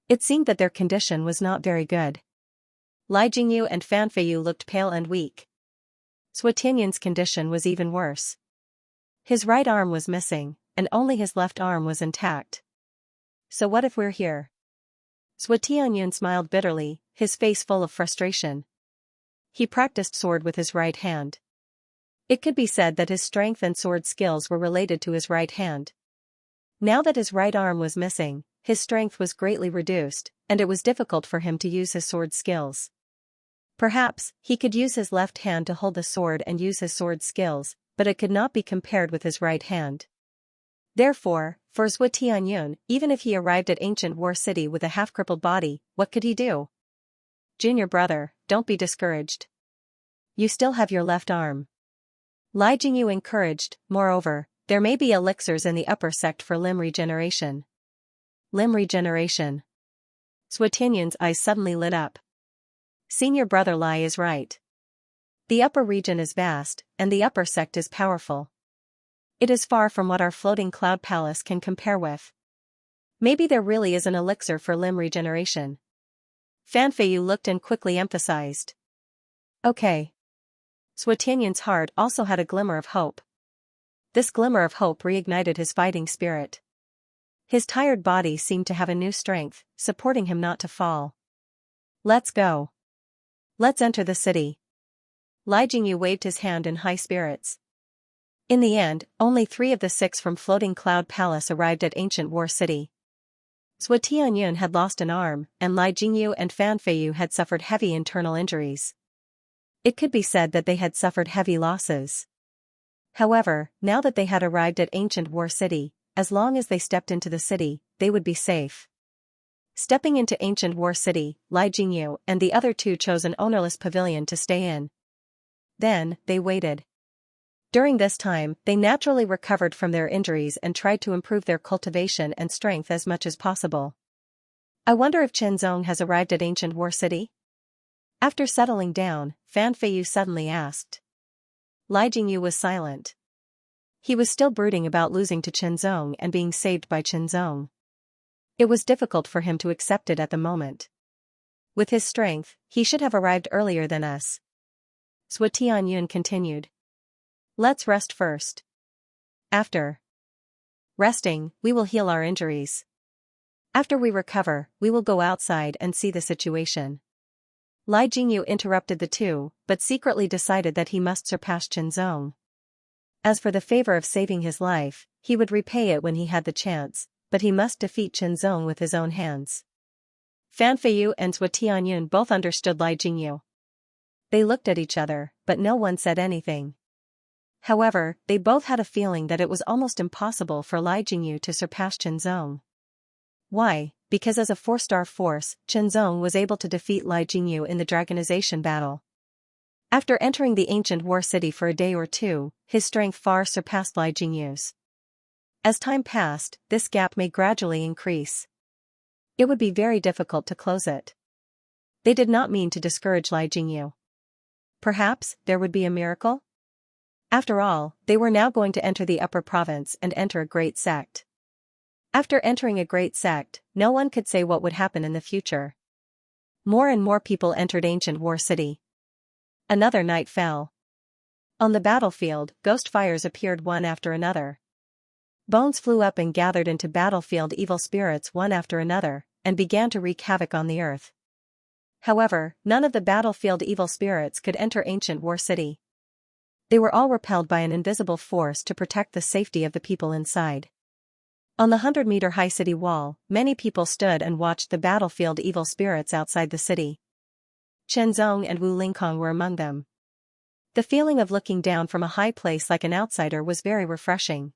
It seemed that their condition was not very good. Lai Jingyu and Fan Feiyu looked pale and weak. Zhuo Tianyun's condition was even worse. His right arm was missing, and only his left arm was intact. "So what if we're here?" Zhuo Tianyun smiled bitterly, his face full of frustration. He practiced sword with his right hand. It could be said that his strength and sword skills were related to his right hand. Now that his right arm was missing, his strength was greatly reduced, and it was difficult for him to use his sword skills. Perhaps, he could use his left hand to hold the sword and use his sword skills, but it could not be compared with his right hand. Therefore, for Zhuo Tianyun, even if he arrived at ancient War City with a half-crippled body, what could he do? "Junior brother, don't be discouraged. You still have your left arm," Lai Jingyu encouraged. "Moreover, there may be elixirs in the upper sect for limb regeneration." Limb regeneration. Zhuo Tianyun's eyes suddenly lit up. Senior brother Lai is right. The upper region is vast, and the upper sect is powerful. It is far from what our Floating Cloud Palace can compare with. Maybe there really is an elixir for limb regeneration. Fan Feiyu looked and quickly emphasized. "Okay." Zhuo Tianyun's heart also had a glimmer of hope. This glimmer of hope reignited his fighting spirit. His tired body seemed to have a new strength, supporting him not to fall. "Let's go. Let's enter the city." Lai Jingyu waved his hand in high spirits. In the end, only 3 of the 6 from Floating Cloud Palace arrived at ancient War City. Zhuo Tianyun had lost an arm, and Lai Jingyu and Fan Feiyu had suffered heavy internal injuries. It could be said that they had suffered heavy losses. However, now that they had arrived at ancient War City, as long as they stepped into the city, they would be safe. Stepping into ancient War City, Lai Jingyu and the other 2 chose an ownerless pavilion to stay in. Then, they waited. During this time, they naturally recovered from their injuries and tried to improve their cultivation and strength as much as possible. "I wonder if Chenzong has arrived at ancient War City?" After settling down, Fan Feiyu suddenly asked. Lai Jingyu was silent. He was still brooding about losing to Chenzong and being saved by Chenzong. It was difficult for him to accept it at the moment. With his strength, he should have arrived earlier than us. Zhuo Tianyun continued. Let's rest first. After resting, we will heal our injuries. After we recover, we will go outside and see the situation. Lai Jingyu interrupted the two, but secretly decided that he must surpass Chenzong. As for the favor of saving his life, he would repay it when he had the chance, but he must defeat Chenzong with his own hands. Fan Feiyu and Zhuo Tianyun both understood Lai Jingyu. They looked at each other, but no one said anything. However, they both had a feeling that it was almost impossible for Lai Jingyu to surpass Chenzong. Why? Because as a 4-star force, Chenzong was able to defeat Lai Jingyu in the dragonization battle. After entering the ancient war city for a day or two, his strength far surpassed Lai Jingyu's. As time passed, this gap may gradually increase. It would be very difficult to close it. They did not mean to discourage Lai Jingyu. Perhaps there would be a miracle? After all, they were now going to enter the upper province and enter a great sect. After entering a great sect, no one could say what would happen in the future. More and more people entered ancient war city. Another night fell. On the battlefield, ghost fires appeared one after another. Bones flew up and gathered into battlefield evil spirits one after another, and began to wreak havoc on the earth. However, none of the battlefield evil spirits could enter ancient war city. They were all repelled by an invisible force to protect the safety of the people inside. On the 100-meter-high city wall, many people stood and watched the battlefield evil spirits outside the city. Chenzong and Wu Lingkong were among them. The feeling of looking down from a high place like an outsider was very refreshing.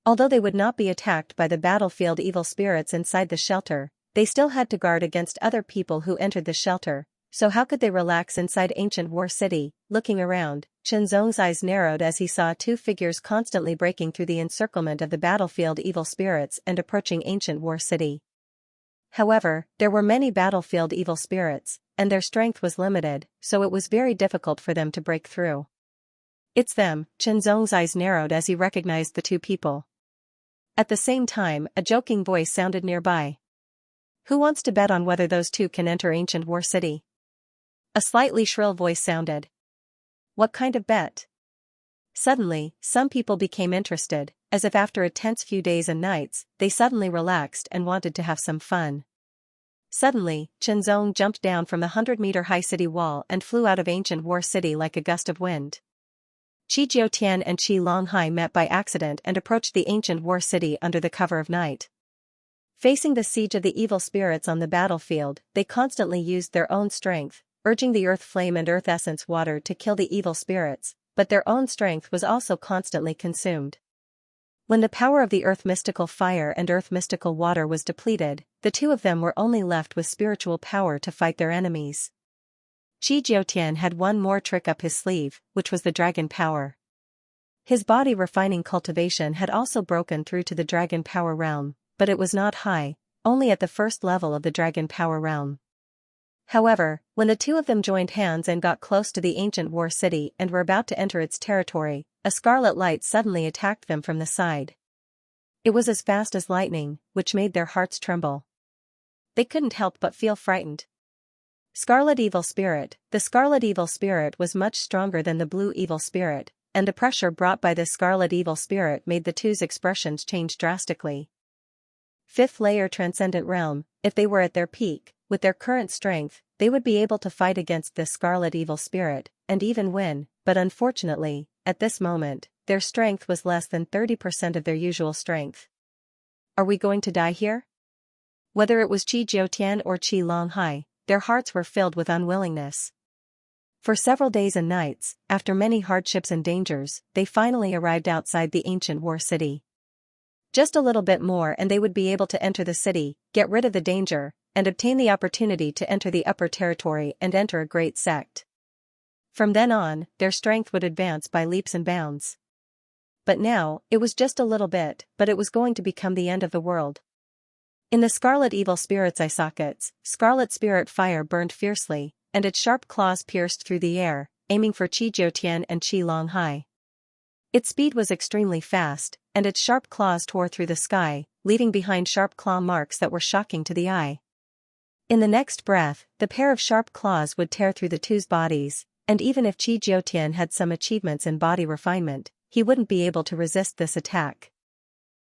Although they would not be attacked by the battlefield evil spirits inside the shelter, they still had to guard against other people who entered the shelter, so how could they relax inside ancient war city? Looking around, Chenzong's eyes narrowed as he saw two figures constantly breaking through the encirclement of the battlefield evil spirits and approaching ancient war city. However, there were many battlefield evil spirits, and their strength was limited, so it was very difficult for them to break through. It's them, Chenzong's eyes narrowed as he recognized the two people. At the same time, a joking voice sounded nearby. Who wants to bet on whether those two can enter ancient war city? A slightly shrill voice sounded. What kind of bet? Suddenly, some people became interested, as if after a tense few days and nights, they suddenly relaxed and wanted to have some fun. Suddenly, Chenzong jumped down from the 100-meter-high city wall and flew out of ancient war city like a gust of wind. Qi Jiutian and Qi Longhai met by accident and approached the ancient war city under the cover of night. Facing the siege of the evil spirits on the battlefield, they constantly used their own strength, urging the earth flame and earth essence water to kill the evil spirits, but their own strength was also constantly consumed. When the power of the earth mystical fire and earth mystical water was depleted, the two of them were only left with spiritual power to fight their enemies. Qi Jiutian had one more trick up his sleeve, which was the dragon power. His body refining cultivation had also broken through to the dragon power realm, but it was not high, only at the first level of the dragon power realm. However, when the two of them joined hands and got close to the ancient war city and were about to enter its territory, a scarlet light suddenly attacked them from the side. It was as fast as lightning, which made their hearts tremble. They couldn't help but feel frightened. Scarlet Evil Spirit. The Scarlet Evil Spirit was much stronger than the Blue Evil Spirit, and the pressure brought by this Scarlet Evil Spirit made the two's expressions change drastically. Fifth layer Transcendent Realm. If they were at their peak, with their current strength, they would be able to fight against this Scarlet Evil Spirit, and even win, but unfortunately, at this moment, their strength was less than 30% of their usual strength. Are we going to die here? Whether it was Qi Jiutian or Qi Longhai, their hearts were filled with unwillingness. For several days and nights, after many hardships and dangers, they finally arrived outside the ancient war city. Just a little bit more and they would be able to enter the city, get rid of the danger, and obtain the opportunity to enter the upper territory and enter a great sect. From then on, their strength would advance by leaps and bounds. But now, it was just a little bit, but it was going to become the end of the world. In the Scarlet Evil Spirit's eye sockets, Scarlet Spirit fire burned fiercely, and its sharp claws pierced through the air, aiming for Qi Jiutian and Qi Longhai. Its speed was extremely fast, and its sharp claws tore through the sky, leaving behind sharp claw marks that were shocking to the eye. In the next breath, the pair of sharp claws would tear through the two's bodies, And even if Qi Jiutian had some achievements in body refinement, he wouldn't be able to resist this attack.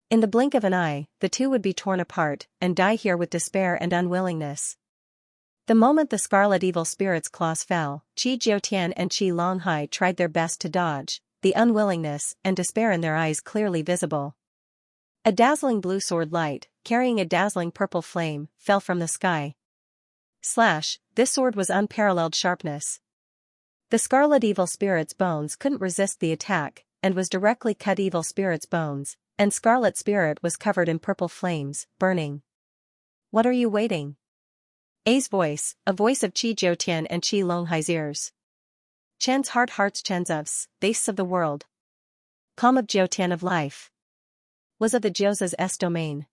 In the blink of an eye, the two would be torn apart and die here with despair and unwillingness. The moment the scarlet evil spirit's claws fell, Qi Jiutian and Qi Longhai tried their best to dodge, the unwillingness and despair in their eyes clearly visible. A dazzling blue sword light, carrying a dazzling purple flame, fell from the sky. Slash, this sword was unparalleled sharpness. The scarlet evil spirit's bones couldn't resist the attack, and was directly cut evil spirit's bones, and scarlet spirit was covered in purple flames, burning. What are you waiting? A's voice, a voice of Qi Jiutian and Qi Longhai's ears. Chen's hearts Chen's ofs, base of the world. Calm of Jiutian of life. Was of the Jiosa's S domain.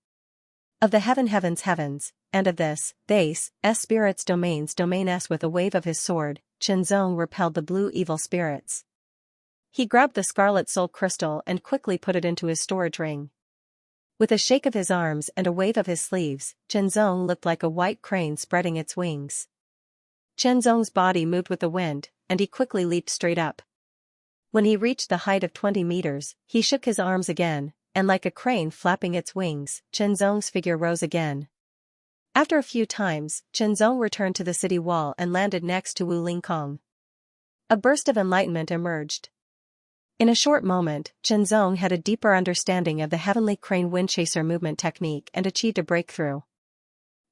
Of the heavens, and of this, base, S spirit's domain S. With a wave of his sword, Chenzong repelled the blue evil spirits. He grabbed the scarlet soul crystal and quickly put it into his storage ring. With a shake of his arms and a wave of his sleeves, Chenzong looked like a white crane spreading its wings. Chenzong's body moved with the wind, and he quickly leaped straight up. When he reached the height of 20 meters, he shook his arms again, and like a crane flapping its wings, Chenzong's figure rose again. After a few times, Chenzong returned to the city wall and landed next to Wu Lingkong. A burst of enlightenment emerged. In a short moment, Chenzong had a deeper understanding of the heavenly crane windchaser movement technique and achieved a breakthrough.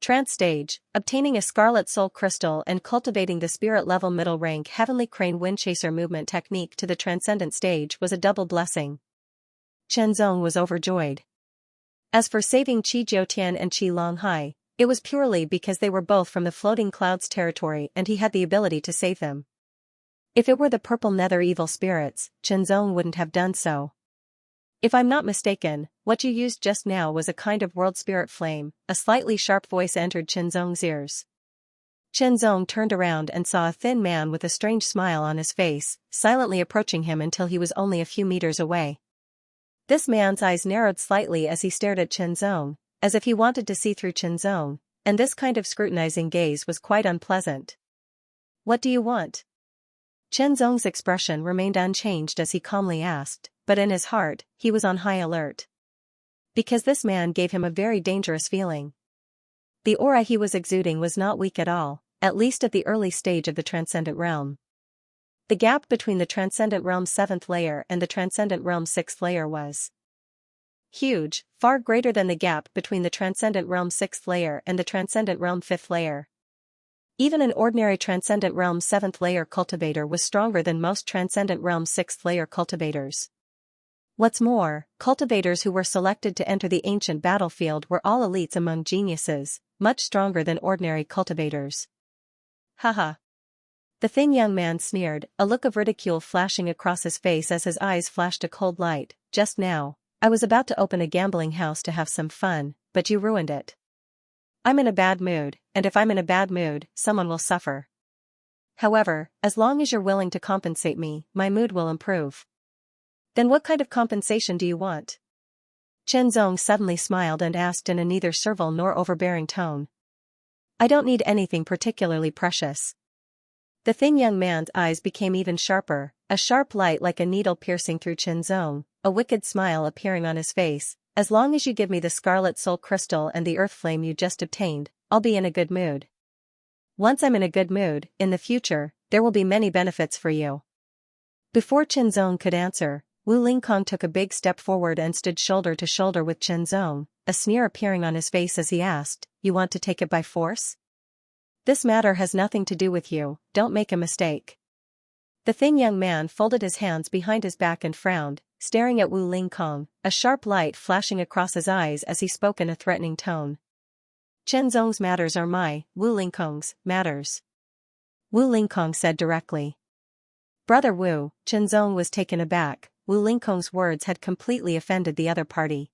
Trance stage, obtaining a scarlet soul crystal and cultivating the spirit-level middle-rank heavenly crane windchaser movement technique to the transcendent stage was a double blessing. Chenzong was overjoyed. As for saving Qi Jiutian and Qi Longhai, it was purely because they were both from the floating clouds territory and he had the ability to save them. If it were the purple nether evil spirits, Chenzong wouldn't have done so. If I'm not mistaken, what you used just now was a kind of world spirit flame, a slightly sharp voice entered Chenzong's ears. Chenzong turned around and saw a thin man with a strange smile on his face, silently approaching him until he was only a few meters away. This man's eyes narrowed slightly as he stared at Chenzong, as if he wanted to see through Chenzong, and this kind of scrutinizing gaze was quite unpleasant. What do you want? Chenzong's expression remained unchanged as he calmly asked, but in his heart, he was on high alert. Because this man gave him a very dangerous feeling. The aura he was exuding was not weak at all, at least at the early stage of the transcendent realm. The gap between the transcendent realm's 7th layer and the transcendent realm's 6th layer was huge, far greater than the gap between the transcendent realm's 6th layer and the transcendent realm's 5th layer. Even an ordinary transcendent realm's 7th layer cultivator was stronger than most transcendent realm's 6th layer cultivators. What's more, cultivators who were selected to enter the ancient battlefield were all elites among geniuses, much stronger than ordinary cultivators. Haha. The thin young man sneered, a look of ridicule flashing across his face as his eyes flashed a cold light. Just now, I was about to open a gambling house to have some fun, but you ruined it. I'm in a bad mood, and if I'm in a bad mood, someone will suffer. However, as long as you're willing to compensate me, my mood will improve. Then what kind of compensation do you want? Chenzong suddenly smiled and asked in a neither servile nor overbearing tone. I don't need anything particularly precious. The thin young man's eyes became even sharper, a sharp light like a needle piercing through Chenzong, a wicked smile appearing on his face. As long as you give me the scarlet soul crystal and the earth flame you just obtained, I'll be in a good mood. Once I'm in a good mood, in the future, there will be many benefits for you. Before Chenzong could answer, Wu Lingkong took a big step forward and stood shoulder to shoulder with Chenzong, a sneer appearing on his face as he asked, "You want to take it by force? This matter has nothing to do with you, don't make a mistake." The thin young man folded his hands behind his back and frowned, staring at Wu Lingkong, a sharp light flashing across his eyes as he spoke in a threatening tone. Chenzong's matters are my, Wu Lingkong's, matters. Wu Lingkong said directly. Brother Wu, Chenzong was taken aback. Wu Lingkong's words had completely offended the other party.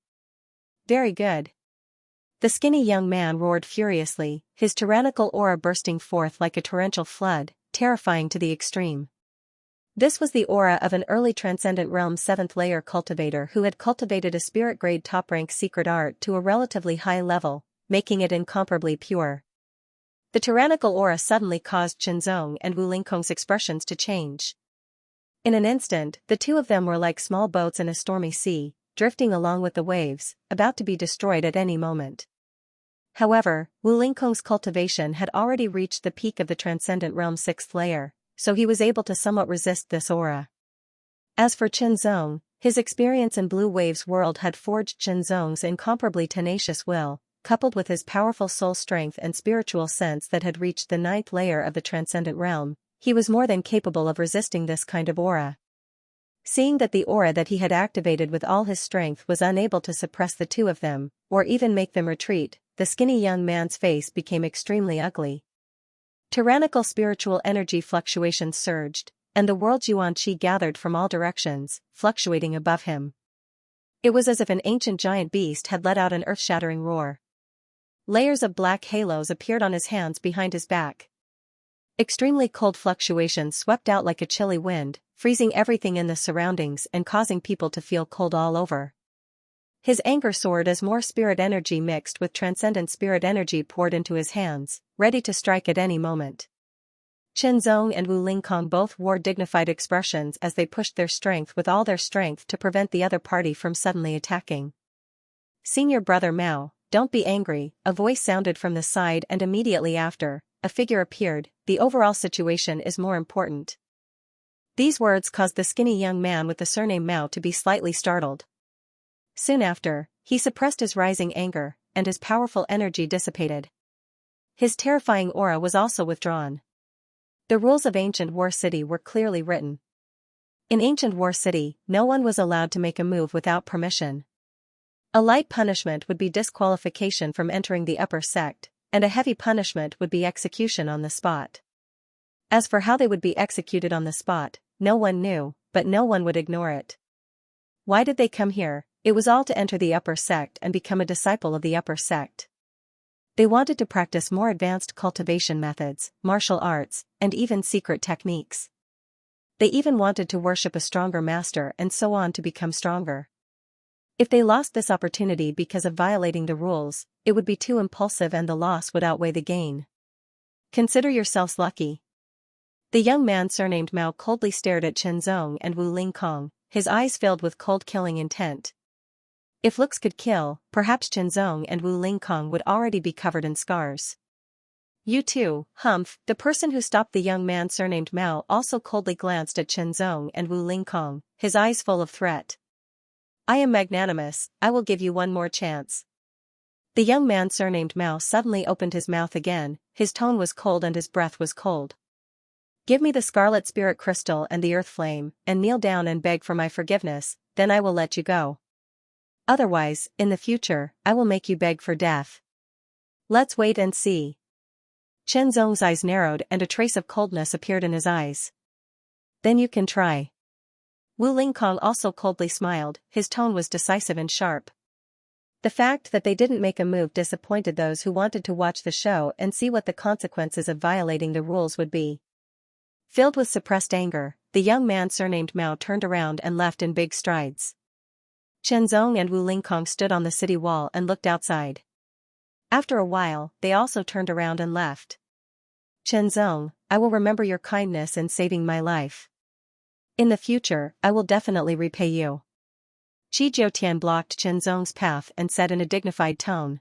Very good. The skinny young man roared furiously, his tyrannical aura bursting forth like a torrential flood, terrifying to the extreme. This was the aura of an early Transcendent Realm 7th layer cultivator who had cultivated a spirit-grade top-rank secret art to a relatively high level, making it incomparably pure. The tyrannical aura suddenly caused Qinzong and Wu Lingkong's expressions to change. In an instant, the two of them were like small boats in a stormy sea, drifting along with the waves, about to be destroyed at any moment. However, Wu Lingkong's cultivation had already reached the peak of the Transcendent Realm's 6th layer, so he was able to somewhat resist this aura. As for Qinzong, his experience in Blue Wave's world had forged Qinzong's incomparably tenacious will, coupled with his powerful soul strength and spiritual sense that had reached the 9th layer of the Transcendent Realm. He was more than capable of resisting this kind of aura. Seeing that the aura that he had activated with all his strength was unable to suppress the two of them, or even make them retreat, the skinny young man's face became extremely ugly. Tyrannical spiritual energy fluctuations surged, and the world's yuan qi gathered from all directions, fluctuating above him. It was as if an ancient giant beast had let out an earth-shattering roar. Layers of black halos appeared on his hands behind his back. Extremely cold fluctuations swept out like a chilly wind, freezing everything in the surroundings and causing people to feel cold all over. His anger soared as more spirit energy mixed with transcendent spirit energy poured into his hands, ready to strike at any moment. Qinzong and Wu Lingkong both wore dignified expressions as they pushed their strength with all their strength to prevent the other party from suddenly attacking. "Senior brother Mao, don't be angry," a voice sounded from the side, and immediately after, a figure appeared. "The overall situation is more important." These words caused the skinny young man with the surname Mao to be slightly startled. Soon after, he suppressed his rising anger, and his powerful energy dissipated. His terrifying aura was also withdrawn. The rules of Ancient War City were clearly written. In Ancient War City, no one was allowed to make a move without permission. A light punishment would be disqualification from entering the upper sect, and a heavy punishment would be execution on the spot. As for how they would be executed on the spot, no one knew, but no one would ignore it. Why did they come here? It was all to enter the upper sect and become a disciple of the upper sect. They wanted to practice more advanced cultivation methods, martial arts, and even secret techniques. They even wanted to worship a stronger master and so on to become stronger. If they lost this opportunity because of violating the rules, it would be too impulsive and the loss would outweigh the gain. Consider yourselves lucky. The young man surnamed Mao coldly stared at Qinzong and Wu Lingkong, his eyes filled with cold killing intent. If looks could kill, perhaps Qinzong and Wu Lingkong would already be covered in scars. "You too, Humph," the person who stopped the young man surnamed Mao also coldly glanced at Qinzong and Wu Lingkong, his eyes full of threat. "I am magnanimous, I will give you one more chance." The young man surnamed Mao suddenly opened his mouth again, his tone was cold and his breath was cold. "Give me the scarlet spirit crystal and the earth flame, and kneel down and beg for my forgiveness, then I will let you go. Otherwise, in the future, I will make you beg for death. Let's wait and see." Qinzong's eyes narrowed and a trace of coldness appeared in his eyes. "Then you can try." Wu Lingkong also coldly smiled, his tone was decisive and sharp. The fact that they didn't make a move disappointed those who wanted to watch the show and see what the consequences of violating the rules would be. Filled with suppressed anger, the young man surnamed Mao turned around and left in big strides. Qinzong and Wu Lingkong stood on the city wall and looked outside. After a while, they also turned around and left. "Qinzong, I will remember your kindness in saving my life. In the future, I will definitely repay you." Qi Jiutian blocked Qinzong's path and said in a dignified tone.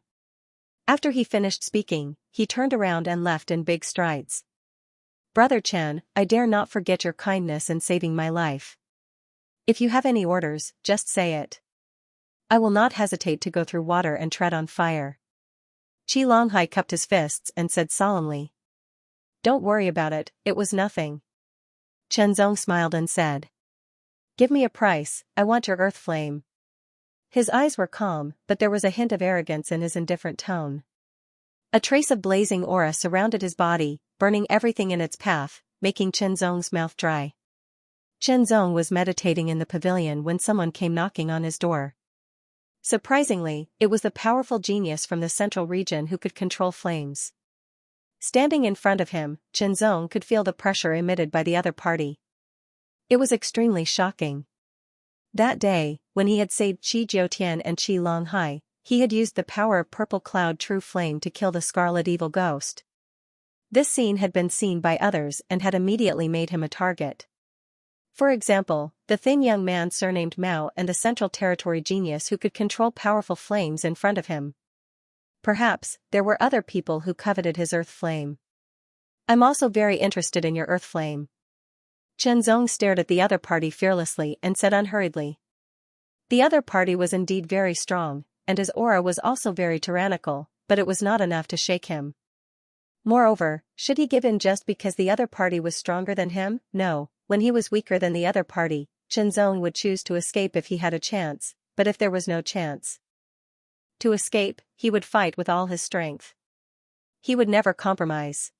After he finished speaking, he turned around and left in big strides. "Brother Chen, I dare not forget your kindness in saving my life. If you have any orders, just say it. I will not hesitate to go through water and tread on fire." Qi Longhai cupped his fists and said solemnly. "Don't worry about it, it was nothing." Qinzong smiled and said. "Give me a price, I want your earth flame." His eyes were calm, but there was a hint of arrogance in his indifferent tone. A trace of blazing aura surrounded his body, burning everything in its path, making Qinzong's mouth dry. Qinzong was meditating in the pavilion when someone came knocking on his door. Surprisingly, it was the powerful genius from the central region who could control flames. Standing in front of him, Qinzong could feel the pressure emitted by the other party. It was extremely shocking. That day, when he had saved Qi Jiutian and Qi Longhai, he had used the power of Purple Cloud True Flame to kill the Scarlet Evil Ghost. This scene had been seen by others and had immediately made him a target. For example, the thin young man surnamed Mao and the Central Territory genius who could control powerful flames in front of him. Perhaps, there were other people who coveted his earth flame. I'm also very interested in your earth flame. Chenzong stared at the other party fearlessly and said unhurriedly. The other party was indeed very strong, and his aura was also very tyrannical, but it was not enough to shake him. Moreover, should he give in just because the other party was stronger than him? No, when he was weaker than the other party, Chenzong would choose to escape if he had a chance, but if there was no chance to escape, he would fight with all his strength. He would never compromise.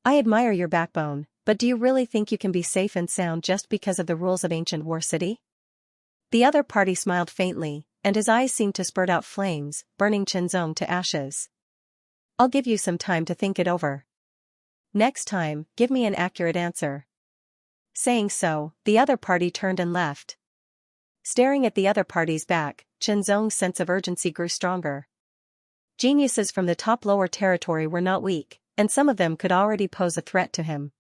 I admire your backbone, but do you really think you can be safe and sound just because of the rules of ancient War City? The other party smiled faintly, and his eyes seemed to spurt out flames, burning Chenzong to ashes. I'll give you some time to think it over. Next time, give me an accurate answer. Saying so, the other party turned and left. Staring at the other party's back, Chenzong's sense of urgency grew stronger. Geniuses from the top lower territory were not weak, and some of them could already pose a threat to him.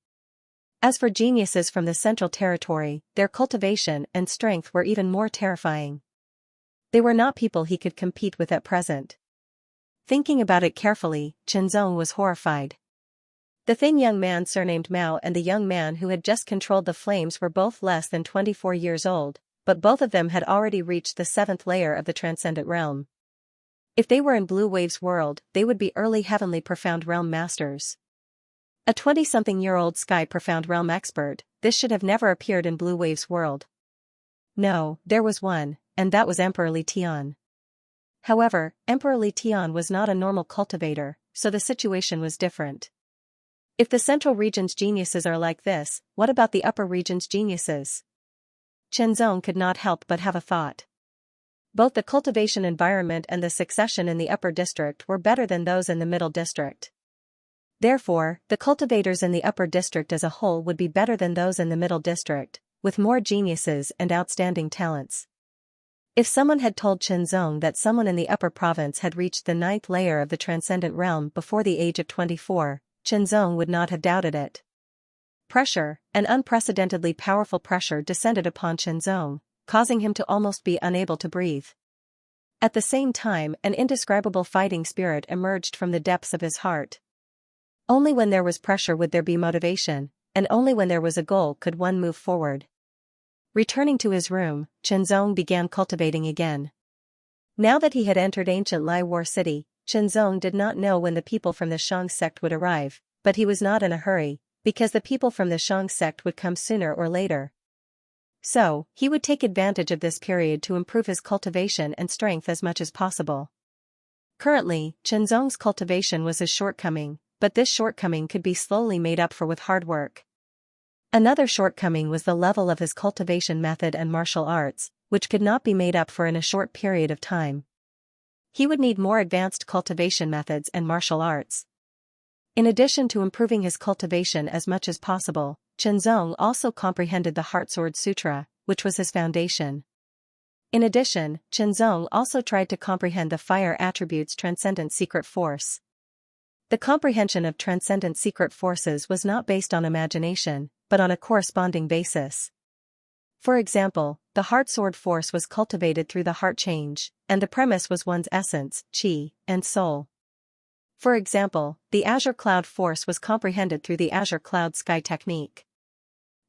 As for geniuses from the Central Territory, their cultivation and strength were even more terrifying. They were not people he could compete with at present. Thinking about it carefully, Chenzong was horrified. The thin young man surnamed Mao and the young man who had just controlled the flames were both less than 24 years old, but both of them had already reached the 7th layer of the Transcendent Realm. If they were in Blue Wave's world, they would be early Heavenly Profound Realm Masters. A 20-something-year-old Sky Profound Realm expert, this should have never appeared in Blue Wave's world. No, there was one, and that was Emperor Li Tian. However, Emperor Li Tian was not a normal cultivator, so the situation was different. If the Central Region's geniuses are like this, what about the Upper Region's geniuses? Chenzong could not help but have a thought. Both the cultivation environment and the succession in the Upper District were better than those in the Middle District. Therefore, the cultivators in the Upper District as a whole would be better than those in the Middle District, with more geniuses and outstanding talents. If someone had told Chenzong that someone in the Upper Province had reached the 9th layer of the Transcendent Realm before the age of 24, Chenzong would not have doubted it. Pressure, an unprecedentedly powerful pressure descended upon Chenzong, causing him to almost be unable to breathe. At the same time, an indescribable fighting spirit emerged from the depths of his heart. Only when there was pressure would there be motivation, and only when there was a goal could one move forward. Returning to his room, Chenzong began cultivating again. Now that he had entered ancient Lai War City, Chenzong did not know when the people from the Xiang sect would arrive, but he was not in a hurry, because the people from the Xiang sect would come sooner or later. So, he would take advantage of this period to improve his cultivation and strength as much as possible. Currently, Chenzong's cultivation was his shortcoming, but this shortcoming could be slowly made up for with hard work. Another shortcoming was the level of his cultivation method and martial arts, which could not be made up for in a short period of time. He would need more advanced cultivation methods and martial arts. In addition to improving his cultivation as much as possible, Chenzong also comprehended the Heartsword Sutra, which was his foundation. In addition, Chenzong also tried to comprehend the fire attribute's transcendent secret force. The comprehension of transcendent secret forces was not based on imagination, but on a corresponding basis. For example, the Heartsword force was cultivated through the heart change, and the premise was one's essence, qi, and soul. For example, the Azure Cloud force was comprehended through the Azure Cloud Sky technique.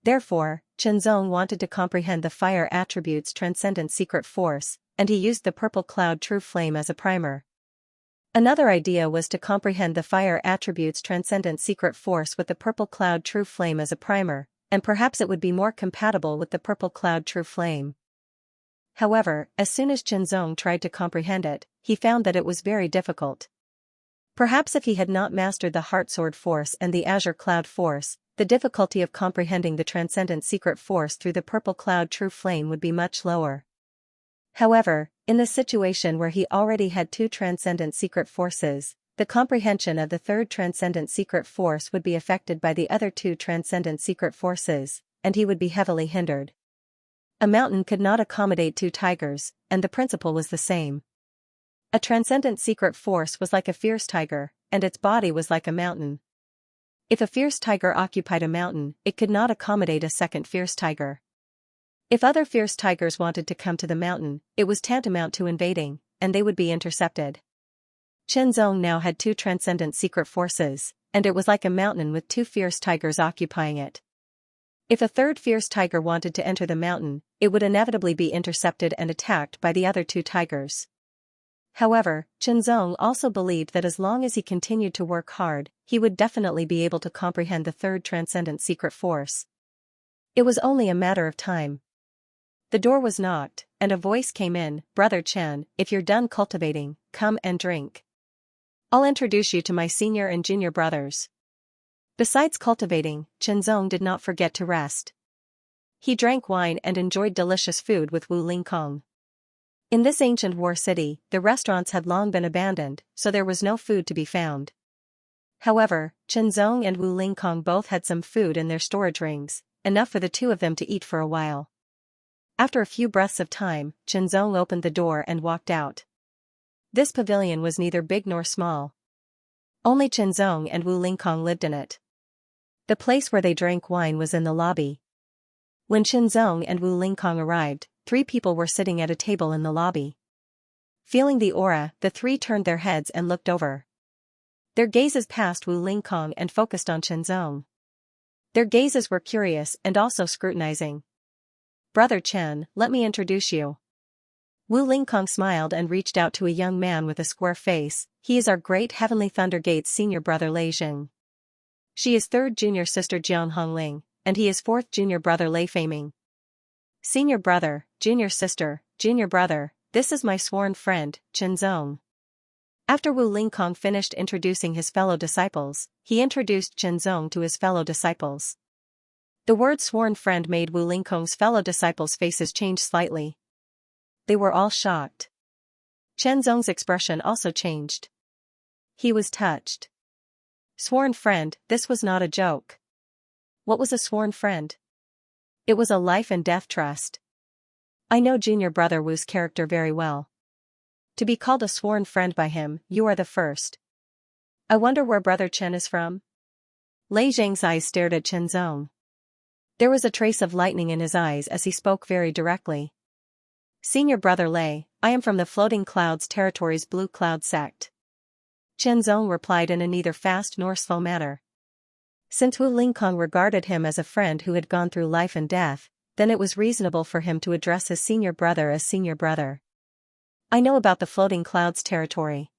Therefore, Chenzong wanted to comprehend the fire attribute's transcendent secret force, and he used the Purple Cloud True Flame as a primer. Another idea was to comprehend the fire attribute's transcendent secret force with the Purple Cloud True Flame as a primer, and perhaps it would be more compatible with the Purple Cloud True Flame. However, as soon as Chenzong tried to comprehend it, he found that it was very difficult. Perhaps if he had not mastered the Heartsword force and the Azure Cloud force, the difficulty of comprehending the transcendent secret force through the Purple Cloud True Flame would be much lower. However, in the situation where he already had two transcendent secret forces, the comprehension of the third transcendent secret force would be affected by the other two transcendent secret forces, and he would be heavily hindered. A mountain could not accommodate two tigers, and the principle was the same. A transcendent secret force was like a fierce tiger, and its body was like a mountain. If a fierce tiger occupied a mountain, it could not accommodate a second fierce tiger. If other fierce tigers wanted to come to the mountain, it was tantamount to invading, and they would be intercepted. Qianzong now had two transcendent secret forces, and it was like a mountain with two fierce tigers occupying it. If a third fierce tiger wanted to enter the mountain, it would inevitably be intercepted and attacked by the other two tigers. However, Qianzong also believed that as long as he continued to work hard, he would definitely be able to comprehend the third transcendent secret force. It was only a matter of time. The door was knocked, and a voice came in, "Brother Chen, if you're done cultivating, come and drink. I'll introduce you to my senior and junior brothers." Besides cultivating, Qianzong did not forget to rest. He drank wine and enjoyed delicious food with Wu Lingkong. In this ancient war city, the restaurants had long been abandoned, so there was no food to be found. However, Qianzong and Wu Lingkong both had some food in their storage rings, enough for the two of them to eat for a while. After a few breaths of time, Qianzong opened the door and walked out. This pavilion was neither big nor small. Only Qianzong and Wu Lingkong lived in it. The place where they drank wine was in the lobby. When Qianzong and Wu Lingkong arrived, 3 people were sitting at a table in the lobby. Feeling the aura, the 3 turned their heads and looked over. Their gazes passed Wu Lingkong and focused on Qianzong. Their gazes were curious and also scrutinizing. "Brother Chen, let me introduce you." Wu Lingkong smiled and reached out to a young man with a square face. "He is our great Heavenly Thundergate's senior brother Lei Jing. She is 3rd junior sister Jiang Hongling, and he is 4th junior brother Lei Feiming." "Senior brother, junior sister, junior brother, this is my sworn friend, Qianzong." After Wu Lingkong finished introducing his fellow disciples, he introduced Qianzong to his fellow disciples. The word sworn friend made Wu Lingkong's fellow disciples' faces change slightly. They were all shocked. Qianzong's expression also changed. He was touched. Sworn friend, this was not a joke. What was a sworn friend? It was a life and death trust. I know junior brother Wu's character very well. To be called a sworn friend by him, you are the first. I wonder where brother Chen is from? Lei Jing's eyes stared at Qianzong. There was a trace of lightning in his eyes as he spoke very directly. "Senior brother Lei, I am from the Floating Clouds Territory's Blue Cloud sect." Qianzong replied in a neither fast nor slow manner. Since Wu Lingkong regarded him as a friend who had gone through life and death, then it was reasonable for him to address his senior brother as senior brother. "I know about the Floating Clouds Territory.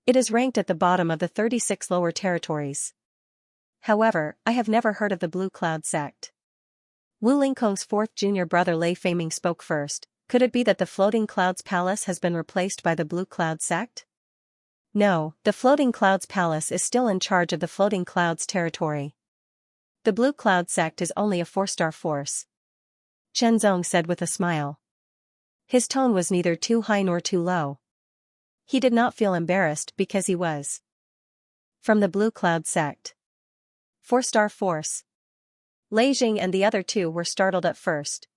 It is ranked at the bottom of the 36 lower territories. However, I have never heard of the Blue Cloud sect." Wu Lingkong's 4th junior brother Lei Feiming spoke first. "Could it be that the Floating Clouds Palace has been replaced by the Blue Cloud sect?" "No, the Floating Clouds Palace is still in charge of the Floating Clouds Territory. The Blue Cloud sect is only a 4-star force," Qianzong said with a smile. His tone was neither too high nor too low. He did not feel embarrassed because he was from the Blue Cloud sect. 4-star force. Lei Jing and the other 2 were startled at first.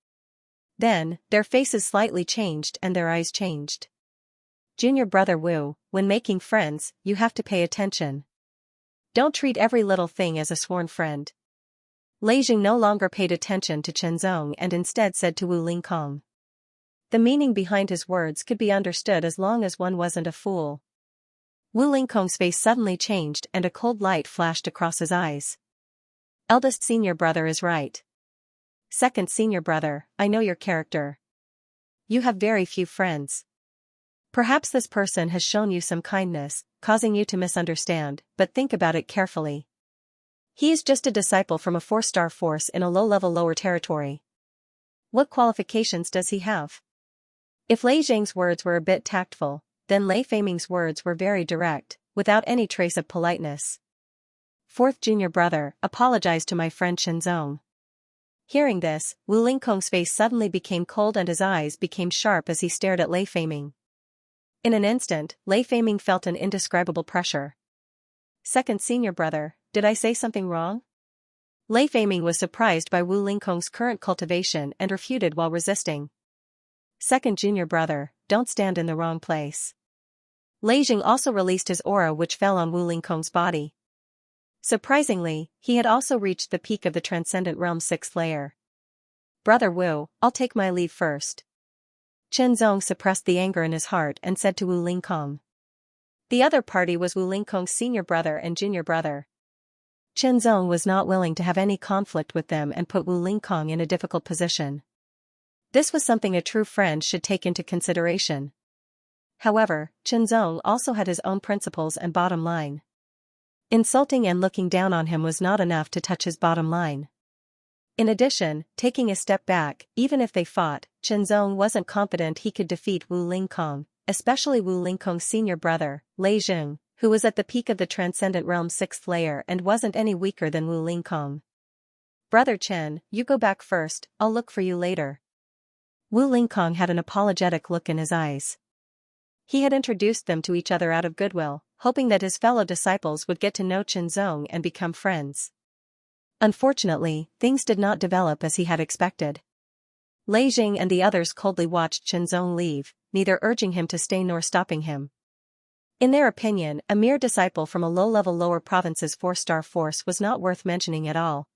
Then, their faces slightly changed and their eyes changed. "Junior brother Wu, when making friends, you have to pay attention. Don't treat every little thing as a sworn friend." Lei Jing no longer paid attention to Qianzong and instead said to Wu Lingkong. The meaning behind his words could be understood as long as one wasn't a fool. Wu Lingkong's face suddenly changed and a cold light flashed across his eyes. "Eldest senior brother is right. 2nd senior brother, I know your character. You have very few friends. Perhaps this person has shown you some kindness, causing you to misunderstand, but think about it carefully. He is just a disciple from a 4-star force in a low-level lower territory. What qualifications does he have?" If Lei Jing's words were a bit tactful, then Lei Feiming's words were very direct, without any trace of politeness. "4th junior brother, apologize to my friend Qianzong." Hearing this, Wu Lingkong's face suddenly became cold and his eyes became sharp as he stared at Lei Feiming. In an instant, Lei Feiming felt an indescribable pressure. "2nd senior brother, did I say something wrong?" Lei Feiming was surprised by Wu Lingkong's current cultivation and refuted while resisting. "2nd junior brother, don't stand in the wrong place." Lei Jing also released his aura which fell on Wu Lingkong's body. Surprisingly, he had also reached the peak of the Transcendent Realm's 6th layer. "Brother Wu, I'll take my leave first." Chen Zong suppressed the anger in his heart and said to Wu Lingkong. The other party was Wu Lingkong's senior brother and junior brother. Chen Zong was not willing to have any conflict with them and put Wu Lingkong in a difficult position. This was something a true friend should take into consideration. However, Chen Zong also had his own principles and bottom line. Insulting and looking down on him was not enough to touch his bottom line. In addition, taking a step back, even if they fought, Chen Zong wasn't confident he could defeat Wu Lingkong, especially Wu Lingkong's senior brother, Lei Jing, who was at the peak of the Transcendent Realm's 6th layer and wasn't any weaker than Wu Lingkong. "Brother Chen, you go back first, I'll look for you later." Wu Lingkong had an apologetic look in his eyes. He had introduced them to each other out of goodwill, hoping that his fellow disciples would get to know Chen Zong and become friends. Unfortunately, things did not develop as he had expected. Lei Jing and the others coldly watched Chen Zong leave, neither urging him to stay nor stopping him. In their opinion, a mere disciple from a low-level lower province's 4-star force was not worth mentioning at all.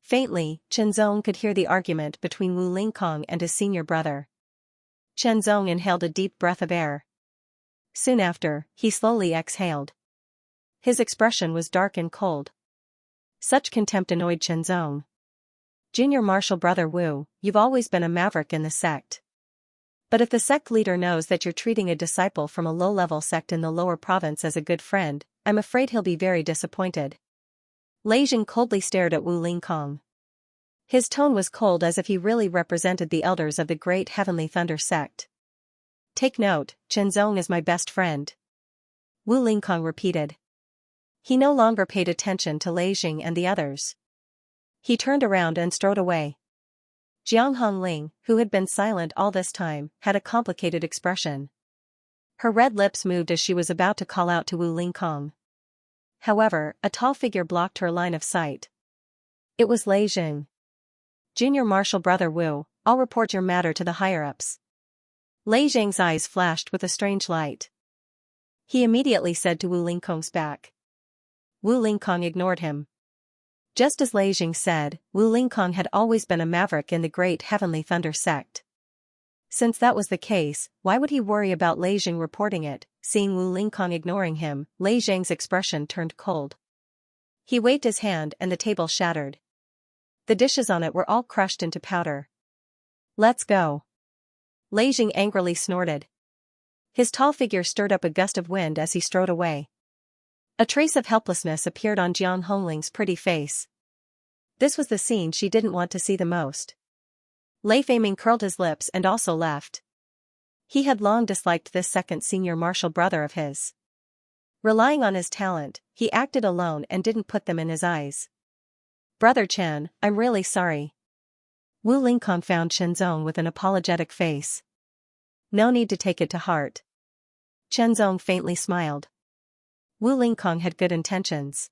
Faintly, Chen Zong could hear the argument between Wu Lingkong and his senior brother. Chen Zong inhaled a deep breath of air. Soon after, he slowly exhaled. His expression was dark and cold. Such contempt annoyed Chen Zong. "Junior Marshal Brother Wu, you've always been a maverick in the sect. But if the sect leader knows that you're treating a disciple from a low-level sect in the lower province as a good friend, I'm afraid he'll be very disappointed." Lei Jing coldly stared at Wu Lingkong. His tone was cold as if he really represented the elders of the Great Heavenly Thunder sect. "Take note, Chen Zong is my best friend," Wu Lingkong repeated. He no longer paid attention to Lei Jing and the others. He turned around and strode away. Jiang Hongling, who had been silent all this time, had a complicated expression. Her red lips moved as she was about to call out to Wu Lingkong. However, a tall figure blocked her line of sight. It was Lei Jing. "Junior Marshal Brother Wu, I'll report your matter to the higher-ups." Lei Jing's eyes flashed with a strange light. He immediately said to Wu Lingkong's back. Wu Lingkong ignored him. Just as Lei Jing said, Wu Lingkong had always been a maverick in the Great Heavenly Thunder sect. Since that was the case, why would he worry about Lei Jing reporting it? Seeing Wu Lingkong ignoring him, Lei Jing's expression turned cold. He waved his hand and the table shattered. The dishes on it were all crushed into powder. "Let's go." Lei Jing angrily snorted. His tall figure stirred up a gust of wind as he strode away. A trace of helplessness appeared on Jiang Hongling's pretty face. This was the scene she didn't want to see the most. Lei Feiming curled his lips and also left. He had long disliked this second senior martial brother of his. Relying on his talent, he acted alone and didn't put them in his eyes. "Brother Chen, I'm really sorry." Wu Lingkong found Chen Zong with an apologetic face. "No need to take it to heart." Chen Zong faintly smiled. Wu Lingkong had good intentions.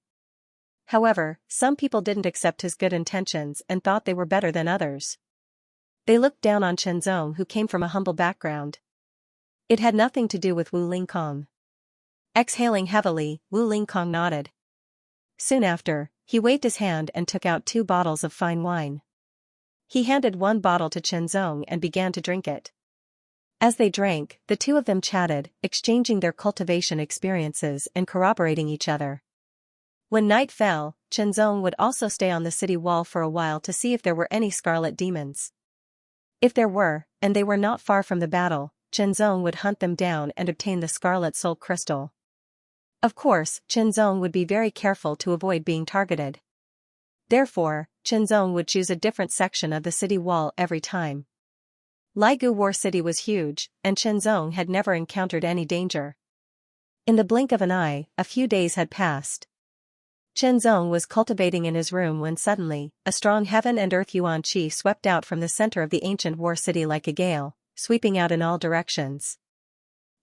However, some people didn't accept his good intentions and thought they were better than others. They looked down on Chen Zong, who came from a humble background. It had nothing to do with Wu Lingkong. Exhaling heavily, Wu Lingkong nodded. Soon after, he waved his hand and took out 2 bottles of fine wine. He handed one bottle to Chen Zong and began to drink it. As they drank, the two of them chatted, exchanging their cultivation experiences and corroborating each other. When night fell, Chen Zong would also stay on the city wall for a while to see if there were any scarlet demons. If there were, and they were not far from the battle, Chen Zong would hunt them down and obtain the scarlet soul crystal. Of course, Chen Zong would be very careful to avoid being targeted. Therefore, Chen Zong would choose a different section of the city wall every time. Ligu War City was huge, and Chen Zong had never encountered any danger. In the blink of an eye, a few days had passed. Chen Zong was cultivating in his room when suddenly, a strong heaven and earth yuan qi swept out from the center of the ancient war city like a gale, sweeping out in all directions.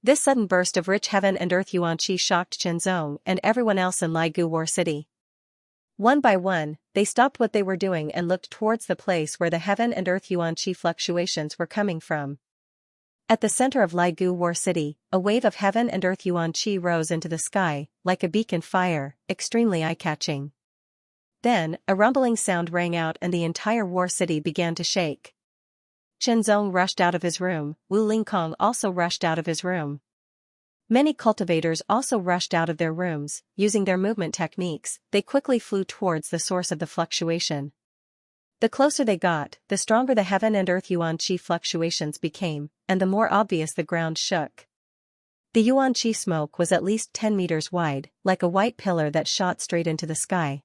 This sudden burst of rich heaven and earth yuan qi shocked Chen Zong and everyone else in Ligu War City. One by one, they stopped what they were doing and looked towards the place where the heaven and earth yuan qi fluctuations were coming from. At the center of Ligu War City, a wave of heaven and earth yuan qi rose into the sky, like a beacon fire, extremely eye-catching. Then, a rumbling sound rang out and the entire war city began to shake. Chen Zong rushed out of his room, Wu Lingkong also rushed out of his room. Many cultivators also rushed out of their rooms, using their movement techniques, they quickly flew towards the source of the fluctuation. The closer they got, the stronger the heaven and earth yuan qi fluctuations became, and the more obvious the ground shook. The yuan qi smoke was at least 10 meters wide, like a white pillar that shot straight into the sky.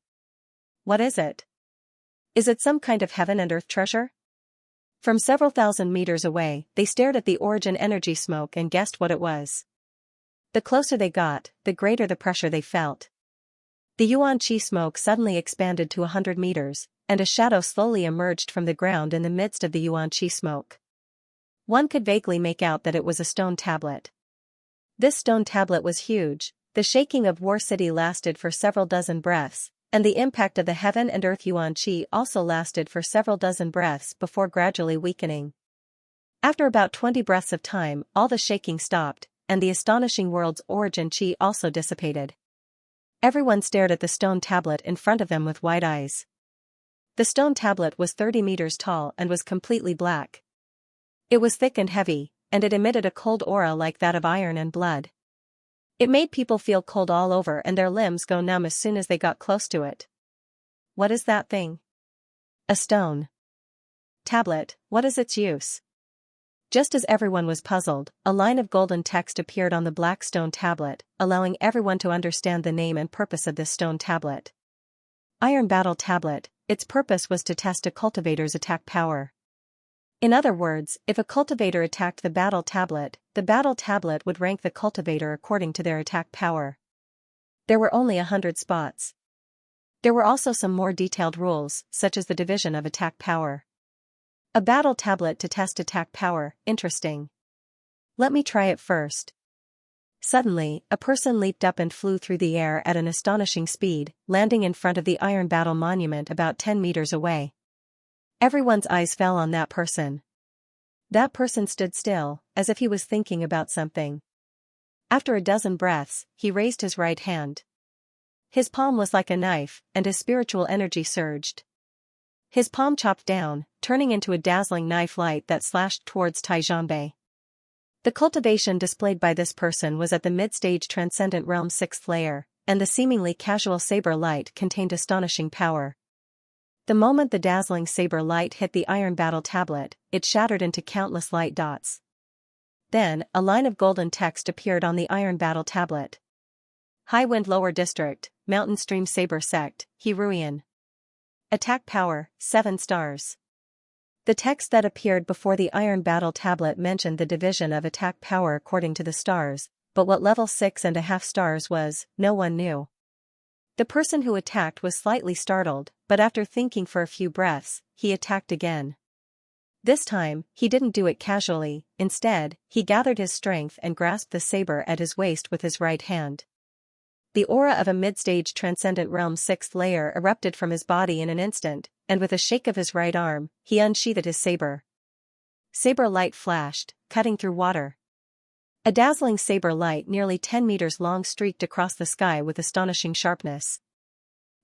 What is it? Is it some kind of heaven and earth treasure? From several thousand meters away, they stared at the origin energy smoke and guessed what it was. The closer they got, the greater the pressure they felt. The yuan qi smoke suddenly expanded to 100 meters, and a shadow slowly emerged from the ground in the midst of the yuan qi smoke. One could vaguely make out that it was a stone tablet. This stone tablet was huge, the shaking of War City lasted for several dozen breaths, and the impact of the heaven and earth yuan qi also lasted for several dozen breaths before gradually weakening. After about 20 breaths of time, all the shaking stopped, and the astonishing world's origin qi also dissipated. Everyone stared at the stone tablet in front of them with wide eyes. The stone tablet was 30 meters tall and was completely black. It was thick and heavy, and it emitted a cold aura like that of iron and blood. It made people feel cold all over and their limbs go numb as soon as they got close to it. What is that thing? A stone tablet, what is its use? Just as everyone was puzzled, a line of golden text appeared on the black stone tablet, allowing everyone to understand the name and purpose of this stone tablet. Iron Battle Tablet. Its purpose was to test a cultivator's attack power. In other words, if a cultivator attacked the battle tablet would rank the cultivator according to their attack power. There were only 100 spots. There were also some more detailed rules, such as the division of attack power. A battle tablet to test attack power, interesting. Let me try it first. Suddenly, a person leaped up and flew through the air at an astonishing speed, landing in front of the Iron Battle Monument about 10 meters away. Everyone's eyes fell on that person. That person stood still, as if he was thinking about something. After a dozen breaths, he raised his right hand. His palm was like a knife, and his spiritual energy surged. His palm chopped down, turning into a dazzling knife light that slashed towards Taizhanbei. The cultivation displayed by this person was at the mid-stage Transcendent Realm 6th layer, and the seemingly casual saber light contained astonishing power. The moment the dazzling saber light hit the Iron Battle Tablet, it shattered into countless light dots. Then, a line of golden text appeared on the Iron Battle Tablet. High Wind Lower District, Mountain Stream Saber Sect, Heruian. Attack Power, 7 stars. The text that appeared before the Iron Battle Tablet mentioned the division of attack power according to the stars, but what level 6.5 stars was, no one knew. The person who attacked was slightly startled, but after thinking for a few breaths, he attacked again. This time, he didn't do it casually, instead, he gathered his strength and grasped the saber at his waist with his right hand. The aura of a mid-stage Transcendent Realm 6th layer erupted from his body in an instant, and with a shake of his right arm, he unsheathed his saber. Saber light flashed, cutting through water. A dazzling saber light nearly 10 meters long streaked across the sky with astonishing sharpness.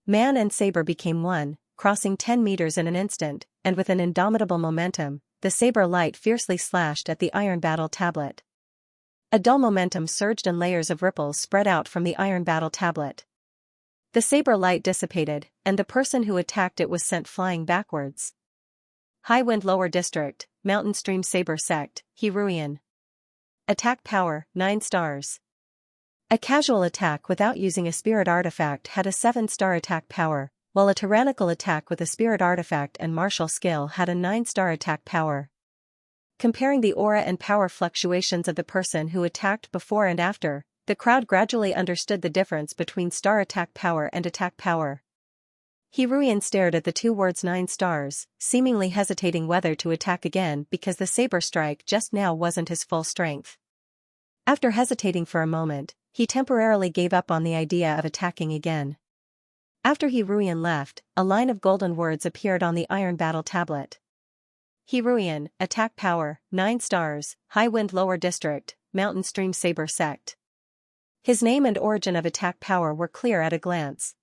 Man and saber became one, crossing 10 meters in an instant, and with an indomitable momentum, the saber light fiercely slashed at the Iron Battle Tablet. A dull momentum surged and layers of ripples spread out from the Iron Battle Tablet. The saber light dissipated, and the person who attacked it was sent flying backwards. High Wind Lower District, Mountain Stream Saber Sect, Heruian. Attack Power, 9 stars. A casual attack without using a spirit artifact had a 7-star attack power, while a tyrannical attack with a spirit artifact and martial skill had a 9-star attack power. Comparing the aura and power fluctuations of the person who attacked before and after, the crowd gradually understood the difference between star attack power and attack power. Heruian stared at the two words 9 stars, seemingly hesitating whether to attack again because the saber strike just now wasn't his full strength. After hesitating for a moment, he temporarily gave up on the idea of attacking again. After Heruian left, a line of golden words appeared on the Iron Battle Tablet. Heruian, attack power, 9 stars, high wind lower district, mountain stream saber sect. His name and origin of attack power were clear at a glance.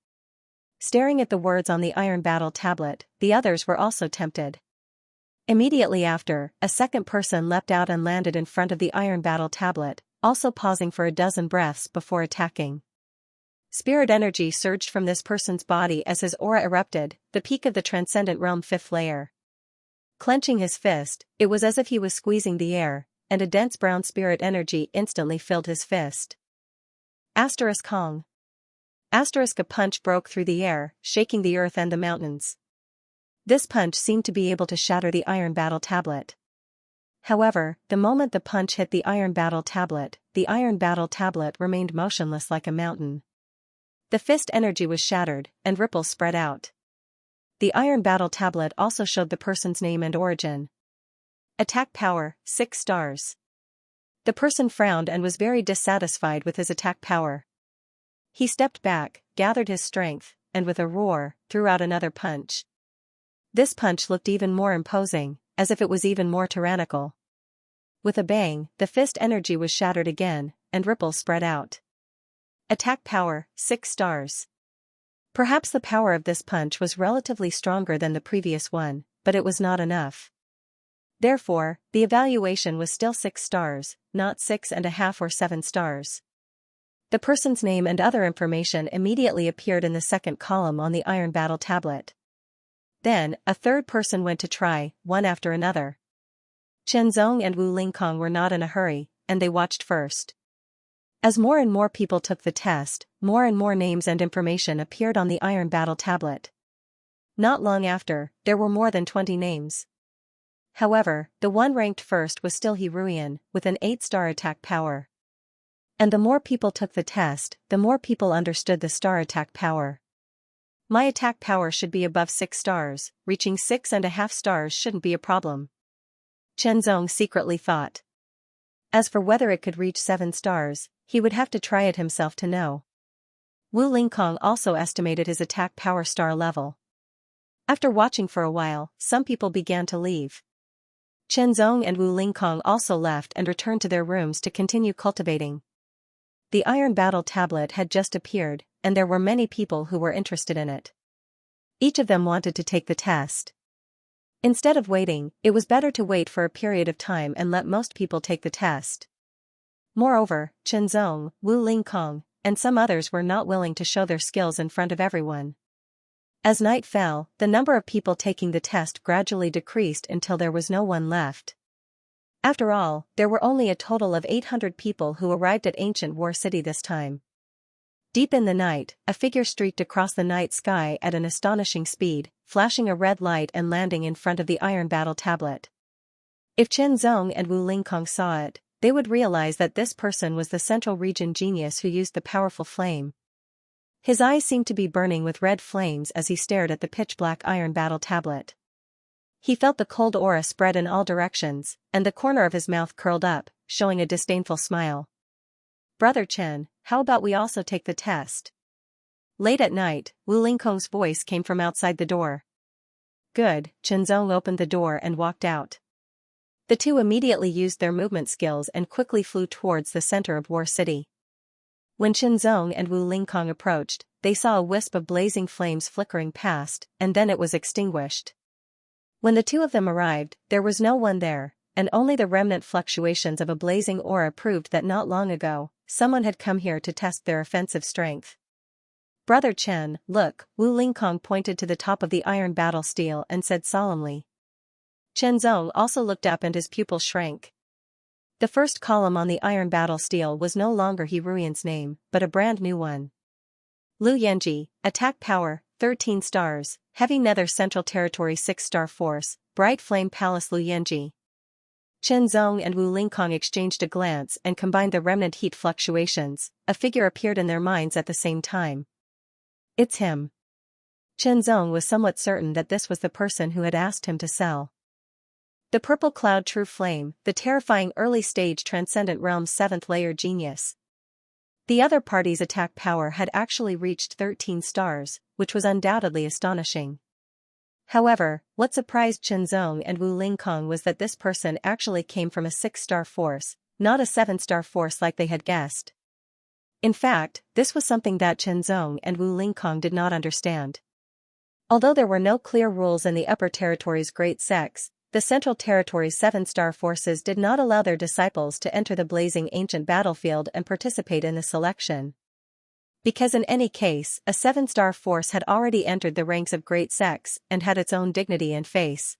Staring at the words on the iron battle tablet, the others were also tempted. Immediately after, a second person leapt out and landed in front of the iron battle tablet, also pausing for a dozen breaths before attacking. Spirit energy surged from this person's body as his aura erupted, the peak of the transcendent realm 5th layer. Clenching his fist, it was as if he was squeezing the air, and a dense brown spirit energy instantly filled his fist. Asterisk Kong. Asterisk a punch broke through the air, shaking the earth and the mountains. This punch seemed to be able to shatter the iron battle tablet. However, the moment the punch hit the iron battle tablet remained motionless like a mountain. The fist energy was shattered, and ripples spread out. The iron battle tablet also showed the person's name and origin. Attack power, 6 stars. The person frowned and was very dissatisfied with his attack power. He stepped back, gathered his strength, and with a roar, threw out another punch. This punch looked even more imposing, as if it was even more tyrannical. With a bang, the fist energy was shattered again, and ripples spread out. Attack power, 6 stars. Perhaps the power of this punch was relatively stronger than the previous one, but it was not enough. Therefore, the evaluation was still 6 stars, not 6.5 or 7 stars. The person's name and other information immediately appeared in the second column on the iron battle tablet. Then, a third person went to try, one after another. Chen Zong and Wu Lingkong were not in a hurry, and they watched first. As more and more people took the test, more and more names and information appeared on the iron battle tablet. Not long after, there were more than 20 names. However, the one ranked first was still Heruian, with an 8-star attack power. And the more people took the test, the more people understood the star attack power. My attack power should be above 6 stars, reaching 6.5 stars shouldn't be a problem. Chen Zong secretly thought. As for whether it could reach 7 stars, he would have to try it himself to know. Wu Lingkong also estimated his attack power star level. After watching for a while, some people began to leave. Chen Zong and Wu Lingkong also left and returned to their rooms to continue cultivating. The iron battle tablet had just appeared, and there were many people who were interested in it. Each of them wanted to take the test. Instead of waiting, it was better to wait for a period of time and let most people take the test. Moreover, Chen Zong, Wu Lingkong, and some others were not willing to show their skills in front of everyone. As night fell, the number of people taking the test gradually decreased until there was no one left. After all, there were only a total of 800 people who arrived at Ancient War City this time. Deep in the night, a figure streaked across the night sky at an astonishing speed, flashing a red light and landing in front of the iron battle tablet. If Chen Zong and Wu Lingkong saw it, they would realize that this person was the Central Region genius who used the powerful flame. His eyes seemed to be burning with red flames as he stared at the pitch-black iron battle tablet. He felt the cold aura spread in all directions, and the corner of his mouth curled up, showing a disdainful smile. "Brother Chen, how about we also take the test?" Late at night, Wu Lingkong's voice came from outside the door. Good, Chen Zong opened the door and walked out. The two immediately used their movement skills and quickly flew towards the center of War City. When Chen Zong and Wu Lingkong approached, they saw a wisp of blazing flames flickering past, and then it was extinguished. When the two of them arrived, there was no one there, and only the remnant fluctuations of a blazing aura proved that not long ago, someone had come here to test their offensive strength. "Brother Chen, look," Wu Lingkong pointed to the top of the iron battle steel and said solemnly. Chen Zong also looked up and his pupil shrank. The first column on the iron battle steel was no longer Heruian's name, but a brand new one. Lu Yanji, attack power, 13 stars, heavy nether central territory 6-star force, bright flame palace Lu Yanji. Chen Zong and Wu Lingkong exchanged a glance and combined the remnant heat fluctuations. A figure appeared in their minds at the same time. It's him. Chen Zong was somewhat certain that this was the person who had asked him to sell. The purple cloud true flame, the terrifying early-stage transcendent realm's 7th layer genius. The other party's attack power had actually reached 13 stars, which was undoubtedly astonishing. However, what surprised Zhenzong and Wu Lingkong was that this person actually came from a 6-star force, not a 7-star force like they had guessed. In fact, this was something that Zhenzong and Wu Lingkong did not understand. Although there were no clear rules in the Upper Territory's Great Sects, the Central Territory's 7-star forces did not allow their disciples to enter the blazing ancient battlefield and participate in the selection. Because in any case, a 7-star force had already entered the ranks of great sects and had its own dignity and face.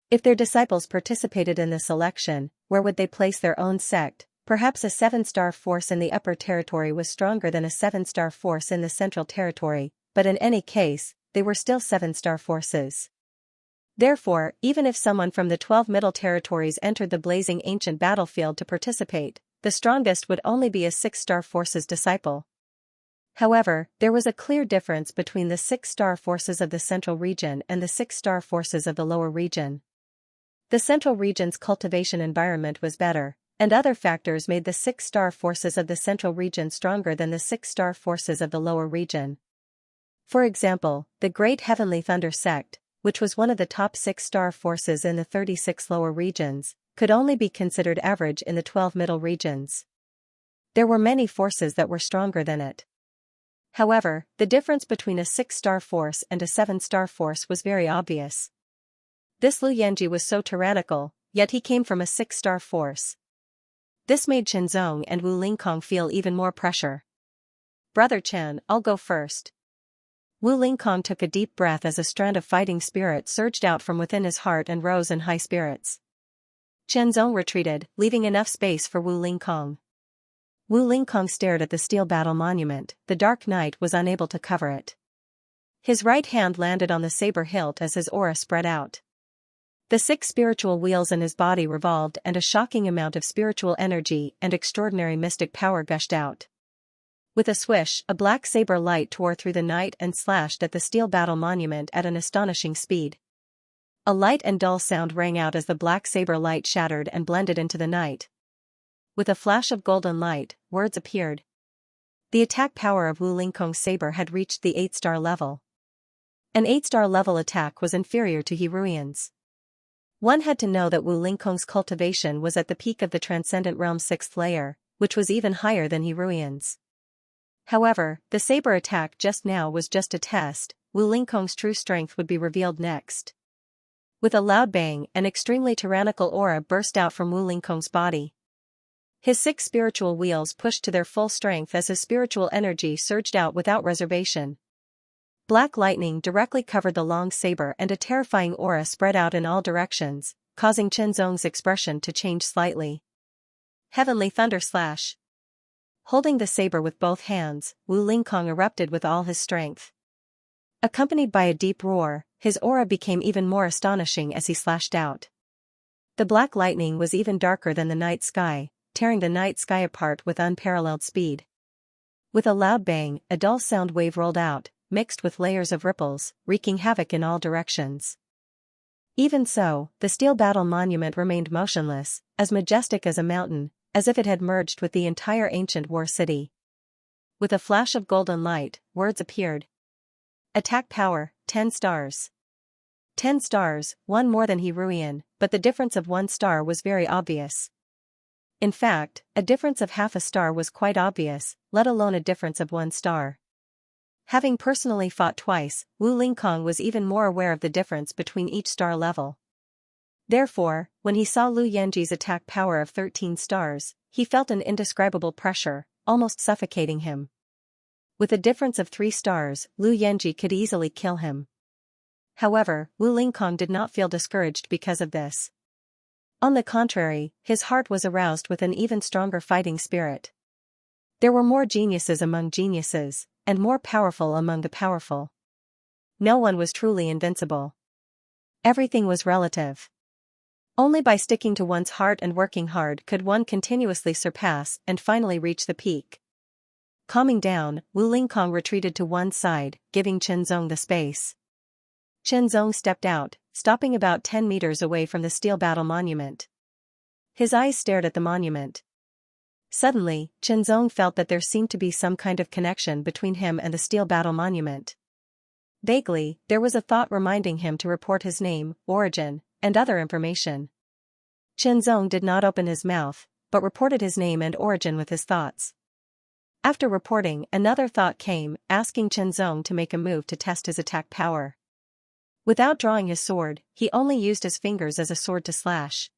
If their disciples participated in the selection, where would they place their own sect? Perhaps a 7-star force in the Upper Territory was stronger than a 7-star force in the Central Territory, but in any case, they were still 7-star forces. Therefore, even if someone from the 12 Middle Territories entered the blazing ancient battlefield to participate, the strongest would only be a 6-star force's disciple. However, there was a clear difference between the 6-star forces of the Central Region and the 6-star forces of the Lower Region. The Central Region's cultivation environment was better, and other factors made the 6-star forces of the Central Region stronger than the 6-star forces of the Lower Region. For example, the Great Heavenly Thunder Sect, which was one of the top 6-star forces in the 36 lower regions, could only be considered average in the 12 middle regions. There were many forces that were stronger than it. However, the difference between a 6-star force and a 7-star force was very obvious. This Lu Yanji was so tyrannical, yet he came from a 6-star force. This made Zhenzong and Wu Lingkong feel even more pressure. "Brother Chen, I'll go first." Wu Lingkong took a deep breath as a strand of fighting spirit surged out from within his heart and rose in high spirits. Zhenzong retreated, leaving enough space for Wu Lingkong. Wu Lingkong stared at the steel battle monument. The dark night was unable to cover it. His right hand landed on the saber hilt as his aura spread out. The 6 spiritual wheels in his body revolved and a shocking amount of spiritual energy and extraordinary mystic power gushed out. With a swish, a black saber light tore through the night and slashed at the steel battle monument at an astonishing speed. A light and dull sound rang out as the black saber light shattered and blended into the night. With a flash of golden light, words appeared. The attack power of Wu Lingkong's saber had reached the 8-star level. An 8-star level attack was inferior to Hiruian's. One had to know that Wu Lingkong's cultivation was at the peak of the Transcendent Realm's 6th layer, which was even higher than Hiruian's. However, the saber attack just now was just a test. Wu Lingkong's true strength would be revealed next. With a loud bang, an extremely tyrannical aura burst out from Wu Lingkong's body. His 6 spiritual wheels pushed to their full strength as his spiritual energy surged out without reservation. Black lightning directly covered the long saber and a terrifying aura spread out in all directions, causing Zhenzong's expression to change slightly. Heavenly Thunder Slash. Holding the saber with both hands, Wu Lingkong erupted with all his strength. Accompanied by a deep roar, his aura became even more astonishing as he slashed out. The black lightning was even darker than the night sky, tearing the night sky apart with unparalleled speed. With a loud bang, a dull sound wave rolled out, mixed with layers of ripples, wreaking havoc in all directions. Even so, the steel battle monument remained motionless, as majestic as a mountain, as if it had merged with the entire ancient war city. With a flash of golden light, words appeared. Attack power, 10 stars. 10 stars, one more than Hiruian, but the difference of 1 star was very obvious. In fact, a difference of half a star was quite obvious, let alone a difference of 1 star. Having personally fought twice, Wu Lingkong was even more aware of the difference between each star level. Therefore, when he saw Lu Yanji's attack power of 13 stars, he felt an indescribable pressure, almost suffocating him. With a difference of 3 stars, Lu Yanji could easily kill him. However, Wu Lingkong did not feel discouraged because of this. On the contrary, his heart was aroused with an even stronger fighting spirit. There were more geniuses among geniuses, and more powerful among the powerful. No one was truly invincible. Everything was relative. Only by sticking to one's heart and working hard could one continuously surpass and finally reach the peak. Calming down, Wu Lingkong retreated to one side, giving Zhenzong the space. Zhenzong stepped out, stopping about 10 meters away from the steel battle monument. His eyes stared at the monument. Suddenly, Zhenzong felt that there seemed to be some kind of connection between him and the steel battle monument. Vaguely, there was a thought reminding him to report his name, origin, and other information. Qinzong did not open his mouth, but reported his name and origin with his thoughts. After reporting, another thought came, asking Qinzong to make a move to test his attack power. Without drawing his sword, he only used his fingers as a sword to slash.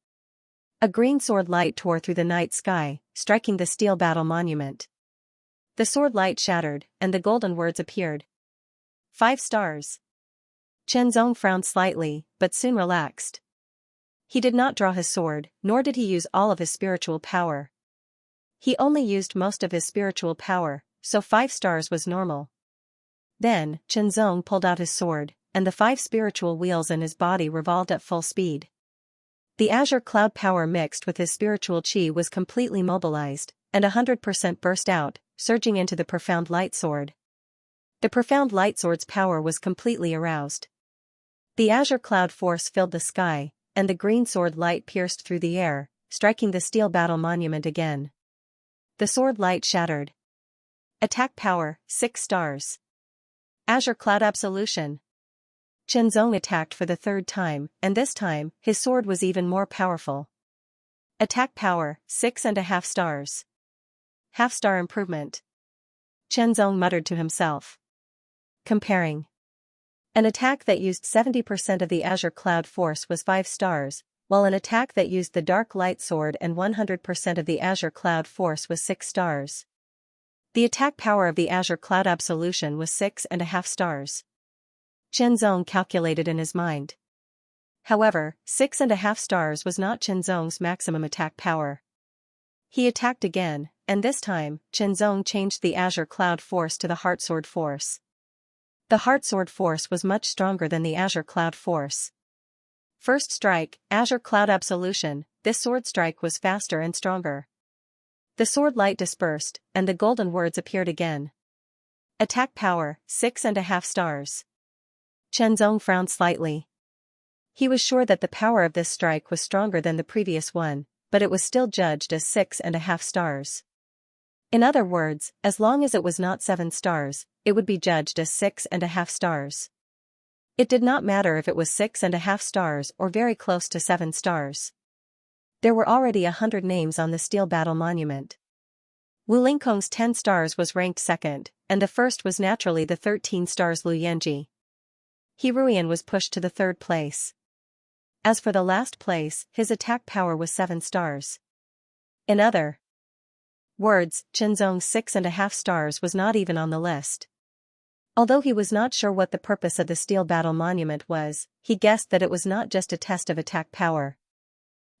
A green sword light tore through the night sky, striking the steel battle monument. The sword light shattered, and the golden words appeared. 5 stars. Qinzong frowned slightly, but soon relaxed. He did not draw his sword, nor did he use all of his spiritual power. He only used most of his spiritual power, so 5 stars was normal. Then, Qinzong pulled out his sword, and the 5 spiritual wheels in his body revolved at full speed. The azure cloud power mixed with his spiritual chi was completely mobilized, and 100% burst out, surging into the profound light sword. The profound light sword's power was completely aroused. The azure cloud force filled the sky, and the green sword light pierced through the air, striking the steel battle monument again. The sword light shattered. Attack power, 6 stars. Azure cloud absolution. Qinzong attacked for the 3rd time, and this time, his sword was even more powerful. Attack power, 6.5 stars. Half-star improvement. Qinzong muttered to himself. Comparing. An attack that used 70% of the azure cloud force was 5 stars, while an attack that used the dark light sword and 100% of the azure cloud force was 6 stars. The attack power of the azure cloud absolution was 6.5 stars. Qinzong calculated in his mind. However, 6.5 stars was not Qinzong's maximum attack power. He attacked again, and this time, Qinzong changed the azure cloud force to the heart sword force. The heart sword force was much stronger than the azure cloud force. First strike, azure cloud absolution, this sword strike was faster and stronger. The sword light dispersed, and the golden words appeared again. Attack power, 6.5 stars. Qinzong frowned slightly. He was sure that the power of this strike was stronger than the previous one, but it was still judged as 6.5 stars. In other words, as long as it was not 7 stars, it would be judged as 6.5 stars. It did not matter if it was 6.5 stars or very close to 7 stars. There were already 100 names on the steel battle monument. Wu Lingkong's 10 stars was ranked 2nd, and the first was naturally the 13 stars Lu Yanji. He Ruian was pushed to the 3rd place. As for the last place, his attack power was 7 stars. In other words, Qinzong's 6.5 stars was not even on the list. Although he was not sure what the purpose of the steel battle monument was, he guessed that it was not just a test of attack power.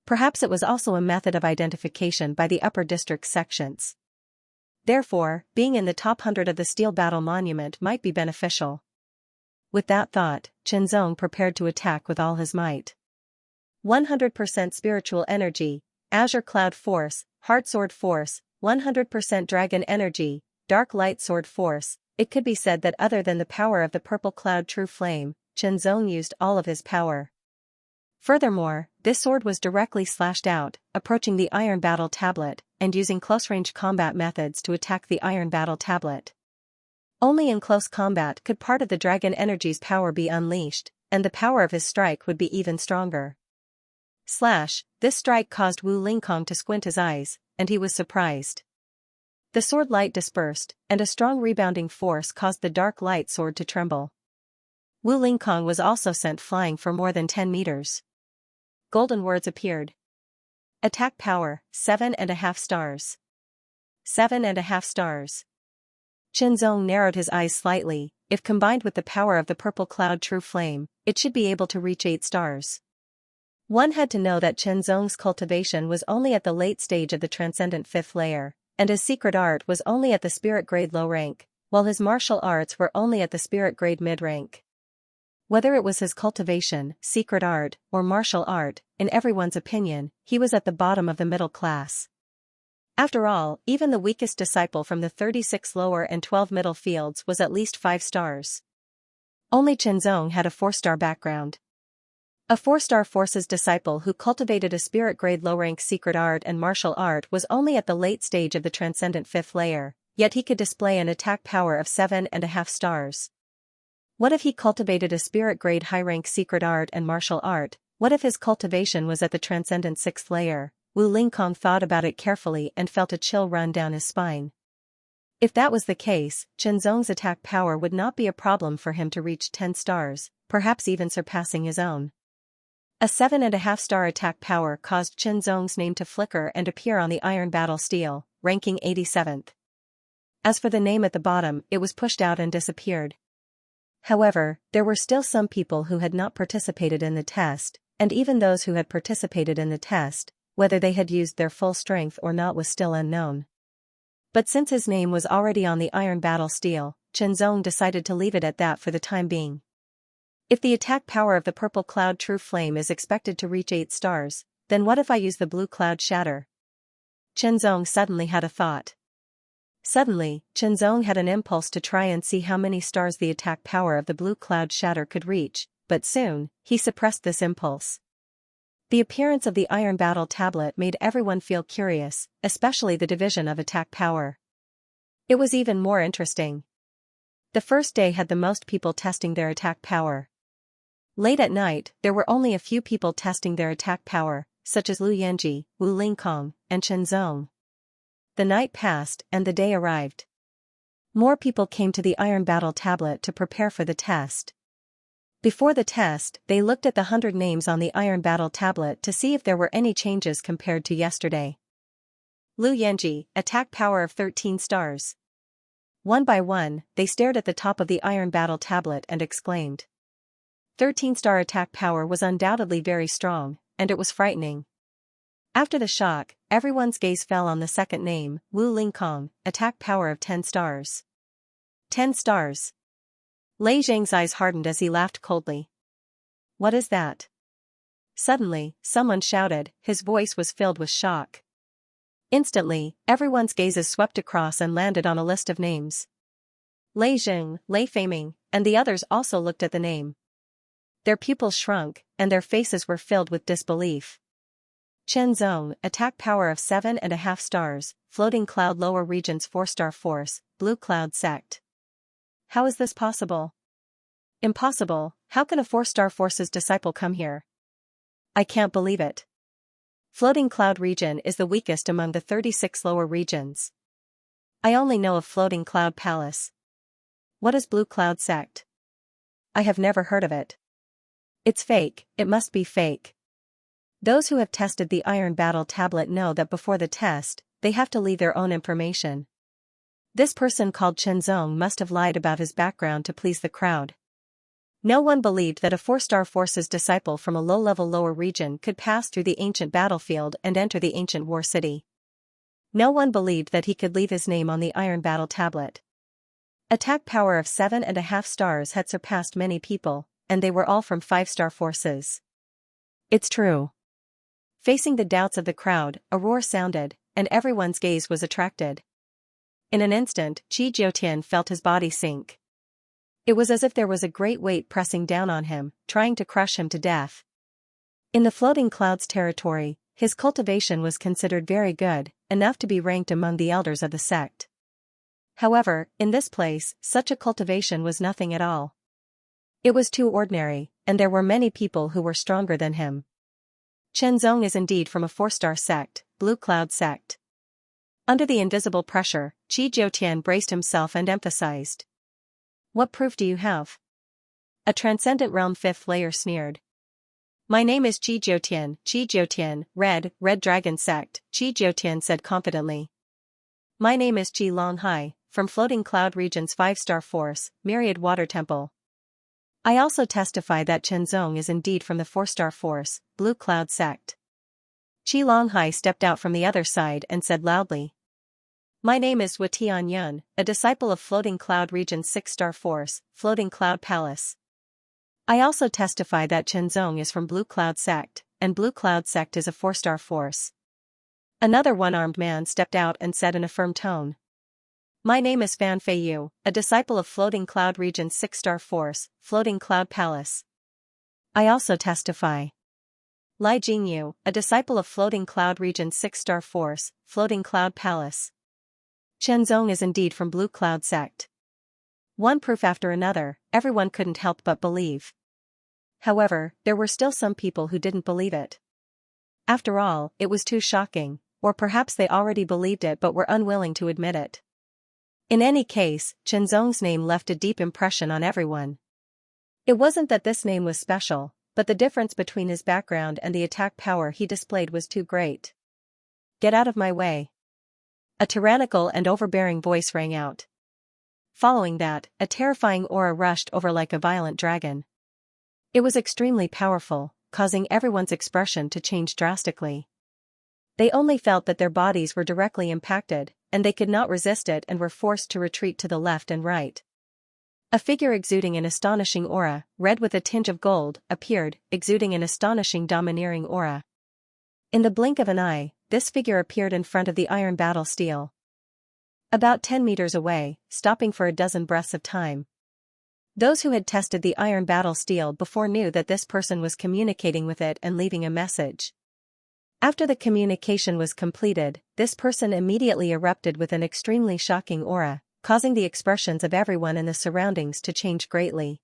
Perhaps it was also a method of identification by the upper district sections. Therefore, being in the top 100 of the steel battle monument might be beneficial. With that thought, Qinzong prepared to attack with all his might. 100% spiritual energy, azure cloud force, heart sword force, 100% dragon energy, dark light sword force. It could be said that other than the power of the purple cloud true flame, Qinzong used all of his power. Furthermore, this sword was directly slashed out, approaching the iron battle tablet, and using close-range combat methods to attack the iron battle tablet. Only in close combat could part of the dragon energy's power be unleashed, and the power of his strike would be even stronger. Slash, this strike caused Wu Lingkong to squint his eyes, and he was surprised. The sword light dispersed, and a strong rebounding force caused the dark light sword to tremble. Wu Lingkong was also sent flying for more than 10 meters. Golden words appeared. Attack power, 7.5 stars. 7.5 stars. Qinzong narrowed his eyes slightly. If combined with the power of the purple cloud true flame, it should be able to reach 8 stars. One had to know that Qinzong's cultivation was only at the late stage of the transcendent 5th layer, and his secret art was only at the spirit grade low rank, while his martial arts were only at the spirit grade mid rank. Whether it was his cultivation, secret art, or martial art, in everyone's opinion, he was at the bottom of the middle class. After all, even the weakest disciple from the 36 lower and 12 middle fields was at least 5 stars. Only Qinzong had a 4-star background. A 4-star forces disciple who cultivated a spirit grade low-rank secret art and martial art was only at the late stage of the transcendent 5th layer, yet he could display an attack power of 7.5 stars. What if he cultivated a spirit-grade high-rank secret art and martial art? What if his cultivation was at the transcendent 6th layer? Wu Lingkong thought about it carefully and felt a chill run down his spine. If that was the case, Chenzong's attack power would not be a problem for him to reach 10 stars, perhaps even surpassing his own. A 7.5-star attack power caused Chenzong's name to flicker and appear on the Iron Battle Steel, ranking 87th. As for the name at the bottom, it was pushed out and disappeared. However, there were still some people who had not participated in the test, and even those who had participated in the test, whether they had used their full strength or not was still unknown. But since his name was already on the Iron Battle Steel, Chenzong decided to leave it at that for the time being. If the attack power of the Purple Cloud True Flame is expected to reach 8 stars, then what if I use the Blue Cloud Shatter? Chenzong suddenly had a thought. Suddenly, Chenzong had an impulse to try and see how many stars the attack power of the Blue Cloud Shatter could reach, but soon, he suppressed this impulse. The appearance of the Iron Battle Tablet made everyone feel curious, especially the division of attack power. It was even more interesting. The first day had the most people testing their attack power. Late at night, there were only a few people testing their attack power, such as Lu Yanji, Wu Lingkong, and Chenzong. The night passed and the day arrived. More people came to the Iron Battle Tablet to prepare for the test. Before the test, they looked at the 100 names on the Iron Battle Tablet to see if there were any changes compared to yesterday. Lu Yanji, attack power of 13 stars. One by one, they stared at the top of the Iron Battle Tablet and exclaimed. 13-star attack power was undoubtedly very strong, and it was frightening. After the shock, everyone's gaze fell on the second name, Wu Lingkong, attack power of 10 stars. 10 stars. Lei Zhang's eyes hardened as he laughed coldly. What is that? Suddenly, someone shouted, his voice was filled with shock. Instantly, everyone's gazes swept across and landed on a list of names. Lei Zhang, Lei Feiming, and the others also looked at the name. Their pupils shrunk, and their faces were filled with disbelief. Chenzong, attack power of 7.5 stars, Floating Cloud Lower Regions 4-star force, Blue Cloud Sect. How is this possible? Impossible, how can a 4-star force's disciple come here? I can't believe it. Floating Cloud region is the weakest among the 36 lower regions. I only know of Floating Cloud Palace. What is Blue Cloud Sect? I have never heard of it. It's fake, it must be fake. Those who have tested the Iron Battle Tablet know that before the test, they have to leave their own information. This person called Chenzong must have lied about his background to please the crowd. No one believed that a 4-star force's disciple from a low-level lower region could pass through the ancient battlefield and enter the ancient war city. No one believed that he could leave his name on the Iron Battle Tablet. Attack power of 7.5 stars had surpassed many people, and they were all from 5-star forces. It's true. Facing the doubts of the crowd, a roar sounded, and everyone's gaze was attracted. In an instant, Qi Jiutian felt his body sink. It was as if there was a great weight pressing down on him, trying to crush him to death. In the Floating Clouds territory, his cultivation was considered very good, enough to be ranked among the elders of the sect. However, in this place, such a cultivation was nothing at all. It was too ordinary, and there were many people who were stronger than him. Chenzong is indeed from a 4-star sect, Blue Cloud Sect. Under the invisible pressure, Qi Jiutian braced himself and emphasized. What proof do you have? A transcendent realm 5th layer sneered. My name is Qi Jiutian, Red Dragon Sect, Qi Jiutian said confidently. My name is Qi Longhai, from Floating Cloud Region's 5-star force, Myriad Water Temple. I also testify that Chenzong is indeed from the 4-star force, Blue Cloud Sect. Qi Longhai stepped out from the other side and said loudly. My name is Wu Tianyun, a disciple of Floating Cloud Region's 6-star force, Floating Cloud Palace. I also testify that Chenzong is from Blue Cloud Sect, and Blue Cloud Sect is a 4-star force. Another one-armed man stepped out and said in a firm tone. My name is Fan Feiyu, a disciple of Floating Cloud Region's 6-star force, Floating Cloud Palace. I also testify. Lai Jingyu, a disciple of Floating Cloud Region's 6-star force, Floating Cloud Palace. Chenzong is indeed from Blue Cloud Sect. One proof after another, everyone couldn't help but believe. However, there were still some people who didn't believe it. After all, it was too shocking, or perhaps they already believed it but were unwilling to admit it. In any case, Chenzong's name left a deep impression on everyone. It wasn't that this name was special, but the difference between his background and the attack power he displayed was too great. "Get out of my way." A tyrannical and overbearing voice rang out. Following that, a terrifying aura rushed over like a violent dragon. It was extremely powerful, causing everyone's expression to change drastically. They only felt that their bodies were directly impacted, and they could not resist it and were forced to retreat to the left and right. A figure exuding an astonishing aura, red with a tinge of gold, appeared, exuding an astonishing domineering aura. In the blink of an eye, this figure appeared in front of the iron battle steel. About 10 meters away, stopping for a dozen breaths of time. Those who had tested the iron battle steel before knew that this person was communicating with it and leaving a message. After the communication was completed, this person immediately erupted with an extremely shocking aura, causing the expressions of everyone in the surroundings to change greatly.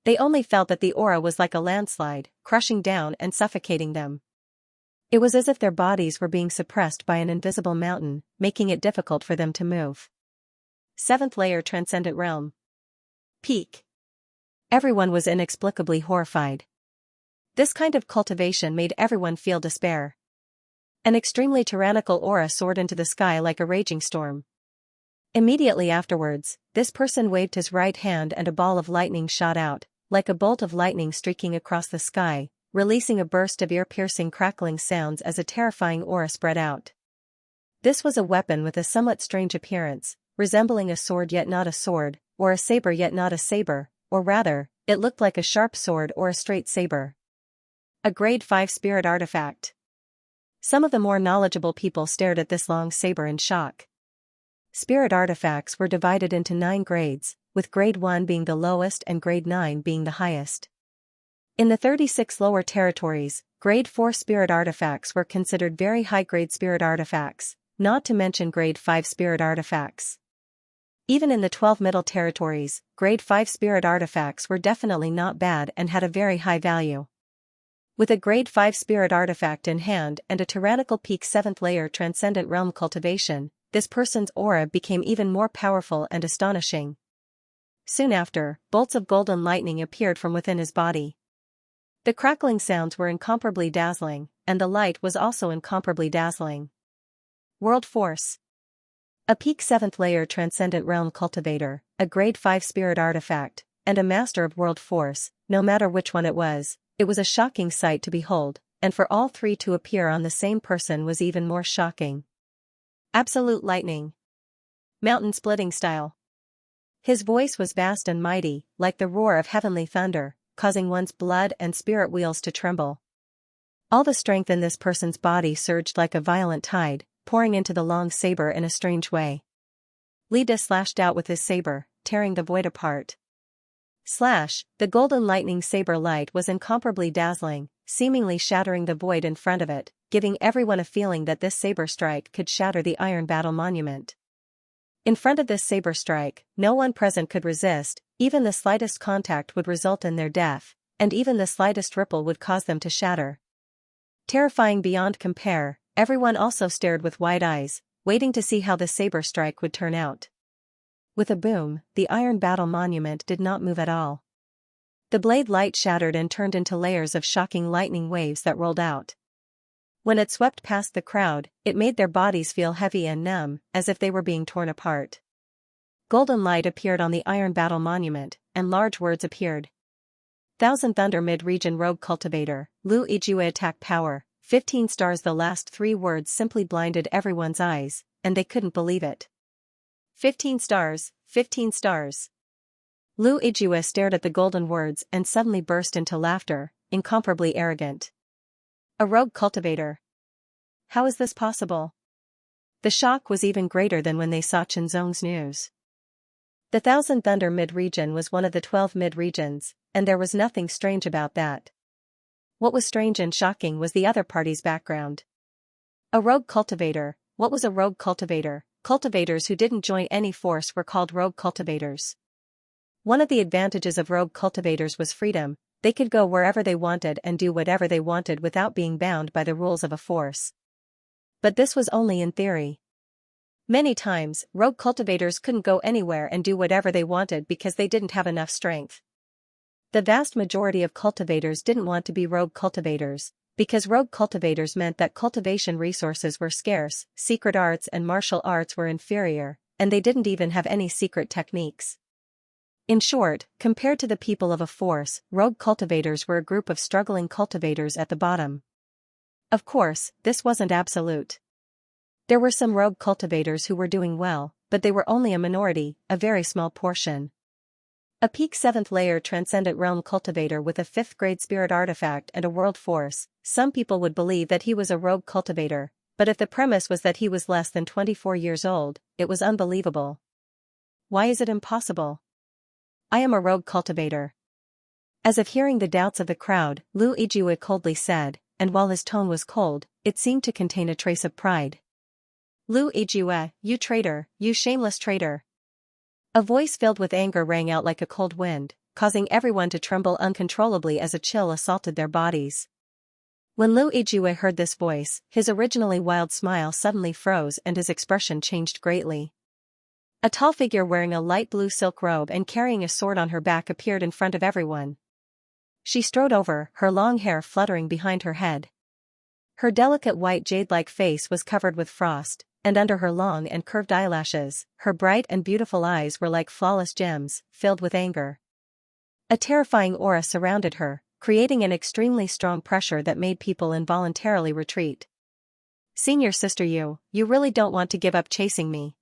They only felt that the aura was like a landslide, crushing down and suffocating them. It was as if their bodies were being suppressed by an invisible mountain, making it difficult for them to move. 7th layer Transcendent Realm. Peak. Everyone was inexplicably horrified. This kind of cultivation made everyone feel despair. An extremely tyrannical aura soared into the sky like a raging storm. Immediately afterwards, this person waved his right hand and a ball of lightning shot out, like a bolt of lightning streaking across the sky, releasing a burst of ear-piercing crackling sounds as a terrifying aura spread out. This was a weapon with a somewhat strange appearance, resembling a sword yet not a sword, or a saber yet not a saber, or rather, it looked like a sharp sword or a straight saber. A grade 5 spirit artifact. Some of the more knowledgeable people stared at this long saber in shock. Spirit artifacts were divided into 9 grades, with grade 1 being the lowest and grade 9 being the highest. In the 36 lower territories, grade 4 spirit artifacts were considered very high-grade spirit artifacts, not to mention grade 5 spirit artifacts. Even in the 12 middle territories, grade 5 spirit artifacts were definitely not bad and had a very high value. With a grade 5 spirit artifact in hand and a tyrannical peak 7th layer transcendent realm cultivation, this person's aura became even more powerful and astonishing. Soon after, bolts of golden lightning appeared from within his body. The crackling sounds were incomparably dazzling, and the light was also incomparably dazzling. World Force. A peak 7th layer transcendent realm cultivator, a grade 5 spirit artifact, and a master of world force, no matter which one it was a shocking sight to behold, and for all three to appear on the same person was even more shocking. Absolute lightning. Mountain splitting style. His voice was vast and mighty, like the roar of heavenly thunder, causing one's blood and spirit wheels to tremble. All the strength in this person's body surged like a violent tide, pouring into the long saber in a strange way. Lida slashed out with his saber, tearing the void apart. Slash, the golden lightning saber light was incomparably dazzling, seemingly shattering the void in front of it, giving everyone a feeling that this saber strike could shatter the iron battle monument. In front of this saber strike, no one present could resist, even the slightest contact would result in their death, and even the slightest ripple would cause them to shatter. Terrifying beyond compare, everyone also stared with wide eyes, waiting to see how the saber strike would turn out. With a boom, the iron battle monument did not move at all. The blade light shattered and turned into layers of shocking lightning waves that rolled out. When it swept past the crowd, it made their bodies feel heavy and numb, as if they were being torn apart. Golden light appeared on the iron battle monument, and large words appeared. Thousand Thunder Mid-Region Rogue Cultivator, Lu Ijue Attack Power, 15 stars. The last 3 words simply blinded everyone's eyes, and they couldn't believe it. 15 stars, 15 stars. Lu Ijue stared at the golden words and suddenly burst into laughter, incomparably arrogant. A rogue cultivator. How is this possible? The shock was even greater than when they saw Chenzong's news. The Thousand Thunder mid-region was one of the 12 mid-regions, and there was nothing strange about that. What was strange and shocking was the other party's background. A rogue cultivator. What was a rogue cultivator? Cultivators who didn't join any force were called rogue cultivators. One of the advantages of rogue cultivators was freedom. They could go wherever they wanted and do whatever they wanted without being bound by the rules of a force. But this was only in theory. Many times, rogue cultivators couldn't go anywhere and do whatever they wanted because they didn't have enough strength. The vast majority of cultivators didn't want to be rogue cultivators, because rogue cultivators meant that cultivation resources were scarce, secret arts and martial arts were inferior, and they didn't even have any secret techniques. In short, compared to the people of a force, rogue cultivators were a group of struggling cultivators at the bottom. Of course, this wasn't absolute. There were some rogue cultivators who were doing well, but they were only a minority, a very small portion. A peak 7th layer transcendent realm cultivator with a 5th grade spirit artifact and a world force, some people would believe that he was a rogue cultivator, but if the premise was that he was less than 24 years old, it was unbelievable. Why is it impossible? I am a rogue cultivator. As if hearing the doubts of the crowd, Lu Yijue coldly said, and while his tone was cold, it seemed to contain a trace of pride. Lu Yijue, you traitor, you shameless traitor. A voice filled with anger rang out like a cold wind, causing everyone to tremble uncontrollably as a chill assaulted their bodies. When Lu Yijue heard this voice, his originally wild smile suddenly froze and his expression changed greatly. A tall figure wearing a light blue silk robe and carrying a sword on her back appeared in front of everyone. She strode over, her long hair fluttering behind her head. Her delicate white jade-like face was covered with frost, and under her long and curved eyelashes, her bright and beautiful eyes were like flawless gems, filled with anger. A terrifying aura surrounded her, creating an extremely strong pressure that made people involuntarily retreat. Senior sister, you really don't want to give up chasing me.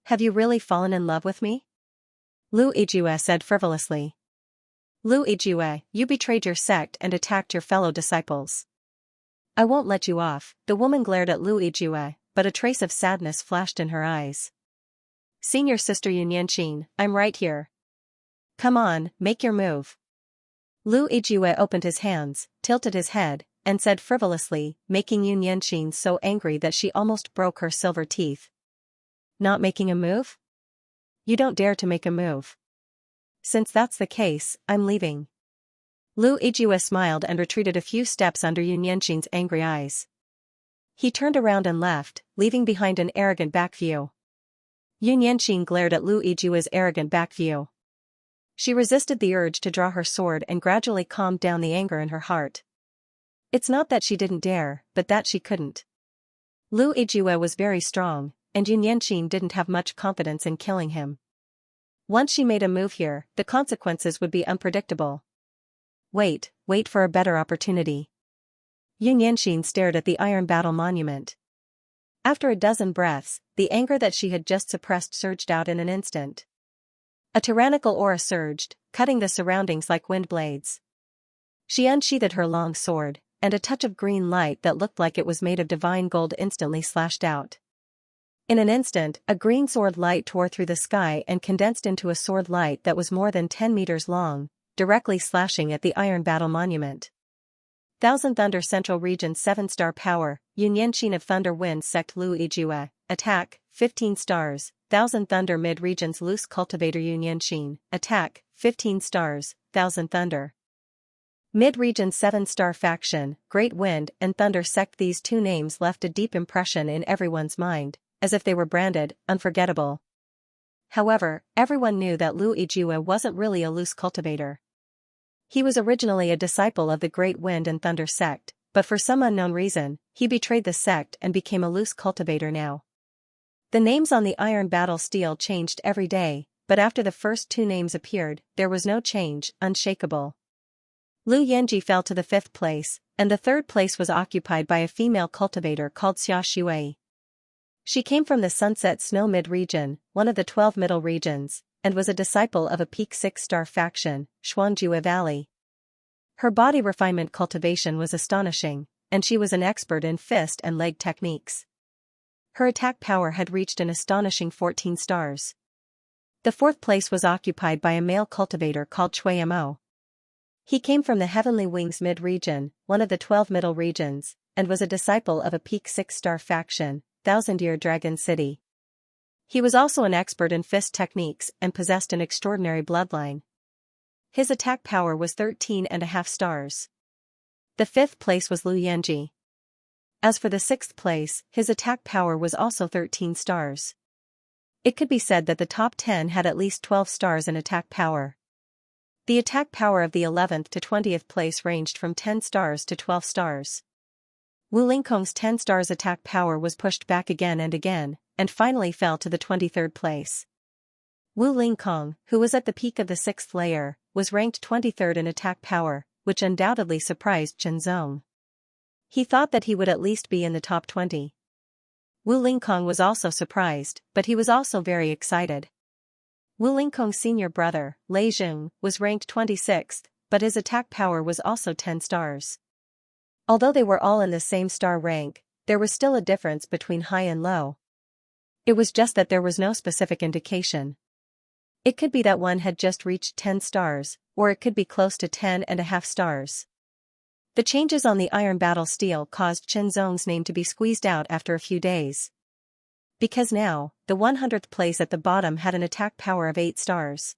Have you really fallen in love with me? Lu Yijue said frivolously. Lu Yijue, you betrayed your sect and attacked your fellow disciples. I won't let you off. The woman glared at Lu Yijue, but a trace of sadness flashed in her eyes. Senior sister Xianxia, I'm right here. Come on, make your move. Lu Yijue opened his hands, tilted his head, and said frivolously, making Xianxia so angry that she almost broke her silver teeth. Not making a move? You don't dare to make a move. Since that's the case, I'm leaving. Lu Yijue smiled and retreated a few steps under Xianxia's angry eyes. He turned around and left, leaving behind an arrogant back view. Xianxia glared at Lu Yijue's arrogant back view. She resisted the urge to draw her sword and gradually calmed down the anger in her heart. It's not that she didn't dare, but that she couldn't. Lu Yijue was very strong, and Xianxia didn't have much confidence in killing him. Once she made a move here, the consequences would be unpredictable. Wait for a better opportunity. Xianxia stared at the iron battle monument. After a dozen breaths, the anger that she had just suppressed surged out in an instant. A tyrannical aura surged, cutting the surroundings like wind blades. She unsheathed her long sword, and a touch of green light that looked like it was made of divine gold instantly slashed out. In an instant, a green sword light tore through the sky and condensed into a sword light that was more than 10 meters long, directly slashing at the iron battle monument. Thousand Thunder Central Region 7-star power, Xianxia of Thunder Wind Sect Lu Yijue, attack, 15 stars, Thousand Thunder Mid-Regions Loose Cultivator Xianxia, attack, 15 stars, Thousand Thunder. Mid-Region 7-star faction, Great Wind and Thunder Sect. These two names left a deep impression in everyone's mind, as if they were branded, unforgettable. However, everyone knew that Lu Yijue wasn't really a loose cultivator. He was originally a disciple of the Great Wind and Thunder Sect, but for some unknown reason, he betrayed the sect and became a loose cultivator now. The names on the iron battle steel changed every day, but after the first two names appeared, there was no change, unshakable. Lu Yanji fell to the 5th place, and the 3rd place was occupied by a female cultivator called Xiaxia. She came from the Sunset Snow Mid-Region, one of the 12 middle regions, and was a disciple of a peak 6-star faction, Xuanjue Valley. Her body refinement cultivation was astonishing, and she was an expert in fist and leg techniques. Her attack power had reached an astonishing 14 stars. The 4th place was occupied by a male cultivator called Chui Mo. He came from the Heavenly Wings Mid-Region, one of the 12 middle regions, and was a disciple of a peak 6-star faction, Thousand-Year Dragon City. He was also an expert in fist techniques and possessed an extraordinary bloodline. His attack power was 13.5 stars. The 5th place was Lu Yanji. As for the 6th place, his attack power was also 13 stars. It could be said that the top 10 had at least 12 stars in attack power. The attack power of the 11th to 20th place ranged from 10 stars to 12 stars. Wu Lingkong's 10 stars attack power was pushed back again and finally fell to the 23rd place. Wu Lingkong, who was at the peak of the 6th layer, was ranked 23rd in attack power, which undoubtedly surprised Chen Zong. He thought that he would at least be in the top 20. Wu Lingkong was also surprised, but he was also very excited. Wu Lingkong's senior brother, Lei Jing, was ranked 26th, but his attack power was also 10 stars. Although they were all in the same star rank, there was still a difference between high and low. It was just that there was no specific indication. It could be that one had just reached 10 stars, or it could be close to 10.5 stars. The changes on the iron battle steel caused Chen Zong's name to be squeezed out after a few days. Because now, the 100th place at the bottom had an attack power of 8 stars.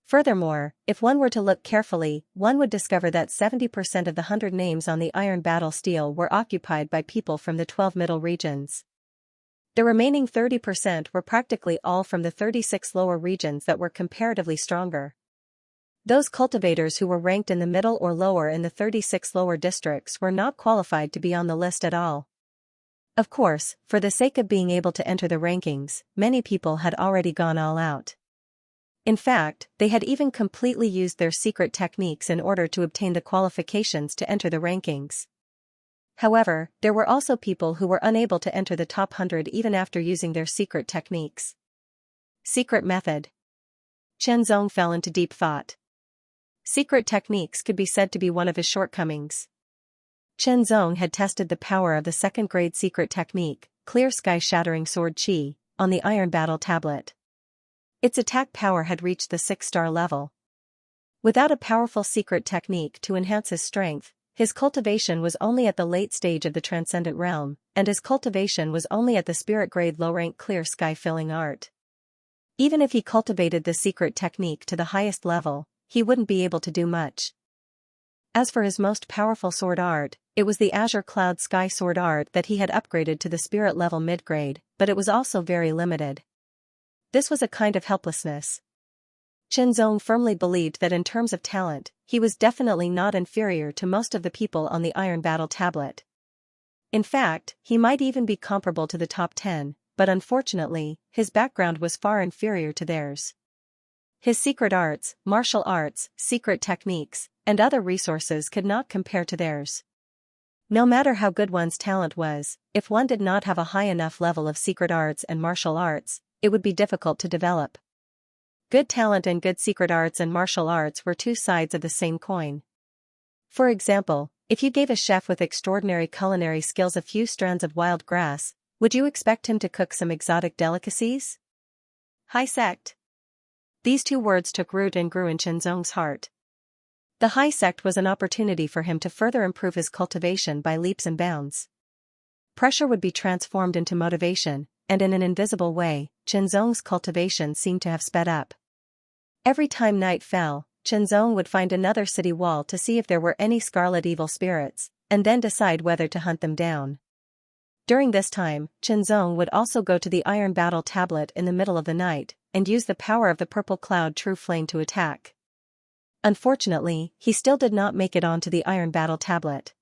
Furthermore, if one were to look carefully, one would discover that 70% of the 100 names on the iron battle steel were occupied by people from the 12 middle regions. The remaining 30% were practically all from the 36 lower regions that were comparatively stronger. Those cultivators who were ranked in the middle or lower in the 36 lower districts were not qualified to be on the list at all. Of course, for the sake of being able to enter the rankings, many people had already gone all out. In fact, they had even completely used their secret techniques in order to obtain the qualifications to enter the rankings. However, there were also people who were unable to enter the top 100 even after using their secret techniques. Secret method. Chen Zong fell into deep thought. Secret techniques could be said to be one of his shortcomings. Chen Zong had tested the power of the second-grade secret technique, Clear Sky Shattering Sword Qi, on the Iron Battle tablet. Its attack power had reached the 6-star level. Without a powerful secret technique to enhance his strength, his cultivation was only at the late stage of the transcendent realm, and his cultivation was only at the spirit-grade low-rank Clear Sky Filling art. Even if he cultivated the secret technique to the highest level, he wouldn't be able to do much. As for his most powerful sword art, it was the Azure Cloud Sky Sword art that he had upgraded to the spirit level mid-grade, but it was also very limited. This was a kind of helplessness. Chen Zong firmly believed that in terms of talent, he was definitely not inferior to most of the people on the Iron Battle tablet. In fact, he might even be comparable to the top 10, but unfortunately, his background was far inferior to theirs. His secret arts, martial arts, secret techniques, and other resources could not compare to theirs. No matter how good one's talent was, if one did not have a high enough level of secret arts and martial arts, it would be difficult to develop. Good talent and good secret arts and martial arts were two sides of the same coin. For example, if you gave a chef with extraordinary culinary skills a few strands of wild grass, would you expect him to cook some exotic delicacies? High sect. These two words took root and grew in Chen Zong's heart. The high sect was an opportunity for him to further improve his cultivation by leaps and bounds. Pressure would be transformed into motivation, and in an invisible way, Chen Zong's cultivation seemed to have sped up. Every time night fell, Chen Zong would find another city wall to see if there were any scarlet evil spirits, and then decide whether to hunt them down. During this time, Chen Zong would also go to the Iron Battle tablet in the middle of the night, and use the power of the Purple Cloud True Flame to attack. Unfortunately, he still did not make it onto the Iron Battle tablet.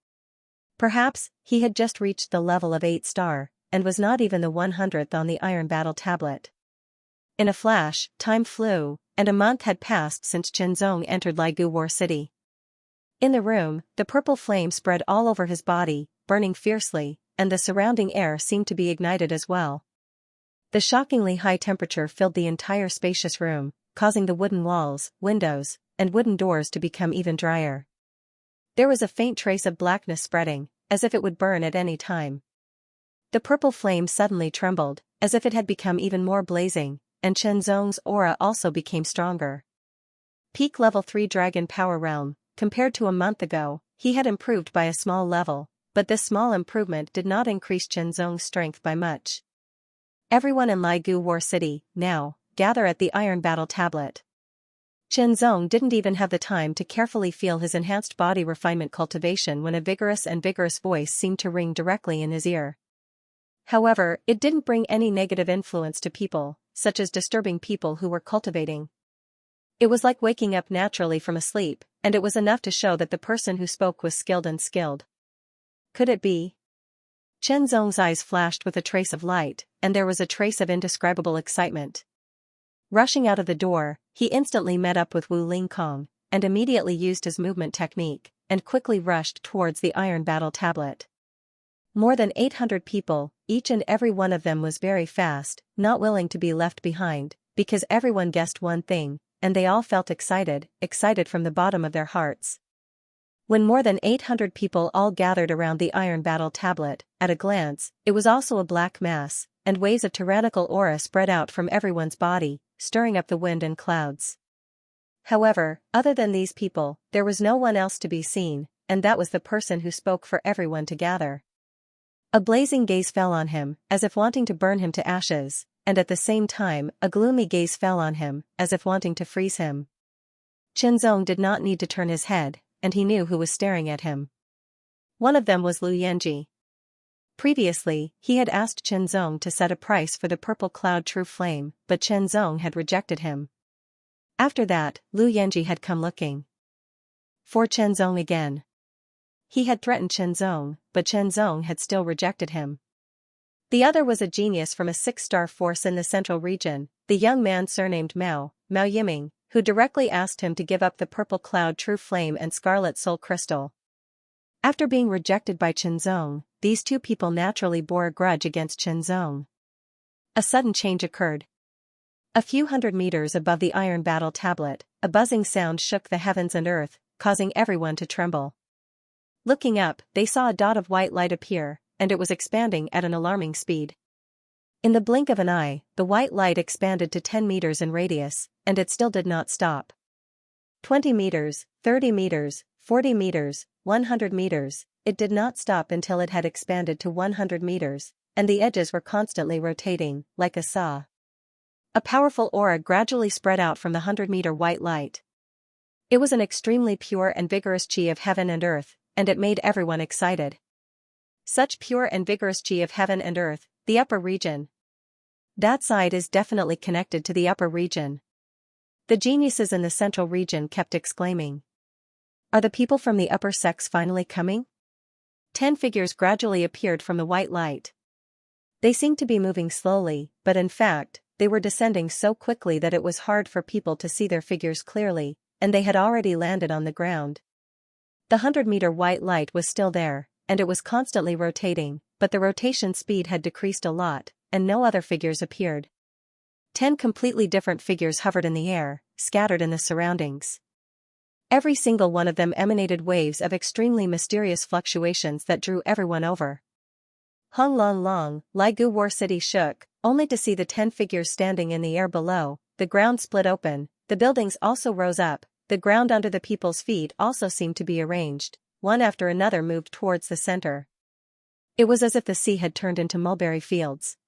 Perhaps, he had just reached the level of 8-star, and was not even the 100th on the Iron Battle tablet. In a flash, time flew, and a month had passed since Chen Zong entered Ligu War City. In the room, the purple flame spread all over his body, burning fiercely, and the surrounding air seemed to be ignited as well. The shockingly high temperature filled the entire spacious room, causing the wooden walls, windows, and wooden doors to become even drier. There was a faint trace of blackness spreading, as if it would burn at any time. The purple flame suddenly trembled, as if it had become even more blazing, and Chen Zong's aura also became stronger. Peak level 3 Dragon Power Realm, compared to a month ago, he had improved by a small level, but this small improvement did not increase Chen Zong's strength by much. Everyone in Ligu War City, now, gather at the Iron Battle Tablet. Qianzong didn't even have the time to carefully feel his enhanced body refinement cultivation when a vigorous voice seemed to ring directly in his ear. However, it didn't bring any negative influence to people, such as disturbing people who were cultivating. It was like waking up naturally from a sleep, and it was enough to show that the person who spoke was skilled. Could it be? Qianzong's eyes flashed with a trace of light, and there was a trace of indescribable excitement. Rushing out of the door, he instantly met up with Wu Lingkong, and immediately used his movement technique, and quickly rushed towards the Iron Battle Tablet. More than 800 people, each and every one of them was very fast, not willing to be left behind, because everyone guessed one thing, and they all felt excited from the bottom of their hearts. When more than 800 people all gathered around the Iron Battle Tablet, at a glance, it was also a black mass, and waves of tyrannical aura spread out from everyone's body, stirring up the wind and clouds. However, other than these people, there was no one else to be seen, and that was the person who spoke for everyone to gather. A blazing gaze fell on him, as if wanting to burn him to ashes, and at the same time, a gloomy gaze fell on him, as if wanting to freeze him. Qianzong did not need to turn his head, and he knew who was staring at him. One of them was Lu Yanji. Previously, he had asked Qianzong to set a price for the purple cloud true flame, but Qianzong had rejected him. After that, Lu Yanji had come looking for Qianzong again. He had threatened Qianzong, but Qianzong had still rejected him. The other was a genius from a 6-star force in the central region, the young man surnamed Mao Yiming, who directly asked him to give up the purple cloud true flame and scarlet soul crystal. After being rejected by Qianzong, these two people naturally bore a grudge against Qianzong. A sudden change occurred. A few hundred meters above the Iron Battle Tablet, a buzzing sound shook the heavens and earth, causing everyone to tremble. Looking up, they saw a dot of white light appear, and it was expanding at an alarming speed. In the blink of an eye, the white light expanded to 10 meters in radius, and it still did not stop. 20 meters, 30 meters, 40 meters, 100 meters, it did not stop until it had expanded to 100 meters, and the edges were constantly rotating, like a saw. A powerful aura gradually spread out from the 100-meter white light. It was an extremely pure and vigorous qi of heaven and earth, and it made everyone excited. Such pure and vigorous qi of heaven and earth, the upper region. That side is definitely connected to the upper region. The geniuses in the central region kept exclaiming. Are the people from the upper sects finally coming? 10 figures gradually appeared from the white light. They seemed to be moving slowly, but in fact, they were descending so quickly that it was hard for people to see their figures clearly, and they had already landed on the ground. The 100-meter white light was still there, and it was constantly rotating, but the rotation speed had decreased a lot, and no other figures appeared. 10 completely different figures hovered in the air, scattered in the surroundings. Every single one of them emanated waves of extremely mysterious fluctuations that drew everyone over. Hung Long Long, Ligu War City shook, only to see the 10 figures standing in the air below. The ground split open, the buildings also rose up, the ground under the people's feet also seemed to be arranged, one after another moved towards the center. It was as if the sea had turned into mulberry fields.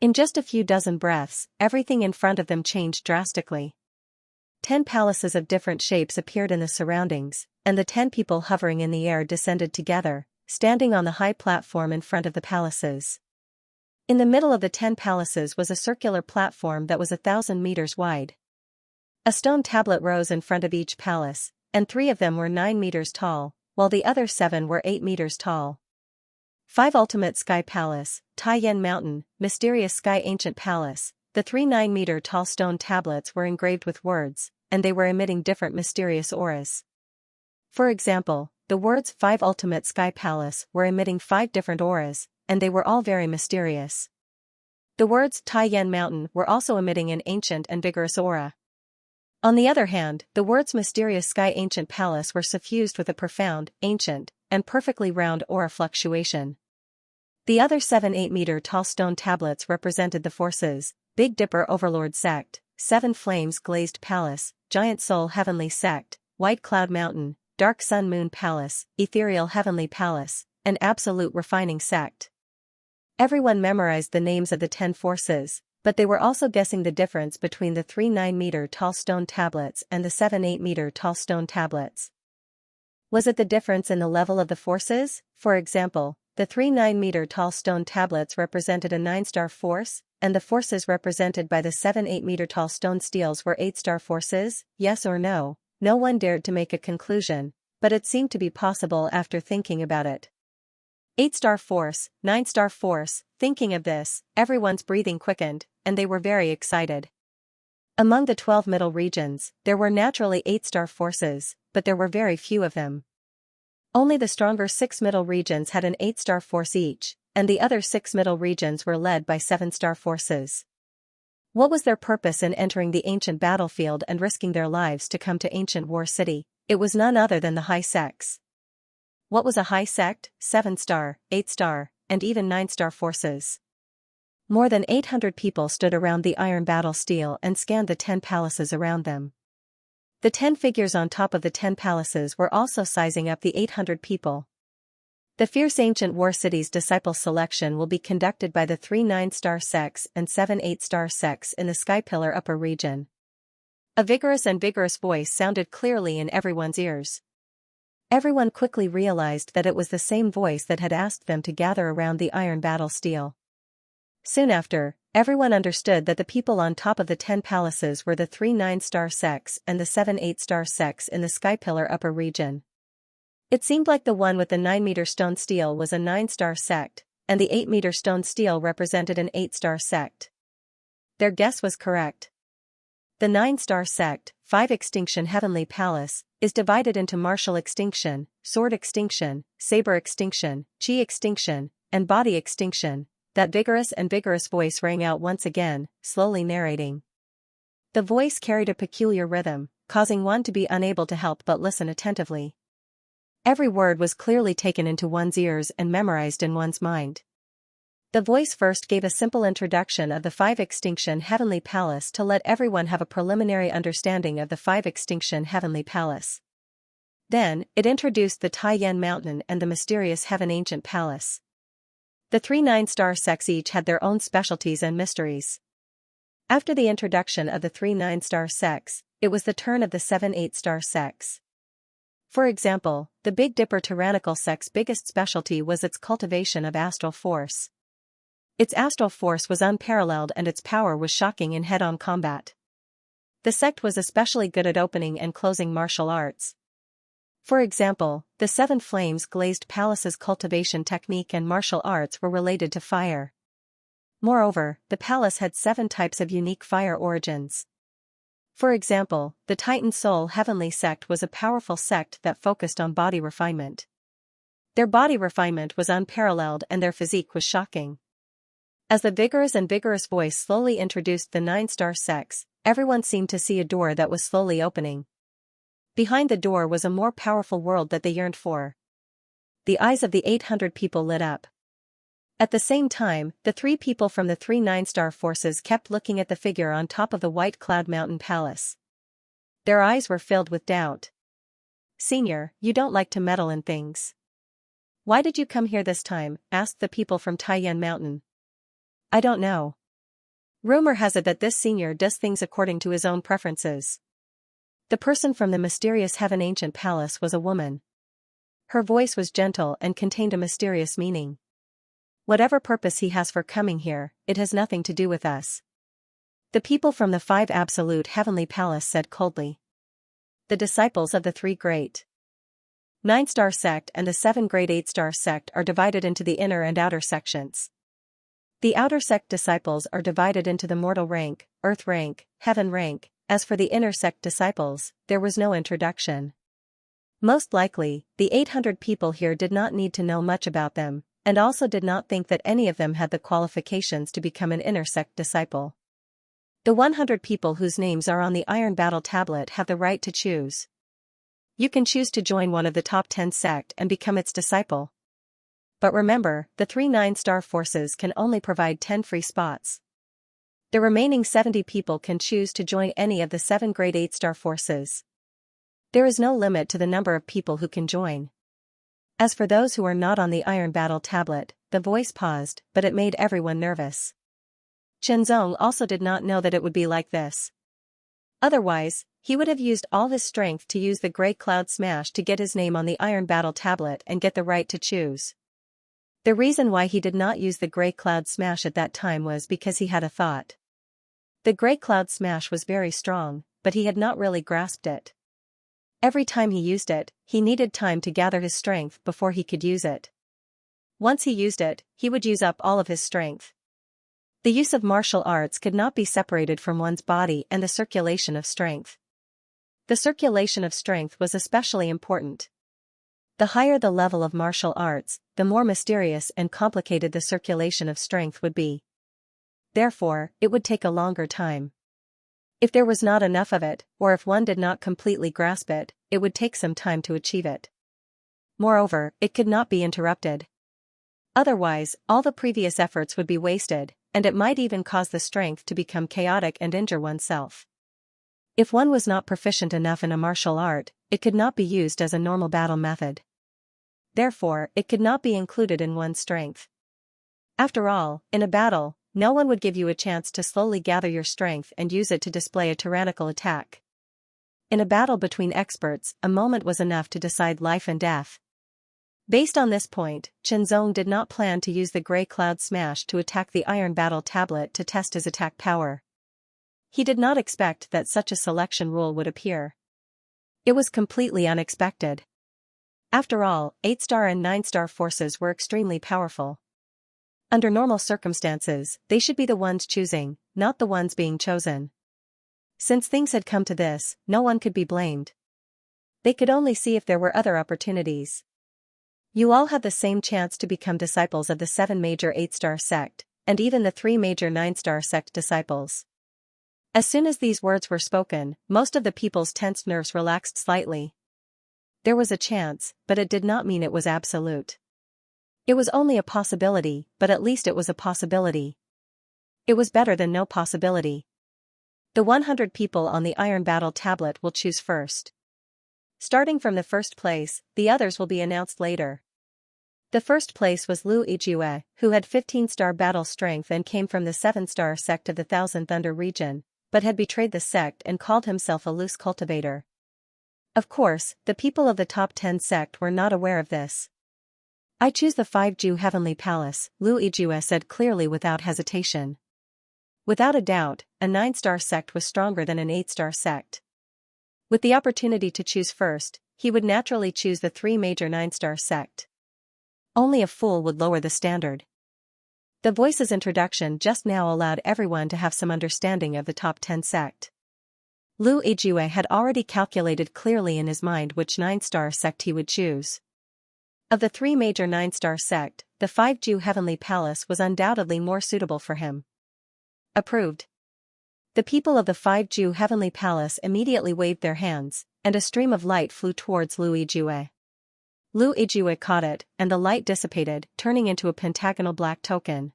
In just a few dozen breaths, everything in front of them changed drastically. 10 palaces of different shapes appeared in the surroundings, and the 10 people hovering in the air descended together, standing on the high platform in front of the palaces. In the middle of the 10 palaces was a circular platform that was 1,000 meters wide. A stone tablet rose in front of each palace, and 3 of them were 9 meters tall, while the other 7 were 8 meters tall. 5 Ultimate Sky Palace, Taiyan Mountain, Mysterious Sky Ancient Palace. The 3 9-meter tall stone tablets were engraved with words, and they were emitting different mysterious auras. For example, the words 5 Ultimate Sky Palace were emitting 5 different auras, and they were all very mysterious. The words Taiyan Mountain were also emitting an ancient and vigorous aura. On the other hand, the words Mysterious Sky Ancient Palace were suffused with a profound, ancient, and perfectly round aura fluctuation. The other 7 8-meter tall stone tablets represented the forces: Big Dipper Overlord Sect, 7 Flames Glazed Palace, Giant Soul Heavenly Sect, White Cloud Mountain, Dark Sun Moon Palace, Ethereal Heavenly Palace, and Absolute Refining Sect. Everyone memorized the names of the 10 forces, but they were also guessing the difference between the 3 9-meter-tall stone tablets and the 7 8-meter-tall stone tablets. Was it the difference in the level of the forces? For example, the 3 9-meter-tall stone tablets represented a 9-star force, and the forces represented by the 7 8-meter-tall stone steels were 8-star forces, yes or no? No one dared to make a conclusion, but it seemed to be possible after thinking about it. 8-star force, 9-star force. Thinking of this, everyone's breathing quickened, and they were very excited. Among the 12 middle regions, there were naturally 8-star forces, but there were very few of them. Only the stronger 6 middle regions had an 8-star force each, and the other 6 middle regions were led by 7-star forces. What was their purpose in entering the ancient battlefield and risking their lives to come to ancient war city? It was none other than the high sects. What was a high sect? 7-star, 8-star, and even 9-star forces. More than 800 people stood around the iron battle steel and scanned the 10 palaces around them. The 10 figures on top of the 10 palaces were also sizing up the 800 people. The fierce ancient war city's disciple selection will be conducted by the 3 9-star sects and 7 8-star sects in the Sky Pillar upper region. A vigorous and vigorous voice sounded clearly in everyone's ears. Everyone quickly realized that it was the same voice that had asked them to gather around the iron battle steel. Soon after, everyone understood that the people on top of the 10 palaces were the 3 9-star sects and the 7 8-star sects in the Sky Pillar upper region. It seemed like the one with the 9-meter stone steel was a 9-star sect, and the 8-meter stone steel represented an 8-star sect. Their guess was correct. The 9-star sect, 5 Extinction Heavenly Palace, is divided into martial extinction, sword extinction, saber extinction, chi extinction, and body extinction. That vigorous and vigorous voice rang out once again, slowly narrating. The voice carried a peculiar rhythm, causing one to be unable to help but listen attentively. Every word was clearly taken into one's ears and memorized in one's mind. The voice first gave a simple introduction of the 5 Extinction Heavenly Palace to let everyone have a preliminary understanding of the 5 Extinction Heavenly Palace. Then, it introduced the Taiyan Mountain and the mysterious Heaven Ancient Palace. The 3 9-star sects each had their own specialties and mysteries. After the introduction of the 3 9-star sects, it was the turn of the 7 8-star sects. For example, the Big Dipper tyrannical sect's biggest specialty was its cultivation of astral force. Its astral force was unparalleled and its power was shocking in head-on combat. The sect was especially good at opening and closing martial arts. For example, the 7 Flames Glazed Palace's cultivation technique and martial arts were related to fire. Moreover, the palace had 7 types of unique fire origins. For example, the Titan Soul Heavenly Sect was a powerful sect that focused on body refinement. Their body refinement was unparalleled and their physique was shocking. As the vigorous and vigorous voice slowly introduced the 9-star sects, everyone seemed to see a door that was slowly opening. Behind the door was a more powerful world that they yearned for. The eyes of the 800 people lit up. At the same time, the 3 people from the 3 9-star forces kept looking at the figure on top of the White Cloud Mountain Palace. Their eyes were filled with doubt. "Senior, you don't like to meddle in things. Why did you come here this time?" asked the people from Taiyan Mountain. "I don't know. Rumor has it that this senior does things according to his own preferences." The person from the mysterious Heaven Ancient Palace was a woman. Her voice was gentle and contained a mysterious meaning. "Whatever purpose he has for coming here, it has nothing to do with us." The people from the 5 Absolute Heavenly Palace said coldly. The disciples of the 3 Great 9-star sect and the 7 Great 8-star sect are divided into the inner and outer sections. The outer sect disciples are divided into the mortal rank, earth rank, heaven rank. As for the inner sect disciples, there was no introduction. Most likely, the 800 people here did not need to know much about them, and also did not think that any of them had the qualifications to become an inner sect disciple. The 100 people whose names are on the Iron Battle tablet have the right to choose. You can choose to join one of the top 10 sect and become its disciple. But remember, the 3 9-star forces can only provide 10 free spots. The remaining 70 people can choose to join any of the 7 Great 8-star forces. There is no limit to the number of people who can join. As for those who are not on the Iron Battle tablet, the voice paused, but it made everyone nervous. Chenzong also did not know that it would be like this. Otherwise, he would have used all his strength to use the Grey Cloud Smash to get his name on the Iron Battle Tablet and get the right to choose. The reason why he did not use the Grey Cloud Smash at that time was because he had a thought. The Grey Cloud Smash was very strong, but he had not really grasped it. Every time he used it, he needed time to gather his strength before he could use it. Once he used it, he would use up all of his strength. The use of martial arts could not be separated from one's body and the circulation of strength. The circulation of strength was especially important. The higher the level of martial arts, the more mysterious and complicated the circulation of strength would be. Therefore, it would take a longer time. If there was not enough of it, or if one did not completely grasp it, it would take some time to achieve it. Moreover, it could not be interrupted. Otherwise, all the previous efforts would be wasted, and it might even cause the strength to become chaotic and injure oneself. If one was not proficient enough in a martial art, it could not be used as a normal battle method. Therefore, it could not be included in one's strength. After all, in a battle, no one would give you a chance to slowly gather your strength and use it to display a tyrannical attack. In a battle between experts, a moment was enough to decide life and death. Based on this point, Chenzong did not plan to use the Grey Cloud Smash to attack the Iron Battle Tablet to test his attack power. He did not expect that such a selection rule would appear. It was completely unexpected. After all, 8-star and 9-star forces were extremely powerful. Under normal circumstances, they should be the ones choosing, not the ones being chosen. Since things had come to this, no one could be blamed. They could only see if there were other opportunities. You all had the same chance to become disciples of the 7 major 8-star sect, and even the 3 major 9-star sect disciples. As soon as these words were spoken, most of the people's tensed nerves relaxed slightly. There was a chance, but it did not mean it was absolute. It was only a possibility, but at least it was a possibility. It was better than no possibility. The 100 people on the Iron Battle Tablet will choose first. Starting from the first place, the others will be announced later. The first place was Lu Yijue, who had 15-star battle strength and came from the 7-star sect of the Thousand Thunder region, but had betrayed the sect and called himself a loose cultivator. Of course, the people of the top 10 sect were not aware of this. I choose the 5-Ju Heavenly Palace, Lu Yijue said clearly without hesitation. Without a doubt, a 9-star sect was stronger than an 8-star sect. With the opportunity to choose first, he would naturally choose the 3 major 9-star sect. Only a fool would lower the standard. The voice's introduction just now allowed everyone to have some understanding of the top 10 sect. Lu Yijue had already calculated clearly in his mind which 9-star sect he would choose. Of the 3 major 9-star sect, the 5-Ju Heavenly Palace was undoubtedly more suitable for him. Approved. The people of the 5-Ju Heavenly Palace immediately waved their hands, and a stream of light flew towards Lu Yijue. Lu Yijue caught it, and the light dissipated, turning into a pentagonal black token.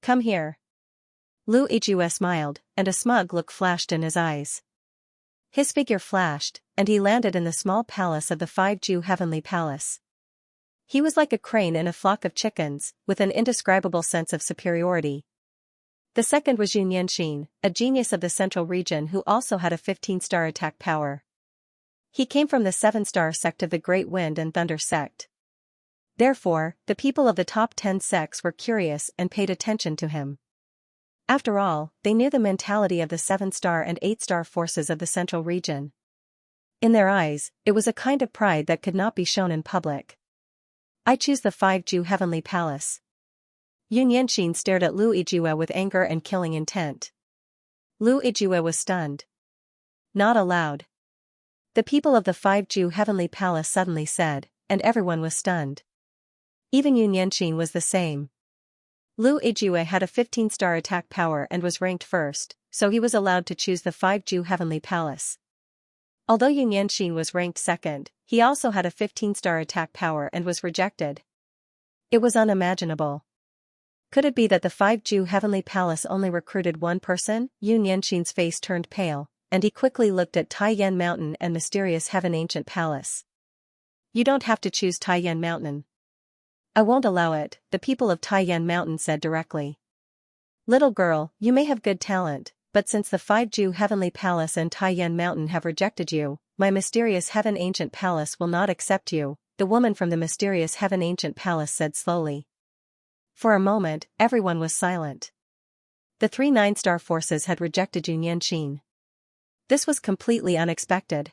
Come here. Lu Yijue smiled, and a smug look flashed in his eyes. His figure flashed, and he landed in the small palace of the 5-Ju Heavenly Palace. He was like a crane in a flock of chickens, with an indescribable sense of superiority. The second was Xianxia, a genius of the central region who also had a 15-star attack power. He came from the 7-star sect of the Great Wind and Thunder sect. Therefore, the people of the top 10 sects were curious and paid attention to him. After all, they knew the mentality of the 7-star and 8-star forces of the central region. In their eyes, it was a kind of pride that could not be shown in public. I choose the 5-Ju Heavenly Palace. Xianxia stared at Lu Yijue with anger and killing intent. Lu Yijue was stunned. Not allowed. The people of the 5-Ju Heavenly Palace suddenly said, and everyone was stunned. Even Xianxia was the same. Lu Yijue had a 15-star attack power and was ranked first, so he was allowed to choose the 5-Ju Heavenly Palace. Although Xianxia was ranked second, he also had a 15-star attack power and was rejected. It was unimaginable. Could it be that the 5-Ju Heavenly Palace only recruited one person? Xianxia's face turned pale, and he quickly looked at Taiyan Mountain and Mysterious Heaven Ancient Palace. You don't have to choose Taiyan Mountain. I won't allow it, the people of Taiyan Mountain said directly. Little girl, you may have good talent, but since the 5 Ju Heavenly Palace and Taiyan Mountain have rejected you, my mysterious Heaven Ancient Palace will not accept you, the woman from the mysterious Heaven Ancient Palace said slowly. For a moment, everyone was silent. The 3 9-star forces had rejected Xianxia. This was completely unexpected.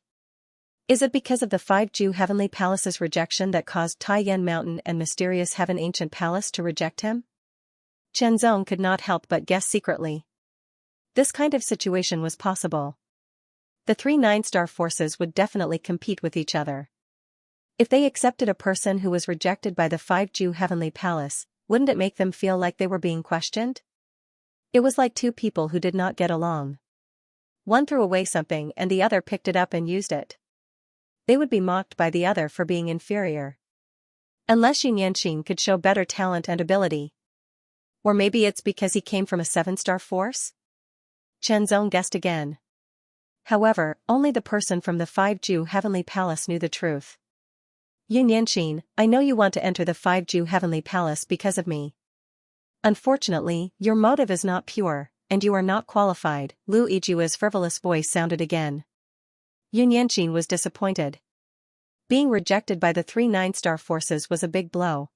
Is it because of the 5 Ju Heavenly Palace's rejection that caused Taiyan Mountain and mysterious Heaven Ancient Palace to reject him? Chen Zong could not help but guess secretly. This kind of situation was possible. The 3 9-star forces would definitely compete with each other. If they accepted a person who was rejected by the 5 Ju Heavenly Palace, wouldn't it make them feel like they were being questioned? It was like two people who did not get along. One threw away something and the other picked it up and used it. They would be mocked by the other for being inferior. Unless Xianxia could show better talent and ability. Or maybe it's because he came from a 7-star force? Chen Zong guessed again. However, only the person from the 5 Ju Heavenly Palace knew the truth. Xianxia, I know you want to enter the 5 Ju Heavenly Palace because of me. Unfortunately, your motive is not pure, and you are not qualified, Lu Yijua's frivolous voice sounded again. Xianxia was disappointed. Being rejected by the 3 9-star forces was a big blow.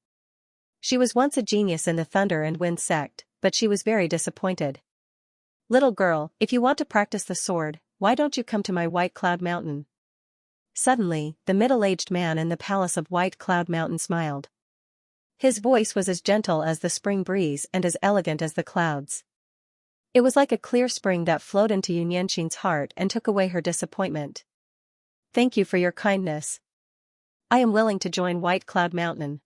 She was once a genius in the Thunder and Wind sect, but she was very disappointed. Little girl, if you want to practice the sword, why don't you come to my White Cloud Mountain? Suddenly, the middle-aged man in the palace of White Cloud Mountain smiled. His voice was as gentle as the spring breeze and as elegant as the clouds. It was like a clear spring that flowed into Xianxia's heart and took away her disappointment. Thank you for your kindness. I am willing to join White Cloud Mountain.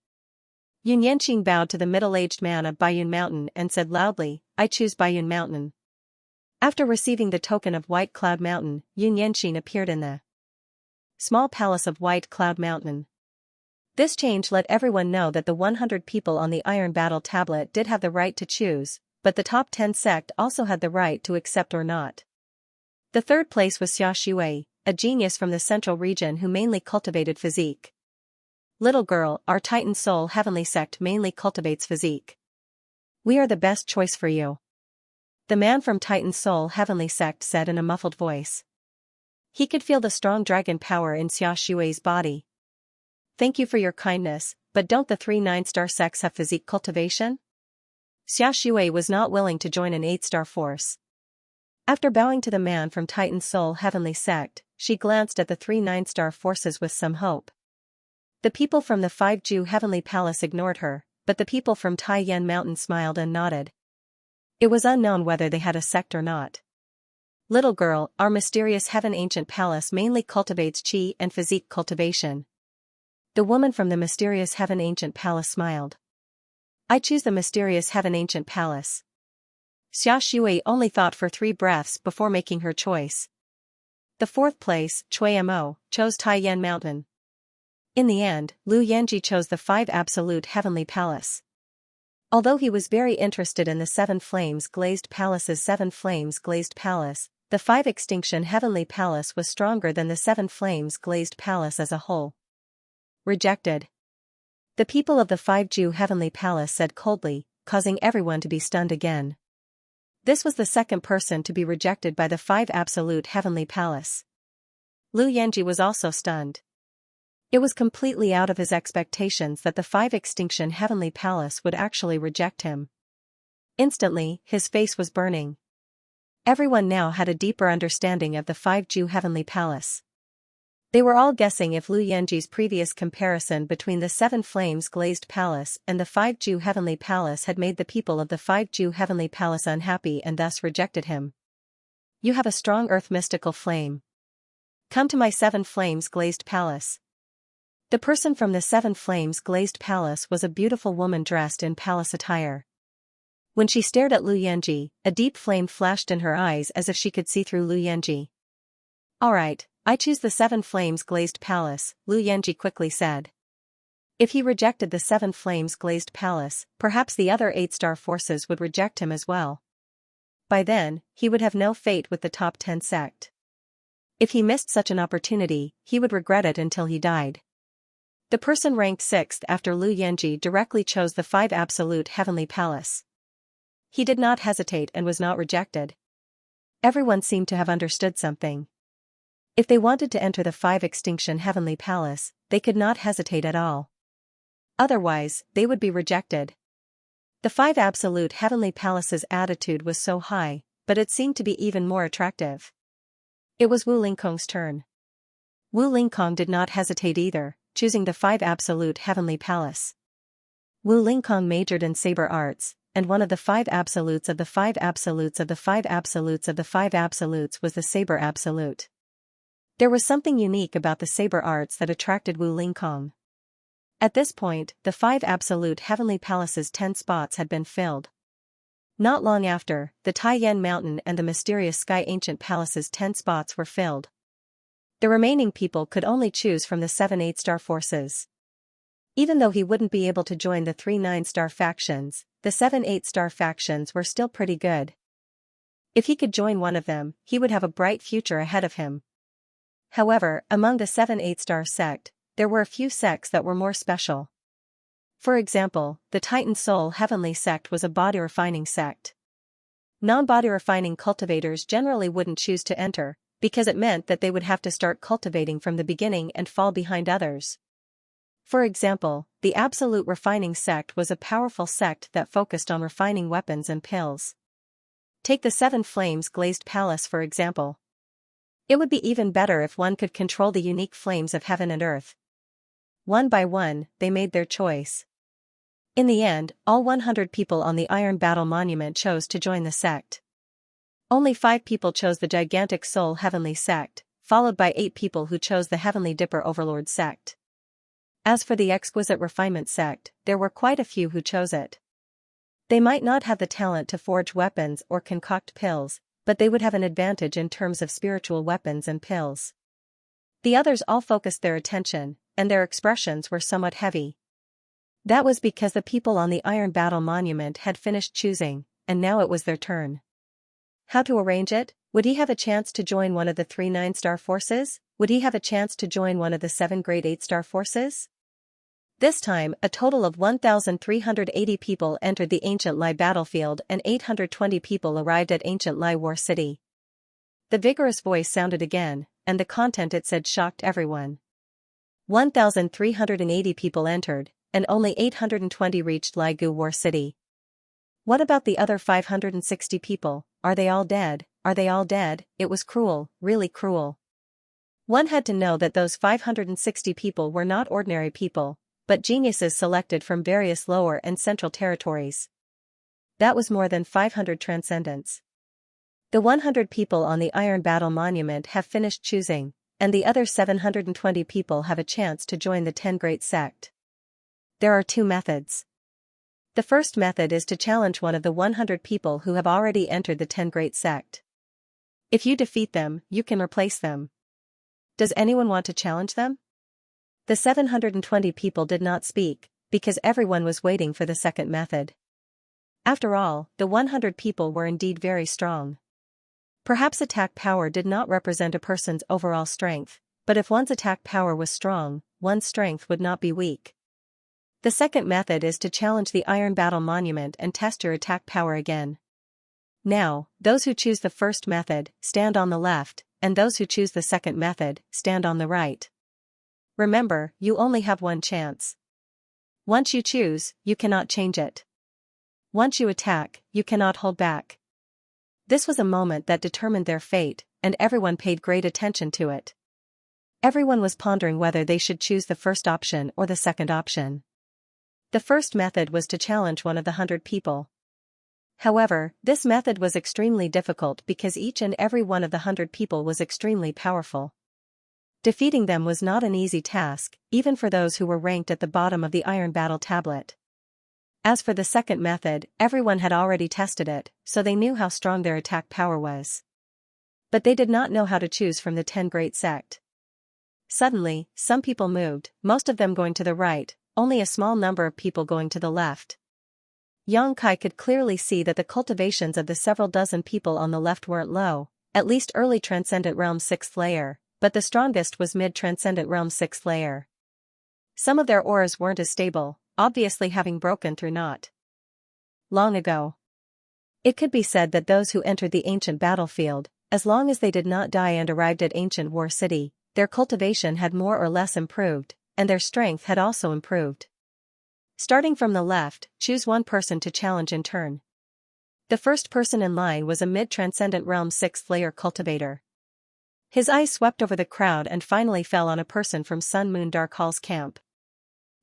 Xianxia bowed to the middle-aged man of Baiyun Mountain and said loudly, I choose Baiyun Mountain. After receiving the token of White Cloud Mountain, Xianxia appeared in the small palace of White Cloud Mountain. This change let everyone know that the 100 people on the Iron Battle Tablet did have the right to choose, but the top 10 sect also had the right to accept or not. The third place was Xiaxia, a genius from the central region who mainly cultivated physique. Little girl, our Titan Soul Heavenly Sect mainly cultivates physique. We are the best choice for you. The man from Titan Soul Heavenly Sect said in a muffled voice. He could feel the strong dragon power in Xiaxia's body. Thank you for your kindness, but don't the 3 9-star sects have physique cultivation? Xiaxia was not willing to join an 8-star force. After bowing to the man from Titan Soul Heavenly Sect, she glanced at the 3 9-star forces with some hope. The people from the 5 Ju Heavenly Palace ignored her, but the people from Taiyan Mountain smiled and nodded. It was unknown whether they had a sect or not. Little girl, our mysterious Heaven Ancient Palace mainly cultivates qi and physique cultivation. The woman from the mysterious Heaven Ancient Palace smiled. I choose the mysterious Heaven Ancient Palace. Xiaxia only thought for 3 breaths before making her choice. The 4th place, Cui Mo, chose Taiyan Mountain. In the end, Lu Yanji chose the 5 Absolute Heavenly Palace. Although he was very interested in the 7 Flames Glazed Palace's 7 Flames Glazed Palace, the 5 Extinction Heavenly Palace was stronger than the 7 Flames Glazed Palace as a whole. Rejected. The people of the 5 Ju Heavenly Palace said coldly, causing everyone to be stunned again. This was the second person to be rejected by the 5 Absolute Heavenly Palace. Lu Yanji was also stunned. It was completely out of his expectations that the 5 Extinction Heavenly Palace would actually reject him. Instantly, his face was burning. Everyone now had a deeper understanding of the 5 Ju Heavenly Palace. They were all guessing if Lu Yanji's previous comparison between the 7 Flames Glazed Palace and the 5 Ju Heavenly Palace had made the people of the 5 Ju Heavenly Palace unhappy and thus rejected him. You have a strong earth mystical flame. Come to my 7 Flames Glazed Palace. The person from the 7 Flames Glazed Palace was a beautiful woman dressed in palace attire. When she stared at Lu Yanji, a deep flame flashed in her eyes as if she could see through Lu Yanji. Alright, I choose the 7 Flames Glazed Palace, Lu Yanji quickly said. If he rejected the 7 Flames Glazed Palace, perhaps the other 8-star forces would reject him as well. By then, he would have no fate with the top 10 sect. If he missed such an opportunity, he would regret it until he died. The person ranked 6th after Lu Yanji directly chose the 5 Absolute Heavenly Palace. He did not hesitate and was not rejected. Everyone seemed to have understood something. If they wanted to enter the 5 Extinction Heavenly Palace, they could not hesitate at all. Otherwise, they would be rejected. The 5 Absolute Heavenly Palace's attitude was so high, but it seemed to be even more attractive. It was Wu Lingkong's turn. Wu Lingkong did not hesitate either, choosing the 5 Absolute Heavenly Palace. Wu Lingkong majored in saber arts, and one of the 5 absolutes of the 5 absolutes of the 5 absolutes of the 5 absolutes was the saber absolute. There was something unique about the saber arts that attracted Wu Lingkong. At this point, the 5 Absolute Heavenly Palace's 10 spots had been filled. Not long after, the Taiyan Mountain and the Mysterious Sky Ancient Palace's 10 spots were filled. The remaining people could only choose from the 7 8-star forces. Even though he wouldn't be able to join the 3 9-star factions, the 7 8-star factions were still pretty good. If he could join one of them, he would have a bright future ahead of him. However, among the 7 8-star sect, there were a few sects that were more special. For example, the Titan Soul Heavenly sect was a body-refining sect. Non-body refining cultivators generally wouldn't choose to enter, because it meant that they would have to start cultivating from the beginning and fall behind others. For example, the Absolute Refining sect was a powerful sect that focused on refining weapons and pills. Take the 7 Flames Glazed Palace for example. It would be even better if one could control the unique flames of heaven and earth. One by one, they made their choice. In the end, all 100 people on the Iron Battle Monument chose to join the sect. Only 5 people chose the Gigantic Soul Heavenly sect, followed by 8 people who chose the Heavenly Dipper Overlord sect. As for the Exquisite Refinement sect, there were quite a few who chose it. They might not have the talent to forge weapons or concoct pills, but they would have an advantage in terms of spiritual weapons and pills. The others all focused their attention, and their expressions were somewhat heavy. That was because the people on the Iron Battle Monument had finished choosing, and now it was their turn. How to arrange it? Would he have a chance to join one of the 3 9-star forces? Would he have a chance to join one of the 7 Grade 8-star forces? This time, a total of 1,380 people entered the Ancient Lai battlefield and 820 people arrived at Ancient Lai War City. The vigorous voice sounded again, and the content it said shocked everyone. 1,380 people entered, and only 820 reached Lai Gu War City. What about the other 560 people? Are they all dead? Are they all dead? It was cruel, really cruel. One had to know that those 560 people were not ordinary people, but geniuses selected from various lower and central territories. That was more than 500 transcendents. The 100 people on the Iron Battle Monument have finished choosing, and the other 720 people have a chance to join the 10 Great Sect. There are 2 methods. The first method is to challenge one of the 100 people who have already entered the 10 Great Sect. If you defeat them, you can replace them. Does anyone want to challenge them? The 720 people did not speak, because everyone was waiting for the second method. After all, the 100 people were indeed very strong. Perhaps attack power did not represent a person's overall strength, but if one's attack power was strong, one's strength would not be weak. The second method is to challenge the Iron Battle Monument and test your attack power again. Now, those who choose the first method, stand on the left, and those who choose the second method, stand on the right. Remember, you only have one chance. Once you choose, you cannot change it. Once you attack, you cannot hold back. This was a moment that determined their fate, and everyone paid great attention to it. Everyone was pondering whether they should choose the first option or the second option. The first method was to challenge one of the 100 people. However, this method was extremely difficult because each and every one of the 100 people was extremely powerful. Defeating them was not an easy task, even for those who were ranked at the bottom of the Iron Battle tablet. As for the second method, everyone had already tested it, so they knew how strong their attack power was. But they did not know how to choose from the 10 Great Sect. Suddenly, some people moved, most of them going to the right, only a small number of people going to the left. Yang Kai could clearly see that the cultivations of the several dozen people on the left weren't low, at least early Transcendent Realm 6th layer, but the strongest was mid-Transcendent Realm 6th layer. Some of their auras weren't as stable, obviously having broken through not long ago. It could be said that those who entered the ancient battlefield, as long as they did not die and arrived at ancient war city, their cultivation had more or less improved, and their strength had also improved. Starting from the left, choose one person to challenge in turn. The first person in line was a mid-transcendent realm 6th layer cultivator. His eyes swept over the crowd and finally fell on a person from Sun Moon Dark Hall's camp.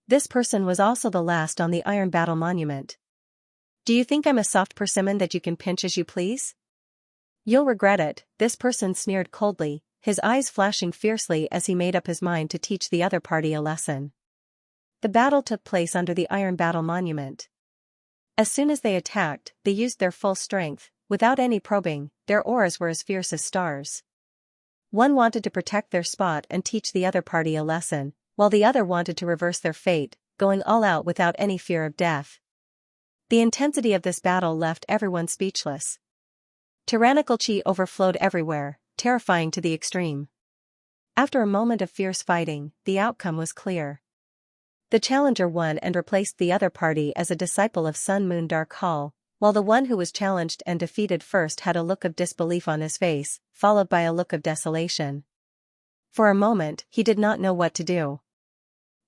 This person was also the last on the Iron Battle Monument. Do you think I'm a soft persimmon that you can pinch as you please? You'll regret it, this person sneered coldly, his eyes flashing fiercely as he made up his mind to teach the other party a lesson. The battle took place under the Iron Battle Monument. As soon as they attacked, they used their full strength, without any probing, their auras were as fierce as stars. One wanted to protect their spot and teach the other party a lesson, while the other wanted to reverse their fate, going all out without any fear of death. The intensity of this battle left everyone speechless. Tyrannical chi overflowed everywhere, terrifying to the extreme. After a moment of fierce fighting, the outcome was clear. The challenger won and replaced the other party as a disciple of Sun Moon Dark Hall, while the one who was challenged and defeated first had a look of disbelief on his face, followed by a look of desolation. For a moment, he did not know what to do.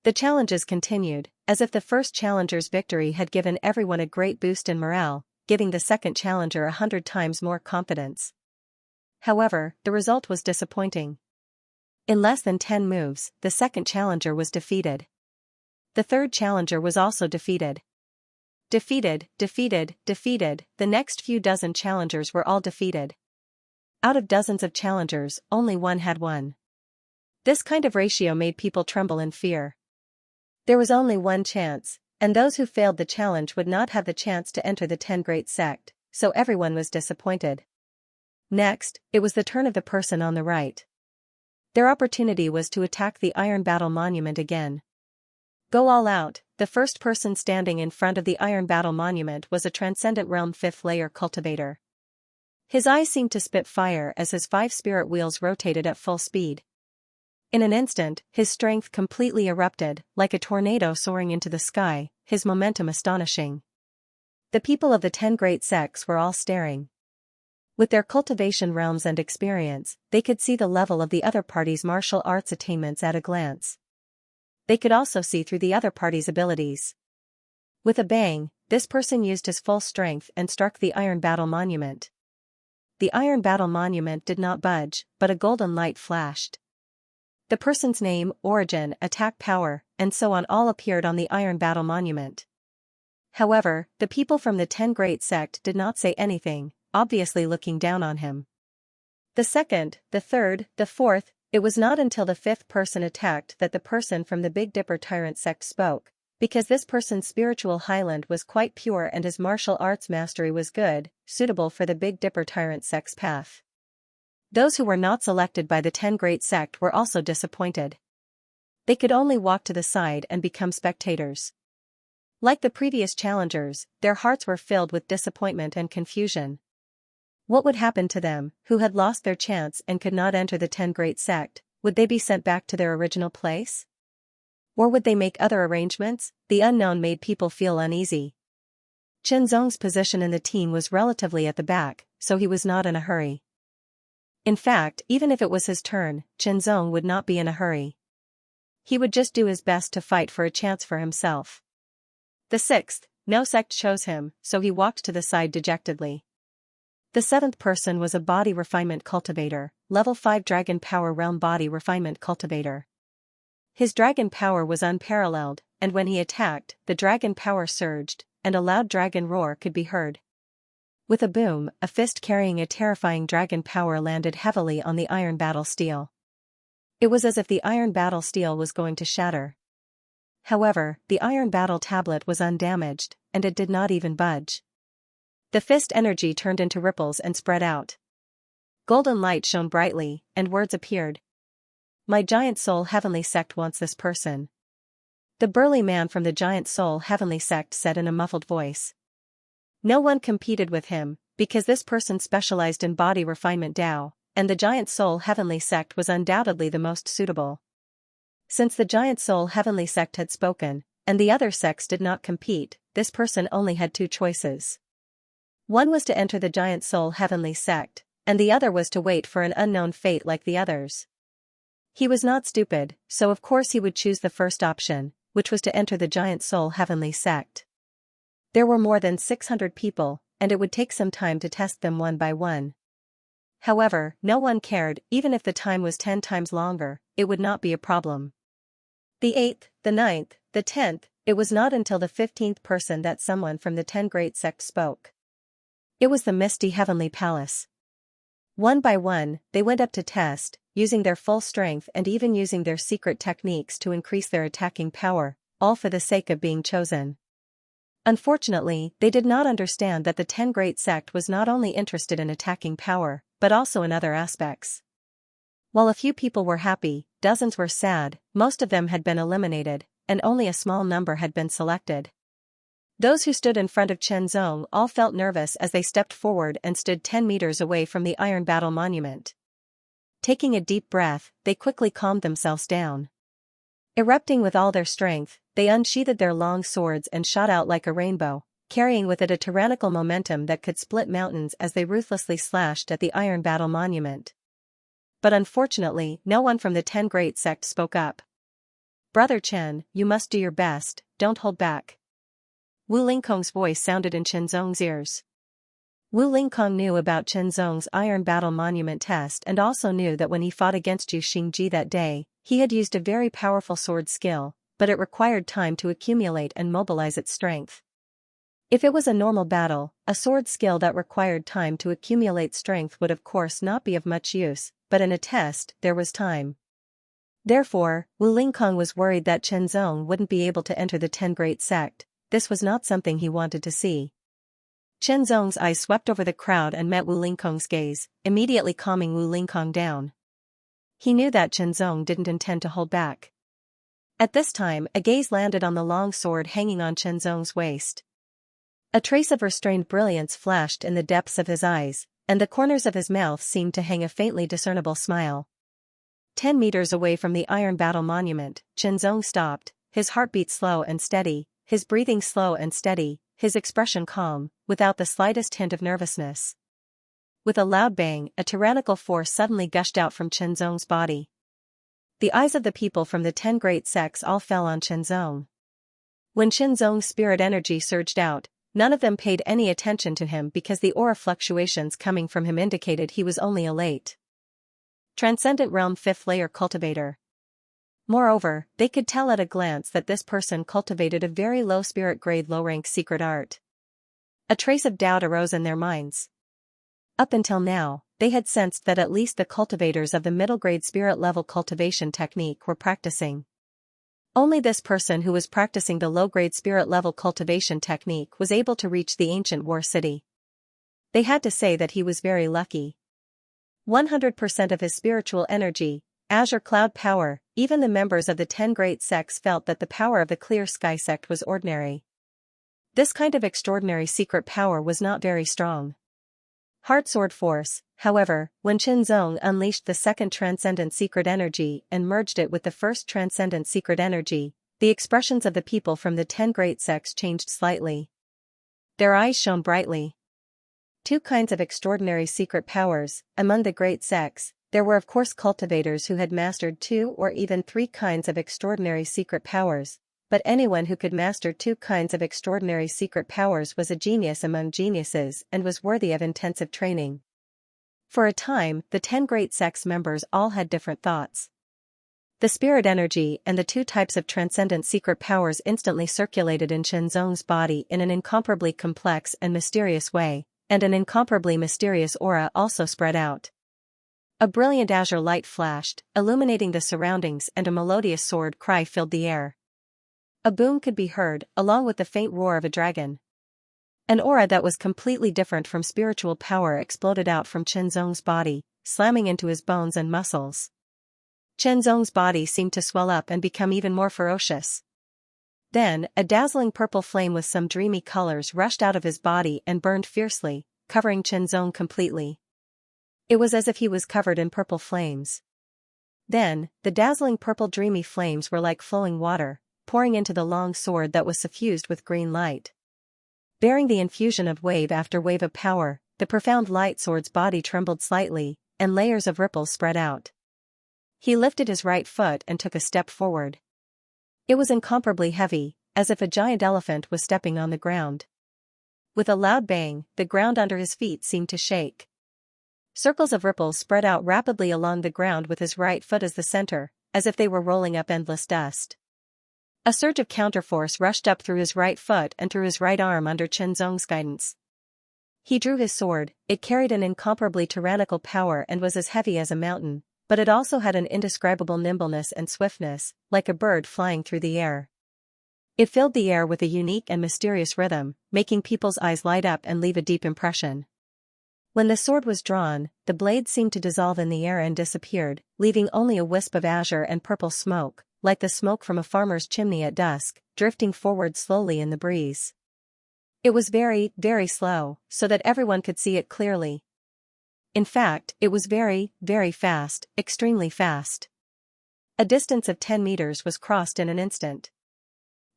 The challenges continued, as if the first challenger's victory had given everyone a great boost in morale, giving the second challenger 100 times more confidence. However, the result was disappointing. In less than 10 moves, the second challenger was defeated. The third challenger was also defeated. Defeated, the next few dozen challengers were all defeated. Out of dozens of challengers, only one had won. This kind of ratio made people tremble in fear. There was only one chance, and those who failed the challenge would not have the chance to enter the 10 Great Sect, so everyone was disappointed. Next, it was the turn of the person on the right. Their opportunity was to attack the Iron Battle Monument again. Go all out. The first person standing in front of the Iron Battle Monument was a Transcendent Realm 5th layer cultivator. His eyes seemed to spit fire as his 5 spirit wheels rotated at full speed. In an instant, his strength completely erupted, like a tornado soaring into the sky, his momentum astonishing. The people of the 10 Great Sects were all staring. With their cultivation realms and experience, they could see the level of the other party's martial arts attainments at a glance. They could also see through the other party's abilities. With a bang, this person used his full strength and struck the Iron Battle Monument. The Iron Battle Monument did not budge, but a golden light flashed. The person's name, origin, attack power, and so on all appeared on the Iron Battle Monument. However, the people from the 10 Great Sect did not say anything, obviously looking down on him. The second, the third, the fourth, it was not until the 5th person attacked that the person from the Big Dipper Tyrant sect spoke, because this person's spiritual highland was quite pure and his martial arts mastery was good, suitable for the Big Dipper Tyrant sect's path. Those who were not selected by the 10 Great Sect were also disappointed. They could only walk to the side and become spectators. Like the previous challengers, their hearts were filled with disappointment and confusion. What would happen to them, who had lost their chance and could not enter the 10 Great Sect? Would they be sent back to their original place? Or would they make other arrangements? The unknown made people feel uneasy. Chen Zong's position in the team was relatively at the back, so he was not in a hurry. In fact, even if it was his turn, Chen Zong would not be in a hurry. He would just do his best to fight for a chance for himself. The 6th, no sect chose him, so he walked to the side dejectedly. The 7th person was a body refinement cultivator, level 5 dragon power realm body refinement cultivator. His dragon power was unparalleled, and when he attacked, the dragon power surged, and a loud dragon roar could be heard. With a boom, a fist carrying a terrifying dragon power landed heavily on the Iron Battle Steel. It was as if the Iron Battle Steel was going to shatter. However, the Iron Battle Tablet was undamaged, and it did not even budge. The fist energy turned into ripples and spread out. Golden light shone brightly, and words appeared. My Giant Soul Heavenly Sect wants this person. The burly man from the Giant Soul Heavenly Sect said in a muffled voice. No one competed with him, because this person specialized in body refinement Dao, and the Giant Soul Heavenly Sect was undoubtedly the most suitable. Since the giant soul heavenly sect had spoken, and the other sects did not compete, this person only had two choices. One was to enter the giant soul heavenly sect, and the other was to wait for an unknown fate like the others. He was not stupid, so of course he would choose the first option, which was to enter the giant soul heavenly sect. There were more than 600 people, and it would take some time to test them one by one. However, no one cared. Even if the time was 10 times longer, it would not be a problem. The 8th, the 9th, the 10th, it was not until the 15th person that someone from the 10 great sects spoke. It was the misty heavenly palace. One by one, they went up to test, using their full strength and even using their secret techniques to increase their attacking power, all for the sake of being chosen. Unfortunately, they did not understand that the 10 great sect was not only interested in attacking power, but also in other aspects. While a few people were happy, dozens were sad, most of them had been eliminated, and only a small number had been selected. Those who stood in front of Chen Zong all felt nervous as they stepped forward and stood 10 meters away from the Iron Battle Monument. Taking a deep breath, they quickly calmed themselves down. Erupting with all their strength, they unsheathed their long swords and shot out like a rainbow, carrying with it a tyrannical momentum that could split mountains as they ruthlessly slashed at the Iron Battle Monument. But unfortunately, no one from the 10 great sect spoke up. "Brother Chen, you must do your best, don't hold back." Wu Lingkong's voice sounded in Chen Zong's ears. Wu Lingkong knew about Chen Zong's Iron Battle Monument test and also knew that when he fought against Yu Xingji that day, he had used a very powerful sword skill, but it required time to accumulate and mobilize its strength. If it was a normal battle, a sword skill that required time to accumulate strength would of course not be of much use, but in a test, there was time. Therefore, Wu Lingkong was worried that Chen Zong wouldn't be able to enter the 10 great sect. This was not something he wanted to see. Chen Zong's eyes swept over the crowd and met Wu Lingkong's gaze, immediately calming Wu Lingkong down. He knew that Chen Zong didn't intend to hold back. At this time, a gaze landed on the long sword hanging on Chen Zong's waist. A trace of restrained brilliance flashed in the depths of his eyes, and the corners of his mouth seemed to hang a faintly discernible smile. 10 meters away from the Iron Battle Monument, Chen Zong stopped, his heartbeat slow and steady, his breathing slow and steady, his expression calm, without the slightest hint of nervousness. With a loud bang, a tyrannical force suddenly gushed out from Chen Zong's body. The eyes of the people from the 10 great sects all fell on Chen Zong. When Chen Zong's spirit energy surged out, none of them paid any attention to him because the aura fluctuations coming from him indicated he was only a late Transcendent Realm 5th layer cultivator. Moreover, they could tell at a glance that this person cultivated a very low spirit grade low-rank secret art. A trace of doubt arose in their minds. Up until now, they had sensed that at least the cultivators of the middle grade spirit level cultivation technique were practicing. Only this person who was practicing the low-grade spirit level cultivation technique was able to reach the ancient war city. They had to say that he was very lucky. 100% of his spiritual energy, azure cloud power, even the members of the 10 great sects felt that the power of the clear sky sect was ordinary. This kind of extraordinary secret power was not very strong. Heart sword force, however, when Chen Zong unleashed the second transcendent secret energy and merged it with the first transcendent secret energy, the expressions of the people from the 10 great sects changed slightly. Their eyes shone brightly. Two kinds of extraordinary secret powers. Among the great sects, there were of course cultivators who had mastered 2 or even 3 kinds of extraordinary secret powers, but anyone who could master 2 kinds of extraordinary secret powers was a genius among geniuses and was worthy of intensive training. For a time, the 10 great sects members all had different thoughts. The spirit energy and the 2 types of transcendent secret powers instantly circulated in Chen Zong's body in an incomparably complex and mysterious way, and an incomparably mysterious aura also spread out. A brilliant azure light flashed, illuminating the surroundings, and a melodious sword cry filled the air. A boom could be heard, along with the faint roar of a dragon. An aura that was completely different from spiritual power exploded out from Chen Zong's body, slamming into his bones and muscles. Chen Zong's body seemed to swell up and become even more ferocious. Then, a dazzling purple flame with some dreamy colors rushed out of his body and burned fiercely, covering Chen Zong completely. It was as if he was covered in purple flames. Then, the dazzling purple dreamy flames were like flowing water, pouring into the long sword that was suffused with green light. Bearing the infusion of wave after wave of power, the profound light sword's body trembled slightly, and layers of ripples spread out. He lifted his right foot and took a step forward. It was incomparably heavy, as if a giant elephant was stepping on the ground. With a loud bang, the ground under his feet seemed to shake. Circles of ripples spread out rapidly along the ground with his right foot as the center, as if they were rolling up endless dust. A surge of counterforce rushed up through his right foot and through his right arm under Chen Zong's guidance. He drew his sword. It carried an incomparably tyrannical power and was as heavy as a mountain, but it also had an indescribable nimbleness and swiftness, like a bird flying through the air. It filled the air with a unique and mysterious rhythm, making people's eyes light up and leave a deep impression. When the sword was drawn, the blade seemed to dissolve in the air and disappeared, leaving only a wisp of azure and purple smoke, like the smoke from a farmer's chimney at dusk, drifting forward slowly in the breeze. It was very, very slow, so that everyone could see it clearly. In fact, it was very, very fast, extremely fast. A distance of 10 meters was crossed in an instant.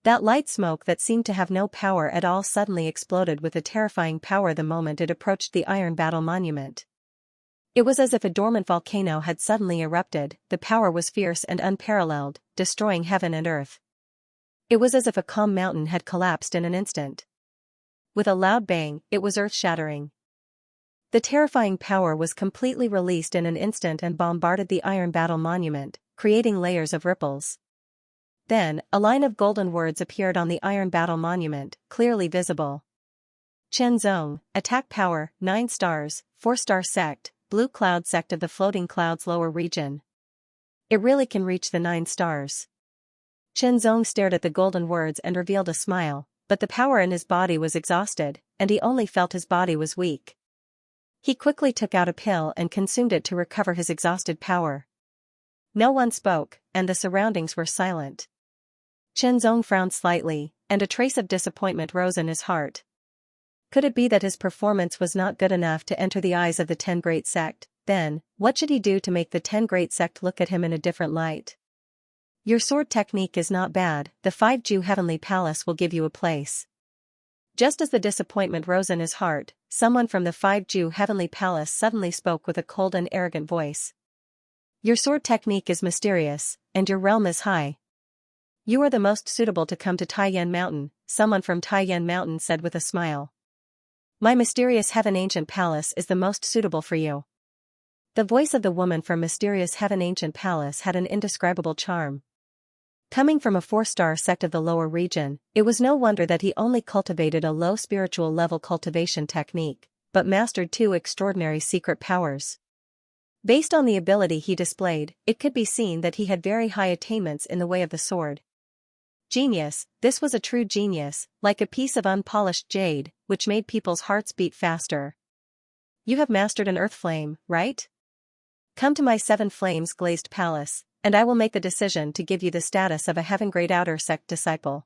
That light smoke that seemed to have no power at all suddenly exploded with a terrifying power the moment it approached the Iron Battle Monument. It was as if a dormant volcano had suddenly erupted. The power was fierce and unparalleled, destroying heaven and earth. It was as if a calm mountain had collapsed in an instant. With a loud bang, it was earth-shattering. The terrifying power was completely released in an instant and bombarded the Iron Battle Monument, creating layers of ripples. Then, a line of golden words appeared on the Iron Battle Monument, clearly visible. Chen Zong, attack power, 9 stars, 4-star sect, blue cloud sect of the floating clouds lower region. It really can reach the 9 stars. Chen Zong stared at the golden words and revealed a smile, but the power in his body was exhausted, and he only felt his body was weak. He quickly took out a pill and consumed it to recover his exhausted power. No one spoke, and the surroundings were silent. Chen Zong frowned slightly, and a trace of disappointment rose in his heart. Could it be that his performance was not good enough to enter the eyes of the 10 Great Sect? Then, what should he do to make the 10 Great Sect look at him in a different light? Your sword technique is not bad, the 5-Ju Heavenly Palace will give you a place. Just as the disappointment rose in his heart, someone from the 5-Ju Heavenly Palace suddenly spoke with a cold and arrogant voice. Your sword technique is mysterious, and your realm is high. You are the most suitable to come to Taiyan Mountain, someone from Taiyan Mountain said with a smile. My mysterious Heaven Ancient Palace is the most suitable for you. The voice of the woman from mysterious Heaven Ancient Palace had an indescribable charm. Coming from a 4-star sect of the lower region, it was no wonder that he only cultivated a low spiritual level cultivation technique, but mastered 2 extraordinary secret powers. Based on the ability he displayed, it could be seen that he had very high attainments in the way of the sword. Genius, this was a true genius, like a piece of unpolished jade, which made people's hearts beat faster. You have mastered an earth flame, right? Come to my 7 flames glazed palace, and I will make the decision to give you the status of a Heaven Great Outer Sect disciple.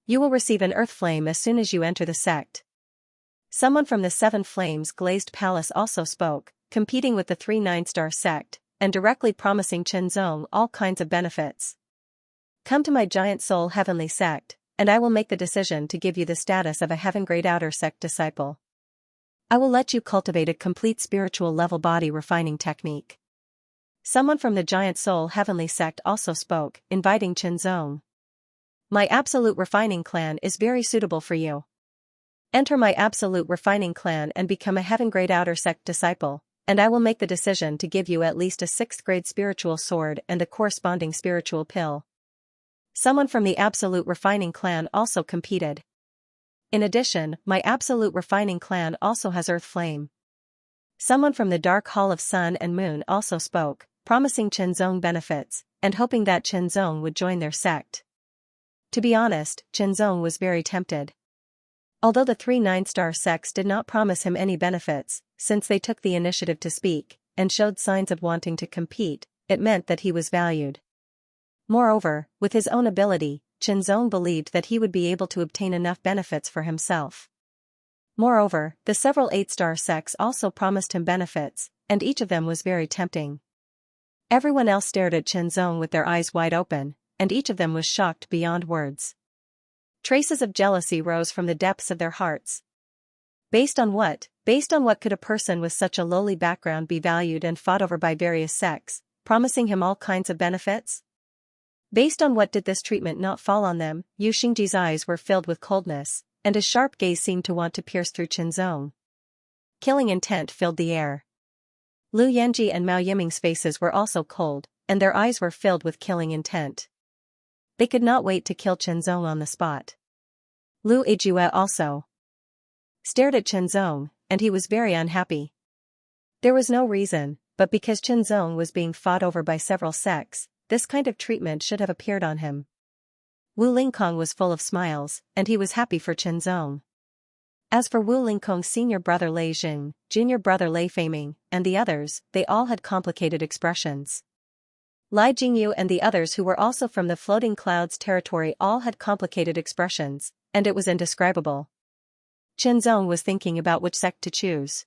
You will receive an earth flame as soon as you enter the sect. Someone from the 7 flames glazed palace also spoke, competing with the 3 9-star sect, and directly promising Chen Zong all kinds of benefits. Come to my Giant Soul Heavenly Sect, and I will make the decision to give you the status of a Heaven Great Outer Sect disciple. I will let you cultivate a complete spiritual level body refining technique. Someone from the Giant Soul Heavenly Sect also spoke, inviting Chen Zong. My Absolute Refining Clan is very suitable for you. Enter my Absolute Refining Clan and become a Heaven Great Outer Sect disciple, and I will make the decision to give you at least a 6th grade spiritual sword and a corresponding spiritual pill. Someone from the Absolute Refining Clan also competed. In addition, my Absolute Refining Clan also has Earth Flame. Someone from the Dark Hall of Sun and Moon also spoke, promising Chen Zong benefits, and hoping that Chen Zong would join their sect. To be honest, Chen Zong was very tempted. Although the 3 9-star sects did not promise him any benefits, since they took the initiative to speak, and showed signs of wanting to compete, it meant that he was valued. Moreover, with his own ability, Chen Zong believed that he would be able to obtain enough benefits for himself. Moreover, the several 8-star sects also promised him benefits, and each of them was very tempting. Everyone else stared at Chenzong with their eyes wide open, and each of them was shocked beyond words. Traces of jealousy rose from the depths of their hearts. Based on what? Based on what could a person with such a lowly background be valued and fought over by various sects, promising him all kinds of benefits? Based on what did this treatment not fall on them? Yu Xingji's eyes were filled with coldness, and his sharp gaze seemed to want to pierce through Chenzong. Killing intent filled the air. Lu Yanji and Mao Yiming's faces were also cold, and their eyes were filled with killing intent. They could not wait to kill Chenzong on the spot. Lu Ejue also stared at Chenzong, and he was very unhappy. There was no reason, but because Chenzong was being fought over by several sects, this kind of treatment should have appeared on him. Wu Lingkong was full of smiles, and he was happy for Chenzong. As for Wu Lingkong's senior brother Lei Jing, junior brother Lei Feiming, and the others, they all had complicated expressions. Lai Jingyu and the others who were also from the Floating Clouds territory all had complicated expressions, and it was indescribable. Chenzong was thinking about which sect to choose.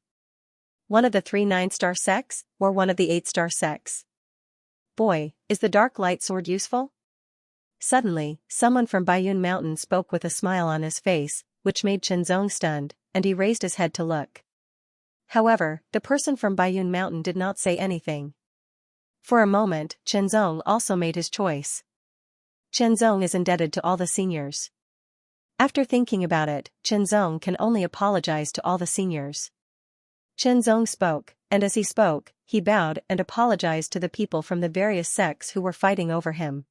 One of the 3 9-star sects, or one of the 8-star sects? Boy, is the dark light sword useful? Suddenly, someone from Baiyun Mountain spoke with a smile on his face, which made Chenzong stunned, and he raised his head to look. However, the person from Baiyun Mountain did not say anything. For a moment, Chenzong also made his choice. Chenzong is indebted to all the seniors. After thinking about it, Chenzong can only apologize to all the seniors. Chenzong spoke, and as he spoke, he bowed and apologized to the people from the various sects who were fighting over him.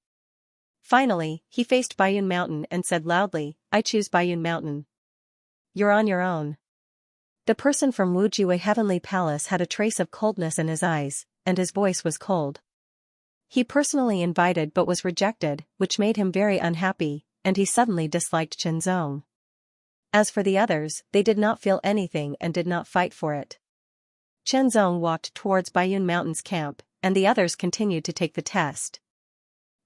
Finally, he faced Baiyun Mountain and said loudly, "I choose Baiyun Mountain." "You're on your own." The person from Wujue Heavenly Palace had a trace of coldness in his eyes, and his voice was cold. He personally invited but was rejected, which made him very unhappy, and he suddenly disliked Chenzong. As for the others, they did not feel anything and did not fight for it. Chenzong walked towards Baiyun Mountain's camp, and the others continued to take the test.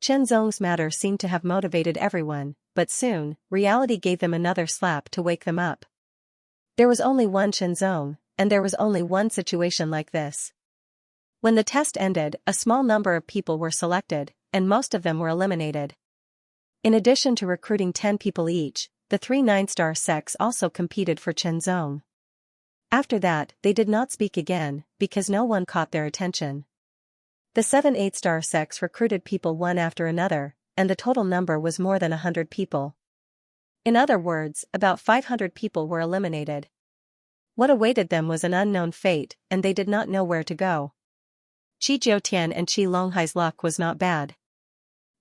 Chenzong's matter seemed to have motivated everyone, but soon, reality gave them another slap to wake them up. There was only one Chenzong, and there was only one situation like this. When the test ended, a small number of people were selected, and most of them were eliminated. In addition to recruiting 10 people each, the 3 9-star sects also competed for Chenzong. After that, they did not speak again, because no one caught their attention. The 7 8-star sects recruited people one after another, and the total number was more than 100 people. In other words, about 500 people were eliminated. What awaited them was an unknown fate, and they did not know where to go. Qi Jiutian and Qi Longhai's luck was not bad.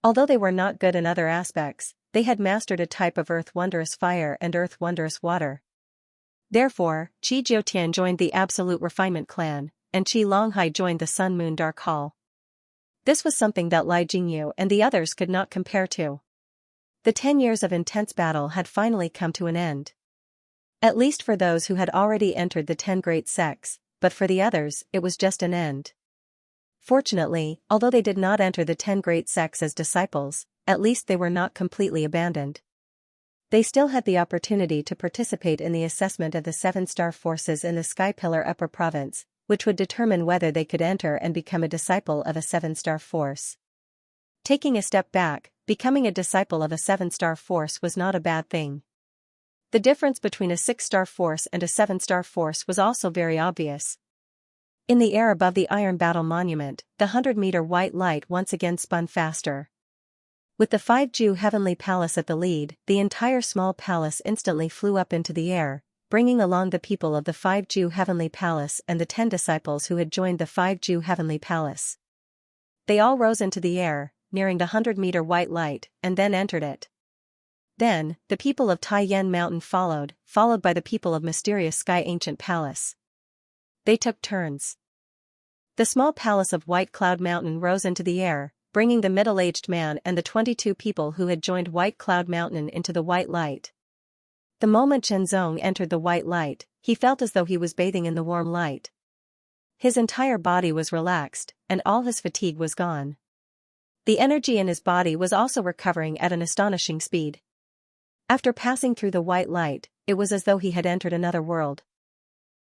Although they were not good in other aspects, they had mastered a type of earth wondrous fire and earth wondrous water. Therefore, Qi Jiutian joined the Absolute Refinement clan, and Qi Longhai joined the Sun Moon Dark Hall. This was something that Lai Jingyu and the others could not compare to. The 10 years of intense battle had finally come to an end. At least for those who had already entered the 10 great sects, but for the others, it was just an end. Fortunately, although they did not enter the 10 great sects as disciples, at least they were not completely abandoned. They still had the opportunity to participate in the assessment of the 7-star forces in the Sky Pillar Upper Province, which would determine whether they could enter and become a disciple of a 7-star force. Taking a step back, becoming a disciple of a 7-star force was not a bad thing. The difference between a 6-star force and a 7-star force was also very obvious. In the air above the Iron Battle Monument, the 100-meter white light once again spun faster. With the 5-Ju Heavenly Palace at the lead, the entire small palace instantly flew up into the air, bringing along the people of the 5-Ju Heavenly Palace and the 10 disciples who had joined the 5-Ju Heavenly Palace. They all rose into the air, nearing the 100-meter white light, and then entered it. Then, the people of Taiyan Mountain followed by the people of Mysterious Sky Ancient Palace. They took turns. The small palace of White Cloud Mountain rose into the air, bringing the middle-aged man and the 22 people who had joined White Cloud Mountain into the white light. The moment Chenzong entered the white light, he felt as though he was bathing in the warm light. His entire body was relaxed, and all his fatigue was gone. The energy in his body was also recovering at an astonishing speed. After passing through the white light, it was as though he had entered another world.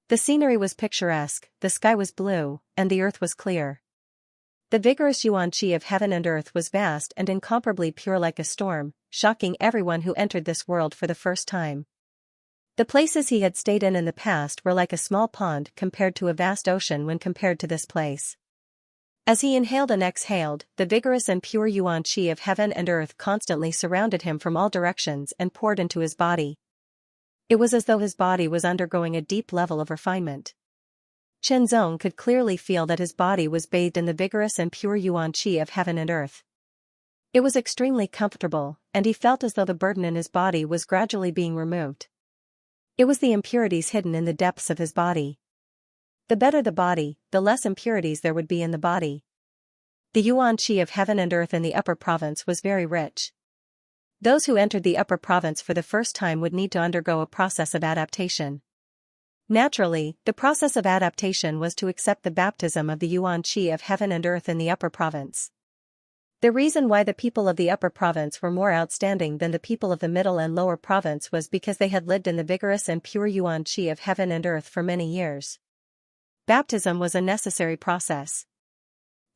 The scenery was picturesque, the sky was blue, and the earth was clear. The vigorous yuan qi of heaven and earth was vast and incomparably pure like a storm, shocking everyone who entered this world for the first time. The places he had stayed in the past were like a small pond compared to a vast ocean when compared to this place. As he inhaled and exhaled, the vigorous and pure yuan qi of heaven and earth constantly surrounded him from all directions and poured into his body. It was as though his body was undergoing a deep level of refinement. Chen Zong could clearly feel that his body was bathed in the vigorous and pure yuan qi of heaven and earth. It was extremely comfortable, and he felt as though the burden in his body was gradually being removed. It was the impurities hidden in the depths of his body. The better the body, the less impurities there would be in the body. The yuan qi of heaven and earth in the upper province was very rich. Those who entered the upper province for the first time would need to undergo a process of adaptation. Naturally, the process of adaptation was to accept the baptism of the yuan qi of heaven and earth in the upper province. The reason why the people of the upper province were more outstanding than the people of the middle and lower province was because they had lived in the vigorous and pure yuan qi of heaven and earth for many years. Baptism was a necessary process.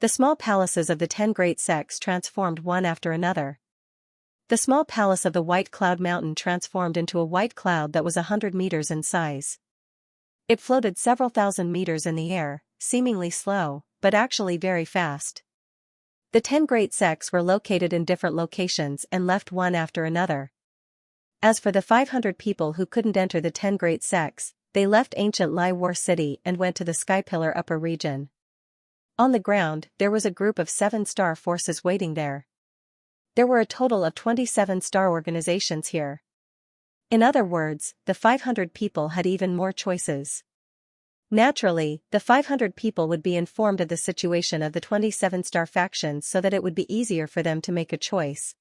The small palaces of the 10 great sects transformed one after another. The small palace of the White Cloud Mountain transformed into a white cloud that was 100 meters in size. It floated several thousand meters in the air, seemingly slow, but actually very fast. The 10 great sects were located in different locations and left one after another. As for the 500 people who couldn't enter the 10 great sects, they left ancient Lai War City and went to the Sky Pillar upper region. On the ground, there was a group of 7 star forces waiting there. There were a total of 27 star organizations here. In other words, the 500 people had even more choices. Naturally, the 500 people would be informed of the situation of the 27 star factions so that it would be easier for them to make a choice.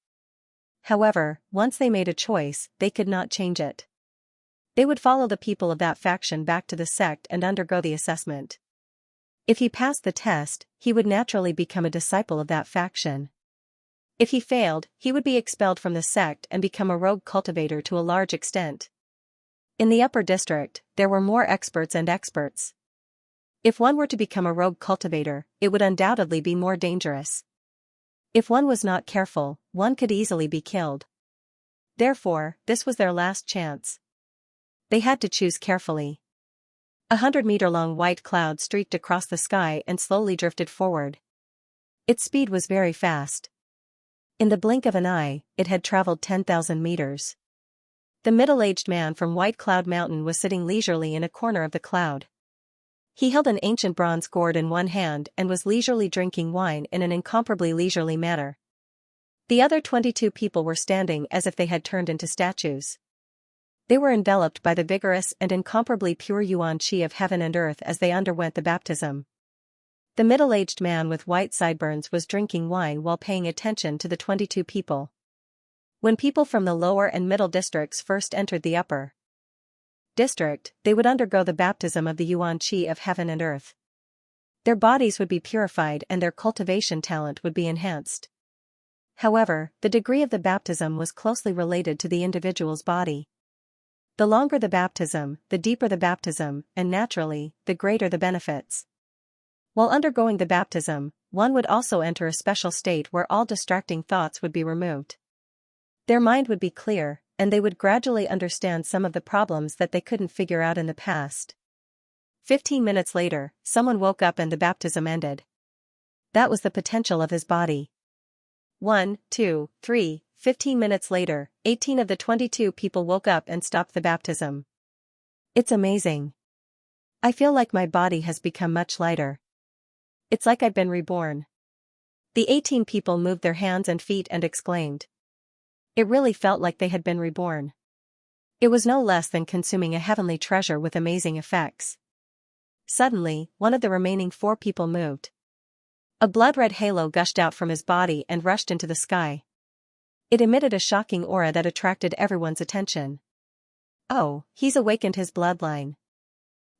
However, once they made a choice, they could not change it. They would follow the people of that faction back to the sect and undergo the assessment. If he passed the test, he would naturally become a disciple of that faction. If he failed, he would be expelled from the sect and become a rogue cultivator to a large extent. In the upper district, there were more experts and experts. If one were to become a rogue cultivator, it would undoubtedly be more dangerous. If one was not careful, one could easily be killed. Therefore, this was their last chance. They had to choose carefully. 100-meter-long white cloud streaked across the sky and slowly drifted forward. Its speed was very fast. In the blink of an eye, it had traveled 10,000 meters. The middle-aged man from White Cloud Mountain was sitting leisurely in a corner of the cloud. He held an ancient bronze gourd in one hand and was leisurely drinking wine in an incomparably leisurely manner. The other 22 people were standing as if they had turned into statues. They were enveloped by the vigorous and incomparably pure yuan qi of heaven and earth as they underwent the baptism. The middle-aged man with white sideburns was drinking wine while paying attention to the 22 people. When people from the lower and middle districts first entered the upper district, they would undergo the baptism of the yuan qi of heaven and earth. Their bodies would be purified and their cultivation talent would be enhanced. However, the degree of the baptism was closely related to the individual's body. The longer the baptism, the deeper the baptism, and naturally, the greater the benefits. While undergoing the baptism, one would also enter a special state where all distracting thoughts would be removed. Their mind would be clear, and they would gradually understand some of the problems that they couldn't figure out in the past. 15 minutes later, someone woke up and the baptism ended. That was the potential of his body. 1, 2, 3, 15 minutes later, 18 of the 22 people woke up and stopped the baptism. It's amazing. I feel like my body has become much lighter. It's like I've been reborn. The 18 people moved their hands and feet and exclaimed. It really felt like they had been reborn. It was no less than consuming a heavenly treasure with amazing effects. Suddenly, one of the remaining 4 people moved. A blood-red halo gushed out from his body and rushed into the sky. It emitted a shocking aura that attracted everyone's attention. Oh, he's awakened his bloodline.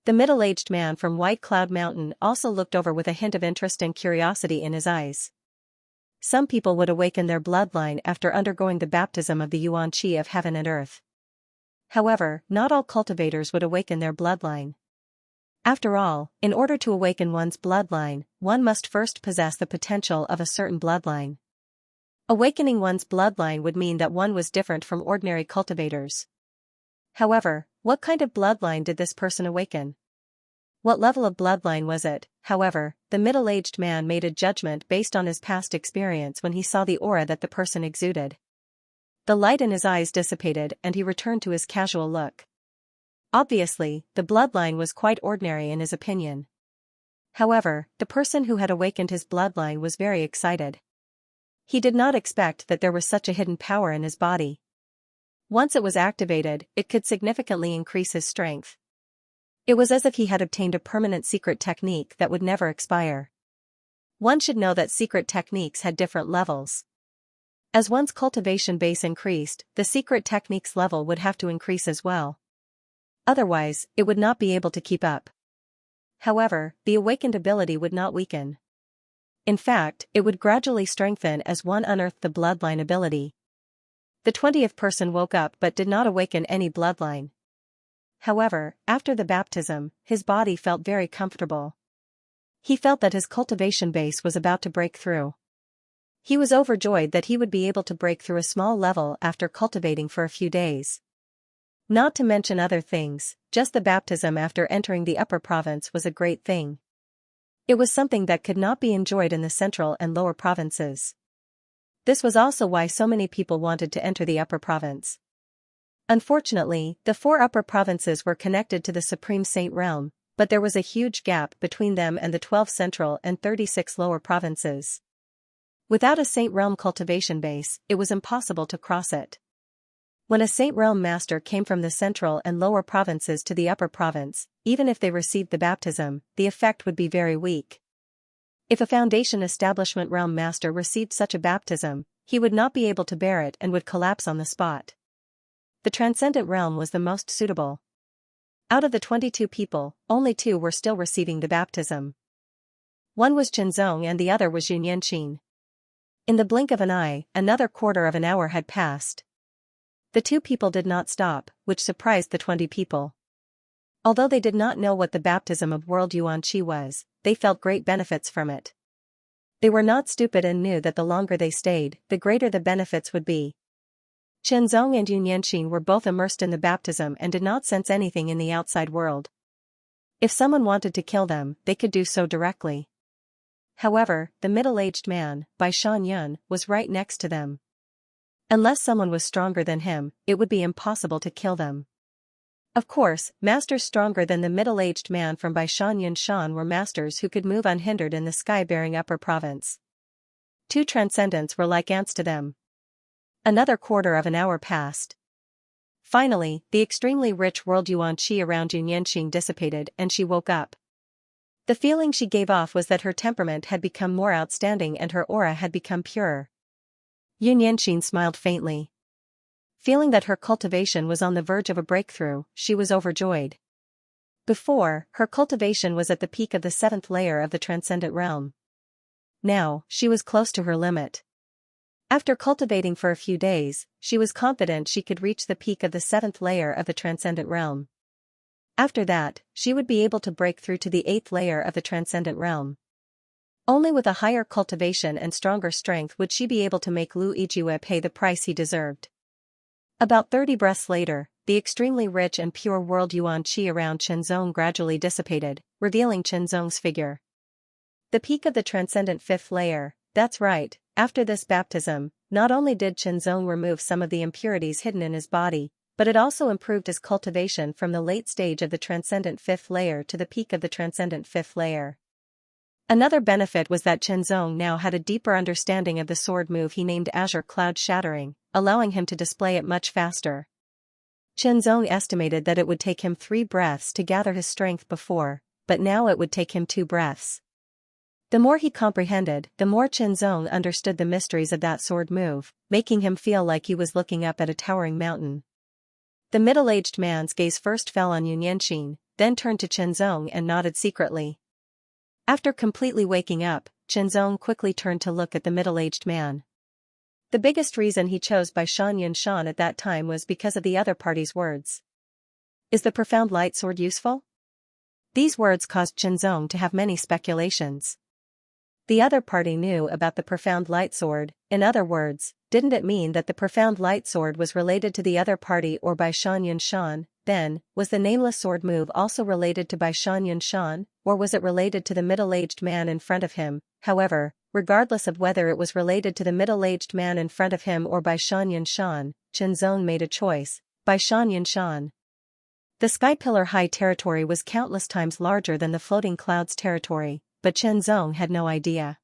The middle-aged man from White Cloud Mountain also looked over with a hint of interest and curiosity in his eyes. Some people would awaken their bloodline after undergoing the baptism of the yuan qi of heaven and earth. However, not all cultivators would awaken their bloodline. After all, in order to awaken one's bloodline, one must first possess the potential of a certain bloodline. Awakening one's bloodline would mean that one was different from ordinary cultivators. However, what kind of bloodline did this person awaken? What level of bloodline was it? However, the middle-aged man made a judgment based on his past experience when he saw the aura that the person exuded. The light in his eyes dissipated and he returned to his casual look. Obviously, the bloodline was quite ordinary in his opinion. However, the person who had awakened his bloodline was very excited. He did not expect that there was such a hidden power in his body. Once it was activated, it could significantly increase his strength. It was as if he had obtained a permanent secret technique that would never expire. One should know that secret techniques had different levels. As one's cultivation base increased, the secret technique's level would have to increase as well. Otherwise, it would not be able to keep up. However, the awakened ability would not weaken. In fact, it would gradually strengthen as one unearthed the bloodline ability. The 20th person woke up but did not awaken any bloodline. However, after the baptism, his body felt very comfortable. He felt that his cultivation base was about to break through. He was overjoyed that he would be able to break through a small level after cultivating for a few days. Not to mention other things, just the baptism after entering the upper province was a great thing. It was something that could not be enjoyed in the central and lower provinces. This was also why so many people wanted to enter the upper province. Unfortunately, the 4 upper provinces were connected to the Supreme Saint Realm, but there was a huge gap between them and the 12 central and 36 lower provinces. Without a Saint Realm cultivation base, it was impossible to cross it. When a Saint Realm master came from the central and lower provinces to the upper province, even if they received the baptism, the effect would be very weak. If a Foundation Establishment Realm master received such a baptism, he would not be able to bear it and would collapse on the spot. The Transcendent Realm was the most suitable. Out of the 22 people, only 2 were still receiving the baptism. One was Qianzong and the other was Xianxia. In the blink of an eye, another quarter of an hour had passed. The 2 people did not stop, which surprised the 20 people. Although they did not know what the baptism of World Yuan-Chi was, they felt great benefits from it. They were not stupid and knew that the longer they stayed, the greater the benefits would be. Qianzong and Xianxia were both immersed in the baptism and did not sense anything in the outside world. If someone wanted to kill them, they could do so directly. However, the middle-aged man, Bai Shan, was right next to them. Unless someone was stronger than him, it would be impossible to kill them. Of course, masters stronger than the middle-aged man from Bai Shan were masters who could move unhindered in the sky-bearing upper province. 2 transcendents were like ants to them. Another quarter of an hour passed. Finally, the extremely rich World Yuan-Chi around Xianxia dissipated and she woke up. The feeling she gave off was that her temperament had become more outstanding and her aura had become purer. Xianxia smiled faintly. Feeling that her cultivation was on the verge of a breakthrough, she was overjoyed. Before, her cultivation was at the peak of the 7th layer of the Transcendent Realm. Now, she was close to her limit. After cultivating for a few days, she was confident she could reach the peak of the 7th layer of the Transcendent Realm. After that, she would be able to break through to the 8th layer of the Transcendent Realm. Only with a higher cultivation and stronger strength would she be able to make Lu Yijue pay the price he deserved. About 30 breaths later, the extremely rich and pure World Yuan-Chi around Qianzong gradually dissipated, revealing Qianzong's figure. The peak of the Transcendent 5th layer, that's right, after this baptism, not only did Qianzong remove some of the impurities hidden in his body, but it also improved his cultivation from the late stage of the Transcendent 5th layer to the peak of the Transcendent 5th layer. Another benefit was that Qianzong now had a deeper understanding of the sword move he named Azure Cloud Shattering, allowing him to display it much faster. Qianzong estimated that it would take him 3 breaths to gather his strength before, but now it would take him 2 breaths. The more he comprehended, the more Qianzong understood the mysteries of that sword move, making him feel like he was looking up at a towering mountain. The middle-aged man's gaze first fell on Xianxia, then turned to Qianzong and nodded secretly. After completely waking up, Qianzong quickly turned to look at the middle-aged man. The biggest reason he chose Bai Shan at that time was because of the other party's words. Is the profound light sword useful? These words caused Qinzong to have many speculations. The other party knew about the profound light sword. In other words, didn't it mean that the profound light sword was related to the other party or by Xianxia? Then, was the nameless sword move also related to by Xianxia, or was it related to the middle-aged man in front of him? However, regardless of whether it was related to the middle-aged man in front of him or by Xianxia, Qinzong made a choice, by Xianxia. The sky pillar high territory was countless times larger than the floating clouds territory, but Qinzong had no idea.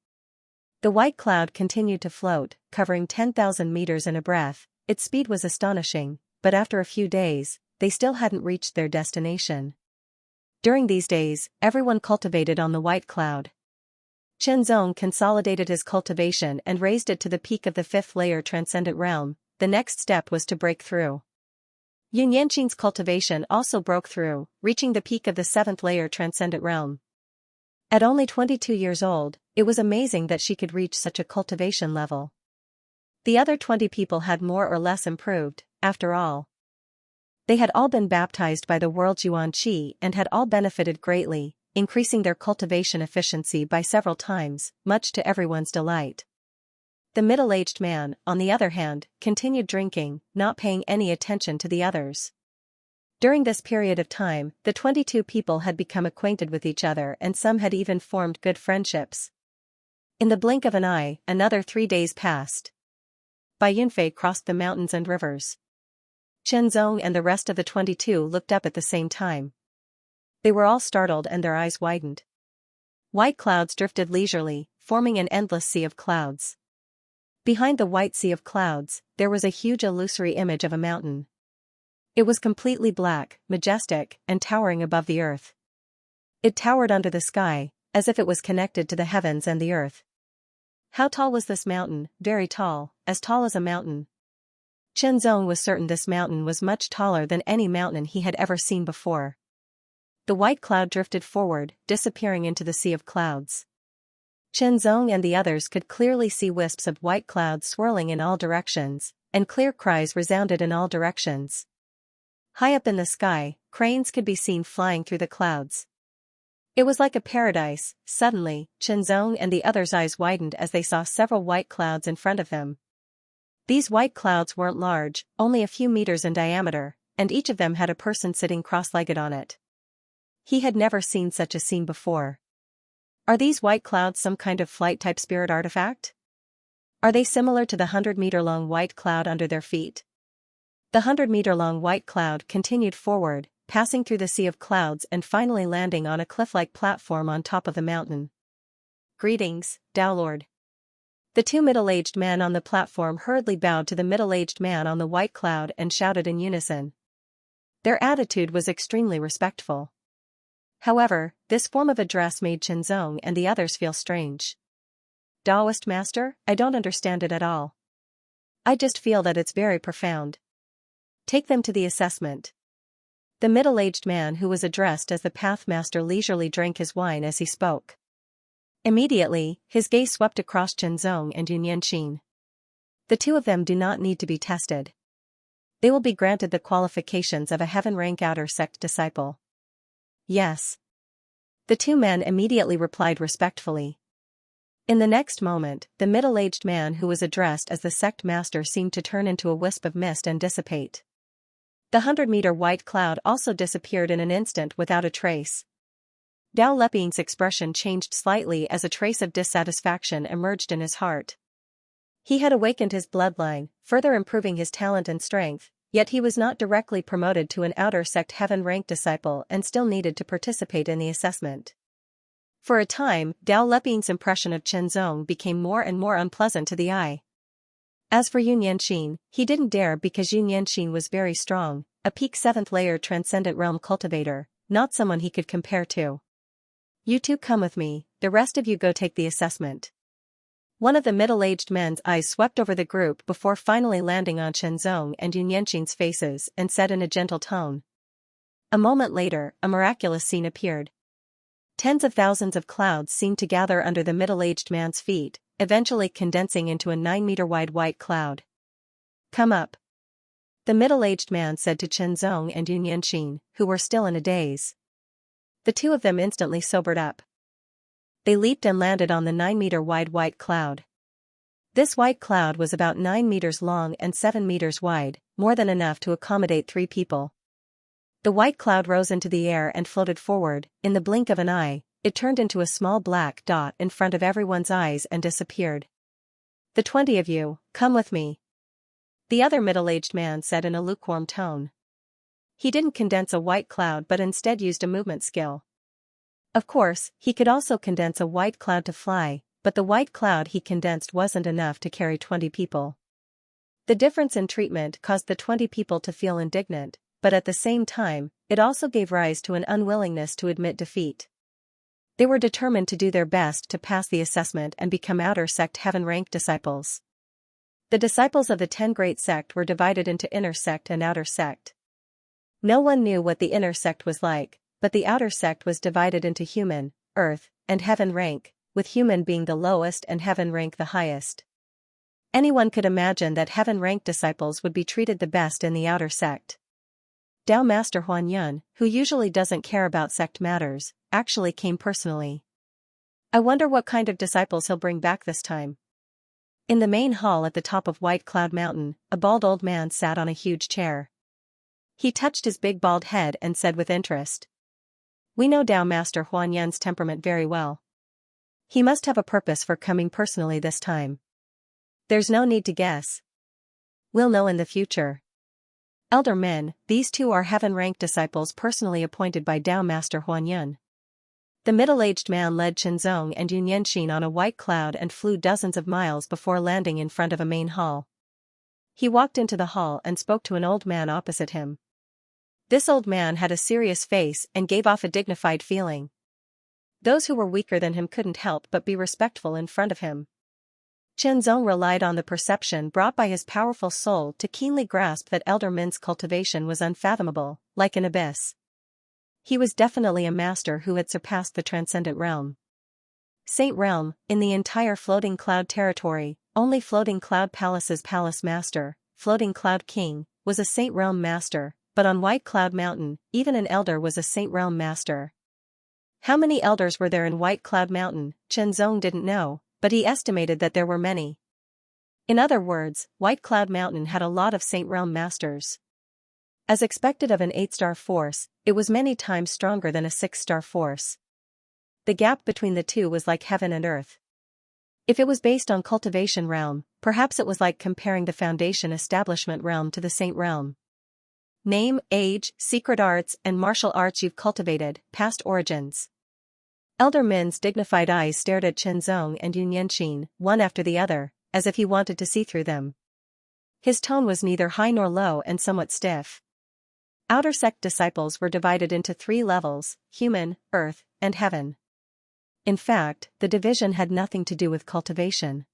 The white cloud continued to float, covering 10,000 meters in a breath. Its speed was astonishing, but after a few days, they still hadn't reached their destination. During these days, everyone cultivated on the white cloud. Qinzong consolidated his cultivation and raised it to the peak of the fifth layer transcendent realm. The next step was to break through. Yunyanqing's cultivation also broke through, reaching the peak of the seventh layer transcendent realm. At only 22 years old, it was amazing that she could reach such a cultivation level. The other 20 people had more or less improved, after all. They had all been baptized by the world's Yuan Qi and had all benefited greatly, increasing their cultivation efficiency by several times, much to everyone's delight. The middle-aged man, on the other hand, continued drinking, not paying any attention to the others. During this period of time, the 22 people had become acquainted with each other and some had even formed good friendships. In the blink of an eye, another 3 days passed. Bai Yunfei crossed the mountains and rivers. Qinzong and the rest of the 22 looked up at the same time. They were all startled and their eyes widened. White clouds drifted leisurely, forming an endless sea of clouds. Behind the white sea of clouds, there was a huge illusory image of a mountain. It was completely black, majestic, and towering above the earth. It towered under the sky, as if it was connected to the heavens and the earth. How tall was this mountain? Very tall, as tall as a mountain. Qinzong was certain this mountain was much taller than any mountain he had ever seen before. The white cloud drifted forward, disappearing into the sea of clouds. Qinzong and the others could clearly see wisps of white clouds swirling in all directions, and clear cries resounded in all directions. High up in the sky, cranes could be seen flying through the clouds. It was like a paradise. Suddenly, Qinzong and the others' eyes widened as they saw several white clouds in front of them. These white clouds weren't large, only a few meters in diameter, and each of them had a person sitting cross-legged on it. He had never seen such a scene before. Are these white clouds some kind of flight-type spirit artifact? Are they similar to the 100-meter-long white cloud under their feet? The 100-meter-long white cloud continued forward, passing through the sea of clouds and finally landing on a cliff-like platform on top of the mountain. Greetings, Tao Lord. The two middle-aged men on the platform hurriedly bowed to the middle-aged man on the white cloud and shouted in unison. Their attitude was extremely respectful. However, this form of address made Qinzong and the others feel strange. Taoist master, I don't understand it at all. I just feel that it's very profound. Take them to the assessment. The middle-aged man who was addressed as the Pathmaster leisurely drank his wine as he spoke. Immediately, his gaze swept across Qinzong and Yunyanqing. The two of them do not need to be tested. They will be granted the qualifications of a heaven-rank outer sect disciple. Yes. The two men immediately replied respectfully. In the next moment, the middle-aged man who was addressed as the sect master seemed to turn into a wisp of mist and dissipate. The 100-meter white cloud also disappeared in an instant without a trace. Dao Leping's expression changed slightly as a trace of dissatisfaction emerged in his heart. He had awakened his bloodline, further improving his talent and strength, yet he was not directly promoted to an outer sect heaven-ranked disciple and still needed to participate in the assessment. For a time, Dao Leping's impression of Qinzong became more and more unpleasant to the eye. As for Yunyanqing, he didn't dare because Yunyanqing was very strong, a peak 7th layer transcendent realm cultivator, not someone he could compare to. You two come with me, the rest of you go take the assessment. One of the middle-aged men's eyes swept over the group before finally landing on Qinzong and Yunyanqing's faces and said in a gentle tone. A moment later, a miraculous scene appeared. Tens of thousands of clouds seemed to gather under the middle-aged man's feet, eventually condensing into a 9-meter-wide white cloud. Come up. The middle-aged man said to Qinzong and Yunyanqing, who were still in a daze. The two of them instantly sobered up. They leaped and landed on the 9-meter-wide white cloud. This white cloud was about 9 meters long and 7 meters wide, more than enough to accommodate 3 people. The white cloud rose into the air and floated forward. In the blink of an eye, it turned into a small black dot in front of everyone's eyes and disappeared. "The 20 of you, come with me," the other middle-aged man said in a lukewarm tone. He didn't condense a white cloud but instead used a movement skill. Of course, he could also condense a white cloud to fly, but the white cloud he condensed wasn't enough to carry 20 people. The difference in treatment caused the 20 people to feel indignant, but at the same time, it also gave rise to an unwillingness to admit defeat. They were determined to do their best to pass the assessment and become outer sect heaven-ranked disciples. The disciples of the 10 great sect were divided into inner sect and outer sect. No one knew what the inner sect was like, but the outer sect was divided into human, earth, and heaven rank, with human being the lowest and heaven rank the highest. Anyone could imagine that heaven-ranked disciples would be treated the best in the outer sect. Tao Master Huanyun, who usually doesn't care about sect matters, actually came personally. "I wonder what kind of disciples he'll bring back this time." In the main hall at the top of White Cloud Mountain, a bald old man sat on a huge chair. He touched his big bald head and said with interest, "We know Tao Master Huanyun's temperament very well. He must have a purpose for coming personally this time. There's no need to guess. We'll know in the future." Elder men, these two are heaven-ranked disciples personally appointed by Tao Master Huanyun. The middle-aged man led Xianxia and Yunyanxin on a white cloud and flew dozens of miles before landing in front of a main hall. He walked into the hall and spoke to an old man opposite him. This old man had a serious face and gave off a dignified feeling. Those who were weaker than him couldn't help but be respectful in front of him. Xianxia relied on the perception brought by his powerful soul to keenly grasp that Elder Min's cultivation was unfathomable, like an abyss. He was definitely a master who had surpassed the transcendent realm. Saint Realm, in the entire Floating Cloud territory, only Floating Cloud Palace's Palace Master, Floating Cloud King, was a Saint Realm Master, but on White Cloud Mountain, even an elder was a Saint Realm Master. How many elders were there in White Cloud Mountain, Xianxia didn't know, but he estimated that there were many. In other words, White Cloud Mountain had a lot of Saint Realm Masters. As expected of an 8-star force, it was many times stronger than a 6-star force. The gap between the two was like heaven and earth. If it was based on Cultivation Realm, perhaps it was like comparing the Foundation Establishment Realm to the Saint Realm. Name, age, secret arts and martial arts you've cultivated, past origins. Elder Min's dignified eyes stared at Xianxia and Yunyanxin, one after the other, as if he wanted to see through them. His tone was neither high nor low and somewhat stiff. Outer sect disciples were divided into 3 levels, human, earth, and heaven. In fact, the division had nothing to do with cultivation.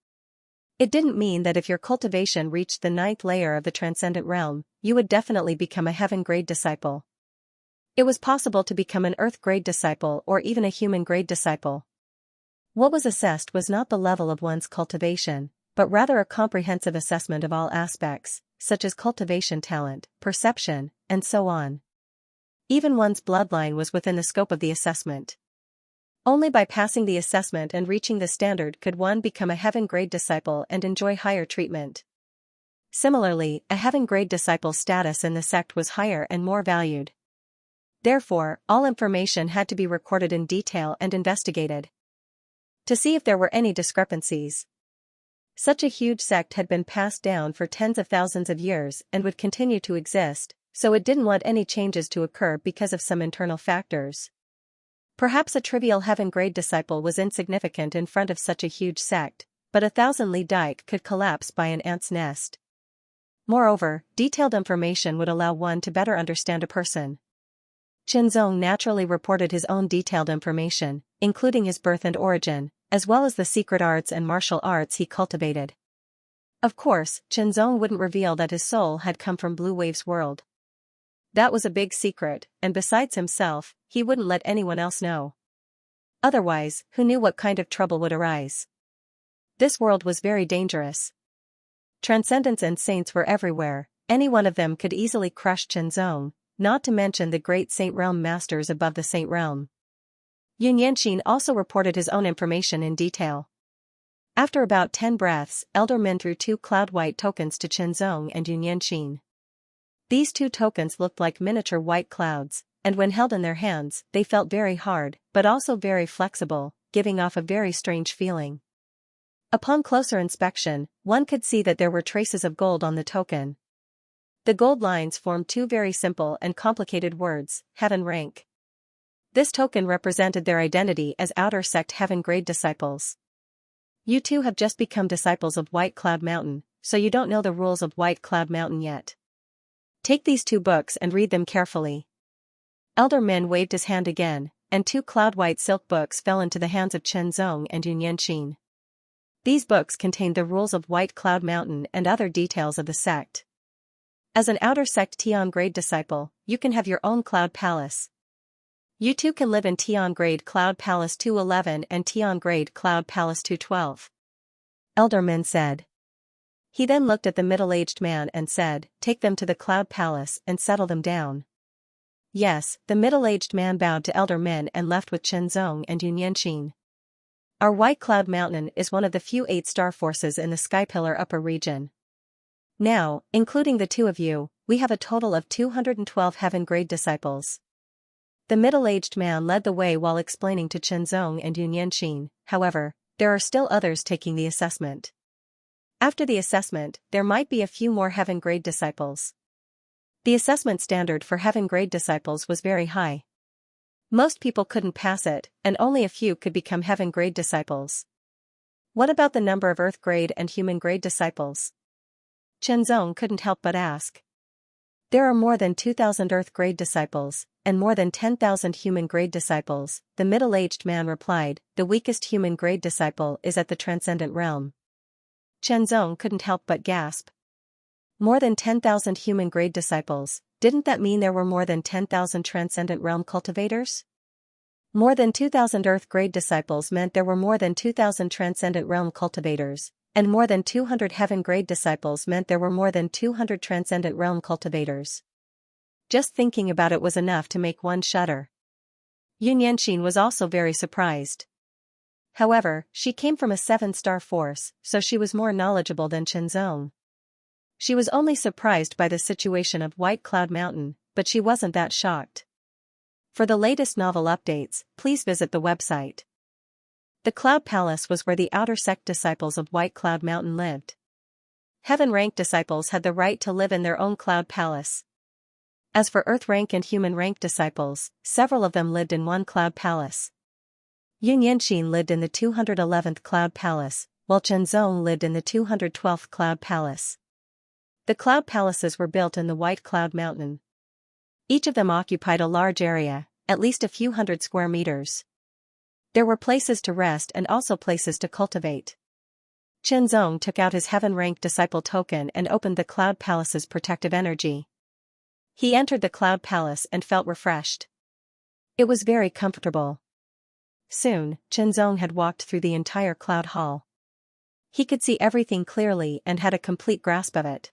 It didn't mean that if your cultivation reached the 9th layer of the transcendent realm, you would definitely become a heaven-grade disciple. It was possible to become an earth-grade disciple or even a human-grade disciple. What was assessed was not the level of one's cultivation, but rather a comprehensive assessment of all aspects, such as cultivation talent, perception, and so on. Even one's bloodline was within the scope of the assessment. Only by passing the assessment and reaching the standard could one become a heaven-grade disciple and enjoy higher treatment. Similarly, a heaven-grade disciple's status in the sect was higher and more valued. Therefore, all information had to be recorded in detail and investigated to see if there were any discrepancies. Such a huge sect had been passed down for tens of thousands of years and would continue to exist, so it didn't want any changes to occur because of some internal factors. Perhaps a trivial heaven-grade disciple was insignificant in front of such a huge sect, but a 1,000-li dike could collapse by an ant's nest. Moreover, detailed information would allow one to better understand a person. Xianxia naturally reported his own detailed information, including his birth and origin, as well as the secret arts and martial arts he cultivated. Of course, Xianxia wouldn't reveal that his soul had come from Blue Wave's world. That was a big secret, and besides himself, he wouldn't let anyone else know. Otherwise, who knew what kind of trouble would arise? This world was very dangerous. Transcendents and saints were everywhere, any one of them could easily crush Xianxia, not to mention the great Saint Realm masters above the Saint Realm. Xianxia also reported his own information in detail. After about 10 breaths, Elder Min threw 2 cloud-white tokens to Qianzong and Xianxia. These 2 tokens looked like miniature white clouds, and when held in their hands, they felt very hard, but also very flexible, giving off a very strange feeling. Upon closer inspection, one could see that there were traces of gold on the token. The gold lines formed 2 very simple and complicated words, heaven rank. This token represented their identity as outer sect heaven grade disciples. You two have just become disciples of White Cloud Mountain, so you don't know the rules of White Cloud Mountain yet. Take these 2 books and read them carefully. Elder Min waved his hand again, and 2 cloud-white silk books fell into the hands of Qianzong and Xianxia. These books contained the rules of White Cloud Mountain and other details of the sect. As an outer sect Tian grade disciple, you can have your own cloud palace. You two can live in Tian grade Cloud Palace 211 and Tian grade Cloud Palace 212. Elder Min said. He then looked at the middle-aged man and said, take them to the Cloud Palace and settle them down. Yes, the middle-aged man bowed to Elder Min and left with Qianzong and Xianxia. Our White Cloud Mountain is one of the few 8-star forces in the Sky Pillar upper region. Now, including the 2 of you, we have a total of 212 heaven grade disciples. The middle-aged man led the way while explaining to Qianzong and Xianxia. However, there are still others taking the assessment. After the assessment, there might be a few more heaven grade disciples. The assessment standard for heaven grade disciples was very high. Most people couldn't pass it, and only a few could become heaven grade disciples. What about the number of earth grade and human grade disciples? Qianzong couldn't help but ask. There are more than 2,000 earth grade disciples, and more than 10,000 human grade disciples, the middle-aged man replied. The weakest human grade disciple is at the transcendent realm. Qianzong couldn't help but gasp. More than 10,000 human grade disciples, didn't that mean there were more than 10,000 transcendent realm cultivators? More than 2,000 earth grade disciples meant there were more than 2,000 transcendent realm cultivators, and more than 200 heaven grade disciples meant there were more than 200 transcendent realm cultivators. Just thinking about it was enough to make one shudder. Xianxia was also very surprised. However, she came from a 7-star force, so she was more knowledgeable than Qianzong. She was only surprised by the situation of White Cloud Mountain, but she wasn't that shocked. For the latest novel updates, please visit the website. The Cloud Palace was where the outer sect disciples of White Cloud Mountain lived. Heaven rank disciples had the right to live in their own Cloud Palace. As for earth rank and human rank disciples, several of them lived in one Cloud Palace. Xianxia lived in the 211th Cloud Palace, while Qianzong lived in the 212th Cloud Palace. The Cloud Palaces were built in the White Cloud Mountain. Each of them occupied a large area, at least a few hundred square meters. There were places to rest and also places to cultivate. Qianzong took out his heaven rank disciple token and opened the Cloud Palace's protective energy. He entered the Cloud Palace and felt refreshed. It was very comfortable. Soon, Qianzong had walked through the entire Cloud Hall. He could see everything clearly and had a complete grasp of it.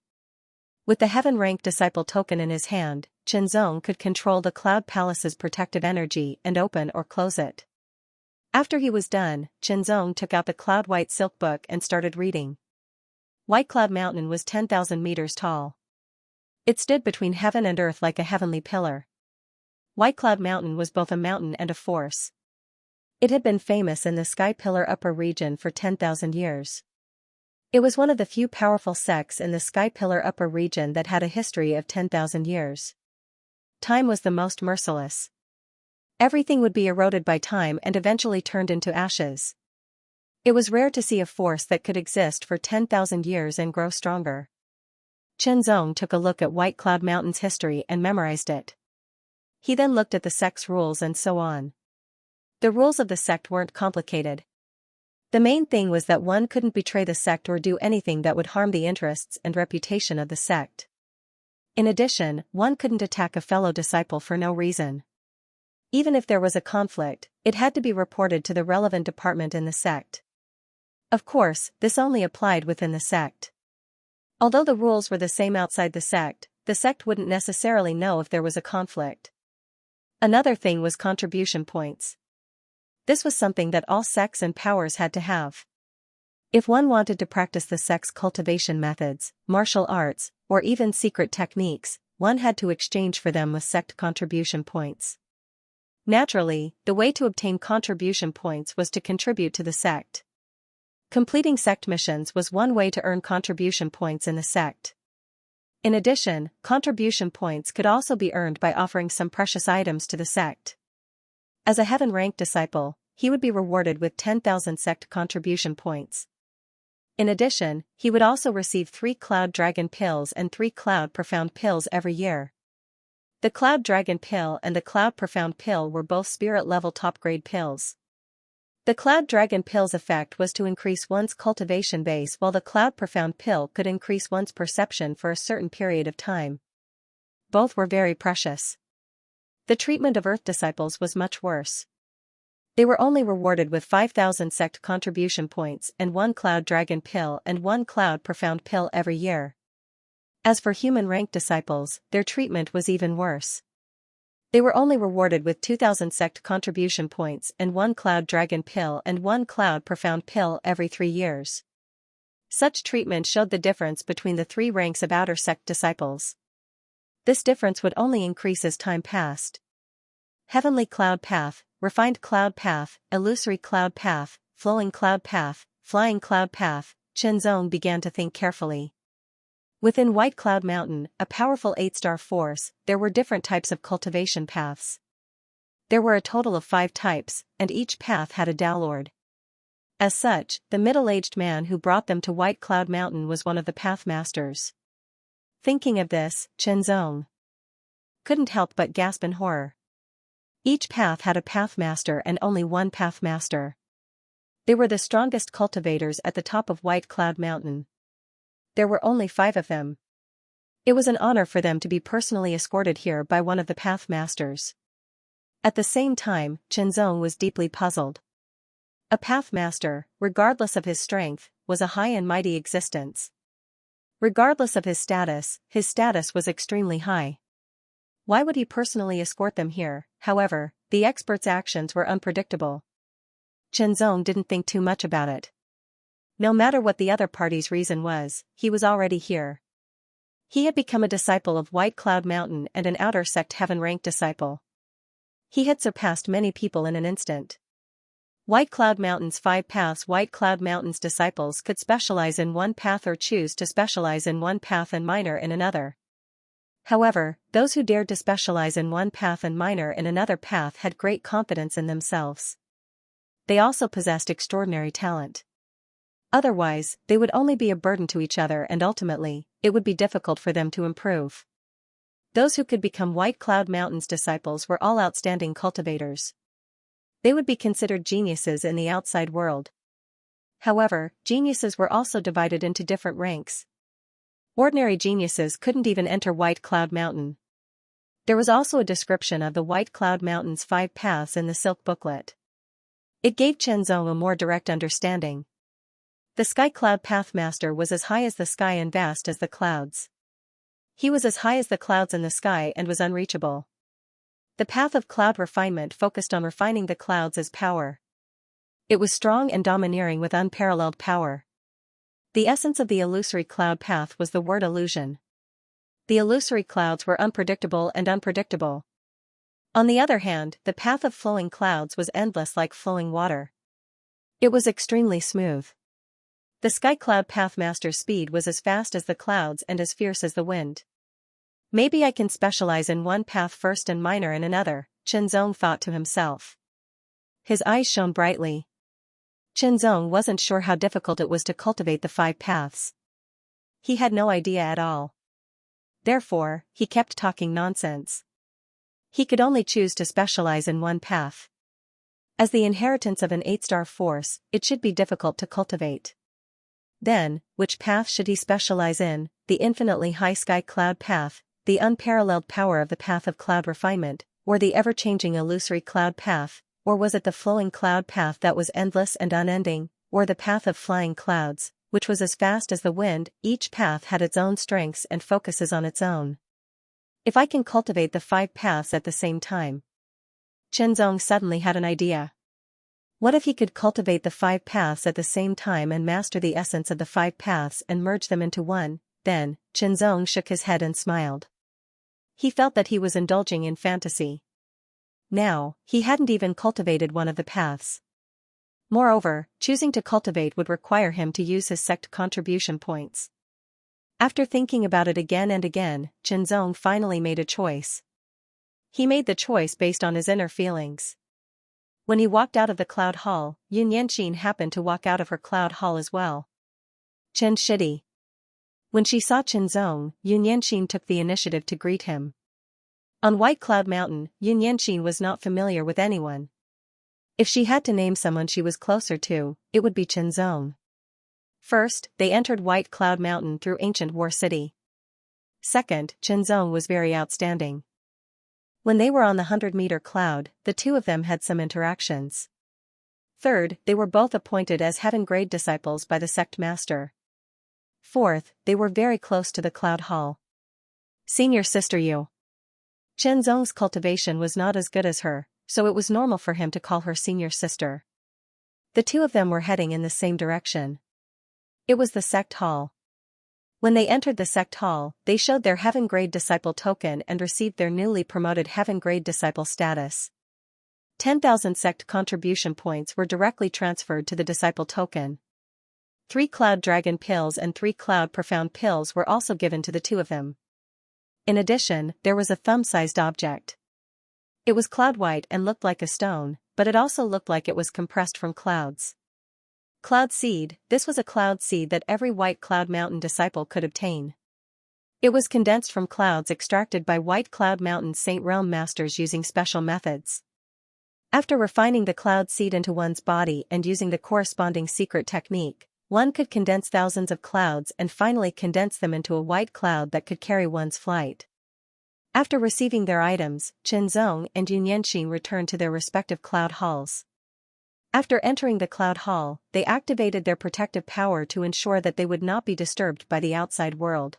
With the heaven rank disciple token in his hand, Qianzong could control the Cloud Palace's protective energy and open or close it. After he was done, Qianzong took out the cloud white silk book and started reading. White Cloud Mountain was 10,000 meters tall. It stood between heaven and earth like a heavenly pillar. White Cloud Mountain was both a mountain and a force. It had been famous in the Sky Pillar upper region for 10,000 years. It was one of the few powerful sects in the Sky Pillar upper region that had a history of 10,000 years. Time was the most merciless. Everything would be eroded by time and eventually turned into ashes. It was rare to see a force that could exist for 10,000 years and grow stronger. Qianzong took a look at White Cloud Mountain's history and memorized it. He then looked at the sect's rules and so on. The rules of the sect weren't complicated. The main thing was that one couldn't betray the sect or do anything that would harm the interests and reputation of the sect. In addition, one couldn't attack a fellow disciple for no reason. Even if there was a conflict, it had to be reported to the relevant department in the sect. Of course, this only applied within the sect. Although the rules were the same outside the sect wouldn't necessarily know if there was a conflict. Another thing was contribution points. This was something that all sects and powers had to have. If one wanted to practice the sect's cultivation methods, martial arts, or even secret techniques, one had to exchange for them with sect contribution points. Naturally, the way to obtain contribution points was to contribute to the sect. Completing sect missions was one way to earn contribution points in the sect. In addition, contribution points could also be earned by offering some precious items to the sect. As a heaven-ranked disciple, he would be rewarded with 10,000 sect contribution points. In addition, he would also receive 3 Cloud Dragon Pills and 3 Cloud Profound Pills every year. The Cloud Dragon Pill and the Cloud Profound Pill were both spirit-level top-grade pills. The Cloud Dragon Pill's effect was to increase one's cultivation base, while the Cloud Profound Pill could increase one's perception for a certain period of time. Both were very precious. The treatment of Earth disciples was much worse. They were only rewarded with 5,000 sect contribution points and 1 Cloud Dragon Pill and 1 Cloud Profound Pill every year. As for human-ranked disciples, their treatment was even worse. They were only rewarded with 2,000 sect contribution points and 1 Cloud Dragon Pill and 1 Cloud Profound Pill every 3 years. Such treatment showed the difference between the 3 ranks of outer sect disciples. This difference would only increase as time passed. Heavenly Cloud Path, Refined Cloud Path, Illusory Cloud Path, Flowing Cloud Path, Flying Cloud Path. Chenzong began to think carefully. Within White Cloud Mountain, a powerful 8-star force, there were different types of cultivation paths. There were a total of 5 types, and each path had a Dao-lord. As such, the middle-aged man who brought them to White Cloud Mountain was one of the pathmasters. Thinking of this, Chenzong couldn't help but gasp in horror. Each path had a pathmaster and only one pathmaster. They were the strongest cultivators at the top of White Cloud Mountain. There were only 5 of them. It was an honor for them to be personally escorted here by one of the pathmasters. At the same time, Chenzong was deeply puzzled. A pathmaster, regardless of his strength, was a high and mighty existence. Regardless of his status was extremely high. Why would he personally escort them here? However, the expert's actions were unpredictable. Chenzong didn't think too much about it. No matter what the other party's reason was, he was already here. He had become a disciple of White Cloud Mountain and an outer sect heaven-ranked disciple. He had surpassed many people in an instant. White Cloud Mountain's 5 paths. White Cloud Mountain's disciples could specialize in one path or choose to specialize in one path and minor in another. However, those who dared to specialize in one path and minor in another path had great confidence in themselves. They also possessed extraordinary talent. Otherwise, they would only be a burden to each other, and ultimately, it would be difficult for them to improve. Those who could become White Cloud Mountain's disciples were all outstanding cultivators. They would be considered geniuses in the outside world. However, geniuses were also divided into different ranks. Ordinary geniuses couldn't even enter White Cloud Mountain. There was also a description of the White Cloud Mountain's 5 paths in the Silk Booklet. It gave Chenzong a more direct understanding. The Sky Cloud Pathmaster was as high as the sky and vast as the clouds. He was as high as the clouds in the sky and was unreachable. The path of cloud refinement focused on refining the clouds as power. It was strong and domineering with unparalleled power. The essence of the illusory cloud path was the word illusion. The illusory clouds were unpredictable and unpredictable. On the other hand, the path of flowing clouds was endless like flowing water. It was extremely smooth. The Sky Cloud Pathmaster's speed was as fast as the clouds and as fierce as the wind. Maybe I can specialize in one path first and minor in another, Chenzong thought to himself. His eyes shone brightly. Chenzong wasn't sure how difficult it was to cultivate the 5 paths. He had no idea at all. Therefore, he kept talking nonsense. He could only choose to specialize in one path. As the inheritance of an 8-star force, it should be difficult to cultivate. Then, which path should he specialize in? The infinitely high Sky Cloud Path, the unparalleled power of the path of cloud refinement, or the ever-changing illusory cloud path, or was it the flowing cloud path that was endless and unending, or the path of flying clouds, which was as fast as the wind? Each path had its own strengths and focuses on its own. If I can cultivate the 5 paths at the same time. Chenzong suddenly had an idea. What if he could cultivate the 5 paths at the same time and master the essence of the 5 paths and merge them into one? Then, Qianzong shook his head and smiled. He felt that he was indulging in fantasy. Now, he hadn't even cultivated one of the paths. Moreover, choosing to cultivate would require him to use his sect contribution points. After thinking about it again and again, Qianzong finally made a choice. He made the choice based on his inner feelings. When he walked out of the cloud hall, Yun Yanqing happened to walk out of her cloud hall as well. Chen Shidi. When she saw Qianzong, Yun Yanqing took the initiative to greet him. On White Cloud Mountain, Yun Yanqing was not familiar with anyone. If she had to name someone she was closer to, it would be Qianzong. First, they entered White Cloud Mountain through ancient War City. Second, Qianzong was very outstanding. When they were on the 100-meter cloud, the two of them had some interactions. Third, they were both appointed as heaven-grade disciples by the sect master. Fourth, they were very close to the cloud hall. Senior sister Yu. Qianzong's cultivation was not as good as her, so it was normal for him to call her senior sister. The two of them were heading in the same direction. It was the sect hall. When they entered the sect hall, they showed their heaven-grade disciple token and received their newly promoted heaven-grade disciple status. 10,000 sect contribution points were directly transferred to the disciple token. 3 Cloud Dragon pills and 3 Cloud Profound pills were also given to the two of them. In addition, there was a thumb-sized object. It was cloud white and looked like a stone, but it also looked like it was compressed from clouds. Cloud Seed. This was a cloud seed that every White Cloud Mountain disciple could obtain. It was condensed from clouds extracted by White Cloud Mountain Saint Realm masters using special methods. After refining the cloud seed into one's body and using the corresponding secret technique, one could condense thousands of clouds and finally condense them into a white cloud that could carry one's flight. After receiving their items, Qianzong and Yun Yanqing returned to their respective cloud halls. After entering the cloud hall, they activated their protective power to ensure that they would not be disturbed by the outside world.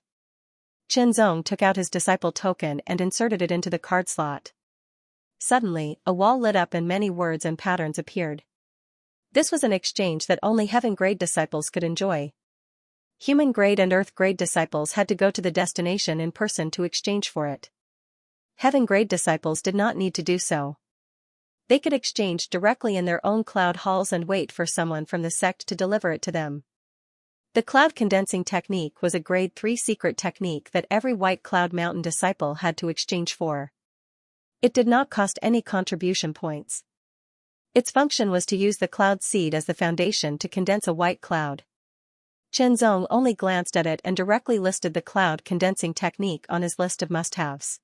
Qianzong took out his disciple token and inserted it into the card slot. Suddenly, a wall lit up and many words and patterns appeared. This was an exchange that only heaven-grade disciples could enjoy. Human-grade and earth-grade disciples had to go to the destination in person to exchange for it. Heaven-grade disciples did not need to do so. They could exchange directly in their own cloud halls and wait for someone from the sect to deliver it to them. The cloud condensing technique was a grade 3 secret technique that every White Cloud Mountain disciple had to exchange for. It did not cost any contribution points. Its function was to use the cloud seed as the foundation to condense a white cloud. Qianzong only glanced at it and directly listed the cloud condensing technique on his list of must-haves.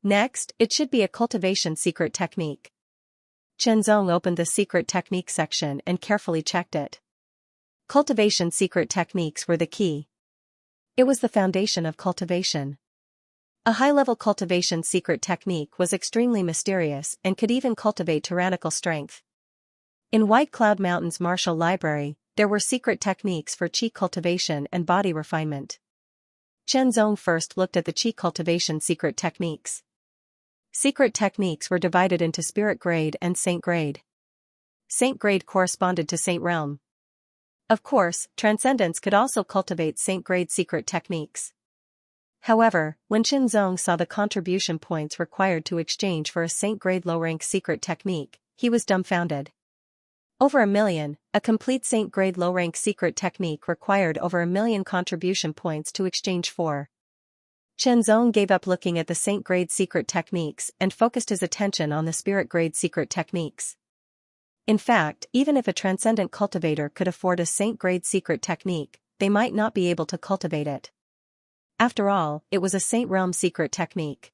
Next, it should be a cultivation secret technique. Qianzong opened the secret technique section and carefully checked it. Cultivation secret techniques were the key. It was the foundation of cultivation. A high-level cultivation secret technique was extremely mysterious and could even cultivate tyrannical strength. In White Cloud Mountain's martial library, there were secret techniques for qi cultivation and body refinement. Qianzong first looked at the qi cultivation secret techniques. Secret techniques were divided into spirit grade and saint grade. Saint grade corresponded to saint realm. Of course, transcendence could also cultivate saint grade secret techniques. However, when Qianzong saw the contribution points required to exchange for a saint grade low-rank secret technique, he was dumbfounded. Over 1 million, a complete saint grade low-rank secret technique required over 1 million contribution points to exchange for. Qianzong gave up looking at the saint grade secret techniques and focused his attention on the spirit grade secret techniques. In fact, even if a transcendent cultivator could afford a saint grade secret technique, they might not be able to cultivate it. After all, it was a saint realm secret technique.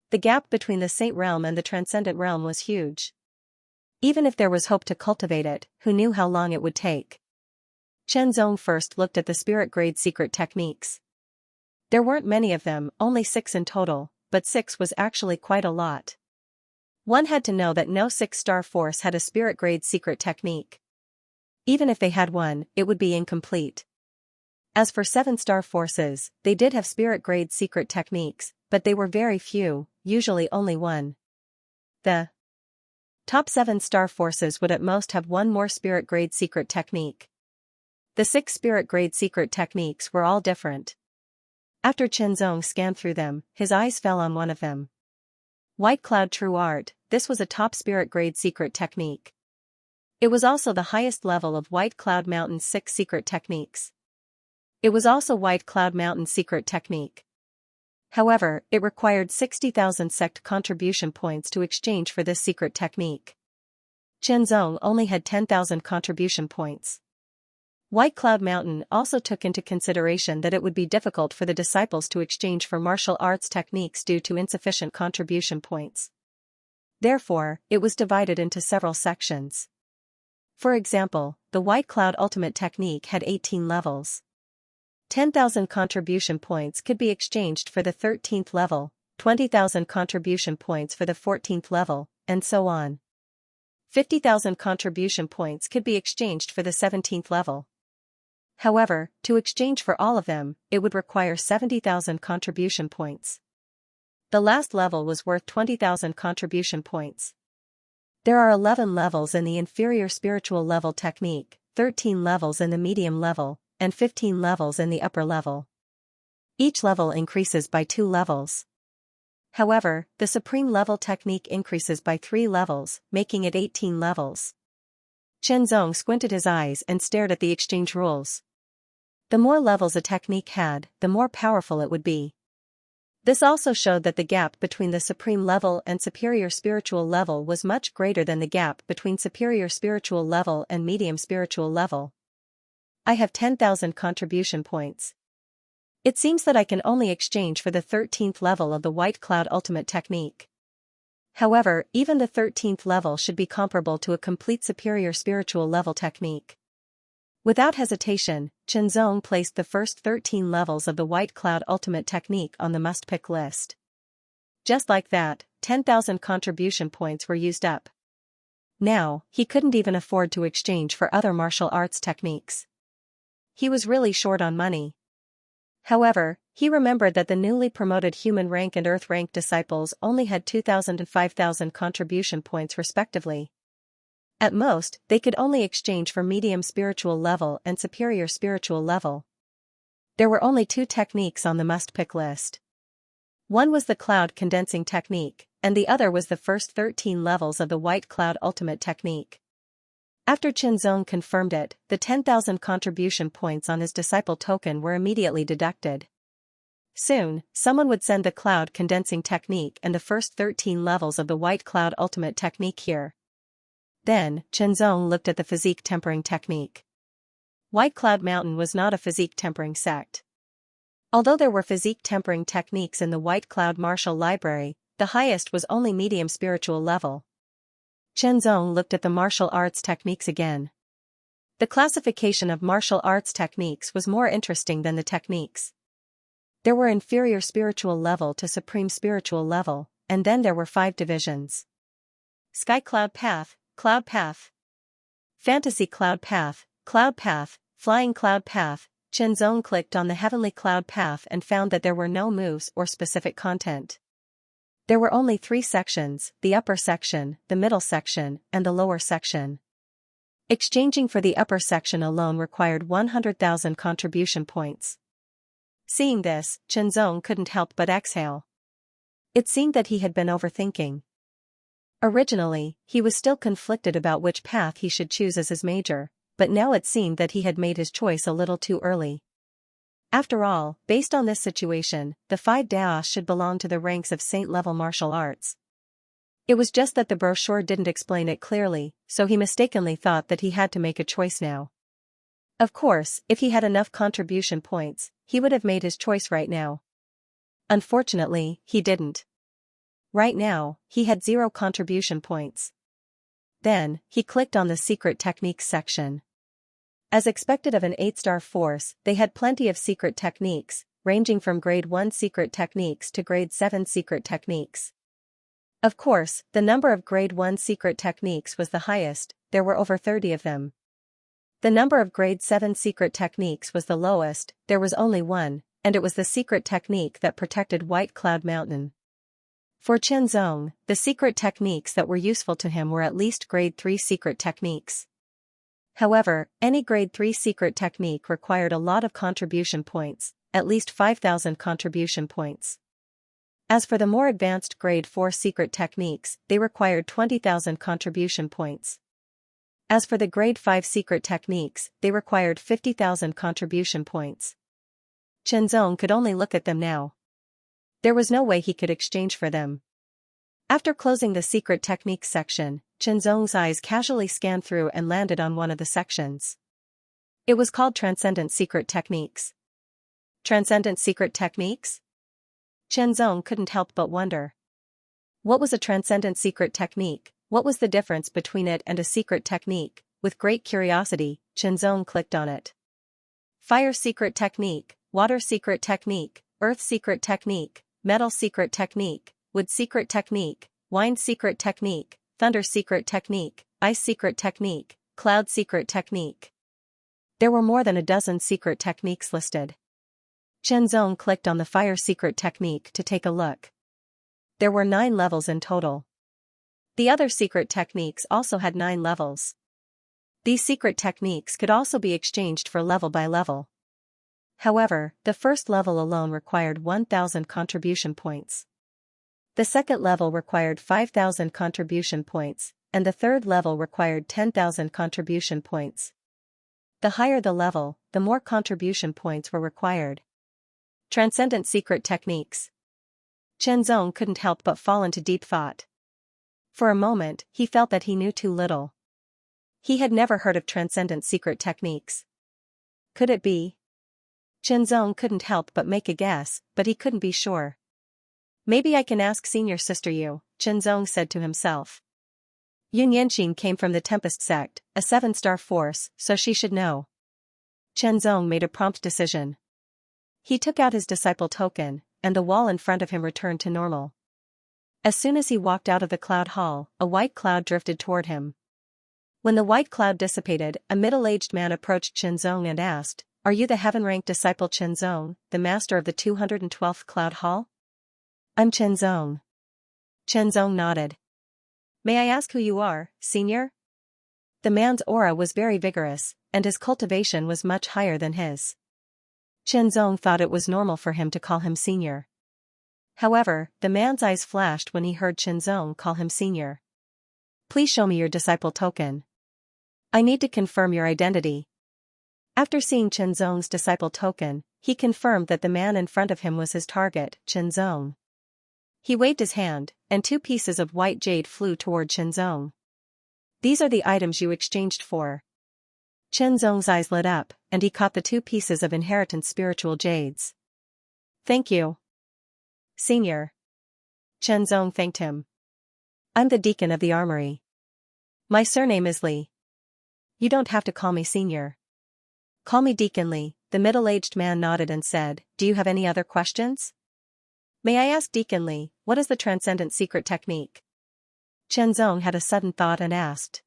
The gap between the saint realm and the transcendent realm was huge. Even if there was hope to cultivate it, who knew how long it would take? Qianzong first looked at the spirit grade secret techniques. There weren't many of them, only 6 in total, but 6 was actually quite a lot. One had to know that no 6-star force had a spirit grade secret technique. Even if they had one, it would be incomplete. As for 7-star forces, they did have spirit grade secret techniques, but they were very few, usually only one. The Top 7 star forces would at most have one more spirit grade secret technique. The 6 spirit grade secret techniques were all different. After Qianzong scanned through them, his eyes fell on one of them. White Cloud True Art. This was a top spirit grade secret technique. It was also the highest level of White Cloud Mountain's 6 secret techniques. It was also White Cloud Mountain's secret technique. However, it required 60,000 sect contribution points to exchange for this secret technique. Qianzong only had 10,000 contribution points. White Cloud Mountain also took into consideration that it would be difficult for the disciples to exchange for martial arts techniques due to insufficient contribution points. Therefore, it was divided into several sections. For example, the White Cloud Ultimate Technique had 18 levels. 10,000 contribution points could be exchanged for the 13th level, 20,000 contribution points for the 14th level, and so on. 50,000 contribution points could be exchanged for the 17th level. However, to exchange for all of them, it would require 70,000 contribution points. The last level was worth 20,000 contribution points. There are 11 levels in the inferior spiritual level technique, 13 levels in the medium level, and 15 levels in the upper level. Each level increases by 2 levels. However, the supreme level technique increases by 3 levels, making it 18 levels. Qianzong squinted his eyes and stared at the exchange rules. The more levels a technique had, the more powerful it would be. This also showed that the gap between the supreme level and superior spiritual level was much greater than the gap between superior spiritual level and medium spiritual level. I have 10,000 contribution points. It seems that I can only exchange for the 13th level of the White Cloud Ultimate Technique. However, even the 13th level should be comparable to a complete superior spiritual level technique. Without hesitation, Qianzong placed the first 13 levels of the White Cloud Ultimate Technique on the must-pick list. Just like that, 10,000 contribution points were used up. Now, he couldn't even afford to exchange for other martial arts techniques. He was really short on money. However, he remembered that the newly promoted human rank and earth rank disciples only had 2,000 and 5,000 contribution points respectively. At most, they could only exchange for medium spiritual level and superior spiritual level. There were only 2 techniques on the must-pick list. One was the cloud condensing technique, and the other was the first 13 levels of the White Cloud Ultimate Technique. After Qianzong confirmed it, the 10,000 contribution points on his disciple token were immediately deducted. Soon, someone would send the cloud condensing technique and the first 13 levels of the White Cloud Ultimate Technique here. Then, Qianzong looked at the physique tempering technique. White Cloud Mountain was not a physique tempering sect. Although there were physique tempering techniques in the White Cloud Martial Library, the highest was only medium spiritual level. Qianzong looked at the martial arts techniques again. The classification of martial arts techniques was more interesting than the techniques. There were inferior spiritual level to supreme spiritual level, and then there were 5 divisions. Sky Cloud Path, Cloud Path, Fantasy Cloud Path, Flying Cloud Path. Qianzong clicked on the Heavenly Cloud Path and found that there were no moves or specific content. There were only 3 sections, the upper section, the middle section, and the lower section. Exchanging for the upper section alone required 100,000 contribution points. Seeing this, Qianzong couldn't help but exhale. It seemed that he had been overthinking. Originally, he was still conflicted about which path he should choose as his major, but now it seemed that he had made his choice a little too early. After all, based on this situation, the 5 Daos should belong to the ranks of saint-level martial arts. It was just that the brochure didn't explain it clearly, so he mistakenly thought that he had to make a choice now. Of course, if he had enough contribution points, he would have made his choice right now. Unfortunately, he didn't. Right now, he had 0 contribution points. Then, he clicked on the secret techniques section. As expected of an 8-star force, they had plenty of secret techniques, ranging from grade 1 secret techniques to grade 7 secret techniques. Of course, the number of grade 1 secret techniques was the highest, there were over 30 of them. The number of grade 7 secret techniques was the lowest, there was only 1, and it was the secret technique that protected White Cloud Mountain. For Chen Zong, the secret techniques that were useful to him were at least grade 3 secret techniques. However, any grade 3 secret technique required a lot of contribution points, at least 5,000 contribution points. As for the more advanced grade 4 secret techniques, they required 20,000 contribution points. As for the grade 5 secret techniques, they required 50,000 contribution points. Chen Zong could only look at them now. There was no way he could exchange for them. After closing the secret techniques section, Chen Zong's eyes casually scanned through and landed on one of the sections. It was called Transcendent Secret Techniques. Transcendent Secret Techniques? Chen Zong couldn't help but wonder. What was a transcendent secret technique? What was the difference between it and a secret technique? With great curiosity, Chen Zong clicked on it. Fire Secret Technique, Water Secret Technique, Earth Secret Technique, Metal Secret Technique, Wood Secret Technique, Wine Secret Technique, Thunder Secret Technique, Ice Secret Technique, Cloud Secret Technique. There were more than a dozen secret techniques listed. Chen Zong clicked on the Fire Secret Technique to take a look. There were 9 levels in total. The other secret techniques also had 9 levels. These secret techniques could also be exchanged for level by level. However, the first level alone required 1,000 contribution points. The second level required 5,000 contribution points, and the third level required 10,000 contribution points. The higher the level, the more contribution points were required. Transcendent Secret Techniques. Chen Zong couldn't help but fall into deep thought. For a moment, he felt that he knew too little. He had never heard of transcendent secret techniques. Could it be? Chen Zong couldn't help but make a guess, but he couldn't be sure. Maybe I can ask senior sister Yu, Chen Zong said to himself. Yun Yanqing came from the Tempest sect, a 7-star force, so she should know. Chen Zong made a prompt decision. He took out his disciple token, and the wall in front of him returned to normal. As soon as he walked out of the cloud hall, a white cloud drifted toward him. When the white cloud dissipated, a middle-aged man approached Chen Zong and asked, "Are you the heaven-ranked disciple Chen Zong, the master of the 212th cloud hall?" "I'm Chen Zong." Chen Zong nodded. "May I ask who you are, senior?" The man's aura was very vigorous, and his cultivation was much higher than his. Chen Zong thought it was normal for him to call him senior. However, the man's eyes flashed when he heard Chen Zong call him senior. "Please show me your disciple token. I need to confirm your identity." After seeing Chen Zong's disciple token, he confirmed that the man in front of him was his target, Chen Zong. He waved his hand, and 2 pieces of white jade flew toward Chen Zong. "These are the items you exchanged for." Chen Zong's eyes lit up, and he caught the 2 pieces of inheritance spiritual jades. "Thank you, senior." Chen Zong thanked him. "I'm the deacon of the armory. My surname is Li. You don't have to call me senior. Call me Deacon Li." The middle-aged man nodded and said, "Do you have any other questions?" "May I ask Deacon Li, what is the transcendent secret technique?" Chen Zong had a sudden thought and asked.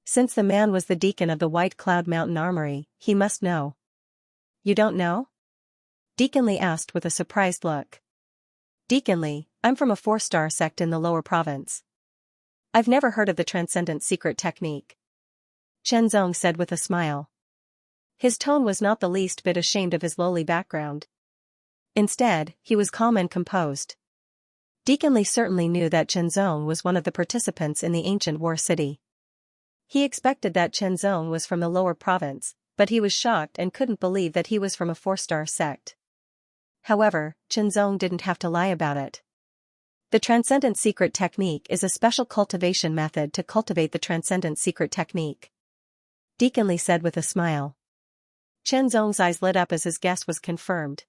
Since the man was the deacon of the White Cloud Mountain Armory, he must know. "You don't know?" Deacon Li asked with a surprised look. "Deacon Li, I'm from a 4-star sect in the lower province. I've never heard of the transcendent secret technique," Chen Zong said with a smile. His tone was not the least bit ashamed of his lowly background. Instead, he was calm and composed. Deacon Li certainly knew that Chen Zong was one of the participants in the ancient war city. He expected that Chen Zong was from the lower province, but he was shocked and couldn't believe that he was from a 4-star sect. However, Chen Zong didn't have to lie about it. The transcendent secret technique is a special cultivation method to cultivate the transcendent secret technique, Deacon Li said with a smile. Chen Zong's eyes lit up as his guess was confirmed.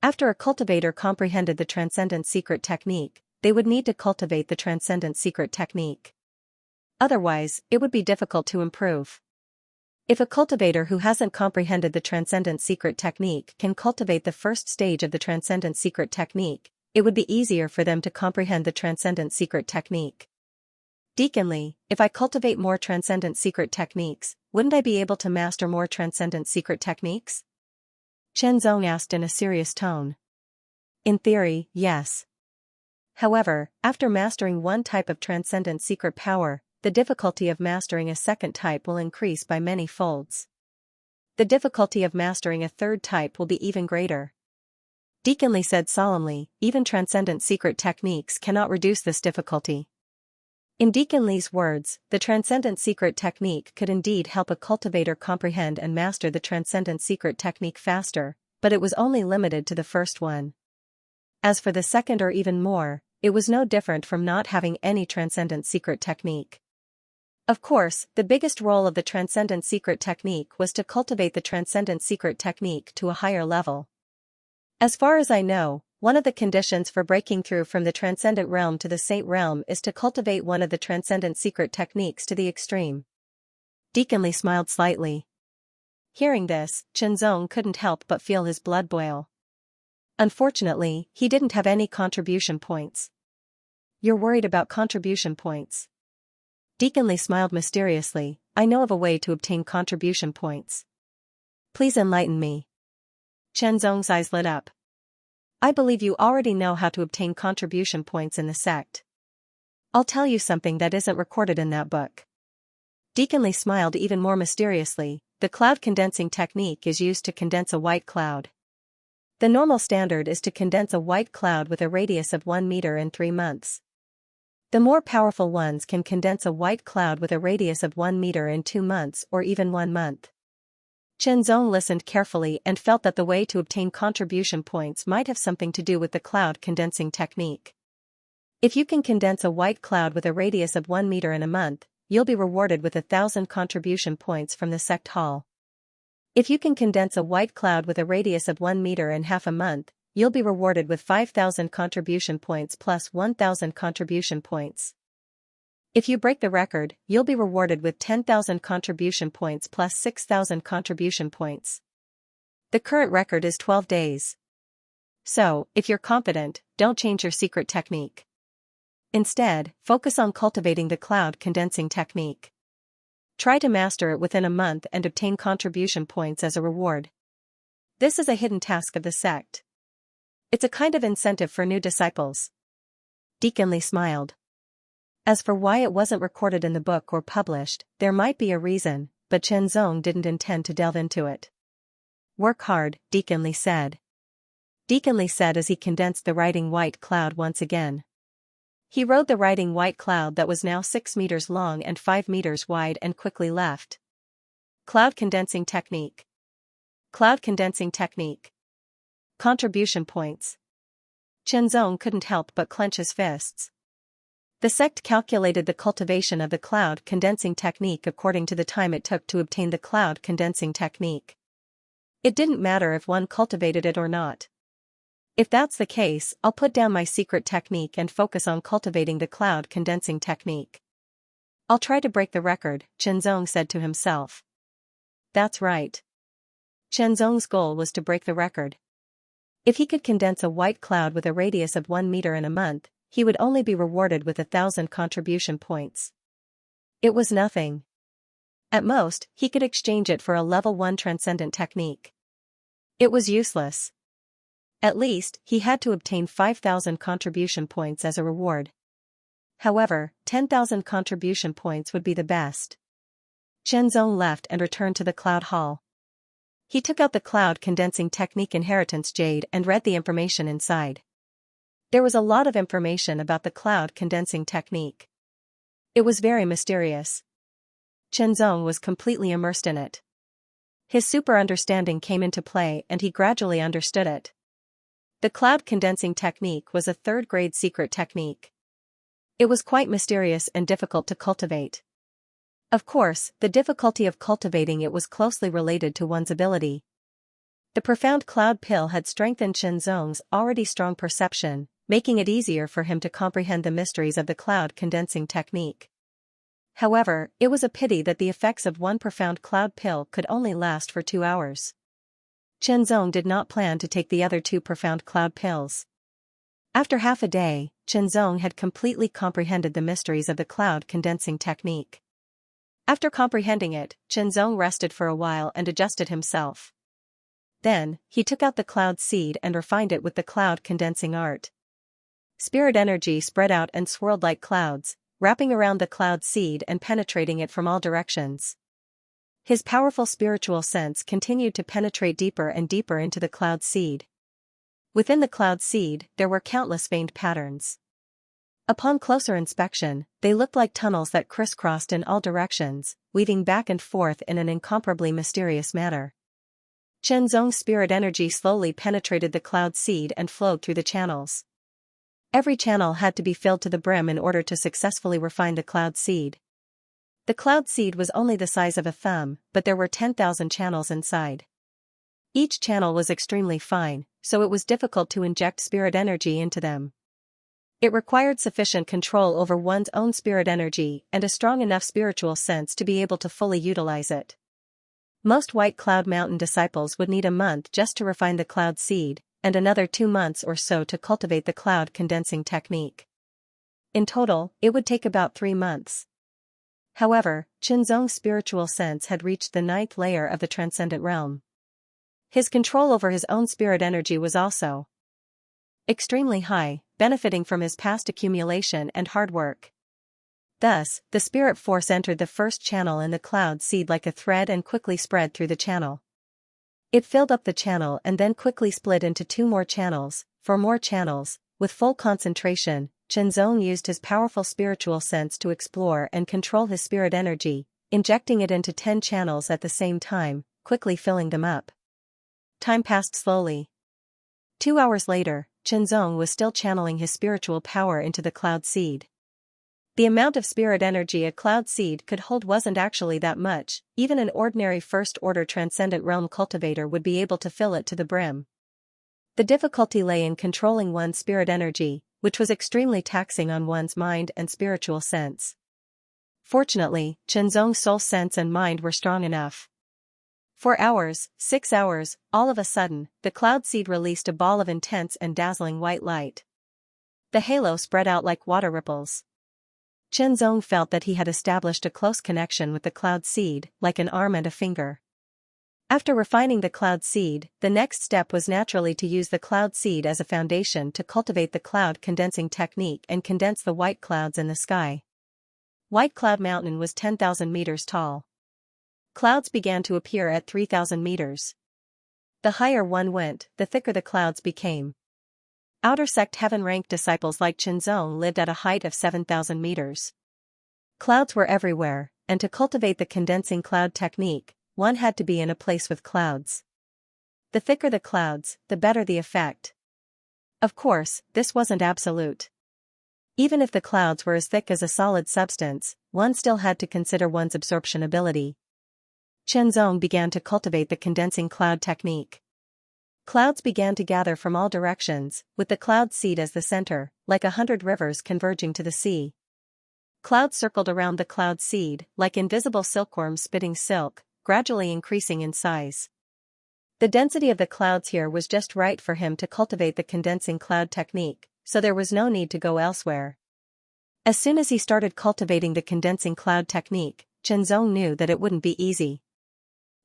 After a cultivator comprehended the transcendent secret technique, they would need to cultivate the transcendent secret technique. Otherwise, it would be difficult to improve. If a cultivator who hasn't comprehended the transcendent secret technique can cultivate the first stage of the transcendent secret technique, it would be easier for them to comprehend the transcendent secret technique. "Deacon Li, if I cultivate more transcendent secret techniques, wouldn't I be able to master more transcendent secret techniques?" Chen Zong asked in a serious tone. "In theory, yes. However, after mastering one type of transcendent secret power, the difficulty of mastering a second type will increase by many folds. The difficulty of mastering a third type will be even greater. Deacon Lee said solemnly, even transcendent secret techniques cannot reduce this difficulty. In Deacon Lee's words, the transcendent secret technique could indeed help a cultivator comprehend and master the transcendent secret technique faster, but it was only limited to the first one. As for the second or even more, it was no different from not having any transcendent secret technique. Of course, the biggest role of the transcendent secret technique was to cultivate the transcendent secret technique to a higher level. As far as I know, one of the conditions for breaking through from the transcendent realm to the saint realm is to cultivate one of the transcendent secret techniques to the extreme. Deacon Lee smiled slightly. Hearing this, Chenzong couldn't help but feel his blood boil. Unfortunately, he didn't have any contribution points. You're worried about contribution points? Deacon Lee smiled mysteriously. I know of a way to obtain contribution points. Please enlighten me. Chenzong's eyes lit up. I believe you already know how to obtain contribution points in the sect. I'll tell you something that isn't recorded in that book. Deacon Lee smiled even more mysteriously. The cloud condensing technique is used to condense a white cloud. The normal standard is to condense a white cloud with a radius of 1 meter in 3 months. The more powerful ones can condense a white cloud with a radius of 1 meter in 2 months or even 1 month. Chenzong listened carefully and felt that the way to obtain contribution points might have something to do with the cloud condensing technique. If you can condense a white cloud with a radius of 1 meter in a month, you'll be rewarded with 1,000 contribution points from the sect hall. If you can condense a white cloud with a radius of 1 meter in half a month, you'll be rewarded with 5,000 contribution points plus 1,000 contribution points. If you break the record, you'll be rewarded with 10,000 contribution points plus 6,000 contribution points. The current record is 12 days. So, if you're confident, don't change your secret technique. Instead, focus on cultivating the cloud condensing technique. Try to master it within a month and obtain contribution points as a reward. This is a hidden task of the sect. It's a kind of incentive for new disciples. Deacon Lee smiled. As for why it wasn't recorded in the book or published, there might be a reason, but Chenzong didn't intend to delve into it. Work hard, Deacon Lee said. Deacon Lee said as he condensed the riding white cloud once again. He rode the riding white cloud that was now 6 meters long and 5 meters wide and quickly left. Cloud condensing technique. Cloud condensing technique. Contribution points. Chenzong couldn't help but clench his fists. The sect calculated the cultivation of the cloud condensing technique according to the time it took to obtain the cloud condensing technique. It didn't matter if one cultivated it or not. If that's the case, I'll put down my secret technique and focus on cultivating the cloud condensing technique. I'll try to break the record, Chenzong said to himself. That's right. Chenzong's goal was to break the record. If he could condense a white cloud with a radius of 1 meter in a month, he would only be rewarded with 1,000 contribution points. It was nothing. At most, he could exchange it for a level 1 transcendent technique. It was useless. At least, he had to obtain 5,000 contribution points as a reward. However, 10,000 contribution points would be the best. Chenzong left and returned to the cloud hall. He took out the cloud condensing technique inheritance jade and read the information inside. There was a lot of information about the cloud condensing technique. It was very mysterious. Chenzong was completely immersed in it. His super understanding came into play and he gradually understood it. The cloud condensing technique was a third-grade secret technique. It was quite mysterious and difficult to cultivate. Of course, the difficulty of cultivating it was closely related to one's ability. The profound cloud pill had strengthened Chenzong's already strong perception, making it easier for him to comprehend the mysteries of the cloud condensing technique. However, it was a pity that the effects of one profound cloud pill could only last for 2 hours. Chenzong did not plan to take the other 2 profound cloud pills. After half a day, Chenzong had completely comprehended the mysteries of the cloud condensing technique. After comprehending it, Chenzong rested for a while and adjusted himself. Then, he took out the cloud seed and refined it with the cloud condensing art. Spirit energy spread out and swirled like clouds, wrapping around the cloud seed and penetrating it from all directions. His powerful spiritual sense continued to penetrate deeper and deeper into the cloud seed. Within the cloud seed, there were countless veined patterns. Upon closer inspection, they looked like tunnels that crisscrossed in all directions, weaving back and forth in an incomparably mysterious manner. Chen Zong's spirit energy slowly penetrated the cloud seed and flowed through the channels. Every channel had to be filled to the brim in order to successfully refine the cloud seed. The cloud seed was only the size of a thumb, but there were 10,000 channels inside. Each channel was extremely fine, so it was difficult to inject spirit energy into them. It required sufficient control over one's own spirit energy and a strong enough spiritual sense to be able to fully utilize it. Most White Cloud Mountain disciples would need a month just to refine the cloud seed, and another 2 months or so to cultivate the cloud condensing technique. In total, it would take about 3 months. However, Qinzong's spiritual sense had reached the 9th layer of the transcendent realm. His control over his own spirit energy was also extremely high, benefiting from his past accumulation and hard work. Thus, the spirit force entered the first channel in the cloud seed like a thread and quickly spread through the channel. It filled up the channel and then quickly split into 2 more channels, 4 more channels. With full concentration, Qinzong used his powerful spiritual sense to explore and control his spirit energy, injecting it into 10 channels at the same time, quickly filling them up. Time passed slowly. 2 hours later, Qinzong was still channeling his spiritual power into the cloud seed. The amount of spirit energy a cloud seed could hold wasn't actually that much, even an ordinary first-order transcendent realm cultivator would be able to fill it to the brim. The difficulty lay in controlling one's spirit energy, which was extremely taxing on one's mind and spiritual sense. Fortunately, Qinzong's soul sense and mind were strong enough. 4 hours, 6 hours, all of a sudden, the cloud seed released a ball of intense and dazzling white light. The halo spread out like water ripples. Qinzong felt that he had established a close connection with the cloud seed, like an arm and a finger. After refining the cloud seed, the next step was naturally to use the cloud seed as a foundation to cultivate the cloud condensing technique and condense the white clouds in the sky. White Cloud Mountain was 10,000 meters tall. Clouds began to appear at 3,000 meters. The higher one went, the thicker the clouds became. Outer sect heaven-ranked disciples like Qinzong lived at a height of 7,000 meters. Clouds were everywhere, and to cultivate the condensing cloud technique, one had to be in a place with clouds. The thicker the clouds, the better the effect. Of course, this wasn't absolute. Even if the clouds were as thick as a solid substance, one still had to consider one's absorption ability. Qinzong began to cultivate the condensing cloud technique. Clouds began to gather from all directions, with the cloud seed as the center, like 100 rivers converging to the sea. Clouds circled around the cloud seed, like invisible silkworms spitting silk, gradually increasing in size. The density of the clouds here was just right for him to cultivate the condensing cloud technique, so there was no need to go elsewhere. As soon as he started cultivating the condensing cloud technique, Qinzong knew that it wouldn't be easy.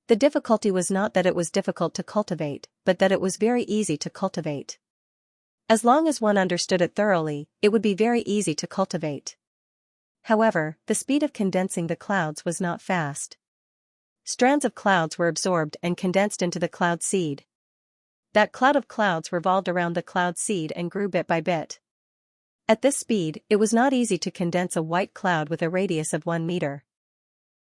The difficulty was not that it was difficult to cultivate, but that it was very easy to cultivate. As long as one understood it thoroughly, it would be very easy to cultivate. However, the speed of condensing the clouds was not fast. Strands of clouds were absorbed and condensed into the cloud seed. That cloud of clouds revolved around the cloud seed and grew bit by bit. At this speed, it was not easy to condense a white cloud with a radius of 1 meter.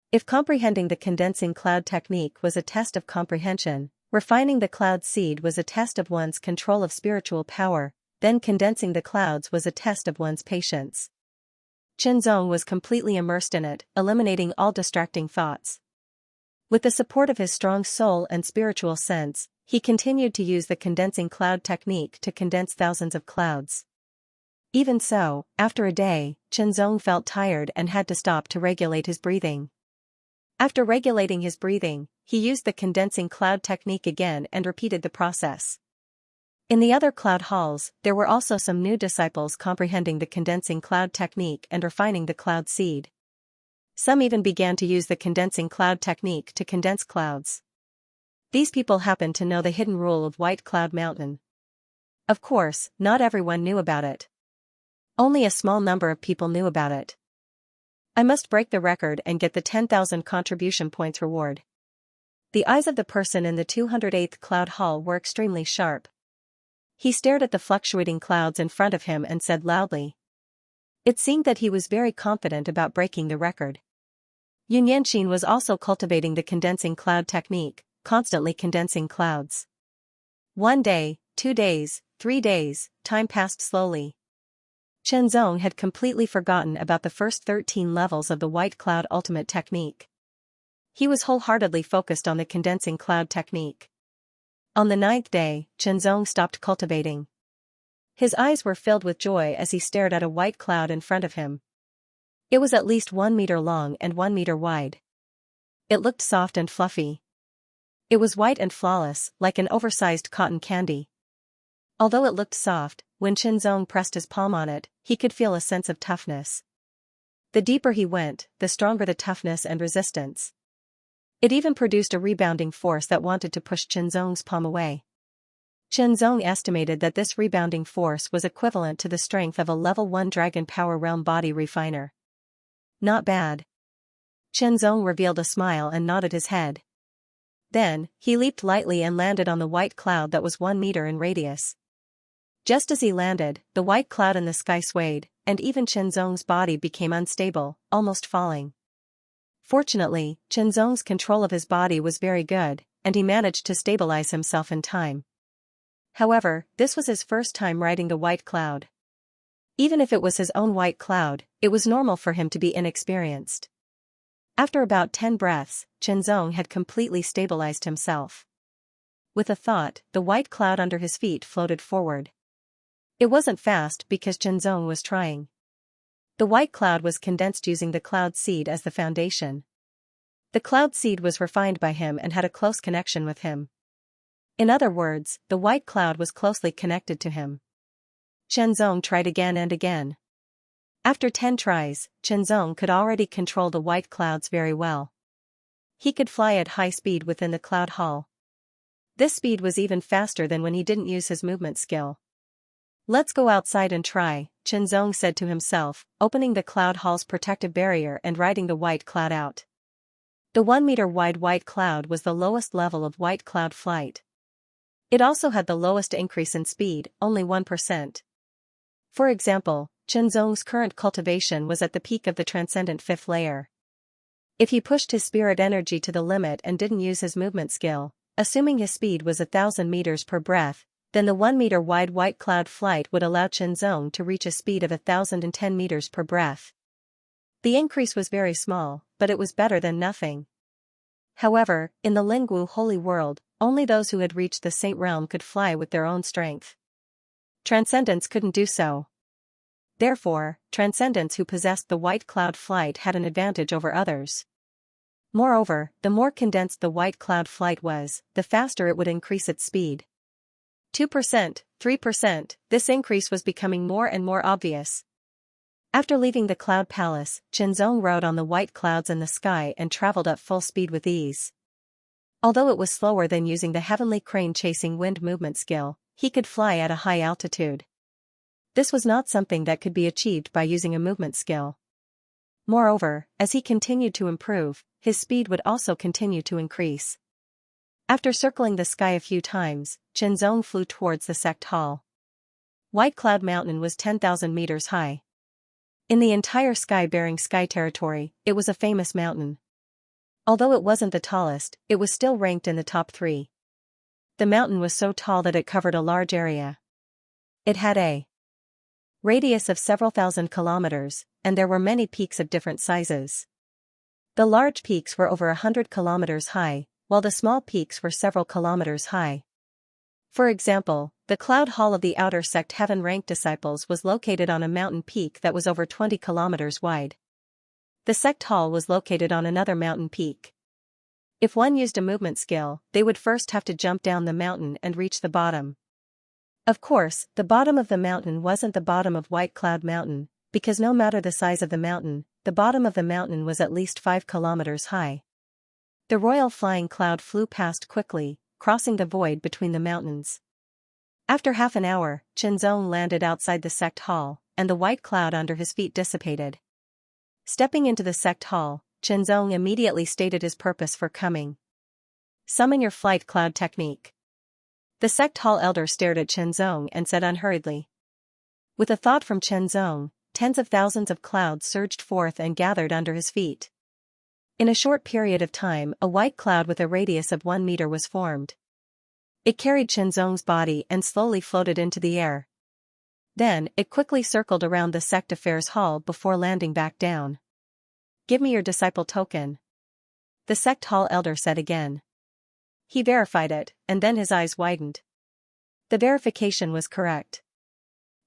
If comprehending the condensing cloud technique was a test of comprehension, refining the cloud seed was a test of one's control of spiritual power, then condensing the clouds was a test of one's patience. Qinzong was completely immersed in it, eliminating all distracting thoughts. With the support of his strong soul and spiritual sense, he continued to use the condensing cloud technique to condense thousands of clouds. Even so, after a day, Qinzong felt tired and had to stop to regulate his breathing. After regulating his breathing, he used the condensing cloud technique again and repeated the process. In the other cloud halls, there were also some new disciples comprehending the condensing cloud technique and refining the cloud seed. Some even began to use the condensing cloud technique to condense clouds. These people happened to know the hidden rule of White Cloud Mountain. Of course, not everyone knew about it. Only a small number of people knew about it. I must break the record and get the 10,000 contribution points reward. The eyes of the person in the 208th cloud hall were extremely sharp. He stared at the fluctuating clouds in front of him and said loudly. It seemed that he was very confident about breaking the record. Xianxia was also cultivating the condensing cloud technique, constantly condensing clouds. 1 day, 2 days, 3 days, time passed slowly. Shenzong had completely forgotten about the first 13 levels of the white cloud ultimate technique. He was wholeheartedly focused on the condensing cloud technique. On the 9th day, Shenzong stopped cultivating. His eyes were filled with joy as he stared at a white cloud in front of him. It was at least 1 meter long and 1 meter wide. It looked soft and fluffy. It was white and flawless, like an oversized cotton candy. Although it looked soft, when Shenzong pressed his palm on it, he could feel a sense of toughness. The deeper he went, the stronger the toughness and resistance. It even produced a rebounding force that wanted to push Shenzong's palm away. Shenzong estimated that this rebounding force was equivalent to the strength of a level 1 Dragon Power Realm body refiner. Not bad. Shenzong revealed a smile and nodded his head. Then, he leaped lightly and landed on the white cloud that was 1 meter in radius. Just as he landed, the white cloud in the sky swayed, and even Shenzong's body became unstable, almost falling. Fortunately, Shenzong's control of his body was very good, and he managed to stabilize himself in time. However, this was his first time riding the white cloud. Even if it was his own white cloud, it was normal for him to be inexperienced. After about 10 breaths, Shenzong had completely stabilized himself. With a thought, the white cloud under his feet floated forward. It wasn't fast because Shenzong was trying. The white cloud was condensed using the cloud seed as the foundation. The cloud seed was refined by him and had a close connection with him. In other words, the white cloud was closely connected to him. Shenzong tried again and again. After 10 tries, Shenzong could already control the white clouds very well. He could fly at high speed within the cloud hall. This speed was even faster than when he didn't use his movement skill. Let's go outside and try, Shenzong said to himself, opening the cloud hall's protective barrier and riding the white cloud out. The 1 meter wide white cloud was the lowest level of white cloud flight. It also had the lowest increase in speed, only 1%. For example, Shenzong's current cultivation was at the peak of the transcendent 5th layer. If he pushed his spirit energy to the limit and didn't use his movement skill, assuming his speed was 1,000 meters per breath, then the 1 meter wide white cloud flight would allow Shenzong to reach a speed of 1,010 meters per breath. The increase was very small, but it was better than nothing. However, in the Lingwu holy world, only those who had reached the Saint realm could fly with their own strength. Transcendents couldn't do so. Therefore, Transcendents who possessed the white cloud flight had an advantage over others. Moreover, the more condensed the white cloud flight was, the faster it would increase its speed. 2%, 3%, this increase was becoming more and more obvious. After leaving the cloud palace, Shenzong rode on the white clouds in the sky and traveled at full speed with ease. Although it was slower than using the heavenly crane chasing wind movement skill, he could fly at a high altitude. This was not something that could be achieved by using a movement skill. Moreover, as he continued to improve, his speed would also continue to increase. After circling the sky a few times, Shenzong flew towards the sect hall. White Cloud Mountain was 10,000 meters high. In the entire sky-bearing sky territory, it was a famous mountain. Although it wasn't the tallest, it was still ranked in the top 3. The mountain was so tall that it covered a large area. It had a radius of several thousand kilometers, and there were many peaks of different sizes. The large peaks were over 100 kilometers high, while the small peaks were several kilometers high. For example, the Cloud Hall of the Outer Sect Heaven-ranked disciples was located on a mountain peak that was over 20 kilometers wide. The sect hall was located on another mountain peak. If one used a movement skill, they would first have to jump down the mountain and reach the bottom. Of course, the bottom of the mountain wasn't the bottom of White Cloud Mountain, because no matter the size of the mountain, the bottom of the mountain was at least 5 kilometers high. The royal flying cloud flew past quickly, crossing the void between the mountains. After half an hour, Shenzong landed outside the sect hall, and the white cloud under his feet dissipated. Stepping into the sect hall, Xianxia immediately stated his purpose for coming. Summon your flight cloud technique. The sect hall elder stared at Xianxia and said unhurriedly. With a thought from Xianxia, tens of thousands of clouds surged forth and gathered under his feet. In a short period of time, a white cloud with a radius of 1 meter was formed. It carried Xianxia's body and slowly floated into the air. Then, it quickly circled around the sect affairs hall before landing back down. Give me your disciple token. The sect hall elder said again. He verified it, and then his eyes widened. The verification was correct.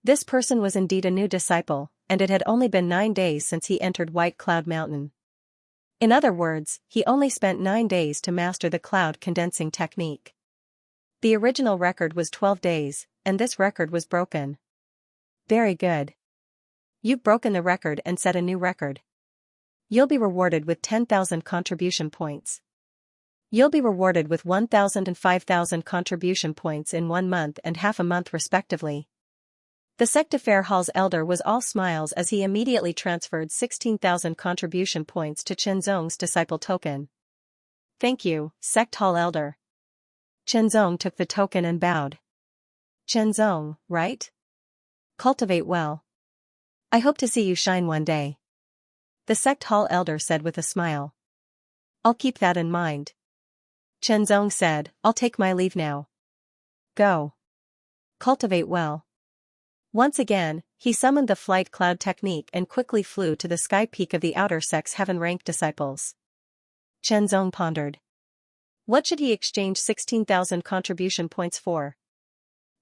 This person was indeed a new disciple, and it had only been 9 days since he entered White Cloud Mountain. In other words, he only spent 9 days to master the cloud condensing technique. The original record was 12 days, and this record was broken. Very good. You've broken the record and set a new record. You'll be rewarded with 10,000 contribution points. You'll be rewarded with 1,000 and 5,000 contribution points in 1 month and half a month respectively. The sect affair hall's elder was all smiles as he immediately transferred 16,000 contribution points to Xianxia's disciple token. Thank you, sect hall elder. Xianxia took the token and bowed. Xianxia, right? Cultivate well. I hope to see you shine one day. The sect hall elder said with a smile. I'll keep that in mind. Xianxia said, I'll take my leave now. Go. Cultivate well. Once again, he summoned the flight cloud technique and quickly flew to the sky peak of the outer sect's heaven-ranked disciples. Xianxia pondered. What should he exchange 16,000 contribution points for?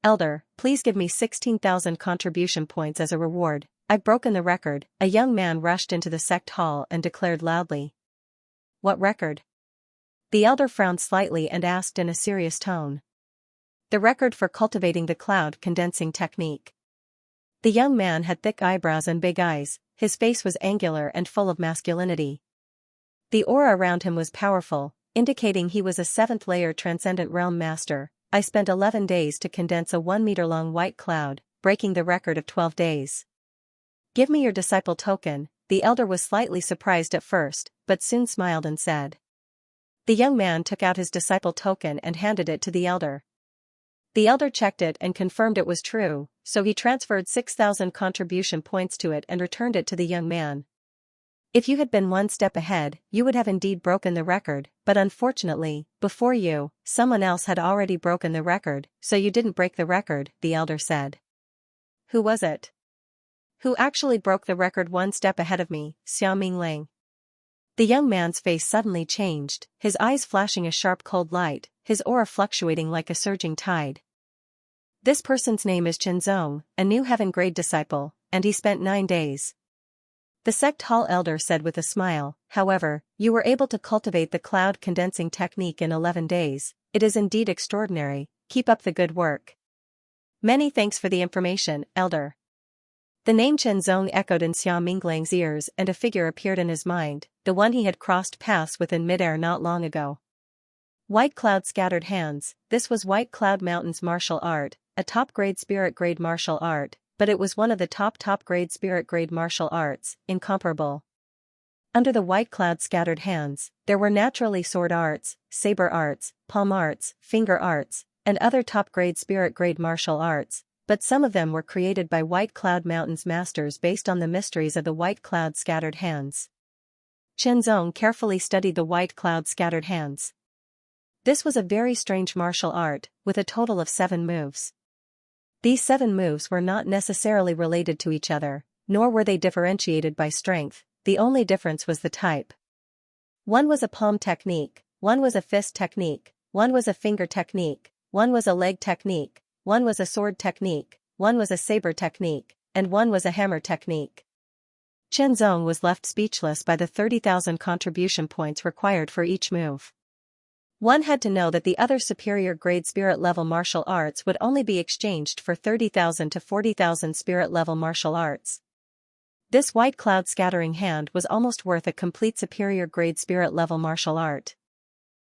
Elder, please give me 16,000 contribution points as a reward. I've broken the record. A young man rushed into the sect hall and declared loudly. What record? The elder frowned slightly and asked in a serious tone. The record for cultivating the cloud condensing technique. The young man had thick eyebrows and big eyes, his face was angular and full of masculinity. The aura around him was powerful, indicating he was a 7th-layer transcendent realm master. I spent 11 days to condense a 1-meter-long white cloud, breaking the record of 12 days. Give me your disciple token. The elder was slightly surprised at first, but soon smiled and said. The young man took out his disciple token and handed it to the elder. The elder checked it and confirmed it was true, so he transferred 6,000 contribution points to it and returned it to the young man. If you had been 1 step ahead, you would have indeed broken the record, but unfortunately, before you, someone else had already broken the record, so you didn't break the record, the elder said. Who was it? Who actually broke the record 1 step ahead of me? Xiaomingling. The young man's face suddenly changed, his eyes flashing a sharp cold light, his aura fluctuating like a surging tide. This person's name is Xianxia, a new heaven-grade disciple, and he spent 9 days. The sect hall elder said with a smile, however, you were able to cultivate the cloud condensing technique in 11 days, it is indeed extraordinary, keep up the good work. Many thanks for the information, elder. The name Xianxia echoed in Xiaominglang's ears and a figure appeared in his mind, the one he had crossed paths with in midair not long ago. White Cloud scattered hands. This was White Cloud Mountain's martial art, a top-grade spirit-grade martial art, but it was one of the top-grade spirit-grade martial arts, incomparable. Under the White Cloud scattered hands, there were naturally sword arts, saber arts, palm arts, finger arts, and other top-grade spirit-grade martial arts, but some of them were created by White Cloud Mountain's masters based on the mysteries of the White Cloud scattered hands. Xianxia carefully studied the White Cloud scattered hands. This was a very strange martial art, with a total of 7 moves. These 7 moves were not necessarily related to each other, nor were they differentiated by strength, the only difference was the type. One was a palm technique, one was a fist technique, one was a finger technique, one was a leg technique, one was a sword technique, one was a saber technique, and one was a hammer technique. Xianxia was left speechless by the 30,000 contribution points required for each move. One had to know that the other superior grade spirit level martial arts would only be exchanged for 30,000 to 40,000 spirit level martial arts. This White Cloud scattering hand was almost worth a complete superior grade spirit level martial art.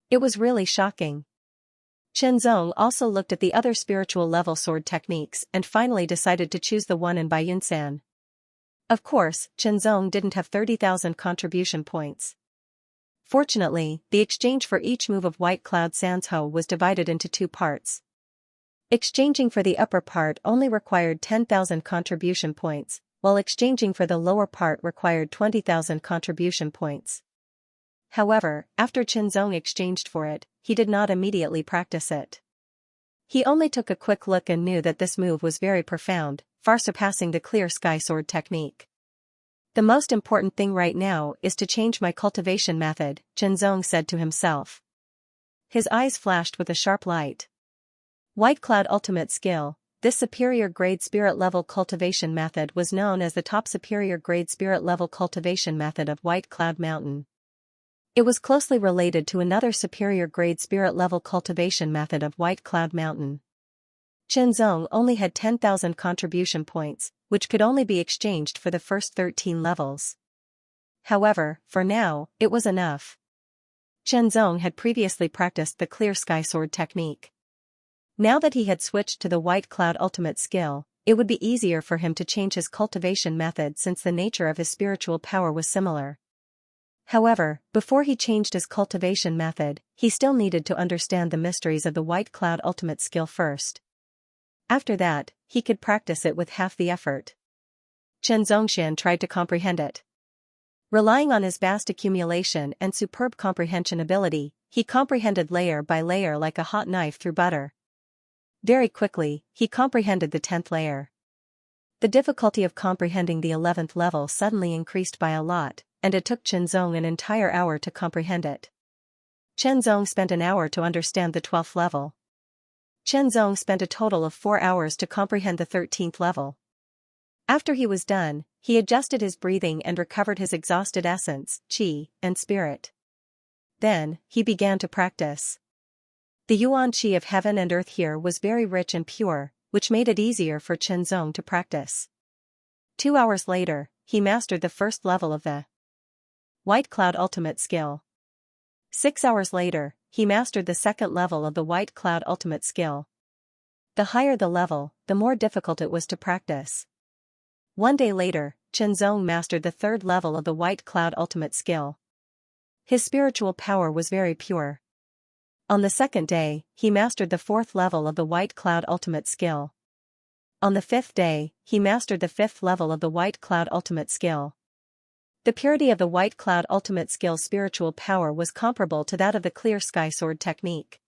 It was really shocking. Zong also looked at the other spiritual level sword techniques and finally decided to choose the one in Bai Yunsan. Of course, Zong didn't have 30,000 contribution points. Fortunately, the exchange for each move of White Cloud Sanzhou was divided into two parts. Exchanging for the upper part only required 10,000 contribution points, while exchanging for the lower part required 20,000 contribution points. However, after Zong exchanged for it, he did not immediately practice it. He only took a quick look and knew that this move was very profound, far surpassing the clear sky sword technique. The most important thing right now is to change my cultivation method, Zong said to himself. His eyes flashed with a sharp light. White Cloud Ultimate Skill. This superior grade spirit level cultivation method was known as the top superior grade spirit level cultivation method of White Cloud Mountain. It was closely related to another superior grade spirit level cultivation method of White Cloud Mountain. Zong only had 10,000 contribution points, which could only be exchanged for the first 13 levels. However, for now, it was enough. Zong had previously practiced the clear sky sword technique. Now that he had switched to the White Cloud Ultimate Skill, it would be easier for him to change his cultivation method since the nature of his spiritual power was similar. However, before he changed his cultivation method, he still needed to understand the mysteries of the White Cloud Ultimate Skill first. After that, he could practice it with half the effort. Xianxia tried to comprehend it. Relying on his vast accumulation and superb comprehension ability, he comprehended layer by layer like a hot knife through butter. Very quickly, he comprehended the 10th layer. The difficulty of comprehending the 11th level suddenly increased by a lot, and it took Zong an entire hour to comprehend it. Zong spent an hour to understand the 12th level. Zong spent a total of 4 hours to comprehend the 13th level. After he was done, he adjusted his breathing and recovered his exhausted essence, qi, and spirit. Then, he began to practice. The yuan qi of heaven and earth here was very rich and pure, which made it easier for Zong to practice. 2 hours later, he mastered the first level of the White Cloud Ultimate Skill. 6 hours later, he mastered the second level of the White Cloud Ultimate Skill. The higher the level, the more difficult it was to practice. 1 day later, Zong mastered the third level of the White Cloud Ultimate Skill. His spiritual power was very pure. On the second day, he mastered the fourth level of the White Cloud Ultimate Skill. On the fifth day, he mastered the fifth level of the White Cloud Ultimate Skill. The purity of the White Cloud Ultimate Skill spiritual power was comparable to that of the clear sky sword technique.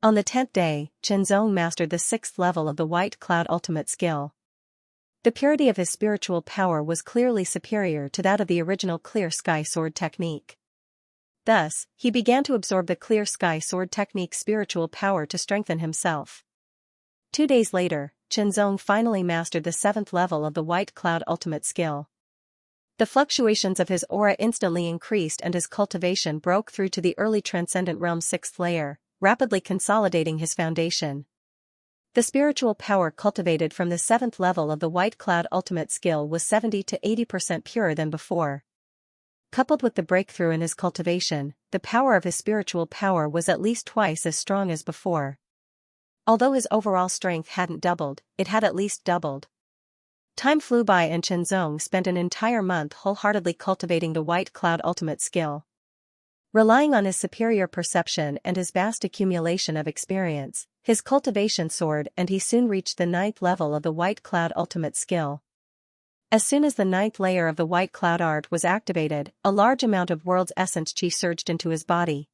On the 10th day, Zong mastered the sixth level of the White Cloud Ultimate Skill. The purity of his spiritual power was clearly superior to that of the original clear sky sword technique. Thus, he began to absorb the clear sky sword technique's spiritual power to strengthen himself. 2 days later, Zong finally mastered the 7th level of the White Cloud Ultimate Skill. The fluctuations of his aura instantly increased and his cultivation broke through to the early Transcendent Realm's 6th layer, rapidly consolidating his foundation. The spiritual power cultivated from the 7th level of the White Cloud Ultimate Skill was 70 to 80% purer than before. Coupled with the breakthrough in his cultivation, the power of his spiritual power was at least twice as strong as before. Although his overall strength hadn't doubled, it had at least doubled. Time flew by and Zong spent an entire month wholeheartedly cultivating the White Cloud Ultimate Skill. Relying on his superior perception and his vast accumulation of experience, his cultivation soared and he soon reached the 9th level of the White Cloud Ultimate Skill. As soon as the 9th layer of the White Cloud Art was activated, a large amount of World's Essence Qi surged into his body.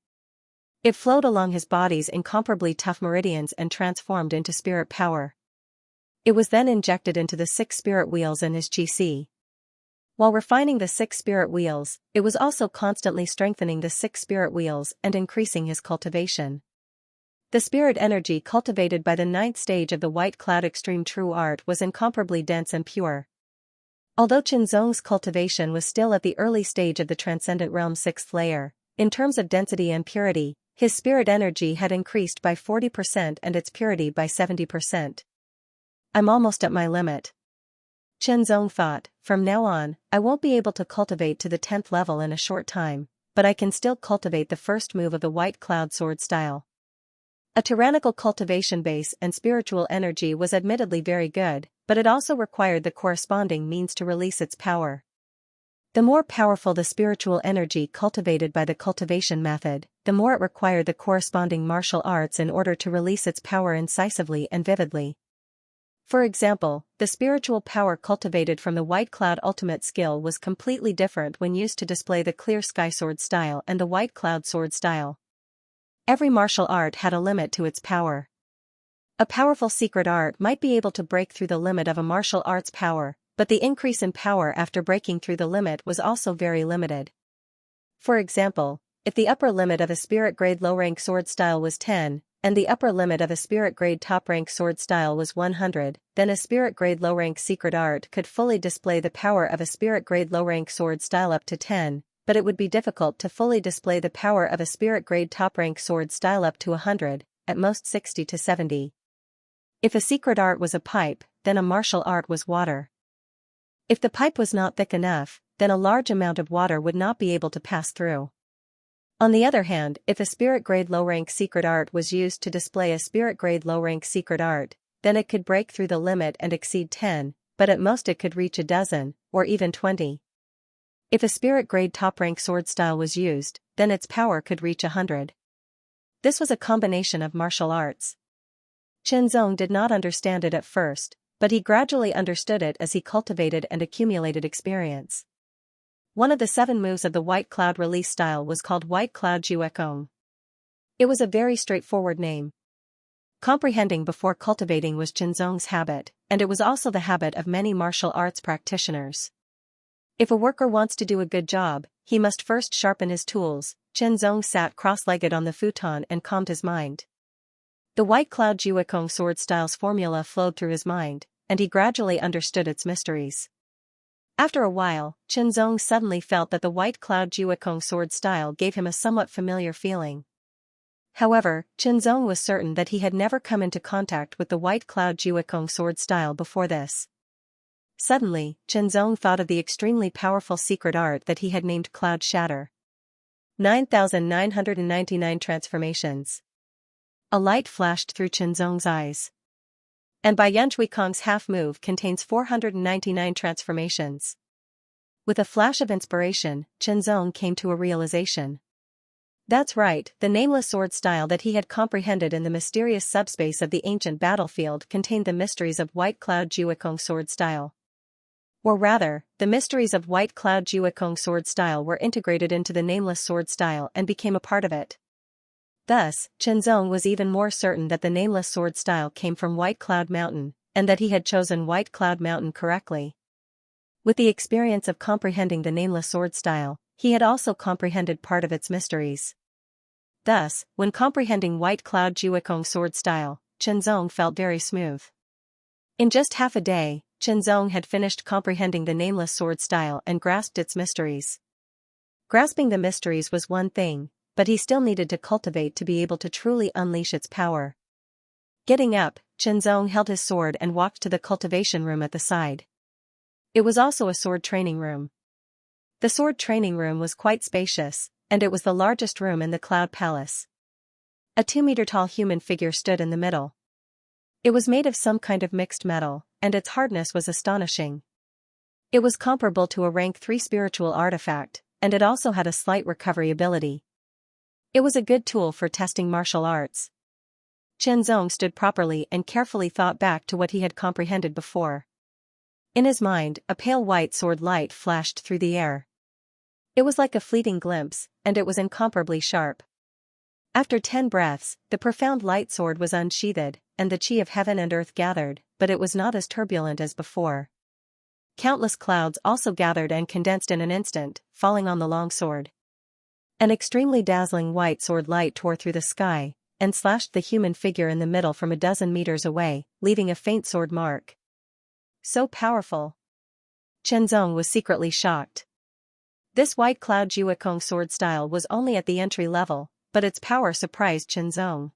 It flowed along his body's incomparably tough meridians and transformed into spirit power. It was then injected into the 6 spirit wheels in his Qi. While refining the 6 spirit wheels, it was also constantly strengthening the 6 spirit wheels and increasing his cultivation. The spirit energy cultivated by the 9th stage of the White Cloud Extreme True Art was incomparably dense and pure. Although Zong's cultivation was still at the early stage of the Transcendent Realm's 6th layer, in terms of density and purity, his spirit energy had increased by 40% and its purity by 70%. I'm almost at my limit. Zong thought, from now on, I won't be able to cultivate to the 10th level in a short time, but I can still cultivate the first move of the White Cloud Sword style. A tyrannical cultivation base and spiritual energy was admittedly very good, but it also required the corresponding means to release its power. The more powerful the spiritual energy cultivated by the cultivation method, the more it required the corresponding martial arts in order to release its power incisively and vividly. For example, the spiritual power cultivated from the White Cloud ultimate skill was completely different when used to display the Clear Sky Sword style and the White Cloud Sword style. Every martial art had a limit to its power. A powerful secret art might be able to break through the limit of a martial art's power, but the increase in power after breaking through the limit was also very limited. For example, if the upper limit of a spirit grade low-rank sword style was 10, and the upper limit of a spirit grade top-rank sword style was 100, then a spirit grade low-rank secret art could fully display the power of a spirit grade low-rank sword style up to 10, but it would be difficult to fully display the power of a spirit grade top-rank sword style up to 100, at most 60 to 70. If a secret art was a pipe, then a martial art was water. If the pipe was not thick enough, then a large amount of water would not be able to pass through. On the other hand, if a spirit grade low-rank secret art was used to display a spirit grade low-rank secret art, then it could break through the limit and exceed 10, but at most it could reach a dozen, or even 20. If a spirit grade top-rank sword style was used, then its power could reach 100. This was a combination of martial arts. Qianzong did not understand it at first, but he gradually understood it as he cultivated and accumulated experience. One of the 7 moves of the White Cloud release style was called White Cloud Jiwekong. It was a very straightforward name. Comprehending before cultivating was Qianzong's habit, and it was also the habit of many martial arts practitioners. If a worker wants to do a good job, he must first sharpen his tools. Qianzong sat cross-legged on the futon and calmed his mind. The White Cloud Jiwekong sword style's formula flowed through his mind, and he gradually understood its mysteries. After a while, Qianzong suddenly felt that the White Cloud Jiwekong sword style gave him a somewhat familiar feeling. However, Qianzong was certain that he had never come into contact with the White Cloud Jiwekong sword style before this. Suddenly, Qianzong thought of the extremely powerful secret art that he had named Cloud Shatter. 9,999 transformations. A light flashed through Qianzong's eyes. And Bai Yanjuikong's half move contains 499 transformations. With a flash of inspiration, Qianzong came to a realization. That's right, the nameless sword style that he had comprehended in the mysterious subspace of the ancient battlefield contained the mysteries of White Cloud Jiwekong sword style. Or rather, the mysteries of White Cloud Jiwekong sword style were integrated into the nameless sword style and became a part of it. Thus, Qianzong was even more certain that the nameless sword style came from White Cloud Mountain, and that he had chosen White Cloud Mountain correctly. With the experience of comprehending the nameless sword style, he had also comprehended part of its mysteries. Thus, when comprehending White Cloud Jiwekong sword style, Qianzong felt very smooth. In just half a day, Qianzong had finished comprehending the nameless sword style and grasped its mysteries. Grasping the mysteries was one thing, but he still needed to cultivate to be able to truly unleash its power. Getting up, Qianzong held his sword and walked to the cultivation room at the side. It was also a sword training room. The sword training room was quite spacious, and it was the largest room in the Cloud Palace. A 2-meter-tall human figure stood in the middle. It was made of some kind of mixed metal, and its hardness was astonishing. It was comparable to a rank 3 spiritual artifact, and it also had a slight recovery ability. It was a good tool for testing martial arts. Qianzong stood properly and carefully thought back to what he had comprehended before. In his mind, a pale white sword light flashed through the air. It was like a fleeting glimpse, and it was incomparably sharp. After 10 breaths, the profound light sword was unsheathed, and the chi of heaven and earth gathered, but it was not as turbulent as before. Countless clouds also gathered and condensed in an instant, falling on the long sword. An extremely dazzling white sword light tore through the sky, and slashed the human figure in the middle from a dozen meters away, leaving a faint sword mark. So powerful! Qianzong was secretly shocked. This White Cloud Jiwekong sword style was only at the entry level, but its power surprised Qianzong.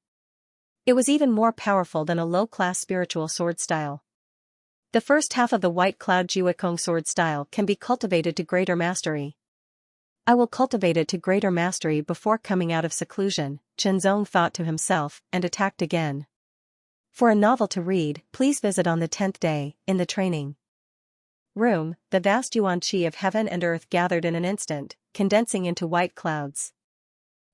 It was even more powerful than a low-class spiritual sword style. The first half of the White Cloud Jiwekong sword style can be cultivated to greater mastery. I will cultivate it to greater mastery before coming out of seclusion, Chenzong thought to himself, and attacked again. For a novel to read, please visit on the 10th day, in the training room. The vast Xianxia of heaven and earth gathered in an instant, condensing into white clouds.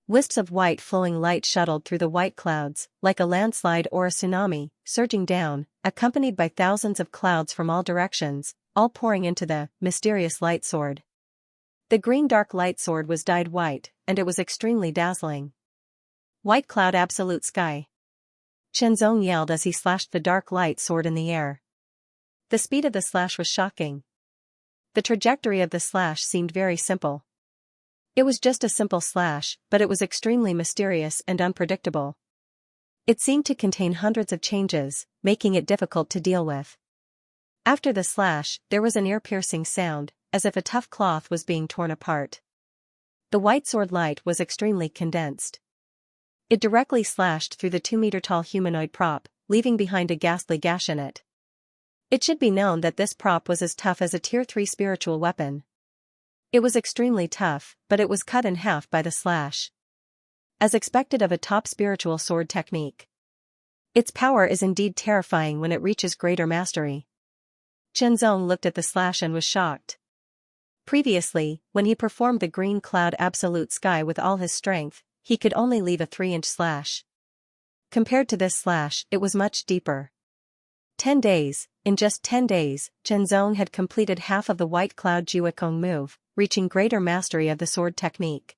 Wisps of white flowing light shuttled through the white clouds, like a landslide or a tsunami, surging down, accompanied by thousands of clouds from all directions, all pouring into the mysterious light sword. The green dark light sword was dyed white, and it was extremely dazzling. White cloud absolute sky. Chenzong yelled as he slashed the dark light sword in the air. The speed of the slash was shocking. The trajectory of the slash seemed very simple. It was just a simple slash, but it was extremely mysterious and unpredictable. It seemed to contain hundreds of changes, making it difficult to deal with. After the slash, there was an ear-piercing sound, as if a tough cloth was being torn apart. The white sword light was extremely condensed. It directly slashed through the 2-meter-tall humanoid prop, leaving behind a ghastly gash in it. It should be known that this prop was as tough as a Tier 3 spiritual weapon. It was extremely tough, but it was cut in half by the slash. As expected of a top spiritual sword technique. Its power is indeed terrifying when it reaches greater mastery. Chenzong looked at the slash and was shocked. Previously, when he performed the green cloud absolute sky with all his strength, he could only leave a 3-inch slash. Compared to this slash, it was much deeper. 10 days, in just 10 days, Chenzong had completed half of the white cloud Jiwekong move, reaching greater mastery of the sword technique.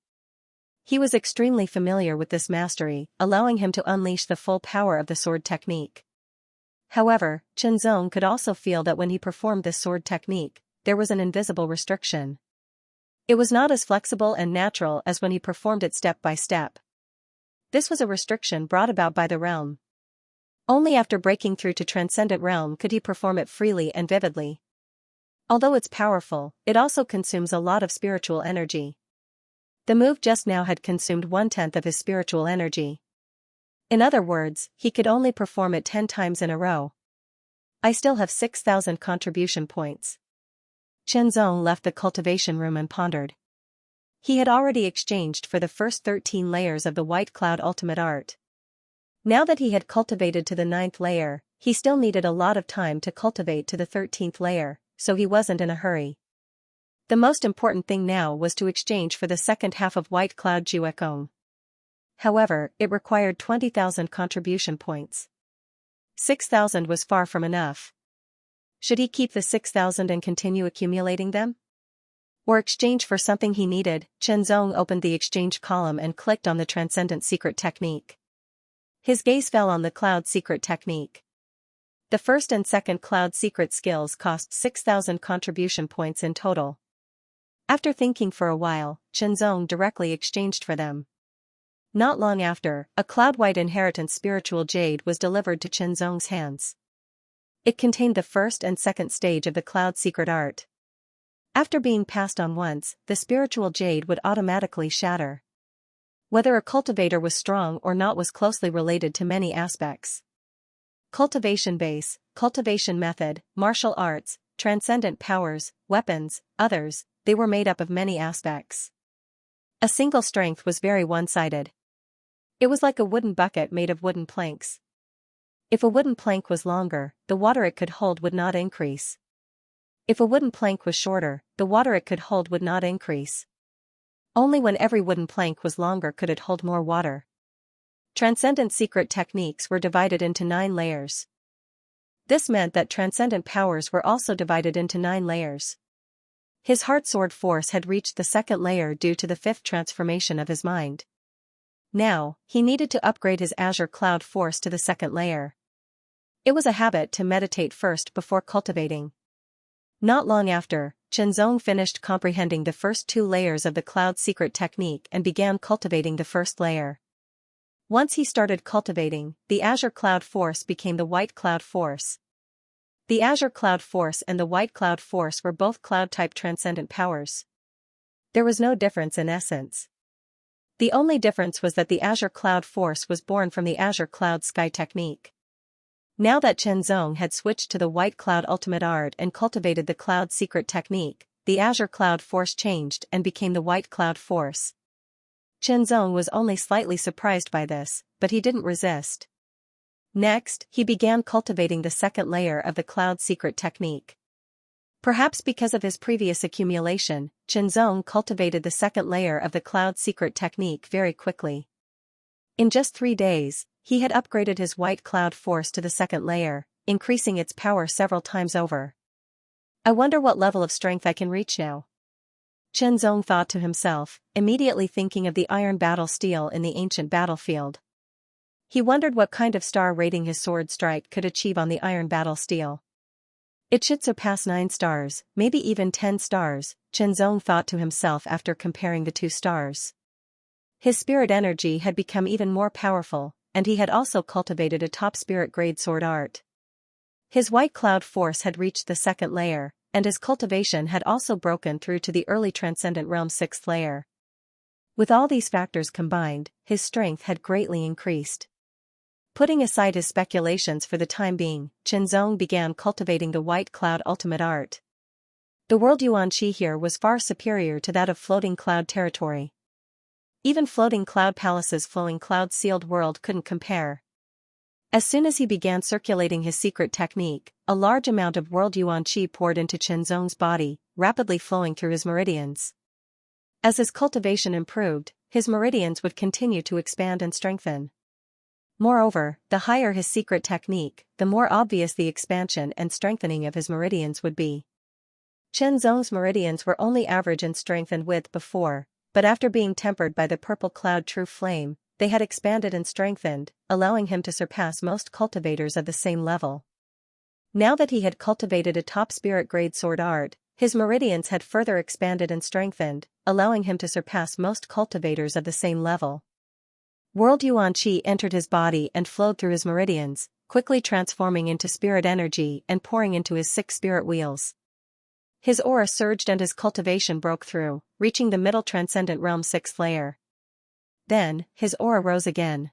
He was extremely familiar with this mastery, allowing him to unleash the full power of the sword technique. However, Chenzong could also feel that when he performed this sword technique, there was an invisible restriction. It was not as flexible and natural as when he performed it step by step. This was a restriction brought about by the realm. Only after breaking through to Transcendent Realm could he perform it freely and vividly. Although it's powerful, it also consumes a lot of spiritual energy. The move just now had consumed 1/10 of his spiritual energy. In other words, he could only perform it 10 times in a row. I still have 6,000 contribution points. Chenzong left the cultivation room and pondered. He had already exchanged for the first 13 layers of the White Cloud Ultimate Art. Now that he had cultivated to the 9th layer, he still needed a lot of time to cultivate to the 13th layer, so he wasn't in a hurry. The most important thing now was to exchange for the second half of White Cloud Jiwekong. However, it required 20,000 contribution points. 6,000 was far from enough. Should he keep the 6,000 and continue accumulating them? Or exchange for something he needed? Chenzong opened the exchange column and clicked on the Transcendent Secret Technique. His gaze fell on the Cloud Secret Technique. The first and second Cloud Secret skills cost 6,000 contribution points in total. After thinking for a while, Chenzong directly exchanged for them. Not long after, a Cloud-White Inheritance Spiritual Jade was delivered to Chenzong's hands. It contained the first and second stage of the Cloud Secret Art. After being passed on once, the spiritual jade would automatically shatter. Whether a cultivator was strong or not was closely related to many aspects. Cultivation base, cultivation method, martial arts, transcendent powers, weapons, others, they were made up of many aspects. A single strength was very one-sided. It was like a wooden bucket made of wooden planks. If a wooden plank was longer, the water it could hold would not increase. If a wooden plank was shorter, the water it could hold would not increase. Only when every wooden plank was longer could it hold more water. Transcendent secret techniques were divided into 9 layers. This meant that transcendent powers were also divided into 9 layers. His heart sword force had reached the 2nd layer due to the 5th transformation of his mind. Now, he needed to upgrade his azure cloud force to the 2nd layer. It was a habit to meditate first before cultivating. Not long after, Chenzong finished comprehending the first 2 layers of the Cloud Secret Technique and began cultivating the 1st layer. Once he started cultivating, the Azure Cloud Force became the White Cloud Force. The Azure Cloud Force and the White Cloud Force were both Cloud-type transcendent powers. There was no difference in essence. The only difference was that the Azure Cloud Force was born from the Azure Cloud Sky Technique. Now that Chenzong had switched to the White Cloud Ultimate Art and cultivated the Cloud Secret Technique, the azure cloud force changed and became the white cloud force. Qianzong was only slightly surprised by this, but he didn't resist. Next, he began cultivating the second layer of the cloud secret technique. Perhaps because of his previous accumulation, Qianzong cultivated the second layer of the cloud secret technique very quickly. In just 3 days, he had upgraded his white cloud force to the second layer, increasing its power several times over. I wonder what level of strength I can reach now. Qianzong thought to himself, immediately thinking of the iron battle steel in the ancient battlefield. He wondered what kind of star rating his sword strike could achieve on the iron battle steel. It should surpass 9 stars, maybe even 10 stars, Qianzong thought to himself after comparing the 2 stars. His spirit energy had become even more powerful, and he had also cultivated a top spirit grade sword art. His white cloud force had reached the second layer, and his cultivation had also broken through to the early transcendent realm's 6th layer. With all these factors combined, his strength had greatly increased. Putting aside his speculations for the time being, Qianzong began cultivating the white cloud ultimate art. The world Xianxia here was far superior to that of floating cloud territory. Even floating cloud palace's flowing cloud-sealed world couldn't compare. As soon as he began circulating his secret technique, a large amount of world Xianxia poured into Qianzong's body, rapidly flowing through his meridians. As his cultivation improved, his meridians would continue to expand and strengthen. Moreover, the higher his secret technique, the more obvious the expansion and strengthening of his meridians would be. Qianzong's meridians were only average in strength and width before, but after being tempered by the purple cloud true flame, they had expanded and strengthened, allowing him to surpass most cultivators of the same level. Now that he had cultivated a top spirit grade sword art, his meridians had further expanded and strengthened, allowing him to surpass most cultivators of the same level. World Xianxia entered his body and flowed through his meridians, quickly transforming into spirit energy and pouring into his 6 spirit wheels. His aura surged and his cultivation broke through, reaching the middle transcendent realm's 6th layer. Then, his aura rose again.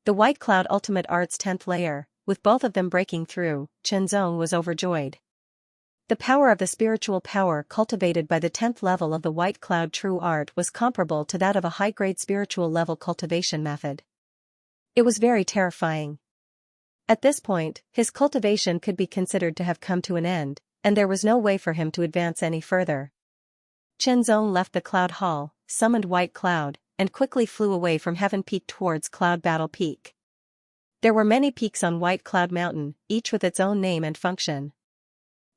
The white cloud ultimate art's 10th layer, with both of them breaking through, Qianzong was overjoyed. The power of the spiritual power cultivated by the 10th level of the white cloud true art was comparable to that of a high-grade spiritual level cultivation method. It was very terrifying. At this point, his cultivation could be considered to have come to an end, and there was no way for him to advance any further. Qianzong left the cloud hall, summoned White Cloud, and quickly flew away from Heaven Peak towards Cloud Battle Peak. There were many peaks on White Cloud Mountain, each with its own name and function.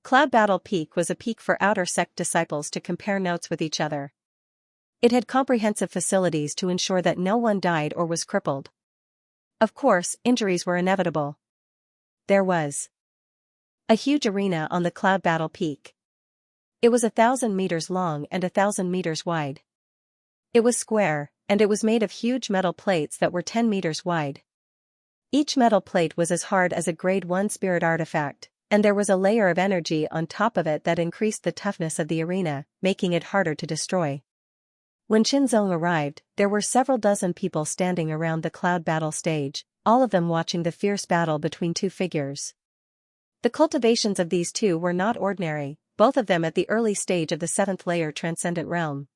Cloud Battle Peak was a peak for outer sect disciples to compare notes with each other. It had comprehensive facilities to ensure that no one died or was crippled. Of course, injuries were inevitable. There was a huge arena on the Cloud Battle Peak. It was 1,000 meters long and 1,000 meters wide. It was square, and it was made of huge metal plates that were 10 meters wide. Each metal plate was as hard as a Grade 1 spirit artifact, and there was a layer of energy on top of it that increased the toughness of the arena, making it harder to destroy. When Qianzong arrived, there were several dozen people standing around the cloud battle stage, all of them watching the fierce battle between two figures. The cultivations of these two were not ordinary, both of them at the early stage of the 7th layer transcendent realm.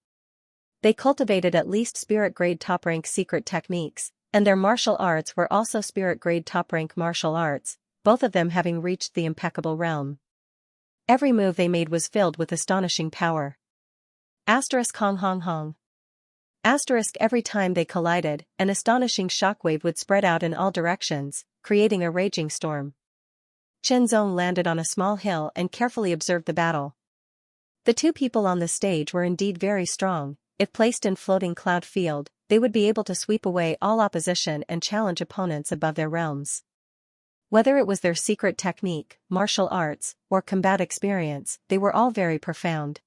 They cultivated at least spirit-grade top-rank secret techniques, and their martial arts were also spirit-grade top-rank martial arts, both of them having reached the impeccable realm. Every move they made was filled with astonishing power. Asterisk hong hong hong. Asterisk every time they collided, an astonishing shockwave would spread out in all directions, creating a raging storm. Qianzong landed on a small hill and carefully observed the battle. The two people on the stage were indeed very strong. If placed in floating cloud field, they would be able to sweep away all opposition and challenge opponents above their realms. Whether it was their secret technique, martial arts, or combat experience, they were all very profound.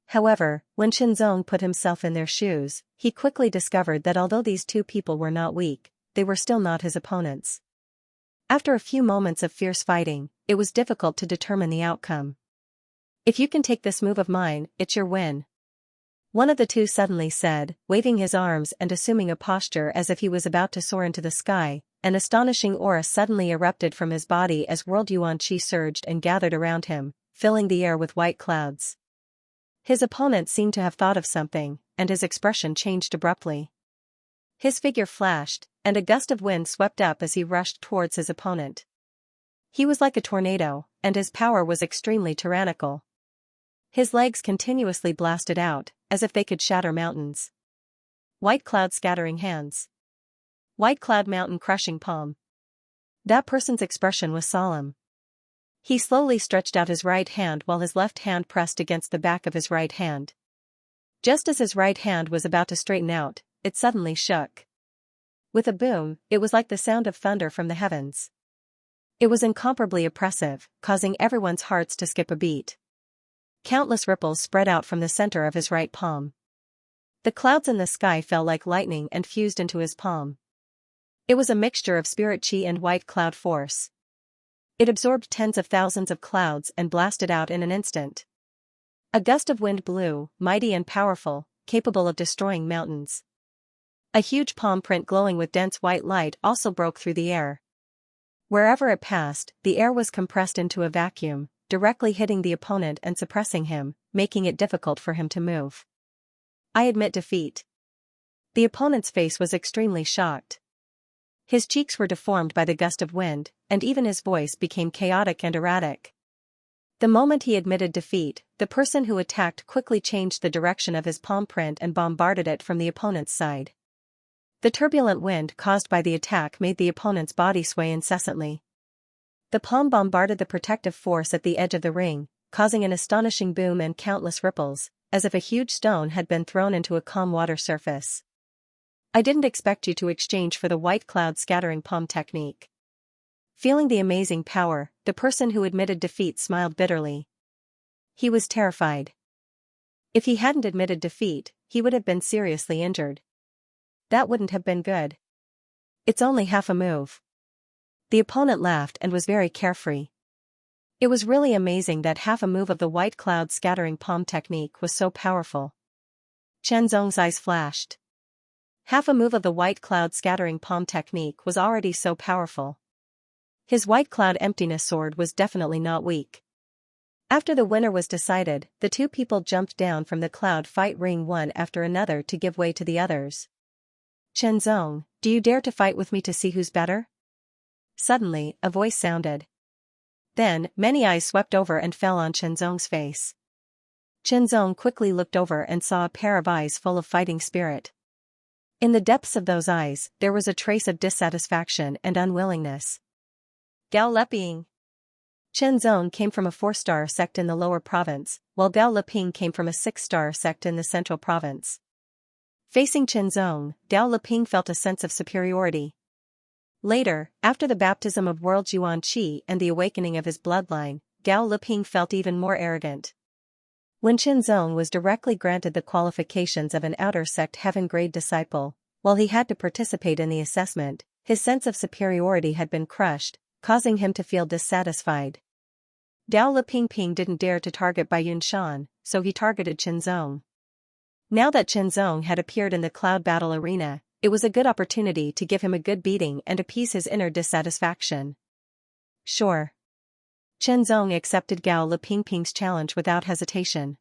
However, when Qianzong put himself in their shoes, he quickly discovered that although these two people were not weak, they were still not his opponents. After a few moments of fierce fighting, it was difficult to determine the outcome. "If you can take this move of mine, it's your win," one of the two suddenly said, waving his arms and assuming a posture as if he was about to soar into the sky. An astonishing aura suddenly erupted from his body as World Xianxia surged and gathered around him, filling the air with white clouds. His opponent seemed to have thought of something, and his expression changed abruptly. His figure flashed, and a gust of wind swept up as he rushed towards his opponent. He was like a tornado, and his power was extremely tyrannical. His legs continuously blasted out, as if they could shatter mountains. White cloud scattering hands. White cloud mountain crushing palm. That person's expression was solemn. He slowly stretched out his right hand while his left hand pressed against the back of his right hand. Just as his right hand was about to straighten out, it suddenly shook. With a boom, it was like the sound of thunder from the heavens. It was incomparably oppressive, causing everyone's hearts to skip a beat. Countless ripples spread out from the center of his right palm. The clouds in the sky fell like lightning and fused into his palm. It was a mixture of spirit chi and white cloud force. It absorbed tens of thousands of clouds and blasted out in an instant. A gust of wind blew, mighty and powerful, capable of destroying mountains. A huge palm print glowing with dense white light also broke through the air. Wherever it passed, the air was compressed into a vacuum, directly hitting the opponent and suppressing him, making it difficult for him to move. I admit defeat. The opponent's face was extremely shocked. His cheeks were deformed by the gust of wind, and even his voice became chaotic and erratic. The moment he admitted defeat, the person who attacked quickly changed the direction of his palm print and bombarded it from the opponent's side. The turbulent wind caused by the attack made the opponent's body sway incessantly. The palm bombarded the protective force at the edge of the ring, causing an astonishing boom and countless ripples, as if a huge stone had been thrown into a calm water surface. I didn't expect you to exchange for the white cloud scattering palm technique. Feeling the amazing power, the person who admitted defeat smiled bitterly. He was terrified. If he hadn't admitted defeat, he would have been seriously injured. That wouldn't have been good. It's only half a move. The opponent laughed and was very carefree. It was really amazing that half a move of the white cloud scattering palm technique was so powerful. Chen Zong's eyes flashed. Half a move of the white cloud scattering palm technique was already so powerful. His white cloud emptiness sword was definitely not weak. After the winner was decided, the two people jumped down from the cloud fight ring one after another to give way to the others. Chen Zong, do you dare to fight with me to see who's better? Suddenly, a voice sounded. Then, many eyes swept over and fell on Chen Zong's face. Chen Zong quickly looked over and saw a pair of eyes full of fighting spirit. In the depths of those eyes, there was a trace of dissatisfaction and unwillingness. Gao Leping. Chen Zong came from a 4-star sect in the lower province, while Gao Leping came from a 6-star sect in the central province. Facing Chen Zong, Gao Leping felt a sense of superiority. Later, after the baptism of world Yuan Qi and the awakening of his bloodline, Gao Leping felt even more arrogant. When Chen Zong was directly granted the qualifications of an outer sect heaven-grade disciple, while he had to participate in the assessment, his sense of superiority had been crushed, causing him to feel dissatisfied. Gao Leping didn't dare to target Bai Yunshan, so he targeted Chen Zong. Now that Chen Zong had appeared in the cloud battle arena, it was a good opportunity to give him a good beating and appease his inner dissatisfaction. Sure. Chen Zong accepted Gao Leping's challenge without hesitation.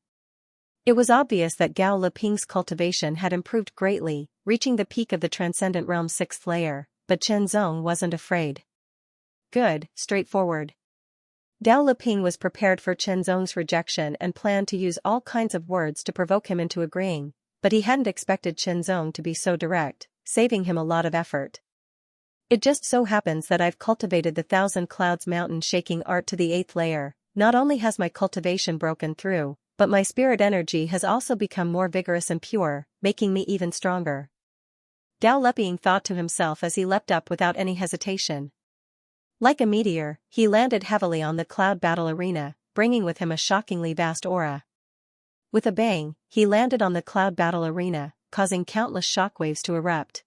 It was obvious that Gao Leping's cultivation had improved greatly, reaching the peak of the Transcendent Realm's 6th layer, but Chen Zong wasn't afraid. Good, straightforward. Gao Leping was prepared for Chen Zong's rejection and planned to use all kinds of words to provoke him into agreeing, but he hadn't expected Chen Zong to be so direct, saving him a lot of effort. It just so happens that I've cultivated the Thousand Clouds mountain shaking art to the 8th layer. Not only has my cultivation broken through, but my spirit energy has also become more vigorous and pure, making me even stronger. Gao Leping thought to himself as he leapt up without any hesitation. Like a meteor, he landed heavily on the cloud battle arena, bringing with him a shockingly vast aura. With a bang, he landed on the cloud battle arena, causing countless shockwaves to erupt.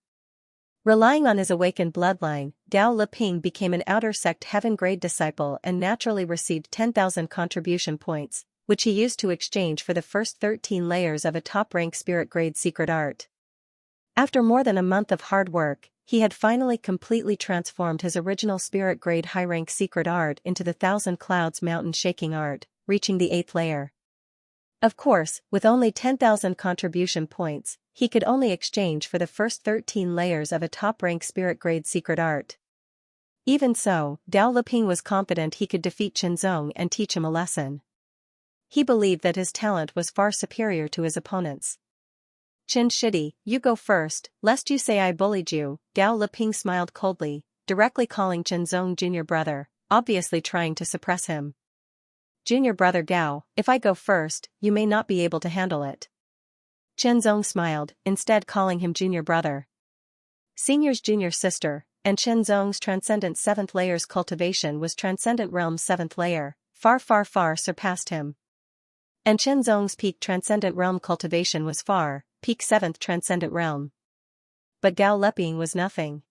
Relying on his awakened bloodline, Gao Leping became an outer sect heaven-grade disciple and naturally received 10,000 contribution points, which he used to exchange for the first 13 layers of a top-rank spirit-grade secret art. After more than a month of hard work, he had finally completely transformed his original spirit-grade high-rank secret art into the Thousand Clouds mountain shaking art, reaching the 8th layer. Of course, with only 10,000 contribution points, he could only exchange for the first 13 layers of a top-rank spirit-grade secret art. Even so, Dao Liping was confident he could defeat Qinzong and teach him a lesson. He believed that his talent was far superior to his opponent's. Qin Shidi, you go first, lest you say I bullied you. Dao Liping smiled coldly, directly calling Qinzong junior brother, obviously trying to suppress him. Junior brother Gao, if I go first, you may not be able to handle it. Qinzong smiled, instead calling him junior brother. Senior's junior sister, and Qinzong's transcendent 7th layer's cultivation was transcendent realm's 7th layer, far surpassed him. And Qinzong's peak transcendent realm cultivation was peak 7th transcendent realm. But Gao Liping was nothing.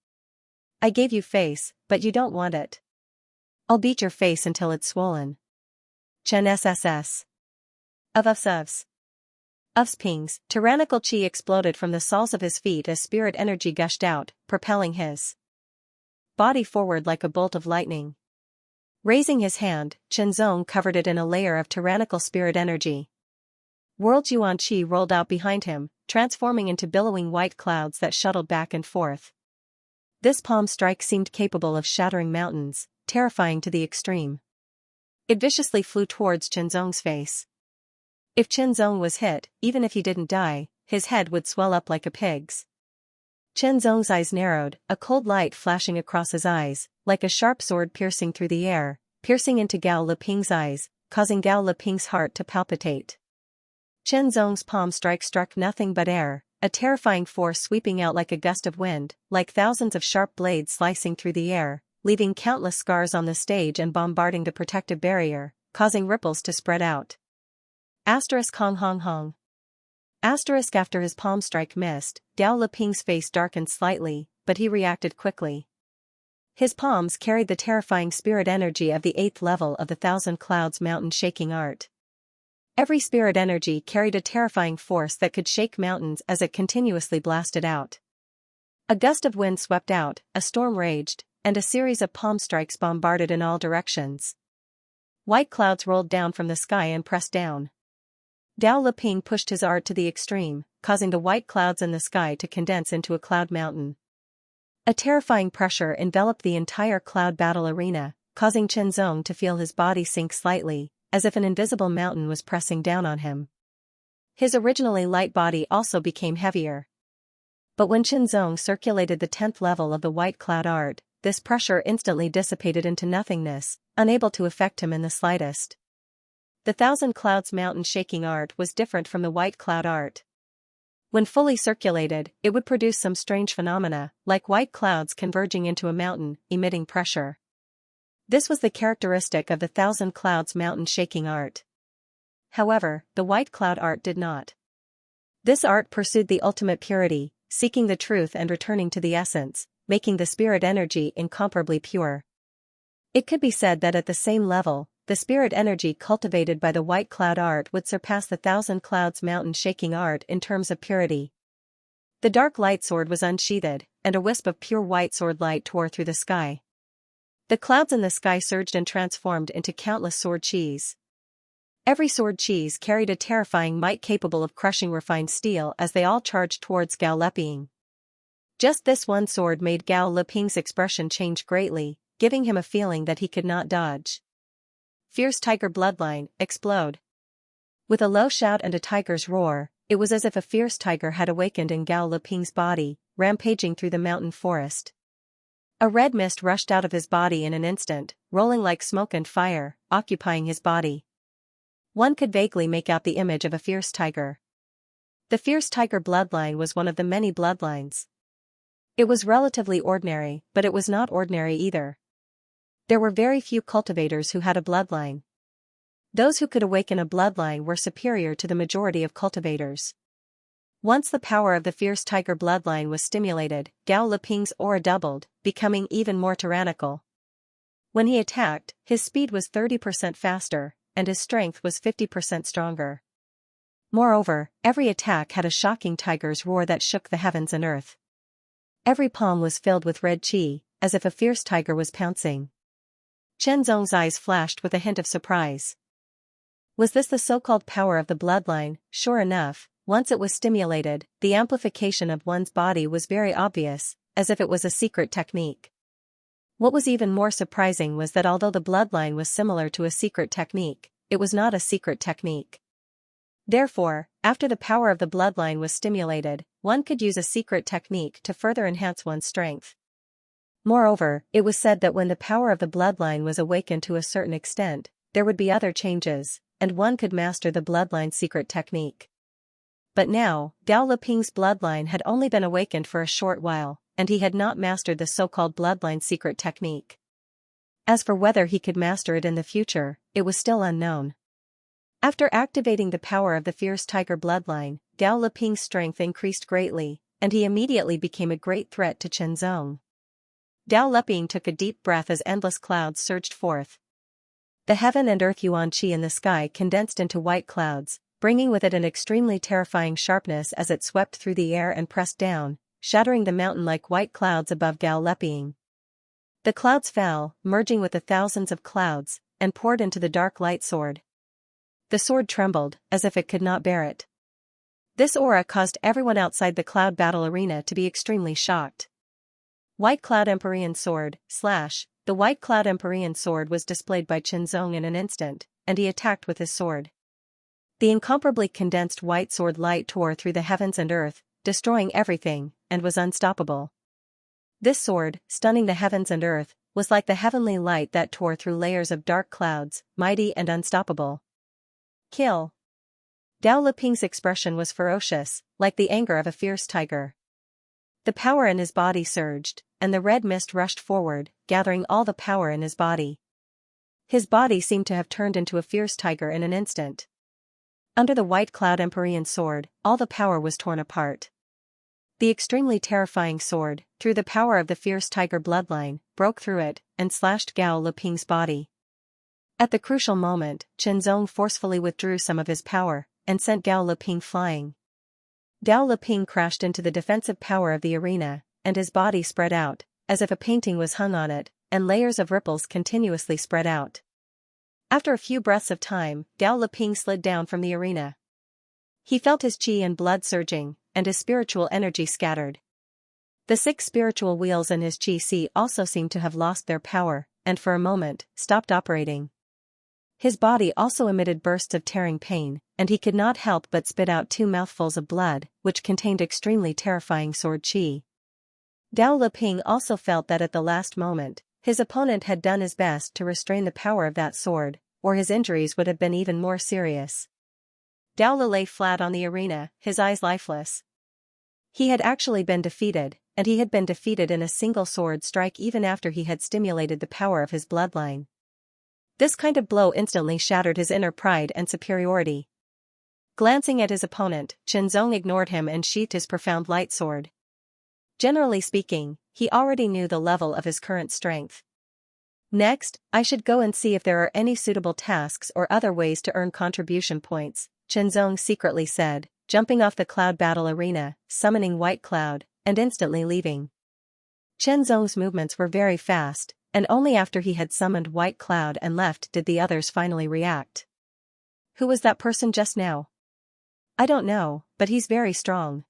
I gave you face, but you don't want it. I'll beat your face until it's swollen. Chen SSS. Ufs. Pings, tyrannical chi exploded from the soles of his feet as spirit energy gushed out, propelling his body forward like a bolt of lightning. Raising his hand, Qinzong covered it in a layer of tyrannical spirit energy. World Yuan Qi rolled out behind him, transforming into billowing white clouds that shuttled back and forth. This palm strike seemed capable of shattering mountains, terrifying to the extreme. It viciously flew towards Qinzong's face. If Qinzong was hit, even if he didn't die, his head would swell up like a pig's. Qinzong's eyes narrowed, a cold light flashing across his eyes, like a sharp sword piercing through the air, piercing into Gao Liping's eyes, causing Gao Liping's heart to palpitate. Qinzong's palm strike struck nothing but air, a terrifying force sweeping out like a gust of wind, like thousands of sharp blades slicing through the air, leaving countless scars on the stage and bombarding the protective barrier, causing ripples to spread out. Hong Hong. After his palm strike missed, Dao Liping's face darkened slightly, but he reacted quickly. His palms carried the terrifying spirit energy of the 8th level of the Thousand Clouds mountain shaking art. Every spirit energy carried a terrifying force that could shake mountains as it continuously blasted out. A gust of wind swept out, a storm raged, and a series of palm strikes bombarded in all directions. White clouds rolled down from the sky and pressed down. Dao Liping pushed his art to the extreme, causing the white clouds in the sky to condense into a cloud mountain. A terrifying pressure enveloped the entire cloud battle arena, causing Qinzong to feel his body sink slightly, as if an invisible mountain was pressing down on him. His originally light body also became heavier. But when Qinzong circulated the 10th level of the white cloud art, this pressure instantly dissipated into nothingness, unable to affect him in the slightest. The Thousand Clouds mountain shaking art was different from the white cloud art. When fully circulated, it would produce some strange phenomena, like white clouds converging into a mountain, emitting pressure. This was the characteristic of the Thousand Clouds mountain shaking art. However, the white cloud art did not. This art pursued the ultimate purity, seeking the truth and returning to the essence, making the spirit energy incomparably pure. It could be said that at the same level, the spirit energy cultivated by the white cloud art would surpass the Thousand Clouds mountain shaking art in terms of purity. The dark light sword was unsheathed, and a wisp of pure white sword light tore through the sky. The clouds in the sky surged and transformed into countless sword chis. Every sword chis carried a terrifying might capable of crushing refined steel as they all charged towards Gao Liping. Just this one sword made Gao Liping's expression change greatly, giving him a feeling that he could not dodge. Fierce tiger bloodline, explode. With a low shout and a tiger's roar, it was as if a fierce tiger had awakened in Gao Liping's body, rampaging through the mountain forest. A red mist rushed out of his body in an instant, rolling like smoke and fire, occupying his body. One could vaguely make out the image of a fierce tiger. The fierce tiger bloodline was one of the many bloodlines. It was relatively ordinary, but it was not ordinary either. There were very few cultivators who had a bloodline. Those who could awaken a bloodline were superior to the majority of cultivators. Once the power of the fierce tiger bloodline was stimulated, Gao Liping's aura doubled, becoming even more tyrannical. When he attacked, his speed was 30% faster, and his strength was 50% stronger. Moreover, every attack had a shocking tiger's roar that shook the heavens and earth. Every palm was filled with red chi, as if a fierce tiger was pouncing. Qinzong's eyes flashed with a hint of surprise. Was this the so-called power of the bloodline? Sure enough, once it was stimulated, the amplification of one's body was very obvious, as if it was a secret technique. What was even more surprising was that although the bloodline was similar to a secret technique, it was not a secret technique. Therefore, after the power of the bloodline was stimulated, one could use a secret technique to further enhance one's strength. Moreover, it was said that when the power of the bloodline was awakened to a certain extent, there would be other changes, and one could master the bloodline secret technique. But now, Gao Liping's bloodline had only been awakened for a short while, and he had not mastered the so-called bloodline secret technique. As for whether he could master it in the future, it was still unknown. After activating the power of the fierce tiger bloodline, Gao Liping's strength increased greatly, and he immediately became a great threat to Chenzong. Gao Liping took a deep breath as endless clouds surged forth. The heaven and earth Xianxia in the sky condensed into white clouds, bringing with it an extremely terrifying sharpness as it swept through the air and pressed down, shattering the mountain like white clouds above Gao Liping. The clouds fell, merging with the thousands of clouds, and poured into the dark light sword. The sword trembled, as if it could not bear it. This aura caused everyone outside the cloud battle arena to be extremely shocked. White Cloud Empyrean Sword, / The White Cloud Empyrean Sword was displayed by Chenzong in an instant, and he attacked with his sword. The incomparably condensed white sword light tore through the heavens and earth, destroying everything, and was unstoppable. This sword, stunning the heavens and earth, was like the heavenly light that tore through layers of dark clouds, mighty and unstoppable. Kill! Gao Liping's expression was ferocious, like the anger of a fierce tiger. The power in his body surged, and the red mist rushed forward, gathering all the power in his body. His body seemed to have turned into a fierce tiger in an instant. Under the White Cloud Empyrean Sword, all the power was torn apart. The extremely terrifying sword, through the power of the fierce tiger bloodline, broke through it, and slashed Gao Liping's body. At the crucial moment, Chenzong forcefully withdrew some of his power, and sent Gao Liping flying. Gao Liping crashed into the defensive power of the arena, and his body spread out, as if a painting was hung on it, and layers of ripples continuously spread out. After a few breaths of time, Gao Liping slid down from the arena. He felt his qi and blood surging, and his spiritual energy scattered. The 6 spiritual wheels in his qi also seemed to have lost their power, and for a moment, stopped operating. His body also emitted bursts of tearing pain, and he could not help but spit out 2 mouthfuls of blood, which contained extremely terrifying sword qi. Gao Liping also felt that at the last moment, his opponent had done his best to restrain the power of that sword, or his injuries would have been even more serious. Gao Li lay flat on the arena, his eyes lifeless. He had actually been defeated, and he had been defeated in a single sword strike even after he had stimulated the power of his bloodline. This kind of blow instantly shattered his inner pride and superiority. Glancing at his opponent, Chenzong ignored him and sheathed his profound light sword. Generally speaking, he already knew the level of his current strength. Next, I should go and see if there are any suitable tasks or other ways to earn contribution points, Chenzong secretly said, jumping off the cloud battle arena, summoning White Cloud, and instantly leaving. Chenzong's movements were very fast, and only after he had summoned White Cloud and left did the others finally react. Who was that person just now? I don't know, but he's very strong.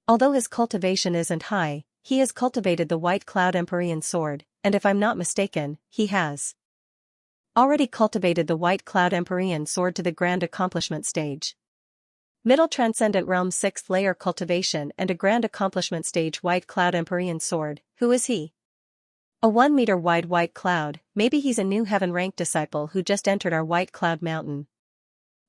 Although his cultivation isn't high, he has cultivated the White Cloud Empyrean Sword, and if I'm not mistaken, he has already cultivated the White Cloud Empyrean Sword to the Grand Accomplishment stage. Middle Transcendent Realm 6th Layer Cultivation and a Grand Accomplishment Stage White Cloud Empyrean Sword. Who is he? A 1-meter wide white cloud. Maybe he's a new heaven-ranked disciple who just entered our White Cloud Mountain.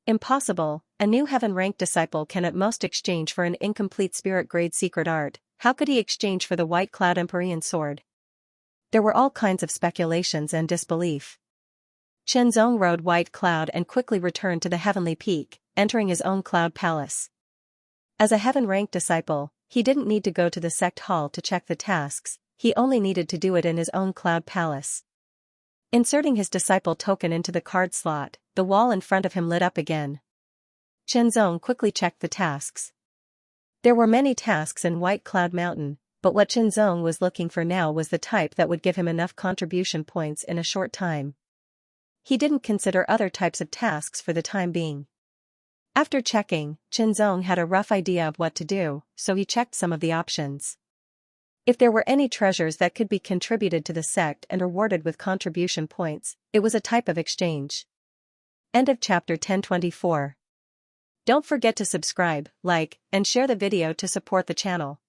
Impossible, a new heaven-ranked disciple can at most exchange for an incomplete spirit-grade secret art. How could he exchange for the White Cloud Empyrean Sword? There were all kinds of speculations and disbelief. Chenzong rode White Cloud and quickly returned to the heavenly peak, entering his own cloud palace. As a heaven-ranked disciple, he didn't need to go to the sect hall to check the tasks, he only needed to do it in his own cloud palace. Inserting his disciple token into the card slot, the wall in front of him lit up again. Chenzong quickly checked the tasks. There were many tasks in White Cloud Mountain, but what Chenzong was looking for now was the type that would give him enough contribution points in a short time. He didn't consider other types of tasks for the time being. After checking, Qinzong had a rough idea of what to do, so he checked some of the options. If there were any treasures that could be contributed to the sect and rewarded with contribution points, it was a type of exchange. End of chapter 1024. Don't forget to subscribe, like, and share the video to support the channel.